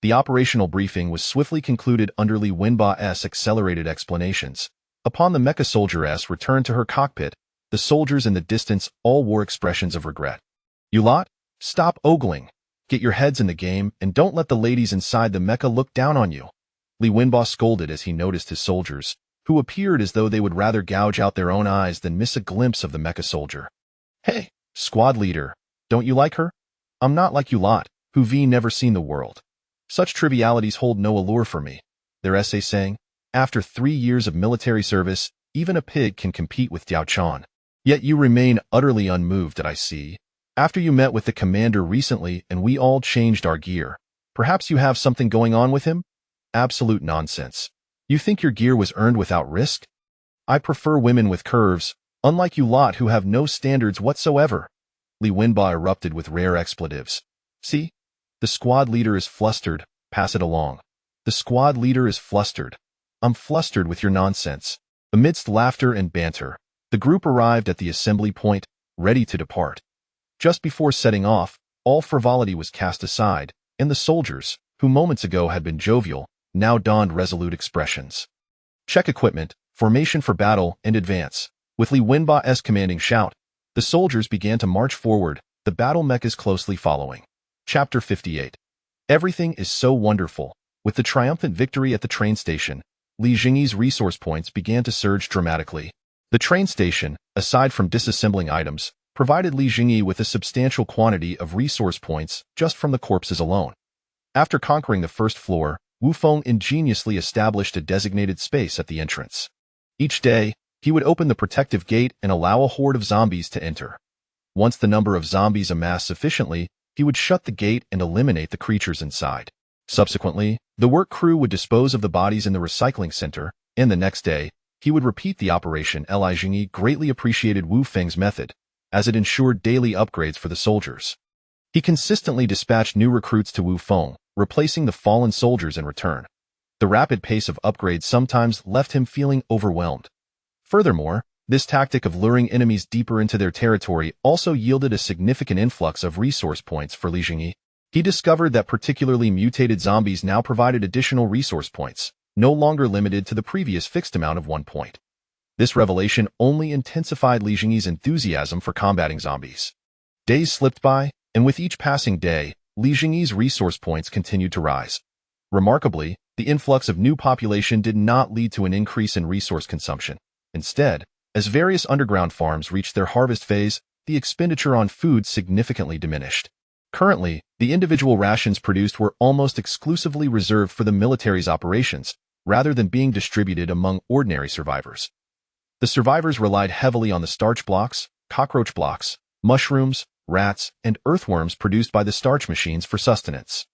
The operational briefing was swiftly concluded under Li Wenba's accelerated explanations. Upon the mecha soldieress return to her cockpit, the soldiers in the distance all wore expressions of regret. You lot, stop ogling. Get your heads in the game and don't let the ladies inside the mecha look down on you. Li Wenba scolded as he noticed his soldiers, who appeared as though they would rather gouge out their own eyes than miss a glimpse of the mecha soldier. Hey, squad leader, don't you like her? I'm not like you lot, who've never seen the world. Such trivialities hold no allure for me. Their essay saying, after 3 years of military service, even a pig can compete with Diao Chan. Yet you remain utterly unmoved, I see. After you met with the commander recently and we all changed our gear. Perhaps you have something going on with him? Absolute nonsense. You think your gear was earned without risk? I prefer women with curves, unlike you lot who have no standards whatsoever. Li Wenba erupted with rare expletives. See? The squad leader is flustered. Pass it along. The squad leader is flustered. I'm flustered with your nonsense. Amidst laughter and banter, the group arrived at the assembly point, ready to depart. Just before setting off, all frivolity was cast aside, and the soldiers, who moments ago had been jovial, now donned resolute expressions. Check equipment, formation for battle, and advance. With Li Wenba's commanding shout, the soldiers began to march forward, the battle mechas closely following. Chapter 58. Everything is so wonderful. With the triumphant victory at the train station, Li Zhengyi's resource points began to surge dramatically. The train station, aside from disassembling items, provided Li Zhengyi with a substantial quantity of resource points just from the corpses alone. After conquering the first floor, Wu Feng ingeniously established a designated space at the entrance. Each day, he would open the protective gate and allow a horde of zombies to enter. Once the number of zombies amassed sufficiently, he would shut the gate and eliminate the creatures inside. Subsequently, the work crew would dispose of the bodies in the recycling center, and the next day, he would repeat the operation. Li Zhengyi greatly appreciated Wu Feng's method, as it ensured daily upgrades for the soldiers. He consistently dispatched new recruits to Wu Feng, replacing the fallen soldiers in return. The rapid pace of upgrades sometimes left him feeling overwhelmed. Furthermore, this tactic of luring enemies deeper into their territory also yielded a significant influx of resource points for Li Zhengyi. He discovered that particularly mutated zombies now provided additional resource points, no longer limited to the previous fixed amount of 1 point. This revelation only intensified Li Zhengyi's enthusiasm for combating zombies. Days slipped by, and with each passing day, Li Zhengyi's resource points continued to rise. Remarkably, the influx of new population did not lead to an increase in resource consumption. Instead, as various underground farms reached their harvest phase, the expenditure on food significantly diminished. Currently, the individual rations produced were almost exclusively reserved for the military's operations, rather than being distributed among ordinary survivors. The survivors relied heavily on the starch blocks, cockroach blocks, mushrooms, rats, and earthworms produced by the starch machines for sustenance.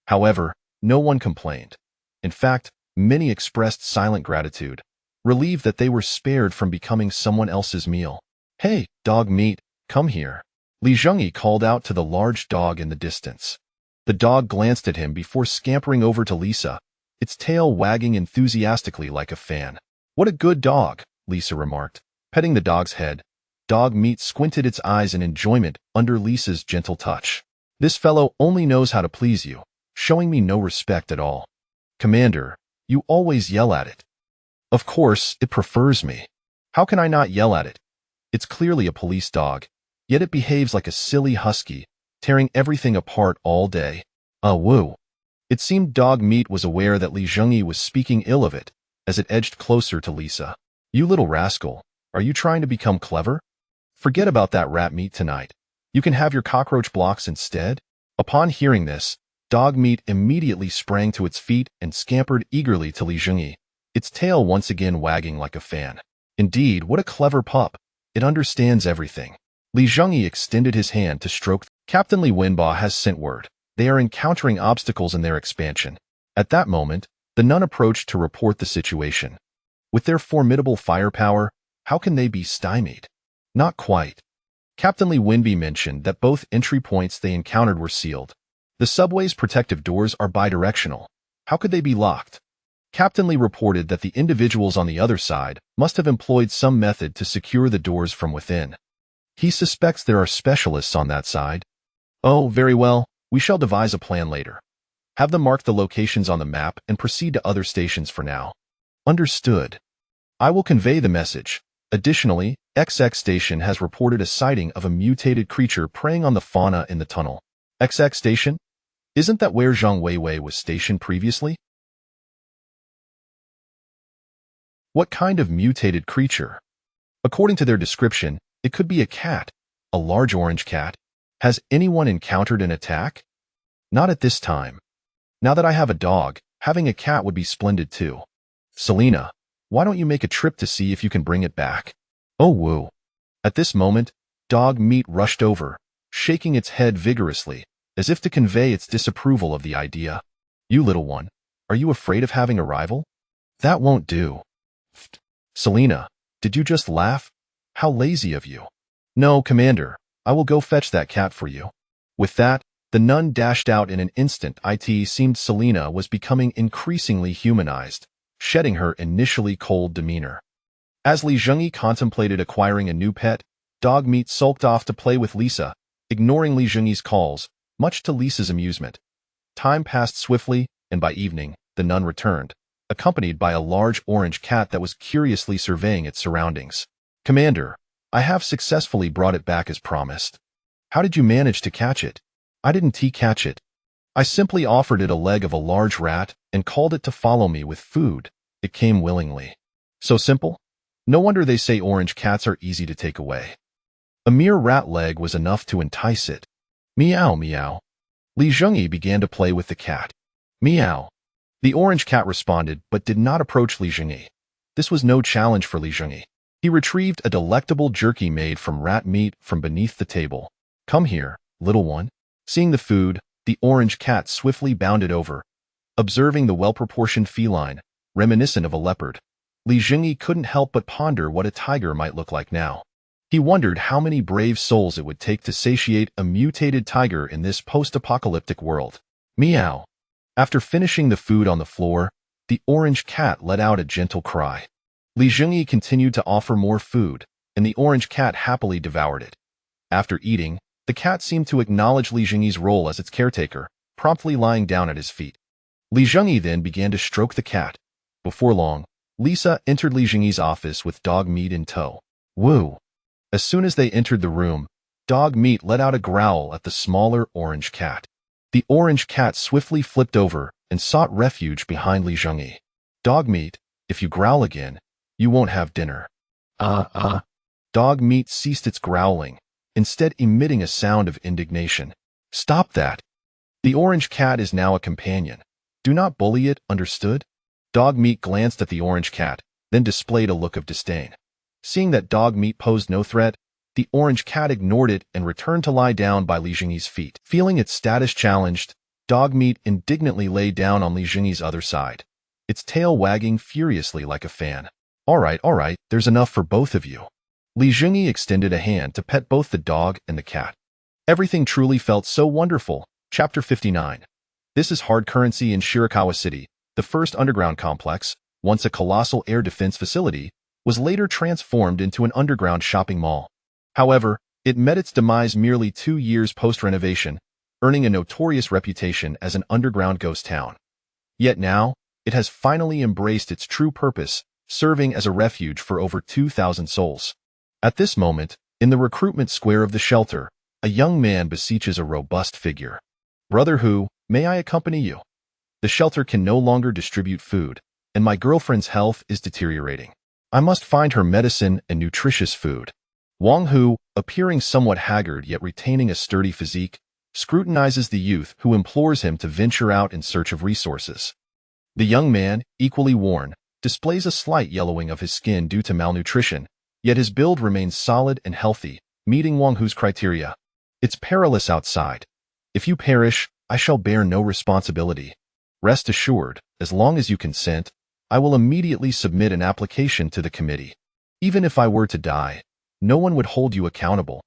However, no one complained. In fact, many expressed silent gratitude, relieved that they were spared from becoming someone else's meal. Hey, dog meat, come here. Li Zhengyi called out to the large dog in the distance. The dog glanced at him before scampering over to Lisa, its tail wagging enthusiastically like a fan. "What a good dog," Lisa remarked, petting the dog's head. Dog Meat squinted its eyes in enjoyment under Lisa's gentle touch. "This fellow only knows how to please you, showing me no respect at all. Commander, you always yell at it." "Of course, it prefers me. How can I not yell at it? It's clearly a police dog, yet it behaves like a silly husky, tearing everything apart all day. Woo." It seemed Dog Meat was aware that Zhengyi was speaking ill of it as it edged closer to Lisa. "You little rascal, are you trying to become clever? Forget about that rat meat tonight. You can have your cockroach blocks instead." Upon hearing this, Dog Meat immediately sprang to its feet and scampered eagerly to Zhengyi, its tail once again wagging like a fan. "Indeed, what a clever pup. It understands everything." Zhengyi extended his hand to stroke. "Captain Li Wenba has sent word. They are encountering obstacles in their expansion." At that moment, the nun approached to report the situation. With their formidable firepower, how can they be stymied? Not quite. Captain Li Wenbi mentioned that both entry points they encountered were sealed. The subway's protective doors are bidirectional. How could they be locked? Captain Li reported that the individuals on the other side must have employed some method to secure the doors from within. He suspects there are specialists on that side. "Oh, very well. We shall devise a plan later. Have them mark the locations on the map and proceed to other stations for now." "Understood. I will convey the message." Additionally, XX Station has reported a sighting of a mutated creature preying on the fauna in the tunnel. XX Station? Isn't that where Zhang Weiwei was stationed previously? What kind of mutated creature? According to their description, it could be a cat, a large orange cat. Has anyone encountered an attack? Not at this time. Now that I have a dog, having a cat would be splendid too. Selena, why don't you make a trip to see if you can bring it back? Oh woo. At this moment, Dog Meat rushed over, shaking its head vigorously, as if to convey its disapproval of the idea. "You little one, are you afraid of having a rival? That won't do." "Selena, did you just laugh? How lazy of you." "No, Commander, I will go fetch that cat for you." With that, the nun dashed out in an instant. It seemed Selena was becoming increasingly humanized, shedding her initially cold demeanor. As Zhengyi contemplated acquiring a new pet, Dog Meat sulked off to play with Lisa, ignoring Zhengyi's calls, much to Lisa's amusement. Time passed swiftly, and by evening, the nun returned, accompanied by a large orange cat that was curiously surveying its surroundings. "Commander, I have successfully brought it back as promised." "How did you manage to catch it?" "I didn't catch it. I simply offered it a leg of a large rat and called it to follow me with food. It came willingly." "So simple? No wonder they say orange cats are easy to take away." A mere rat leg was enough to entice it. "Meow, meow." Zhengyi began to play with the cat. "Meow." The orange cat responded but did not approach Zhengyi. This was no challenge for Zhengyi. He retrieved a delectable jerky made from rat meat from beneath the table. "Come here, little one." Seeing the food, the orange cat swiftly bounded over. Observing the well-proportioned feline, reminiscent of a leopard, Zhengyi couldn't help but ponder what a tiger might look like now. He wondered how many brave souls it would take to satiate a mutated tiger in this post-apocalyptic world. Meow. After finishing the food on the floor, the orange cat let out a gentle cry. Zhengyi continued to offer more food, and the orange cat happily devoured it. After eating, the cat seemed to acknowledge Zhengyi's role as its caretaker, promptly lying down at his feet. Zhengyi then began to stroke the cat. Before long, Lisa entered Zhengyi's office with Dog Meat in tow. Woo! As soon as they entered the room, Dog Meat let out a growl at the smaller orange cat. The orange cat swiftly flipped over and sought refuge behind Zhengyi. "Dog Meat, if you growl again, you won't have dinner." Dog Meat ceased its growling, instead emitting a sound of indignation. "Stop that. The orange cat is now a companion. Do not bully it, understood?" Dog Meat glanced at the orange cat, then displayed a look of disdain. Seeing that Dog Meat posed no threat, the orange cat ignored it and returned to lie down by Zhengyi's feet. Feeling its status challenged, Dog Meat indignantly lay down on Zhengyi's other side, its tail wagging furiously like a fan. All right, there's enough for both of you." Zhengyi extended a hand to pet both the dog and the cat. Everything truly felt so wonderful, Chapter 59. This is hard currency in Shirakawa City. The first underground complex, once a colossal air defense facility, was later transformed into an underground shopping mall. However, it met its demise merely 2 years post-renovation, earning a notorious reputation as an underground ghost town. Yet now, it has finally embraced its true purpose, serving as a refuge for over 2,000 souls. At this moment, in the recruitment square of the shelter, a young man beseeches a robust figure. "Brother Hu, may I accompany you? The shelter can no longer distribute food, and my girlfriend's health is deteriorating. I must find her medicine and nutritious food." Wang Hu, appearing somewhat haggard yet retaining a sturdy physique, scrutinizes the youth who implores him to venture out in search of resources. The young man, equally worn, displays a slight yellowing of his skin due to malnutrition, yet his build remains solid and healthy, meeting Wang Hu's criteria. "It's perilous outside. If you perish, I shall bear no responsibility. Rest assured, as long as you consent, I will immediately submit an application to the committee. Even if I were to die, no one would hold you accountable."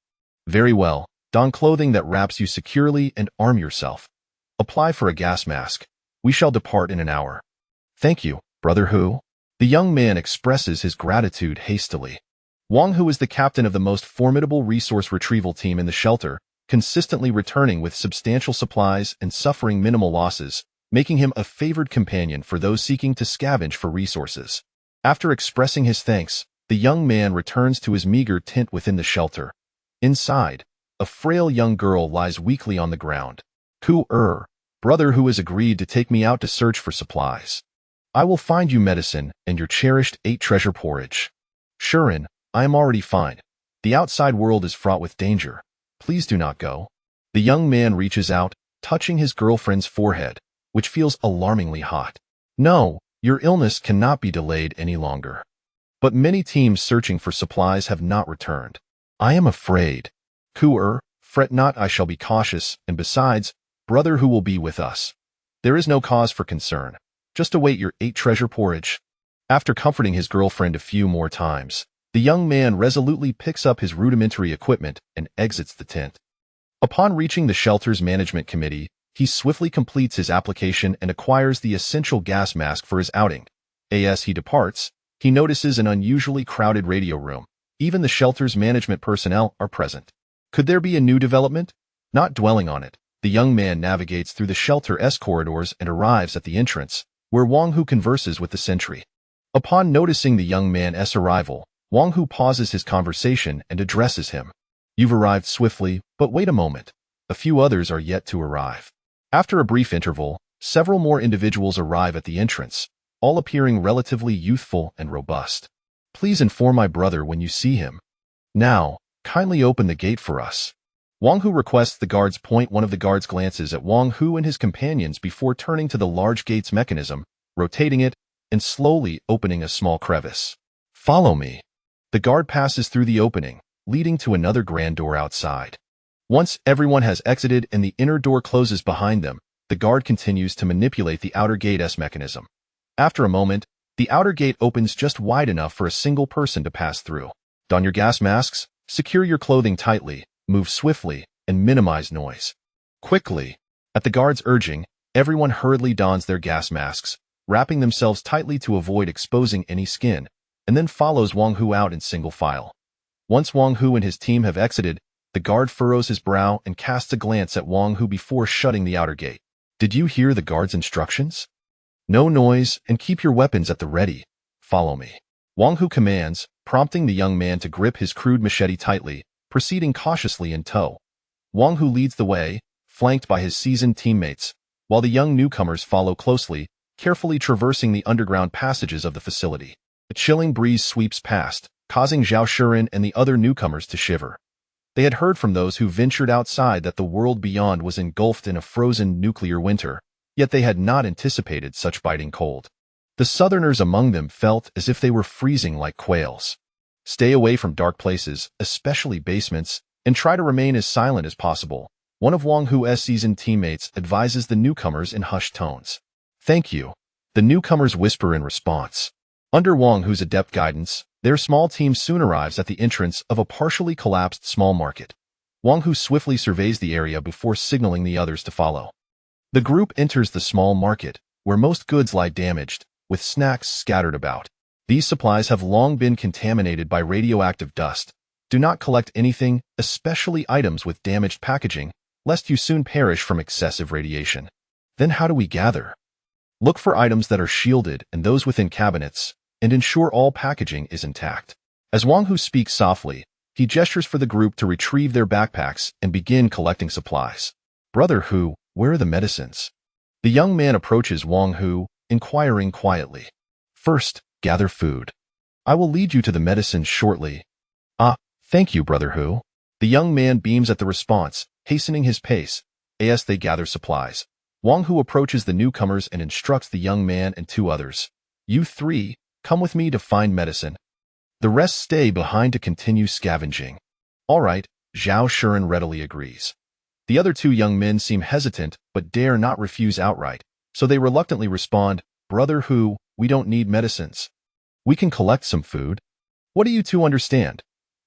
"Very well. Don clothing that wraps you securely and arm yourself. Apply for a gas mask. We shall depart in an hour." "Thank you, Brother Hu." The young man expresses his gratitude hastily. Wang Hu is the captain of the most formidable resource retrieval team in the shelter, consistently returning with substantial supplies and suffering minimal losses, making him a favored companion for those seeking to scavenge for resources. After expressing his thanks, the young man returns to his meager tent within the shelter. Inside, a frail young girl lies weakly on the ground. Brother Hu has agreed to take me out to search for supplies. I will find you medicine and your cherished 8 treasure porridge. Shuren, I am already fine. The outside world is fraught with danger. Please do not go." The young man reaches out, touching his girlfriend's forehead, which feels alarmingly hot. "No, your illness cannot be delayed any longer." But many teams searching for supplies have not returned. "I am afraid." Fret not, I shall be cautious, and besides, Brother Hu will be with us. There is no cause for concern. Just await your 8 treasure porridge." After comforting his girlfriend a few more times, the young man resolutely picks up his rudimentary equipment and exits the tent. Upon reaching the shelter's management committee, he swiftly completes his application and acquires the essential gas mask for his outing. As he departs, he notices an unusually crowded radio room. Even the shelter's management personnel are present. Could there be a new development? Not dwelling on it, the young man navigates through the shelter's corridors and arrives at the entrance, where Wang Hu converses with the sentry. Upon noticing the young man's arrival, Wang Hu pauses his conversation and addresses him. "You've arrived swiftly, but wait a moment. A few others are yet to arrive." After a brief interval, several more individuals arrive at the entrance, all appearing relatively youthful and robust. "Please inform my brother when you see him. Now, kindly open the gate for us." Wang Hu requests the guards point. One of the guards glances at Wang Hu and his companions before turning to the large gate's mechanism, rotating it, and slowly opening a small crevice. "Follow me." The guard passes through the opening, leading to another grand door outside. Once everyone has exited and the inner door closes behind them, the guard continues to manipulate the outer gate's mechanism. After a moment, the outer gate opens just wide enough for a single person to pass through. Don your gas masks, secure your clothing tightly, move swiftly, and minimize noise. Quickly. At the guard's urging, everyone hurriedly dons their gas masks, wrapping themselves tightly to avoid exposing any skin, and then follows Wang Hu out in single file. Once Wang Hu and his team have exited, the guard furrows his brow and casts a glance at Wang Hu before shutting the outer gate. "Did you hear the guard's instructions? No noise and keep your weapons at the ready. Follow me." Wang Hu commands, prompting the young man to grip his crude machete tightly, proceeding cautiously in tow. Wang Hu leads the way, flanked by his seasoned teammates, while the young newcomers follow closely, carefully traversing the underground passages of the facility. A chilling breeze sweeps past, causing Zhao Shuren and the other newcomers to shiver. They had heard from those who ventured outside that the world beyond was engulfed in a frozen nuclear winter, yet they had not anticipated such biting cold. The southerners among them felt as if they were freezing like quails. Stay away from dark places, especially basements, and try to remain as silent as possible, one of Wang Hu's seasoned teammates advises the newcomers in hushed tones. "Thank you," the newcomers whisper in response. Under Wang Hu's adept guidance, their small team soon arrives at the entrance of a partially collapsed small market. Wang Hu swiftly surveys the area before signaling the others to follow. The group enters the small market, where most goods lie damaged, with snacks scattered about. These supplies have long been contaminated by radioactive dust. Do not collect anything, especially items with damaged packaging, lest you soon perish from excessive radiation. Then how do we gather? Look for items that are shielded and those within cabinets, and ensure all packaging is intact. As Wang Hu speaks softly, he gestures for the group to retrieve their backpacks and begin collecting supplies. Brother Hu, where are the medicines? The young man approaches Wang Hu, inquiring quietly. First, gather food. I will lead you to the medicines shortly. Ah, thank you, Brother Hu. The young man beams at the response, hastening his pace, as they gather supplies. Wang Hu approaches the newcomers and instructs the young man and two others. You three, come with me to find medicine. The rest stay behind to continue scavenging. All right, Zhao Shuren readily agrees. The other two young men seem hesitant but dare not refuse outright, so they reluctantly respond, Brother Hu, we don't need medicines. We can collect some food. What do you two understand?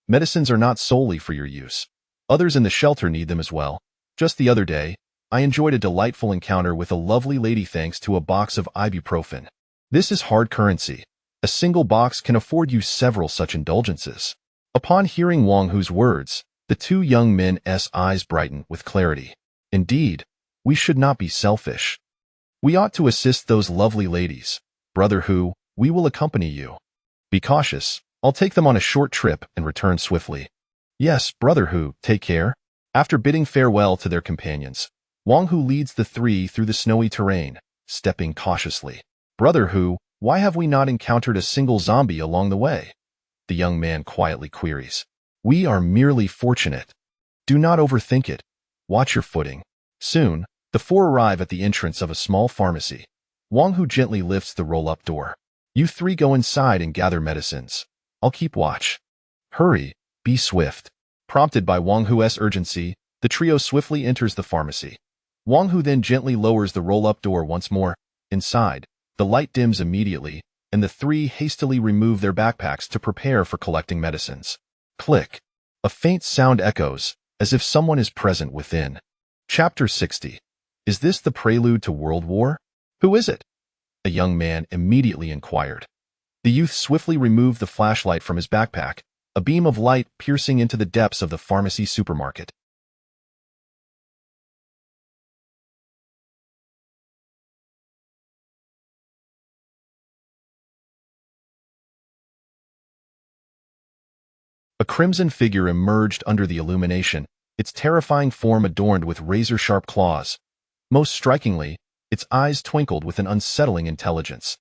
Medicines are not solely for your use. Others in the shelter need them as well. Just the other day, I enjoyed a delightful encounter with a lovely lady thanks to a box of ibuprofen. This is hard currency. A single box can afford you several such indulgences. Upon hearing Wang Hu's words, the two young men's eyes brighten with clarity. Indeed, we should not be selfish. We ought to assist those lovely ladies. Brother Hu, we will accompany you. Be cautious. I'll take them on a short trip and return swiftly. Yes, Brother Hu, take care. After bidding farewell to their companions, Wang Hu leads the three through the snowy terrain, stepping cautiously. Brother Hu, why have we not encountered a single zombie along the way? The young man quietly queries. We are merely fortunate. Do not overthink it. Watch your footing. Soon, the four arrive at the entrance of a small pharmacy. Wang Hu gently lifts the roll-up door. You three go inside and gather medicines. I'll keep watch. Hurry, be swift. Prompted by Wang Hu's urgency, the trio swiftly enters the pharmacy. Wang Hu then gently lowers the roll-up door once more. Inside, the light dims immediately, and the three hastily remove their backpacks to prepare for collecting medicines. Click. A faint sound echoes, as if someone is present within. Chapter 60. Is this the prelude to World War? Who is it? A young man immediately inquired. The youth swiftly removed the flashlight from his backpack, a beam of light piercing into the depths of the pharmacy supermarket. A crimson figure emerged under the illumination, its terrifying form adorned with razor-sharp claws. Most strikingly, its eyes twinkled with an unsettling intelligence.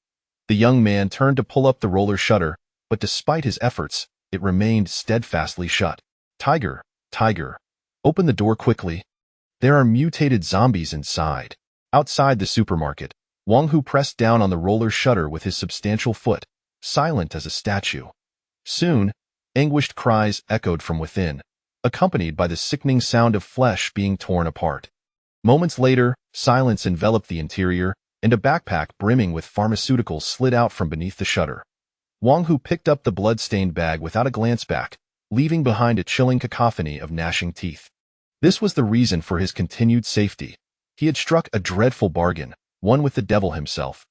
The young man turned to pull up the roller shutter, but despite his efforts, it remained steadfastly shut. Tiger, Tiger, open the door quickly. There are mutated zombies inside. Outside the supermarket, Wang Hu pressed down on the roller shutter with his substantial foot, silent as a statue. Soon, anguished cries echoed from within, accompanied by the sickening sound of flesh being torn apart. Moments later, silence enveloped the interior, and a backpack brimming with pharmaceuticals slid out from beneath the shutter. Wang Hu picked up the blood-stained bag without a glance back, leaving behind a chilling cacophony of gnashing teeth. This was the reason for his continued safety. He had struck a dreadful bargain, one with the devil himself.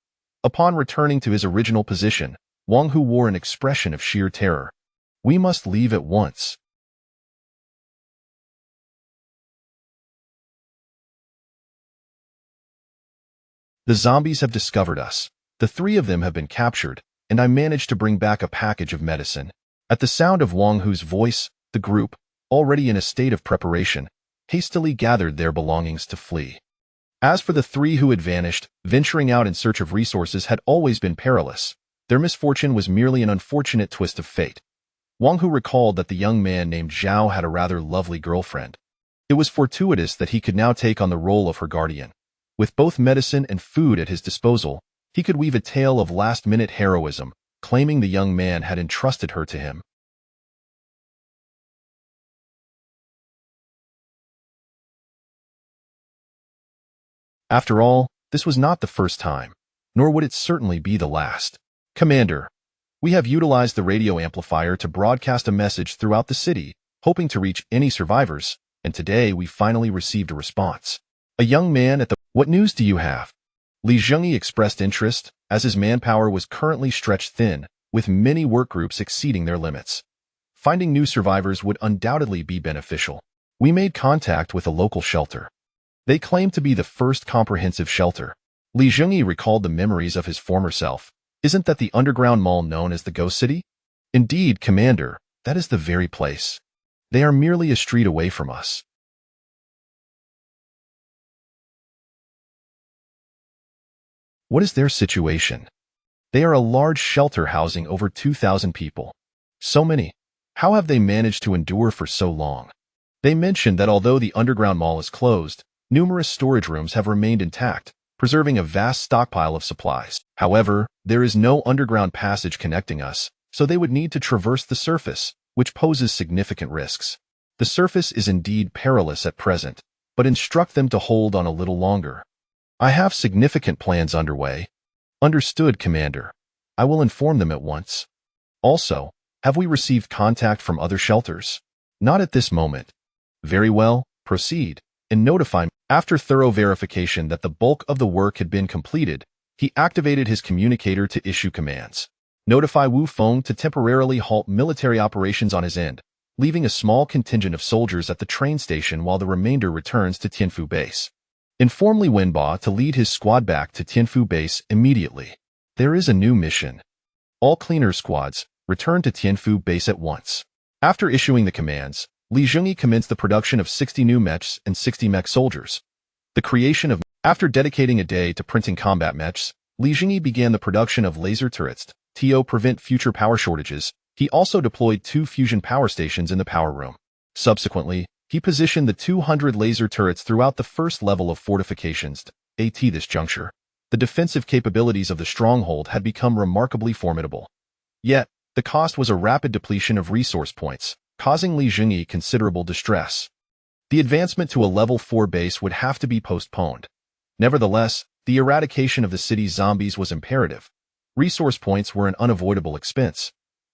Upon returning to his original position, Wang Hu wore an expression of sheer terror. We must leave at once. The zombies have discovered us. The three of them have been captured, and I managed to bring back a package of medicine. At the sound of Wang Hu's voice, the group, already in a state of preparation, hastily gathered their belongings to flee. As for the three who had vanished, venturing out in search of resources had always been perilous. Their misfortune was merely an unfortunate twist of fate. Wang Hu recalled that the young man named Zhao had a rather lovely girlfriend. It was fortuitous that he could now take on the role of her guardian. With both medicine and food at his disposal, he could weave a tale of last-minute heroism, claiming the young man had entrusted her to him. After all, this was not the first time, nor would it certainly be the last. Commander, we have utilized the radio amplifier to broadcast a message throughout the city, hoping to reach any survivors, and today we finally received a response. A young man at the— What news do you have? Li Zhengyi expressed interest, as his manpower was currently stretched thin, with many workgroups exceeding their limits. Finding new survivors would undoubtedly be beneficial. We made contact with a local shelter. They claim to be the first comprehensive shelter. Li Zhengyi recalled the memories of his former self. Isn't that the underground mall known as the Ghost City? Indeed, Commander, that is the very place. They are merely a street away from us. What is their situation? They are a large shelter housing over 2,000 people. So many. How have they managed to endure for so long? They mentioned that although the underground mall is closed, numerous storage rooms have remained intact, preserving a vast stockpile of supplies. However, there is no underground passage connecting us, so they would need to traverse the surface, which poses significant risks. The surface is indeed perilous at present, but instruct them to hold on a little longer. I have significant plans underway. Understood, Commander. I will inform them at once. Also, have we received contact from other shelters? Not at this moment. Very well, proceed, and notify me. After thorough verification that the bulk of the work had been completed, he activated his communicator to issue commands. Notify Wu Feng to temporarily halt military operations on his end, leaving a small contingent of soldiers at the train station while the remainder returns to Tianfu Base. Inform Li Wenba to lead his squad back to Tianfu Base immediately. There is a new mission. All cleaner squads, return to Tianfu Base at once. After issuing the commands, Li Zhengyi commenced the production of 60 new mechs and 60 mech soldiers. The creation of— After dedicating a day to printing combat mechs, Li Zhengyi began the production of laser turrets to prevent future power shortages. He also deployed 2 fusion power stations in the power room. Subsequently, he positioned the 200 laser turrets throughout the first level of fortifications. At this juncture, the defensive capabilities of the stronghold had become remarkably formidable. Yet, the cost was a rapid depletion of resource points, causing Li Zhengyi considerable distress. The advancement to a level 4 base would have to be postponed. Nevertheless, the eradication of the city's zombies was imperative. Resource points were an unavoidable expense.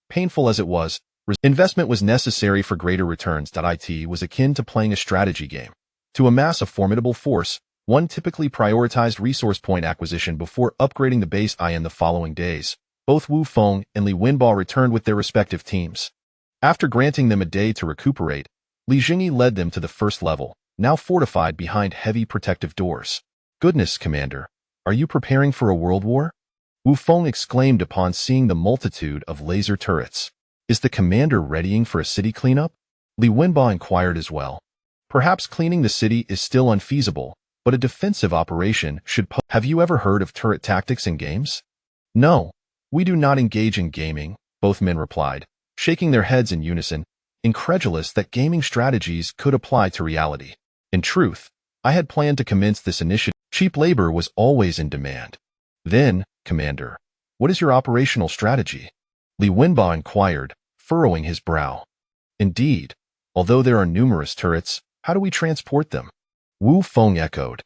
Painful as it was, investment was necessary for greater returns. It was akin to playing a strategy game. To amass a formidable force, one typically prioritized resource point acquisition before upgrading the base. In the following days, both Wu Feng and Li Wenba returned with their respective teams. After granting them a day to recuperate, Li Zhengyi led them to the first level, now fortified behind heavy protective doors. Goodness, Commander, are you preparing for a world war? Wu Feng exclaimed upon seeing the multitude of laser turrets. Is the commander readying for a city cleanup? Li Wenba inquired as well. Perhaps cleaning the city is still unfeasible, but a defensive operation should— Have you ever heard of turret tactics in games? No, we do not engage in gaming, both men replied, shaking their heads in unison, incredulous that gaming strategies could apply to reality. In truth, I had planned to commence this initiative. Cheap labor was always in demand. Then, Commander, what is your operational strategy? Li Wenba inquired, furrowing his brow. Indeed, although there are numerous turrets, how do we transport them? Wu Feng echoed.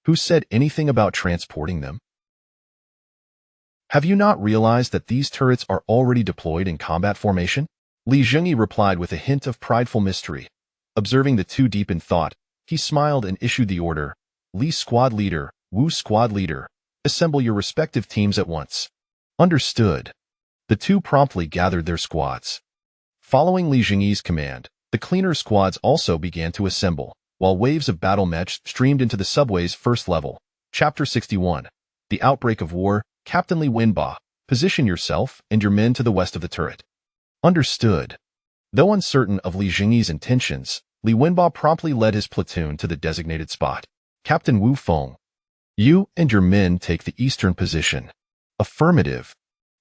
Who said anything about transporting them? Have you not realized that these turrets are already deployed in combat formation? Li Zhengyi replied with a hint of prideful mystery. Observing the two deep in thought, he smiled and issued the order. Li Squad Leader, Wu Squad Leader, assemble your respective teams at once. Understood. The two promptly gathered their squads. Following Li Zhengyi's command, the cleaner squads also began to assemble, while waves of battle mechs streamed into the subway's first level. Chapter 61. The Outbreak of War. Captain Li Wenba, position yourself and your men to the west of the turret. Understood. Though uncertain of Li Zhengyi's intentions, Li Wenba promptly led his platoon to the designated spot. Captain Wu Feng, you and your men take the eastern position. Affirmative.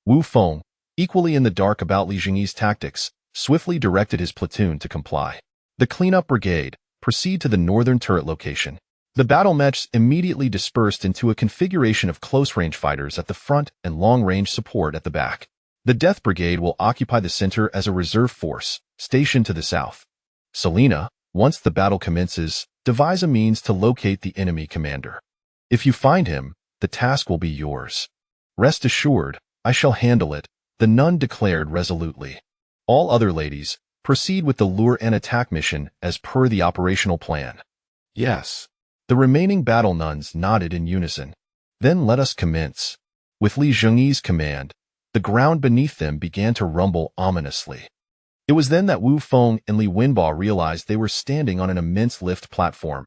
Wu Feng, equally in the dark about Li Zhengyi's tactics, swiftly directed his platoon to comply. The cleanup brigade, proceed to the northern turret location. The battle mechs immediately dispersed into a configuration of close-range fighters at the front and long-range support at the back. The Death Brigade will occupy the center as a reserve force, stationed to the south. Selena, once the battle commences, devise a means to locate the enemy commander. If you find him, the task will be yours. Rest assured, I shall handle it, the nun declared resolutely. All other ladies, Proceed with the lure and attack mission as per the operational plan. Yes. The remaining battle nuns nodded in unison. Then let us commence. With Li Zhengyi's command, the ground beneath them began to rumble ominously. It was then that Wu Feng and Li Wenbo realized they were standing on an immense lift platform.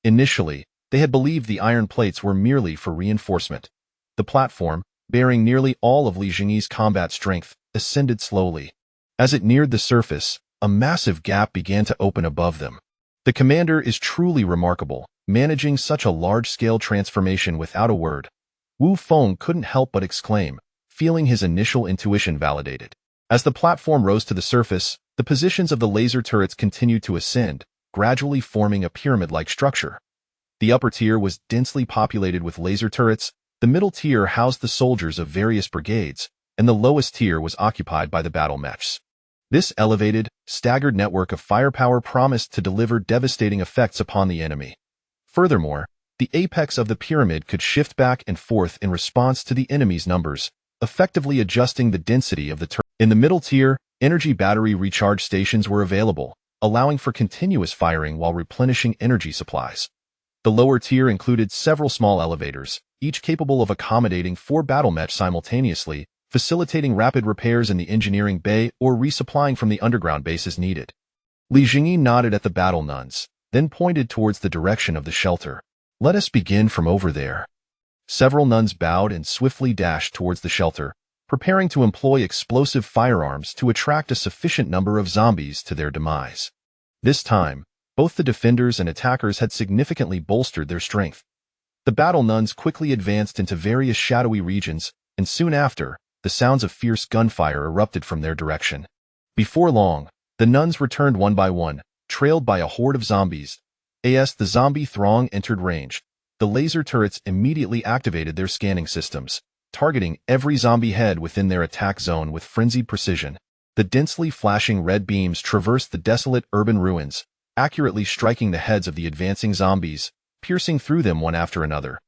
Initially, they had believed the iron plates were merely for reinforcement. The platform, bearing nearly all of Li Zhengyi's combat strength, ascended slowly. As it neared the surface, a massive gap began to open above them. The commander is truly remarkable, managing such a large-scale transformation without a word. Wu Feng couldn't help but exclaim, feeling his initial intuition validated. As the platform rose to the surface, the positions of the laser turrets continued to ascend, gradually forming a pyramid-like structure. The upper tier was densely populated with laser turrets, the middle tier housed the soldiers of various brigades, and the lowest tier was occupied by the battle mechs. This elevated, staggered network of firepower promised to deliver devastating effects upon the enemy. Furthermore, the apex of the pyramid could shift back and forth in response to the enemy's numbers, effectively adjusting the density of the turret. In the middle tier, energy battery recharge stations were available, allowing for continuous firing while replenishing energy supplies. The lower tier included several small elevators, each capable of accommodating 4 battle mechs simultaneously, facilitating rapid repairs in the engineering bay or resupplying from the underground base as needed. Li Zhengyi nodded at the battle nuns, then pointed towards the direction of the shelter. Let us begin from over there. Several nuns bowed and swiftly dashed towards the shelter, preparing to employ explosive firearms to attract a sufficient number of zombies to their demise. This time, both the defenders and attackers had significantly bolstered their strength. The battle nuns quickly advanced into various shadowy regions, and soon after, the sounds of fierce gunfire erupted from their direction. Before long, the nuns returned one by one, trailed by a horde of zombies. As the zombie throng entered range, the laser turrets immediately activated their scanning systems, targeting every zombie head within their attack zone with frenzied precision. The densely flashing red beams traversed the desolate urban ruins, accurately striking the heads of the advancing zombies, piercing through them one after another.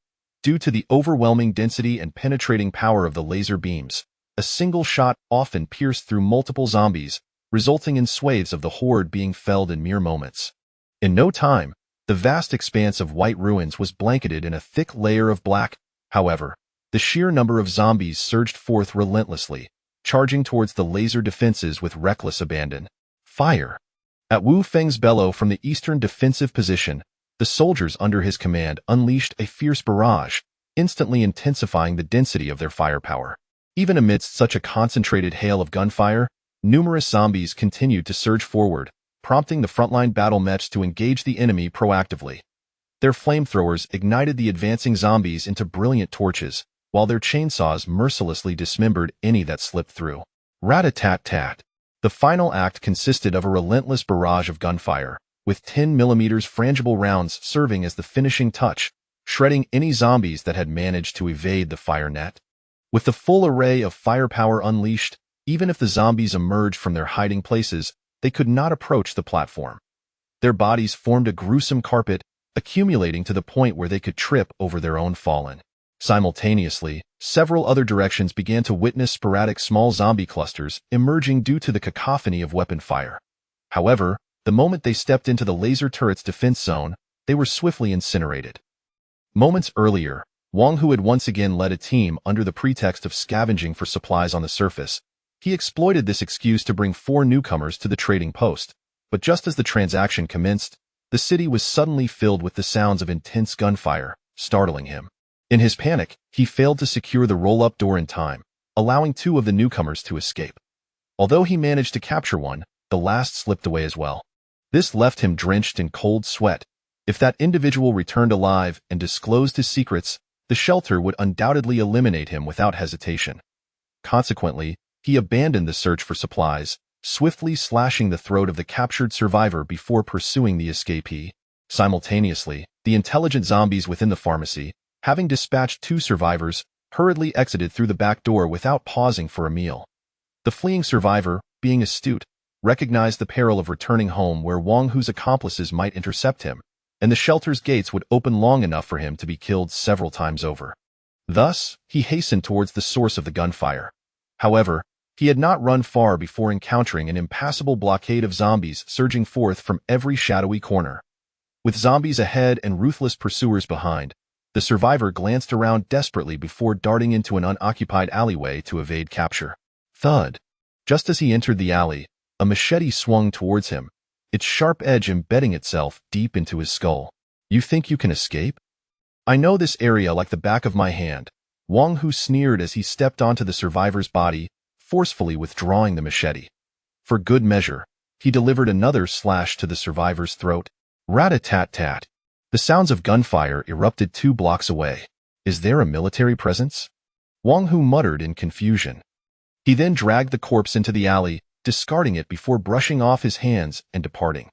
Due to the overwhelming density and penetrating power of the laser beams, a single shot often pierced through multiple zombies, resulting in swathes of the horde being felled in mere moments. In no time, the vast expanse of white ruins was blanketed in a thick layer of black. However, the sheer number of zombies surged forth relentlessly, charging towards the laser defenses with reckless abandon. Fire! At Wu Feng's bellow from the eastern defensive position, the soldiers under his command unleashed a fierce barrage, instantly intensifying the density of their firepower. Even amidst such a concentrated hail of gunfire, numerous zombies continued to surge forward, prompting the frontline battle mechs to engage the enemy proactively. Their flamethrowers ignited the advancing zombies into brilliant torches, while their chainsaws mercilessly dismembered any that slipped through. Rat-a-tat-tat. The final act consisted of a relentless barrage of gunfire, with 10mm frangible rounds serving as the finishing touch, shredding any zombies that had managed to evade the fire net. With the full array of firepower unleashed, even if the zombies emerged from their hiding places, they could not approach the platform. Their bodies formed a gruesome carpet, accumulating to the point where they could trip over their own fallen. Simultaneously, several other directions began to witness sporadic small zombie clusters emerging due to the cacophony of weapon fire. However, the moment they stepped into the laser turret's defense zone, they were swiftly incinerated. Moments earlier, Wang Hu had once again led a team under the pretext of scavenging for supplies on the surface. He exploited this excuse to bring 4 newcomers to the trading post, but just as the transaction commenced, the city was suddenly filled with the sounds of intense gunfire, startling him. In his panic, he failed to secure the roll-up door in time, allowing 2 of the newcomers to escape. Although he managed to capture one, the last slipped away as well. This left him drenched in cold sweat. If that individual returned alive and disclosed his secrets, the shelter would undoubtedly eliminate him without hesitation. Consequently, he abandoned the search for supplies, swiftly slashing the throat of the captured survivor before pursuing the escapee. Simultaneously, the intelligent zombies within the pharmacy, having dispatched 2 survivors, hurriedly exited through the back door without pausing for a meal. The fleeing survivor, being astute, recognized the peril of returning home where Wang Hu's accomplices might intercept him, and the shelter's gates would open long enough for him to be killed several times over. Thus, he hastened towards the source of the gunfire. However, He had not run far before encountering an impassable blockade of zombies surging forth from every shadowy corner. With zombies ahead and ruthless pursuers behind, the survivor glanced around desperately before darting into an unoccupied alleyway to evade capture. Thud! Just as he entered the alley, a machete swung towards him, its sharp edge embedding itself deep into his skull. You think you can escape? I know this area like the back of my hand, Wang Hu sneered as he stepped onto the survivor's body, forcefully withdrawing the machete. For good measure, he delivered another slash to the survivor's throat. Rat-a-tat-tat. The sounds of gunfire erupted 2 blocks away. Is there a military presence? Wang Hu muttered in confusion. He then dragged the corpse into the alley, discarding it before brushing off his hands and departing.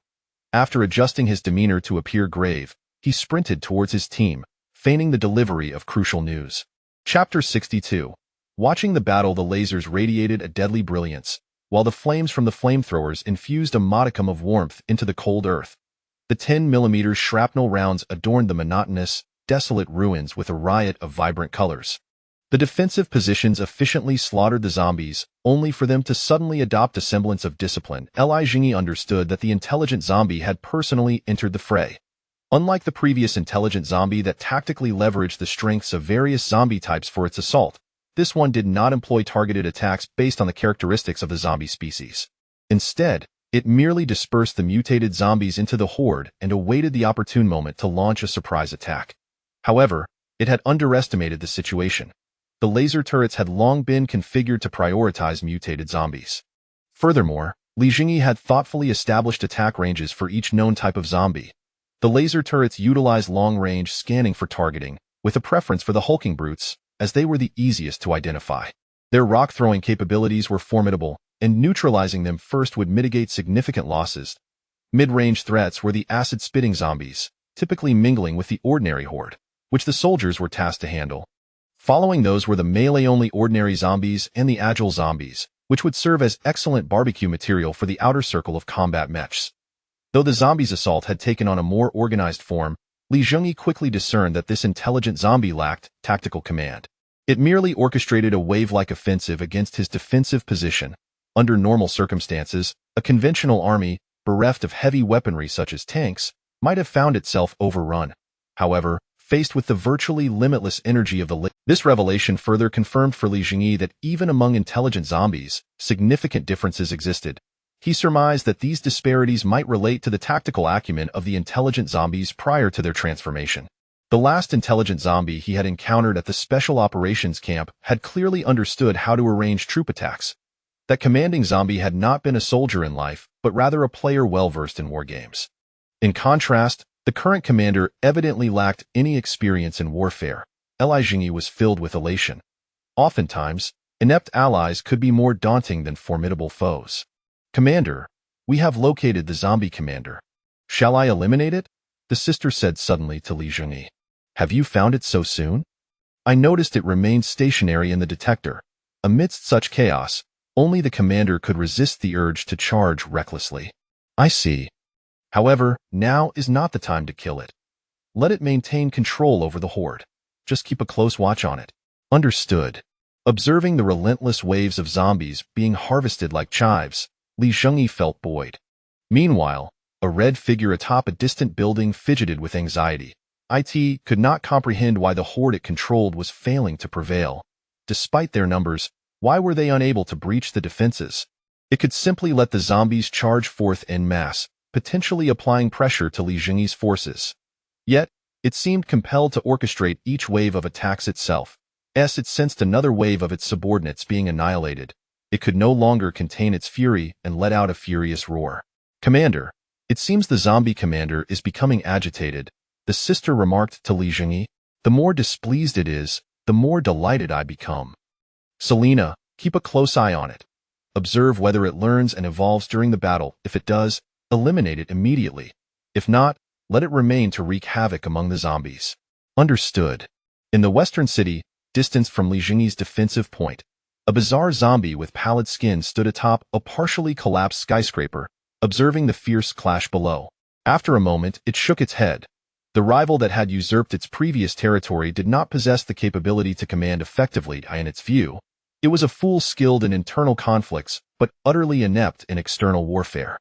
After adjusting his demeanor to appear grave, he sprinted towards his team, feigning the delivery of crucial news. Chapter 62. Watching the battle, the lasers radiated a deadly brilliance, while the flames from the flamethrowers infused a modicum of warmth into the cold earth. The 10mm shrapnel rounds adorned the monotonous, desolate ruins with a riot of vibrant colors. The defensive positions efficiently slaughtered the zombies, only for them to suddenly adopt a semblance of discipline. Zhengyi understood that the intelligent zombie had personally entered the fray. Unlike the previous intelligent zombie that tactically leveraged the strengths of various zombie types for its assault, this one did not employ targeted attacks based on the characteristics of the zombie species. Instead, it merely dispersed the mutated zombies into the horde and awaited the opportune moment to launch a surprise attack. However, it had underestimated the situation. The laser turrets had long been configured to prioritize mutated zombies. Furthermore, Zhengyi had thoughtfully established attack ranges for each known type of zombie. The laser turrets utilized long-range scanning for targeting, with a preference for the hulking brutes, as they were the easiest to identify. Their rock-throwing capabilities were formidable, and neutralizing them first would mitigate significant losses. Mid-range threats were the acid-spitting zombies, typically mingling with the ordinary horde, which the soldiers were tasked to handle. Following those were the melee-only ordinary zombies and the agile zombies, which would serve as excellent barbecue material for the outer circle of combat mechs. Though the zombies' assault had taken on a more organized form, Zhengyi quickly discerned that this intelligent zombie lacked tactical command. It merely orchestrated a wave-like offensive against his defensive position. Under normal circumstances, a conventional army, bereft of heavy weaponry such as tanks, might have found itself overrun. However, faced with the virtually limitless energy of this revelation further confirmed for Zhengyi that even among intelligent zombies, significant differences existed. He surmised that these disparities might relate to the tactical acumen of the intelligent zombies prior to their transformation. The last intelligent zombie he had encountered at the Special Operations Camp had clearly understood how to arrange troop attacks. That commanding zombie had not been a soldier in life, but rather a player well-versed in war games. In contrast, the current commander evidently lacked any experience in warfare. Zhengyi was filled with elation. Oftentimes, inept allies could be more daunting than formidable foes. Commander, we have located the zombie commander. Shall I eliminate it? The sister said suddenly to Zhengyi. Have you found it so soon? I noticed it remained stationary in the detector. Amidst such chaos, only the commander could resist the urge to charge recklessly. I see. However, now is not the time to kill it. Let it maintain control over the horde. Just keep a close watch on it. Understood. Observing the relentless waves of zombies being harvested like chives, Zhengyi felt buoyed. Meanwhile, a red figure atop a distant building fidgeted with anxiety. It could not comprehend why the horde it controlled was failing to prevail. Despite their numbers, why were they unable to breach the defenses? It could simply let the zombies charge forth en masse, potentially applying pressure to Zhengyi's forces. Yet, it seemed compelled to orchestrate each wave of attacks itself. As it sensed another wave of its subordinates being annihilated, it could no longer contain its fury and let out a furious roar. Commander, it seems the zombie commander is becoming agitated, the sister remarked to Zhengyi. The more displeased it is, the more delighted I become. Selena, keep a close eye on it. Observe whether it learns and evolves during the battle. If it does, eliminate it immediately. If not, let it remain to wreak havoc among the zombies. Understood. In the western city, distanced from Zhengyi's defensive point, a bizarre zombie with pallid skin stood atop a partially collapsed skyscraper, observing the fierce clash below. After a moment, it shook its head. The rival that had usurped its previous territory did not possess the capability to command effectively, in its view. It was a fool skilled in internal conflicts, but utterly inept in external warfare.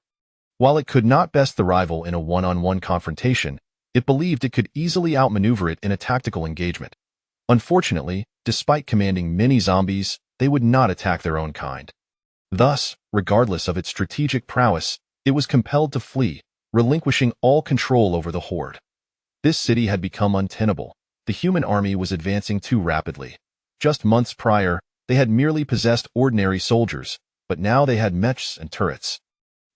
While it could not best the rival in a one-on-one confrontation, it believed it could easily outmaneuver it in a tactical engagement. Unfortunately, despite commanding many zombies, they would not attack their own kind. Thus, regardless of its strategic prowess, it was compelled to flee, relinquishing all control over the horde. This city had become untenable. The human army was advancing too rapidly. Just months prior, they had merely possessed ordinary soldiers, but now they had mechs and turrets.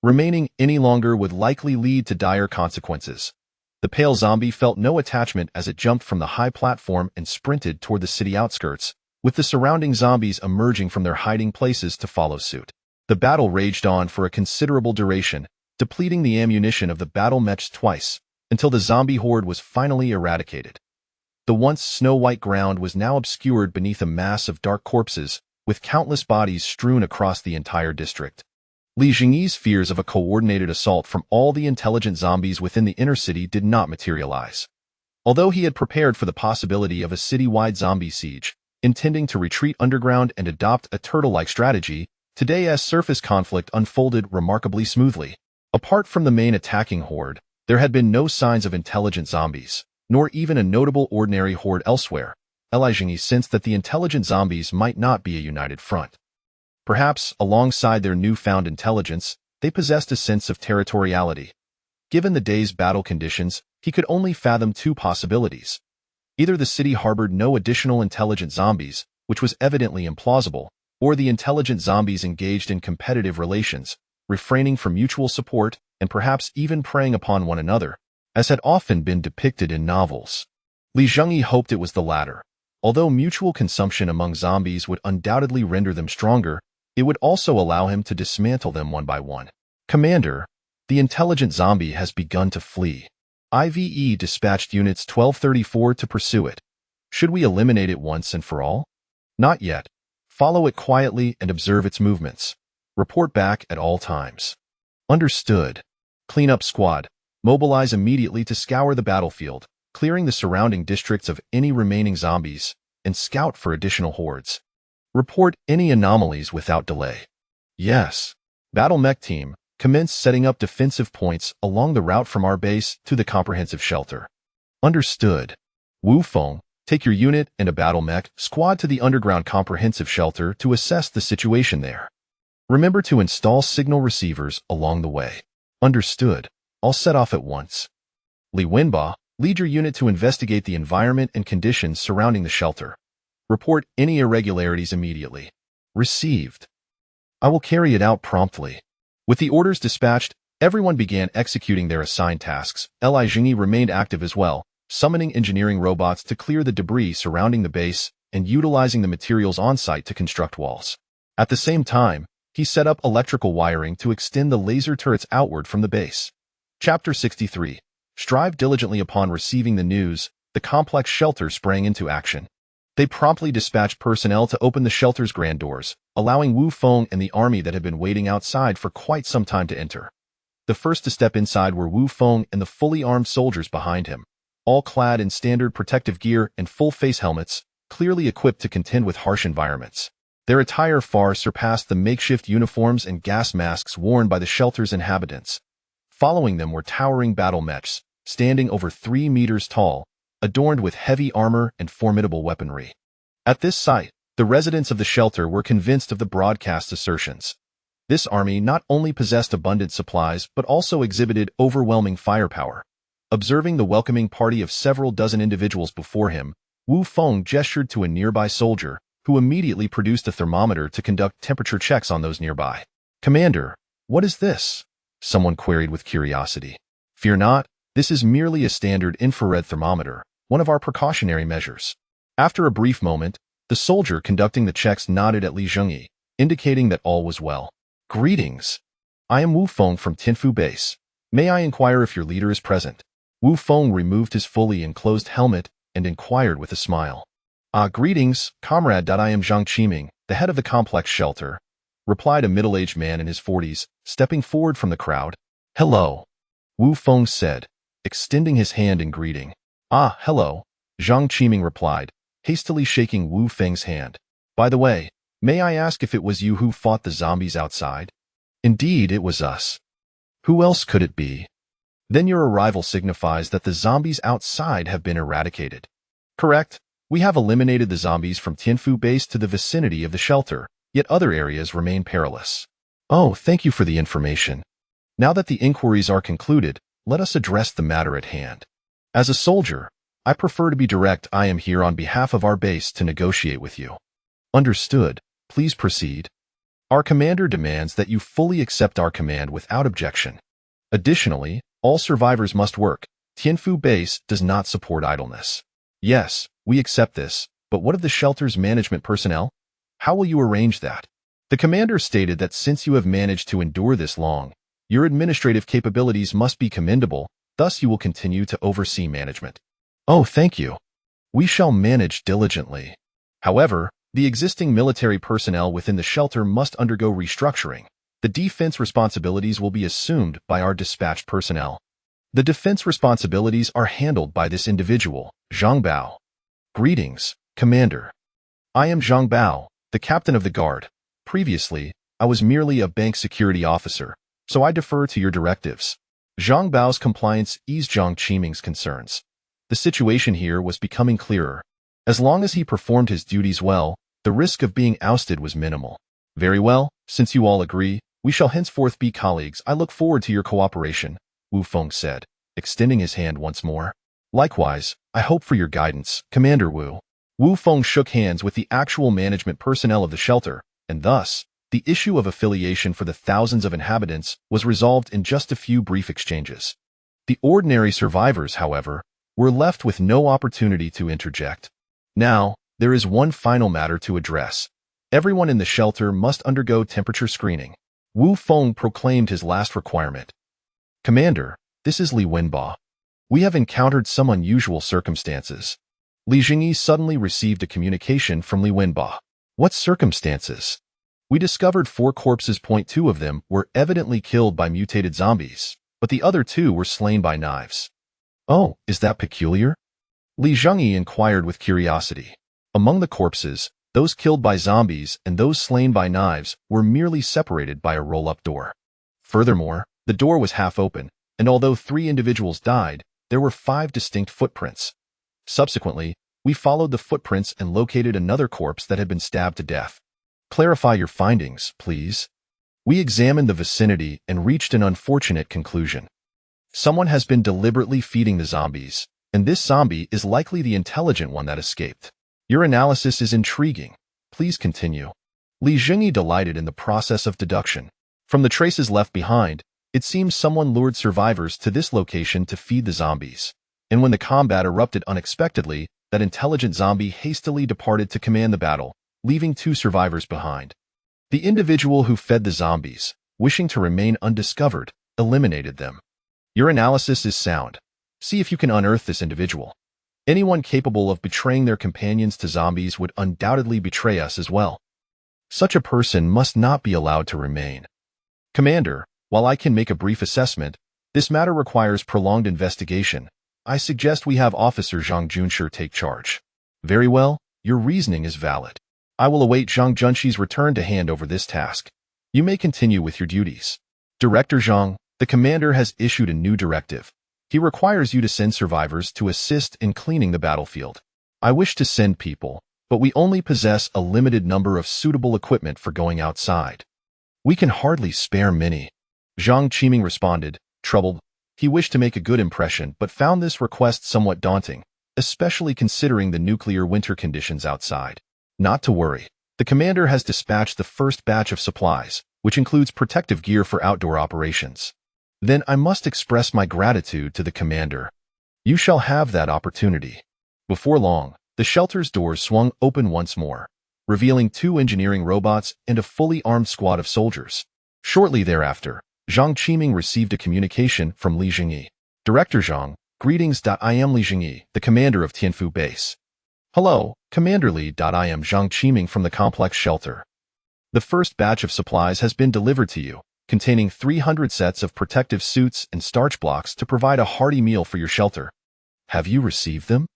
Remaining any longer would likely lead to dire consequences. The pale zombie felt no attachment as it jumped from the high platform and sprinted toward the city outskirts, with the surrounding zombies emerging from their hiding places to follow suit. The battle raged on for a considerable duration, depleting the ammunition of the battle mechs twice, until the zombie horde was finally eradicated. The once snow-white ground was now obscured beneath a mass of dark corpses, with countless bodies strewn across the entire district. Zhengyi's fears of a coordinated assault from all the intelligent zombies within the inner city did not materialize. Although he had prepared for the possibility of a city-wide zombie siege, intending to retreat underground and adopt a turtle-like strategy, today's surface conflict unfolded remarkably smoothly. Apart from the main attacking horde, there had been no signs of intelligent zombies, nor even a notable ordinary horde elsewhere. Zhengyi sensed that the intelligent zombies might not be a united front. Perhaps, alongside their newfound intelligence, they possessed a sense of territoriality. Given the day's battle conditions, he could only fathom two possibilities. Either the city harbored no additional intelligent zombies, which was evidently implausible, or the intelligent zombies engaged in competitive relations, refraining from mutual support and perhaps even preying upon one another, as had often been depicted in novels. Zhengyi hoped it was the latter. Although mutual consumption among zombies would undoubtedly render them stronger, it would also allow him to dismantle them one by one. Commander, the intelligent zombie has begun to flee. IVE dispatched Units 1234 to pursue it. Should we eliminate it once and for all? Not yet. Follow it quietly and observe its movements. Report back at all times. Understood. Cleanup squad. Mobilize immediately to scour the battlefield, clearing the surrounding districts of any remaining zombies, and scout for additional hordes. Report any anomalies without delay. Yes. Battle mech team, commence setting up defensive points along the route from our base to the comprehensive shelter. Understood. Wu Feng, take your unit and a battle mech squad to the underground comprehensive shelter to assess the situation there. Remember to install signal receivers along the way. Understood. I'll set off at once. Li Wenba, lead your unit to investigate the environment and conditions surrounding the shelter. Report any irregularities immediately. Received. I will carry it out promptly. With the orders dispatched, everyone began executing their assigned tasks. Zhengyi remained active as well, summoning engineering robots to clear the debris surrounding the base and utilizing the materials on-site to construct walls. At the same time, he set up electrical wiring to extend the laser turrets outward from the base. Chapter 63. Strive diligently upon receiving the news, the complex shelter sprang into action. They promptly dispatched personnel to open the shelter's grand doors, allowing Wu Feng and the army that had been waiting outside for quite some time to enter. The first to step inside were Wu Feng and the fully armed soldiers behind him, all clad in standard protective gear and full face helmets, clearly equipped to contend with harsh environments. Their attire far surpassed the makeshift uniforms and gas masks worn by the shelter's inhabitants. Following them were towering battle mechs, standing over 3 meters tall, adorned with heavy armor and formidable weaponry. At this sight, the residents of the shelter were convinced of the broadcast's assertions. This army not only possessed abundant supplies but also exhibited overwhelming firepower. Observing the welcoming party of several dozen individuals before him, Wu Feng gestured to a nearby soldier, who immediately produced a thermometer to conduct temperature checks on those nearby. Commander, what is this? Someone queried with curiosity. Fear not, this is merely a standard infrared thermometer, one of our precautionary measures. After a brief moment, the soldier conducting the checks nodded at Zhengyi, indicating that all was well. Greetings. I am Wu Feng from Tianfu Base. May I inquire if your leader is present? Wu Feng removed his fully enclosed helmet and inquired with a smile. Greetings, comrade. I am Zhang Qiming, the head of the complex shelter, replied a middle-aged man in his 40s, stepping forward from the crowd. Hello, Wu Feng said, extending his hand in greeting. Hello, Zhang Qiming replied, hastily shaking Wu Feng's hand. By the way, May I ask if it was you who fought the zombies outside? Indeed, it was us. Who else could it be? Then your arrival signifies that the zombies outside have been eradicated. Correct. We have eliminated the zombies from Tianfu base to the vicinity of the shelter, yet other areas remain perilous. Oh, thank you for the information. Now that the inquiries are concluded, let us address the matter at hand. As a soldier, I prefer to be direct. I am here on behalf of our base to negotiate with you. Understood. Please proceed. Our commander demands that you fully accept our command without objection. Additionally, all survivors must work. Tianfu base does not support idleness. Yes, we accept this, but what of the shelter's management personnel? How will you arrange that? The commander stated that since you have managed to endure this long, your administrative capabilities must be commendable, thus you will continue to oversee management. Oh, thank you. We shall manage diligently. However, the existing military personnel within the shelter must undergo restructuring. The defense responsibilities will be assumed by our dispatched personnel. The defense responsibilities are handled by this individual, Zhang Bao. Greetings, Commander. I am Zhang Bao, the captain of the guard. Previously, I was merely a bank security officer, so I defer to your directives. Zhang Bao's compliance eased Zhang Qiming's concerns. The situation here was becoming clearer. As long as he performed his duties well, the risk of being ousted was minimal. Very well, since you all agree, we shall henceforth be colleagues. I look forward to your cooperation, Wu Feng said, extending his hand once more. Likewise, I hope for your guidance, Commander Wu. Wu Feng shook hands with the actual management personnel of the shelter, and thus, the issue of affiliation for the thousands of inhabitants was resolved in just a few brief exchanges. The ordinary survivors, however, were left with no opportunity to interject. Now, there is one final matter to address. Everyone in the shelter must undergo temperature screening. Wu Feng proclaimed his last requirement. Commander, this is Li Wenba. We have encountered some unusual circumstances. Li Zhengyi suddenly received a communication from Li Wenba. What circumstances? We discovered 4 corpses. 2 of them were evidently killed by mutated zombies, but the other 2 were slain by knives. Oh, is that peculiar? Li Zhengyi inquired with curiosity. Among the corpses, those killed by zombies and those slain by knives were merely separated by a roll-up door. Furthermore, the door was half open, and although 3 individuals died, there were 5 distinct footprints. Subsequently, we followed the footprints and located another corpse that had been stabbed to death. Clarify your findings, please. We examined the vicinity and reached an unfortunate conclusion. Someone has been deliberately feeding the zombies, and this zombie is likely the intelligent one that escaped. Your analysis is intriguing. Please continue. Li Zhengyi delighted in the process of deduction. From the traces left behind, it seems someone lured survivors to this location to feed the zombies. And when the combat erupted unexpectedly, that intelligent zombie hastily departed to command the battle, leaving 2 survivors behind. The individual who fed the zombies, wishing to remain undiscovered, eliminated them. Your analysis is sound. See if you can unearth this individual. Anyone capable of betraying their companions to zombies would undoubtedly betray us as well. Such a person must not be allowed to remain. Commander, while I can make a brief assessment, this matter requires prolonged investigation. I suggest we have Officer Zhang Junshi take charge. Very well, your reasoning is valid. I will await Zhang Junshi's return to hand over this task. You may continue with your duties. Director Zhang, the commander has issued a new directive. He requires you to send survivors to assist in cleaning the battlefield. I wish to send people, but we only possess a limited number of suitable equipment for going outside. We can hardly spare many. Zhang Qiming responded, troubled. He wished to make a good impression but found this request somewhat daunting, especially considering the nuclear winter conditions outside. Not to worry. The commander has dispatched the first batch of supplies, which includes protective gear for outdoor operations. Then I must express my gratitude to the commander. You shall have that opportunity. Before long, the shelter's doors swung open once more, revealing 2 engineering robots and a fully armed squad of soldiers. Shortly thereafter, Zhang Qiming received a communication from Li Zhengyi. Director Zhang, greetings. I am Li Zhengyi, the commander of Tianfu base. Hello, Commander Li. I am Zhang Qiming from the complex shelter. The first batch of supplies has been delivered to you, containing 300 sets of protective suits and starch blocks to provide a hearty meal for your shelter. Have you received them?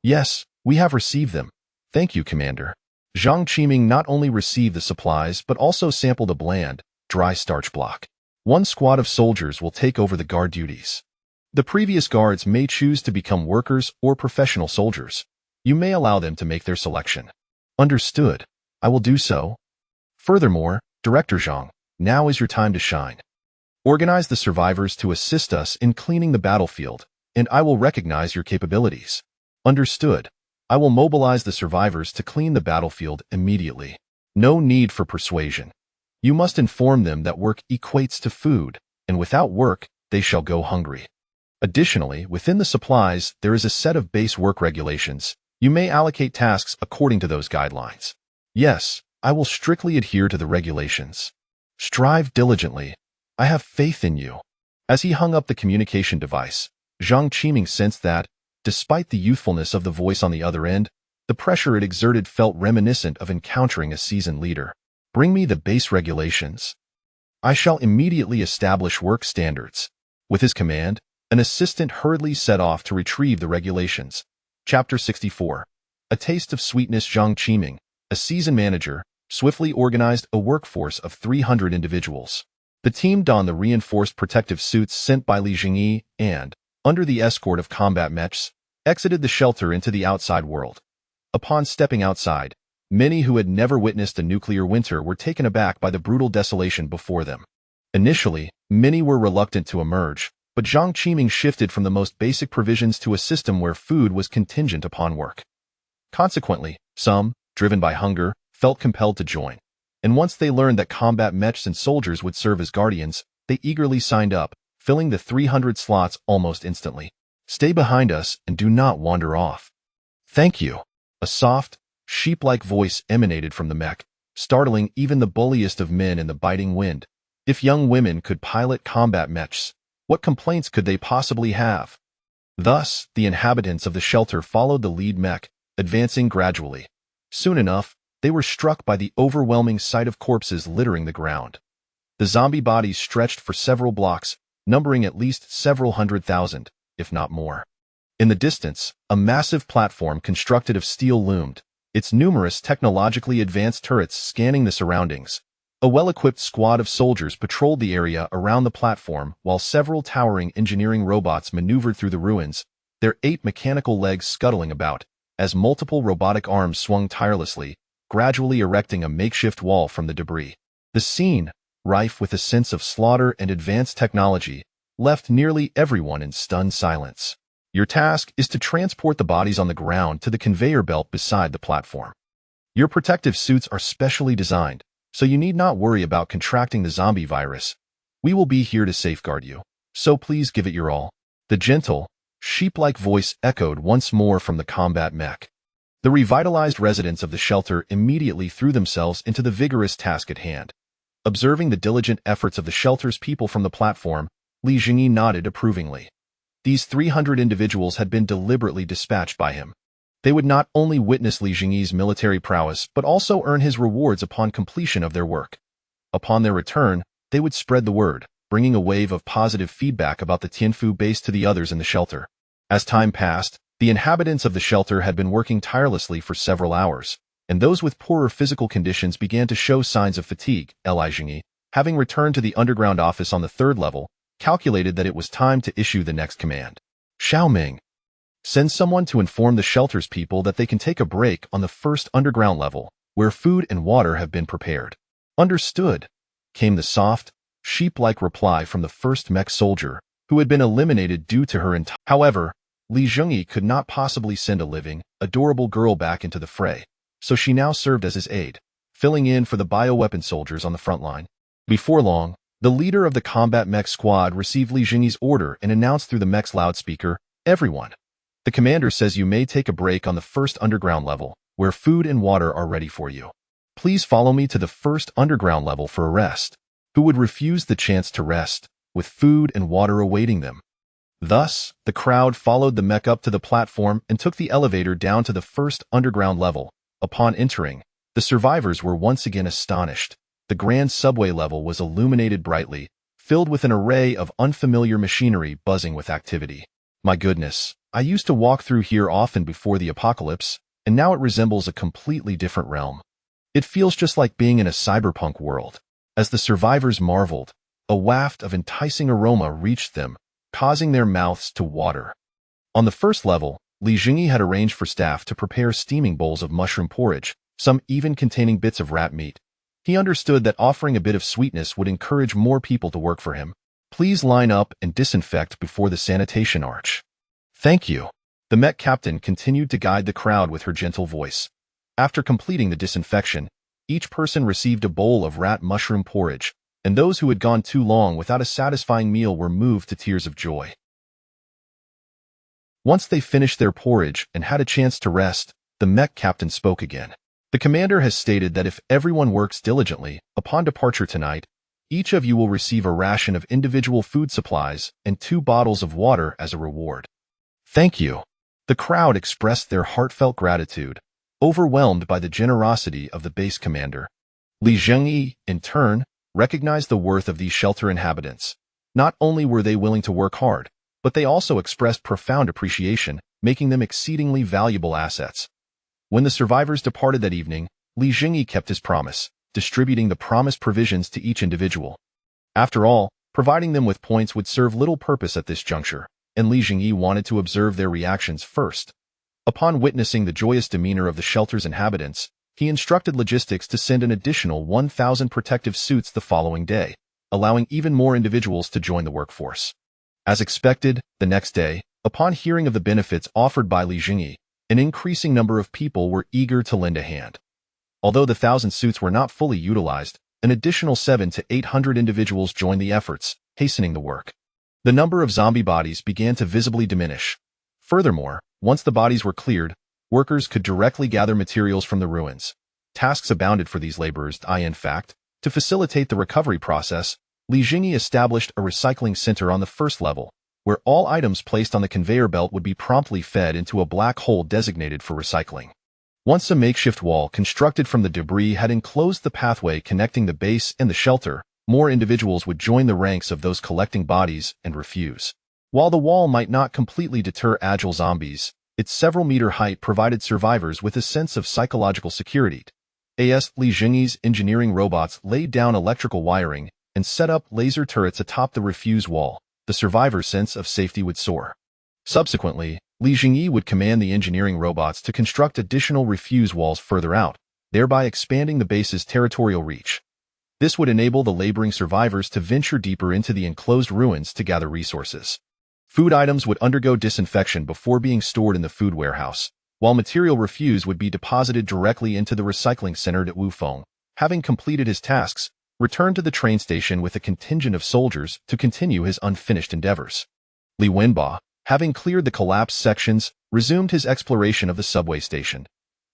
Yes, we have received them. Thank you, Commander. Zhang Qiming not only received the supplies but also sampled a bland, dry starch block. One squad of soldiers will take over the guard duties. The previous guards may choose to become workers or professional soldiers. You may allow them to make their selection. Understood. I will do so. Furthermore, Director Zhang, now is your time to shine. Organize the survivors to assist us in cleaning the battlefield, and I will recognize your capabilities. Understood. I will mobilize the survivors to clean the battlefield immediately. No need for persuasion. You must inform them that work equates to food, and without work, they shall go hungry. Additionally, within the supplies, there is a set of base work regulations. You may allocate tasks according to those guidelines. Yes, I will strictly adhere to the regulations. Strive diligently. I have faith in you. As he hung up the communication device, Zhang Qiming sensed that, despite the youthfulness of the voice on the other end, the pressure it exerted felt reminiscent of encountering a seasoned leader. Bring me the base regulations. I shall immediately establish work standards. With his command, an assistant hurriedly set off to retrieve the regulations. Chapter 64. A taste of sweetness. Zhang Qiming, a seasoned manager, swiftly organized a workforce of 300 individuals. The team donned the reinforced protective suits sent by Zhengyi and, under the escort of combat mechs, exited the shelter into the outside world. Upon stepping outside, many who had never witnessed a nuclear winter were taken aback by the brutal desolation before them. Initially, many were reluctant to emerge, but Zhang Qiming shifted from the most basic provisions to a system where food was contingent upon work. Consequently, some, driven by hunger, felt compelled to join. And once they learned that combat mechs and soldiers would serve as guardians, they eagerly signed up, filling the 300 slots almost instantly. Stay behind us and do not wander off. Thank you. A soft, sheep-like voice emanated from the mech, startling even the bulliest of men in the biting wind. If young women could pilot combat mechs, what complaints could they possibly have? Thus, the inhabitants of the shelter followed the lead mech, advancing gradually. Soon enough, they were struck by the overwhelming sight of corpses littering the ground. The zombie bodies stretched for several blocks, numbering at least several 100,000, if not more. In the distance, a massive platform constructed of steel loomed, its numerous technologically advanced turrets scanning the surroundings. A well-equipped squad of soldiers patrolled the area around the platform while several towering engineering robots maneuvered through the ruins, their 8 mechanical legs scuttling about, as multiple robotic arms swung tirelessly, gradually erecting a makeshift wall from the debris. The scene, rife with a sense of slaughter and advanced technology, left nearly everyone in stunned silence. Your task is to transport the bodies on the ground to the conveyor belt beside the platform. Your protective suits are specially designed, so you need not worry about contracting the zombie virus. We will be here to safeguard you, so please give it your all. The gentle, sheep-like voice echoed once more from the combat mech. The revitalized residents of the shelter immediately threw themselves into the vigorous task at hand. Observing the diligent efforts of the shelter's people from the platform, Zhengyi nodded approvingly. These 300 individuals had been deliberately dispatched by him. They would not only witness Zhengyi's military prowess, but also earn his rewards upon completion of their work. Upon their return, they would spread the word, bringing a wave of positive feedback about the Tianfu base to the others in the shelter. As time passed, the inhabitants of the shelter had been working tirelessly for several hours, and those with poorer physical conditions began to show signs of fatigue. Zhengyi, having returned to the underground office on the 3rd level, calculated that it was time to issue the next command. Xiaoming, send someone to inform the shelter's people that they can take a break on the 1st underground level, where food and water have been prepared. Understood, came the soft, sheep-like reply from the 1st mech soldier, who had been eliminated due to her However, Zhengyi could not possibly send a living, adorable girl back into the fray, so she now served as his aide, filling in for the bioweapon soldiers on the front line. Before long, the leader of the combat mech squad received Zhengyi's order and announced through the mech's loudspeaker, "Everyone, the commander says you may take a break on the 1st underground level, where food and water are ready for you. Please follow me to the 1st underground level for a rest." Who would refuse the chance to rest, with food and water awaiting them? Thus, the crowd followed the mech up to the platform and took the elevator down to the 1st underground level. Upon entering, the survivors were once again astonished. The grand subway level was illuminated brightly, filled with an array of unfamiliar machinery buzzing with activity. My goodness, I used to walk through here often before the apocalypse, and now it resembles a completely different realm. It feels just like being in a cyberpunk world. As the survivors marveled, a waft of enticing aroma reached them, causing their mouths to water. On the first level, Zhengyi had arranged for staff to prepare steaming bowls of mushroom porridge, some even containing bits of rat meat. He understood that offering a bit of sweetness would encourage more people to work for him. Please line up and disinfect before the sanitation arch. Thank you. The Met captain continued to guide the crowd with her gentle voice. After completing the disinfection, each person received a bowl of rat mushroom porridge, and those who had gone too long without a satisfying meal were moved to tears of joy. Once they finished their porridge and had a chance to rest, the Met captain spoke again. The commander has stated that if everyone works diligently, upon departure tonight, each of you will receive a ration of individual food supplies and 2 bottles of water as a reward. Thank you. The crowd expressed their heartfelt gratitude, overwhelmed by the generosity of the base commander. Zhengyi, in turn, recognized the worth of these shelter inhabitants. Not only were they willing to work hard, but they also expressed profound appreciation, making them exceedingly valuable assets. When the survivors departed that evening, Zhengyi kept his promise, distributing the promised provisions to each individual. After all, providing them with points would serve little purpose at this juncture, and Zhengyi wanted to observe their reactions first. Upon witnessing the joyous demeanor of the shelter's inhabitants, he instructed logistics to send an additional 1,000 protective suits the following day, allowing even more individuals to join the workforce. As expected, the next day, upon hearing of the benefits offered by Zhengyi, an increasing number of people were eager to lend a hand. Although the 1,000 suits were not fully utilized, an additional 700 to 800 individuals joined the efforts, hastening the work. The number of zombie bodies began to visibly diminish. Furthermore, once the bodies were cleared, workers could directly gather materials from the ruins. Tasks abounded for these laborers. In fact, to facilitate the recovery process, Zhengyi established a recycling center on the first level, where all items placed on the conveyor belt would be promptly fed into a black hole designated for recycling. Once a makeshift wall constructed from the debris had enclosed the pathway connecting the base and the shelter, more individuals would join the ranks of those collecting bodies and refuse. While the wall might not completely deter agile zombies, its several-meter height provided survivors with a sense of psychological security. Zhengyi's engineering robots laid down electrical wiring and set up laser turrets atop the refuse wall. The survivors' sense of safety would soar. Subsequently, Zhengyi would command the engineering robots to construct additional refuse walls further out, thereby expanding the base's territorial reach. This would enable the laboring survivors to venture deeper into the enclosed ruins to gather resources. Food items would undergo disinfection before being stored in the food warehouse, while material refuse would be deposited directly into the recycling center at Wufeng. Having completed his tasks, returned to the train station with a contingent of soldiers to continue his unfinished endeavors. Li Wenba, having cleared the collapsed sections, resumed his exploration of the subway station.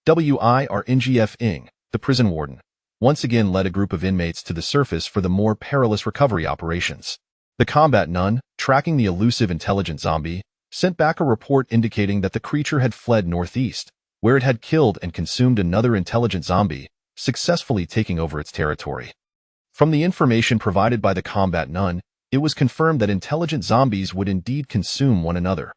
WIRNGF Ing, the prison warden, once again led a group of inmates to the surface for the more perilous recovery operations. The combat nun, tracking the elusive intelligent zombie, sent back a report indicating that the creature had fled northeast, where it had killed and consumed another intelligent zombie, successfully taking over its territory. From the information provided by the combat nun, it was confirmed that intelligent zombies would indeed consume one another.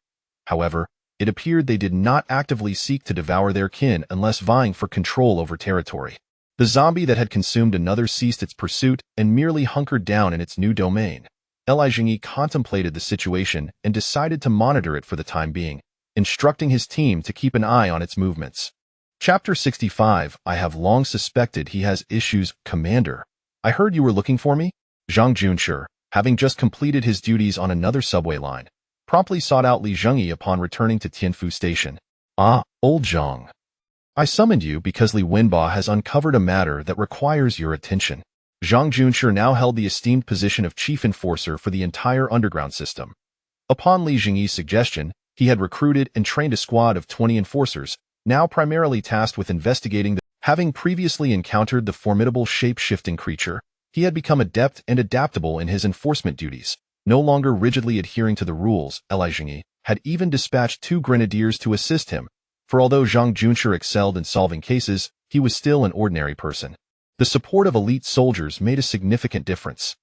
However, it appeared they did not actively seek to devour their kin unless vying for control over territory. The zombie that had consumed another ceased its pursuit and merely hunkered down in its new domain. Zhengyi contemplated the situation and decided to monitor it for the time being, instructing his team to keep an eye on its movements. Chapter 65. I have long suspected he has issues, Commander. I heard you were looking for me? Zhang Junshi, having just completed his duties on another subway line, promptly sought out Zhengyi upon returning to Tianfu Station. Ah, old Zhang. I summoned you because Li Wenba has uncovered a matter that requires your attention. Zhang Junshi now held the esteemed position of chief enforcer for the entire underground system. Upon Zhengyi's suggestion, he had recruited and trained a squad of 20 enforcers, now primarily tasked with investigating the... Having previously encountered the formidable shape-shifting creature, he had become adept and adaptable in his enforcement duties, no longer rigidly adhering to the rules. Zhengyi had even dispatched 2 grenadiers to assist him, for although Zhang Junshi excelled in solving cases, he was still an ordinary person. The support of elite soldiers made a significant difference.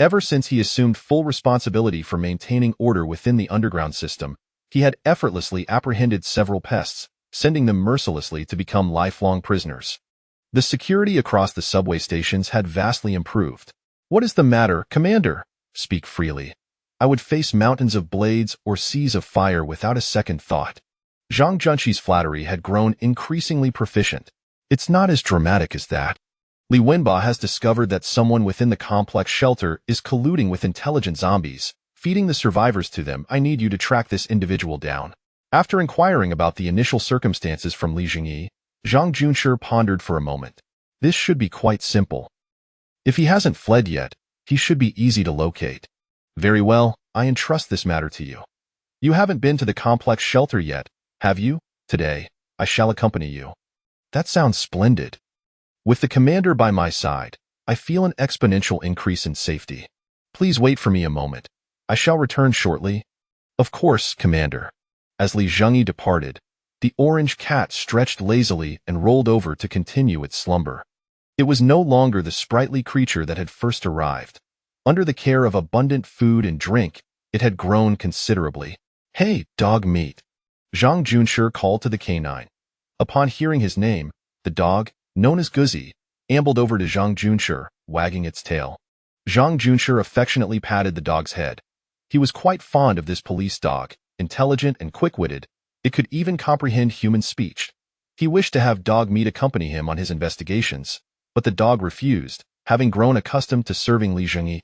Ever since he assumed full responsibility for maintaining order within the underground system, he had effortlessly apprehended several pests, sending them mercilessly to become lifelong prisoners. The security across the subway stations had vastly improved. "What is the matter, Commander? Speak freely. I would face mountains of blades or seas of fire without a second thought." Zhang Junqi's flattery had grown increasingly proficient. "It's not as dramatic as that. Li Wenba has discovered that someone within the complex shelter is colluding with intelligent zombies, feeding the survivors to them. I need you to track this individual down." After inquiring about the initial circumstances from Li Zhengyi, Zhang Junshi pondered for a moment. This should be quite simple. If he hasn't fled yet, he should be easy to locate. "Very well, I entrust this matter to you. You haven't been to the complex shelter yet, have you? Today, I shall accompany you." "That sounds splendid. With the commander by my side, I feel an exponential increase in safety. Please wait for me a moment. I shall return shortly." "Of course, Commander." As Li Zhengyi departed, the orange cat stretched lazily and rolled over to continue its slumber. It was no longer the sprightly creature that had first arrived. Under the care of abundant food and drink, it had grown considerably. "Hey, dog meat!" Zhang Junshi called to the canine. Upon hearing his name, the dog, known as Guzi, ambled over to Zhang Junshi, wagging its tail. Zhang Junshi affectionately patted the dog's head. He was quite fond of this police dog, intelligent and quick-witted. It could even comprehend human speech. He wished to have dog meat accompany him on his investigations, but the dog refused, having grown accustomed to serving Li Zhengyi.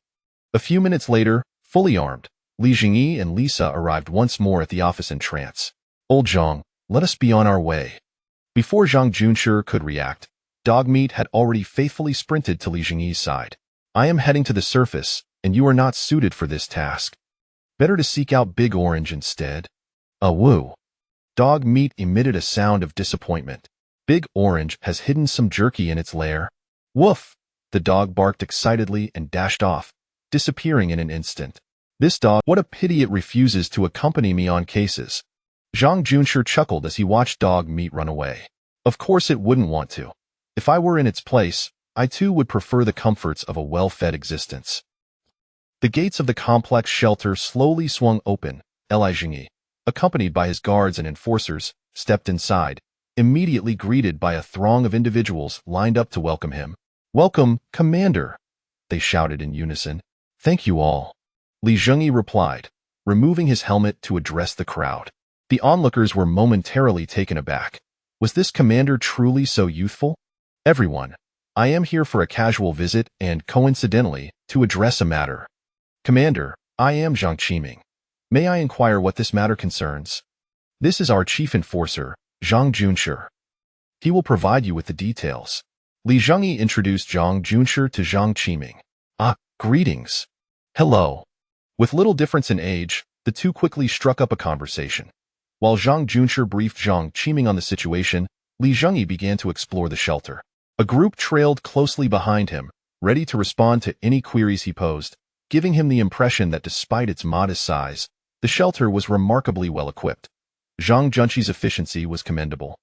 A few minutes later, fully armed, Li Zhengyi and Lisa arrived once more at the office in trance. "Old Zhang, let us be on our way." Before Zhang Junshi could react, dog meat had already faithfully sprinted to Li Zhengyi's side. "I am heading to the surface, and you are not suited for this task. Better to seek out Big Orange instead." "Woo." Dog meat emitted a sound of disappointment. "Big Orange has hidden some jerky in its lair." "Woof!" The dog barked excitedly and dashed off, disappearing in an instant. "This dog, what a pity it refuses to accompany me on cases." Zhang Junshi chuckled as he watched dog meat run away. "Of course it wouldn't want to. If I were in its place, I too would prefer the comforts of a well-fed existence." The gates of the complex shelter slowly swung open. Li Zhengyi, accompanied by his guards and enforcers, stepped inside, immediately greeted by a throng of individuals lined up to welcome him. "Welcome, Commander," they shouted in unison. "Thank you all," Li Zhengyi replied, removing his helmet to address the crowd. The onlookers were momentarily taken aback. Was this commander truly so youthful? "Everyone, I am here for a casual visit and, coincidentally, to address a matter." "Commander, I am Zhang Qiming. May I inquire what this matter concerns?" "This is our chief enforcer, Zhang Junshi. He will provide you with the details." Li Zhengyi introduced Zhang Junshi to Zhang Qiming. "Ah, greetings." "Hello." With little difference in age, the two quickly struck up a conversation. While Zhang Junshi briefed Zhang Qiming on the situation, Li Zhengyi began to explore the shelter. A group trailed closely behind him, ready to respond to any queries he posed, giving him the impression that despite its modest size, the shelter was remarkably well-equipped. Zhang Junqi's efficiency was commendable.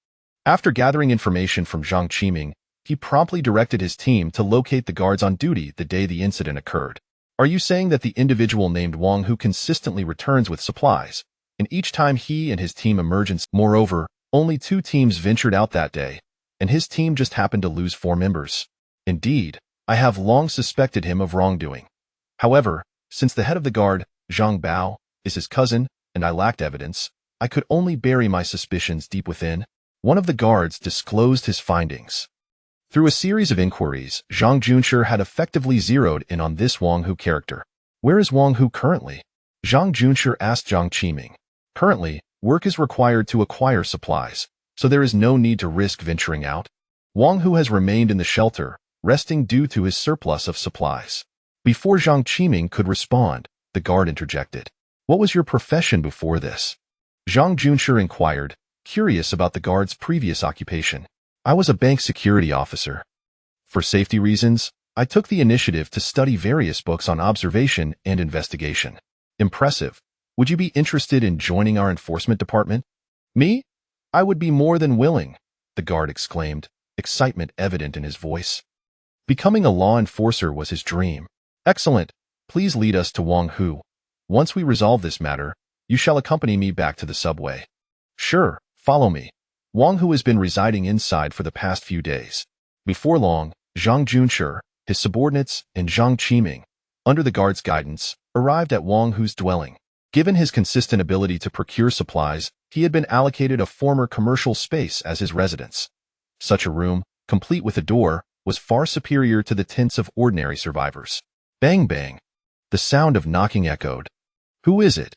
After gathering information from Zhang Qiming, he promptly directed his team to locate the guards on duty the day the incident occurred. "Are you saying that the individual named Wang who consistently returns with supplies, and each time he and his team emerge in... Moreover, only 2 teams ventured out that day, and his team just happened to lose 4 members. Indeed, I have long suspected him of wrongdoing. However, since the head of the guard, Zhang Bao, is his cousin, and I lacked evidence, I could only bury my suspicions deep within." One of the guards disclosed his findings. Through a series of inquiries, Zhang Junshi had effectively zeroed in on this Wang Hu character. "Where is Wang Hu currently?" Zhang Junshi asked Zhang Qiming. "Currently, work is required to acquire supplies, so there is no need to risk venturing out. Wang Hu has remained in the shelter, resting due to his surplus of supplies." Before Zhang Qiming could respond, the guard interjected. "What was your profession before this?" Zhang Junshi inquired, curious about the guard's previous occupation. "I was a bank security officer. For safety reasons, I took the initiative to study various books on observation and investigation." "Impressive. Would you be interested in joining our enforcement department?" "Me? I would be more than willing," the guard exclaimed, excitement evident in his voice. Becoming a law enforcer was his dream. "Excellent. Please lead us to Wang Hu. Once we resolve this matter, you shall accompany me back to the subway." "Sure, follow me." Wang Hu has been residing inside for the past few days. Before long, Zhang Junshi, his subordinates, and Zhang Qiming, under the guard's guidance, arrived at Wang Hu's dwelling. Given his consistent ability to procure supplies, he had been allocated a former commercial space as his residence. Such a room, complete with a door, was far superior to the tents of ordinary survivors. Bang bang. The sound of knocking echoed. Who is it?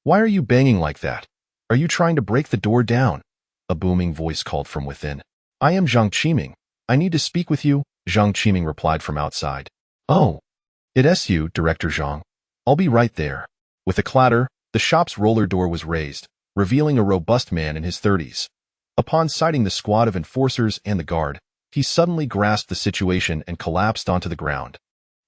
Why are you banging like that? Are you trying to break the door down? A booming voice called from within. I am Zhang Qiming. I need to speak with you, Zhang Qiming replied from outside. Oh. It's you, Director Zhang. I'll be right there. With a clatter, the shop's roller door was raised, revealing a robust man in his 30s. Upon sighting the squad of enforcers and the guard, he suddenly grasped the situation and collapsed onto the ground.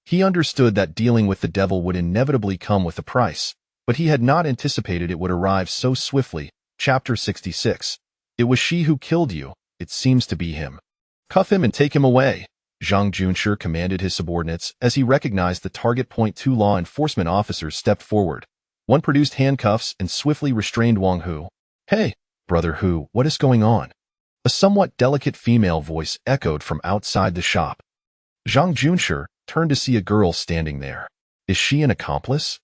He understood that dealing with the devil would inevitably come with a price, but he had not anticipated it would arrive so swiftly. Chapter 66. It was she who killed you. It seems to be him. Cuff him and take him away, Zhang Junshi commanded his subordinates as he recognized the target point. 2 law enforcement officers stepped forward. One produced handcuffs and swiftly restrained Wang Hu. Hey, Brother Hu, what is going on? A somewhat delicate female voice echoed from outside the shop. Zhang Junshi turned to see a girl standing there. Is she an accomplice?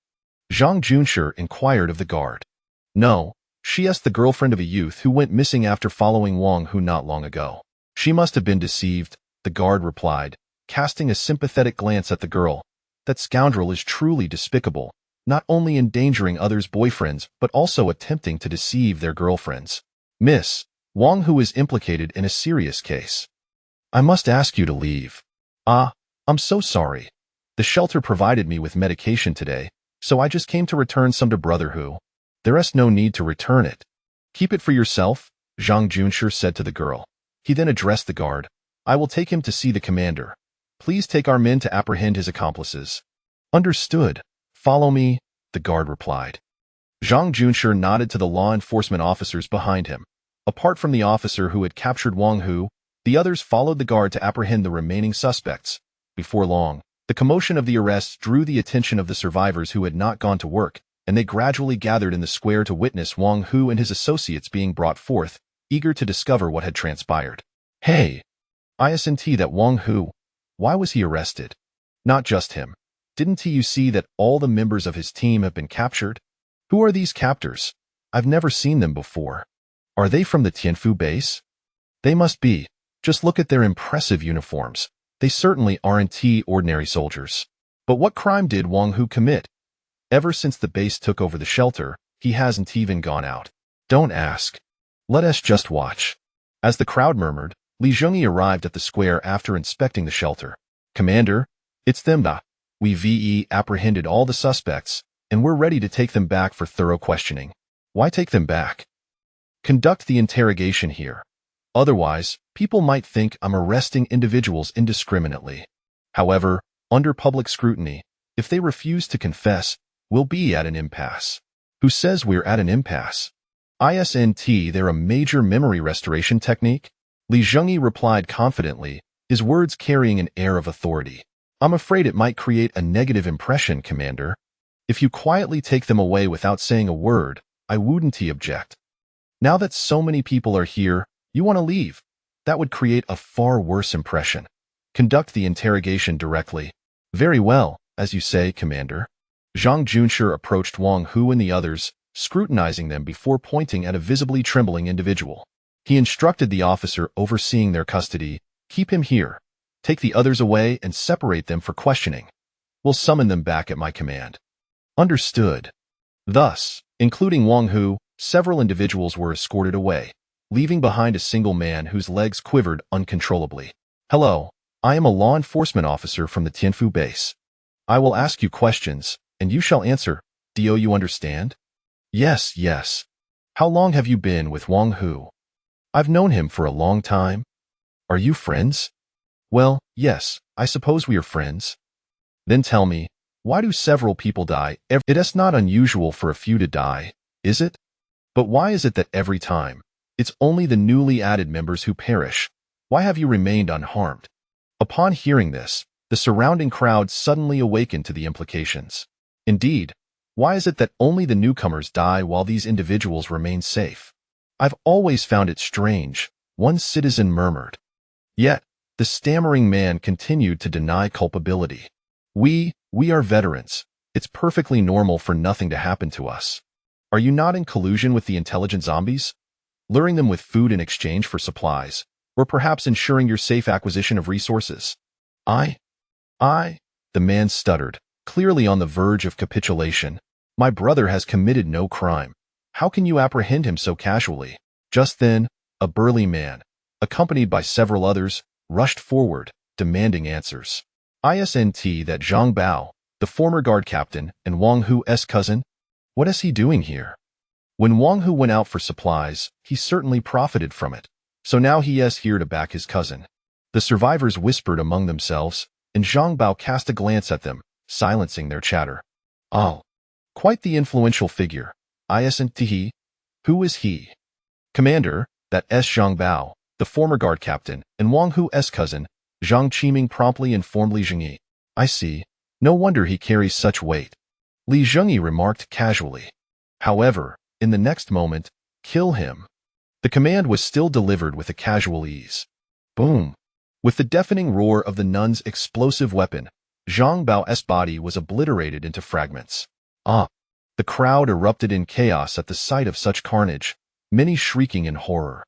Zhang Junshi inquired of the guard. No, she is the girlfriend of a youth who went missing after following Wang Hu not long ago. She must have been deceived, the guard replied, casting a sympathetic glance at the girl. That scoundrel is truly despicable, not only endangering others' boyfriends but also attempting to deceive their girlfriends. Miss, Wang Hu is implicated in a serious case. I must ask you to leave. I'm so sorry. The shelter provided me with medication today, so I just came to return some to Brother Hu. There is no need to return it. Keep it for yourself, Zhang Junshi said to the girl. He then addressed the guard. I will take him to see the commander. Please take our men to apprehend his accomplices. Understood. Follow me, the guard replied. Zhang Junshi nodded to the law enforcement officers behind him. Apart from the officer who had captured Wang Hu, the others followed the guard to apprehend the remaining suspects. Before long, the commotion of the arrests drew the attention of the survivors who had not gone to work, and they gradually gathered in the square to witness Wang Hu and his associates being brought forth, eager to discover what had transpired. Hey! Isn't that Wang Hu? Why was he arrested? Not just him. Didn't you see that all the members of his team have been captured? Who are these captors? I've never seen them before. Are they from the Tianfu base? They must be. Just look at their impressive uniforms. They certainly aren't ordinary soldiers. But what crime did Wang Hu commit? Ever since the base took over the shelter, he hasn't even gone out. Don't ask. Let us just watch. As the crowd murmured, Zhengyi arrived at the square after inspecting the shelter. Commander, it's them da. We've apprehended all the suspects, and we're ready to take them back for thorough questioning. Why take them back? Conduct the interrogation here. Otherwise, people might think I'm arresting individuals indiscriminately. However, under public scrutiny, if they refuse to confess, we'll be at an impasse. Who says we're at an impasse? They're a major memory restoration technique? Zhengyi replied confidently, his words carrying an air of authority. I'm afraid it might create a negative impression, Commander. If you quietly take them away without saying a word, I wouldn't object. Now that so many people are here, you want to leave. That would create a far worse impression. Conduct the interrogation directly. Very well, as you say, Commander. Zhang Junshi approached Wang Hu and the others, scrutinizing them before pointing at a visibly trembling individual. He instructed the officer overseeing their custody, keep him here. Take the others away and separate them for questioning. We'll summon them back at my command. Understood. Thus, including Wang Hu, several individuals were escorted away, leaving behind a single man whose legs quivered uncontrollably. Hello, I am a law enforcement officer from the Tianfu base. I will ask you questions, and you shall answer. Do you understand? Yes. How long have you been with Wang Hu? I've known him for a long time. Are you friends? Well, yes, I suppose we are friends. Then tell me, why do several people die? It is not unusual for a few to die, is it? But why is it that every time, it's only the newly added members who perish? Why have you remained unharmed? Upon hearing this, the surrounding crowd suddenly awakened to the implications. Indeed, why is it that only the newcomers die while these individuals remain safe? I've always found it strange, one citizen murmured. Yet, The stammering man continued to deny culpability. We are veterans. It's perfectly normal for nothing to happen to us. Are you not in collusion with the intelligent zombies? Luring them with food in exchange for supplies, or perhaps ensuring your safe acquisition of resources? I, the man stuttered, clearly on the verge of capitulation. My brother has committed no crime. How can you apprehend him so casually? Just then, a burly man, accompanied by several others, rushed forward, demanding answers. Isn't that Zhang Bao, the former guard captain and Wang Hu's cousin? What is he doing here? When Wang Hu went out for supplies, he certainly profited from it. So now he is here to back his cousin. The survivors whispered among themselves, and Zhang Bao cast a glance at them, silencing their chatter. Oh, quite the influential figure. Isn't he? Who is he? Commander, that is Zhang Bao, the former guard captain, and Wang Hu's cousin. Zhang Qiming promptly informed Li Zhengyi. I see. No wonder he carries such weight. Li Zhengyi remarked casually. However, in the next moment, kill him. The command was still delivered with a casual ease. Boom! With the deafening roar of the nun's explosive weapon, Zhang Bao's body was obliterated into fragments. Ah! The crowd erupted in chaos at the sight of such carnage, many shrieking in horror.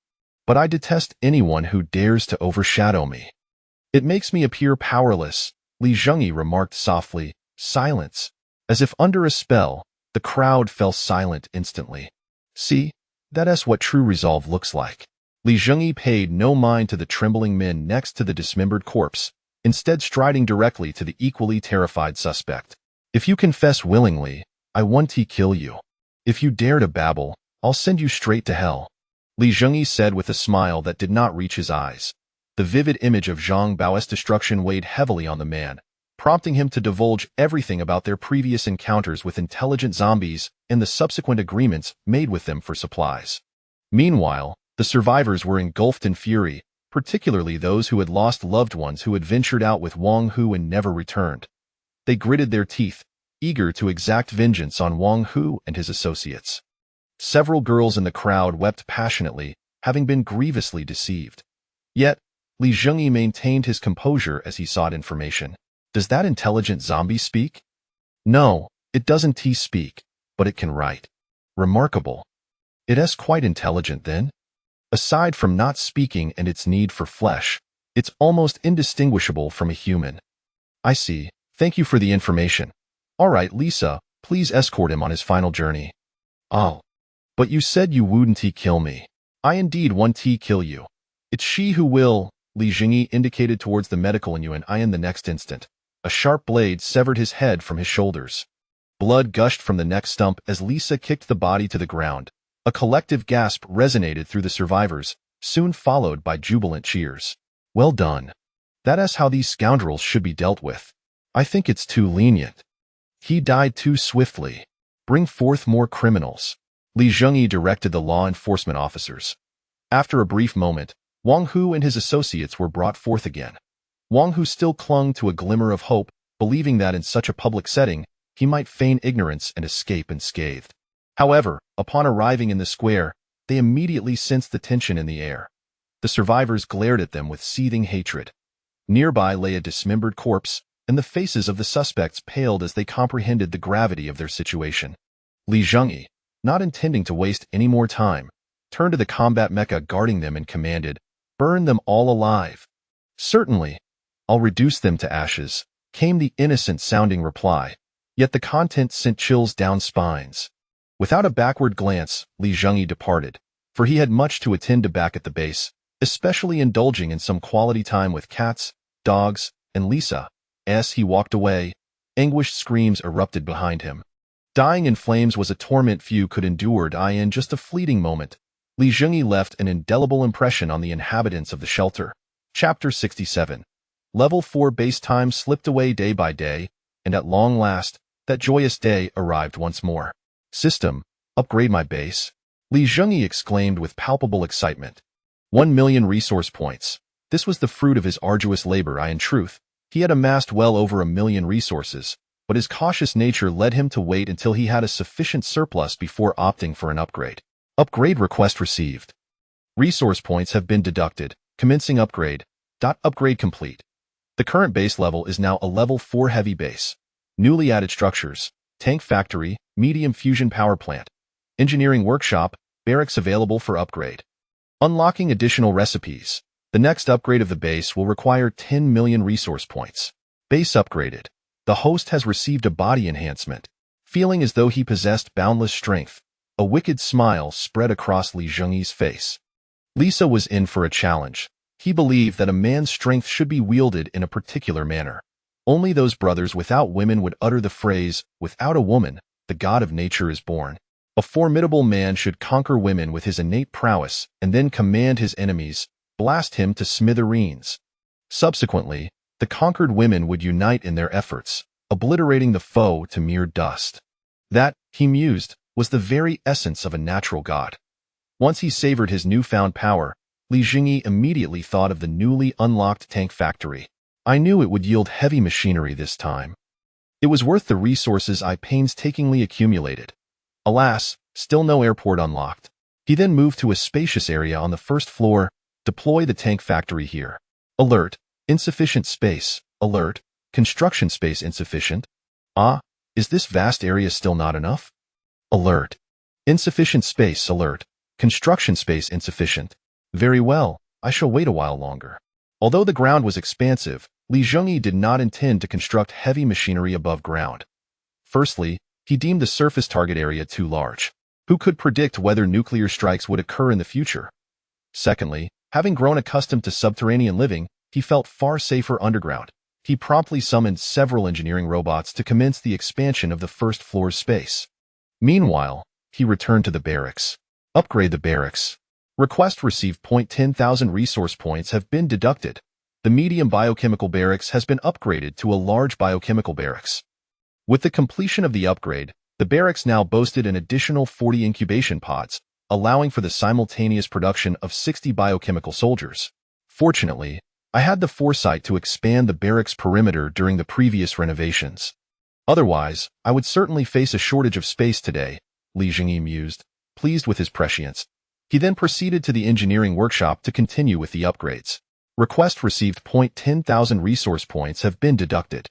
But I detest anyone who dares to overshadow me. It makes me appear powerless, Li Zhengyi remarked softly. Silence. As if under a spell, the crowd fell silent instantly. See, that is what true resolve looks like. Li Zhengyi paid no mind to the trembling men next to the dismembered corpse, instead striding directly to the equally terrified suspect. If you confess willingly, I want to kill you. If you dare to babble, I'll send you straight to hell. Li Zhengyi said with a smile that did not reach his eyes. The vivid image of Zhang Bao's destruction weighed heavily on the man, prompting him to divulge everything about their previous encounters with intelligent zombies and the subsequent agreements made with them for supplies. Meanwhile, the survivors were engulfed in fury, particularly those who had lost loved ones who had ventured out with Wang Hu and never returned. They gritted their teeth, eager to exact vengeance on Wang Hu and his associates. Several girls in the crowd wept passionately, having been grievously deceived. Yet, Li Zhengyi maintained his composure as he sought information. Does that intelligent zombie speak? No, it doesn't speak, but it can write. Remarkable. It is quite intelligent then. Aside from not speaking and its need for flesh, it's almost indistinguishable from a human. I see. Thank you for the information. All right, Lisa, please escort him on his final journey. Oh. But you said you wouldn't kill me. I indeed want to kill you. It's she who will, Li Zhengyi indicated towards the medical in the next instant. A sharp blade severed his head from his shoulders. Blood gushed from the neck stump as Lisa kicked the body to the ground. A collective gasp resonated through the survivors, soon followed by jubilant cheers. Well done. That is how these scoundrels should be dealt with. I think it's too lenient. He died too swiftly. Bring forth more criminals. Li Zhengyi directed the law enforcement officers. After a brief moment, Wang Hu and his associates were brought forth again. Wang Hu still clung to a glimmer of hope, believing that in such a public setting, he might feign ignorance and escape unscathed. However, upon arriving in the square, they immediately sensed the tension in the air. The survivors glared at them with seething hatred. Nearby lay a dismembered corpse, and the faces of the suspects paled as they comprehended the gravity of their situation. Li Zhengyi, not intending to waste any more time, turned to the combat mecha guarding them and commanded, "Burn them all alive." "Certainly. I'll reduce them to ashes," came the innocent-sounding reply, yet the content sent chills down spines. Without a backward glance, Li Zhengyi departed, for he had much to attend to back at the base, especially indulging in some quality time with cats, dogs, and Lisa. As he walked away, anguished screams erupted behind him. Dying in flames was a torment few could endure. In just a fleeting moment, Li Zhengyi left an indelible impression on the inhabitants of the shelter. Chapter 67. Level 4 base time slipped away day by day, and at long last, that joyous day arrived once more. System, upgrade my base? Li Zhengyi exclaimed with palpable excitement. 1 million resource points. This was the fruit of his arduous labor. In truth, he had amassed well over 1 million resources, but his cautious nature led him to wait until he had a sufficient surplus before opting for an upgrade. Upgrade request received. Resource points have been deducted. Commencing upgrade. Upgrade complete. The current base level is now a level 4 heavy base. Newly added structures: tank factory, medium fusion power plant, engineering workshop, barracks available for upgrade. Unlocking additional recipes. The next upgrade of the base will require 10 million resource points. Base upgraded. The host has received a body enhancement. Feeling as though he possessed boundless strength, a wicked smile spread across Li Zhengyi's face. Lisa was in for a challenge. He believed that a man's strength should be wielded in a particular manner. Only those brothers without women would utter the phrase, "Without a woman, the god of nature is born." A formidable man should conquer women with his innate prowess and then command his enemies, blast him to smithereens. Subsequently, the conquered women would unite in their efforts, obliterating the foe to mere dust. That, he mused, was the very essence of a natural god. Once he savored his newfound power, Li Zhengyi immediately thought of the newly unlocked tank factory. I knew it would yield heavy machinery this time. It was worth the resources I painstakingly accumulated. Alas, still no airport unlocked. He then moved to a spacious area on the first floor. Deploy the tank factory here. Alert: insufficient space. Alert: construction space insufficient. Ah, is this vast area still not enough? Alert: insufficient space. Alert: construction space insufficient. Very well, I shall wait a while longer. Although the ground was expansive, Li Zhengyi did not intend to construct heavy machinery above ground. Firstly, he deemed the surface target area too large. Who could predict whether nuclear strikes would occur in the future? Secondly, having grown accustomed to subterranean living, he felt far safer underground. He promptly summoned several engineering robots to commence the expansion of the first floor's space. Meanwhile, he returned to the barracks. Upgrade the barracks. Request received. 10,000 resource points have been deducted. The medium biochemical barracks has been upgraded to a large biochemical barracks. With the completion of the upgrade, the barracks now boasted an additional 40 incubation pods, allowing for the simultaneous production of 60 biochemical soldiers. Fortunately, I had the foresight to expand the barracks perimeter during the previous renovations. Otherwise, I would certainly face a shortage of space today, Li Zhengyi mused, pleased with his prescience. He then proceeded to the engineering workshop to continue with the upgrades. Request received. 10,000 resource points have been deducted.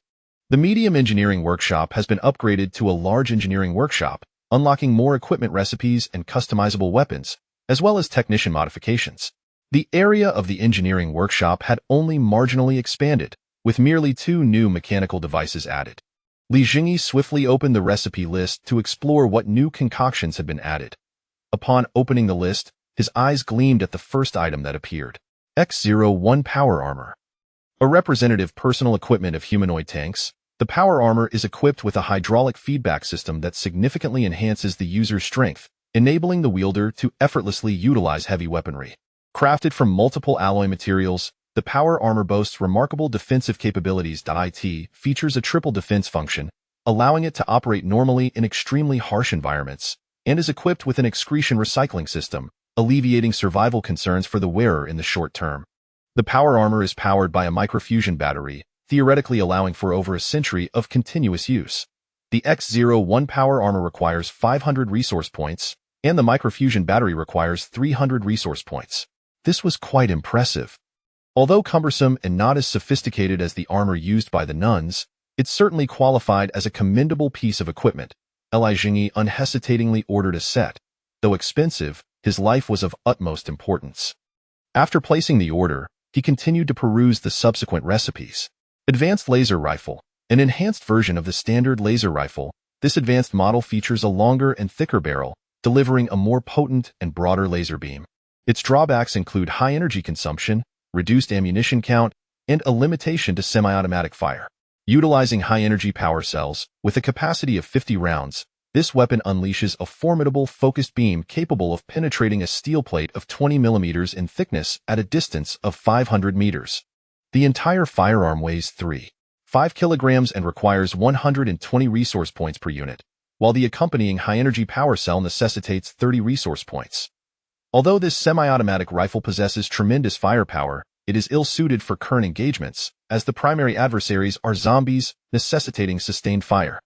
The medium engineering workshop has been upgraded to a large engineering workshop, unlocking more equipment recipes and customizable weapons, as well as technician modifications. The area of the engineering workshop had only marginally expanded, with merely 2 new mechanical devices added. Li Zhengyi swiftly opened the recipe list to explore what new concoctions had been added. Upon opening the list, his eyes gleamed at the first item that appeared. X-01 Power Armor. A representative personal equipment of humanoid tanks, the power armor is equipped with a hydraulic feedback system that significantly enhances the user's strength, enabling the wielder to effortlessly utilize heavy weaponry. Crafted from multiple alloy materials, the power armor boasts remarkable defensive capabilities. It features a triple defense function, allowing it to operate normally in extremely harsh environments, and is equipped with an excretion recycling system, alleviating survival concerns for the wearer in the short term. The power armor is powered by a microfusion battery, theoretically allowing for over a century of continuous use. The X-01 power armor requires 500 resource points, and the microfusion battery requires 300 resource points. This was quite impressive. Although cumbersome and not as sophisticated as the armor used by the nuns, it certainly qualified as a commendable piece of equipment. Li Zhengyi unhesitatingly ordered a set. Though expensive, his life was of utmost importance. After placing the order, he continued to peruse the subsequent recipes. Advanced Laser Rifle. An enhanced version of the standard laser rifle, this advanced model features a longer and thicker barrel, delivering a more potent and broader laser beam. Its drawbacks include high energy consumption, reduced ammunition count, and a limitation to semi-automatic fire. Utilizing high-energy power cells, with a capacity of 50 rounds, this weapon unleashes a formidable focused beam capable of penetrating a steel plate of 20 millimeters in thickness at a distance of 500 meters. The entire firearm weighs 3.5 kilograms and requires 120 resource points per unit, while the accompanying high-energy power cell necessitates 30 resource points. Although this semi-automatic rifle possesses tremendous firepower, it is ill-suited for current engagements, as the primary adversaries are zombies, necessitating sustained fire.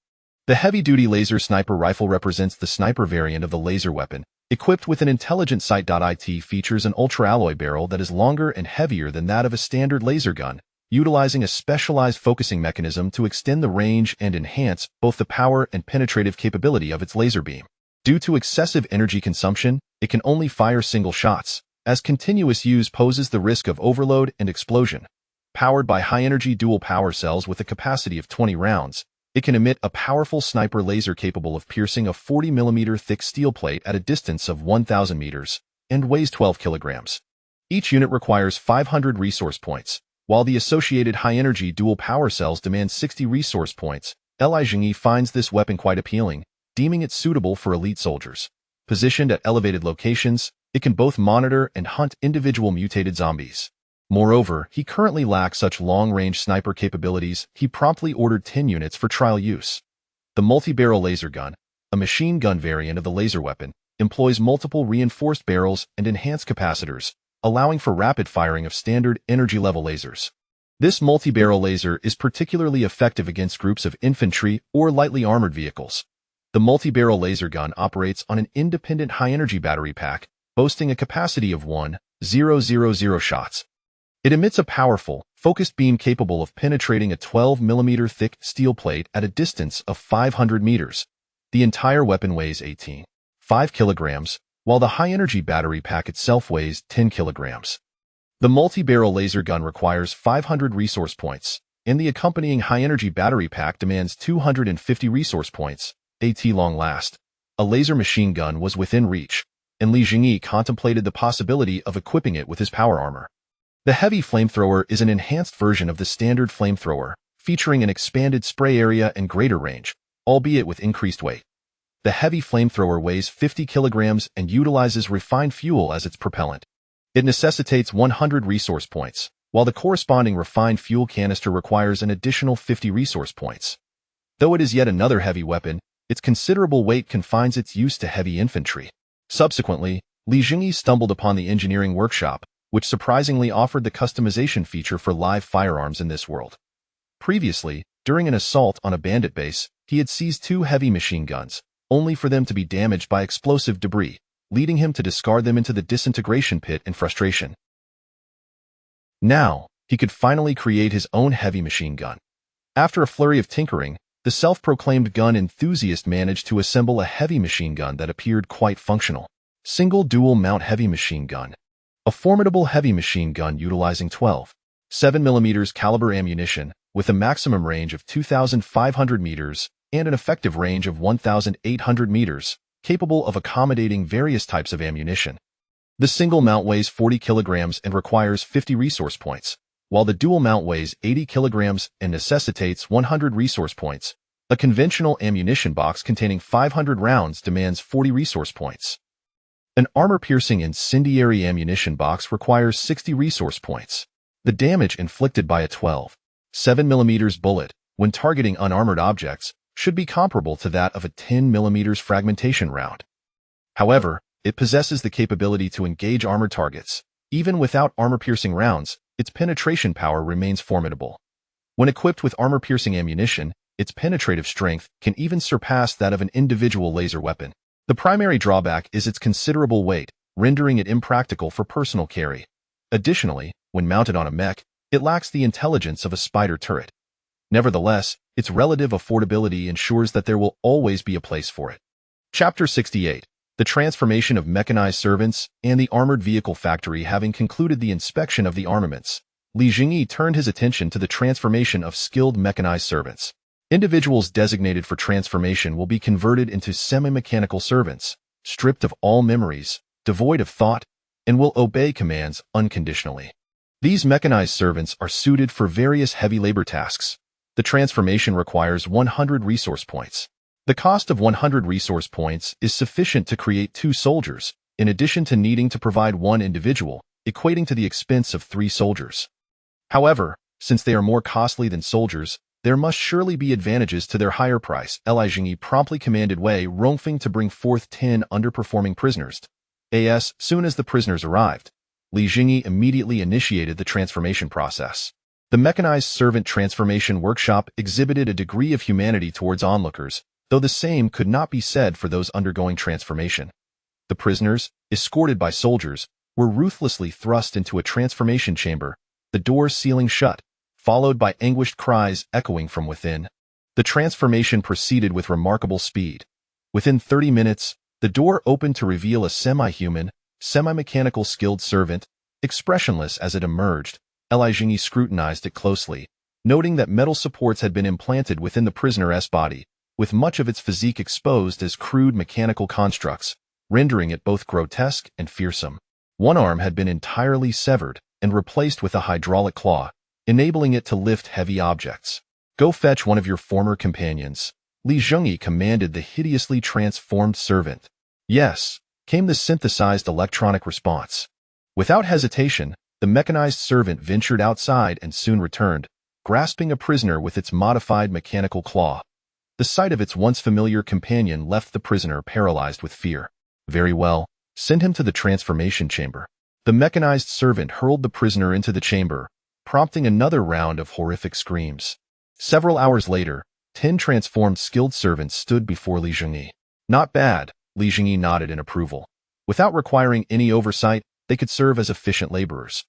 The heavy-duty laser sniper rifle represents the sniper variant of the laser weapon. Equipped with an intelligent sight.it features an ultra-alloy barrel that is longer and heavier than that of a standard laser gun, utilizing a specialized focusing mechanism to extend the range and enhance both the power and penetrative capability of its laser beam. Due to excessive energy consumption, it can only fire single shots, as continuous use poses the risk of overload and explosion. Powered by high-energy dual power cells with a capacity of 20 rounds, it can emit a powerful sniper laser capable of piercing a 40mm thick steel plate at a distance of 1,000 meters and weighs 12 kilograms. Each unit requires 500 resource points, while the associated high-energy dual power cells demand 60 resource points. Zhengyi finds this weapon quite appealing, deeming it suitable for elite soldiers. Positioned at elevated locations, it can both monitor and hunt individual mutated zombies. Moreover, he currently lacks such long-range sniper capabilities. He promptly ordered 10 units for trial use. The multi-barrel laser gun, a machine gun variant of the laser weapon, employs multiple reinforced barrels and enhanced capacitors, allowing for rapid firing of standard energy-level lasers. This multi-barrel laser is particularly effective against groups of infantry or lightly armored vehicles. The multi-barrel laser gun operates on an independent high-energy battery pack, boasting a capacity of 1,000 shots. It emits a powerful, focused beam capable of penetrating a 12mm thick steel plate at a distance of 500 meters. The entire weapon weighs 18.5 kilograms, while the high-energy battery pack itself weighs 10 kilograms. The multi-barrel laser gun requires 500 resource points, and the accompanying high-energy battery pack demands 250 resource points. At long last, a laser machine gun was within reach, and Zhengyi contemplated the possibility of equipping it with his power armor. The heavy flamethrower is an enhanced version of the standard flamethrower, featuring an expanded spray area and greater range, albeit with increased weight. The heavy flamethrower weighs 50 kilograms and utilizes refined fuel as its propellant. It necessitates 100 resource points, while the corresponding refined fuel canister requires an additional 50 resource points. Though it is yet another heavy weapon, its considerable weight confines its use to heavy infantry. Subsequently, Zhengyi stumbled upon the engineering workshop, which surprisingly offered the customization feature for live firearms in this world. Previously, during an assault on a bandit base, he had seized 2 heavy machine guns, only for them to be damaged by explosive debris, leading him to discard them into the disintegration pit in frustration. Now, he could finally create his own heavy machine gun. After a flurry of tinkering, the self-proclaimed gun enthusiast managed to assemble a heavy machine gun that appeared quite functional. Single dual-mount heavy machine gun. A formidable heavy machine gun utilizing 12.7mm caliber ammunition, with a maximum range of 2,500 meters and an effective range of 1,800 meters, capable of accommodating various types of ammunition. The single mount weighs 40 kilograms and requires 50 resource points, while the dual mount weighs 80 kilograms and necessitates 100 resource points. A conventional ammunition box containing 500 rounds demands 40 resource points. An armor-piercing incendiary ammunition box requires 60 resource points. The damage inflicted by a 12.7mm bullet, when targeting unarmored objects, should be comparable to that of a 10mm fragmentation round. However, it possesses the capability to engage armored targets. Even without armor-piercing rounds, its penetration power remains formidable. When equipped with armor-piercing ammunition, its penetrative strength can even surpass that of an individual laser weapon. The primary drawback is its considerable weight, rendering it impractical for personal carry. Additionally, when mounted on a mech, it lacks the intelligence of a spider turret. Nevertheless, its relative affordability ensures that there will always be a place for it. Chapter 68. The transformation of mechanized servants and the armored vehicle factory. Having concluded the inspection of the armaments, Zhengyi turned his attention to the transformation of skilled mechanized servants. Individuals designated for transformation will be converted into semi-mechanical servants, stripped of all memories, devoid of thought, and will obey commands unconditionally. These mechanized servants are suited for various heavy labor tasks. The transformation requires 100 resource points. The cost of 100 resource points is sufficient to create 2 soldiers, in addition to needing to provide 1 individual, equating to the expense of 3 soldiers. However, since they are more costly than soldiers, there must surely be advantages to their higher price. Zhengyi promptly commanded Wei Rongfeng to bring forth 10 underperforming prisoners. As soon as the prisoners arrived, Zhengyi immediately initiated the transformation process. The mechanized servant transformation workshop exhibited a degree of humanity towards onlookers, though the same could not be said for those undergoing transformation. The prisoners, escorted by soldiers, were ruthlessly thrust into a transformation chamber, the doors sealing shut, followed by anguished cries echoing from within. The transformation proceeded with remarkable speed. Within 30 minutes, the door opened to reveal a semi-human, semi-mechanical skilled servant. Expressionless as it emerged, Zhengyi scrutinized it closely, noting that metal supports had been implanted within the prisoner's body, with much of its physique exposed as crude mechanical constructs, rendering it both grotesque and fearsome. One arm had been entirely severed and replaced with a hydraulic claw, enabling it to lift heavy objects. "Go fetch one of your former companions," Zhengyi commanded the hideously transformed servant. "Yes," came the synthesized electronic response. Without hesitation, the mechanized servant ventured outside and soon returned, grasping a prisoner with its modified mechanical claw. The sight of its once familiar companion left the prisoner paralyzed with fear. "Very well, send him to the transformation chamber." The mechanized servant hurled the prisoner into the chamber, prompting another round of horrific screams. Several hours later, 10 transformed skilled servants stood before Zhengyi. "Not bad," Zhengyi nodded in approval. Without requiring any oversight, they could serve as efficient laborers.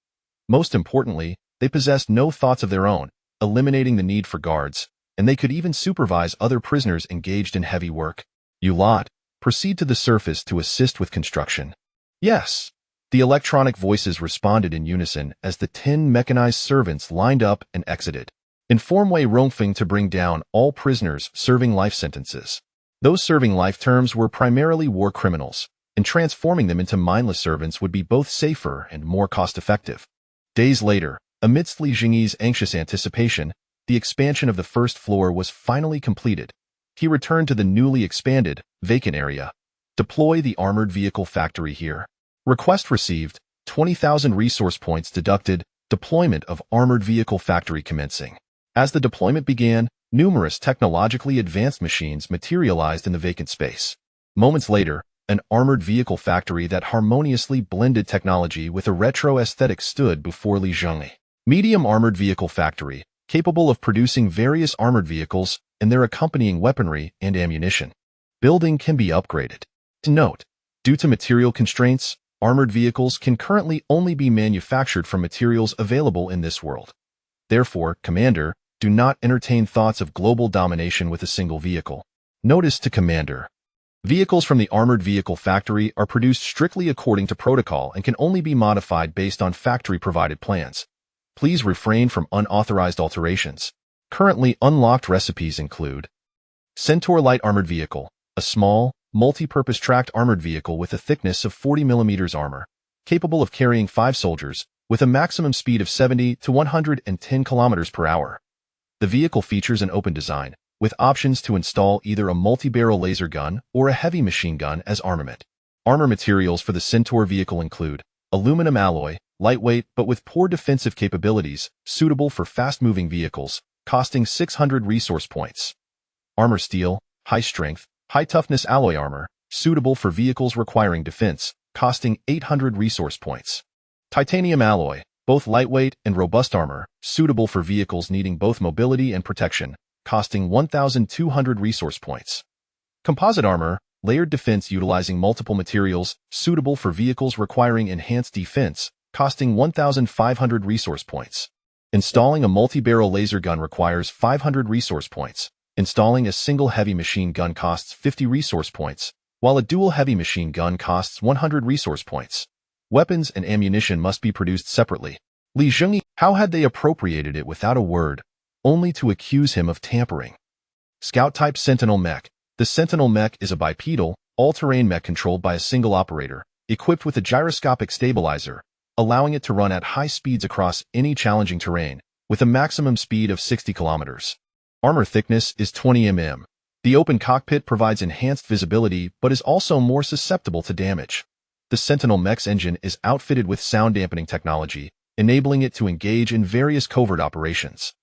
Most importantly, they possessed no thoughts of their own, eliminating the need for guards, and they could even supervise other prisoners engaged in heavy work. "You lot, proceed to the surface to assist with construction." "Yes." The electronic voices responded in unison as the 10 mechanized servants lined up and exited. "Inform Wei Rongfeng to bring down all prisoners serving life sentences." Those serving life terms were primarily war criminals, and transforming them into mindless servants would be both safer and more cost-effective. Days later, amidst Zhengyi's anxious anticipation, the expansion of the first floor was finally completed. He returned to the newly expanded, vacant area. "Deploy the armored vehicle factory here." Request received, 20,000 resource points deducted, deployment of armored vehicle factory commencing. As the deployment began, numerous technologically advanced machines materialized in the vacant space. Moments later, an armored vehicle factory that harmoniously blended technology with a retro aesthetic stood before Zhengyi. Medium armored vehicle factory, capable of producing various armored vehicles and their accompanying weaponry and ammunition. Building can be upgraded. To note, due to material constraints, armored vehicles can currently only be manufactured from materials available in this world. Therefore, Commander, do not entertain thoughts of global domination with a single vehicle. Notice to Commander. Vehicles from the armored vehicle factory are produced strictly according to protocol and can only be modified based on factory-provided plans. Please refrain from unauthorized alterations. Currently unlocked recipes include Centaur Light Armored Vehicle, a small, multi-purpose tracked armored vehicle with a thickness of 40 mm armor, capable of carrying 5 soldiers, with a maximum speed of 70 to 110 km per hour. The vehicle features an open design, with options to install either a multi-barrel laser gun or a heavy machine gun as armament. Armor materials for the Centaur vehicle include aluminum alloy, lightweight but with poor defensive capabilities, suitable for fast-moving vehicles, costing 600 resource points. Armor steel, high-strength, high-toughness alloy armor, suitable for vehicles requiring defense, costing 800 resource points. Titanium alloy, both lightweight and robust armor, suitable for vehicles needing both mobility and protection, costing 1,200 resource points. Composite armor, layered defense utilizing multiple materials, suitable for vehicles requiring enhanced defense, costing 1,500 resource points. Installing a multi-barrel laser gun requires 500 resource points. Installing a single heavy machine gun costs 50 resource points, while a dual heavy machine gun costs 100 resource points. Weapons and ammunition must be produced separately. Zhengyi, how had they appropriated it without a word, only to accuse him of tampering? Scout-type Sentinel Mech. The Sentinel Mech is a bipedal, all-terrain mech controlled by a single operator, equipped with a gyroscopic stabilizer, allowing it to run at high speeds across any challenging terrain, with a maximum speed of 60 kilometers. Armor thickness is 20 mm. The open cockpit provides enhanced visibility but is also more susceptible to damage. The Sentinel Mech's engine is outfitted with sound dampening technology, enabling it to engage in various covert operations.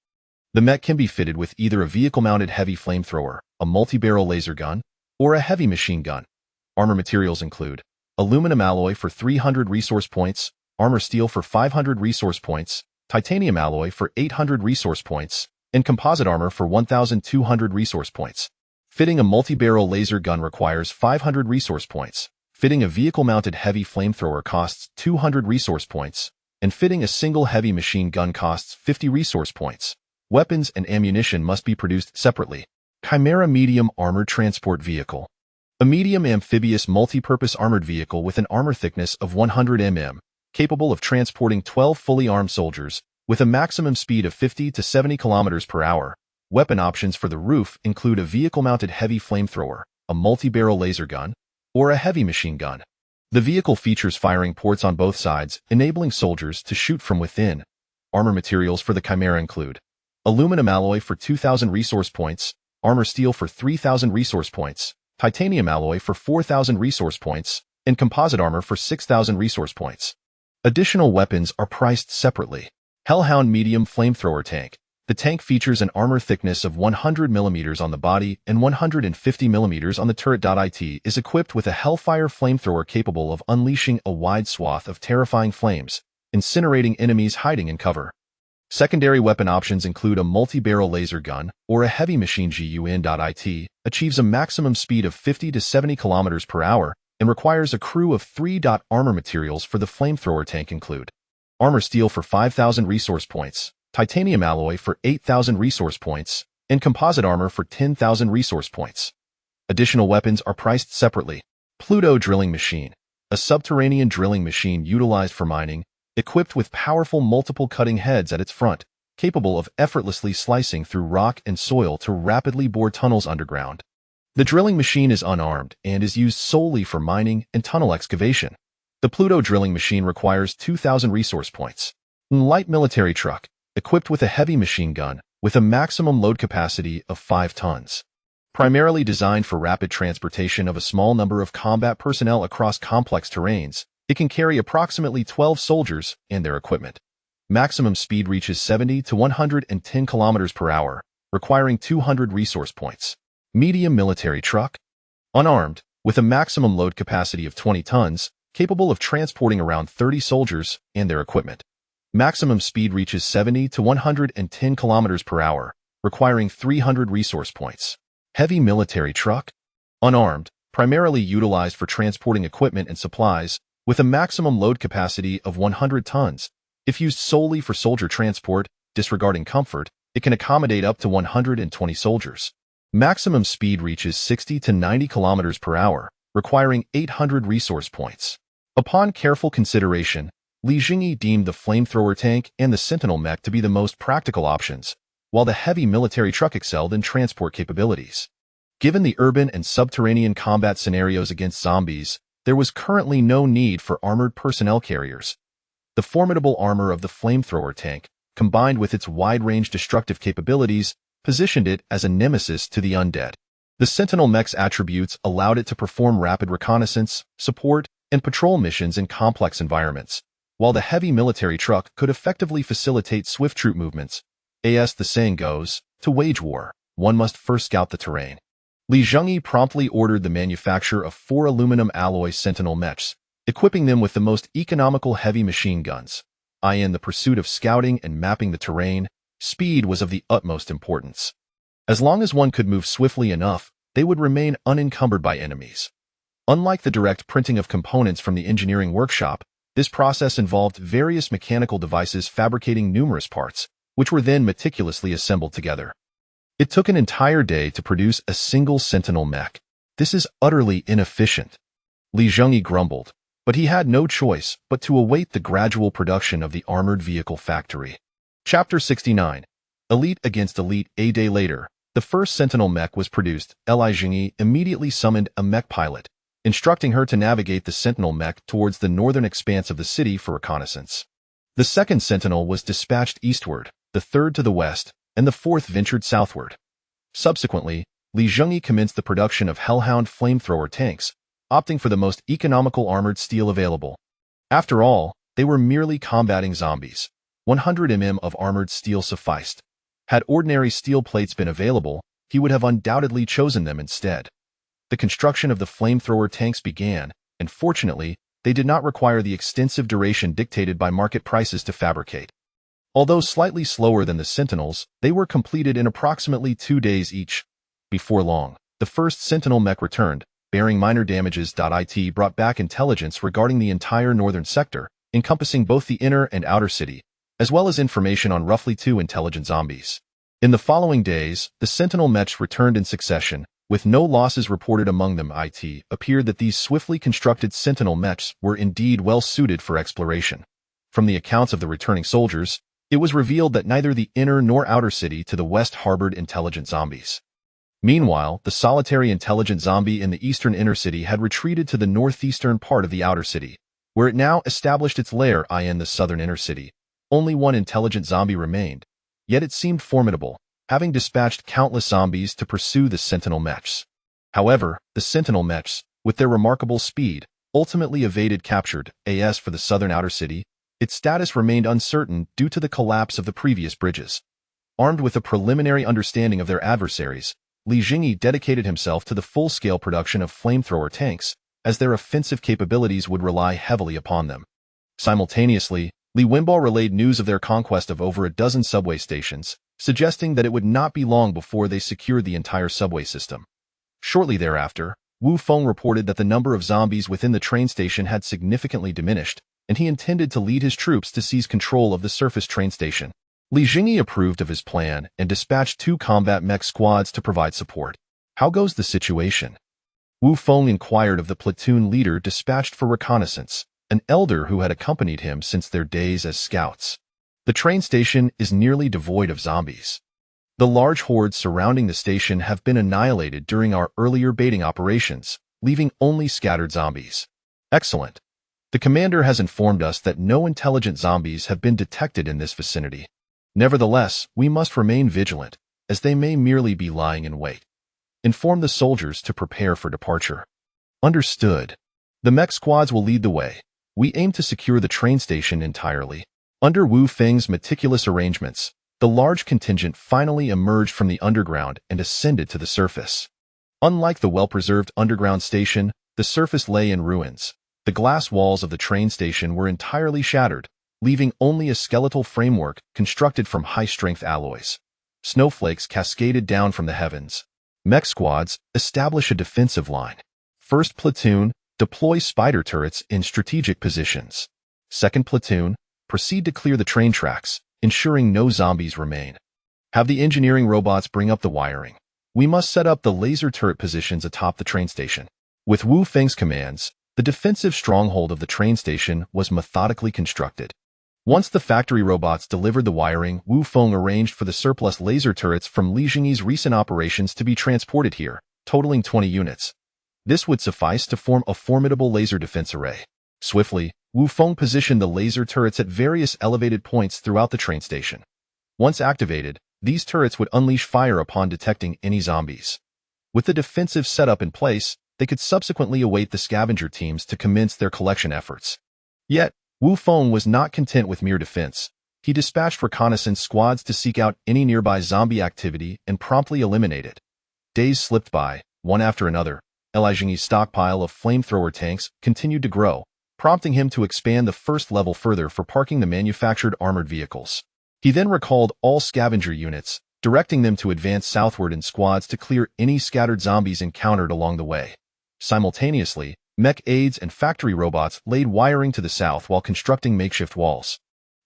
The mech can be fitted with either a vehicle-mounted heavy flamethrower, a multi-barrel laser gun, or a heavy machine gun. Armor materials include aluminum alloy for 300 resource points, armor steel for 500 resource points, titanium alloy for 800 resource points, and composite armor for 1,200 resource points. Fitting a multi-barrel laser gun requires 500 resource points. Fitting a vehicle-mounted heavy flamethrower costs 200 resource points, and fitting a single heavy machine gun costs 50 resource points. Weapons and ammunition must be produced separately. Chimera Medium Armored Transport Vehicle. A medium amphibious multi-purpose armored vehicle with an armor thickness of 100 mm, capable of transporting 12 fully armed soldiers, with a maximum speed of 50 to 70 km per hour. Weapon options for the roof include a vehicle-mounted heavy flamethrower, a multi-barrel laser gun, or a heavy machine gun. The vehicle features firing ports on both sides, enabling soldiers to shoot from within. Armor materials for the Chimera include aluminum alloy for 2,000 resource points, armor steel for 3,000 resource points, titanium alloy for 4,000 resource points, and composite armor for 6,000 resource points. Additional weapons are priced separately. Hellhound Medium Flamethrower Tank. The tank features an armor thickness of 100 mm on the body and 150 mm on the turret. It is equipped with a Hellfire flamethrower capable of unleashing a wide swath of terrifying flames, incinerating enemies hiding in cover. Secondary weapon options include a multi-barrel laser gun or a heavy machine gun. It achieves a maximum speed of 50 to 70 km per hour and requires a crew of 3. Armor materials for the flamethrower tank include armor steel for 5,000 resource points, titanium alloy for 8,000 resource points, and composite armor for 10,000 resource points. Additional weapons are priced separately. Pluto Drilling Machine. A subterranean drilling machine utilized for mining, equipped with powerful multiple cutting heads at its front, capable of effortlessly slicing through rock and soil to rapidly bore tunnels underground. The drilling machine is unarmed and is used solely for mining and tunnel excavation. The Pluto Drilling Machine requires 2,000 resource points. Light Military Truck. Equipped with a heavy machine gun, with a maximum load capacity of 5 tons. Primarily designed for rapid transportation of a small number of combat personnel across complex terrains, it can carry approximately 12 soldiers and their equipment. Maximum speed reaches 70 to 110 km per hour, requiring 200 resource points. Medium Military Truck. Unarmed, with a maximum load capacity of 20 tons, capable of transporting around 30 soldiers and their equipment. Maximum speed reaches 70 to 110 km per hour, requiring 300 resource points. Heavy Military Truck. Unarmed, primarily utilized for transporting equipment and supplies, with a maximum load capacity of 100 tons. If used solely for soldier transport, disregarding comfort, it can accommodate up to 120 soldiers. Maximum speed reaches 60 to 90 km per hour, requiring 800 resource points. Upon careful consideration, Zhengyi deemed the flamethrower tank and the sentinel mech to be the most practical options, while the heavy military truck excelled in transport capabilities. Given the urban and subterranean combat scenarios against zombies, there was currently no need for armored personnel carriers. The formidable armor of the flamethrower tank, combined with its wide-range destructive capabilities, positioned it as a nemesis to the undead. The sentinel mech's attributes allowed it to perform rapid reconnaissance, support, and patrol missions in complex environments, while the heavy military truck could effectively facilitate swift troop movements. As the saying goes, to wage war, one must first scout the terrain. Zhengyi promptly ordered the manufacture of 4 aluminum alloy sentinel mechs, equipping them with the most economical heavy machine guns. In the pursuit of scouting and mapping the terrain, speed was of the utmost importance. As long as one could move swiftly enough, they would remain unencumbered by enemies. Unlike the direct printing of components from the engineering workshop, this process involved various mechanical devices fabricating numerous parts, which were then meticulously assembled together. It took an entire day to produce a single sentinel mech. This is utterly inefficient. Zhengyi grumbled, but he had no choice but to await the gradual production of the armored vehicle factory. Chapter 69. Elite against Elite. A day later, the first sentinel mech was produced. Zhengyi immediately summoned a mech pilot, instructing her to navigate the sentinel mech towards the northern expanse of the city for reconnaissance. The second sentinel was dispatched eastward, the third to the west, and the fourth ventured southward. Subsequently, Zhengyi commenced the production of Hellhound flamethrower tanks, opting for the most economical armored steel available. After all, they were merely combating zombies. 100 mm of armored steel sufficed. Had ordinary steel plates been available, he would have undoubtedly chosen them instead. The construction of the flamethrower tanks began, and fortunately, they did not require the extensive duration dictated by market prices to fabricate. Although slightly slower than the Sentinels, they were completed in approximately 2 days each. Before long, the first Sentinel mech returned, bearing minor damages. It brought back intelligence regarding the entire northern sector, encompassing both the inner and outer city, as well as information on roughly 2 intelligent zombies. In the following days, the Sentinel mechs returned in succession, with no losses reported among them. It appeared that these swiftly constructed Sentinel mechs were indeed well suited for exploration. From the accounts of the returning soldiers, it was revealed that neither the inner nor outer city to the west harbored intelligent zombies. Meanwhile, the solitary intelligent zombie in the eastern inner city had retreated to the northeastern part of the outer city, where it now established its lair in the southern inner city. Only one intelligent zombie remained, yet it seemed formidable, having dispatched countless zombies to pursue the Sentinel mechs. However, the Sentinel mechs, with their remarkable speed, ultimately evaded captured. As for the southern outer city, its status remained uncertain due to the collapse of the previous bridges. Armed with a preliminary understanding of their adversaries, Zhengyi dedicated himself to the full-scale production of flamethrower tanks, as their offensive capabilities would rely heavily upon them. Simultaneously, Wenbo relayed news of their conquest of over a dozen subway stations, suggesting that it would not be long before they secured the entire subway system. Shortly thereafter, Wu Feng reported that the number of zombies within the train station had significantly diminished, and he intended to lead his troops to seize control of the surface train station. Zhengyi approved of his plan and dispatched 2 combat mech squads to provide support. "How goes the situation?" Wu Feng inquired of the platoon leader dispatched for reconnaissance, an elder who had accompanied him since their days as scouts. "The train station is nearly devoid of zombies. The large hordes surrounding the station have been annihilated during our earlier baiting operations, leaving only scattered zombies." "Excellent. The commander has informed us that no intelligent zombies have been detected in this vicinity. Nevertheless, we must remain vigilant, as they may merely be lying in wait. Inform the soldiers to prepare for departure." "Understood. The mech squads will lead the way. We aim to secure the train station entirely." Under Wu Feng's meticulous arrangements, the large contingent finally emerged from the underground and ascended to the surface. Unlike the well-preserved underground station, the surface lay in ruins. The glass walls of the train station were entirely shattered, leaving only a skeletal framework constructed from high-strength alloys. Snowflakes cascaded down from the heavens. Mech squads, establish a defensive line. First platoon, deploy spider turrets in strategic positions. Second platoon, proceed to clear the train tracks, ensuring no zombies remain. Have the engineering robots bring up the wiring. We must set up the laser turret positions atop the train station. With Wu Feng's commands, the defensive stronghold of the train station was methodically constructed. Once the factory robots delivered the wiring, Wu Feng arranged for the surplus laser turrets from Zhengyi's recent operations to be transported here, totaling 20 units. This would suffice to form a formidable laser defense array. Swiftly, Wu Feng positioned the laser turrets at various elevated points throughout the train station. Once activated, these turrets would unleash fire upon detecting any zombies. With the defensive setup in place, they could subsequently await the scavenger teams to commence their collection efforts. Yet, Wu Feng was not content with mere defense. He dispatched reconnaissance squads to seek out any nearby zombie activity and promptly eliminate it. Days slipped by, one after another. Zhengyi's stockpile of flamethrower tanks continued to grow, prompting him to expand the first level further for parking the manufactured armored vehicles. He then recalled all scavenger units, directing them to advance southward in squads to clear any scattered zombies encountered along the way. Simultaneously, mech aides and factory robots laid wiring to the south while constructing makeshift walls.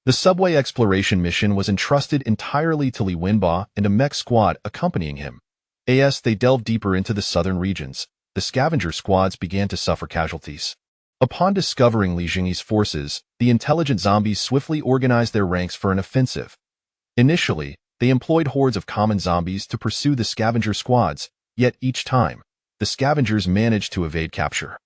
The subway exploration mission was entrusted entirely to Wenbo and a mech squad accompanying him. As they delved deeper into the southern regions, the scavenger squads began to suffer casualties. Upon discovering Zhengyi's forces, the intelligent zombies swiftly organized their ranks for an offensive. Initially, they employed hordes of common zombies to pursue the scavenger squads, yet each time, the scavengers managed to evade capture.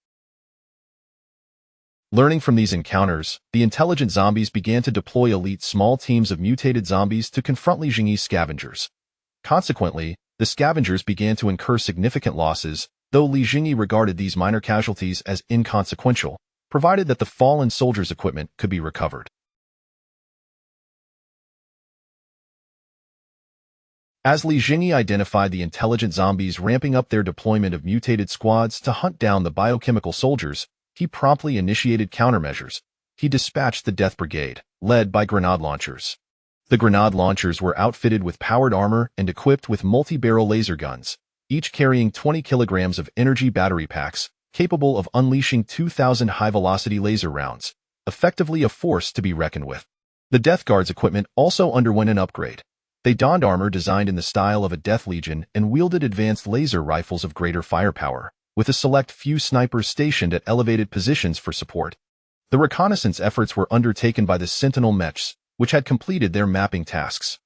Learning from these encounters, the intelligent zombies began to deploy elite small teams of mutated zombies to confront Zhengyi's scavengers. Consequently, the scavengers began to incur significant losses, though Zhengyi regarded these minor casualties as inconsequential, provided that the fallen soldiers' equipment could be recovered. As Zhengyi identified the intelligent zombies ramping up their deployment of mutated squads to hunt down the biochemical soldiers, he promptly initiated countermeasures. He dispatched the Death Brigade, led by grenade launchers. The grenade launchers were outfitted with powered armor and equipped with multi-barrel laser guns. each carrying 20 kilograms of energy battery packs, capable of unleashing 2,000 high-velocity laser rounds, effectively a force to be reckoned with. The Death Guard's equipment also underwent an upgrade. They donned armor designed in the style of a Death Legion and wielded advanced laser rifles of greater firepower, with a select few snipers stationed at elevated positions for support. The reconnaissance efforts were undertaken by the Sentinel mechs, which had completed their mapping tasks.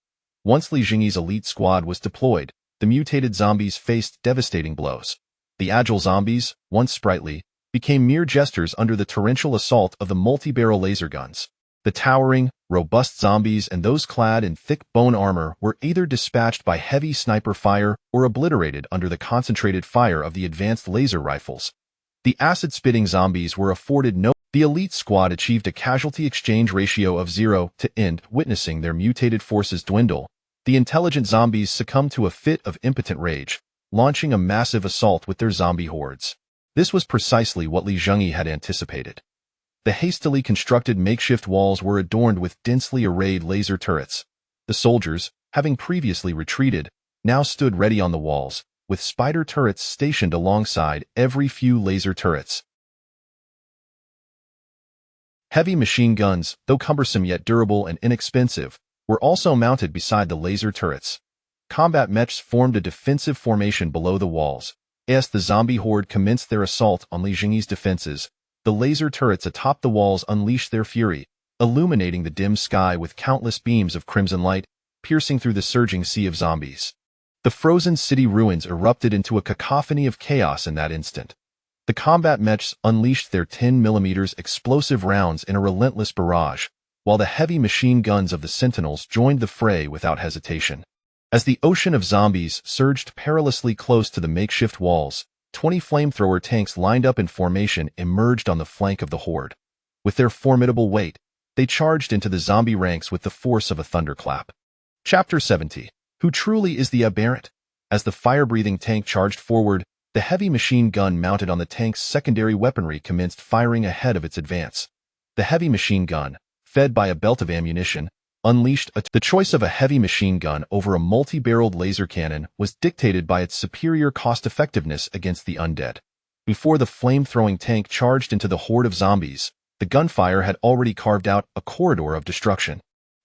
Once Li Zhengyi's elite squad was deployed, the mutated zombies faced devastating blows. The agile zombies, once sprightly, became mere jesters under the torrential assault of the multi-barrel laser guns. The towering, robust zombies and those clad in thick bone armor were either dispatched by heavy sniper fire or obliterated under the concentrated fire of the advanced laser rifles. The acid-spitting zombies were afforded no. The elite squad achieved a casualty exchange ratio of 0 to end, witnessing their mutated forces dwindle. The intelligent zombies succumbed to a fit of impotent rage, launching a massive assault with their zombie hordes. This was precisely what Li Zhengyi had anticipated. The hastily constructed makeshift walls were adorned with densely arrayed laser turrets. The soldiers, having previously retreated, now stood ready on the walls, with spider turrets stationed alongside every few laser turrets. Heavy machine guns, though cumbersome yet durable and inexpensive, were also mounted beside the laser turrets. Combat mechs formed a defensive formation below the walls. As the zombie horde commenced their assault on Li Zhengyi's defenses, the laser turrets atop the walls unleashed their fury, illuminating the dim sky with countless beams of crimson light, piercing through the surging sea of zombies. The frozen city ruins erupted into a cacophony of chaos in that instant. The combat mechs unleashed their 10mm explosive rounds in a relentless barrage, while the heavy machine guns of the Sentinels joined the fray without hesitation. As the ocean of zombies surged perilously close to the makeshift walls, 20 flamethrower tanks lined up in formation emerged on the flank of the horde. With their formidable weight, they charged into the zombie ranks with the force of a thunderclap. Chapter 70. Who truly is the aberrant? As the fire-breathing tank charged forward, the heavy machine gun mounted on the tank's secondary weaponry commenced firing ahead of its advance. The heavy machine gun, fed by a belt of ammunition, unleashed the choice of a heavy machine gun over a multi-barreled laser cannon was dictated by its superior cost-effectiveness against the undead. Before the flame-throwing tank charged into the horde of zombies, the gunfire had already carved out a corridor of destruction.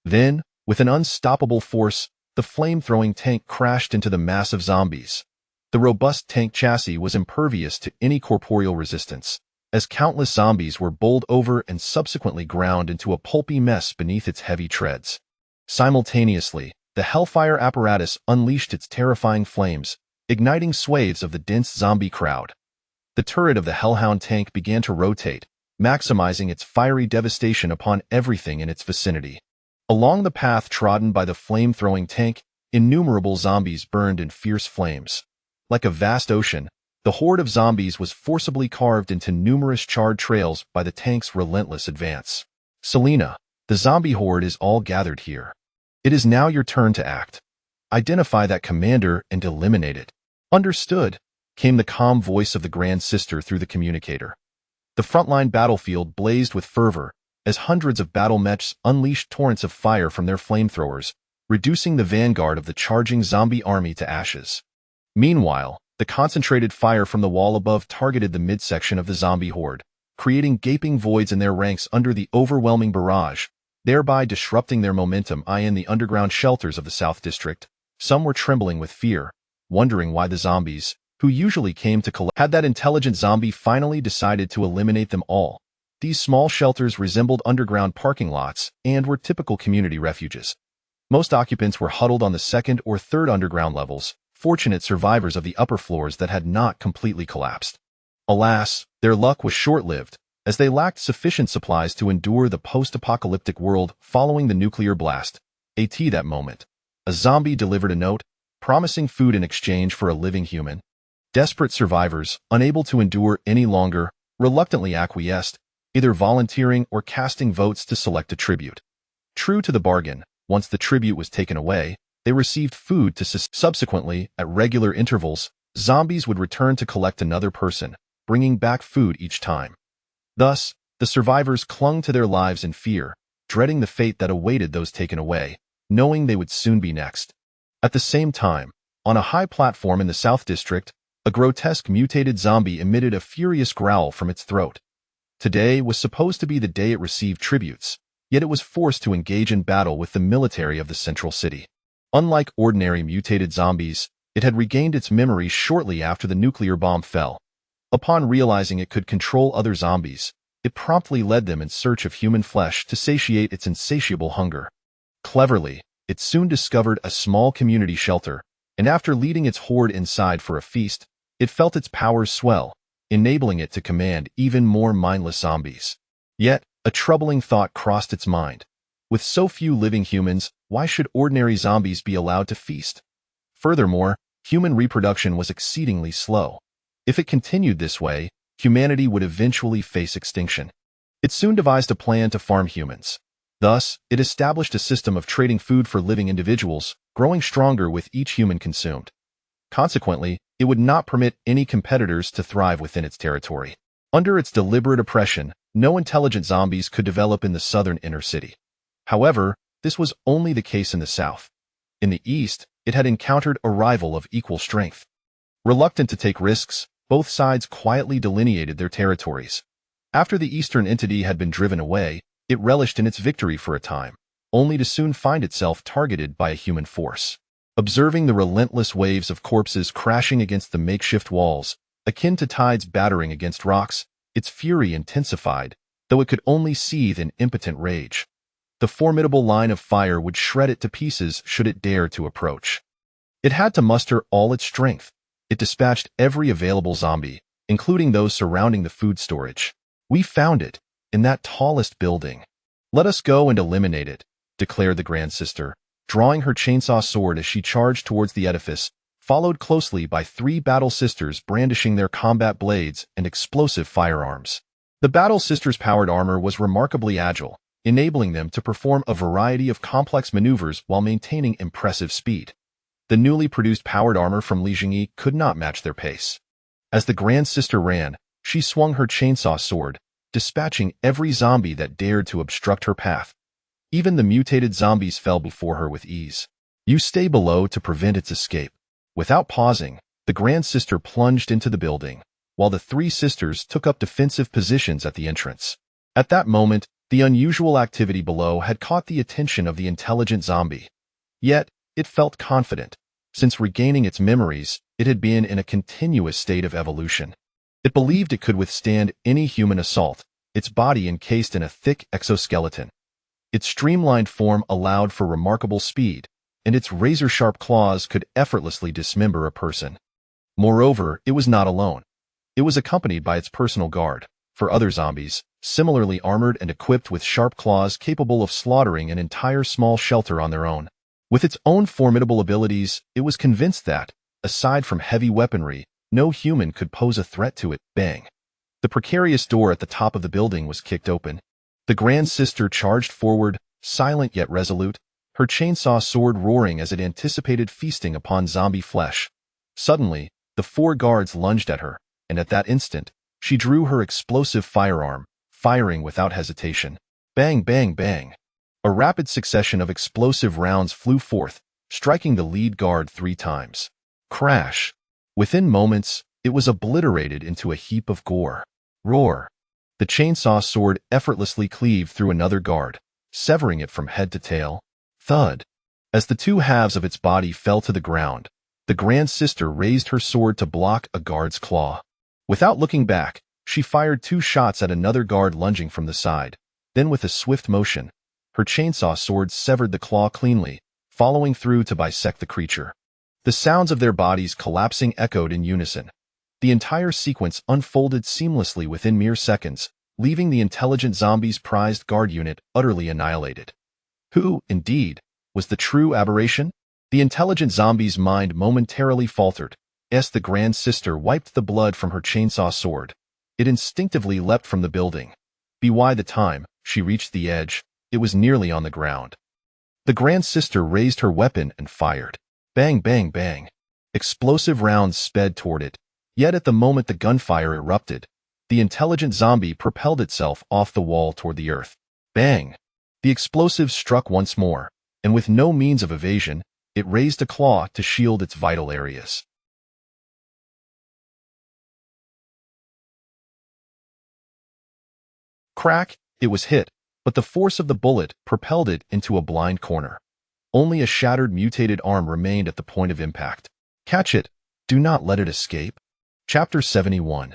Then, with an unstoppable force, the flame-throwing tank crashed into the mass of zombies. The robust tank chassis was impervious to any corporeal resistance, as countless zombies were bowled over and subsequently ground into a pulpy mess beneath its heavy treads. Simultaneously, the Hellfire apparatus unleashed its terrifying flames, igniting swathes of the dense zombie crowd. The turret of the Hellhound tank began to rotate, maximizing its fiery devastation upon everything in its vicinity. Along the path trodden by the flame-throwing tank, innumerable zombies burned in fierce flames. Like a vast ocean, the horde of zombies was forcibly carved into numerous charred trails by the tank's relentless advance. Selena, the zombie horde is all gathered here. It is now your turn to act. Identify that commander and eliminate it. Understood, came the calm voice of the Grand Sister through the communicator. The frontline battlefield blazed with fervor as hundreds of battle mechs unleashed torrents of fire from their flamethrowers, reducing the vanguard of the charging zombie army to ashes. Meanwhile, the concentrated fire from the wall above targeted the midsection of the zombie horde, creating gaping voids in their ranks under the overwhelming barrage, thereby disrupting their momentum. In the underground shelters of the South District, some were trembling with fear, wondering why the zombies, who usually came to collect, had that intelligent zombie finally decided to eliminate them all. These small shelters resembled underground parking lots and were typical community refuges. Most occupants were huddled on the second or third underground levels, fortunate survivors of the upper floors that had not completely collapsed. Alas, their luck was short-lived, as they lacked sufficient supplies to endure the post-apocalyptic world following the nuclear blast. At that moment, a zombie delivered a note, promising food in exchange for a living human. Desperate survivors, unable to endure any longer, reluctantly acquiesced, either volunteering or casting votes to select a tribute. True to the bargain, once the tribute was taken away, they received food to subsequently, at regular intervals, zombies would return to collect another person, bringing back food each time. Thus, the survivors clung to their lives in fear, dreading the fate that awaited those taken away, knowing they would soon be next. At the same time, On a high platform in the South District, a grotesque mutated zombie emitted a furious growl from its throat. Today was supposed to be the day it received tributes, yet it was forced to engage in battle with the military of the central city. Unlike ordinary mutated zombies, it had regained its memory shortly after the nuclear bomb fell. Upon realizing it could control other zombies, it promptly led them in search of human flesh to satiate its insatiable hunger. Cleverly, it soon discovered a small community shelter, and after leading its horde inside for a feast, it felt its powers swell, enabling it to command even more mindless zombies. Yet, a troubling thought crossed its mind. With so few living humans, why should ordinary zombies be allowed to feast? Furthermore, human reproduction was exceedingly slow. If it continued this way, humanity would eventually face extinction. It soon devised a plan to farm humans. Thus, it established a system of trading food for living individuals, growing stronger with each human consumed. Consequently, it would not permit any competitors to thrive within its territory. Under its deliberate oppression, no intelligent zombies could develop in the southern inner city. However, this was only the case in the south. In the east, it had encountered a rival of equal strength. Reluctant to take risks, both sides quietly delineated their territories. After the eastern entity had been driven away, it relished in its victory for a time, only to soon find itself targeted by a human force. Observing the relentless waves of corpses crashing against the makeshift walls, akin to tides battering against rocks, its fury intensified, though it could only seethe in impotent rage. The formidable line of fire would shred it to pieces should it dare to approach. It had to muster all its strength. It dispatched every available zombie, including those surrounding the food storage. "We found it, in that tallest building. Let us go and eliminate it," declared the Grand Sister, drawing her chainsaw sword as she charged towards the edifice, followed closely by 3 Battle Sisters brandishing their combat blades and explosive firearms. The Battle Sisters' powered armor was remarkably agile, enabling them to perform a variety of complex maneuvers while maintaining impressive speed. The newly produced powered armor from Zhengyi could not match their pace. As the Grand Sister ran, she swung her chainsaw sword, dispatching every zombie that dared to obstruct her path. Even the mutated zombies fell before her with ease. "You stay below to prevent its escape." Without pausing, the Grand Sister plunged into the building, while the 3 sisters took up defensive positions at the entrance. At that moment, the unusual activity below had caught the attention of the intelligent zombie. Yet, it felt confident. Since regaining its memories, it had been in a continuous state of evolution. It believed it could withstand any human assault, its body encased in a thick exoskeleton. Its streamlined form allowed for remarkable speed, and its razor-sharp claws could effortlessly dismember a person. Moreover, it was not alone. It was accompanied by its personal guard, 4 other zombies, similarly armored and equipped with sharp claws capable of slaughtering an entire small shelter on their own. With its own formidable abilities, it was convinced that, aside from heavy weaponry, no human could pose a threat to it. Bang! The precarious door at the top of the building was kicked open. The Grand Sister charged forward, silent yet resolute, her chainsaw sword roaring as it anticipated feasting upon zombie flesh. Suddenly, the 4 guards lunged at her, and at that instant, she drew her explosive firearm, firing without hesitation. Bang, bang, bang! A rapid succession of explosive rounds flew forth, striking the lead guard 3 times. Crash! Within moments, it was obliterated into a heap of gore. Roar! The chainsaw sword effortlessly cleaved through another guard, severing it from head to tail. Thud! As the 2 halves of its body fell to the ground, the Grand Sister raised her sword to block a guard's claw. Without looking back, she fired 2 shots at another guard lunging from the side. Then with a swift motion, her chainsaw sword severed the claw cleanly, following through to bisect the creature. The sounds of their bodies collapsing echoed in unison. The entire sequence unfolded seamlessly within mere seconds, leaving the intelligent zombie's prized guard unit utterly annihilated. Who, indeed, was the true aberration? The intelligent zombie's mind momentarily faltered, as the Grand Sister wiped the blood from her chainsaw sword. It instinctively leapt from the building. By the time she reached the edge, it was nearly on the ground. The Grand Sister raised her weapon and fired. Bang, bang, bang. Explosive rounds sped toward it. Yet at the moment the gunfire erupted, the intelligent zombie propelled itself off the wall toward the earth. Bang! The explosives struck once more, and with no means of evasion, it raised a claw to shield its vital areas. Crack, it was hit, but the force of the bullet propelled it into a blind corner. Only a shattered mutated arm remained at the point of impact. Catch it. Do not let it escape. Chapter 71.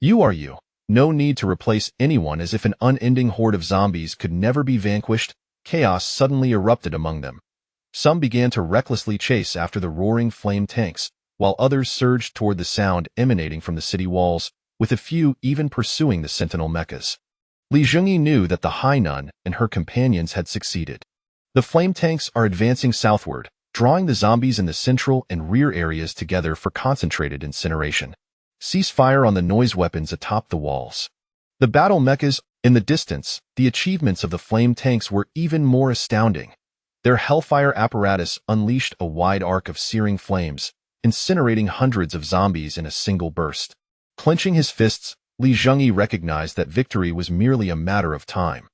You are you. No need to replace anyone. As if an unending horde of zombies could never be vanquished, chaos suddenly erupted among them. Some began to recklessly chase after the roaring flame tanks, while others surged toward the sound emanating from the city walls, with a few even pursuing the sentinel mechas. Zhengyi knew that the High Nun and her companions had succeeded. The flame tanks are advancing southward, drawing the zombies in the central and rear areas together for concentrated incineration. Cease fire on the noise weapons atop the walls. The battle mechas, in the distance, the achievements of the flame tanks were even more astounding. Their hellfire apparatus unleashed a wide arc of searing flames, incinerating hundreds of zombies in a single burst. Clenching his fists, Zhengyi recognized that victory was merely a matter of time.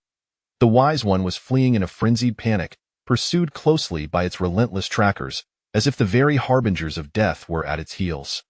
The Wise One was fleeing in a frenzied panic, pursued closely by its relentless trackers, as if the very harbingers of death were at its heels.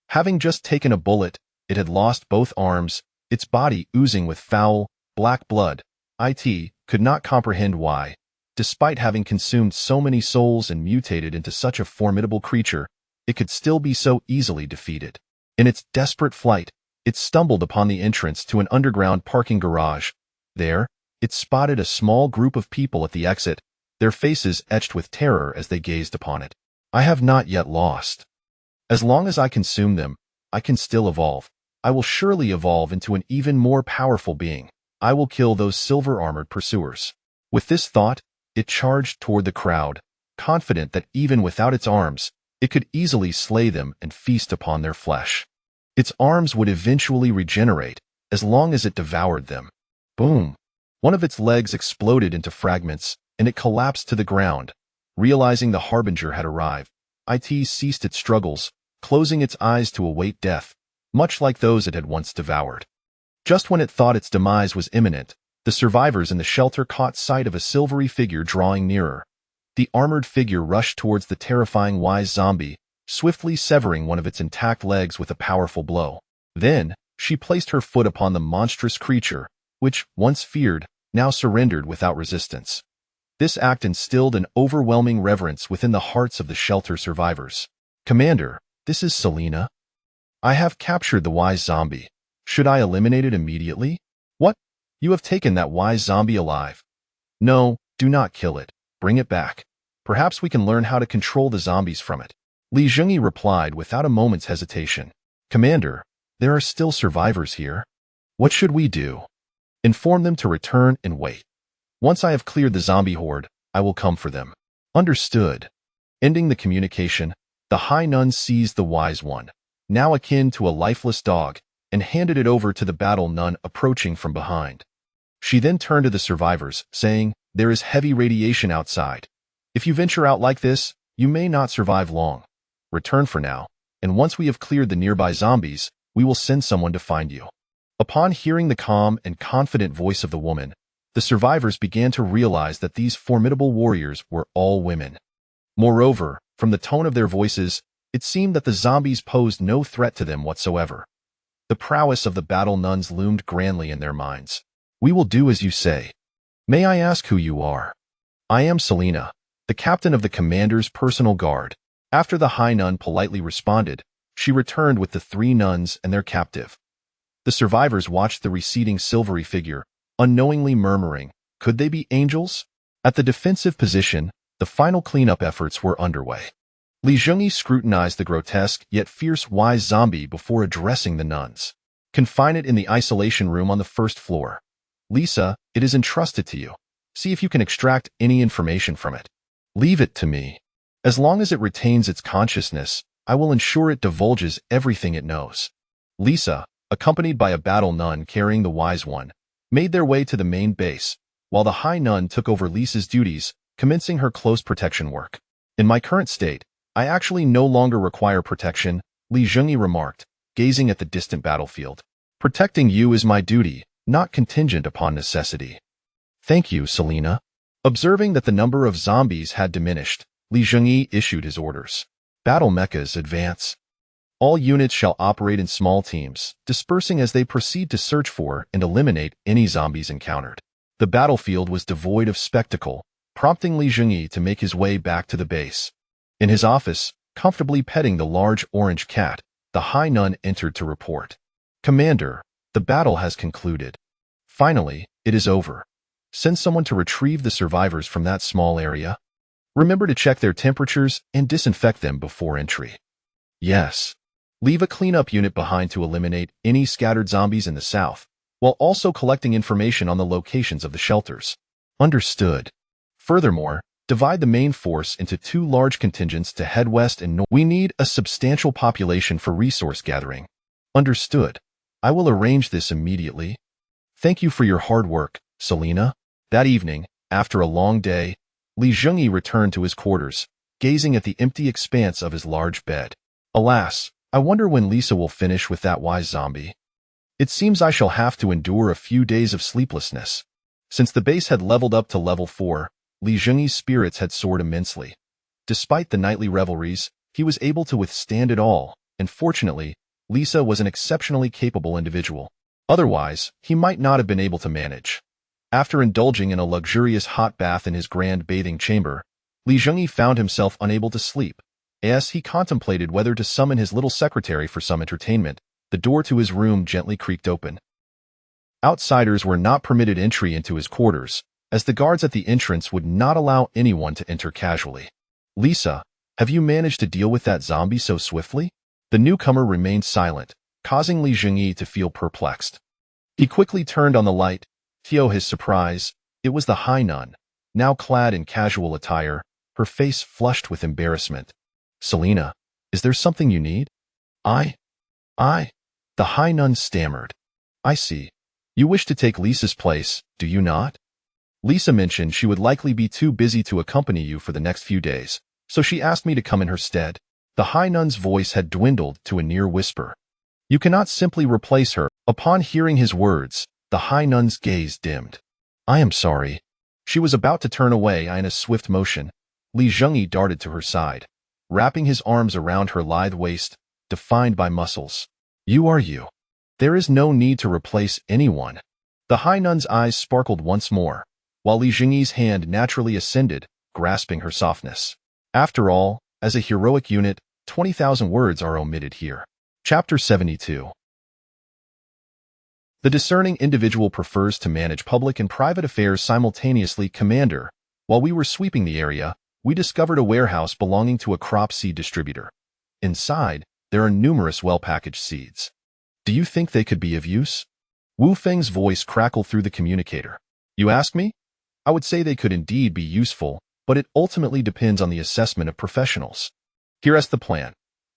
Having just taken a bullet, it had lost both arms, its body oozing with foul, black blood. It could not comprehend why, despite having consumed so many souls and mutated into such a formidable creature, it could still be so easily defeated. In its desperate flight, it stumbled upon the entrance to an underground parking garage. There, it spotted a small group of people at the exit, their faces etched with terror as they gazed upon it. I have not yet lost. As long as I consume them, I can still evolve. I will surely evolve into an even more powerful being. I will kill those silver-armored pursuers. With this thought, it charged toward the crowd, confident that even without its arms, it could easily slay them and feast upon their flesh. Its arms would eventually regenerate, as long as it devoured them. Boom! One of its legs exploded into fragments, and it collapsed to the ground. Realizing the harbinger had arrived, it ceased its struggles, closing its eyes to await death, much like those it had once devoured. Just when it thought its demise was imminent, the survivors in the shelter caught sight of a silvery figure drawing nearer. The armored figure rushed towards the terrifying wise zombie, swiftly severing one of its intact legs with a powerful blow. Then, she placed her foot upon the monstrous creature, which, once feared, now surrendered without resistance. This act instilled an overwhelming reverence within the hearts of the shelter survivors. Commander, this is Selena. I have captured the wise zombie. Should I eliminate it immediately? What? You have taken that wise zombie alive. No, do not kill it. Bring it back. Perhaps we can learn how to control the zombies from it. Zhengyi replied without a moment's hesitation. Commander, there are still survivors here. What should we do? Inform them to return and wait. Once I have cleared the zombie horde, I will come for them. Understood. Ending the communication, the High Nun seized the Wise One, now akin to a lifeless dog, and handed it over to the battle nun approaching from behind. She then turned to the survivors, saying, There is heavy radiation outside. If you venture out like this, you may not survive long. Return for now, and once we have cleared the nearby zombies, we will send someone to find you. Upon hearing the calm and confident voice of the woman, the survivors began to realize that these formidable warriors were all women. Moreover, from the tone of their voices, it seemed that the zombies posed no threat to them whatsoever. The prowess of the battle nuns loomed grandly in their minds. We will do as you say. May I ask who you are? I am Selena, the captain of the commander's personal guard. After the High Nun politely responded, she returned with the 3 nuns and their captive. The survivors watched the receding silvery figure, unknowingly murmuring, could they be angels? At the defensive position, the final cleanup efforts were underway. Zhengyi scrutinized the grotesque yet fierce wise zombie before addressing the nuns. Confine it in the isolation room on the first floor. Lisa, it is entrusted to you. See if you can extract any information from it. Leave it to me. As long as it retains its consciousness, I will ensure it divulges everything it knows. Lisa, accompanied by a battle nun carrying the Wise One, made their way to the main base, while the High Nun took over Lisa's duties, commencing her close protection work. In my current state, I actually no longer require protection, Zhengyi remarked, gazing at the distant battlefield. Protecting you is my duty, not contingent upon necessity. Thank you, Selena. Observing that the number of zombies had diminished, Li Zhengyi issued his orders. Battle mechas advance. All units shall operate in small teams, dispersing as they proceed to search for and eliminate any zombies encountered. The battlefield was devoid of spectacle, prompting Li Zhengyi to make his way back to the base. In his office, comfortably petting the large orange cat, the High Nun entered to report. "Commander, the battle has concluded. Finally, it is over. Send someone to retrieve the survivors from that small area. Remember to check their temperatures and disinfect them before entry." "Yes." Leave a cleanup unit behind to eliminate any scattered zombies in the south, while also collecting information on the locations of the shelters. Understood. Furthermore, divide the main force into 2 large contingents to head west and north. We need a substantial population for resource gathering. Understood. I will arrange this immediately. Thank you for your hard work, Selena. That evening, after a long day, Li Zhengyi returned to his quarters, gazing at the empty expanse of his large bed. Alas, I wonder when Lisa will finish with that wise zombie. It seems I shall have to endure a few days of sleeplessness. Since the base had leveled up to level 4, Li Zhengyi's spirits had soared immensely. Despite the nightly revelries, he was able to withstand it all, and fortunately, Lisa was an exceptionally capable individual. Otherwise, he might not have been able to manage. After indulging in a luxurious hot bath in his grand bathing chamber, Li Zhengyi found himself unable to sleep. As he contemplated whether to summon his little secretary for some entertainment, the door to his room gently creaked open. Outsiders were not permitted entry into his quarters, as the guards at the entrance would not allow anyone to enter casually. "Lisa, have you managed to deal with that zombie so swiftly?" The newcomer remained silent, causing Li Zhengyi to feel perplexed. He quickly turned on the light. To his surprise, it was the High Nun, now clad in casual attire, her face flushed with embarrassment. "Selena, is there something you need?" I, the High Nun stammered. "I see. You wish to take Lisa's place, do you not? Lisa mentioned she would likely be too busy to accompany you for the next few days, so she asked me to come in her stead." The High Nun's voice had dwindled to a near whisper. "You cannot simply replace her." Upon hearing his words, the High Nun's gaze dimmed. "I am sorry." She was about to turn away in a swift motion. Li Zhengyi darted to her side, wrapping his arms around her lithe waist, defined by muscles. "You are you. There is no need to replace anyone." The High Nun's eyes sparkled once more, while Li Zhengyi's hand naturally ascended, grasping her softness. After all, as a heroic unit, 20,000 words are omitted here. Chapter 72. The discerning individual prefers to manage public and private affairs simultaneously. Commander, while we were sweeping the area, we discovered a warehouse belonging to a crop seed distributor. Inside, there are numerous well-packaged seeds. Do you think they could be of use? Wu Feng's voice crackled through the communicator. You ask me? I would say they could indeed be useful, but it ultimately depends on the assessment of professionals. Here's the plan.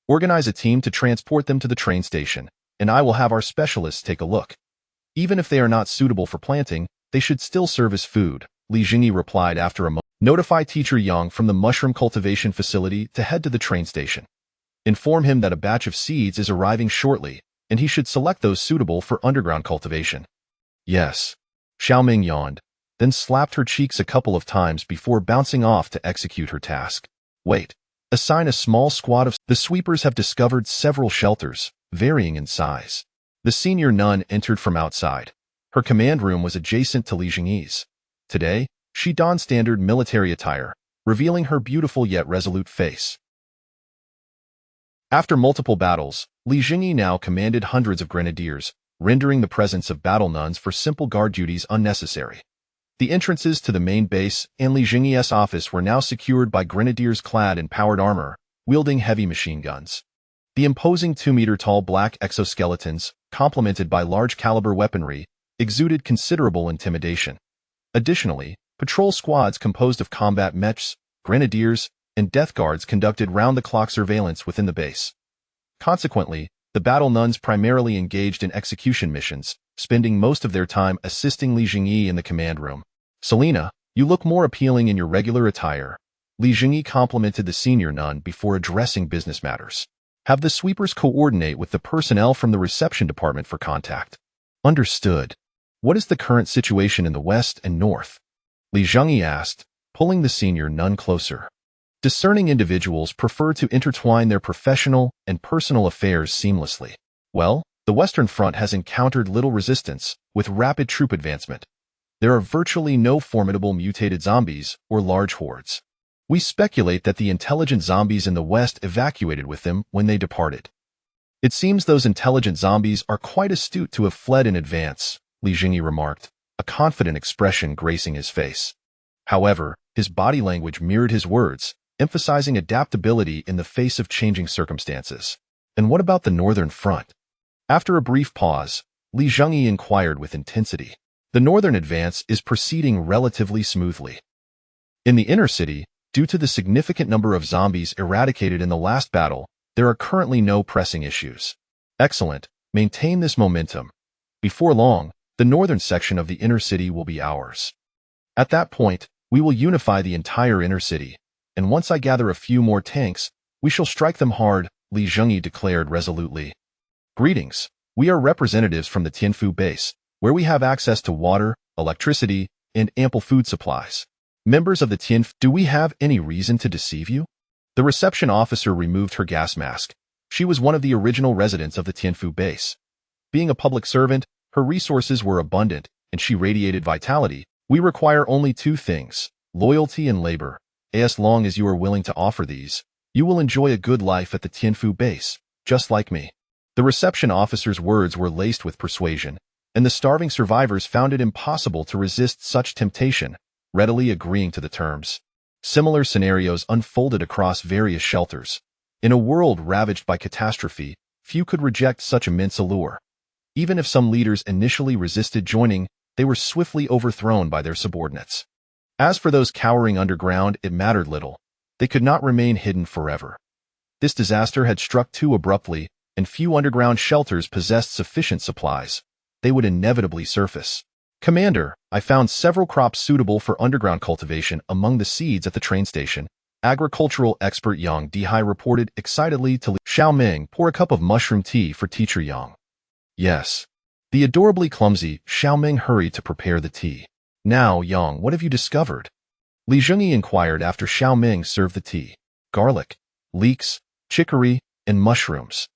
Organize a team to transport them to the train station, and I will have our specialists take a look. Even if they are not suitable for planting, they should still serve as food, Li Zhengyi replied after a moment. Notify Teacher Yang from the mushroom cultivation facility to head to the train station. Inform him that a batch of seeds is arriving shortly, and he should select those suitable for underground cultivation. Yes. Xiaoming yawned, then slapped her cheeks a couple of times before bouncing off to execute her task. Wait. Assign a small squad of... The sweepers have discovered several shelters, varying in size. The senior nun entered from outside. Her command room was adjacent to Li Zhengyi's. Today, she donned standard military attire, revealing her beautiful yet resolute face. After multiple battles, Li Zhengyi now commanded hundreds of grenadiers, rendering the presence of battle nuns for simple guard duties unnecessary. The entrances to the main base and Li Zhengyi's office were now secured by grenadiers clad in powered armor, wielding heavy machine guns. The imposing 2-meter-tall black exoskeletons, complemented by large-caliber weaponry, exuded considerable intimidation. Additionally, patrol squads composed of combat mechs, grenadiers, and death guards conducted round-the-clock surveillance within the base. Consequently, the battle nuns primarily engaged in execution missions, spending most of their time assisting Li Zhengyi in the command room. Selena, you look more appealing in your regular attire. Li Zhengyi complimented the senior nun before addressing business matters. Have the sweepers coordinate with the personnel from the reception department for contact. Understood. What is the current situation in the west and north? Li Zhengyi asked, pulling the senior nun closer. Discerning individuals prefer to intertwine their professional and personal affairs seamlessly. Well, the Western Front has encountered little resistance with rapid troop advancement. There are virtually no formidable mutated zombies or large hordes. We speculate that the intelligent zombies in the West evacuated with them when they departed. It seems those intelligent zombies are quite astute to have fled in advance, Zhengyi remarked, a confident expression gracing his face. However, his body language mirrored his words, emphasizing adaptability in the face of changing circumstances. And what about the Northern Front? After a brief pause, Zhengyi inquired with intensity. The northern advance is proceeding relatively smoothly. In the inner city, due to the significant number of zombies eradicated in the last battle, there are currently no pressing issues. Excellent. Maintain this momentum. Before long, the northern section of the inner city will be ours. At that point, we will unify the entire inner city, and once I gather a few more tanks, we shall strike them hard, Zhengyi declared resolutely. Greetings. We are representatives from the Tianfu base, where we have access to water, electricity, and ample food supplies. Members of the Tianfu, do we have any reason to deceive you? The reception officer removed her gas mask. She was one of the original residents of the Tianfu base. Being a public servant, her resources were abundant, and she radiated vitality. We require only two things, loyalty and labor. As long as you are willing to offer these, you will enjoy a good life at the Tianfu base, just like me. The reception officer's words were laced with persuasion, and the starving survivors found it impossible to resist such temptation, readily agreeing to the terms. Similar scenarios unfolded across various shelters. In a world ravaged by catastrophe, few could reject such immense allure. Even if some leaders initially resisted joining, they were swiftly overthrown by their subordinates. As for those cowering underground, it mattered little. They could not remain hidden forever. This disaster had struck too abruptly, and few underground shelters possessed sufficient supplies. They would inevitably surface. Commander, I found several crops suitable for underground cultivation among the seeds at the train station. Agricultural expert Yang Dihai reported excitedly to Xiaoming, pour a cup of mushroom tea for teacher Yang. Yes. The adorably clumsy Xiaoming hurried to prepare the tea. Now, Yang, what have you discovered? Zhengyi inquired after Xiaoming served the tea. Garlic, leeks, chicory, and mushrooms.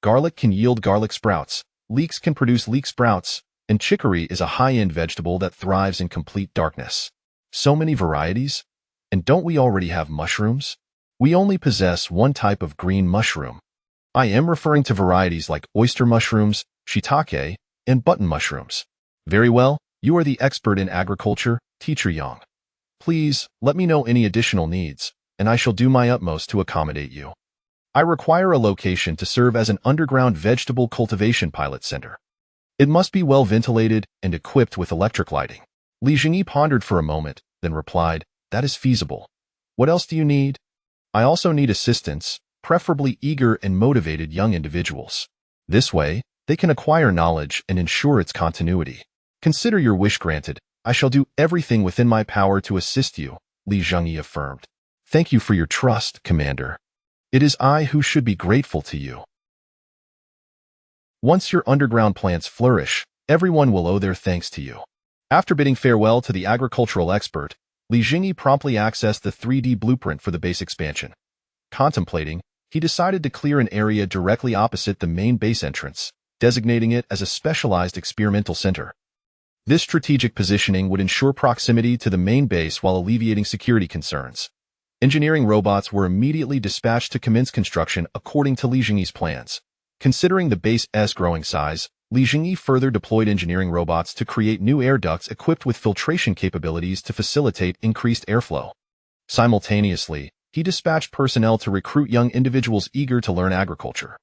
Garlic can yield garlic sprouts, leeks can produce leek sprouts, and chicory is a high-end vegetable that thrives in complete darkness. So many varieties? And don't we already have mushrooms? We only possess one type of green mushroom. I am referring to varieties like oyster mushrooms, shiitake, and button mushrooms. Very well, you are the expert in agriculture, teacher Yang. Please, let me know any additional needs, and I shall do my utmost to accommodate you. I require a location to serve as an underground vegetable cultivation pilot center. It must be well ventilated and equipped with electric lighting. Zhengyi pondered for a moment, then replied, that is feasible. What else do you need? I also need assistants, preferably eager and motivated young individuals. This way, they can acquire knowledge and ensure its continuity. Consider your wish granted. I shall do everything within my power to assist you, Zhengyi affirmed. Thank you for your trust, Commander. It is I who should be grateful to you. Once your underground plants flourish, everyone will owe their thanks to you. After bidding farewell to the agricultural expert, Zhengyi promptly accessed the 3D blueprint for the base expansion. Contemplating, he decided to clear an area directly opposite the main base entrance, designating it as a specialized experimental center. This strategic positioning would ensure proximity to the main base while alleviating security concerns. Engineering robots were immediately dispatched to commence construction according to Zhengyi's plans. Considering the base's growing size, Zhengyi further deployed engineering robots to create new air ducts equipped with filtration capabilities to facilitate increased airflow. Simultaneously, he dispatched personnel to recruit young individuals eager to learn agriculture.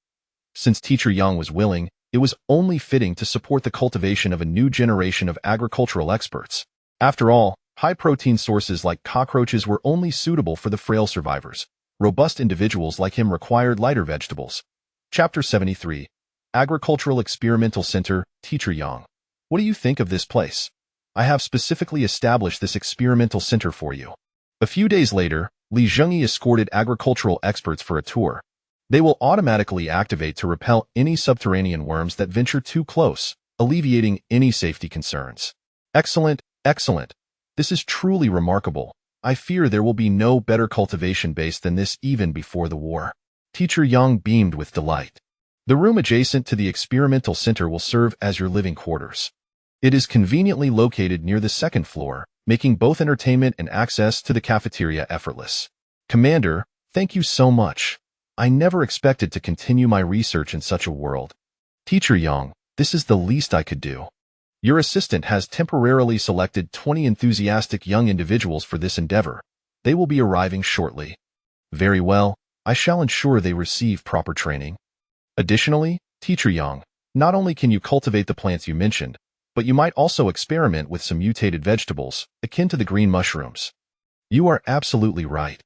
Since Teacher Yang was willing, it was only fitting to support the cultivation of a new generation of agricultural experts. After all, high-protein sources like cockroaches were only suitable for the frail survivors. Robust individuals like him required lighter vegetables. Chapter 73. Agricultural Experimental Center, Teacher Yang. What do you think of this place? I have specifically established this experimental center for you. A few days later, Zhengyi escorted agricultural experts for a tour. They will automatically activate to repel any subterranean worms that venture too close, alleviating any safety concerns. Excellent, excellent. This is truly remarkable. I fear there will be no better cultivation base than this even before the war. Teacher Yang beamed with delight. The room adjacent to the experimental center will serve as your living quarters. It is conveniently located near the second floor, making both entertainment and access to the cafeteria effortless. Commander, thank you so much. I never expected to continue my research in such a world. Teacher Yang, this is the least I could do. Your assistant has temporarily selected 20 enthusiastic young individuals for this endeavor. They will be arriving shortly. Very well, I shall ensure they receive proper training. Additionally, Teacher Yang, not only can you cultivate the plants you mentioned, but you might also experiment with some mutated vegetables, akin to the green mushrooms. You are absolutely right.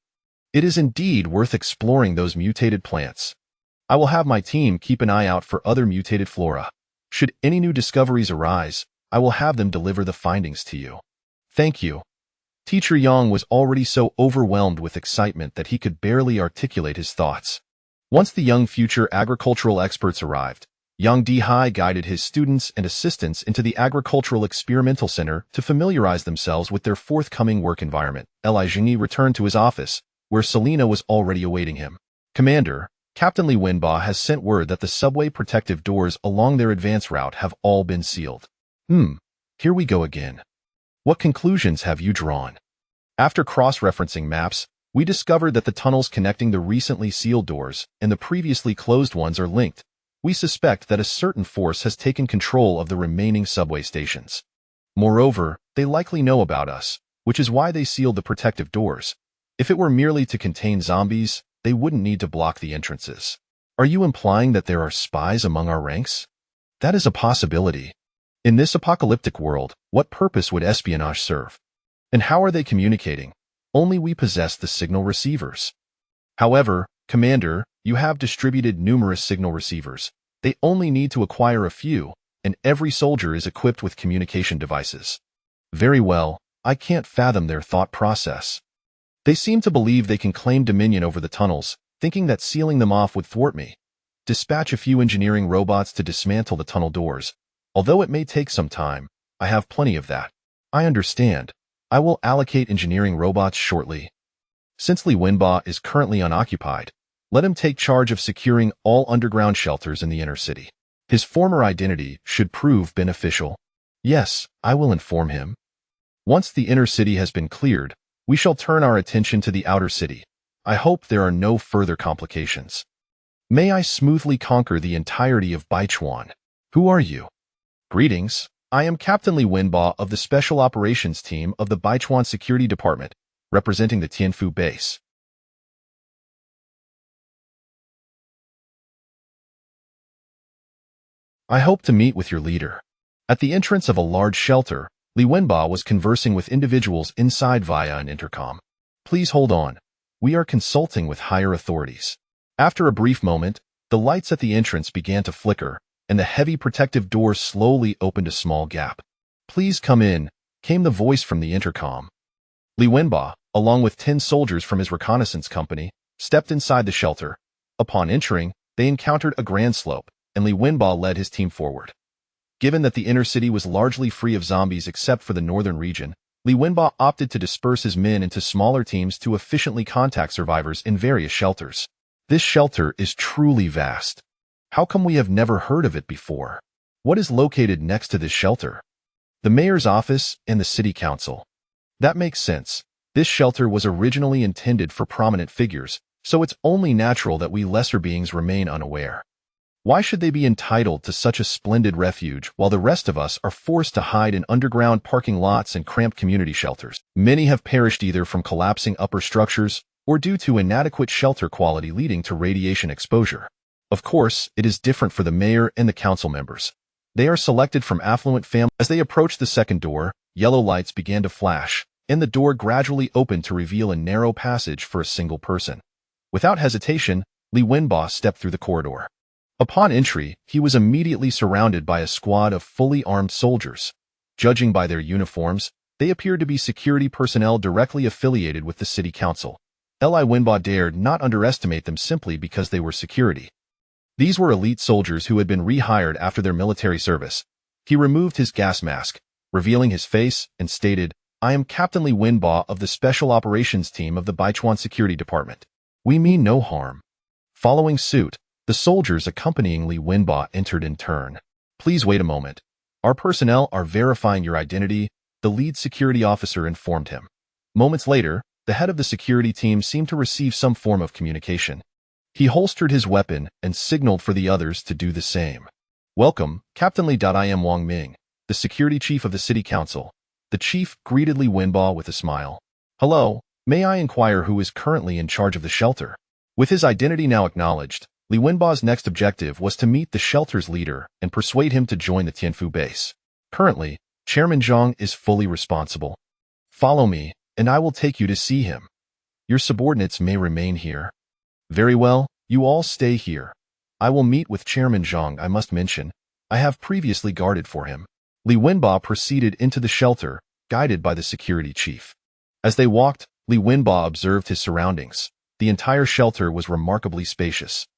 It is indeed worth exploring those mutated plants. I will have my team keep an eye out for other mutated flora. Should any new discoveries arise, I will have them deliver the findings to you. Thank you. Teacher Yang was already so overwhelmed with excitement that he could barely articulate his thoughts. Once the young future agricultural experts arrived, Yang Dihai guided his students and assistants into the Agricultural Experimental Center to familiarize themselves with their forthcoming work environment. Zhengyi returned to his office, where Selena was already awaiting him. Commander, Captain Li Wenba has sent word that the subway protective doors along their advance route have all been sealed. Here we go again. What conclusions have you drawn? After cross-referencing maps, we discovered that the tunnels connecting the recently sealed doors and the previously closed ones are linked. We suspect that a certain force has taken control of the remaining subway stations. Moreover, they likely know about us, which is why they sealed the protective doors. If it were merely to contain zombies, they wouldn't need to block the entrances. Are you implying that there are spies among our ranks? That is a possibility. In this apocalyptic world, what purpose would espionage serve? And how are they communicating? Only we possess the signal receivers. However, Commander, you have distributed numerous signal receivers. They only need to acquire a few, and every soldier is equipped with communication devices. Very well, I can't fathom their thought process. They seem to believe they can claim dominion over the tunnels, thinking that sealing them off would thwart me. Dispatch a few engineering robots to dismantle the tunnel doors. Although it may take some time, I have plenty of that. I understand. I will allocate engineering robots shortly. Since Li Wenba is currently unoccupied, let him take charge of securing all underground shelters in the inner city. His former identity should prove beneficial. Yes, I will inform him. Once the inner city has been cleared, we shall turn our attention to the outer city. I hope there are no further complications. May I smoothly conquer the entirety of Baichuan. Who are you? Greetings, I am Captain Li Wenba of the Special Operations Team of the Baichuan Security Department, representing the Tianfu base. I hope to meet with your leader. At the entrance of a large shelter, Li Wenba was conversing with individuals inside via an intercom. Please hold on. We are consulting with higher authorities. After a brief moment, the lights at the entrance began to flicker, and the heavy protective doors slowly opened a small gap. Please come in, came the voice from the intercom. Li Wenba, along with 10 soldiers from his reconnaissance company, stepped inside the shelter. Upon entering, they encountered a grand slope, and Li Wenba led his team forward. Given that the inner city was largely free of zombies except for the northern region, Li Wenba opted to disperse his men into smaller teams to efficiently contact survivors in various shelters. This shelter is truly vast. How come we have never heard of it before? What is located next to this shelter? The mayor's office and the city council. That makes sense. This shelter was originally intended for prominent figures, so it's only natural that we lesser beings remain unaware. Why should they be entitled to such a splendid refuge while the rest of us are forced to hide in underground parking lots and cramped community shelters? Many have perished either from collapsing upper structures or due to inadequate shelter quality leading to radiation exposure. Of course, it is different for the mayor and the council members. They are selected from affluent families. As they approached the second door, yellow lights began to flash, and the door gradually opened to reveal a narrow passage for a single person. Without hesitation, Li Wenba stepped through the corridor. Upon entry, he was immediately surrounded by a squad of fully armed soldiers. Judging by their uniforms, they appeared to be security personnel directly affiliated with the city council. Li Wenba dared not underestimate them simply because they were security. These were elite soldiers who had been rehired after their military service. He removed his gas mask, revealing his face, and stated, I am Captain Li Wenba of the Special Operations Team of the Baichuan Security Department. We mean no harm. Following suit, the soldiers accompanying Li Wenba entered in turn. Please wait a moment. Our personnel are verifying your identity, the lead security officer informed him. Moments later, the head of the security team seemed to receive some form of communication. He holstered his weapon and signaled for the others to do the same. Welcome, Captain Li. I am Wang Ming, the security chief of the city council. The chief greeted Li Wenba with a smile. Hello, may I inquire who is currently in charge of the shelter? With his identity now acknowledged, Li Wenba's next objective was to meet the shelter's leader and persuade him to join the Tianfu base. Currently, Chairman Zhang is fully responsible. Follow me, and I will take you to see him. Your subordinates may remain here. Very well, you all stay here. I will meet with Chairman Zhang. I must mention, I have previously guarded for him. Li Wenba proceeded into the shelter, guided by the security chief. As they walked, Li Wenba observed his surroundings. The entire shelter was remarkably spacious.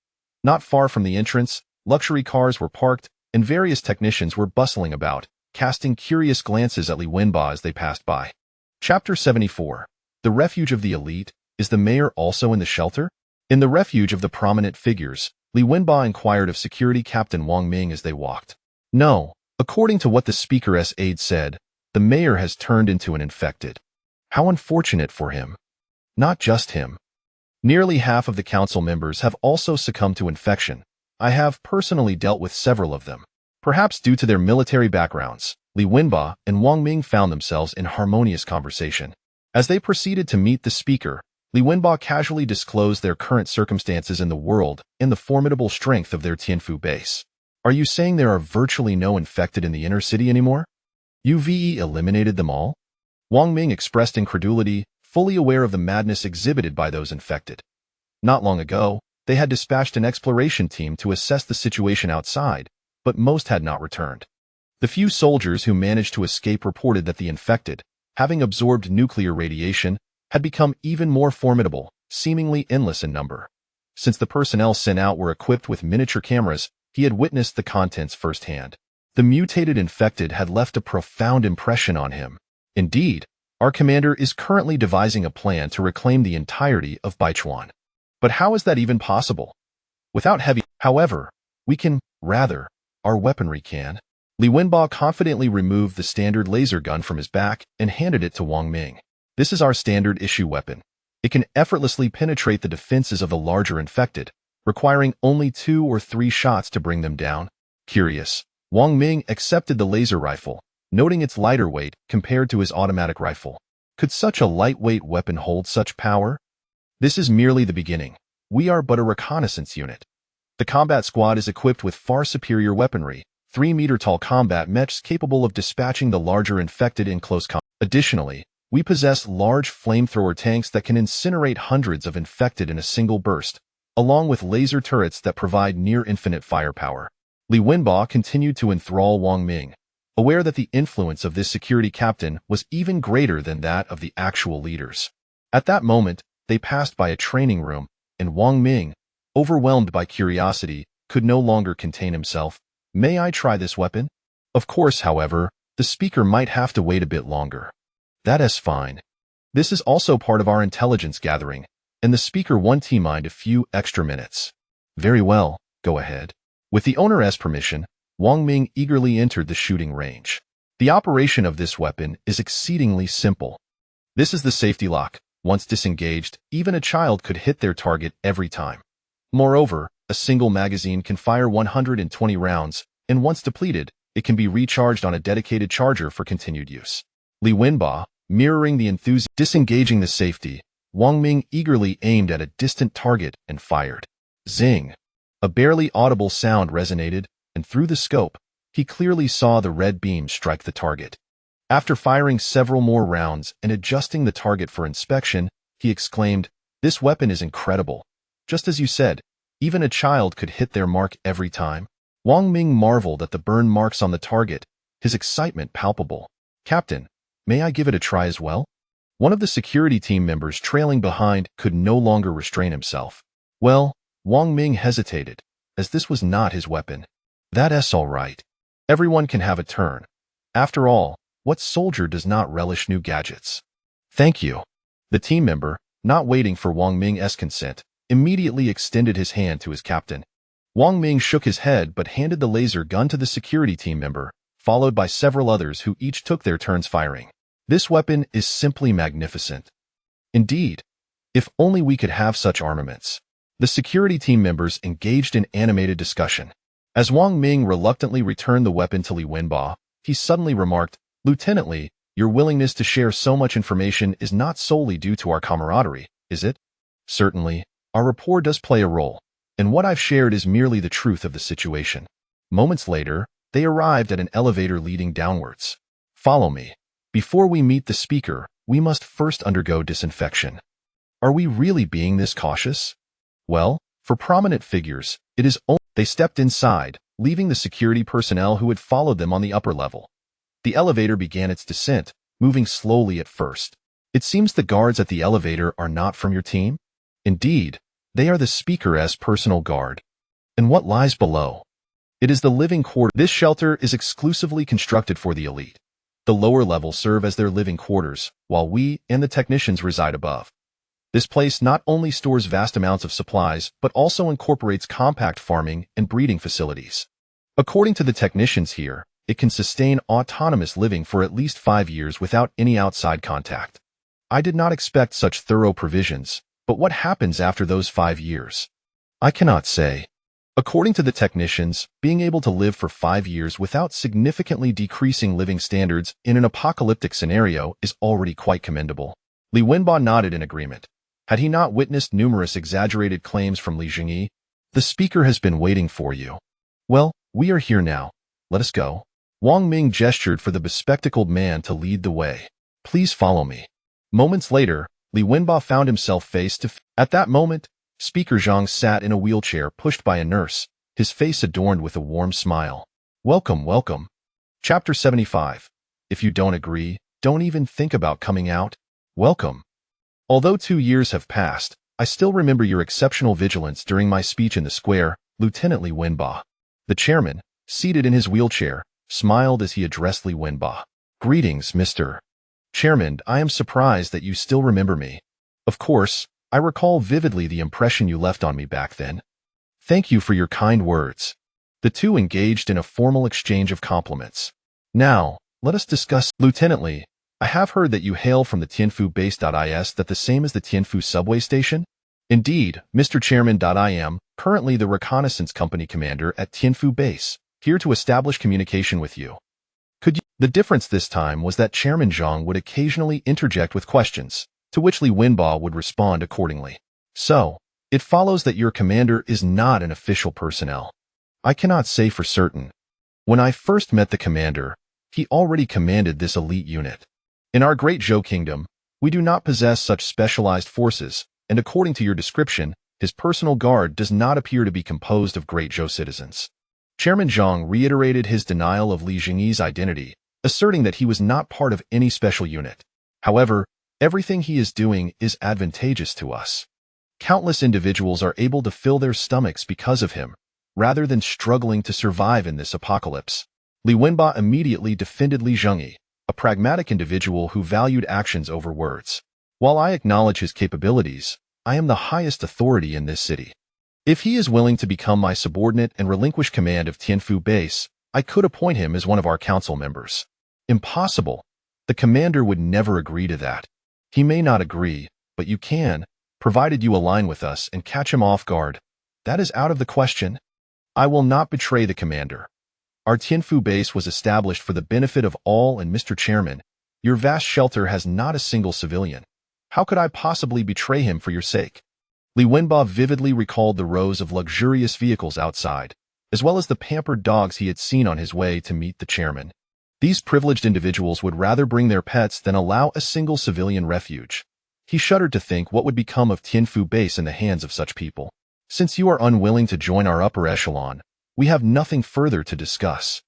Not far from the entrance, luxury cars were parked, and various technicians were bustling about, casting curious glances at Li Wenba as they passed by. Chapter 74. The Refuge of the Elite. Is the mayor also in the shelter? In the refuge of the prominent figures, Li Wenba inquired of security captain Wang Ming as they walked. No, according to what the speaker's aide said, the mayor has turned into an infected. How unfortunate for him. Not just him. Nearly half of the council members have also succumbed to infection. I have personally dealt with several of them. Perhaps due to their military backgrounds, Li Wenba and Wang Ming found themselves in harmonious conversation. As they proceeded to meet the speaker, Li Wenba casually disclosed their current circumstances in the world and the formidable strength of their Tianfu base. Are you saying there are virtually no infected in the inner city anymore? You've eliminated them all? Wang Ming expressed incredulity, fully aware of the madness exhibited by those infected. Not long ago, they had dispatched an exploration team to assess the situation outside, but most had not returned. The few soldiers who managed to escape reported that the infected, having absorbed nuclear radiation, had become even more formidable, seemingly endless in number. Since the personnel sent out were equipped with miniature cameras, he had witnessed the contents firsthand. The mutated infected had left a profound impression on him. Indeed, our commander is currently devising a plan to reclaim the entirety of Baichuan. But how is that even possible? Without heavy, however, we can, rather, our weaponry can. Li Wenba confidently removed the standard laser gun from his back and handed it to Wang Ming. This is our standard issue weapon. It can effortlessly penetrate the defenses of the larger infected, requiring only 2 or 3 shots to bring them down. Curious, Wang Ming accepted the laser rifle, noting its lighter weight compared to his automatic rifle. Could such a lightweight weapon hold such power? This is merely the beginning. We are but a reconnaissance unit. The combat squad is equipped with far superior weaponry, 3-meter-tall combat mechs capable of dispatching the larger infected in close combat. Additionally, we possess large flamethrower tanks that can incinerate hundreds of infected in a single burst, along with laser turrets that provide near-infinite firepower. Li Wenba continued to enthrall Wang Ming, aware that the influence of this security captain was even greater than that of the actual leaders. At that moment, they passed by a training room, and Wang Ming, overwhelmed by curiosity, could no longer contain himself. May I try this weapon? Of course, however, the speaker might have to wait a bit longer. That is fine. This is also part of our intelligence gathering, and the speaker won't mind a few extra minutes. Very well, go ahead. With the owner's permission, Wang Ming eagerly entered the shooting range. The operation of this weapon is exceedingly simple. This is the safety lock. Once disengaged, even a child could hit their target every time. Moreover, a single magazine can fire 120 rounds, and once depleted, it can be recharged on a dedicated charger for continued use. Li Wenba, mirroring the enthusiasm, disengaging the safety, Wang Ming eagerly aimed at a distant target and fired. Zing! A barely audible sound resonated, and through the scope, he clearly saw the red beam strike the target. After firing several more rounds and adjusting the target for inspection, he exclaimed, "This weapon is incredible. Just as you said, even a child could hit their mark every time." Wang Ming marveled at the burn marks on the target, his excitement palpable. "Captain, may I give it a try as well?" One of the security team members trailing behind could no longer restrain himself. Well, Wang Ming hesitated, as this was not his weapon. That's all right. Everyone can have a turn. After all, What soldier does not relish new gadgets? Thank you. The team member, not waiting for Wang Ming's consent, immediately extended his hand to his captain. Wang Ming shook his head but handed the laser gun to the security team member, followed by several others who each took their turns firing. This weapon is simply magnificent. Indeed, if only we could have such armaments. The security team members engaged in animated discussion. As Wang Ming reluctantly returned the weapon to Li Wenba, he suddenly remarked, "Lieutenant Li, your willingness to share so much information is not solely due to our camaraderie, is it?" "Certainly, our rapport does play a role, and what I've shared is merely the truth of the situation." Moments later, they arrived at an elevator leading downwards. "Follow me. Before we meet the speaker, we must first undergo disinfection." Are we really being this cautious? Well, for prominent figures, it is only. They stepped inside, leaving the security personnel who had followed them on the upper level. The elevator began its descent, moving slowly at first. "It seems the guards at the elevator are not from your team?" "Indeed, they are the speaker's personal guard." "And what lies below?" "It is the living quarters. This shelter is exclusively constructed for the elite. The lower levels serve as their living quarters, while we and the technicians reside above. This place not only stores vast amounts of supplies, but also incorporates compact farming and breeding facilities. According to the technicians here, it can sustain autonomous living for at least 5 years without any outside contact. I did not expect such thorough provisions, but what happens after those 5 years? I cannot say. According to the technicians, being able to live for 5 years without significantly decreasing living standards in an apocalyptic scenario is already quite commendable. Li Wenba nodded in agreement. Had he not witnessed numerous exaggerated claims from Li Zhengyi? "The speaker has been waiting for you." "Well, we are here now. Let us go." Wang Ming gestured for the bespectacled man to lead the way. "Please follow me." Moments later, Li Wenba found himself face to face. At that moment, Speaker Zhang sat in a wheelchair pushed by a nurse, his face adorned with a warm smile. "Welcome, welcome." Chapter 75. If you don't agree, don't even think about coming out. Welcome. Although 2 years have passed, I still remember your exceptional vigilance during my speech in the square, Lieutenant Li Wenba. The chairman, seated in his wheelchair, smiled as he addressed Li Wenba. "Greetings, Mr. Chairman. I am surprised that you still remember me. Of course, I recall vividly the impression you left on me back then. Thank you for your kind words." The two engaged in a formal exchange of compliments. "Now, let us discuss." "Lieutenant Li, I have heard that you hail from the Tianfu base. Is that the same as the Tianfu subway station?" "Indeed, Mr. Chairman. I am currently the reconnaissance company commander at Tianfu base, here to establish communication with you. Could you—" The difference this time was that Chairman Zhang would occasionally interject with questions, to which Li Wenba would respond accordingly. "So, it follows that your commander is not an official personnel." "I cannot say for certain. When I first met the commander, he already commanded this elite unit. In our Great Zhou Kingdom, we do not possess such specialized forces, and according to your description, his personal guard does not appear to be composed of Great Zhou citizens." Chairman Zhang reiterated his denial of Li Zhengyi's identity, asserting that he was not part of any special unit. "However, everything he is doing is advantageous to us. Countless individuals are able to fill their stomachs because of him, rather than struggling to survive in this apocalypse." Li Wenba immediately defended Li Zhengyi, a pragmatic individual who valued actions over words. "While I acknowledge his capabilities, I am the highest authority in this city. If he is willing to become my subordinate and relinquish command of Tianfu base, I could appoint him as one of our council members." "Impossible. The commander would never agree to that." "He may not agree, but you can, provided you align with us and catch him off guard. That is out of the question." "I will not betray the commander. Our Tianfu base was established for the benefit of all, and Mr. Chairman, your vast shelter has not a single civilian. How could I possibly betray him for your sake?" Li Wenba vividly recalled the rows of luxurious vehicles outside, as well as the pampered dogs he had seen on his way to meet the chairman. These privileged individuals would rather bring their pets than allow a single civilian refuge. He shuddered to think what would become of Tianfu base in the hands of such people. "Since you are unwilling to join our upper echelon, we have nothing further to discuss.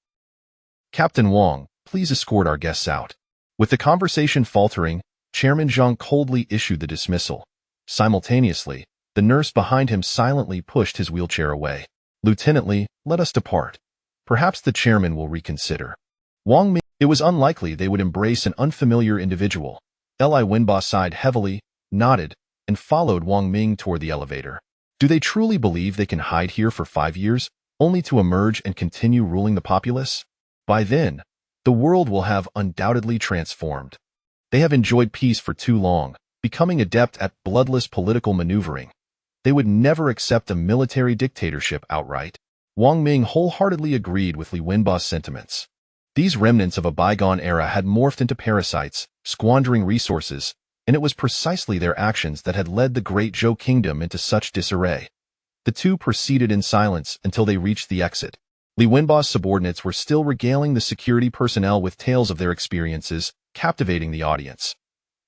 Captain Wang, please escort our guests out." With the conversation faltering, Chairman Zhang coldly issued the dismissal. Simultaneously, the nurse behind him silently pushed his wheelchair away. "Lieutenant Li, let us depart. Perhaps the chairman will reconsider." Wang Ming It was unlikely they would embrace an unfamiliar individual. Li Wenba sighed heavily, nodded, and followed Wang Ming toward the elevator. Do they truly believe they can hide here for 5 years, only to emerge and continue ruling the populace? By then, the world will have undoubtedly transformed. They have enjoyed peace for too long, becoming adept at bloodless political maneuvering. They would never accept a military dictatorship outright. Wang Ming wholeheartedly agreed with Li Wenba's sentiments. These remnants of a bygone era had morphed into parasites, squandering resources, and it was precisely their actions that had led the great Zhou kingdom into such disarray. The two proceeded in silence until they reached the exit. Li Wenba's subordinates were still regaling the security personnel with tales of their experiences, captivating the audience.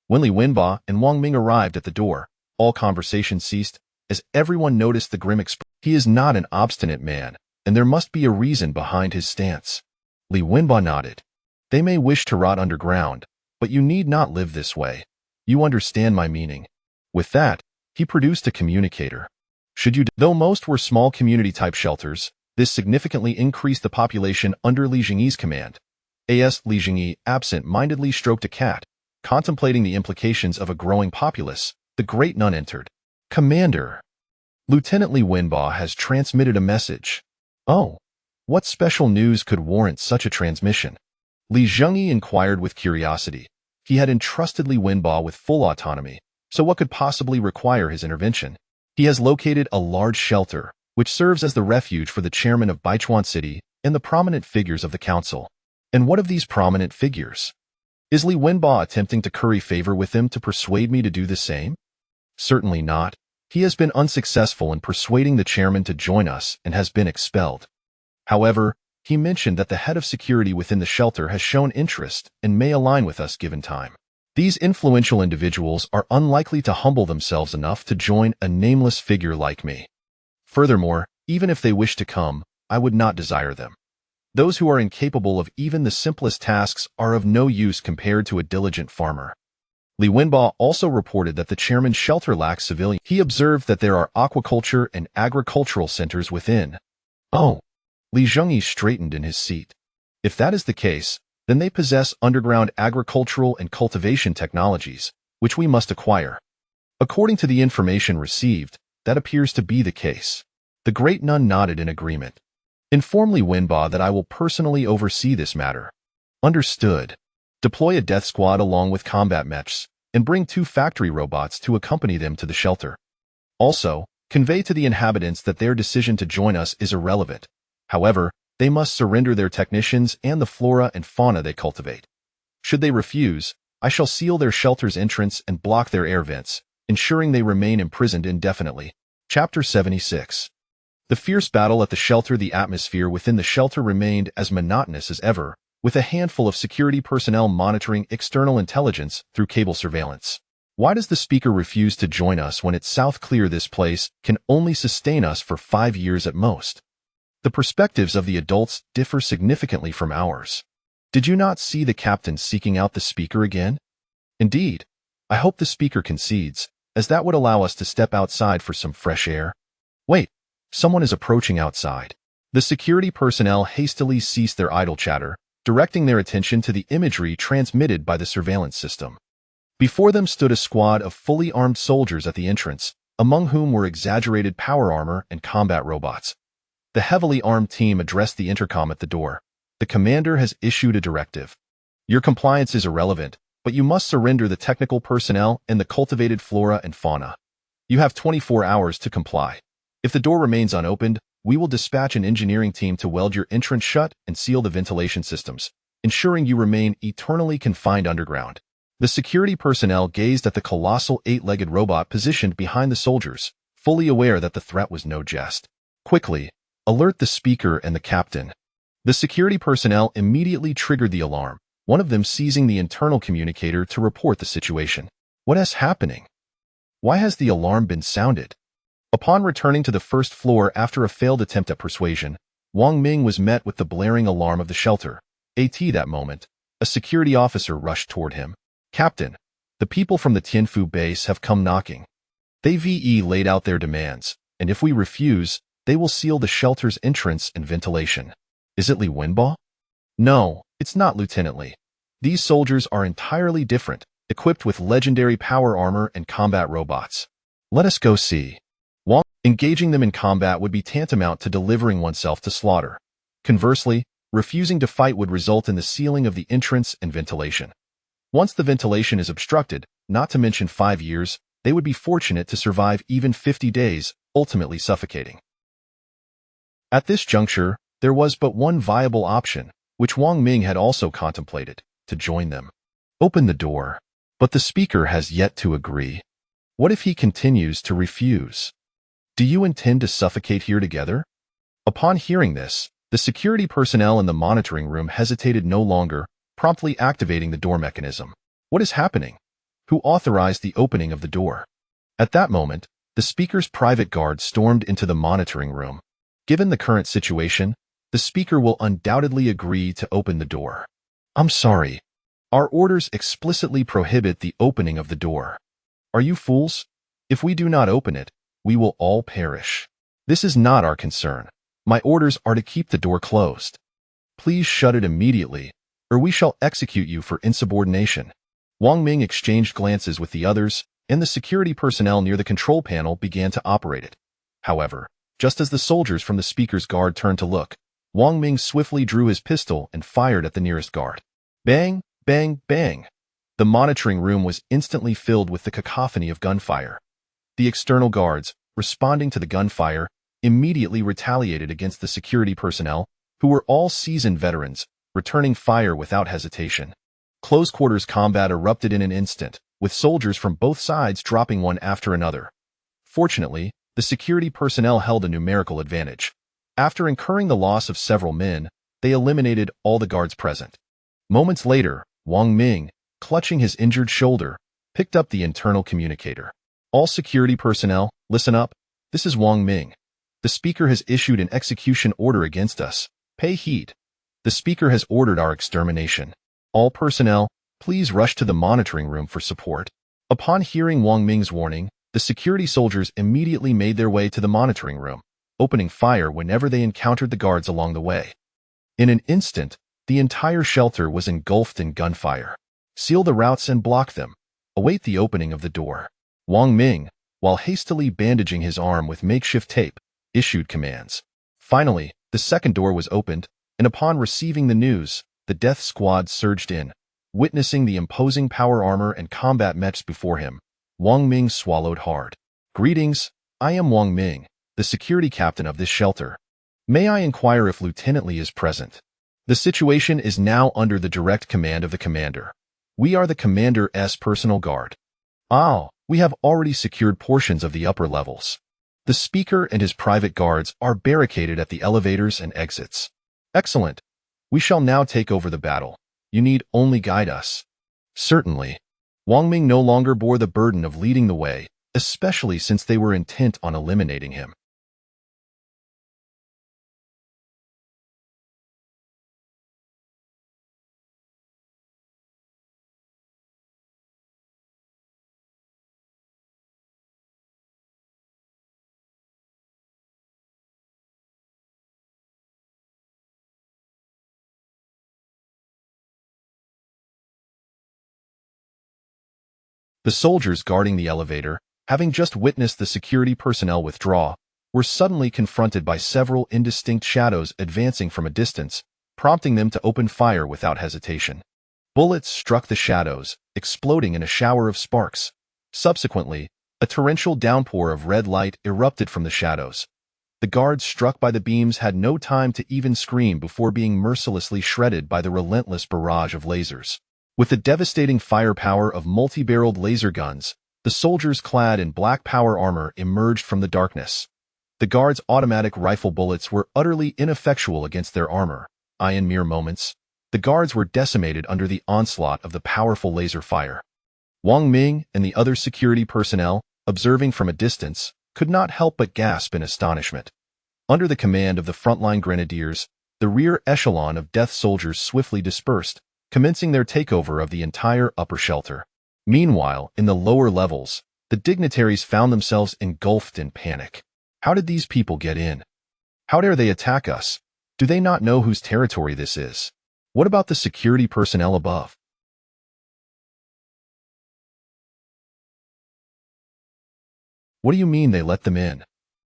When Li Wenba and Wang Ming arrived at the door, all conversation ceased, as everyone noticed the grim expression. He is not an obstinate man, and there must be a reason behind his stance. Li Wenba nodded. They may wish to rot underground, but you need not live this way. You understand my meaning. With that, he produced a communicator. Though most were small community-type shelters, this significantly increased the population under Li Zhengyi's command. As Li Zhengyi absent-mindedly stroked a cat, contemplating the implications of a growing populace, the great nun entered. Commander, Lieutenant Li Wenba has transmitted a message. Oh, what special news could warrant such a transmission? Li Zhengyi inquired with curiosity. He had entrusted Li Wenba with full autonomy, so what could possibly require his intervention? He has located a large shelter, which serves as the refuge for the chairman of Baichuan City and the prominent figures of the council. And what of these prominent figures? Is Li Wenba attempting to curry favor with them to persuade me to do the same? Certainly not. He has been unsuccessful in persuading the chairman to join us and has been expelled. However, he mentioned that the head of security within the shelter has shown interest and may align with us given time. These influential individuals are unlikely to humble themselves enough to join a nameless figure like me. Furthermore, even if they wish to come, I would not desire them. Those who are incapable of even the simplest tasks are of no use compared to a diligent farmer. Li Wenba also reported that the chairman's shelter lacks civilians. He observed that there are aquaculture and agricultural centers within. Oh, Li Zhengyi straightened in his seat. If that is the case, then they possess underground agricultural and cultivation technologies, which we must acquire. According to the information received, that appears to be the case. The great nun nodded in agreement. Inform Li Wenba that I will personally oversee this matter. Understood. Deploy a death squad along with combat mechs, and bring 2 factory robots to accompany them to the shelter. Also, convey to the inhabitants that their decision to join us is irrelevant. However, they must surrender their technicians and the flora and fauna they cultivate. Should they refuse, I shall seal their shelter's entrance and block their air vents, ensuring they remain imprisoned indefinitely. Chapter 76. The fierce battle at the shelter. The atmosphere within the shelter remained as monotonous as ever, with a handful of security personnel monitoring external intelligence through cable surveillance. Why does the speaker refuse to join us when it's south clear? This place can only sustain us for 5 years at most. The perspectives of the adults differ significantly from ours. Did you not see the captain seeking out the speaker again? Indeed, I hope the speaker concedes, as that would allow us to step outside for some fresh air. Wait, someone is approaching outside. The security personnel hastily ceased their idle chatter, directing their attention to the imagery transmitted by the surveillance system. Before them stood a squad of fully armed soldiers at the entrance, among whom were exaggerated power armor and combat robots. The heavily armed team addressed the intercom at the door. The commander has issued a directive. Your compliance is irrelevant, but you must surrender the technical personnel and the cultivated flora and fauna. You have 24 hours to comply. If the door remains unopened, we will dispatch an engineering team to weld your entrance shut and seal the ventilation systems, ensuring you remain eternally confined underground. The security personnel gazed at the colossal 8-legged robot positioned behind the soldiers, fully aware that the threat was no jest. Quickly, alert the speaker and the captain. The security personnel immediately triggered the alarm, one of them seizing the internal communicator to report the situation. What is happening? Why has the alarm been sounded? Upon returning to the first floor after a failed attempt at persuasion, Wang Ming was met with the blaring alarm of the shelter. That moment, a security officer rushed toward him. Captain, the people from the Tianfu base have come knocking. They've laid out their demands, and if we refuse, they will seal the shelter's entrance and ventilation. Is it Li Wenba? No, It's not, Lieutenant Lee. These soldiers are entirely different, equipped with legendary power armor and combat robots. Let us go see. Wang, engaging them in combat would be tantamount to delivering oneself to slaughter. Conversely, refusing to fight would result in the sealing of the entrance and ventilation. Once the ventilation is obstructed, not to mention 5 years, they would be fortunate to survive even 50 days, ultimately suffocating. At this juncture, there was but one viable option, which Wang Ming had also contemplated, to join them. Open the door. But the speaker has yet to agree. What if he continues to refuse? Do you intend to suffocate here together? Upon hearing this, the security personnel in the monitoring room hesitated no longer, promptly activating the door mechanism. What is happening? Who authorized the opening of the door? At that moment, the speaker's private guard stormed into the monitoring room. Given the current situation, the speaker will undoubtedly agree to open the door. I'm sorry. Our orders explicitly prohibit the opening of the door. Are you fools? If we do not open it, we will all perish. This is not our concern. My orders are to keep the door closed. Please shut it immediately, or we shall execute you for insubordination. Wang Ming exchanged glances with the others, and the security personnel near the control panel began to operate it. However, just as the soldiers from the speaker's guard turned to look, Wang Ming swiftly drew his pistol and fired at the nearest guard. Bang, bang, bang. The monitoring room was instantly filled with the cacophony of gunfire. The external guards, responding to the gunfire, immediately retaliated against the security personnel, who were all seasoned veterans, returning fire without hesitation. Close-quarters combat erupted in an instant, with soldiers from both sides dropping one after another. Fortunately, the security personnel held a numerical advantage. After incurring the loss of several men, they eliminated all the guards present. Moments later, Wang Ming, clutching his injured shoulder, picked up the internal communicator. All security personnel, listen up. This is Wang Ming. The speaker has issued an execution order against us. Pay heed. The speaker has ordered our extermination. All personnel, please rush to the monitoring room for support. Upon hearing Wang Ming's warning, the security soldiers immediately made their way to the monitoring room, opening fire whenever they encountered the guards along the way. In an instant, the entire shelter was engulfed in gunfire. Seal the routes and block them. Await the opening of the door. Wang Ming, while hastily bandaging his arm with makeshift tape, issued commands. Finally, the second door was opened, and upon receiving the news, the death squad surged in. Witnessing the imposing power armor and combat mechs before him, Wang Ming swallowed hard. Greetings, I am Wang Ming, the security captain of this shelter. May I inquire if Lieutenant Lee is present? The situation is now under the direct command of the commander. We are the commander's personal guard. We have already secured portions of the upper levels. The speaker and his private guards are barricaded at the elevators and exits. Excellent. We shall now take over the battle. You need only guide us. Certainly. Wang Ming no longer bore the burden of leading the way, especially since they were intent on eliminating him. The soldiers guarding the elevator, having just witnessed the security personnel withdraw, were suddenly confronted by several indistinct shadows advancing from a distance, prompting them to open fire without hesitation. Bullets struck the shadows, exploding in a shower of sparks. Subsequently, a torrential downpour of red light erupted from the shadows. The guards struck by the beams had no time to even scream before being mercilessly shredded by the relentless barrage of lasers. With the devastating firepower of multi-barreled laser guns, the soldiers clad in black power armor emerged from the darkness. The guards' automatic rifle bullets were utterly ineffectual against their armor. In mere moments, the guards were decimated under the onslaught of the powerful laser fire. Wang Ming and the other security personnel, observing from a distance, could not help but gasp in astonishment. Under the command of the frontline grenadiers, the rear echelon of death soldiers swiftly dispersed, commencing their takeover of the entire upper shelter. Meanwhile, in the lower levels, the dignitaries found themselves engulfed in panic. How did these people get in? How dare they attack us? Do they not know whose territory this is? What about the security personnel above? What do you mean they let them in?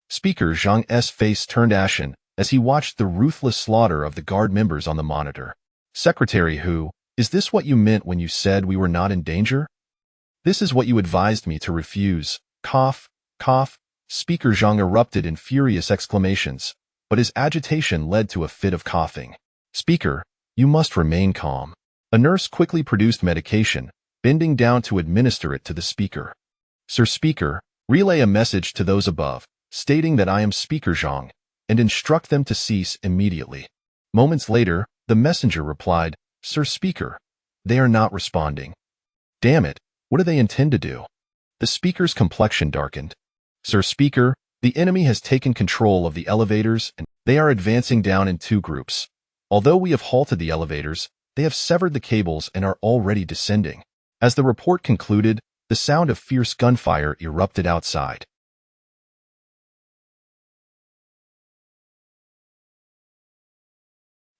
Speaker Zhang's face turned ashen as he watched the ruthless slaughter of the guard members on the monitor. Secretary Hu, is this what you meant when you said we were not in danger? This is what you advised me to refuse. Cough, cough. Speaker Zhang erupted in furious exclamations, but his agitation led to a fit of coughing. Speaker, you must remain calm. A nurse quickly produced medication, bending down to administer it to the speaker. Sir Speaker, relay a message to those above, stating that I am Speaker Zhang, and instruct them to cease immediately. Moments later, the messenger replied, Sir Speaker, they are not responding. Damn it, what do they intend to do? The speaker's complexion darkened. Sir Speaker, the enemy has taken control of the elevators and they are advancing down in 2 groups. Although we have halted the elevators, they have severed the cables and are already descending. As the report concluded, the sound of fierce gunfire erupted outside.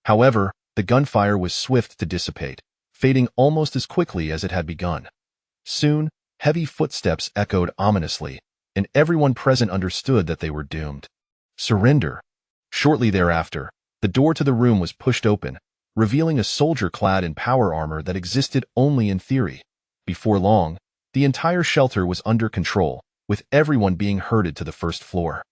However, the gunfire was swift to dissipate, fading almost as quickly as it had begun. Soon, heavy footsteps echoed ominously, and everyone present understood that they were doomed. Surrender. Shortly thereafter, the door to the room was pushed open, revealing a soldier clad in power armor that existed only in theory. Before long, the entire shelter was under control, with everyone being herded to the first floor.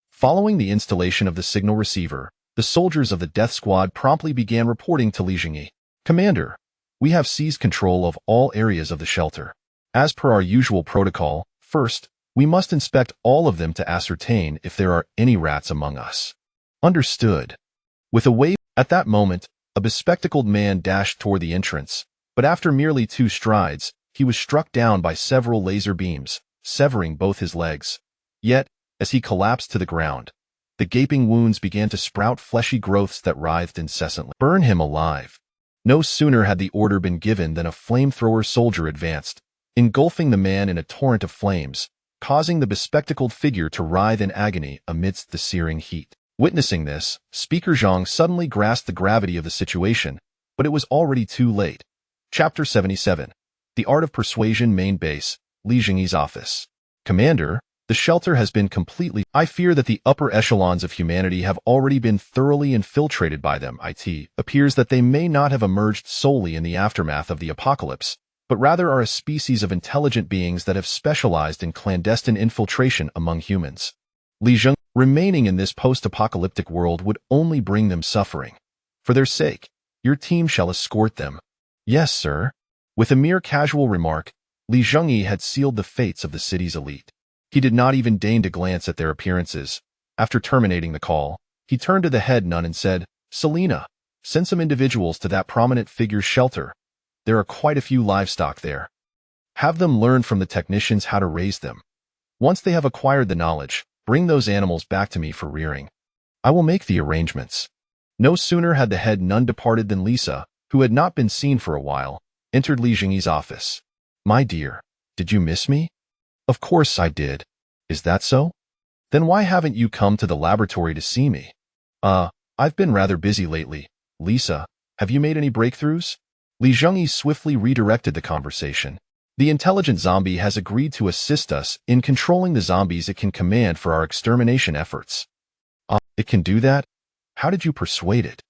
Following the installation of the signal receiver, the soldiers of the death squad promptly began reporting to Zhengyi. Commander, we have seized control of all areas of the shelter. As per our usual protocol, first, we must inspect all of them to ascertain if there are any rats among us. Understood. With a wave, at that moment, a bespectacled man dashed toward the entrance, but after merely 2 strides, he was struck down by several laser beams, severing both his legs. Yet, as he collapsed to the ground, the gaping wounds began to sprout fleshy growths that writhed incessantly. Burn him alive. No sooner had the order been given than a flamethrower soldier advanced, engulfing the man in a torrent of flames, causing the bespectacled figure to writhe in agony amidst the searing heat. Witnessing this, Speaker Zhang suddenly grasped the gravity of the situation, but it was already too late. Chapter 77. The Art of Persuasion Main Base, Zhengyi's Office. Commander, the shelter has been completely... I fear that the upper echelons of humanity have already been thoroughly infiltrated by them. It appears that they may not have emerged solely in the aftermath of the apocalypse, but rather are a species of intelligent beings that have specialized in clandestine infiltration among humans. Zhengyi, remaining in this post-apocalyptic world would only bring them suffering. For their sake, your team shall escort them. Yes, sir. With a mere casual remark, Zhengyi had sealed the fates of the city's elite. He did not even deign to glance at their appearances. After terminating the call, he turned to the head nun and said, Selena, send some individuals to that prominent figure's shelter. There are quite a few livestock there. Have them learn from the technicians how to raise them. Once they have acquired the knowledge, bring those animals back to me for rearing. I will make the arrangements. No sooner had the head nun departed than Lisa, who had not been seen for a while, entered Zhengyi's office. My dear, did you miss me? Of course I did. Is that so? Then why haven't you come to the laboratory to see me? I've been rather busy lately. Lisa, have you made any breakthroughs? Zhengyi swiftly redirected the conversation. The intelligent zombie has agreed to assist us in controlling the zombies it can command for our extermination efforts. It can do that? How did you persuade it?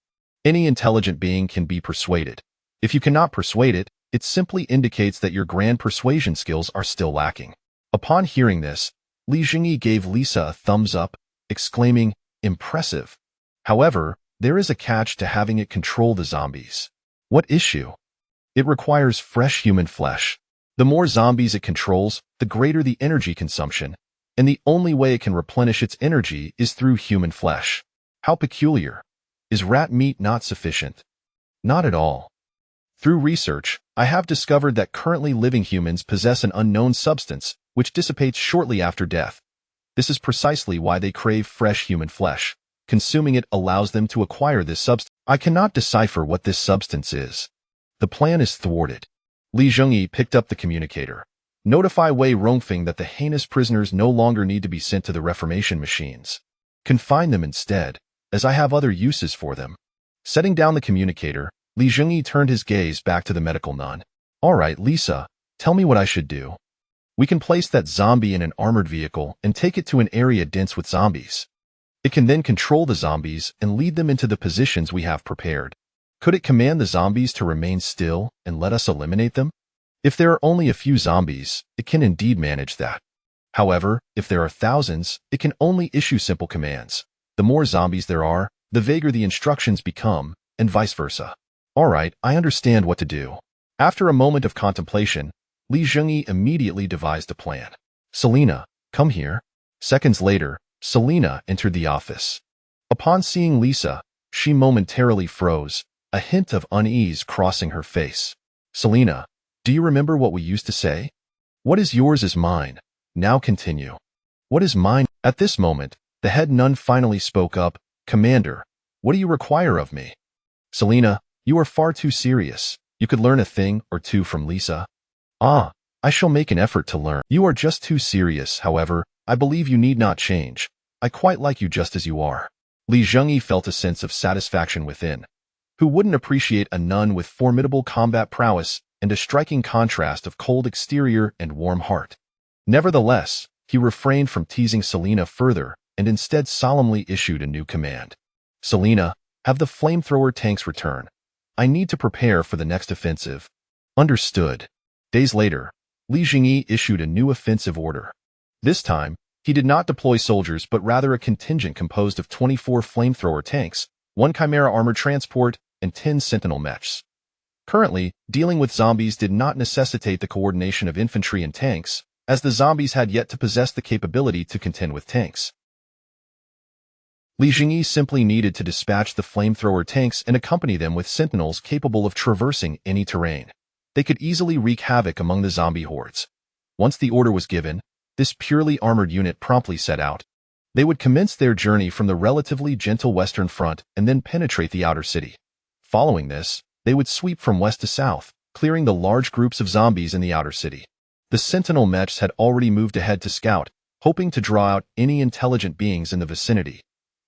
Any intelligent being can be persuaded. If you cannot persuade it, it simply indicates that your grand persuasion skills are still lacking. Upon hearing this, Zhengyi gave Lisa a thumbs up, exclaiming, impressive. However, there is a catch to having it control the zombies. What issue? It requires fresh human flesh. The more zombies it controls, the greater the energy consumption, and the only way it can replenish its energy is through human flesh. How peculiar. Is rat meat not sufficient? Not at all. Through research, I have discovered that currently living humans possess an unknown substance which dissipates shortly after death. This is precisely why they crave fresh human flesh. Consuming it allows them to acquire this substance. I cannot decipher what this substance is. The plan is thwarted. Zhengyi picked up the communicator. Notify Wei Rongfeng that the heinous prisoners no longer need to be sent to the Reformation machines. Confine them instead, as I have other uses for them. Setting down the communicator, Li Zhengyi turned his gaze back to the medical nun. All right, Lisa, tell me what I should do. We can place that zombie in an armored vehicle and take it to an area dense with zombies. It can then control the zombies and lead them into the positions we have prepared. Could it command the zombies to remain still and let us eliminate them? If there are only a few zombies, it can indeed manage that. However, if there are thousands, it can only issue simple commands. The more zombies there are, the vaguer the instructions become, and vice versa. All right, I understand what to do. After a moment of contemplation, Li Zhengyi immediately devised a plan. Selena, come here. Seconds later, Selena entered the office. Upon seeing Lisa, she momentarily froze, a hint of unease crossing her face. Selena, do you remember what we used to say? What is yours is mine. Now continue. What is mine? At this moment, the head nun finally spoke up. Commander, what do you require of me? Selena, you are far too serious. You could learn a thing or two from Lisa. Ah, I shall make an effort to learn. You are just too serious, however. I believe you need not change. I quite like you just as you are. Li Zhengyi felt a sense of satisfaction within. Who wouldn't appreciate a nun with formidable combat prowess and a striking contrast of cold exterior and warm heart? Nevertheless, he refrained from teasing Selena further and instead solemnly issued a new command. Selena, have the flamethrower tanks return. I need to prepare for the next offensive. Understood. Days later, Li Zhengyi issued a new offensive order. This time, he did not deploy soldiers but rather a contingent composed of 24 flamethrower tanks, 1 Chimera armored transport, and 10 sentinel mechs. Currently, dealing with zombies did not necessitate the coordination of infantry and tanks, as the zombies had yet to possess the capability to contend with tanks. Li Zhengyi simply needed to dispatch the flamethrower tanks and accompany them with sentinels capable of traversing any terrain. They could easily wreak havoc among the zombie hordes. Once the order was given, this purely armored unit promptly set out. They would commence their journey from the relatively gentle western front and then penetrate the outer city. Following this, they would sweep from west to south, clearing the large groups of zombies in the outer city. The sentinel mechs had already moved ahead to scout, hoping to draw out any intelligent beings in the vicinity.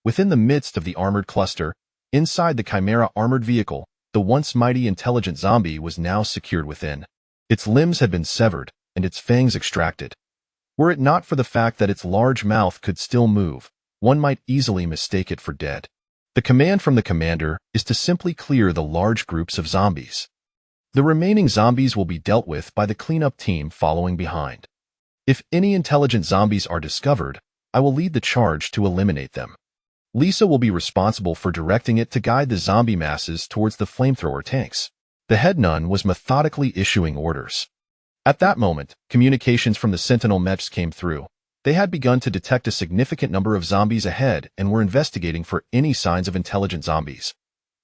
Within the midst of the armored cluster, inside the Chimera armored vehicle, the once mighty intelligent zombie was now secured within. Its limbs had been severed, and its fangs extracted. Were it not for the fact that its large mouth could still move, one might easily mistake it for dead. The command from the commander is to simply clear the large groups of zombies. The remaining zombies will be dealt with by the cleanup team following behind. If any intelligent zombies are discovered, I will lead the charge to eliminate them. Lisa will be responsible for directing it to guide the zombie masses towards the flamethrower tanks. The head nun was methodically issuing orders. At that moment, communications from the sentinel mechs came through. They had begun to detect a significant number of zombies ahead and were investigating for any signs of intelligent zombies.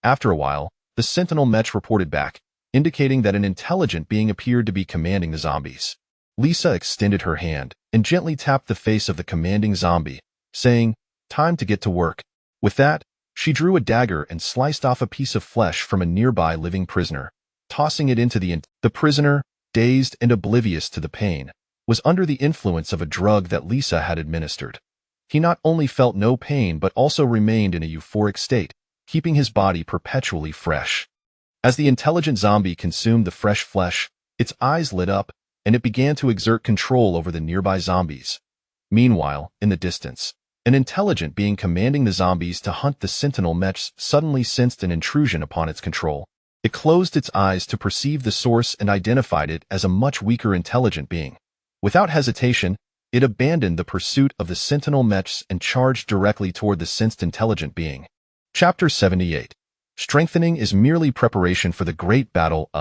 After a while, the sentinel mech reported back, indicating that an intelligent being appeared to be commanding the zombies. Lisa extended her hand and gently tapped the face of the commanding zombie, saying, "Time to get to work." With that, she drew a dagger and sliced off a piece of flesh from a nearby living prisoner, tossing it into the prisoner, dazed and oblivious to the pain, was under the influence of a drug that Lisa had administered. He not only felt no pain but also remained in a euphoric state, keeping his body perpetually fresh. As the intelligent zombie consumed the fresh flesh, its eyes lit up, and it began to exert control over the nearby zombies. Meanwhile, in the distance, an intelligent being commanding the zombies to hunt the sentinel mechs suddenly sensed an intrusion upon its control. It closed its eyes to perceive the source and identified it as a much weaker intelligent being. Without hesitation, it abandoned the pursuit of the sentinel mechs and charged directly toward the sensed intelligent being. Chapter 78. Strengthening is merely preparation for the great battle.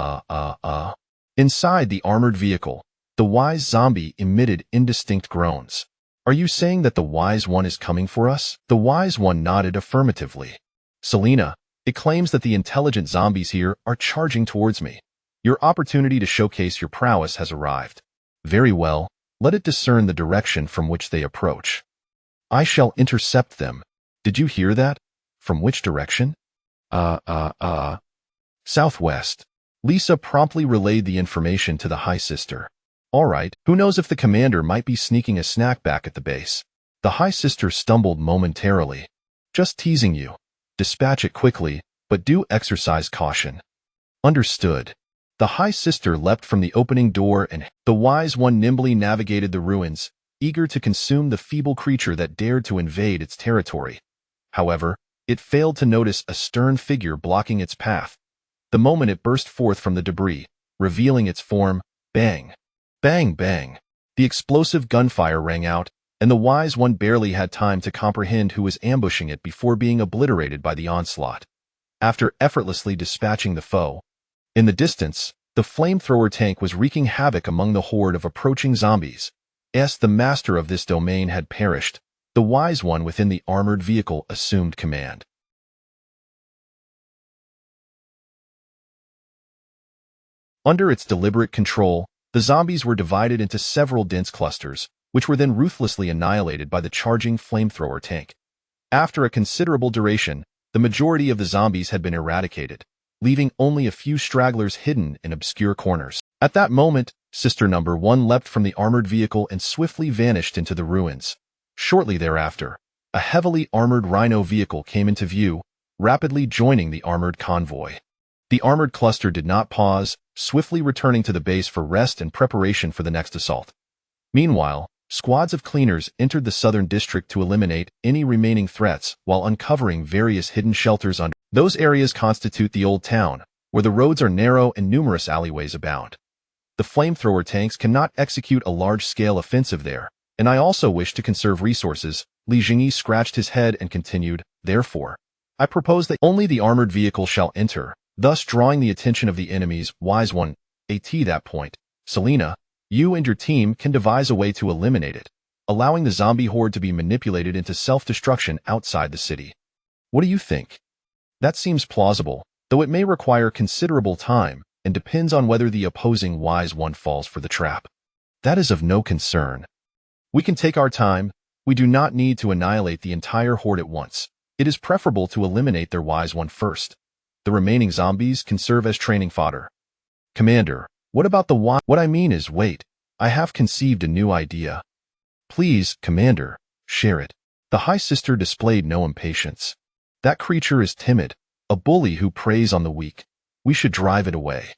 Inside the armored vehicle, the wise zombie emitted indistinct groans. Are you saying that the wise one is coming for us? The wise one nodded affirmatively. Selena, it claims that the intelligent zombies here are charging towards me. Your opportunity to showcase your prowess has arrived. Very well, let it discern the direction from which they approach. I shall intercept them. Did you hear that? From which direction? Southwest. Lisa promptly relayed the information to the High Sister. All right, who knows if the commander might be sneaking a snack back at the base. The High Sister stumbled momentarily. Just teasing you. Dispatch it quickly, but do exercise caution. Understood. The High Sister leapt from the opening door and the Wise One nimbly navigated the ruins, eager to consume the feeble creature that dared to invade its territory. However, it failed to notice a stern figure blocking its path. The moment it burst forth from the debris, revealing its form, bang. Bang, bang. The explosive gunfire rang out, and the Wise One barely had time to comprehend who was ambushing it before being obliterated by the onslaught. After effortlessly dispatching the foe, in the distance, the flamethrower tank was wreaking havoc among the horde of approaching zombies. As the master of this domain had perished, the Wise One within the armored vehicle assumed command. Under its deliberate control, the zombies were divided into several dense clusters, which were then ruthlessly annihilated by the charging flamethrower tank. After a considerable duration, the majority of the zombies had been eradicated, leaving only a few stragglers hidden in obscure corners. At that moment, Sister Number 1 leapt from the armored vehicle and swiftly vanished into the ruins. Shortly thereafter, a heavily armored rhino vehicle came into view, rapidly joining the armored convoy. The armored cluster did not pause, swiftly returning to the base for rest and preparation for the next assault. Meanwhile, squads of cleaners entered the southern district to eliminate any remaining threats while uncovering various hidden shelters under. Those areas constitute the Old Town, where the roads are narrow and numerous alleyways abound. The flamethrower tanks cannot execute a large-scale offensive there, and I also wish to conserve resources. Zhengyi scratched his head and continued, therefore, I propose that only the armored vehicle shall enter, thus drawing the attention of the enemy's Wise One. At that point, Selena, you and your team can devise a way to eliminate it, allowing the zombie horde to be manipulated into self-destruction outside the city. What do you think? That seems plausible, though it may require considerable time and depends on whether the opposing Wise One falls for the trap. That is of no concern. We can take our time. We do not need to annihilate the entire horde at once. It is preferable to eliminate their Wise One first. The remaining zombies can serve as training fodder. Commander, what about the Wise? What I mean is, wait, I have conceived a new idea. Please, Commander, share it. The High Sister displayed no impatience. That creature is timid, a bully who preys on the weak. We should drive it away.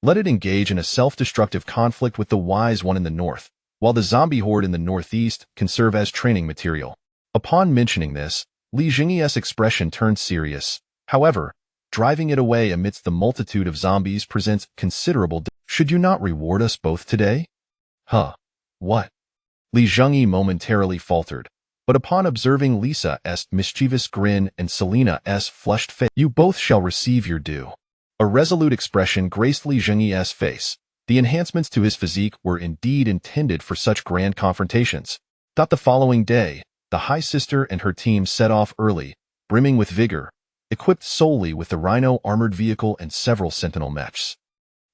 Let it engage in a self-destructive conflict with the Wise One in the north, while the zombie horde in the northeast can serve as training material. Upon mentioning this, Zhengyi's expression turned serious. However, driving it away amidst the multitude of zombies presents considerable. Should you not reward us both today? Huh. What? Zhengyi momentarily faltered, but upon observing Lisa's mischievous grin and Selena's flushed face, you both shall receive your due. A resolute expression graced Zhengyi's face. The enhancements to his physique were indeed intended for such grand confrontations. The following day, the High Sister and her team set off early, brimming with vigor, equipped solely with the Rhino armored vehicle and several Sentinel mechs.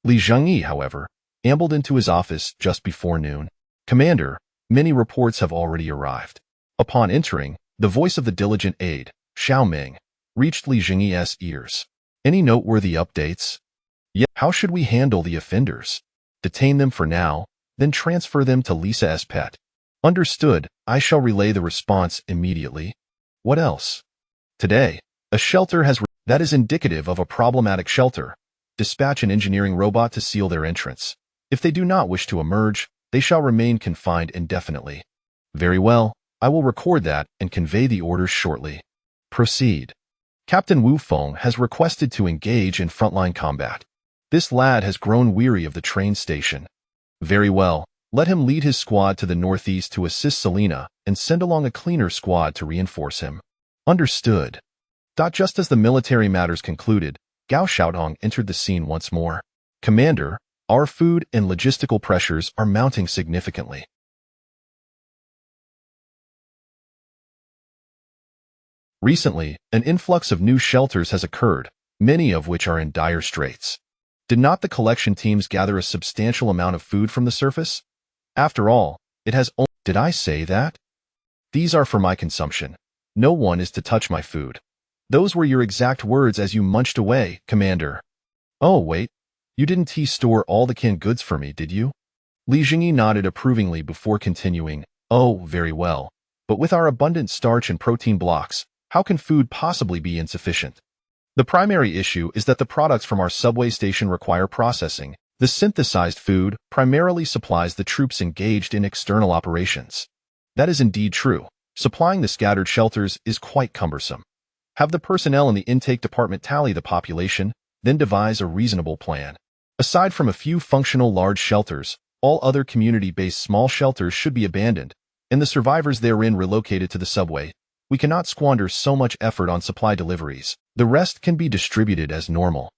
Zhengyi, however, ambled into his office just before noon. Commander, many reports have already arrived. Upon entering, the voice of the diligent aide, Xiaoming, reached Zhengyi's ears. Any noteworthy updates? Yet, how should we handle the offenders? Detain them for now, then transfer them to Lisa's pet. Understood, I shall relay the response immediately. What else? Today, a shelter has that is indicative of a problematic shelter. Dispatch an engineering robot to seal their entrance. If they do not wish to emerge, they shall remain confined indefinitely. Very well, I will record that and convey the orders shortly. Proceed. Captain Wu Feng has requested to engage in frontline combat. This lad has grown weary of the train station. Very well, let him lead his squad to the northeast to assist Selena and send along a cleaner squad to reinforce him. Understood. Just as the military matters concluded, Gao Xiaodong entered the scene once more. Commander, our food and logistical pressures are mounting significantly. Recently, an influx of new shelters has occurred, many of which are in dire straits. Did not the collection teams gather a substantial amount of food from the surface? After all, it has only— Did I say that? These are for my consumption. No one is to touch my food. Those were your exact words as you munched away, Commander. Oh, wait. You didn't store all the canned goods for me, did you? Li Zhengyi nodded approvingly before continuing, "Oh, very well. But with our abundant starch and protein blocks, how can food possibly be insufficient? The primary issue is that the products from our subway station require processing. The synthesized food primarily supplies the troops engaged in external operations." That is indeed true. Supplying the scattered shelters is quite cumbersome. Have the personnel in the intake department tally the population, then devise a reasonable plan. Aside from a few functional large shelters, all other community-based small shelters should be abandoned, and the survivors therein relocated to the subway. We cannot squander so much effort on supply deliveries. The rest can be distributed as normal.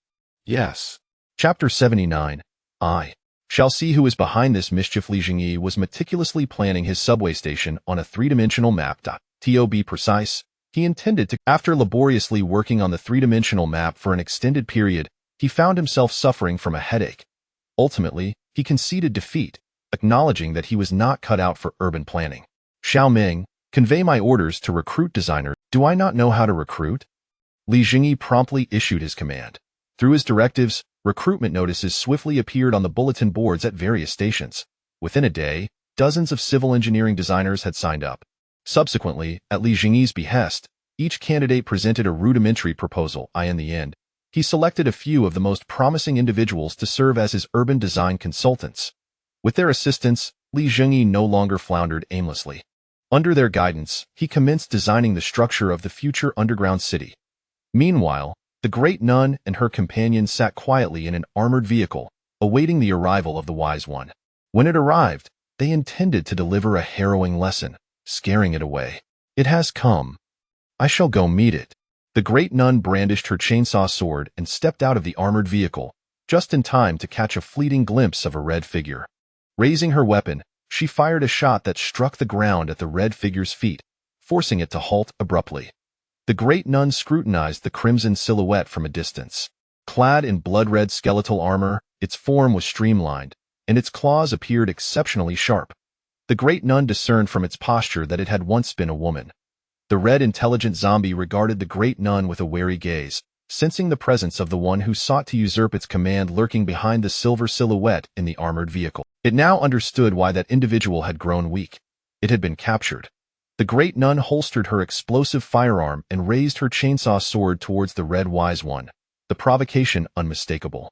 Yes. Chapter 79. I shall see who is behind this mischief. Li Zhengyi was meticulously planning his subway station on a three-dimensional map. To be precise, he intended to. After laboriously working on the three-dimensional map for an extended period, he found himself suffering from a headache. Ultimately, he conceded defeat, acknowledging that he was not cut out for urban planning. "Xiao Ming, convey my orders to recruit designer." "Do I not know how to recruit?" Li Zhengyi promptly issued his command. Through his directives, recruitment notices swiftly appeared on the bulletin boards at various stations. Within a day, dozens of civil engineering designers had signed up. Subsequently, at Li Zhengyi's behest, each candidate presented a rudimentary proposal. In the end, he selected a few of the most promising individuals to serve as his urban design consultants. With their assistance, Li Zhengyi no longer floundered aimlessly. Under their guidance, he commenced designing the structure of the future underground city. Meanwhile, the great nun and her companions sat quietly in an armored vehicle, awaiting the arrival of the Wise One. When it arrived, they intended to deliver a harrowing lesson, scaring it away. "It has come. I shall go meet it." The great nun brandished her chainsaw sword and stepped out of the armored vehicle, just in time to catch a fleeting glimpse of a red figure. Raising her weapon, she fired a shot that struck the ground at the red figure's feet, forcing it to halt abruptly. The great nun scrutinized the crimson silhouette from a distance. Clad in blood-red skeletal armor, its form was streamlined, and its claws appeared exceptionally sharp. The great nun discerned from its posture that it had once been a woman. The red intelligent zombie regarded the great nun with a wary gaze, sensing the presence of the one who sought to usurp its command lurking behind the silver silhouette in the armored vehicle. It now understood why that individual had grown weak. It had been captured. The great nun holstered her explosive firearm and raised her chainsaw sword towards the red Wise One, the provocation unmistakable.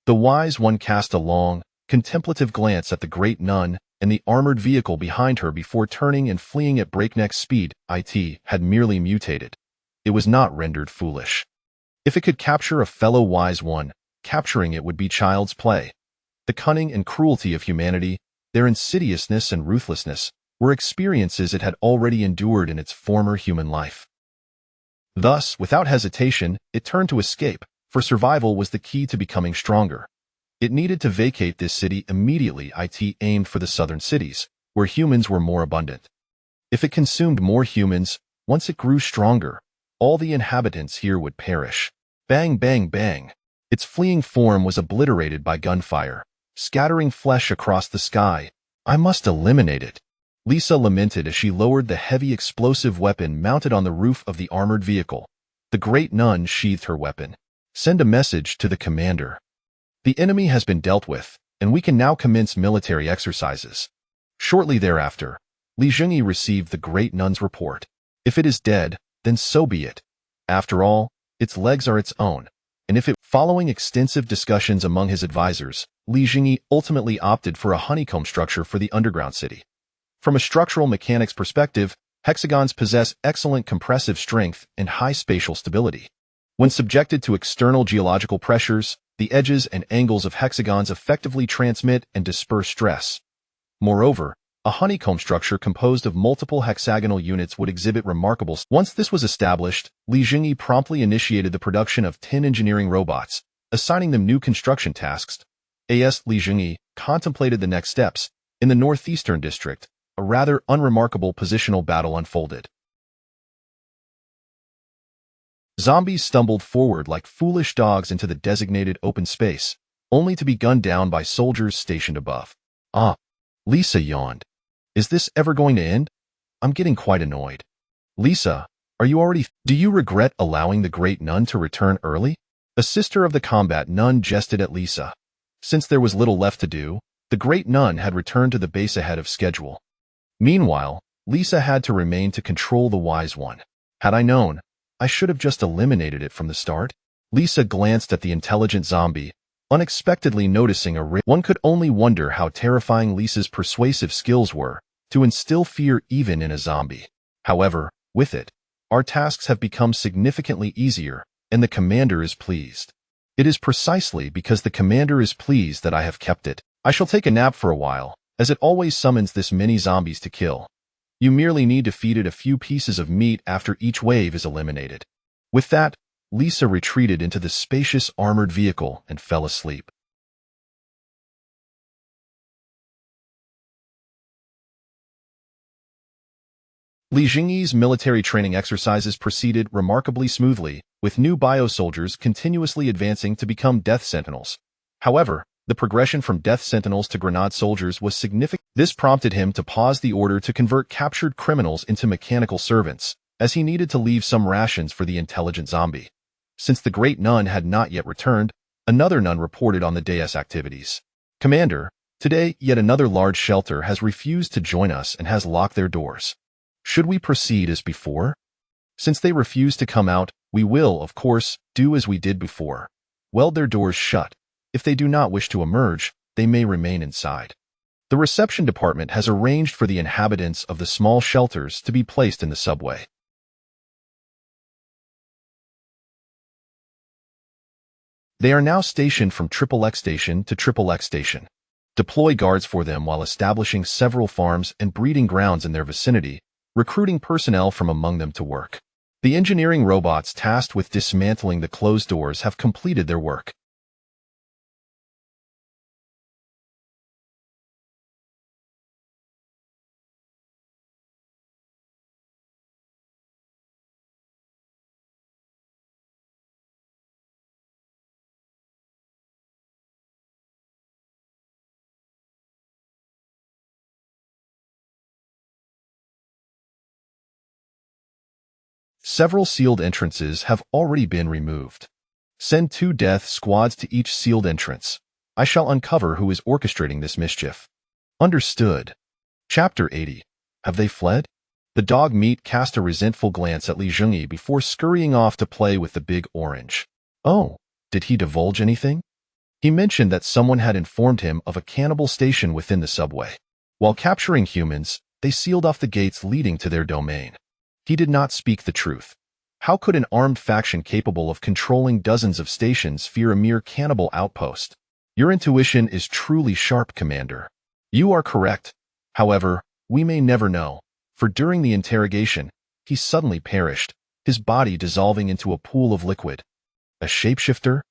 The Wise One cast a long, contemplative glance at the great nun and the armored vehicle behind her before turning and fleeing at breakneck speed. It had merely mutated. It was not rendered foolish. If it could capture a fellow Wise One, capturing it would be child's play. The cunning and cruelty of humanity, their insidiousness and ruthlessness, were experiences it had already endured in its former human life. Thus, without hesitation, it turned to escape, for survival was the key to becoming stronger. It needed to vacate this city immediately. It aimed for the southern cities, where humans were more abundant. If it consumed more humans, once it grew stronger, all the inhabitants here would perish. Bang, bang, bang. Its fleeing form was obliterated by gunfire, scattering flesh across the sky. "I must eliminate it," Lisa lamented as she lowered the heavy explosive weapon mounted on the roof of the armored vehicle. The great nun sheathed her weapon. "Send a message to the commander. The enemy has been dealt with, and we can now commence military exercises." Shortly thereafter, Li Zhengyi received the great nun's report. If it is dead, then so be it. After all, its legs are its own, and if it... Following extensive discussions among his advisors, Li Zhengyi ultimately opted for a honeycomb structure for the underground city. From a structural mechanics perspective, hexagons possess excellent compressive strength and high spatial stability. When subjected to external geological pressures, the edges and angles of hexagons effectively transmit and disperse stress. Moreover, a honeycomb structure composed of multiple hexagonal units would exhibit remarkable. Once this was established, Li Zhengyi promptly initiated the production of 10 engineering robots, assigning them new construction tasks. As Li Zhengyi contemplated the next steps, in the northeastern district, a rather unremarkable positional battle unfolded. Zombies stumbled forward like foolish dogs into the designated open space, only to be gunned down by soldiers stationed above. Lisa yawned. "Is this ever going to end? I'm getting quite annoyed." "Lisa, are you already... Do you regret allowing the great nun to return early?" A sister of the combat nun jested at Lisa. Since there was little left to do, the great nun had returned to the base ahead of schedule. Meanwhile, Lisa had to remain to control the wise one. Had I known, I should have just eliminated it from the start. Lisa glanced at the intelligent zombie, unexpectedly noticing one could only wonder how terrifying Lisa's persuasive skills were to instill fear even in a zombie. However, with it, our tasks have become significantly easier, and the commander is pleased. It is precisely because the commander is pleased that I have kept it. I shall take a nap for a while, as it always summons this many zombies to kill. You merely need to feed it a few pieces of meat after each wave is eliminated. With that, Lisa retreated into the spacious armored vehicle and fell asleep. Zhengyi's military training exercises proceeded remarkably smoothly, with new bio-soldiers continuously advancing to become Death Sentinels. However, the progression from Death Sentinels to Grenade Soldiers was significant. This prompted him to pause the order to convert captured criminals into mechanical servants, as he needed to leave some rations for the intelligent zombie. Since the great nun had not yet returned, another nun reported on the day's activities. Commander, today yet another large shelter has refused to join us and has locked their doors. Should we proceed as before? Since they refuse to come out, we will, of course, do as we did before. Weld their doors shut. If they do not wish to emerge, they may remain inside. The reception department has arranged for the inhabitants of the small shelters to be placed in the subway. They are now stationed from XXX station to XXX station. Deploy guards for them while establishing several farms and breeding grounds in their vicinity, recruiting personnel from among them to work. The engineering robots tasked with dismantling the closed doors have completed their work. Several sealed entrances have already been removed. Send 2 death squads to each sealed entrance. I shall uncover who is orchestrating this mischief. Understood. Chapter 80. Have they fled? The dog meat cast a resentful glance at Zhengyi before scurrying off to play with the big orange. Oh, did he divulge anything? He mentioned that someone had informed him of a cannibal station within the subway. While capturing humans, they sealed off the gates leading to their domain. He did not speak the truth. How could an armed faction capable of controlling dozens of stations fear a mere cannibal outpost? Your intuition is truly sharp, Commander. You are correct. However, we may never know, for during the interrogation, he suddenly perished, his body dissolving into a pool of liquid. A shapeshifter?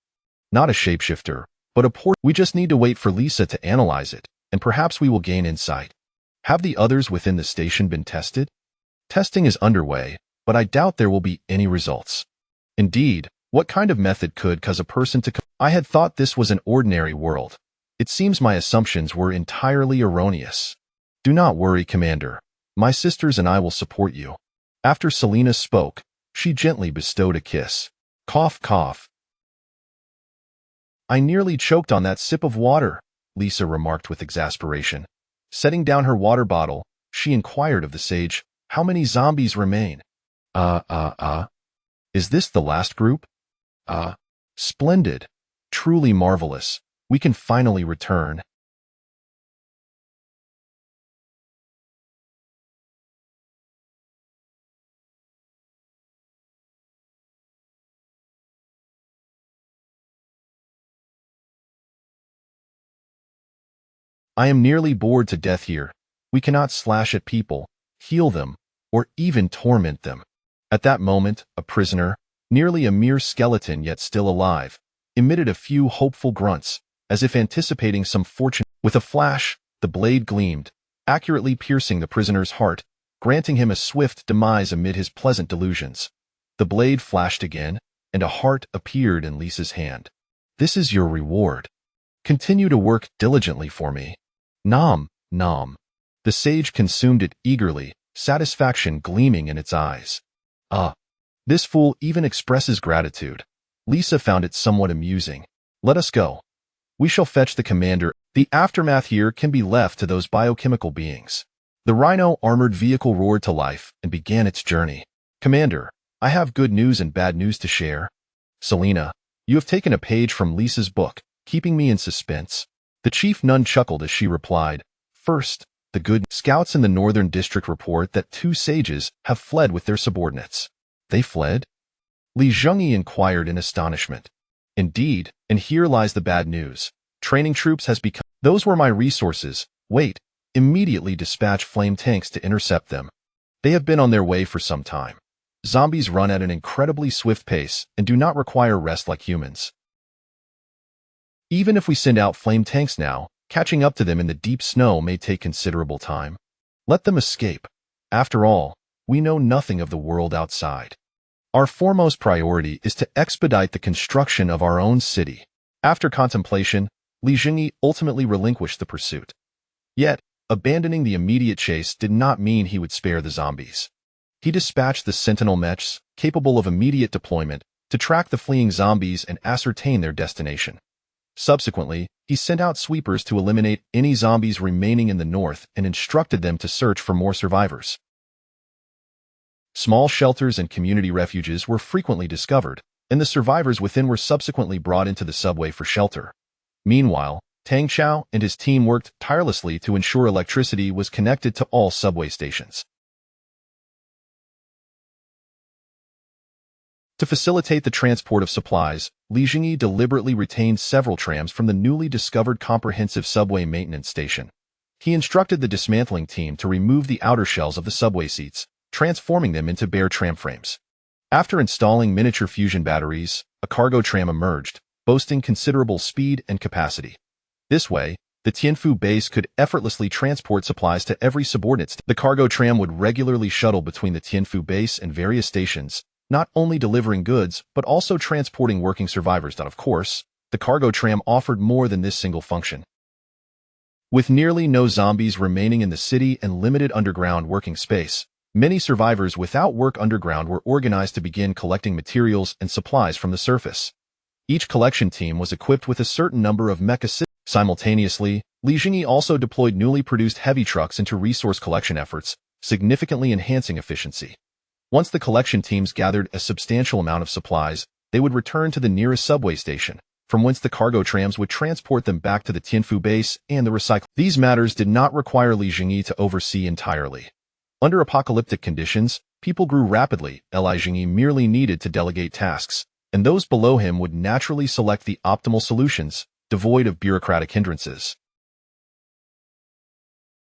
Not a shapeshifter, but a poor. We just need to wait for Lisa to analyze it, and perhaps we will gain insight. Have the others within the station been tested? Testing is underway, but I doubt there will be any results. Indeed, what kind of method could cause a person to... I had thought this was an ordinary world. It seems my assumptions were entirely erroneous. Do not worry, Commander. My sisters and I will support you. After Selena spoke, she gently bestowed a kiss. Cough, cough. I nearly choked on that sip of water, Lisa remarked with exasperation. Setting down her water bottle, she inquired of the sage, how many zombies remain? Is this the last group? Splendid. Truly marvelous. We can finally return. I am nearly bored to death here. We cannot slash at people, heal them, or even torment them. At that moment, a prisoner, nearly a mere skeleton yet still alive, emitted a few hopeful grunts, as if anticipating some fortune. With a flash, the blade gleamed, accurately piercing the prisoner's heart, granting him a swift demise amid his pleasant delusions. The blade flashed again, and a heart appeared in Lisa's hand. This is your reward. Continue to work diligently for me. Nom, nom. The sage consumed it eagerly, satisfaction gleaming in its eyes. This fool even expresses gratitude. Lisa found it somewhat amusing. Let us go. We shall fetch the commander. The aftermath here can be left to those biochemical beings. The rhino armored vehicle roared to life and began its journey. Commander, I have good news and bad news to share. Selena, you have taken a page from Lisa's book, keeping me in suspense. The chief nun chuckled as she replied, First, the good scouts in the Northern District report that 2 sages have fled with their subordinates. They fled? Li Zhengyi inquired in astonishment. Indeed, and here lies the bad news. Training troops has become— Those were my resources. Wait, immediately dispatch flame tanks to intercept them. They have been on their way for some time. Zombies run at an incredibly swift pace and do not require rest like humans. Even if we send out flame tanks now, catching up to them in the deep snow may take considerable time. Let them escape. After all, we know nothing of the world outside. Our foremost priority is to expedite the construction of our own city. After contemplation, Li Zhengyi ultimately relinquished the pursuit. Yet, abandoning the immediate chase did not mean he would spare the zombies. He dispatched the sentinel mechs, capable of immediate deployment, to track the fleeing zombies and ascertain their destination. Subsequently, he sent out sweepers to eliminate any zombies remaining in the north and instructed them to search for more survivors. Small shelters and community refuges were frequently discovered, and the survivors within were subsequently brought into the subway for shelter. Meanwhile, Tang Chao and his team worked tirelessly to ensure electricity was connected to all subway stations. To facilitate the transport of supplies, Li Zhengyi deliberately retained several trams from the newly discovered comprehensive subway maintenance station. He instructed the dismantling team to remove the outer shells of the subway seats, transforming them into bare tram frames. After installing miniature fusion batteries, a cargo tram emerged, boasting considerable speed and capacity. This way, the Tianfu base could effortlessly transport supplies to every subordinate. The cargo tram would regularly shuttle between the Tianfu base and various stations, not only delivering goods, but also transporting working survivors. Of course, the cargo tram offered more than this single function. With nearly no zombies remaining in the city and limited underground working space, many survivors without work underground were organized to begin collecting materials and supplies from the surface. Each collection team was equipped with a certain number of mecha systems. Simultaneously, Li Zhengyi also deployed newly produced heavy trucks into resource collection efforts, significantly enhancing efficiency. Once the collection teams gathered a substantial amount of supplies, they would return to the nearest subway station, from whence the cargo trams would transport them back to the Tianfu base and the recycle. These matters did not require Li Zhengyi to oversee entirely. Under apocalyptic conditions, people grew rapidly. Li Zhengyi merely needed to delegate tasks, and those below him would naturally select the optimal solutions, devoid of bureaucratic hindrances.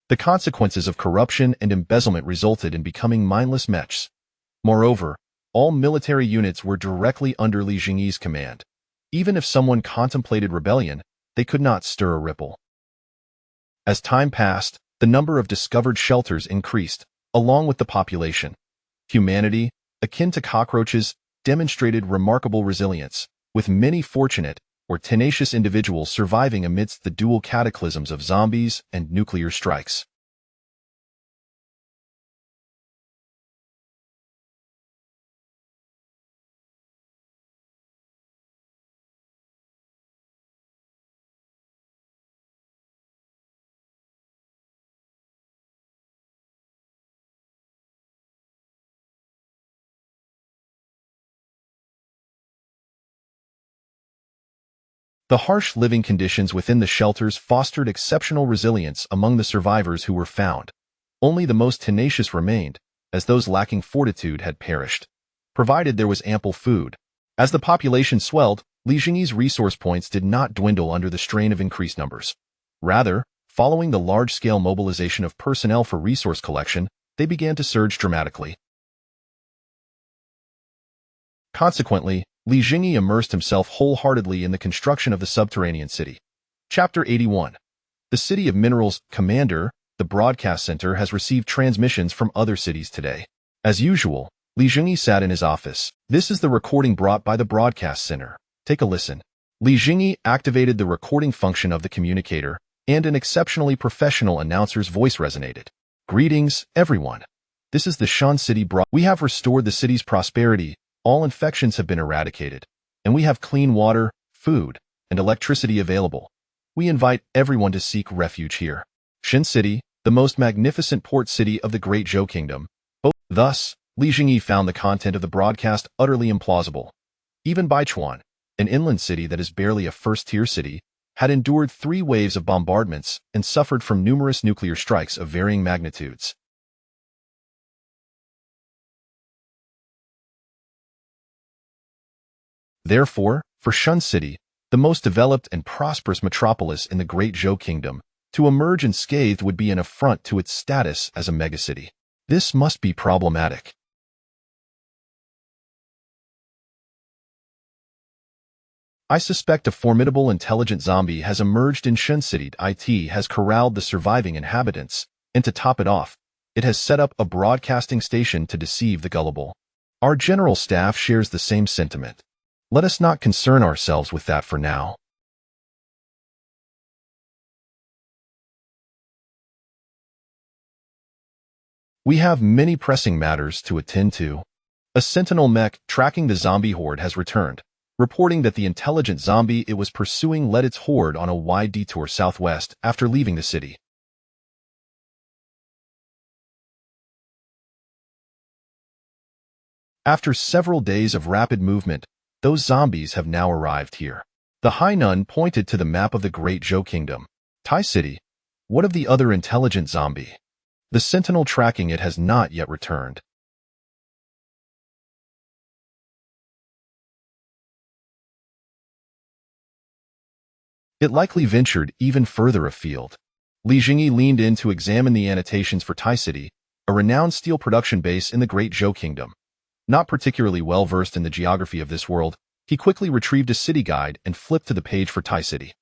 The consequences of corruption and embezzlement resulted in becoming mindless mechs. Moreover, all military units were directly under Li Zhengyi's command. Even if someone contemplated rebellion, they could not stir a ripple. As time passed, the number of discovered shelters increased, along with the population. Humanity, akin to cockroaches, demonstrated remarkable resilience, with many fortunate or tenacious individuals surviving amidst the dual cataclysms of zombies and nuclear strikes. The harsh living conditions within the shelters fostered exceptional resilience among the survivors who were found. Only the most tenacious remained, as those lacking fortitude had perished. Provided there was ample food. As the population swelled, Li Zhengyi's resource points did not dwindle under the strain of increased numbers. Rather, following the large-scale mobilization of personnel for resource collection, they began to surge dramatically. Consequently, Li Zhengyi immersed himself wholeheartedly in the construction of the subterranean city. Chapter 81. The City of Minerals. Commander, the broadcast center has received transmissions from other cities today. As usual, Li Zhengyi sat in his office. This is the recording brought by the broadcast center. Take a listen. Li Zhengyi activated the recording function of the communicator, and an exceptionally professional announcer's voice resonated. Greetings, everyone. This is the Shan City We have restored the city's prosperity. All infections have been eradicated, and we have clean water, food, and electricity available. we invite everyone to seek refuge here. Xin City, the most magnificent port city of the Great Zhou Kingdom. Thus, Li Zhengyi found the content of the broadcast utterly implausible. Even Baichuan, an inland city that is barely a first-tier city, had endured 3 waves of bombardments and suffered from numerous nuclear strikes of varying magnitudes. Therefore, for Shun City, the most developed and prosperous metropolis in the Great Zhou Kingdom, to emerge unscathed would be an affront to its status as a megacity. This must be problematic. I suspect a formidable intelligent zombie has emerged in Shun City. IT has corralled the surviving inhabitants, and to top it off, it has set up a broadcasting station to deceive the gullible. Our general staff shares the same sentiment. Let us not concern ourselves with that for now. We have many pressing matters to attend to. A sentinel mech tracking the zombie horde has returned, reporting that the intelligent zombie it was pursuing led its horde on a wide detour southwest after leaving the city. After several days of rapid movement, those zombies have now arrived here. The High Nun pointed to the map of the Great Zhou Kingdom. Tai City, what of the other intelligent zombie? The sentinel tracking it has not yet returned. It likely ventured even further afield. Li Zhengyi leaned in to examine the annotations for Tai City, a renowned steel production base in the Great Zhou Kingdom. Not particularly well-versed in the geography of this world, he quickly retrieved a city guide and flipped to the page for Tai City.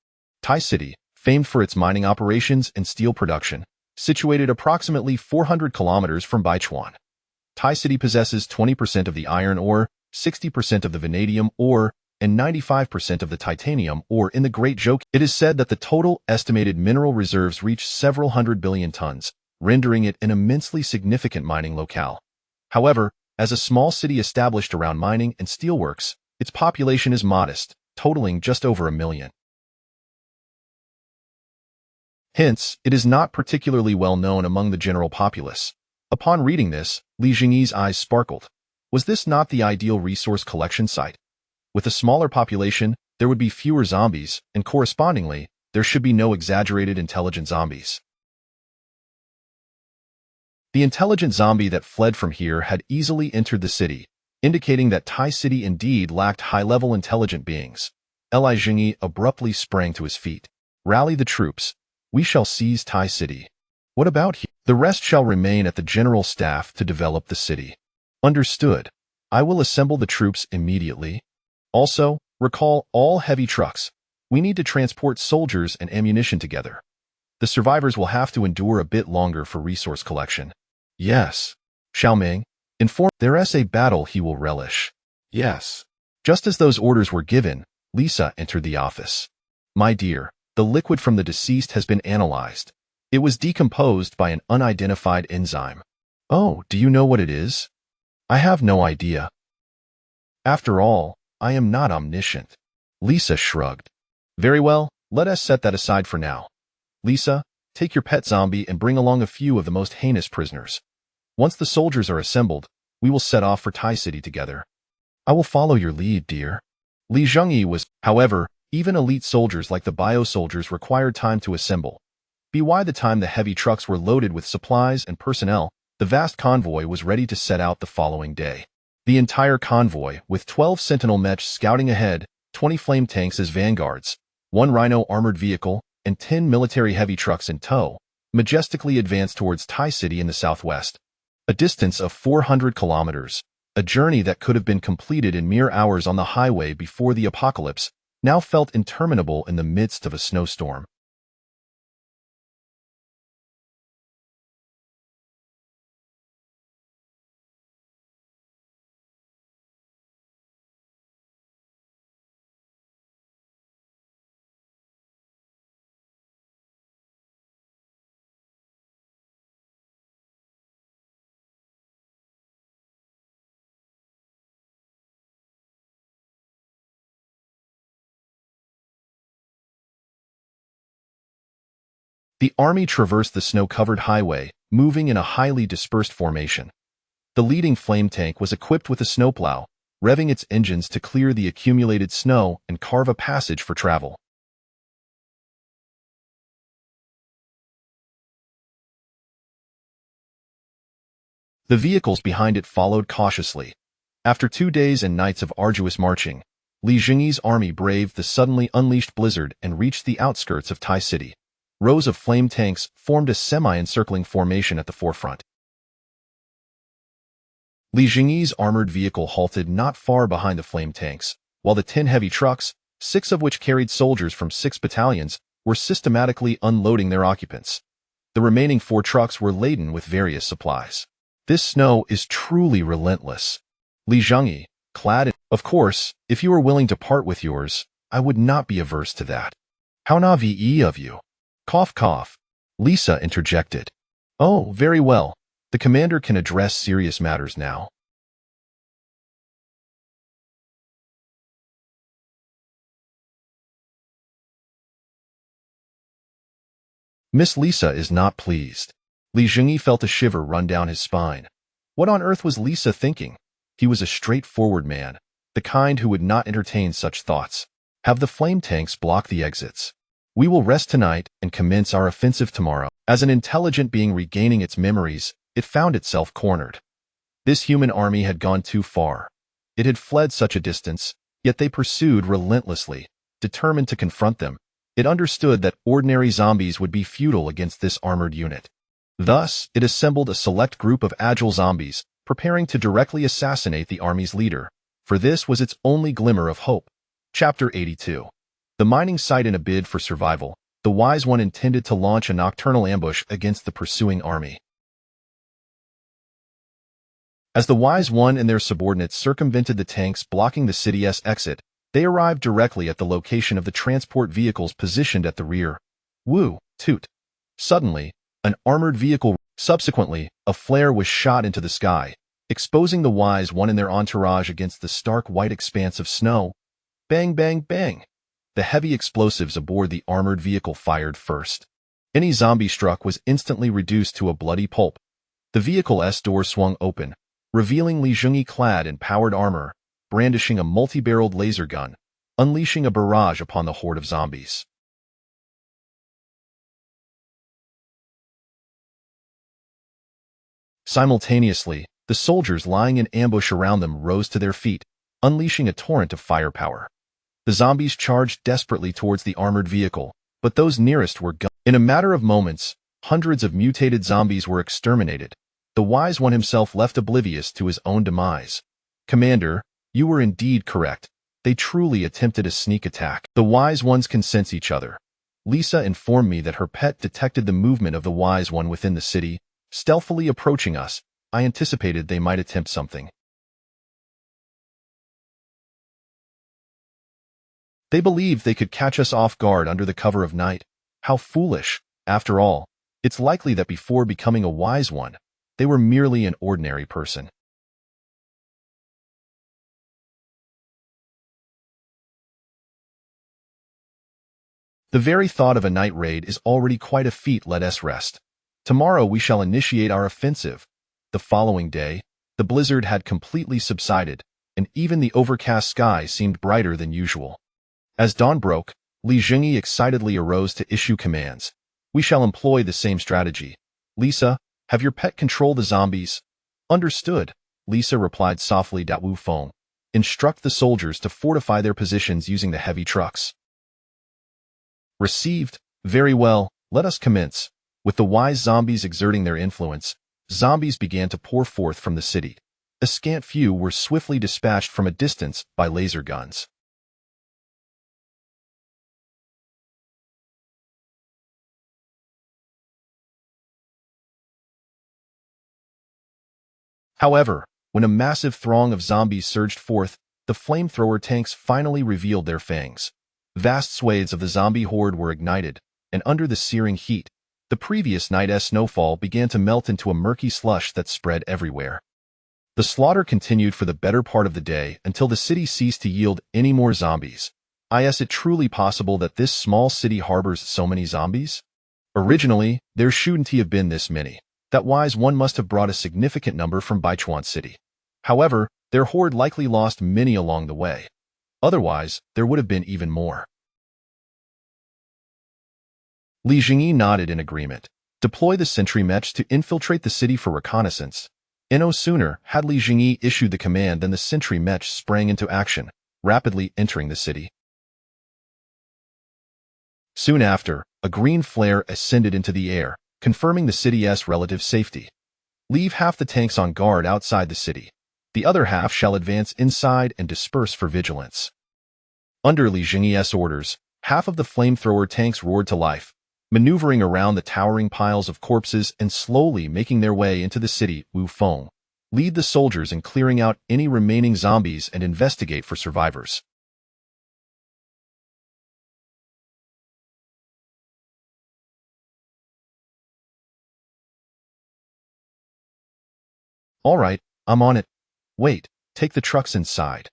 Tai City, famed for its mining operations and steel production, situated approximately 400 kilometers from Baichuan. Tai City possesses 20% of the iron ore, 60% of the vanadium ore, and 95% of the titanium ore in the Great Zhou. It is said that the total estimated mineral reserves reach several hundred billion tons, rendering it an immensely significant mining locale. However, as a small city established around mining and steelworks, its population is modest, totaling just over 1 million. Hence, it is not particularly well known among the general populace. Upon reading this, Li Zhengyi's eyes sparkled. Was this not the ideal resource collection site? With a smaller population, there would be fewer zombies, and correspondingly, there should be no exaggerated intelligent zombies. The intelligent zombie that fled from here had easily entered the city, indicating that Tai City indeed lacked high-level intelligent beings. Li Zhengyi abruptly sprang to his feet. Rally the troops. We shall seize Tai City. What about here? The rest shall remain at the general staff to develop the city. Understood. I will assemble the troops immediately. Also, recall all heavy trucks. We need to transport soldiers and ammunition together. The survivors will have to endure a bit longer for resource collection. Yes. Xiaoming, inform there's a battle he will relish. Yes. Just as those orders were given, Lisa entered the office. My dear, the liquid from the deceased has been analyzed. It was decomposed by an unidentified enzyme. Oh, do you know what it is? I have no idea. After all, I am not omniscient. Lisa shrugged. Very well, let us set that aside for now. Lisa, take your pet zombie and bring along a few of the most heinous prisoners. Once the soldiers are assembled, we will set off for Tai City together. I will follow your lead, dear. Li Zhengyi was, however, even elite soldiers like the bio-soldiers required time to assemble. By the time the heavy trucks were loaded with supplies and personnel, the vast convoy was ready to set out the following day. The entire convoy, with 12 sentinel mechs scouting ahead, 20 flame tanks as vanguards, 1 rhino armored vehicle, and 10 military heavy trucks in tow, majestically advanced towards Tai City in the southwest. A distance of 400 kilometers, a journey that could have been completed in mere hours on the highway before the apocalypse, now felt interminable in the midst of a snowstorm. The army traversed the snow-covered highway, moving in a highly dispersed formation. The leading flame tank was equipped with a snowplow, revving its engines to clear the accumulated snow and carve a passage for travel. The vehicles behind it followed cautiously. After 2 days and nights of arduous marching, Zhengyi's army braved the suddenly unleashed blizzard and reached the outskirts of Tai City. Rows of flame tanks formed a semi-encircling formation at the forefront. Zhengyi's armored vehicle halted not far behind the flame tanks, while the 10 heavy trucks, 6 of which carried soldiers from 6 battalions, were systematically unloading their occupants. The remaining 4 trucks were laden with various supplies. This snow is truly relentless. Zhengyi, clad in— Of course, if you are willing to part with yours, I would not be averse to that. How naive of you. Cough cough. Lisa interjected. Oh, very well. The commander can address serious matters now. Miss Lisa is not pleased. Zhengyi felt a shiver run down his spine. What on earth was Lisa thinking? He was a straightforward man, the kind who would not entertain such thoughts. Have the flame tanks block the exits. We will rest tonight and commence our offensive tomorrow. As an intelligent being regaining its memories, it found itself cornered. This human army had gone too far. It had fled such a distance, yet they pursued relentlessly, determined to confront them. It understood that ordinary zombies would be futile against this armored unit. Thus, it assembled a select group of agile zombies, preparing to directly assassinate the army's leader, for this was its only glimmer of hope. Chapter 82. The mining site. In a bid for survival, the Wise One intended to launch a nocturnal ambush against the pursuing army. As the Wise One and their subordinates circumvented the tanks blocking the city's exit, they arrived directly at the location of the transport vehicles positioned at the rear. Woo, toot. Suddenly, an armored vehicle— Subsequently, a flare was shot into the sky, exposing the Wise One and their entourage against the stark white expanse of snow. Bang, bang, bang. The heavy explosives aboard the armored vehicle fired first. Any zombie struck was instantly reduced to a bloody pulp. The vehicle's door swung open, revealing Zhengyi clad in powered armor, brandishing a multi-barreled laser gun, unleashing a barrage upon the horde of zombies. Simultaneously, the soldiers lying in ambush around them rose to their feet, unleashing a torrent of firepower. The zombies charged desperately towards the armored vehicle, but those nearest were gunned. In a matter of moments, hundreds of mutated zombies were exterminated. The Wise One himself left oblivious to his own demise. Commander, you were indeed correct. They truly attempted a sneak attack. The Wise Ones can sense each other. Lisa informed me that her pet detected the movement of the Wise One within the city, stealthily approaching us. I anticipated they might attempt something. They believed they could catch us off guard under the cover of night. How foolish. After all, it's likely that before becoming a Wise One, they were merely an ordinary person. The very thought of a night raid is already quite a feat. Let us rest. Tomorrow we shall initiate our offensive. The following day, the blizzard had completely subsided, and even the overcast sky seemed brighter than usual. As dawn broke, Zhengyi excitedly arose to issue commands. We shall employ the same strategy. Lisa, have your pet control the zombies. Understood, Lisa replied softly. Wu Feng. Instruct the soldiers to fortify their positions using the heavy trucks. Received. Very well, let us commence. With the wise zombies exerting their influence, zombies began to pour forth from the city. A scant few were swiftly dispatched from a distance by laser guns. However, when a massive throng of zombies surged forth, the flamethrower tanks finally revealed their fangs. Vast swathes of the zombie horde were ignited, and under the searing heat, the previous night's snowfall began to melt into a murky slush that spread everywhere. The slaughter continued for the better part of the day until the city ceased to yield any more zombies. Is it truly possible that this small city harbors so many zombies? Originally, there shouldn't have been this many. That wise one must have brought a significant number from Baichuan City. However, their horde likely lost many along the way. Otherwise, there would have been even more. Li Zhengyi nodded in agreement. Deploy the sentry mech to infiltrate the city for reconnaissance. No sooner had Li Zhengyi issued the command than the sentry mech sprang into action, rapidly entering the city. Soon after, a green flare ascended into the air, confirming the city's relative safety. Leave half the tanks on guard outside the city. The other half shall advance inside and disperse for vigilance. Under Li Zhengyi's orders, half of the flamethrower tanks roared to life, maneuvering around the towering piles of corpses and slowly making their way into the city. Wu Feng, lead the soldiers in clearing out any remaining zombies and investigate for survivors. All right, I'm on it. Wait, take the trucks inside.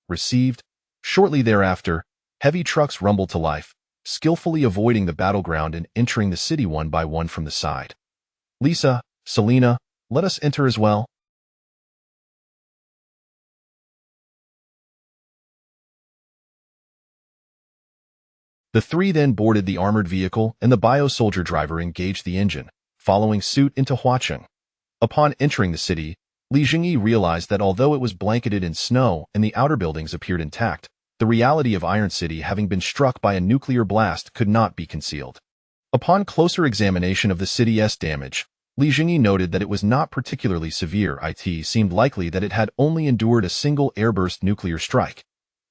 Received. Shortly thereafter, heavy trucks rumbled to life, skillfully avoiding the battleground and entering the city one by one from the side. Lisa, Selena, let us enter as well. The three then boarded the armored vehicle and the bio-soldier driver engaged the engine, following suit into Huacheng. Upon entering the city, Li Zhengyi realized that although it was blanketed in snow and the outer buildings appeared intact, the reality of Iron City having been struck by a nuclear blast could not be concealed. Upon closer examination of the city's damage, Li Zhengyi noted that it was not particularly severe. It seemed likely that it had only endured a single airburst nuclear strike.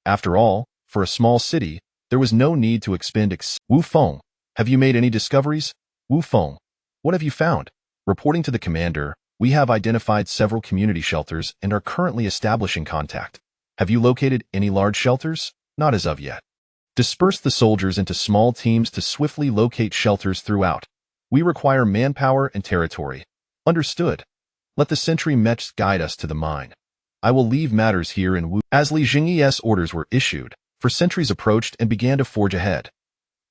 After all, for a small city, there was no need to expend Wu Feng, have you made any discoveries? Wu Feng, what have you found? Reporting to the commander, we have identified several community shelters and are currently establishing contact. Have you located any large shelters? Not as of yet. Disperse the soldiers into small teams to swiftly locate shelters throughout. We require manpower and territory. Understood. Let the sentry mechs guide us to the mine. I will leave matters here in Wu. As Li Zhengyi's orders were issued, sentries approached and began to forge ahead.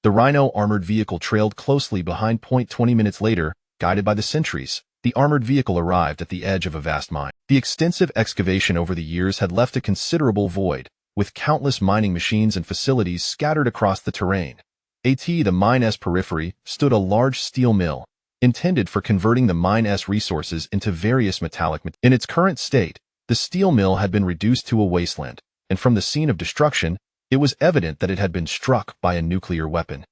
The Rhino armored vehicle trailed closely behind. 20 minutes later, guided by the sentries, the armored vehicle arrived at the edge of a vast mine. The extensive excavation over the years had left a considerable void, with countless mining machines and facilities scattered across the terrain. At the mine's periphery stood a large steel mill, intended for converting the mine's resources into various metallic materials. In its current state, the steel mill had been reduced to a wasteland, and from the scene of destruction, it was evident that it had been struck by a nuclear weapon.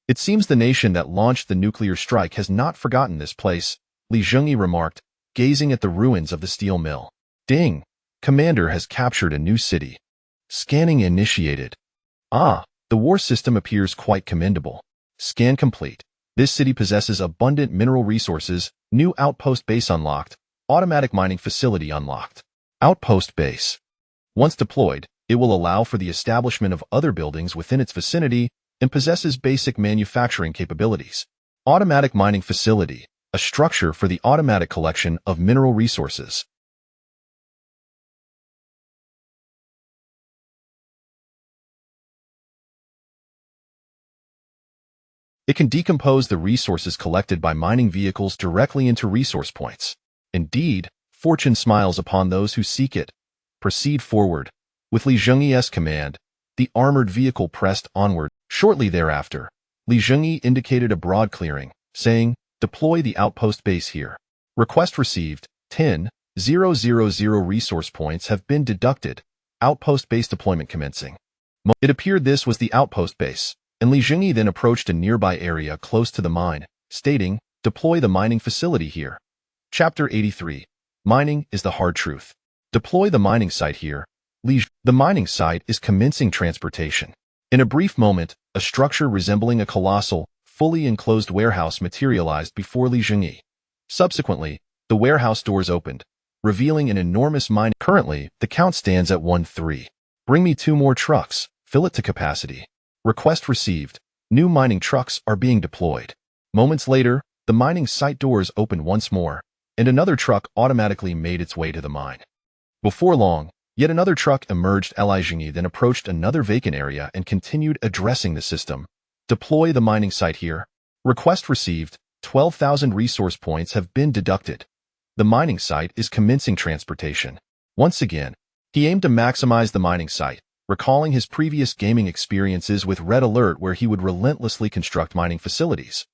It seems the nation that launched the nuclear strike has not forgotten this place, Li Zhengyi remarked, gazing at the ruins of the steel mill. Ding! Commander has captured a new city. Scanning initiated. Ah, the war system appears quite commendable. Scan complete. This city possesses abundant mineral resources, new outpost base unlocked, automatic mining facility unlocked. Outpost base. Once deployed, it will allow for the establishment of other buildings within its vicinity and possesses basic manufacturing capabilities. Automatic mining facility, a structure for the automatic collection of mineral resources. It can decompose the resources collected by mining vehicles directly into resource points. Indeed, fortune smiles upon those who seek it. Proceed forward. With Li Zhengyi's command, the armored vehicle pressed onward. Shortly thereafter, Li Zhengyi indicated a broad clearing, saying, deploy the outpost base here. Request received. 10,000 resource points have been deducted. Outpost base deployment commencing. It appeared this was the outpost base, and Li Zhengyi then approached a nearby area close to the mine, stating, deploy the mining facility here. Chapter 83. Mining is the hard truth. Deploy the mining site here. The mining site is commencing transportation. In a brief moment, a structure resembling a colossal, fully enclosed warehouse materialized before Li Zhengyi. Subsequently, the warehouse doors opened, revealing an enormous mine. Currently, the count stands at 13. Bring me 2 more trucks. Fill it to capacity. Request received. New mining trucks are being deployed. Moments later, the mining site doors opened once more, and another truck automatically made its way to the mine. Before long, Yet another truck emerged. Zhengyi then approached another vacant area and continued addressing the system. Deploy the mining site here. Request received. 12,000 resource points have been deducted. The mining site is commencing transportation. Once again, he aimed to maximize the mining site, recalling his previous gaming experiences with Red Alert where he would relentlessly construct mining facilities.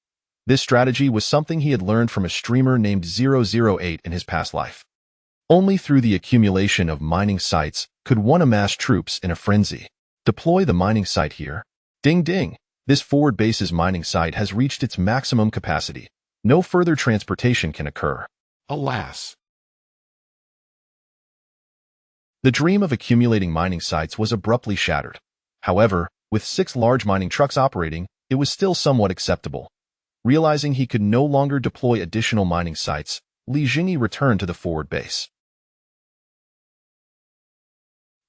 This strategy was something he had learned from a streamer named 008 in his past life. Only through the accumulation of mining sites could one amass troops in a frenzy. Deploy the mining site here. Ding ding! This forward base's mining site has reached its maximum capacity. No further transportation can occur. Alas. The dream of accumulating mining sites was abruptly shattered. However, with 6 large mining trucks operating, it was still somewhat acceptable. Realizing he could no longer deploy additional mining sites, Zhengyi returned to the forward base.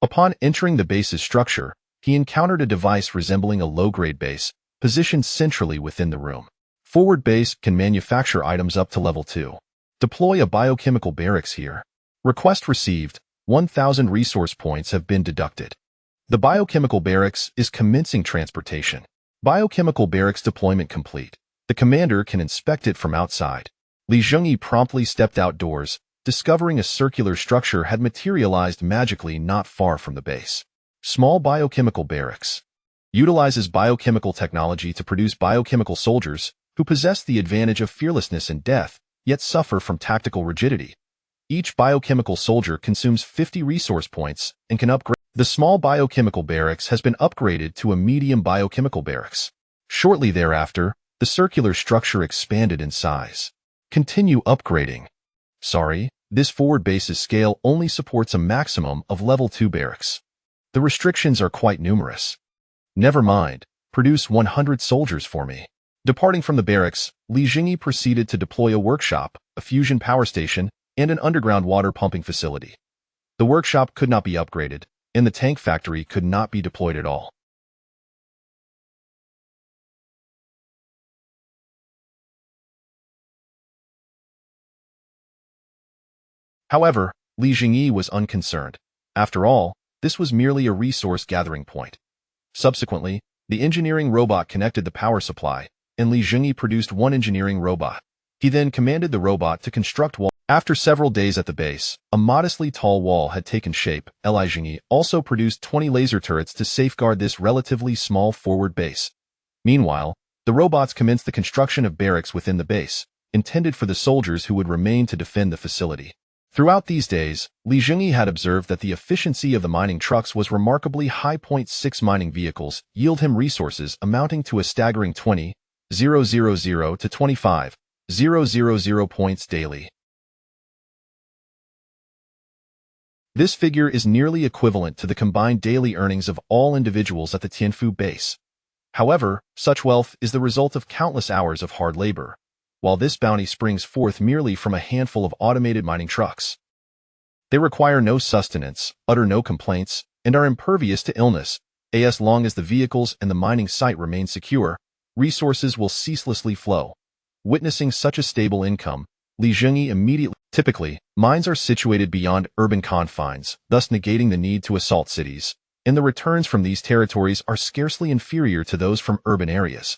Upon entering the base's structure, he encountered a device resembling a low-grade base, positioned centrally within the room. Forward base can manufacture items up to level 2. Deploy a biochemical barracks here. Request received. 1,000 resource points have been deducted. The biochemical barracks is commencing transportation. Biochemical barracks deployment complete. The commander can inspect it from outside. Zhengyi promptly stepped outdoors, discovering a circular structure had materialized magically not far from the base. Small biochemical barracks. Utilizes biochemical technology to produce biochemical soldiers who possess the advantage of fearlessness in death, yet suffer from tactical rigidity. Each biochemical soldier consumes 50 resource points and can upgrade. The small biochemical barracks has been upgraded to a medium biochemical barracks. Shortly thereafter, the circular structure expanded in size. Continue upgrading. Sorry, this forward base's scale only supports a maximum of level 2 barracks. The restrictions are quite numerous. Never mind, produce 100 soldiers for me. Departing from the barracks, Zhengyi proceeded to deploy a workshop, a fusion power station, and an underground water pumping facility. The workshop could not be upgraded, and the tank factory could not be deployed at all. However, Zhengyi was unconcerned. After all, this was merely a resource gathering point. Subsequently, the engineering robot connected the power supply, and Zhengyi produced one engineering robot. He then commanded the robot to construct wall. After several days at the base, a modestly tall wall had taken shape. Zhengyi also produced 20 laser turrets to safeguard this relatively small forward base. Meanwhile, the robots commenced the construction of barracks within the base, intended for the soldiers who would remain to defend the facility. Throughout these days, Zhengyi had observed that the efficiency of the mining trucks was remarkably high. 6 mining vehicles yield him resources amounting to a staggering 20,000 to 25,000 points daily. This figure is nearly equivalent to the combined daily earnings of all individuals at the Tianfu base. However, such wealth is the result of countless hours of hard labor, while this bounty springs forth merely from a handful of automated mining trucks. They require no sustenance, utter no complaints, and are impervious to illness. As long as the vehicles and the mining site remain secure, resources will ceaselessly flow. Witnessing such a stable income, Zhengyi immediately. Typically, mines are situated beyond urban confines, thus negating the need to assault cities, and the returns from these territories are scarcely inferior to those from urban areas.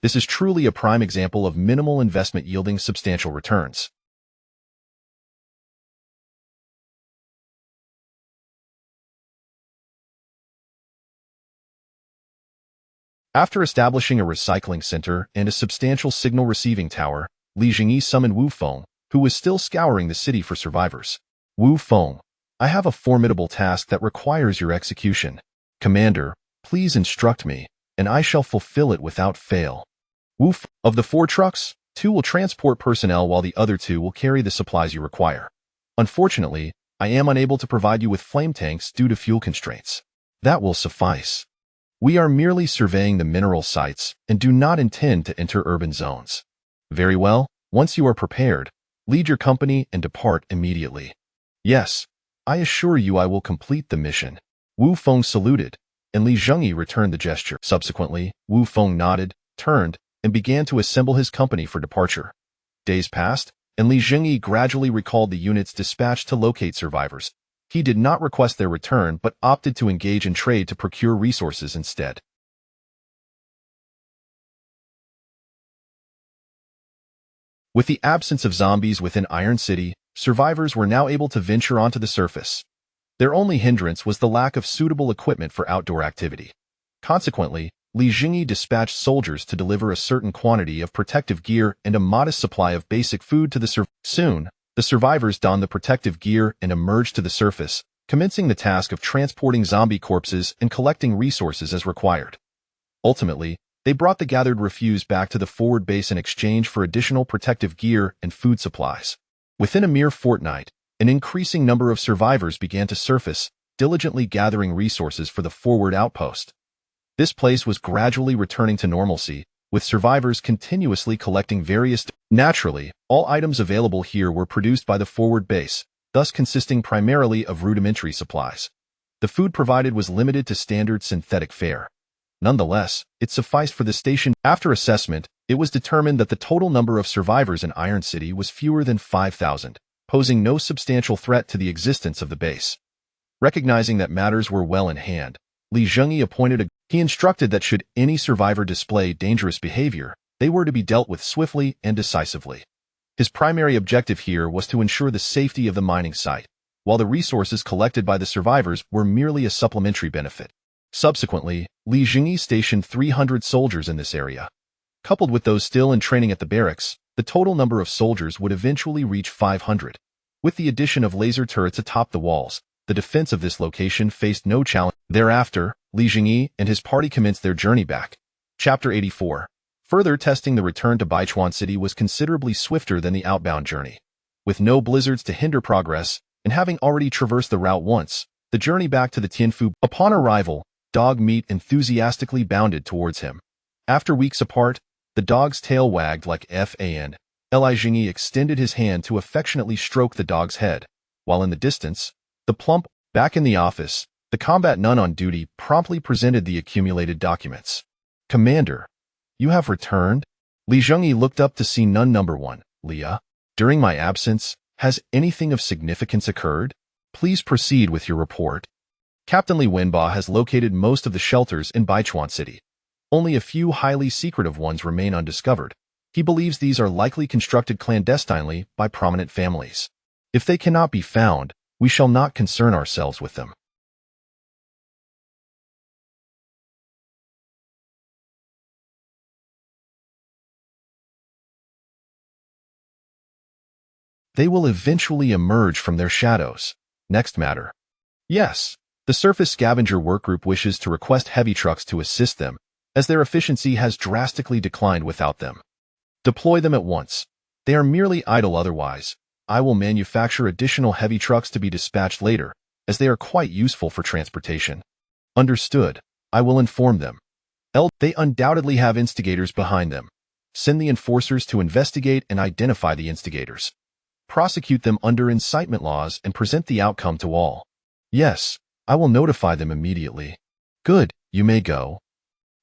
This is truly a prime example of minimal investment yielding substantial returns. After establishing a recycling center and a substantial signal receiving tower, Zhengyi summoned Wu Feng, who was still scouring the city for survivors. Wu Feng, I have a formidable task that requires your execution. Commander, please instruct me, and I shall fulfill it without fail. Wu Feng, of the 4 trucks, 2 will transport personnel while the other 2 will carry the supplies you require. Unfortunately, I am unable to provide you with flame tanks due to fuel constraints. That will suffice. We are merely surveying the mineral sites and do not intend to enter urban zones. Very well, once you are prepared, lead your company and depart immediately. Yes, I assure you I will complete the mission. Wu Feng saluted, and Zhengyi returned the gesture. Subsequently, Wu Feng nodded, turned, and began to assemble his company for departure. Days passed, and Zhengyi gradually recalled the units dispatched to locate survivors. He did not request their return but opted to engage in trade to procure resources instead. With the absence of zombies within Iron City, survivors were now able to venture onto the surface. Their only hindrance was the lack of suitable equipment for outdoor activity. Consequently, Zhengyi dispatched soldiers to deliver a certain quantity of protective gear and a modest supply of basic food to the survivors. Soon, the survivors donned the protective gear and emerged to the surface, commencing the task of transporting zombie corpses and collecting resources as required. Ultimately, they brought the gathered refuse back to the forward base in exchange for additional protective gear and food supplies. Within a mere fortnight, an increasing number of survivors began to surface, diligently gathering resources for the forward outpost. This place was gradually returning to normalcy, with survivors continuously collecting various. Naturally, all items available here were produced by the forward base, thus consisting primarily of rudimentary supplies. The food provided was limited to standard synthetic fare. Nonetheless, it sufficed for the station. After assessment, it was determined that the total number of survivors in Iron City was fewer than 5,000, posing no substantial threat to the existence of the base. Recognizing that matters were well in hand, Zhengyi he instructed that should any survivor display dangerous behavior, they were to be dealt with swiftly and decisively. His primary objective here was to ensure the safety of the mining site, while the resources collected by the survivors were merely a supplementary benefit. Subsequently, Zhengyi stationed 300 soldiers in this area. Coupled with those still in training at the barracks, the total number of soldiers would eventually reach 500. With the addition of laser turrets atop the walls, the defense of this location faced no challenge. Thereafter, Zhengyi and his party commenced their journey back. Chapter 84. Further testing the return to Baichuan City was considerably swifter than the outbound journey. With no blizzards to hinder progress, and having already traversed the route once, the journey back to the Tianfu. Upon arrival, Dog Meat enthusiastically bounded towards him. After weeks apart, the dog's tail wagged like fan. Zhengyi extended his hand to affectionately stroke the dog's head, while in the distance, the plump. Back in the office, the combat nun on duty promptly presented the accumulated documents. Commander, you have returned? Zhengyi looked up to see nun number 1, Leah. During my absence, has anything of significance occurred? Please proceed with your report. Captain Li Wenba has located most of the shelters in Baichuan City. Only a few highly secretive ones remain undiscovered. He believes these are likely constructed clandestinely by prominent families. If they cannot be found, we shall not concern ourselves with them. They will eventually emerge from their shadows. Next matter. Yes, the Surface Scavenger Workgroup wishes to request heavy trucks to assist them, as their efficiency has drastically declined without them. Deploy them at once. They are merely idle otherwise. I will manufacture additional heavy trucks to be dispatched later, as they are quite useful for transportation. Understood. I will inform them. They undoubtedly have instigators behind them. Send the enforcers to investigate and identify the instigators. Prosecute them under incitement laws and present the outcome to all. Yes, I will notify them immediately. Good, you may go.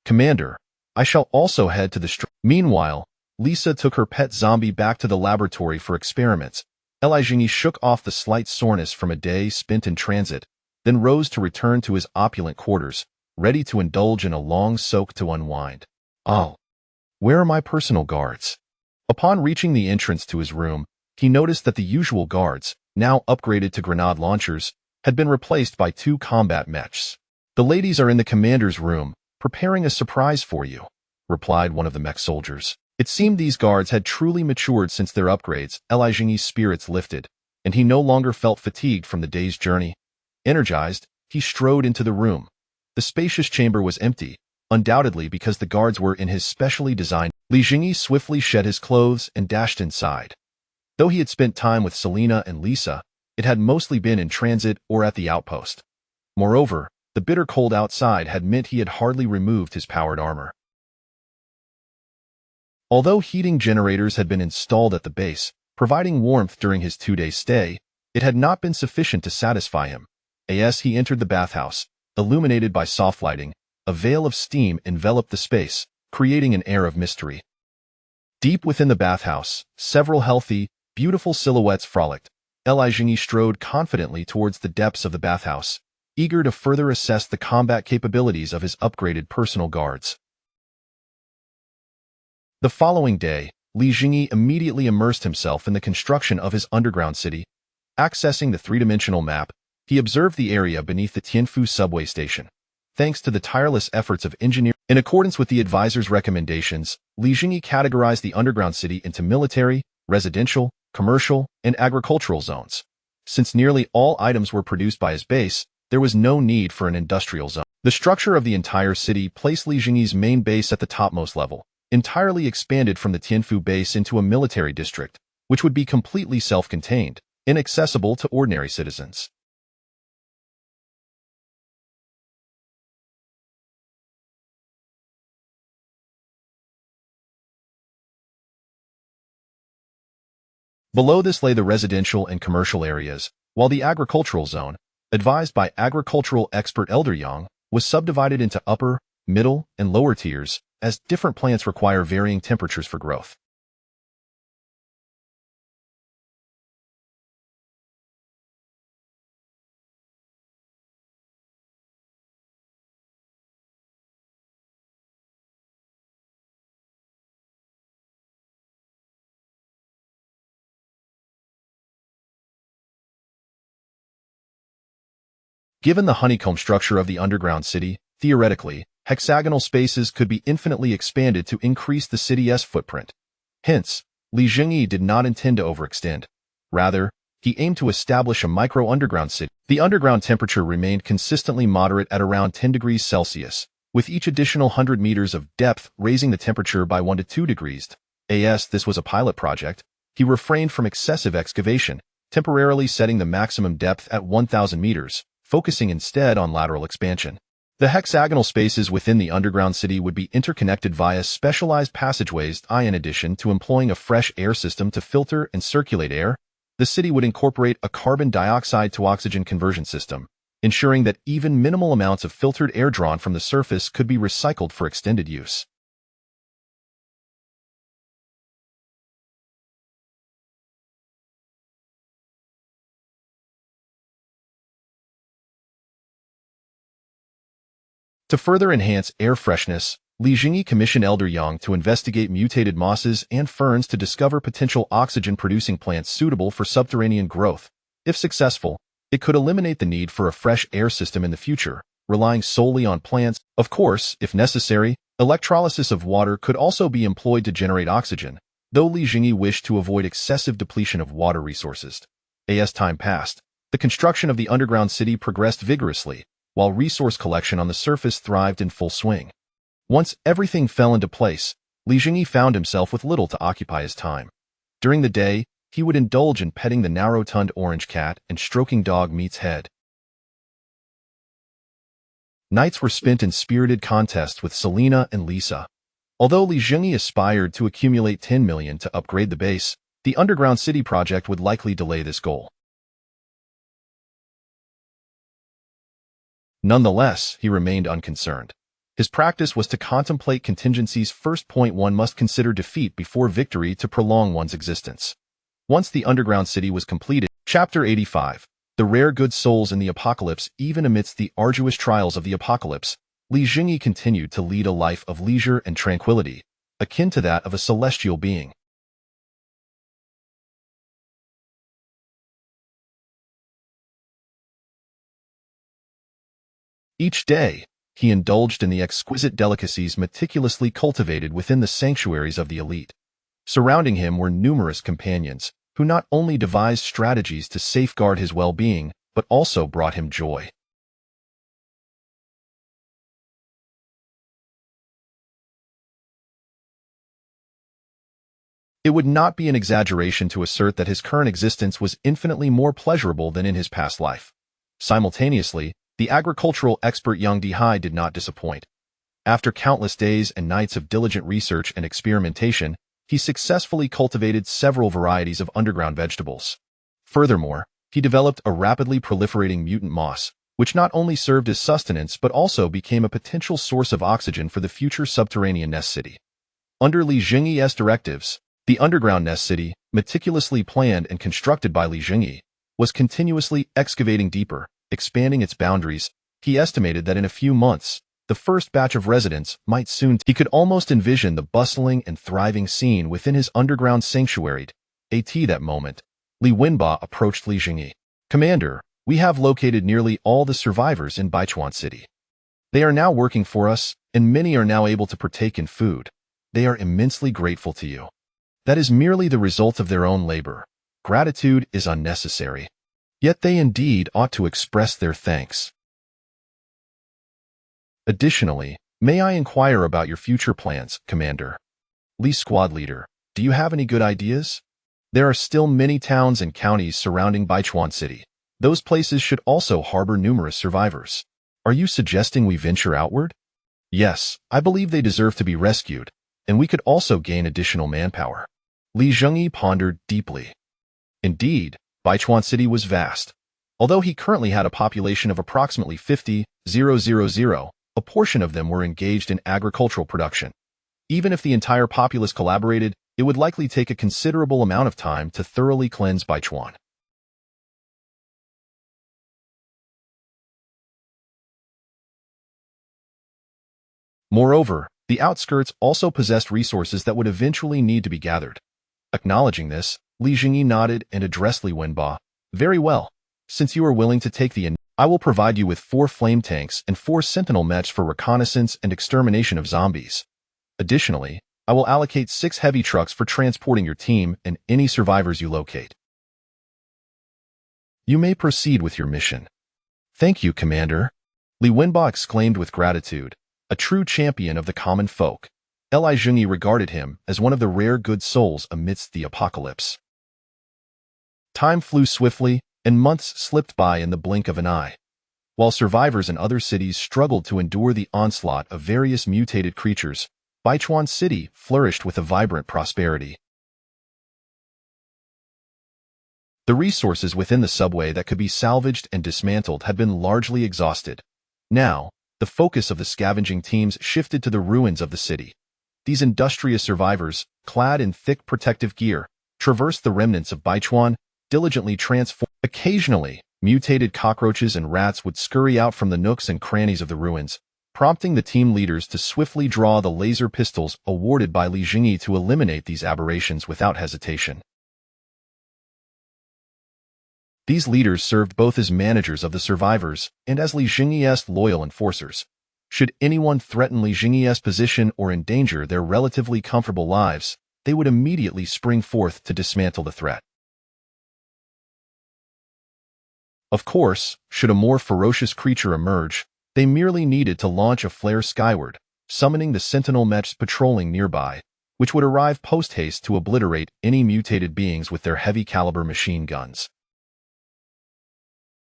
Commander, I shall also head to the Meanwhile, Lisa took her pet zombie back to the laboratory for experiments. Zhengyi shook off the slight soreness from a day spent in transit, then rose to return to his opulent quarters, ready to indulge in a long soak to unwind. Oh, where are my personal guards? Upon reaching the entrance to his room, he noticed that the usual guards, now upgraded to grenade launchers, had been replaced by 2 combat mechs. The ladies are in the commander's room, preparing a surprise for you, replied one of the mech soldiers. It seemed these guards had truly matured since their upgrades. Zhengyi's spirits lifted, and he no longer felt fatigued from the day's journey. Energized, he strode into the room. The spacious chamber was empty, undoubtedly because the guards were in his specially designed. Zhengyi swiftly shed his clothes and dashed inside. Though he had spent time with Selena and Lisa, it had mostly been in transit or at the outpost. Moreover, the bitter cold outside had meant he had hardly removed his powered armor. Although heating generators had been installed at the base, providing warmth during his 2-day stay, it had not been sufficient to satisfy him. As he entered the bathhouse, illuminated by soft lighting, a veil of steam enveloped the space, creating an air of mystery. Deep within the bathhouse, several healthy, beautiful silhouettes frolicked. Li Zhengyi strode confidently towards the depths of the bathhouse, eager to further assess the combat capabilities of his upgraded personal guards. The following day, Li Zhengyi immediately immersed himself in the construction of his underground city. Accessing the three-dimensional map, he observed the area beneath the Tianfu subway station. Thanks to the tireless efforts of engineers, in accordance with the advisor's recommendations, Li Zhengyi categorized the underground city into military, residential, commercial, and agricultural zones. Since nearly all items were produced by his base, there was no need for an industrial zone. The structure of the entire city placed Li Zhengyi's main base at the topmost level, entirely expanded from the Tianfu base into a military district, which would be completely self-contained, inaccessible to ordinary citizens. Below this lay the residential and commercial areas, while the agricultural zone, advised by agricultural expert Elder Yang, was subdivided into upper, middle, and lower tiers, as different plants require varying temperatures for growth. Given the honeycomb structure of the underground city, theoretically, hexagonal spaces could be infinitely expanded to increase the city's footprint. Hence, Li Zhengyi did not intend to overextend. Rather, he aimed to establish a micro-underground city. The underground temperature remained consistently moderate at around 10 degrees Celsius, with each additional 100 meters of depth raising the temperature by 1 to 2 degrees. As this was a pilot project, he refrained from excessive excavation, temporarily setting the maximum depth at 1,000 meters, focusing instead on lateral expansion. The hexagonal spaces within the underground city would be interconnected via specialized passageways. In addition to employing a fresh air system to filter and circulate air, the city would incorporate a carbon dioxide to oxygen conversion system, ensuring that even minimal amounts of filtered air drawn from the surface could be recycled for extended use. To further enhance air freshness, Li Zhengyi commissioned Elder Yang to investigate mutated mosses and ferns to discover potential oxygen-producing plants suitable for subterranean growth. If successful, it could eliminate the need for a fresh air system in the future, relying solely on plants. Of course, if necessary, electrolysis of water could also be employed to generate oxygen, though Li Zhengyi wished to avoid excessive depletion of water resources. As time passed, the construction of the underground city progressed vigorously, while resource collection on the surface thrived in full swing. Once everything fell into place, Li Zhengyi found himself with little to occupy his time. During the day, he would indulge in petting the narrow-tongued orange cat and stroking dog Meat's head. Nights were spent in spirited contests with Selena and Lisa. Although Li Zhengyi aspired to accumulate 10 million to upgrade the base, the underground city project would likely delay this goal. Nonetheless, he remained unconcerned. His practice was to contemplate contingencies. First point, one must consider defeat before victory to prolong one's existence. Once the underground city was completed, Chapter 85, The Rare Good Souls in the Apocalypse. Even amidst the arduous trials of the apocalypse, Li Zhengyi continued to lead a life of leisure and tranquility, akin to that of a celestial being. Each day, he indulged in the exquisite delicacies meticulously cultivated within the sanctuaries of the elite. Surrounding him were numerous companions, who not only devised strategies to safeguard his well-being, but also brought him joy. It would not be an exaggeration to assert that his current existence was infinitely more pleasurable than in his past life. Simultaneously, the agricultural expert Yang Dihai did not disappoint. After countless days and nights of diligent research and experimentation, he successfully cultivated several varieties of underground vegetables. Furthermore, he developed a rapidly proliferating mutant moss, which not only served as sustenance but also became a potential source of oxygen for the future subterranean nest city. Under Li Zhengyi's directives, the underground nest city, meticulously planned and constructed by Li Zhengyi, was continuously excavating deeper, expanding its boundaries. He estimated that in a few months, the first batch of residents might soon. He could almost envision the bustling and thriving scene within his underground sanctuary. At that moment, Li Wenba approached Li Zhengyi. "Commander, we have located nearly all the survivors in Baichuan City. They are now working for us, and many are now able to partake in food. They are immensely grateful to you. That is merely the result of their own labor. Gratitude is unnecessary. Yet they indeed ought to express their thanks. Additionally, may I inquire about your future plans, Commander? Li Squad Leader, do you have any good ideas? There are still many towns and counties surrounding Baichuan City. Those places should also harbor numerous survivors. Are you suggesting we venture outward? Yes, I believe they deserve to be rescued, and we could also gain additional manpower." Li Zhengyi pondered deeply. Indeed, Baichuan City was vast. Although he currently had a population of approximately 50,000, a portion of them were engaged in agricultural production. Even if the entire populace collaborated, it would likely take a considerable amount of time to thoroughly cleanse Baichuan. Moreover, the outskirts also possessed resources that would eventually need to be gathered. Acknowledging this, Li Zhengyi nodded and addressed Li Wenba. "Very well. Since you are willing to take the I will provide you with 4 flame tanks and 4 sentinel mechs for reconnaissance and extermination of zombies. Additionally, I will allocate 6 heavy trucks for transporting your team and any survivors you locate. You may proceed with your mission." "Thank you, Commander." Li Wenba exclaimed with gratitude. A true champion of the common folk, Li Zhengyi regarded him as one of the rare good souls amidst the apocalypse. Time flew swiftly, and months slipped by in the blink of an eye. While survivors in other cities struggled to endure the onslaught of various mutated creatures, Baichuan City flourished with a vibrant prosperity. The resources within the subway that could be salvaged and dismantled had been largely exhausted. Now, the focus of the scavenging teams shifted to the ruins of the city. These industrious survivors, clad in thick protective gear, traversed the remnants of Baichuan, diligently transformed. Occasionally, mutated cockroaches and rats would scurry out from the nooks and crannies of the ruins, prompting the team leaders to swiftly draw the laser pistols awarded by Li Zhengyi to eliminate these aberrations without hesitation. These leaders served both as managers of the survivors and as Li Zhengyi's loyal enforcers. Should anyone threaten Li Zhengyi's position or endanger their relatively comfortable lives, they would immediately spring forth to dismantle the threat. Of course, should a more ferocious creature emerge, they merely needed to launch a flare skyward, summoning the sentinel mechs patrolling nearby, which would arrive post-haste to obliterate any mutated beings with their heavy-caliber machine guns.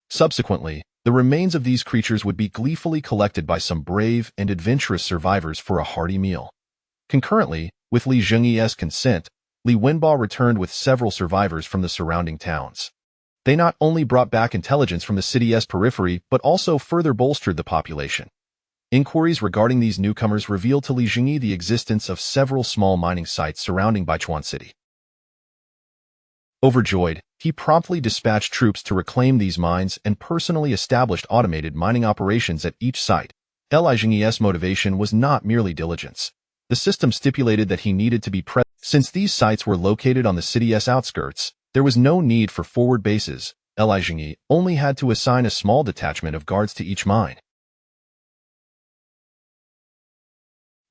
Subsequently, the remains of these creatures would be gleefully collected by some brave and adventurous survivors for a hearty meal. Concurrently, with Li Zhengyi's consent, Li Wenba returned with several survivors from the surrounding towns. They not only brought back intelligence from the city's periphery, but also further bolstered the population. Inquiries regarding these newcomers revealed to Li Zhengyi the existence of several small mining sites surrounding Baichuan City. Overjoyed, he promptly dispatched troops to reclaim these mines and personally established automated mining operations at each site. Li Zhengyi's motivation was not merely diligence. The system stipulated that he needed to be present. Since these sites were located on the city's outskirts, there was no need for forward bases. Li Zhengyi only had to assign a small detachment of guards to each mine.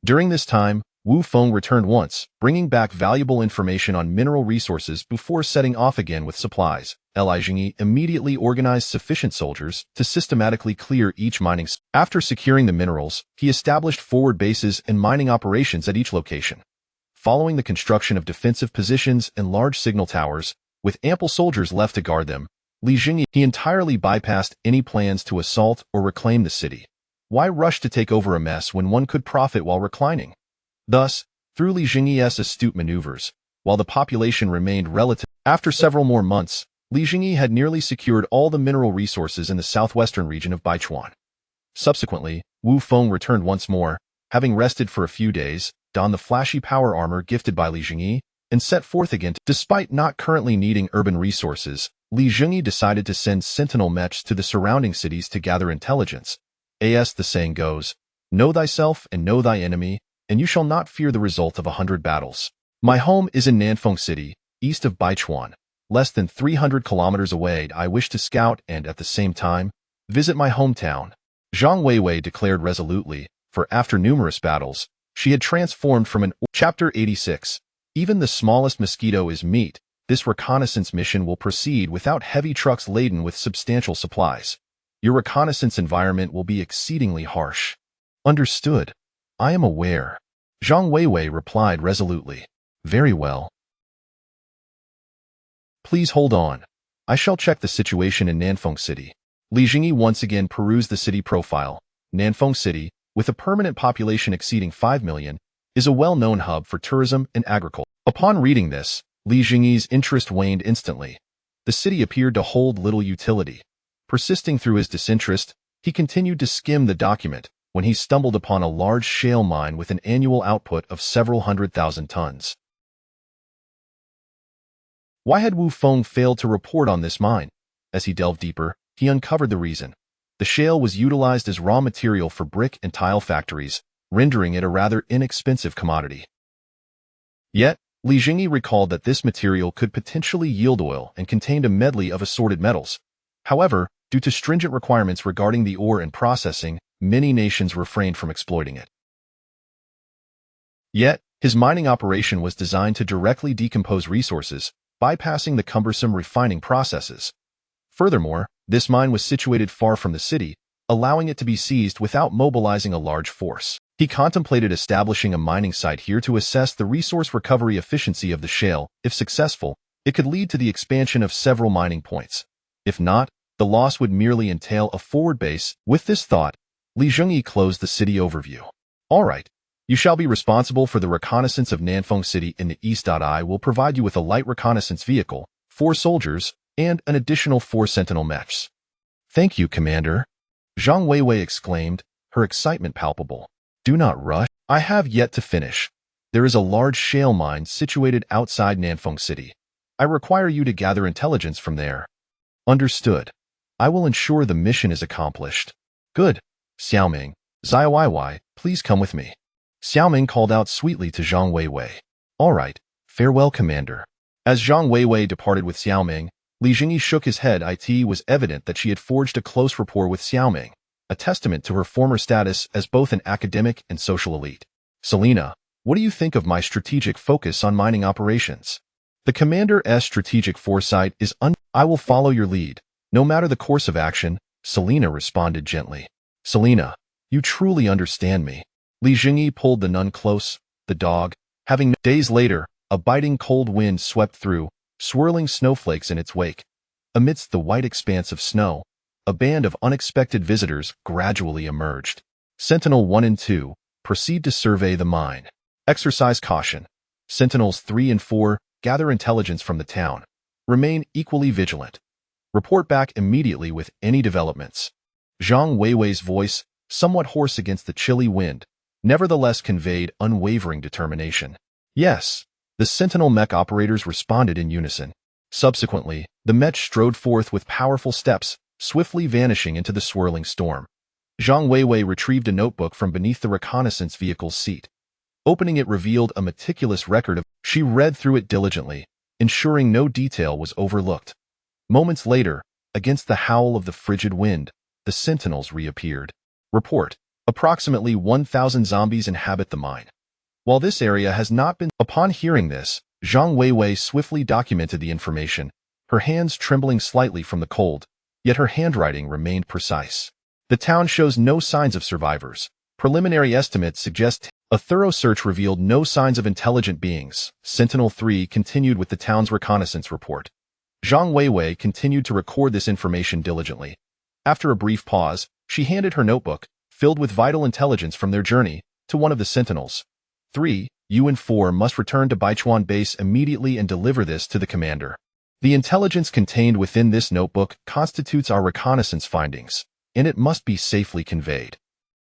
During this time, Wu Feng returned once, bringing back valuable information on mineral resources before setting off again with supplies. Li Zhengyi immediately organized sufficient soldiers to systematically clear each mining site. After securing the minerals, he established forward bases and mining operations at each location. Following the construction of defensive positions and large signal towers, with ample soldiers left to guard them, Li Zhengyi entirely bypassed any plans to assault or reclaim the city. Why rush to take over a mess when one could profit while reclining? Thus, through Li Zhengyi's astute maneuvers, while the population remained relative, after several more months, Li Zhengyi had nearly secured all the mineral resources in the southwestern region of Baichuan. Subsequently, Wu Feng returned once more, having rested for a few days, donned the flashy power armor gifted by Li Zhengyi, and set forth again. Despite not currently needing urban resources, Li Zhengyi decided to send sentinel mechs to the surrounding cities to gather intelligence. As the saying goes, know thyself and know thy enemy, and you shall not fear the result of 100 battles. My home is in Nanfeng City, east of Baichuan, less than 300 kilometers away. I wish to scout and, at the same time, visit my hometown. Zhang Weiwei declared resolutely, for after numerous battles, she had transformed from an Chapter 86. Even the smallest mosquito is meat. This reconnaissance mission will proceed without heavy trucks laden with substantial supplies. Your reconnaissance environment will be exceedingly harsh. Understood. I am aware. Zhang Weiwei replied resolutely. Very well. Please hold on. I shall check the situation in Nanfeng City. Li Zhengyi once again perused the city profile. Nanfeng City, with a permanent population exceeding 5 million, is a well-known hub for tourism and agriculture. Upon reading this, Li Zhengyi's interest waned instantly. The city appeared to hold little utility. Persisting through his disinterest, he continued to skim the document when he stumbled upon a large shale mine with an annual output of several 100,000 tons. Why had Wu Feng failed to report on this mine? As he delved deeper, he uncovered the reason. The shale was utilized as raw material for brick and tile factories, rendering it a rather inexpensive commodity. Yet, Li Zhengyi recalled that this material could potentially yield oil and contained a medley of assorted metals. However, due to stringent requirements regarding the ore and processing, many nations refrained from exploiting it. Yet, his mining operation was designed to directly decompose resources, bypassing the cumbersome refining processes. Furthermore, this mine was situated far from the city, allowing it to be seized without mobilizing a large force. He contemplated establishing a mining site here to assess the resource recovery efficiency of the shale. If successful, it could lead to the expansion of several mining points. If not, the loss would merely entail a forward base. With this thought, Li Zhengyi closed the city overview. All right. You shall be responsible for the reconnaissance of Nanfeng City in the east. I will provide you with a light reconnaissance vehicle, 4 soldiers, and an additional 4 sentinel mechs. Thank you, Commander. Zhang Weiwei exclaimed, her excitement palpable. Do not rush. I have yet to finish. There is a large shale mine situated outside Nanfeng City. I require you to gather intelligence from there. Understood. I will ensure the mission is accomplished. Good. Xiaoming, Zaiwaiwai, please come with me. Xiaoming called out sweetly to Zhang Weiwei. All right. Farewell, Commander. As Zhang Weiwei departed with Xiaoming, Li Zhengyi shook his head. It was evident that she had forged a close rapport with Xiaoming, a testament to her former status as both an academic and social elite. Selena, what do you think of my strategic focus on mining operations? The Commander's strategic foresight is I will follow your lead, no matter the course of action, Selena responded gently. Selena, you truly understand me. Li Zhengyi pulled the nun close, the dog, having days later, a biting cold wind swept through, swirling snowflakes in its wake. Amidst the white expanse of snow, a band of unexpected visitors gradually emerged. Sentinel 1 and 2, proceed to survey the mine. Exercise caution. Sentinels 3 and 4, gather intelligence from the town. Remain equally vigilant. Report back immediately with any developments. Zhang Weiwei's voice, somewhat hoarse against the chilly wind, nevertheless conveyed unwavering determination. Yes, the Sentinel mech operators responded in unison. Subsequently, the mech strode forth with powerful steps, swiftly vanishing into the swirling storm. Zhang Weiwei retrieved a notebook from beneath the reconnaissance vehicle's seat. Opening it revealed a meticulous record of. She read through it diligently, ensuring no detail was overlooked. Moments later, against the howl of the frigid wind, the sentinels reappeared. Report: approximately 1,000 zombies inhabit the mine. While this area has not been. Upon hearing this, Zhang Weiwei swiftly documented the information, her hands trembling slightly from the cold, yet her handwriting remained precise. The town shows no signs of survivors. Preliminary estimates suggest a thorough search revealed no signs of intelligent beings. Sentinel 3 continued with the town's reconnaissance report. Zhang Weiwei continued to record this information diligently. After a brief pause, she handed her notebook, filled with vital intelligence from their journey, to one of the sentinels. 3, you and 4 must return to Baichuan base immediately and deliver this to the commander. The intelligence contained within this notebook constitutes our reconnaissance findings, and it must be safely conveyed.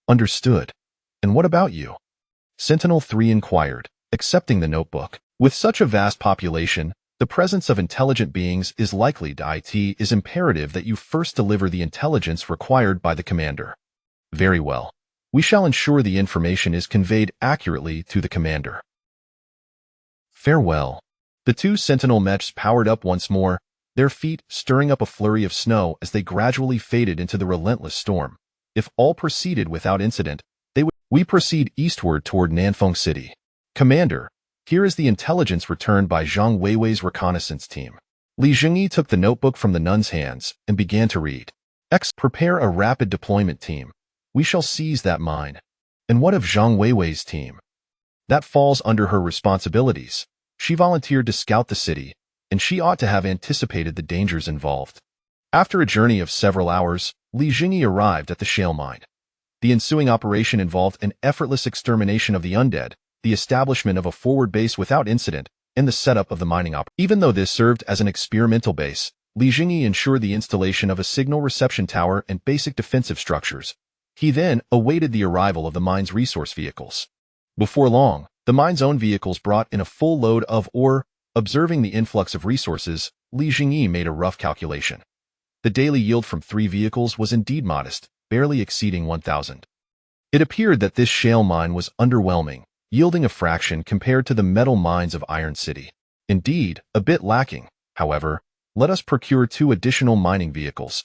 Understood. And what about you? Sentinel 3 inquired, accepting the notebook. With such a vast population, The presence of intelligent beings is likely. It is imperative that you first deliver the intelligence required by the commander. Very well. We shall ensure the information is conveyed accurately to the commander. Farewell. The two sentinel mechs powered up once more, their feet stirring up a flurry of snow as they gradually faded into the relentless storm. If all proceeded without incident, we proceed eastward toward Nanfeng City. Commander, here is the intelligence returned by Zhang Weiwei's reconnaissance team. Li Zhengyi took the notebook from the nun's hands and began to read. Prepare a rapid deployment team. We shall seize that mine. And what of Zhang Weiwei's team? That falls under her responsibilities. She volunteered to scout the city, and she ought to have anticipated the dangers involved. After a journey of several hours, Li Zhengyi arrived at the shale mine. The ensuing operation involved an effortless extermination of the undead, the establishment of a forward base without incident, and the setup of the mining operation. Even though this served as an experimental base, Li Zhengyi ensured the installation of a signal reception tower and basic defensive structures. He then awaited the arrival of the mine's resource vehicles. Before long, the mine's own vehicles brought in a full load of ore. Observing the influx of resources, Li Zhengyi made a rough calculation. The daily yield from 3 vehicles was indeed modest, barely exceeding 1,000. It appeared that this shale mine was underwhelming, yielding a fraction compared to the metal mines of Iron City. Indeed, a bit lacking. However, let us procure 2 additional mining vehicles.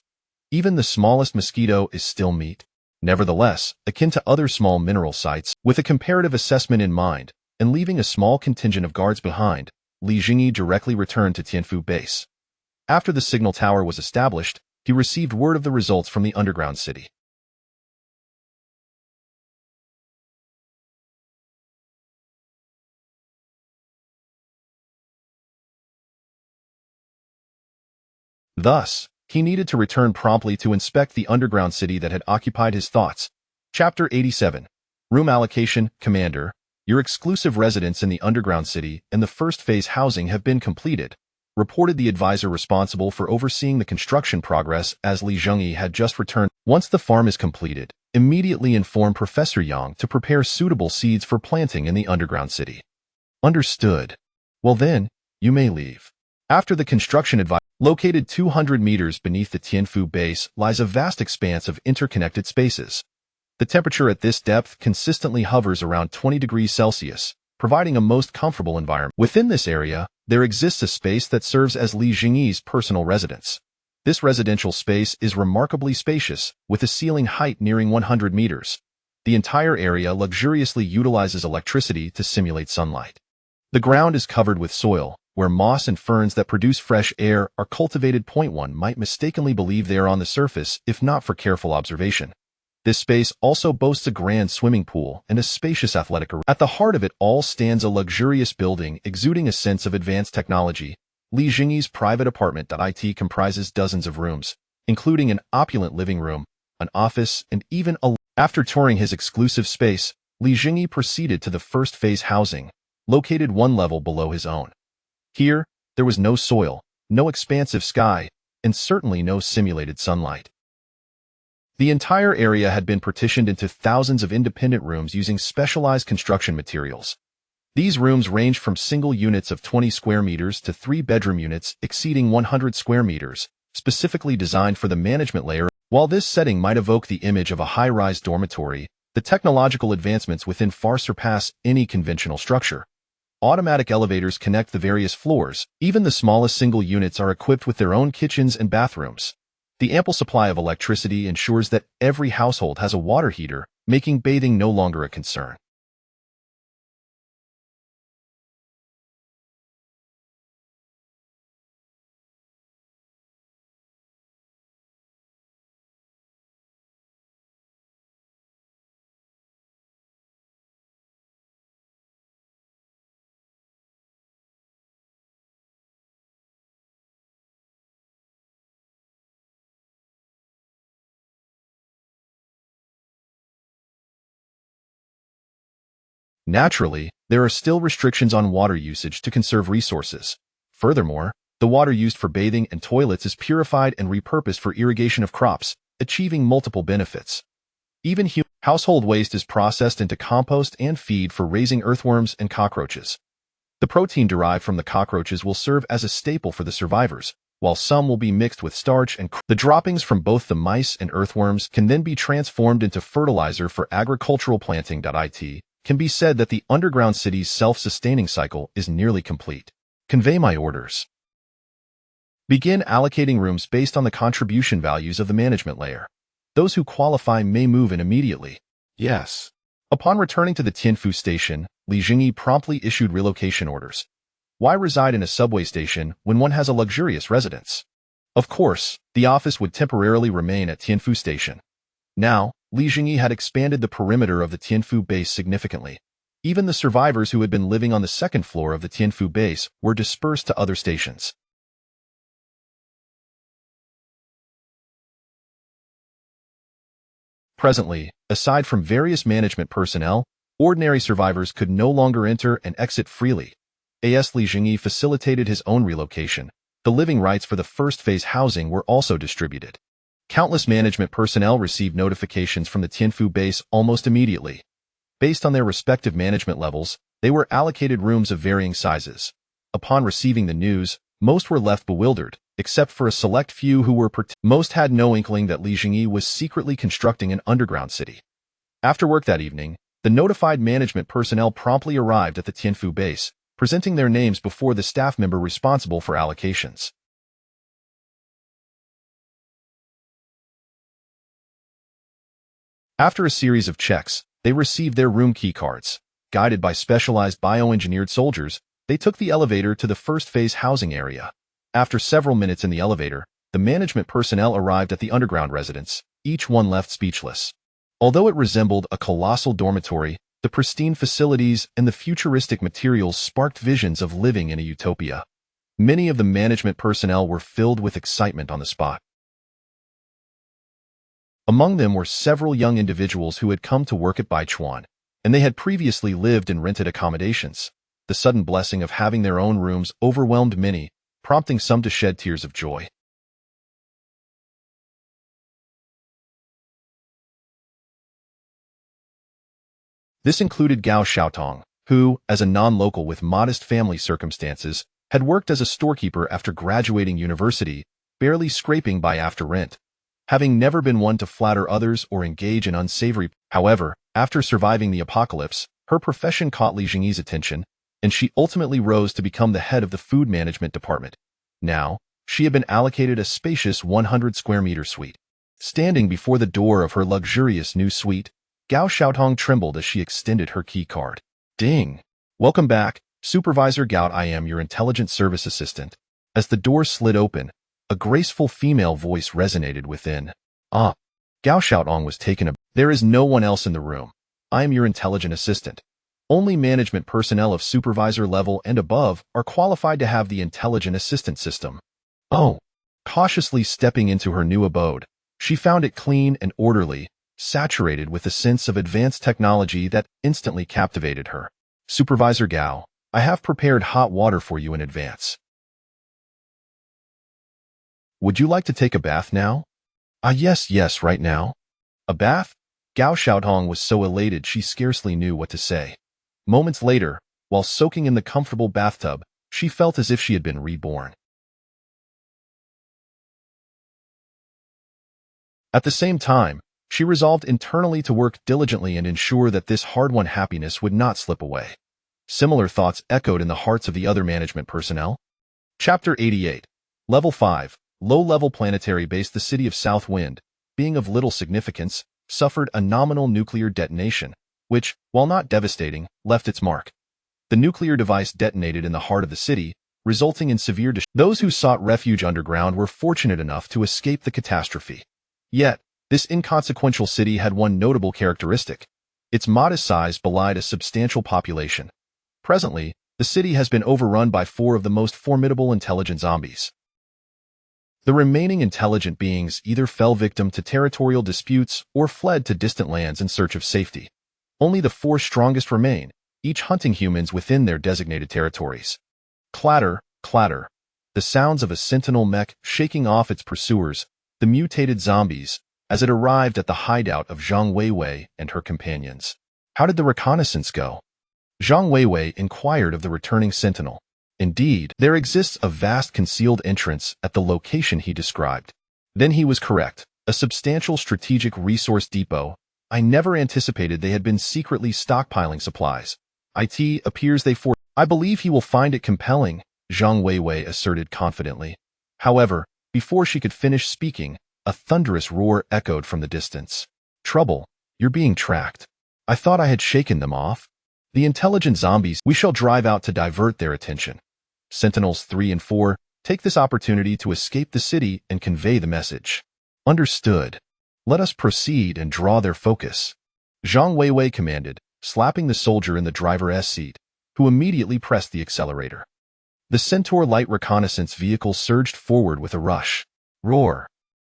Even the smallest mosquito is still meat. Nevertheless, akin to other small mineral sites, with a comparative assessment in mind, and leaving a small contingent of guards behind, Li Zhengyi directly returned to Tianfu base. After the signal tower was established, he received word of the results from the underground city. Thus, he needed to return promptly to inspect the underground city that had occupied his thoughts. Chapter 87. Room Allocation. Commander, your exclusive residence in the underground city and the first phase housing have been completed, reported the advisor responsible for overseeing the construction progress as Li Zhengyi had just returned. Once the farm is completed, immediately inform Professor Yang to prepare suitable seeds for planting in the underground city. Understood. Well then, you may leave. After the construction located 200 meters beneath the Tianfu base lies a vast expanse of interconnected spaces. The temperature at this depth consistently hovers around 20 degrees Celsius, providing a most comfortable environment. Within this area, there exists a space that serves as Li Zhengyi's personal residence. This residential space is remarkably spacious, with a ceiling height nearing 100 meters. The entire area luxuriously utilizes electricity to simulate sunlight. The ground is covered with soil, where moss and ferns that produce fresh air are cultivated. One might mistakenly believe they are on the surface if not for careful observation. This space also boasts a grand swimming pool and a spacious athletic arena. At the heart of it all stands a luxurious building exuding a sense of advanced technology. Li Zhengyi's private apartment. It comprises dozens of rooms, including an opulent living room, an office, and even a... After touring his exclusive space, Li Zhengyi proceeded to the first phase housing, located 1 level below his own. Here, there was no soil, no expansive sky, and certainly no simulated sunlight. The entire area had been partitioned into thousands of independent rooms using specialized construction materials. These rooms ranged from single units of 20 square meters to 3-bedroom units exceeding 100 square meters, specifically designed for the management layer. While this setting might evoke the image of a high-rise dormitory, the technological advancements within far surpass any conventional structure. Automatic elevators connect the various floors. Even the smallest single units are equipped with their own kitchens and bathrooms. The ample supply of electricity ensures that every household has a water heater, making bathing no longer a concern. Naturally, there are still restrictions on water usage to conserve resources. Furthermore, the water used for bathing and toilets is purified and repurposed for irrigation of crops, achieving multiple benefits. Even household waste is processed into compost and feed for raising earthworms and cockroaches. The protein derived from the cockroaches will serve as a staple for the survivors, while some will be mixed with starch and the droppings from both the mice and earthworms can then be transformed into fertilizer for agricultural planting. It can be said that the underground city's self-sustaining cycle is nearly complete. Convey my orders. Begin allocating rooms based on the contribution values of the management layer. Those who qualify may move in immediately. Yes. Upon returning to the Tianfu station, Li Zhengyi promptly issued relocation orders. Why reside in a subway station when one has a luxurious residence? Of course, the office would temporarily remain at Tianfu station. Now, Li Zhengyi had expanded the perimeter of the Tianfu base significantly. Even the survivors who had been living on the second floor of the Tianfu base were dispersed to other stations. Presently, aside from various management personnel, ordinary survivors could no longer enter and exit freely. As Li Zhengyi facilitated his own relocation, the living rights for the first phase housing were also distributed. Countless management personnel received notifications from the Tianfu base almost immediately. Based on their respective management levels, they were allocated rooms of varying sizes. Upon receiving the news, most were left bewildered, except for a select few who were most had no inkling that Li Zhengyi was secretly constructing an underground city. After work that evening, the notified management personnel promptly arrived at the Tianfu base, presenting their names before the staff member responsible for allocations. After a series of checks, they received their room key cards. Guided by specialized bioengineered soldiers, they took the elevator to the first phase housing area. After several minutes in the elevator, the management personnel arrived at the underground residence, each one left speechless. Although it resembled a colossal dormitory, the pristine facilities and the futuristic materials sparked visions of living in a utopia. Many of the management personnel were filled with excitement on the spot. Among them were several young individuals who had come to work at Baichuan, and they had previously lived in rented accommodations. The sudden blessing of having their own rooms overwhelmed many, prompting some to shed tears of joy. This included Gao Xiaotong, who, as a non-local with modest family circumstances, had worked as a storekeeper after graduating university, barely scraping by after rent. Having never been one to flatter others or engage in unsavory, however, after surviving the apocalypse, her profession caught Li Zhengyi's attention, and she ultimately rose to become the head of the food management department. Now, she had been allocated a spacious 100-square-meter suite. Standing before the door of her luxurious new suite, Gao Xiaotong trembled as she extended her key card. Ding! Welcome back, Supervisor Gao. I am your intelligent service assistant. As the door slid open, a graceful female voice resonated within. Ah! Gao Xiaotong was taken aback. There is no one else in the room. I am your intelligent assistant. Only management personnel of supervisor level and above are qualified to have the intelligent assistant system. Oh! Cautiously stepping into her new abode, she found it clean and orderly, saturated with a sense of advanced technology that instantly captivated her. Supervisor Gao, I have prepared hot water for you in advance. Would you like to take a bath now? Yes, right now. A bath? Gao Xiaotong was so elated she scarcely knew what to say. Moments later, while soaking in the comfortable bathtub, she felt as if she had been reborn. At the same time, she resolved internally to work diligently and ensure that this hard-won happiness would not slip away. Similar thoughts echoed in the hearts of the other management personnel. Chapter 88. Level 5. Low-level planetary base. The city of South Wind, being of little significance, suffered a nominal nuclear detonation, which, while not devastating, left its mark. The nuclear device detonated in the heart of the city, resulting in severe destruction. Those who sought refuge underground were fortunate enough to escape the catastrophe. Yet, this inconsequential city had one notable characteristic. Its modest size belied a substantial population. Presently, the city has been overrun by 4 of the most formidable intelligent zombies. The remaining intelligent beings either fell victim to territorial disputes or fled to distant lands in search of safety. Only the 4 strongest remain, each hunting humans within their designated territories. Clatter, clatter. The sounds of a sentinel mech shaking off its pursuers, the mutated zombies, as it arrived at the hideout of Zhang Weiwei and her companions. How did the reconnaissance go? Zhang Weiwei inquired of the returning sentinel. Indeed, there exists a vast concealed entrance at the location he described. Then he was correct. A substantial strategic resource depot. I never anticipated they had been secretly stockpiling supplies. It appears I believe he will find it compelling, Zhang Weiwei asserted confidently. However, before she could finish speaking, a thunderous roar echoed from the distance. Trouble, you're being tracked. I thought I had shaken them off. The intelligent zombies, we shall drive out to divert their attention. Sentinels 3 and 4, take this opportunity to escape the city and convey the message. Understood. Let us proceed and draw their focus. Zhang Weiwei commanded, slapping the soldier in the driver's seat, who immediately pressed the accelerator. The Centaur light reconnaissance vehicle surged forward with a rush. Roar.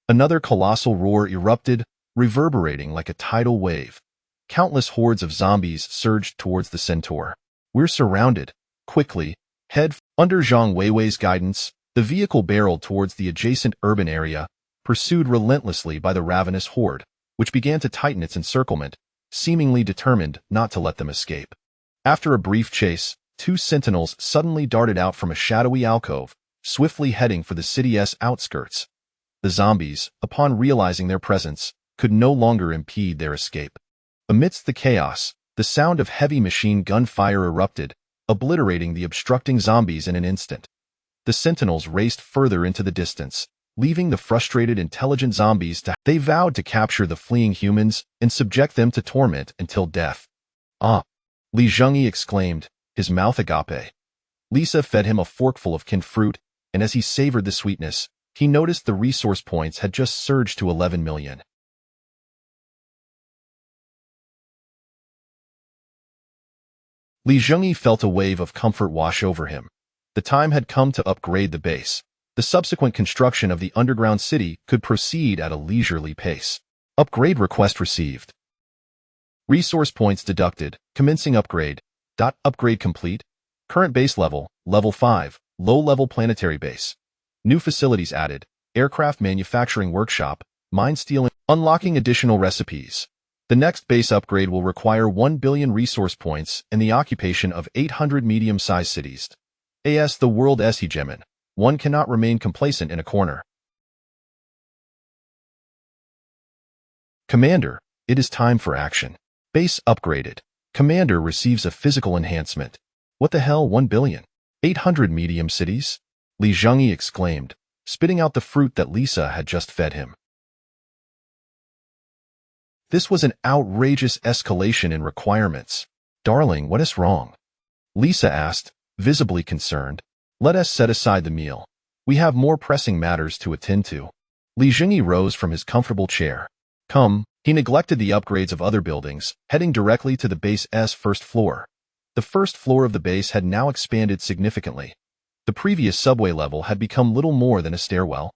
Another colossal roar erupted, reverberating like a tidal wave. Countless hordes of zombies surged towards the Centaur. We're surrounded. Quickly, head under Zhang Weiwei's guidance, the vehicle barreled towards the adjacent urban area, pursued relentlessly by the ravenous horde, which began to tighten its encirclement, seemingly determined not to let them escape. After a brief chase, 2 sentinels suddenly darted out from a shadowy alcove, swiftly heading for the city's outskirts. The zombies, upon realizing their presence, could no longer impede their escape. Amidst the chaos, the sound of heavy machine gun fire erupted, obliterating the obstructing zombies in an instant. The sentinels raced further into the distance, leaving the frustrated intelligent zombies they vowed to capture the fleeing humans and subject them to torment until death. Ah! Li Zhengyi exclaimed, his mouth agape. Lisa fed him a forkful of canned fruit, and as he savored the sweetness, he noticed the resource points had just surged to 11 million. Li Zhengyi felt a wave of comfort wash over him. The time had come to upgrade the base. The subsequent construction of the underground city could proceed at a leisurely pace. Upgrade request received. Resource points deducted. Commencing upgrade. Upgrade complete. Current base level, level 5, low-level planetary base. New facilities added. Aircraft manufacturing workshop, mine stealing, unlocking additional recipes. The next base upgrade will require 1 billion resource points and the occupation of 800 medium-sized cities. As the world's hegemon, one cannot remain complacent in a corner. Commander, it is time for action. Base upgraded. Commander receives a physical enhancement. What the hell, 1 billion? 800 medium cities? Li Zhengyi exclaimed, spitting out the fruit that Lisa had just fed him. This was an outrageous escalation in requirements. Darling, what is wrong? Lisa asked, visibly concerned. Let us set aside the meal. We have more pressing matters to attend to. Li Zhengyi rose from his comfortable chair. Come, he neglected the upgrades of other buildings, heading directly to the base's first floor. The first floor of the base had now expanded significantly. The previous subway level had become little more than a stairwell.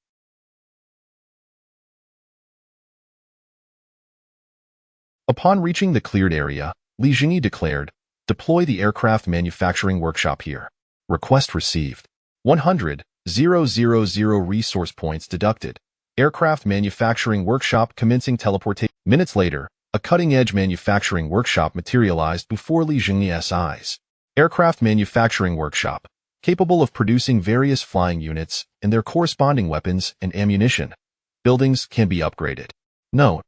Upon reaching the cleared area, Li Zhengyi declared, deploy the aircraft manufacturing workshop here. Request received. 100,000 resource points deducted. Aircraft manufacturing workshop commencing teleportation. Minutes later, a cutting-edge manufacturing workshop materialized before Li Zhengyi's eyes. Aircraft manufacturing workshop, capable of producing various flying units and their corresponding weapons and ammunition. Buildings can be upgraded. Note: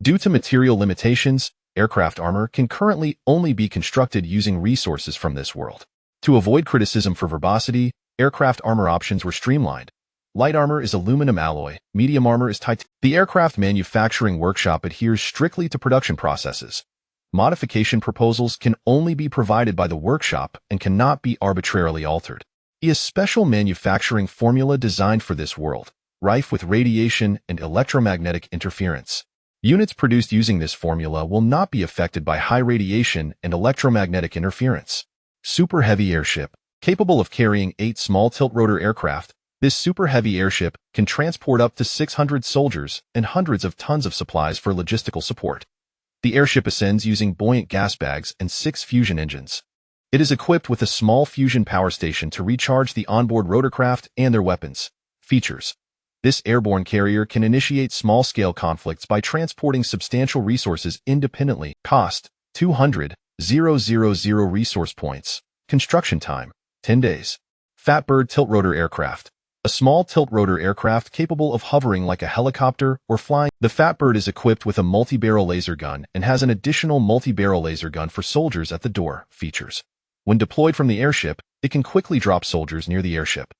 due to material limitations, aircraft armor can currently only be constructed using resources from this world. To avoid criticism for verbosity, aircraft armor options were streamlined. Light armor is aluminum alloy, medium armor is titanium. The aircraft manufacturing workshop adheres strictly to production processes. Modification proposals can only be provided by the workshop and cannot be arbitrarily altered. A special manufacturing formula designed for this world, rife with radiation and electromagnetic interference. Units produced using this formula will not be affected by high radiation and electromagnetic interference. Super Heavy Airship, capable of carrying 8 small tilt-rotor aircraft, this super heavy airship can transport up to 600 soldiers and hundreds of tons of supplies for logistical support. The airship ascends using buoyant gas bags and 6 fusion engines. It is equipped with a small fusion power station to recharge the onboard rotorcraft and their weapons. Features: this airborne carrier can initiate small-scale conflicts by transporting substantial resources independently. Cost: 200,000 000 resource points. Construction time, 10 days. Fatbird tilt-rotor aircraft. A small tilt-rotor aircraft capable of hovering like a helicopter or flying. The Fatbird is equipped with a multi-barrel laser gun and has an additional multi-barrel laser gun for soldiers at the door. Features. When deployed from the airship, it can quickly drop soldiers near the airship.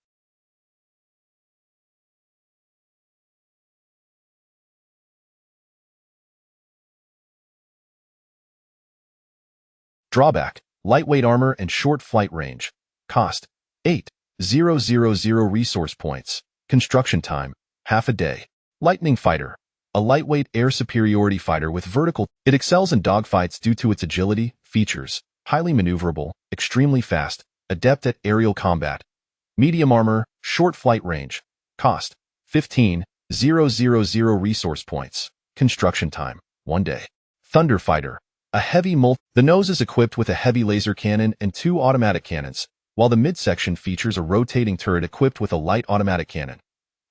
Drawback: lightweight armor and short flight range. Cost: 8,000 resource points. Construction time: half a day. Lightning Fighter. A lightweight air superiority fighter with vertical. It excels in dogfights due to its agility. Features: highly maneuverable, extremely fast, adept at aerial combat. Medium armor, short flight range. Cost: 15,000 resource points. Construction time: 1 day. Thunder Fighter. A heavy The nose is equipped with a heavy laser cannon and 2 automatic cannons, while the midsection features a rotating turret equipped with a light automatic cannon.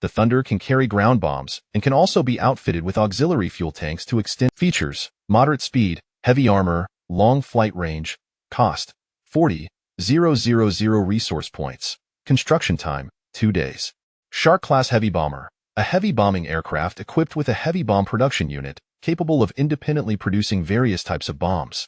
The Thunder can carry ground bombs and can also be outfitted with auxiliary fuel tanks to extend. Features: moderate speed, heavy armor, long flight range. Cost: 40,000 resource points. Construction time: 2 days. Shark-class heavy bomber. A heavy bombing aircraft equipped with a heavy bomb production unit, capable of independently producing various types of bombs.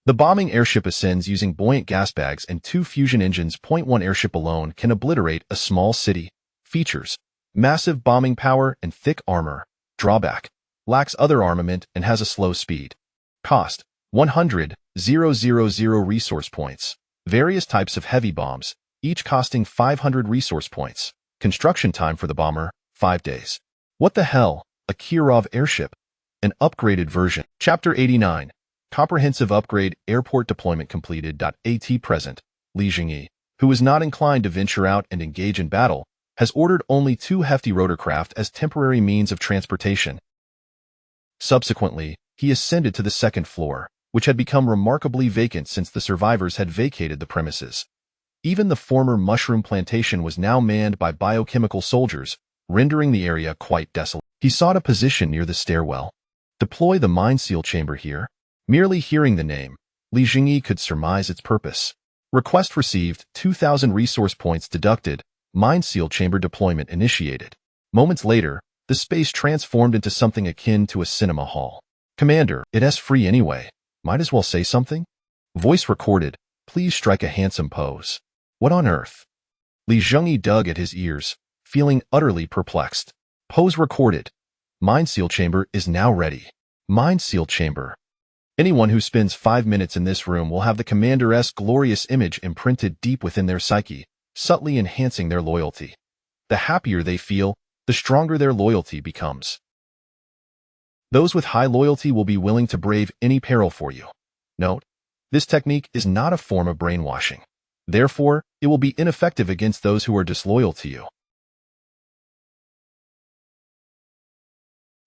The bombing airship ascends using buoyant gas bags and 2 fusion engines. 1 airship alone can obliterate a small city. Features: massive bombing power and thick armor. Drawback: lacks other armament and has a slow speed. Cost: 100,000 resource points. Various types of heavy bombs, each costing 500 resource points. Construction time for the bomber: 5 days. What the hell? A Kirov airship. An upgraded version. Chapter 89. Comprehensive upgrade. Airport deployment completed. At present, Li Zhengyi, who is not inclined to venture out and engage in battle, has ordered only 2 hefty rotorcraft as temporary means of transportation. Subsequently, he ascended to the 2nd floor, which had become remarkably vacant since the survivors had vacated the premises. Even the former mushroom plantation was now manned by biochemical soldiers, rendering the area quite desolate. He sought a position near the stairwell. Deploy the mine seal chamber here. Merely hearing the name, Li Zhengyi could surmise its purpose. Request received, 2,000 resource points deducted, mine seal chamber deployment initiated. Moments later, the space transformed into something akin to a cinema hall. Commander, it's free anyway. Might as well say something? Voice recorded. Please strike a handsome pose. What on earth? Li Zhengyi dug at his ears, feeling utterly perplexed. Pose recorded. Mine seal chamber is now ready. Mine seal chamber. Anyone who spends 5 minutes in this room will have the commander's glorious image imprinted deep within their psyche, subtly enhancing their loyalty. The happier they feel, the stronger their loyalty becomes. Those with high loyalty will be willing to brave any peril for you. Note: this technique is not a form of brainwashing. Therefore, it will be ineffective against those who are disloyal to you.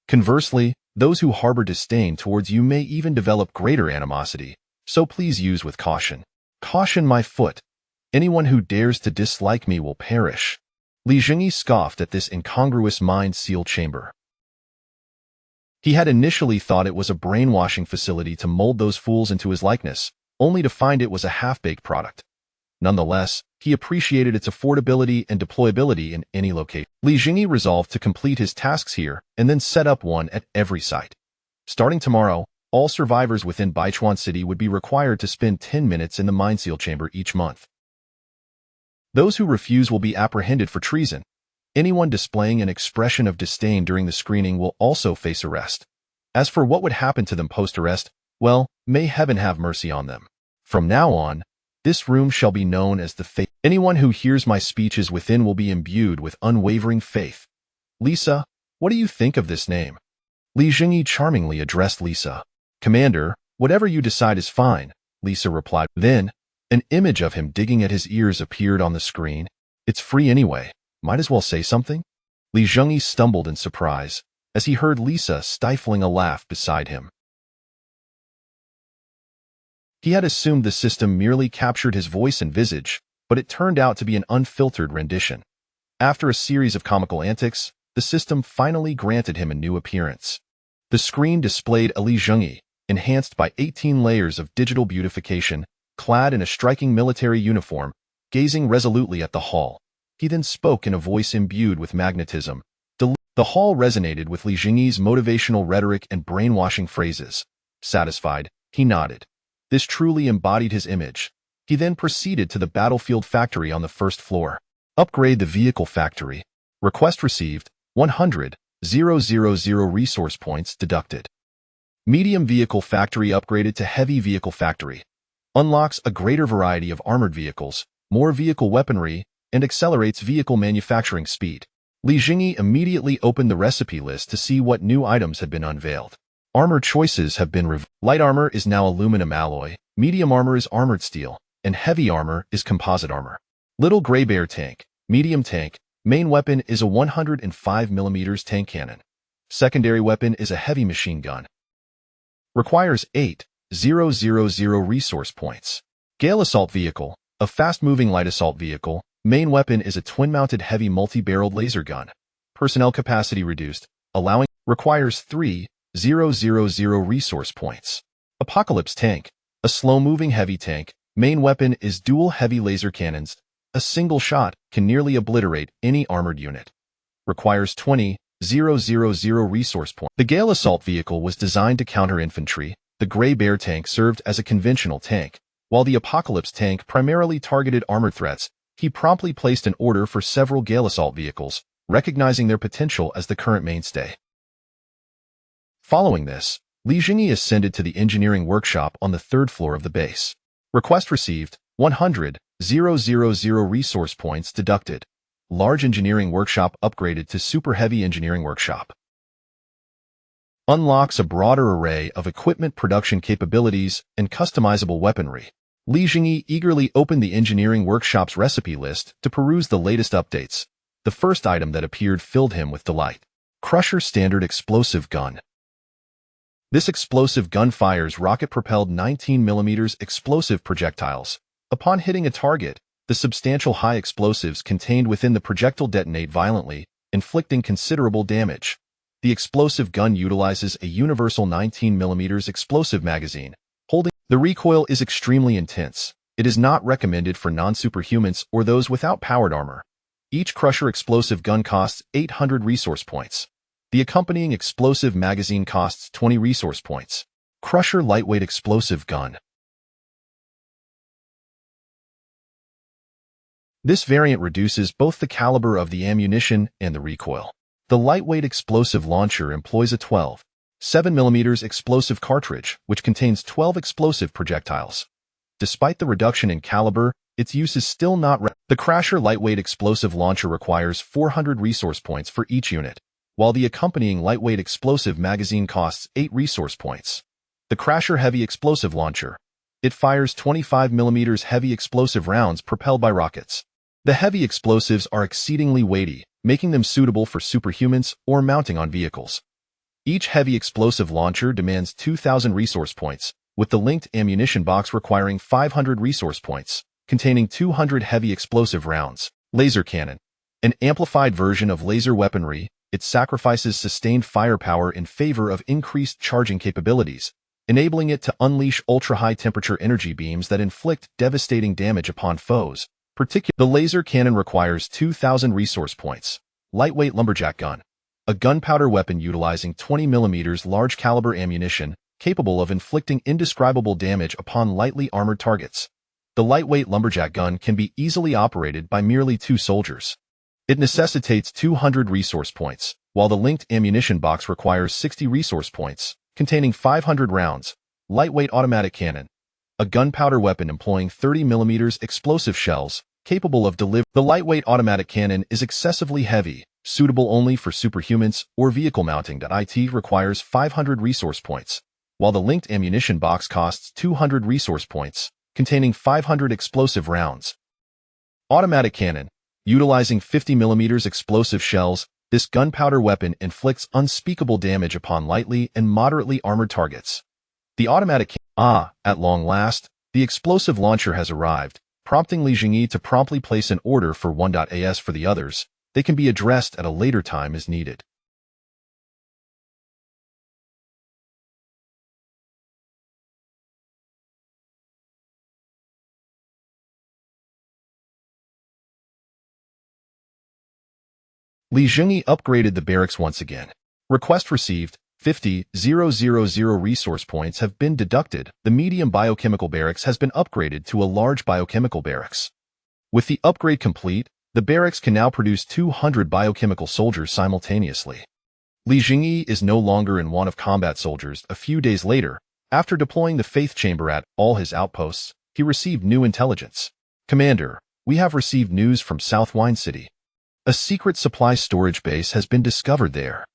Conversely, those who harbor disdain towards you may even develop greater animosity, so please use with caution. Caution my foot. Anyone who dares to dislike me will perish. Li Zhengyi scoffed at this incongruous mind seal chamber. He had initially thought it was a brainwashing facility to mold those fools into his likeness, only to find it was a half-baked product. Nonetheless, he appreciated its affordability and deployability in any location. Li Zhengyi resolved to complete his tasks here and then set up one at every site. Starting tomorrow, all survivors within Baichuan City would be required to spend 10 minutes in the mine seal chamber each month. Those who refuse will be apprehended for treason. Anyone displaying an expression of disdain during the screening will also face arrest. As for what would happen to them post-arrest, well, may heaven have mercy on them. From now on, this room shall be known as the faith. Anyone who hears my speeches within will be imbued with unwavering faith. Lisa, what do you think of this name? Li Zhengyi charmingly addressed Lisa. Commander, whatever you decide is fine, Lisa replied. Then, an image of him digging at his ears appeared on the screen. It's free anyway. Might as well say something? Li Zhengyi stumbled in surprise as he heard Lisa stifling a laugh beside him. He had assumed the system merely captured his voice and visage, but it turned out to be an unfiltered rendition. After a series of comical antics, the system finally granted him a new appearance. The screen displayed a Li Zhengyi, enhanced by 18 layers of digital beautification, clad in a striking military uniform, gazing resolutely at the hall. He then spoke in a voice imbued with magnetism. The hall resonated with Li Zhengyi's motivational rhetoric and brainwashing phrases. Satisfied, he nodded. This truly embodied his image. He then proceeded to the battlefield factory on the first floor. Upgrade the vehicle factory. Request received, 100,000 resource points deducted. Medium vehicle factory upgraded to heavy vehicle factory. Unlocks a greater variety of armored vehicles, more vehicle weaponry, and accelerates vehicle manufacturing speed. Li Zhengyi immediately opened the recipe list to see what new items had been unveiled. Armor choices have been revealed. Light armor is now aluminum alloy, medium armor is armored steel, and heavy armor is composite armor. Little Gray Bear tank, medium tank, main weapon is a 105mm tank cannon. Secondary weapon is a heavy machine gun. Requires 8,000 resource points. Gale assault vehicle, a fast-moving light assault vehicle. Main weapon is a twin-mounted heavy multi-barreled laser gun. Personnel capacity reduced, allowing requires 3,000 resource points. Apocalypse tank, a slow-moving heavy tank. Main weapon is dual heavy laser cannons. A single shot can nearly obliterate any armored unit. Requires 20,000 resource points. The Gale assault vehicle was designed to counter infantry. The Gray Bear tank served as a conventional tank, while the Apocalypse tank primarily targeted armored threats. He promptly placed an order for several Gale assault vehicles, recognizing their potential as the current mainstay. Following this, Li Zhengyi ascended to the engineering workshop on the third floor of the base. Request received, 100,000 resource points deducted. Large engineering workshop upgraded to super heavy engineering workshop. Unlocks a broader array of equipment production capabilities and customizable weaponry. Li Zhengyi eagerly opened the engineering workshop's recipe list to peruse the latest updates. The first item that appeared filled him with delight. Crusher Standard Explosive Gun. This explosive gun fires rocket-propelled 19mm explosive projectiles. Upon hitting a target, the substantial high explosives contained within the projectile detonate violently, inflicting considerable damage. The explosive gun utilizes a universal 19mm explosive magazine. The recoil is extremely intense. It is not recommended for non-superhumans or those without powered armor. Each Crusher explosive gun costs 800 resource points. The accompanying explosive magazine costs 20 resource points. Crusher lightweight explosive gun. This variant reduces both the caliber of the ammunition and the recoil. The lightweight explosive launcher employs a 12.7mm explosive cartridge, which contains 12 explosive projectiles. Despite the reduction in caliber, its use is still not The Crusher lightweight explosive launcher requires 400 resource points for each unit, while the accompanying lightweight explosive magazine costs 8 resource points. The Crusher heavy explosive launcher. It fires 25mm heavy explosive rounds propelled by rockets. The heavy explosives are exceedingly weighty, making them suitable for superhumans or mounting on vehicles. Each heavy explosive launcher demands 2,000 resource points, with the linked ammunition box requiring 500 resource points, containing 200 heavy explosive rounds. Laser cannon. An amplified version of laser weaponry, it sacrifices sustained firepower in favor of increased charging capabilities, enabling it to unleash ultra-high temperature energy beams that inflict devastating damage upon foes. The laser cannon requires 2,000 resource points. Lightweight lumberjack gun. A gunpowder weapon utilizing 20mm large caliber ammunition, capable of inflicting indescribable damage upon lightly armored targets. The lightweight lumberjack gun can be easily operated by merely 2 soldiers. It necessitates 200 resource points, while the linked ammunition box requires 60 resource points, containing 500 rounds. Lightweight automatic cannon. A gunpowder weapon employing 30mm explosive shells, capable of delivering. The lightweight automatic cannon is excessively heavy, suitable only for superhumans or vehicle mounting. It requires 500 resource points, while the linked ammunition box costs 200 resource points, containing 500 explosive rounds. Automatic cannon. Utilizing 50mm explosive shells, this gunpowder weapon inflicts unspeakable damage upon lightly and moderately armored targets. The automatic at long last, the explosive launcher has arrived, prompting Li Zhengyi to promptly place an order for 1.as for the others. They can be addressed at a later time as needed. Li Zhengyi upgraded the barracks once again. Request received. 50,000 resource points have been deducted. The medium biochemical barracks has been upgraded to a large biochemical barracks. With the upgrade complete, the barracks can now produce 200 biochemical soldiers simultaneously. Li Zhengyi is no longer in want of combat soldiers. A few days later, after deploying the Faith Chamber at all his outposts, he received new intelligence. Commander, we have received news from South Wine City. A secret supply storage base has been discovered there.